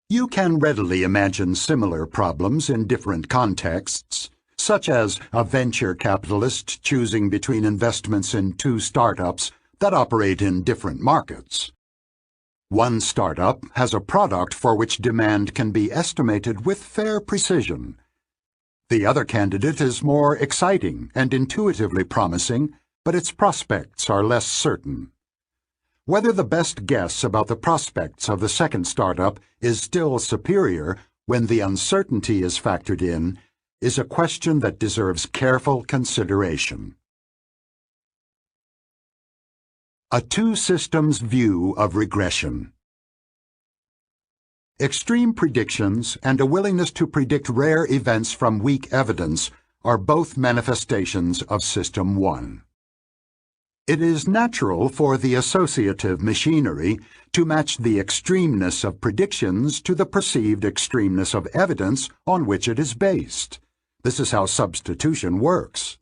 You can readily imagine similar problems in different contexts, such as a venture capitalist choosing between investments in 2 startups that operate in different markets. One startup has a product for which demand can be estimated with fair precision. The other candidate is more exciting and intuitively promising, but its prospects are less certain. Whether the best guess about the prospects of the second startup is still superior when the uncertainty is factored in is a question that deserves careful consideration. A 2-systems view of regression. Extreme predictions and a willingness to predict rare events from weak evidence are both manifestations of System 1. It is natural for the associative machinery to match the extremeness of predictions to the perceived extremeness of evidence on which it is based. This is how substitution works.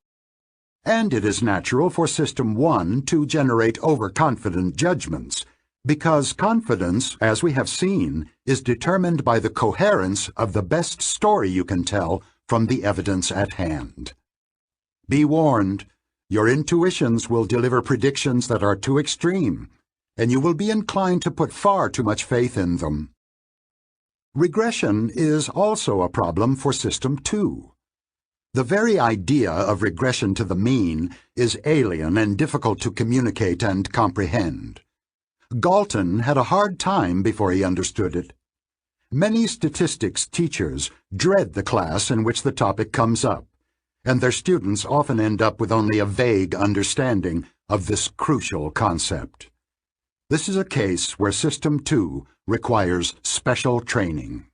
And it is natural for System 1 to generate overconfident judgments, because confidence, as we have seen, is determined by the coherence of the best story you can tell from the evidence at hand. Be warned. Your intuitions will deliver predictions that are too extreme, and you will be inclined to put far too much faith in them. Regression is also a problem for System 2. The very idea of regression to the mean is alien and difficult to communicate and comprehend. Galton had a hard time before he understood it. Many statistics teachers dread the class in which the topic comes up, and their students often end up with only a vague understanding of this crucial concept. This is a case where System 2 requires special training.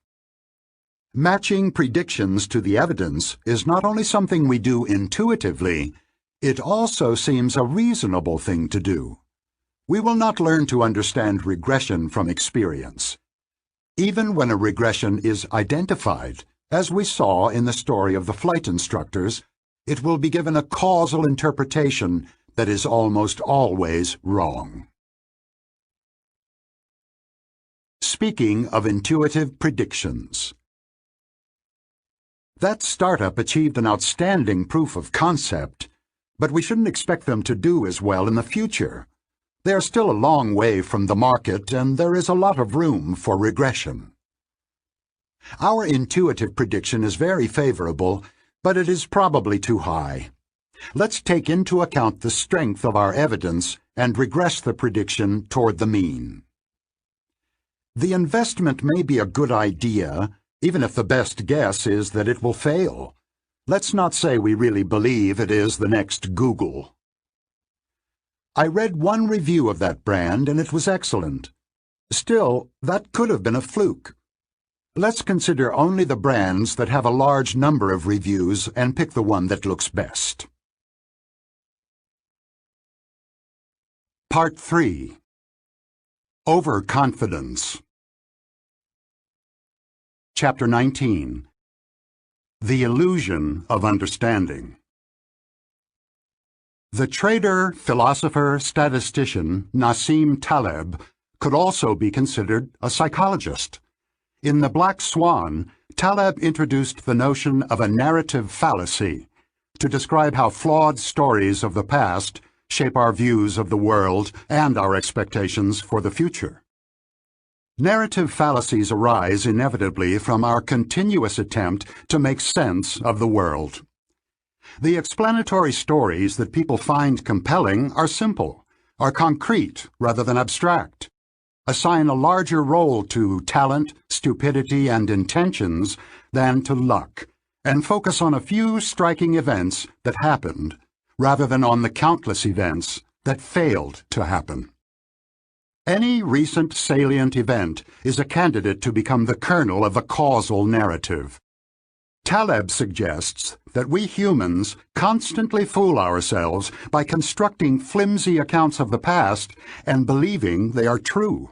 Matching predictions to the evidence is not only something we do intuitively, it also seems a reasonable thing to do. We will not learn to understand regression from experience. Even when a regression is identified, As we saw in the story of the flight instructors, it will be given a causal interpretation that is almost always wrong. Speaking of intuitive predictions. That startup achieved an outstanding proof of concept, but we shouldn't expect them to do as well in the future. They are still a long way from the market, and there is a lot of room for regression. Our intuitive prediction is very favorable, but it is probably too high. Let's take into account the strength of our evidence and regress the prediction toward the mean. The investment may be a good idea, even if the best guess is that it will fail. Let's not say we really believe it is the next Google. I read one review of that brand and it was excellent. Still, that could have been a fluke. Let's consider only the brands that have a large number of reviews and pick the one that looks best. Part 3. Overconfidence. Chapter 19. The Illusion of Understanding. The trader, philosopher, statistician Nassim Taleb could also be considered a psychologist. In The Black Swan, Taleb introduced the notion of a narrative fallacy to describe how flawed stories of the past shape our views of the world and our expectations for the future. Narrative fallacies arise inevitably from our continuous attempt to make sense of the world. The explanatory stories that people find compelling are simple, are concrete rather than abstract, assign a larger role to talent, stupidity, and intentions than to luck, and focus on a few striking events that happened rather than on the countless events that failed to happen. Any recent salient event is a candidate to become the kernel of a causal narrative. Taleb suggests that we humans constantly fool ourselves by constructing flimsy accounts of the past and believing they are true.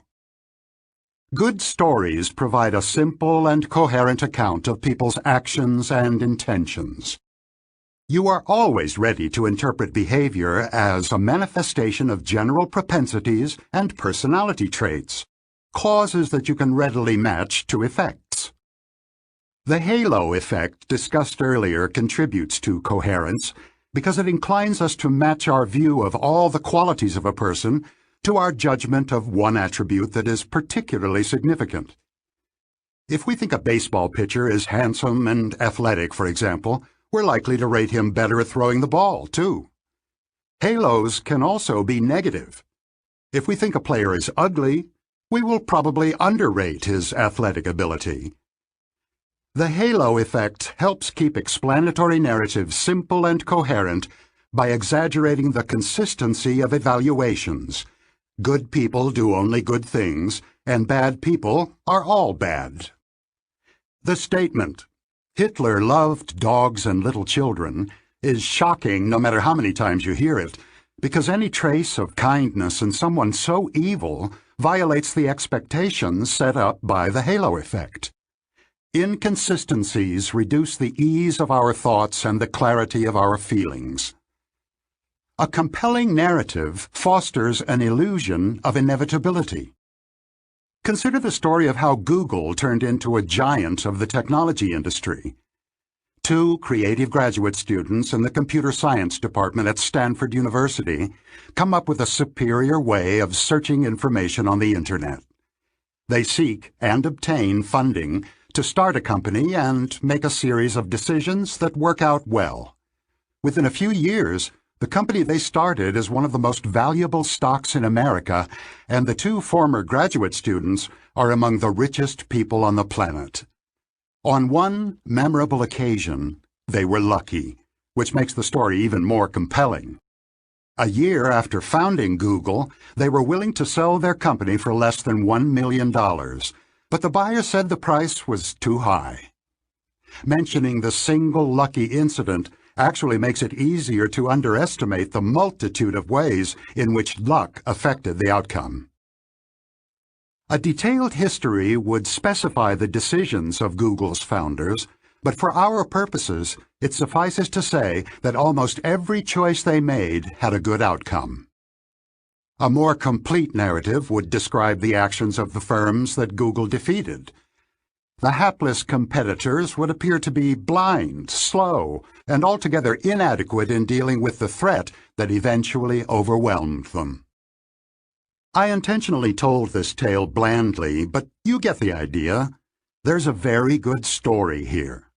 Good stories provide a simple and coherent account of people's actions and intentions. You are always ready to interpret behavior as a manifestation of general propensities and personality traits, causes that you can readily match to effects. The halo effect discussed earlier contributes to coherence because it inclines us to match our view of all the qualities of a person to our judgment of one attribute that is particularly significant. If we think a baseball pitcher is handsome and athletic, for example, we're likely to rate him better at throwing the ball, too. Halos can also be negative. If we think a player is ugly, we will probably underrate his athletic ability. The halo effect helps keep explanatory narratives simple and coherent by exaggerating the consistency of evaluations. Good people do only good things, and bad people are all bad. The statement, "Hitler loved dogs and little children," is shocking no matter how many times you hear it, because any trace of kindness in someone so evil violates the expectations set up by the halo effect. Inconsistencies reduce the ease of our thoughts and the clarity of our feelings. A compelling narrative fosters an illusion of inevitability. Consider the story of how Google turned into a giant of the technology industry. Two creative graduate students in the computer science department at Stanford University come up with a superior way of searching information on the Internet. They seek and obtain funding to start a company and make a series of decisions that work out well. Within a few years, the company they started is one of the most valuable stocks in America, and the two former graduate students are among the richest people on the planet. On one memorable occasion, they were lucky, which makes the story even more compelling. A year after founding Google, they were willing to sell their company for less than $1 million, but the buyer said the price was too high. Mentioning the single lucky incident actually makes it easier to underestimate the multitude of ways in which luck affected the outcome. A detailed history would specify the decisions of Google's founders, but for our purposes, it suffices to say that almost every choice they made had a good outcome. A more complete narrative would describe the actions of the firms that Google defeated. The hapless competitors would appear to be blind, slow, and altogether inadequate in dealing with the threat that eventually overwhelmed them. I intentionally told this tale blandly, but you get the idea. There's a very good story here.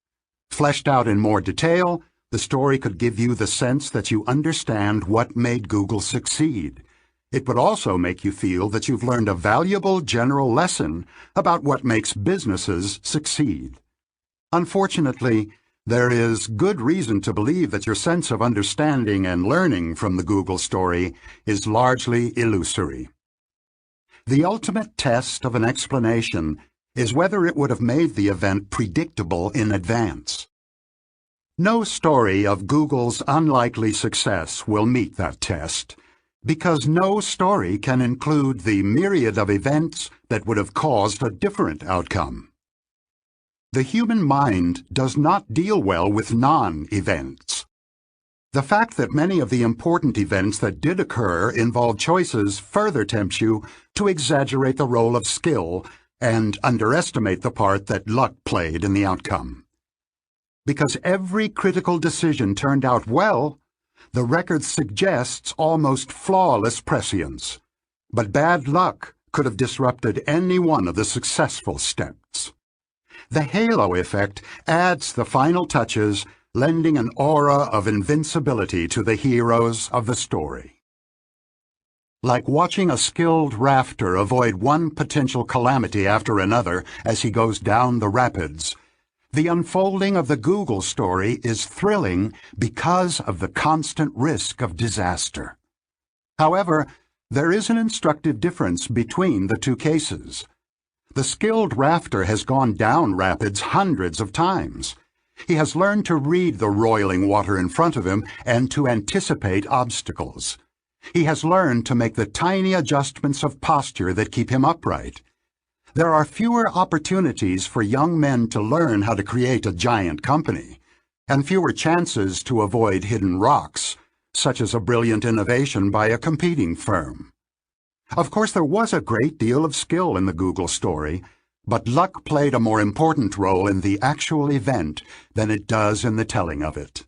Fleshed out in more detail, the story could give you the sense that you understand what made Google succeed. It would also make you feel that you've learned a valuable general lesson about what makes businesses succeed. Unfortunately, there is good reason to believe that your sense of understanding and learning from the Google story is largely illusory. The ultimate test of an explanation is whether it would have made the event predictable in advance. No story of Google's unlikely success will meet that test, because no story can include the myriad of events that would have caused a different outcome. The human mind does not deal well with non-events. The fact that many of the important events that did occur involved choices further tempts you to exaggerate the role of skill and underestimate the part that luck played in the outcome. Because every critical decision turned out well, the record suggests almost flawless prescience, but bad luck could have disrupted any one of the successful steps. The halo effect adds the final touches, lending an aura of invincibility to the heroes of the story. Like watching a skilled rafter avoid one potential calamity after another as he goes down the rapids, the unfolding of the Google story is thrilling because of the constant risk of disaster. However, there is an instructive difference between the two cases. The skilled rafter has gone down rapids hundreds of times. He has learned to read the roiling water in front of him and to anticipate obstacles. He has learned to make the tiny adjustments of posture that keep him upright. There are fewer opportunities for young men to learn how to create a giant company, and fewer chances to avoid hidden rocks, such as a brilliant innovation by a competing firm. Of course, there was a great deal of skill in the Google story, but luck played a more important role in the actual event than it does in the telling of it.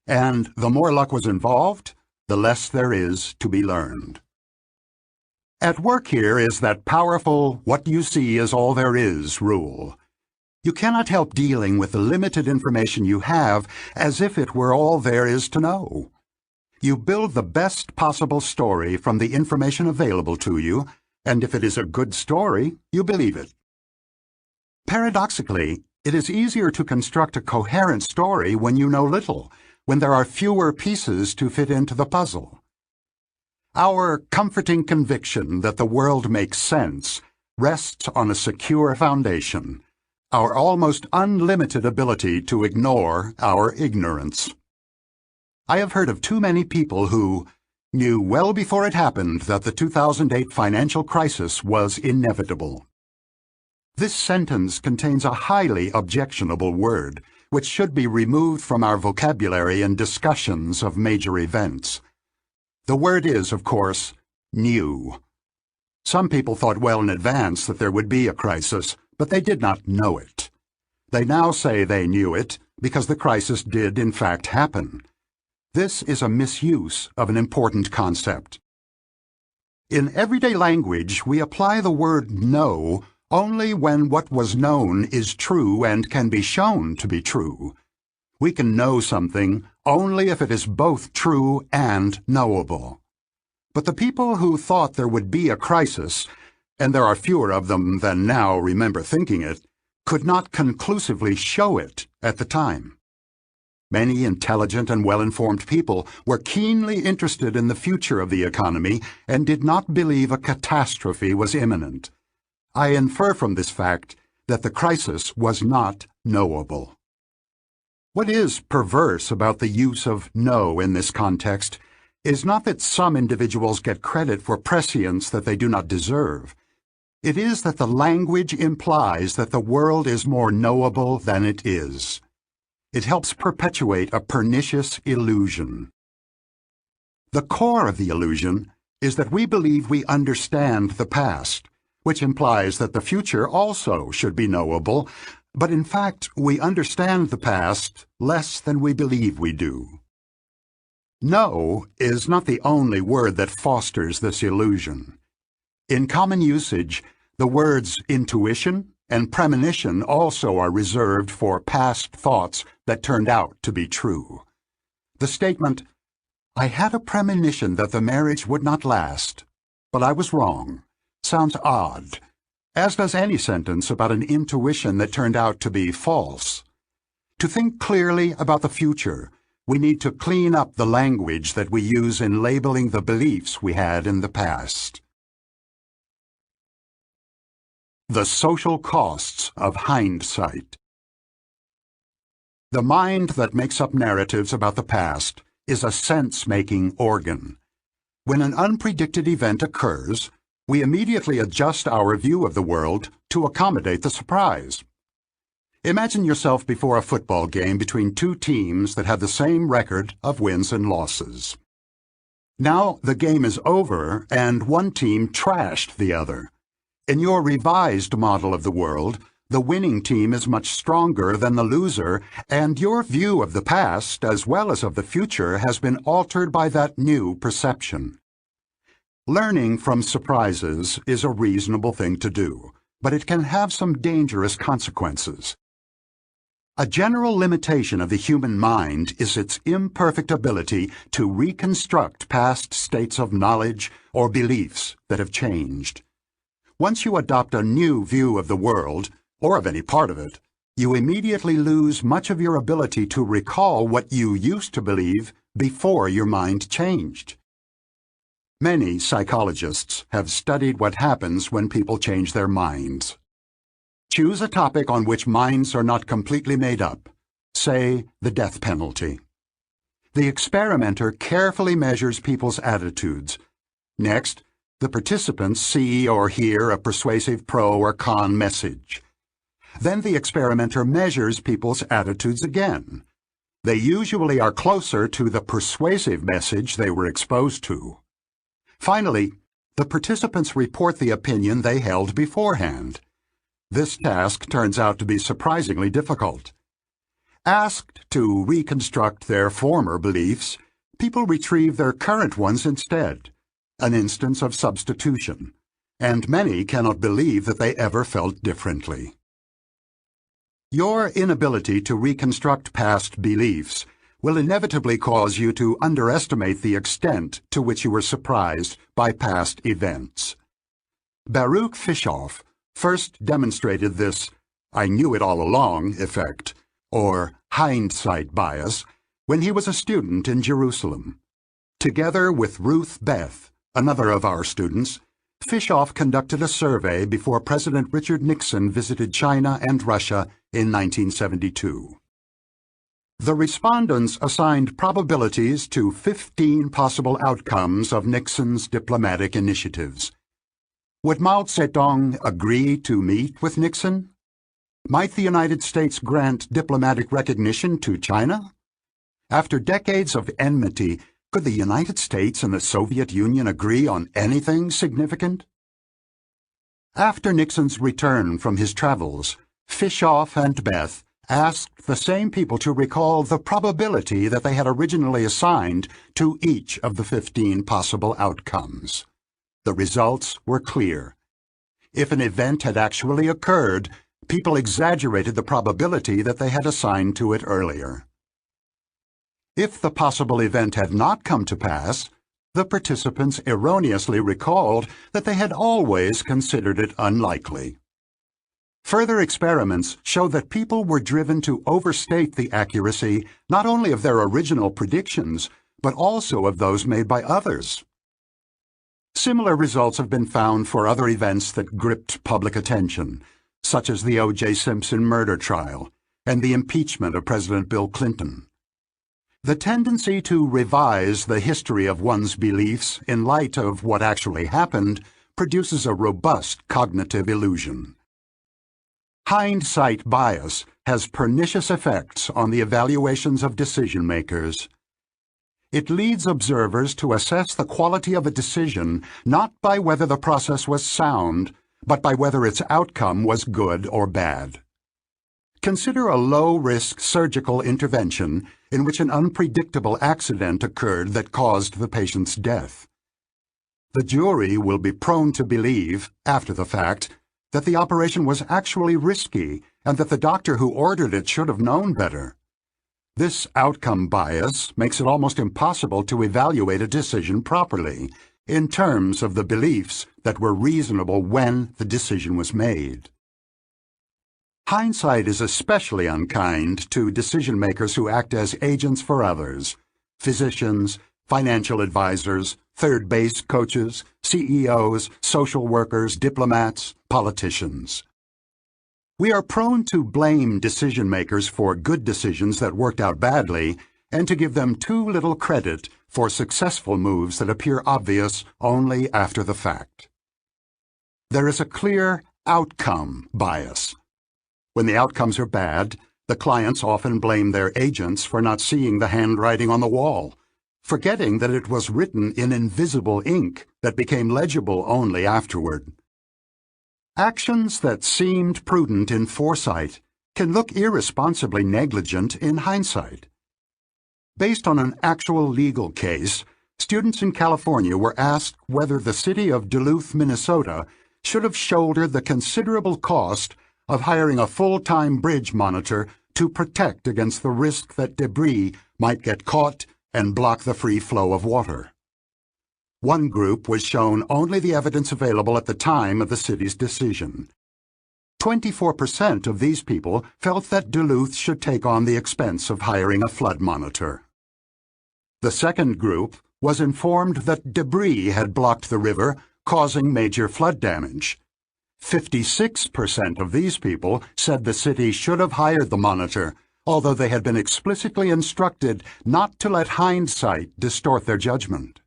And the more luck was involved, the less there is to be learned. At work here is that powerful "what you see is all there is" rule. You cannot help dealing with the limited information you have as if it were all there is to know. You build the best possible story from the information available to you, and if it is a good story, you believe it. Paradoxically, it is easier to construct a coherent story when you know little, when there are fewer pieces to fit into the puzzle. Our comforting conviction that the world makes sense rests on a secure foundation, our almost unlimited ability to ignore our ignorance. I have heard of too many people who knew well before it happened that the 2008 financial crisis was inevitable. This sentence contains a highly objectionable word, which should be removed from our vocabulary in discussions of major events. The word is, of course, knew. Some people thought well in advance that there would be a crisis, but they did not know it. They now say they knew it because the crisis did in fact happen. This is a misuse of an important concept. In everyday language, we apply the word know only when what was known is true and can be shown to be true. We can know something only if it is both true and knowable. But the people who thought there would be a crisis, and there are fewer of them than now remember thinking it, could not conclusively show it at the time. Many intelligent and well-informed people were keenly interested in the future of the economy and did not believe a catastrophe was imminent. I infer from this fact that the crisis was not knowable. What is perverse about the use of know in this context is not that some individuals get credit for prescience that they do not deserve. It is that the language implies that the world is more knowable than it is. It helps perpetuate a pernicious illusion. The core of the illusion is that we believe we understand the past, which implies that the future also should be knowable, but in fact we understand the past less than we believe we do. Know is not the only word that fosters this illusion. In common usage, the words intuition and premonition also are reserved for past thoughts that turned out to be true. The statement, "I had a premonition that the marriage would not last, but I was wrong," sounds odd, as does any sentence about an intuition that turned out to be false. To think clearly about the future, we need to clean up the language that we use in labeling the beliefs we had in the past. The social costs of hindsight. The mind that makes up narratives about the past is a sense-making organ. When an unpredicted event occurs, we immediately adjust our view of the world to accommodate the surprise. Imagine yourself before a football game between two teams that have the same record of wins and losses. Now the game is over and one team trashed the other. In your revised model of the world, the winning team is much stronger than the loser, and your view of the past as well as of the future has been altered by that new perception. Learning from surprises is a reasonable thing to do, but it can have some dangerous consequences. A general limitation of the human mind is its imperfect ability to reconstruct past states of knowledge or beliefs that have changed. Once you adopt a new view of the world, or of any part of it, you immediately lose much of your ability to recall what you used to believe before your mind changed. Many psychologists have studied what happens when people change their minds. Choose a topic on which minds are not completely made up, say the death penalty. The experimenter carefully measures people's attitudes. Next, the participants see or hear a persuasive pro or con message. Then the experimenter measures people's attitudes again. They usually are closer to the persuasive message they were exposed to. Finally, the participants report the opinion they held beforehand. This task turns out to be surprisingly difficult. Asked to reconstruct their former beliefs, people retrieve their current ones instead, an instance of substitution, and many cannot believe that they ever felt differently. Your inability to reconstruct past beliefs will inevitably cause you to underestimate the extent to which you were surprised by past events. Baruch Fischoff first demonstrated this "I knew it all along" effect, or hindsight bias, when he was a student in Jerusalem. Together with Ruth Beth, another of our students, Fischoff conducted a survey before President Richard Nixon visited China and Russia in 1972. The respondents assigned probabilities to 15 possible outcomes of Nixon's diplomatic initiatives. Would Mao Zedong agree to meet with Nixon? Might the United States grant diplomatic recognition to China? After decades of enmity, could the United States and the Soviet Union agree on anything significant? After Nixon's return from his travels, Fischoff and Beth asked the same people to recall the probability that they had originally assigned to each of the 15 possible outcomes. The results were clear. If an event had actually occurred, people exaggerated the probability that they had assigned to it earlier. If the possible event had not come to pass, the participants erroneously recalled that they had always considered it unlikely. Further experiments show that people were driven to overstate the accuracy not only of their original predictions, but also of those made by others. Similar results have been found for other events that gripped public attention, such as the O.J. Simpson murder trial and the impeachment of President Bill Clinton. The tendency to revise the history of one's beliefs in light of what actually happened produces a robust cognitive illusion. Hindsight bias has pernicious effects on the evaluations of decision-makers. It leads observers to assess the quality of a decision not by whether the process was sound, but by whether its outcome was good or bad. Consider a low-risk surgical intervention in which an unpredictable accident occurred that caused the patient's death. The jury will be prone to believe, after the fact, that the operation was actually risky and that the doctor who ordered it should have known better. This outcome bias makes it almost impossible to evaluate a decision properly in terms of the beliefs that were reasonable when the decision was made. Hindsight is especially unkind to decision-makers who act as agents for others: physicians, financial advisors, third-base coaches, CEOs, social workers, diplomats, politicians. We are prone to blame decision-makers for good decisions that worked out badly and to give them too little credit for successful moves that appear obvious only after the fact. There is a clear outcome bias. When the outcomes are bad, the clients often blame their agents for not seeing the handwriting on the wall, forgetting that it was written in invisible ink that became legible only afterward. Actions that seemed prudent in foresight can look irresponsibly negligent in hindsight. Based on an actual legal case, students in California were asked whether the city of Duluth, Minnesota, should have shouldered the considerable cost of hiring a full-time bridge monitor to protect against the risk that debris might get caught and block the free flow of water. One group was shown only the evidence available at the time of the city's decision. 24% of these people felt that Duluth should take on the expense of hiring a flood monitor. The second group was informed that debris had blocked the river, causing major flood damage. 56% of these people said the city should have hired the monitor, although they had been explicitly instructed not to let hindsight distort their judgment.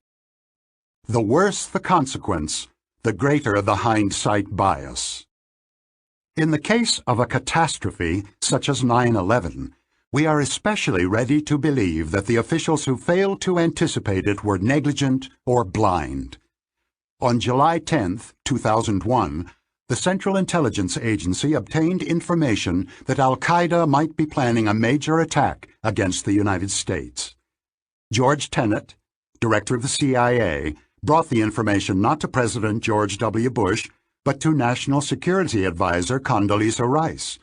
The worse the consequence, the greater the hindsight bias. In the case of a catastrophe such as 9/11, we are especially ready to believe that the officials who failed to anticipate it were negligent or blind. On July 10, 2001, the Central Intelligence Agency obtained information that Al-Qaeda might be planning a major attack against the United States. George Tenet, director of the CIA, brought the information not to President George W. Bush, but to National Security Advisor Condoleezza Rice.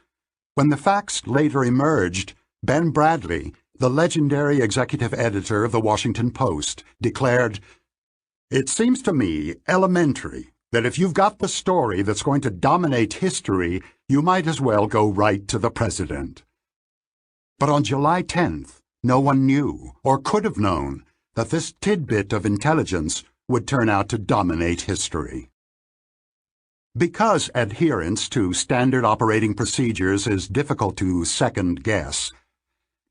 When the facts later emerged, Ben Bradley, the legendary executive editor of the Washington Post, declared, "It seems to me elementary that if you've got the story that's going to dominate history, you might as well go right to the president." But on July 10th, no one knew or could have known that this tidbit of intelligence would turn out to dominate history. Because adherence to standard operating procedures is difficult to second-guess,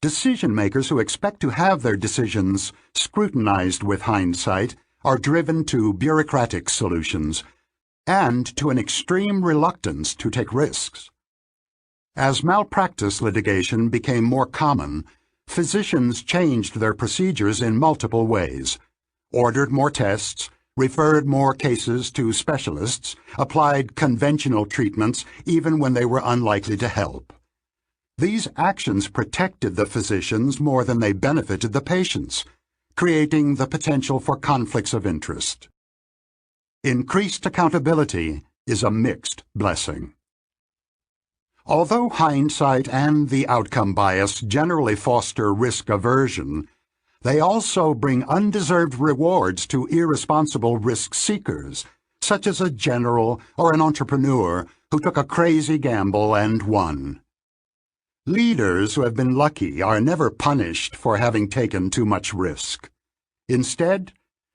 decision-makers who expect to have their decisions scrutinized with hindsight are driven to bureaucratic solutions and to an extreme reluctance to take risks. As malpractice litigation became more common, physicians changed their procedures in multiple ways, ordered more tests, referred more cases to specialists, applied conventional treatments even when they were unlikely to help. These actions protected the physicians more than they benefited the patients, creating the potential for conflicts of interest. Increased accountability is a mixed blessing. Although hindsight and the outcome bias generally foster risk aversion, they also bring undeserved rewards to irresponsible risk seekers, such as a general or an entrepreneur who took a crazy gamble and won. Leaders who have been lucky are never punished for having taken too much risk. Instead,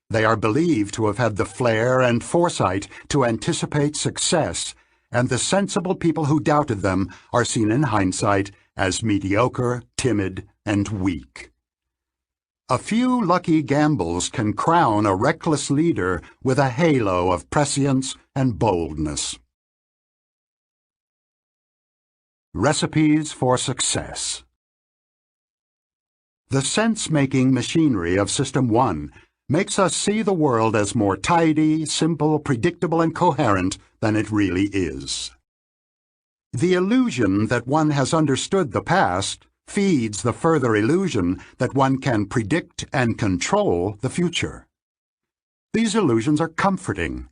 they are believed to have had the flair and foresight to anticipate success, and the sensible people who doubted them are seen in hindsight as mediocre, timid, and weak. A few lucky gambles can crown a reckless leader with a halo of prescience and boldness. Recipes for Success. The sense-making machinery of System 1 makes us see the world as more tidy, simple, predictable, and coherent than it really is. The illusion that one has understood the past feeds the further illusion that one can predict and control the future. These illusions are comforting.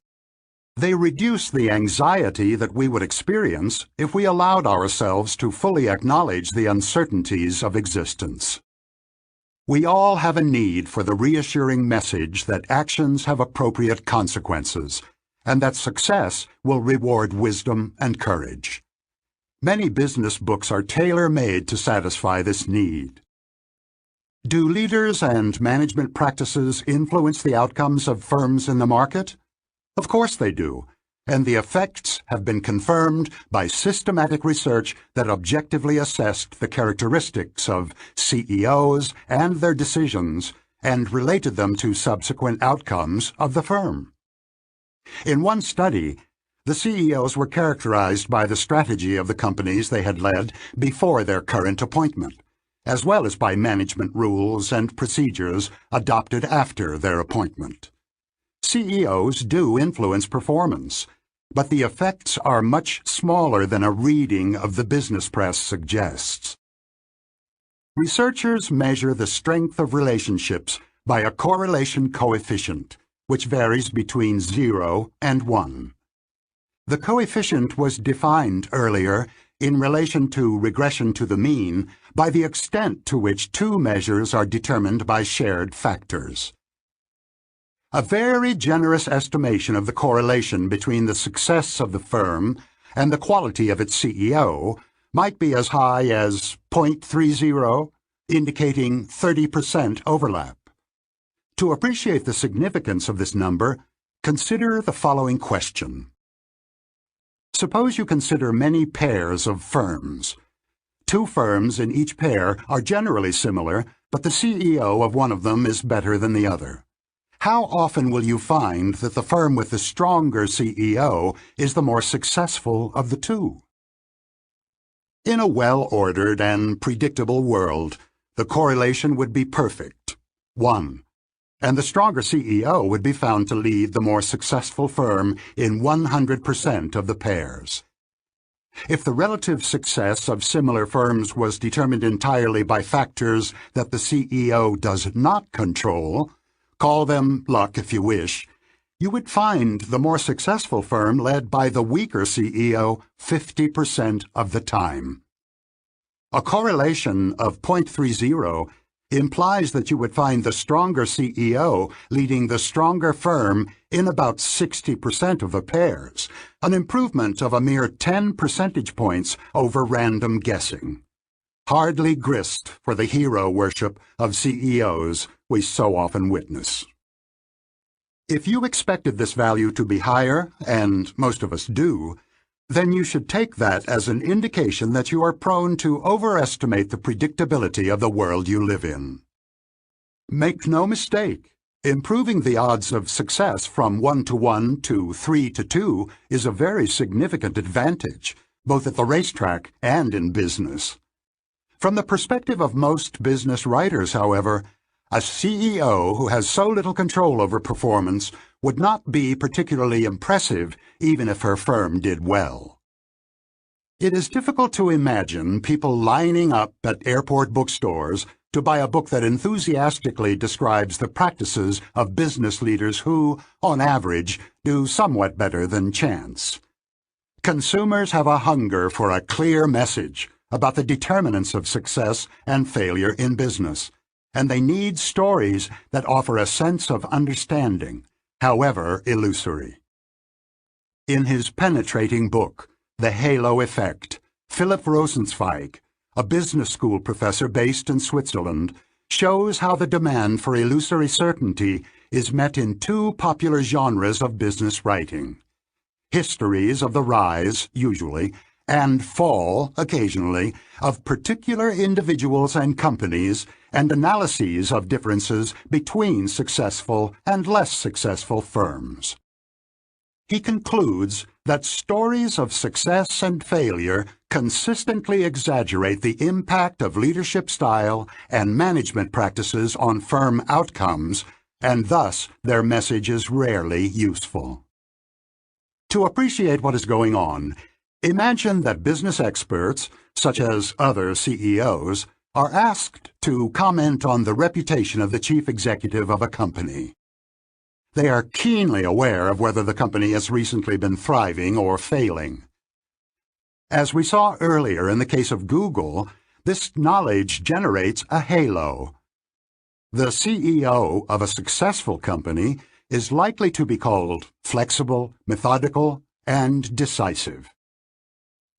They reduce the anxiety that we would experience if we allowed ourselves to fully acknowledge the uncertainties of existence. We all have a need for the reassuring message that actions have appropriate consequences, and that success will reward wisdom and courage. Many business books are tailor-made to satisfy this need. Do leaders and management practices influence the outcomes of firms in the market? Of course they do, and the effects have been confirmed by systematic research that objectively assessed the characteristics of CEOs and their decisions and related them to subsequent outcomes of the firm. In one study, the CEOs were characterized by the strategy of the companies they had led before their current appointment, as well as by management rules and procedures adopted after their appointment. CEOs do influence performance, but the effects are much smaller than a reading of the business press suggests. Researchers measure the strength of relationships by a correlation coefficient, which varies between 0 and 1. The coefficient was defined earlier in relation to regression to the mean by the extent to which two measures are determined by shared factors. A very generous estimation of the correlation between the success of the firm and the quality of its CEO might be as high as 0.30, indicating 30% overlap. To appreciate the significance of this number, consider the following question. Suppose you consider many pairs of firms. Two firms in each pair are generally similar, but the CEO of one of them is better than the other. How often will you find that the firm with the stronger CEO is the more successful of the two? In a well-ordered and predictable world, the correlation would be perfect, 1, and the stronger CEO would be found to lead the more successful firm in 100% of the pairs. If the relative success of similar firms was determined entirely by factors that the CEO does not control, call them luck if you wish, you would find the more successful firm led by the weaker CEO 50% of the time. A correlation of 0.30 implies that you would find the stronger CEO leading the stronger firm in about 60% of the pairs, an improvement of a mere 10 percentage points over random guessing. Hardly grist for the hero worship of CEOs we so often witness. If you expected this value to be higher, and most of us do, then you should take that as an indication that you are prone to overestimate the predictability of the world you live in. Make no mistake, improving the odds of success from 1 to 1 to 3 to 2 is a very significant advantage, both at the racetrack and in business. From the perspective of most business writers, however, a CEO who has so little control over performance would not be particularly impressive even if her firm did well. It is difficult to imagine people lining up at airport bookstores to buy a book that enthusiastically describes the practices of business leaders who, on average, do somewhat better than chance. Consumers have a hunger for a clear message about the determinants of success and failure in business, and they need stories that offer a sense of understanding, however illusory. In his penetrating book, The Halo Effect, Philip Rosenzweig, a business school professor based in Switzerland, shows how the demand for illusory certainty is met in two popular genres of business writing: histories of the rise, usually, and fall, occasionally, of particular individuals and companies, and analyses of differences between successful and less successful firms. He concludes that stories of success and failure consistently exaggerate the impact of leadership style and management practices on firm outcomes, and thus their message is rarely useful. To appreciate what is going on, imagine that business experts, such as other CEOs, are asked to comment on the reputation of the chief executive of a company. They are keenly aware of whether the company has recently been thriving or failing. As we saw earlier in the case of Google, this knowledge generates a halo. The CEO of a successful company is likely to be called flexible, methodical, and decisive.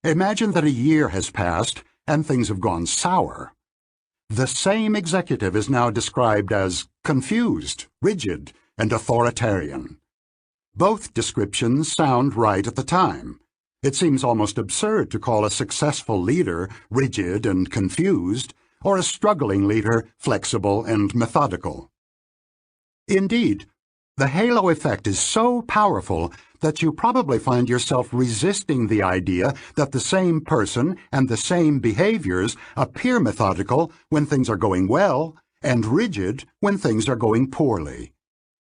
Imagine that a year has passed and things have gone sour. The same executive is now described as confused, rigid, and authoritarian. Both descriptions sound right at the time. It seems almost absurd to call a successful leader rigid and confused, or a struggling leader flexible and methodical. Indeed, the halo effect is so powerful that you probably find yourself resisting the idea that the same person and the same behaviors appear methodical when things are going well and rigid when things are going poorly.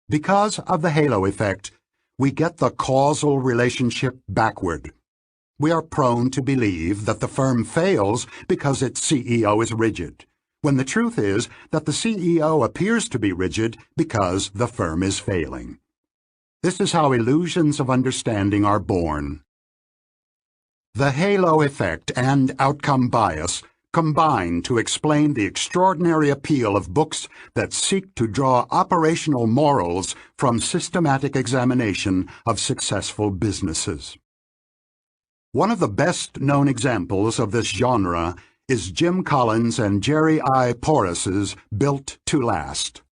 Because of the halo effect, we get the causal relationship backward. We are prone to believe that the firm fails because its CEO is rigid, when the truth is that the CEO appears to be rigid because the firm is failing. This is how illusions of understanding are born. The halo effect and outcome bias combine to explain the extraordinary appeal of books that seek to draw operational morals from systematic examination of successful businesses. One of the best-known examples of this genre is Jim Collins and Jerry I. Porras's Built to Last.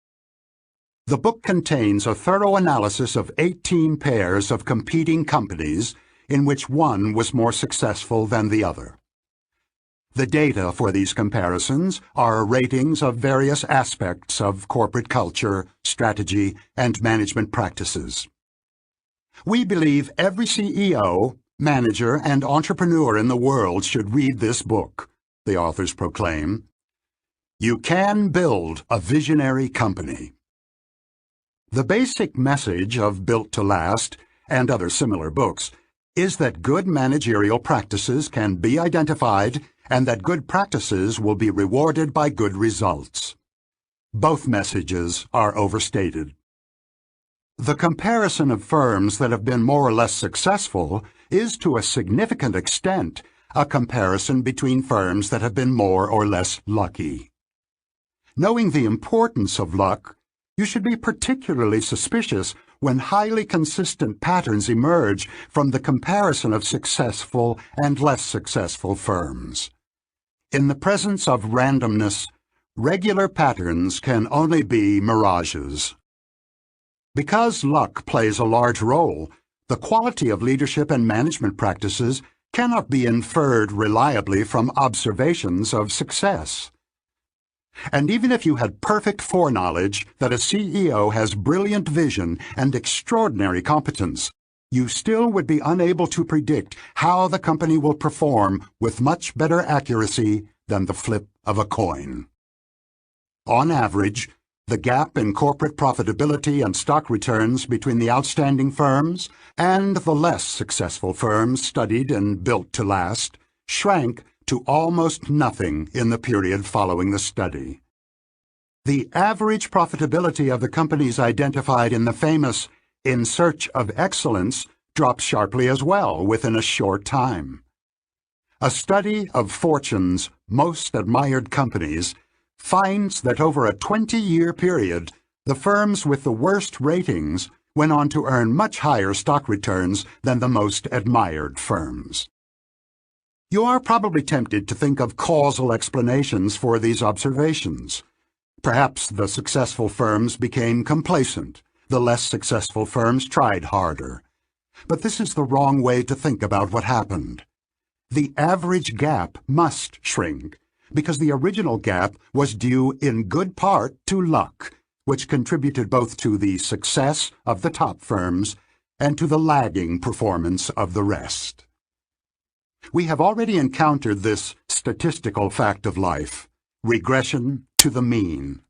The book contains a thorough analysis of 18 pairs of competing companies in which one was more successful than the other. The data for these comparisons are ratings of various aspects of corporate culture, strategy, and management practices. We believe every CEO, manager, and entrepreneur in the world should read this book, the authors proclaim. You can build a visionary company. The basic message of Built to Last, and other similar books, is that good managerial practices can be identified and that good practices will be rewarded by good results. Both messages are overstated. The comparison of firms that have been more or less successful is to a significant extent a comparison between firms that have been more or less lucky. Knowing the importance of luck, you should be particularly suspicious when highly consistent patterns emerge from the comparison of successful and less successful firms. In the presence of randomness, regular patterns can only be mirages. Because luck plays a large role, the quality of leadership and management practices cannot be inferred reliably from observations of success. And even if you had perfect foreknowledge that a CEO has brilliant vision and extraordinary competence, you still would be unable to predict how the company will perform with much better accuracy than the flip of a coin. On average, the gap in corporate profitability and stock returns between the outstanding firms and the less successful firms studied and Built to Last shrank to almost nothing in the period following the study. The average profitability of the companies identified in the famous In Search of Excellence dropped sharply as well within a short time. A study of Fortune's most admired companies finds that over a 20-year period, the firms with the worst ratings went on to earn much higher stock returns than the most admired firms. You are probably tempted to think of causal explanations for these observations. Perhaps the successful firms became complacent. The less successful firms tried harder. But this is the wrong way to think about what happened. The average gap must shrink, because the original gap was due in good part to luck, which contributed both to the success of the top firms and to the lagging performance of the rest. We have already encountered this statistical fact of life, regression to the mean.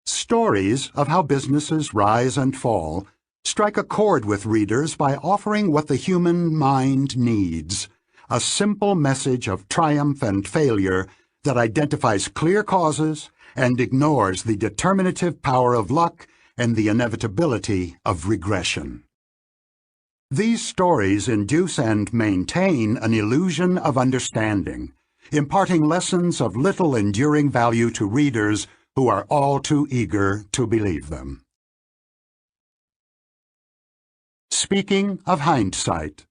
Stories of how businesses rise and fall strike a chord with readers by offering what the human mind needs, a simple message of triumph and failure that identifies clear causes and ignores the determinative power of luck and the inevitability of regression. These stories induce and maintain an illusion of understanding, imparting lessons of little enduring value to readers who are all too eager to believe them. Speaking of hindsight.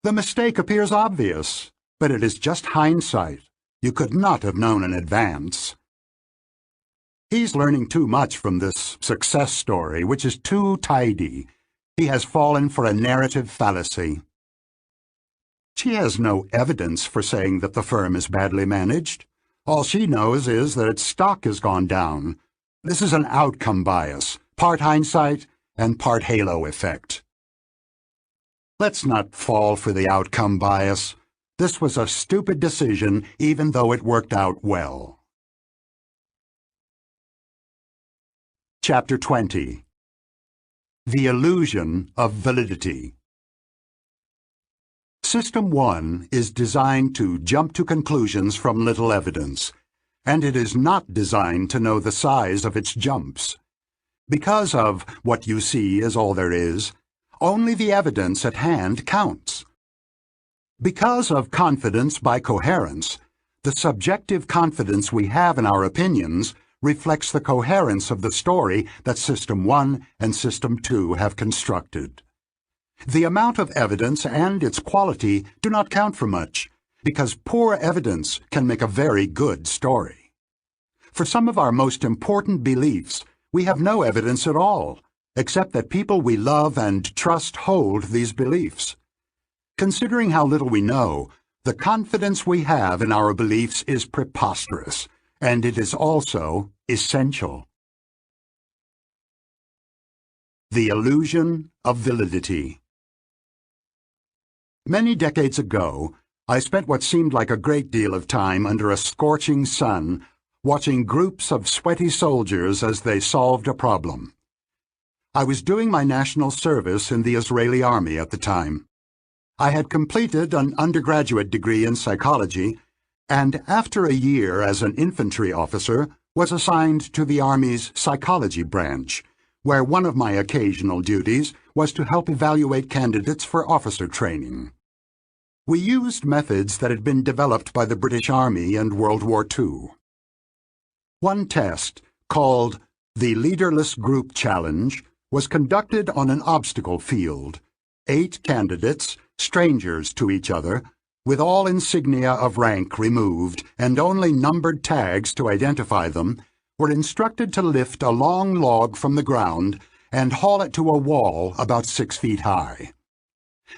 The mistake appears obvious, but it is just hindsight. You could not have known in advance. He's learning too much from this success story, which is too tidy. He has fallen for a narrative fallacy. She has no evidence for saying that the firm is badly managed. All she knows is that its stock has gone down. This is an outcome bias, part hindsight and part halo effect. Let's not fall for the outcome bias. This was a stupid decision, even though it worked out well. Chapter 20. The Illusion of Validity. System 1 is designed to jump to conclusions from little evidence, and it is not designed to know the size of its jumps. Because of what you see is all there is, only the evidence at hand counts. Because of confidence by coherence, the subjective confidence we have in our opinions reflects the coherence of the story that System 1 and System 2 have constructed. The amount of evidence and its quality do not count for much, because poor evidence can make a very good story. For some of our most important beliefs, we have no evidence at all, except that people we love and trust hold these beliefs. Considering how little we know, the confidence we have in our beliefs is preposterous, and it is also essential. The Illusion of Validity. Many decades ago, I spent what seemed like a great deal of time under a scorching sun, watching groups of sweaty soldiers as they solved a problem. I was doing my national service in the Israeli Army at the time. I had completed an undergraduate degree in psychology, and after a year as an infantry officer, was assigned to the Army's psychology branch, where one of my occasional duties was to help evaluate candidates for officer training. We used methods that had been developed by the British Army in World War II. One test, called the Leaderless Group Challenge, was conducted on an obstacle field. 8 candidates, strangers to each other, with all insignia of rank removed and only numbered tags to identify them, were instructed to lift a long log from the ground and haul it to a wall about 6 feet high.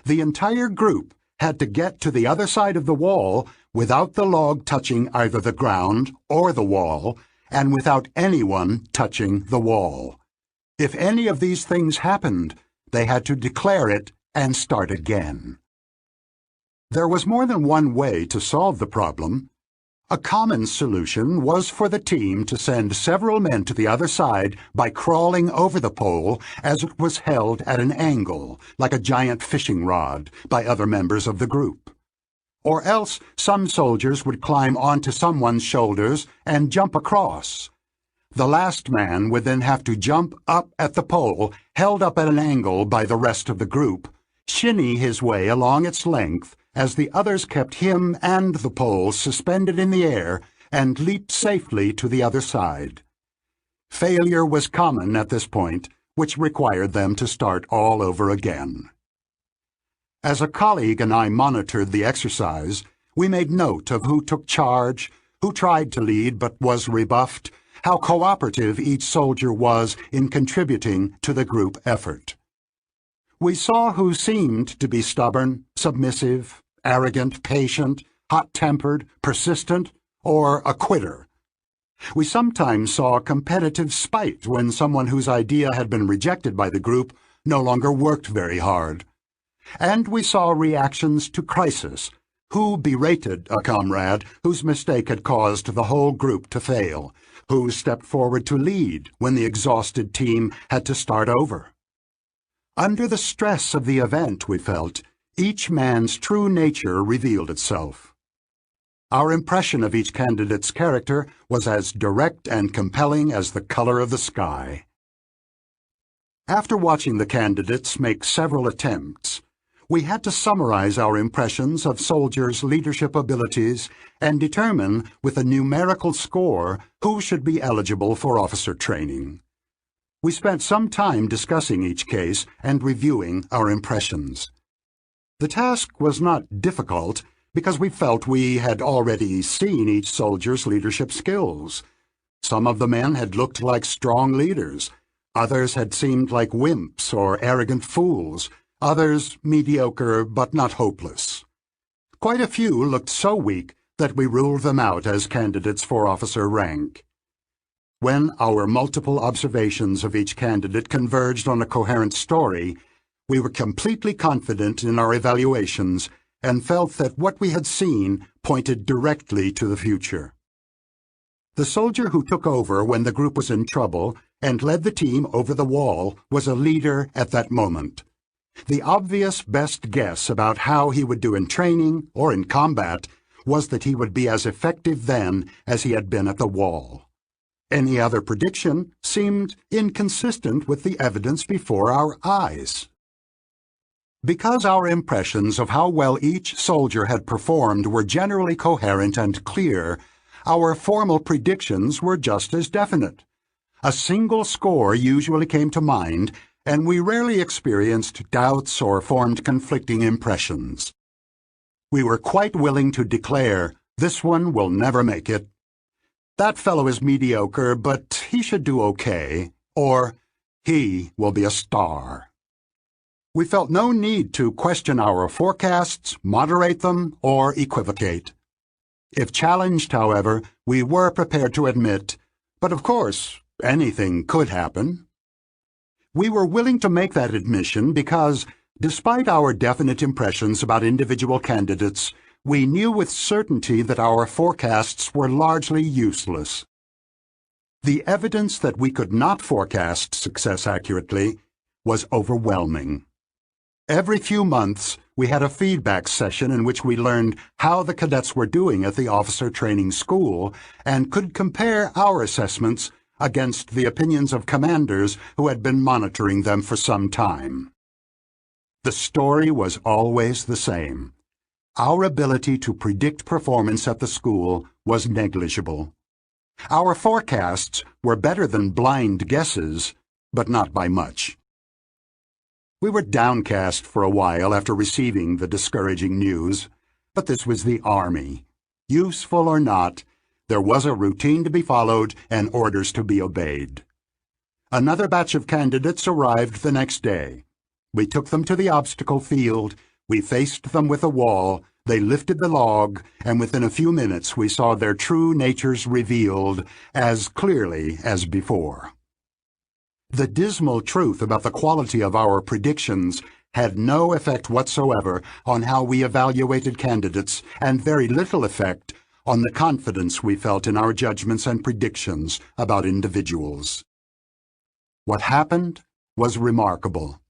The entire group had to get to the other side of the wall without the log touching either the ground or the wall, and without anyone touching the wall. If any of these things happened, they had to declare it and start again. There was more than one way to solve the problem. A common solution was for the team to send several men to the other side by crawling over the pole as it was held at an angle, like a giant fishing rod, by other members of the group. Or else some soldiers would climb onto someone's shoulders and jump across. The last man would then have to jump up at the pole, held up at an angle by the rest of the group, shinny his way along its length as the others kept him and the pole suspended in the air and leaped safely to the other side. Failure was common at this point, which required them to start all over again. As a colleague and I monitored the exercise, we made note of who took charge, who tried to lead but was rebuffed, how cooperative each soldier was in contributing to the group effort. We saw who seemed to be stubborn, submissive, arrogant, patient, hot-tempered, persistent, or a quitter. We sometimes saw competitive spite when someone whose idea had been rejected by the group no longer worked very hard. And we saw reactions to crisis, who berated a comrade whose mistake had caused the whole group to fail, who stepped forward to lead when the exhausted team had to start over. Under the stress of the event, we felt, each man's true nature revealed itself. Our impression of each candidate's character was as direct and compelling as the color of the sky. After watching the candidates make several attempts, we had to summarize our impressions of soldiers' leadership abilities and determine with a numerical score who should be eligible for officer training. We spent some time discussing each case and reviewing our impressions. The task was not difficult because we felt we had already seen each soldier's leadership skills. Some of the men had looked like strong leaders, others had seemed like wimps or arrogant fools, others mediocre but not hopeless. Quite a few looked so weak that we ruled them out as candidates for officer rank. When our multiple observations of each candidate converged on a coherent story, we were completely confident in our evaluations and felt that what we had seen pointed directly to the future. The soldier who took over when the group was in trouble and led the team over the wall was a leader at that moment. The obvious best guess about how he would do in training or in combat was that he would be as effective then as he had been at the wall. Any other prediction seemed inconsistent with the evidence before our eyes. Because our impressions of how well each soldier had performed were generally coherent and clear, our formal predictions were just as definite. A single score usually came to mind, and we rarely experienced doubts or formed conflicting impressions. We were quite willing to declare, "This one will never make it," "That fellow is mediocre, but he should do okay," or "He will be a star." We felt no need to question our forecasts, moderate them, or equivocate. If challenged, however, we were prepared to admit, "But of course, anything could happen." We were willing to make that admission because, despite our definite impressions about individual candidates, we knew with certainty that our forecasts were largely useless. The evidence that we could not forecast success accurately was overwhelming. Every few months, we had a feedback session in which we learned how the cadets were doing at the officer training school and could compare our assessments against the opinions of commanders who had been monitoring them for some time. The story was always the same. Our ability to predict performance at the school was negligible. Our forecasts were better than blind guesses, but not by much. We were downcast for a while after receiving the discouraging news, but this was the Army. Useful or not, there was a routine to be followed and orders to be obeyed. Another batch of candidates arrived the next day. We took them to the obstacle field, we faced them with a wall, they lifted the log, and within a few minutes we saw their true natures revealed as clearly as before. The dismal truth about the quality of our predictions had no effect whatsoever on how we evaluated candidates, and very little effect on the confidence we felt in our judgments and predictions about individuals. What happened was remarkable.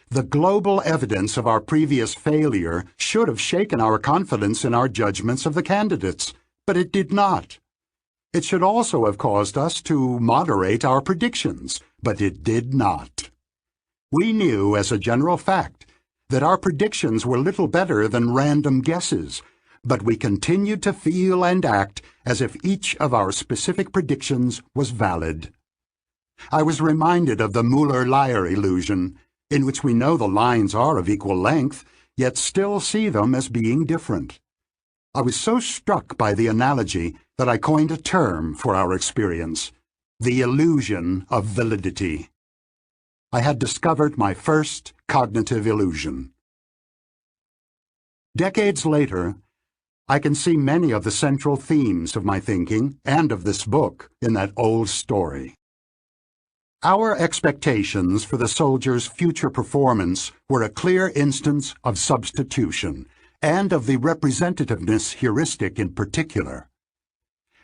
The global evidence of our previous failure should have shaken our confidence in our judgments of the candidates, but it did not. It should also have caused us to moderate our predictions, but it did not. We knew, as a general fact, that our predictions were little better than random guesses, but we continued to feel and act as if each of our specific predictions was valid. I was reminded of the Mueller-Lyer illusion, in which we know the lines are of equal length, yet still see them as being different. I was so struck by the analogy that I coined a term for our experience, the illusion of validity. I had discovered my first cognitive illusion. Decades later, I can see many of the central themes of my thinking and of this book in that old story. Our expectations for the soldier's future performance were a clear instance of substitution, and of the representativeness heuristic in particular.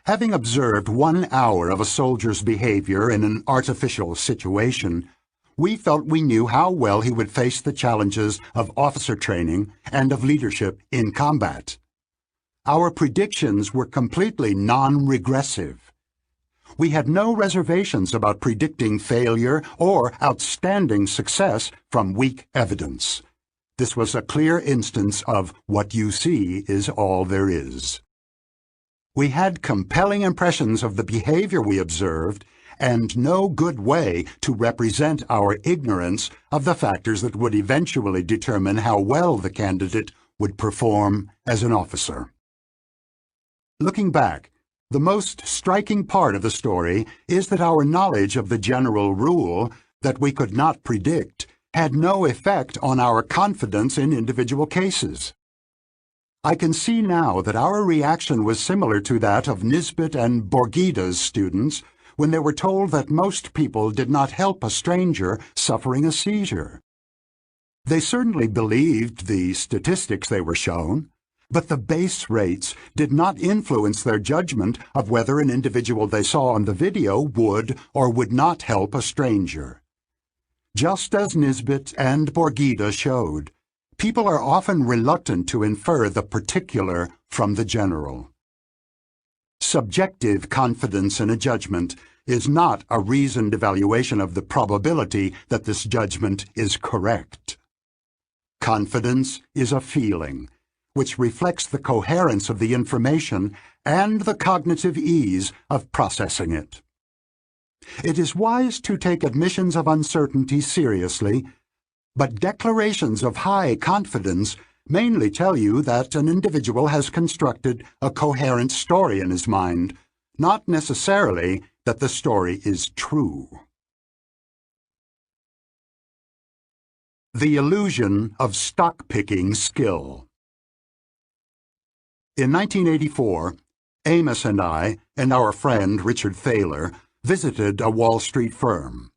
Having observed 1 hour of a soldier's behavior in an artificial situation, we felt we knew how well he would face the challenges of officer training and of leadership in combat. Our predictions were completely non-regressive. We had no reservations about predicting failure or outstanding success from weak evidence. This was a clear instance of what you see is all there is. We had compelling impressions of the behavior we observed, and no good way to represent our ignorance of the factors that would eventually determine how well the candidate would perform as an officer. Looking back, the most striking part of the story is that our knowledge of the general rule that we could not predict had no effect on our confidence in individual cases. I can see now that our reaction was similar to that of Nisbet and Borghida's students when they were told that most people did not help a stranger suffering a seizure. They certainly believed the statistics they were shown, but the base rates did not influence their judgment of whether an individual they saw on the video would or would not help a stranger. Just as Nisbet and Borghida showed, people are often reluctant to infer the particular from the general. Subjective confidence in a judgment is not a reasoned evaluation of the probability that this judgment is correct. Confidence is a feeling, which reflects the coherence of the information and the cognitive ease of processing it. It is wise to take admissions of uncertainty seriously, but declarations of high confidence mainly tell you that an individual has constructed a coherent story in his mind, not necessarily that the story is true. The illusion of stock-picking skill. In 1984, Amos and I and our friend Richard Thaler visited a Wall Street firm.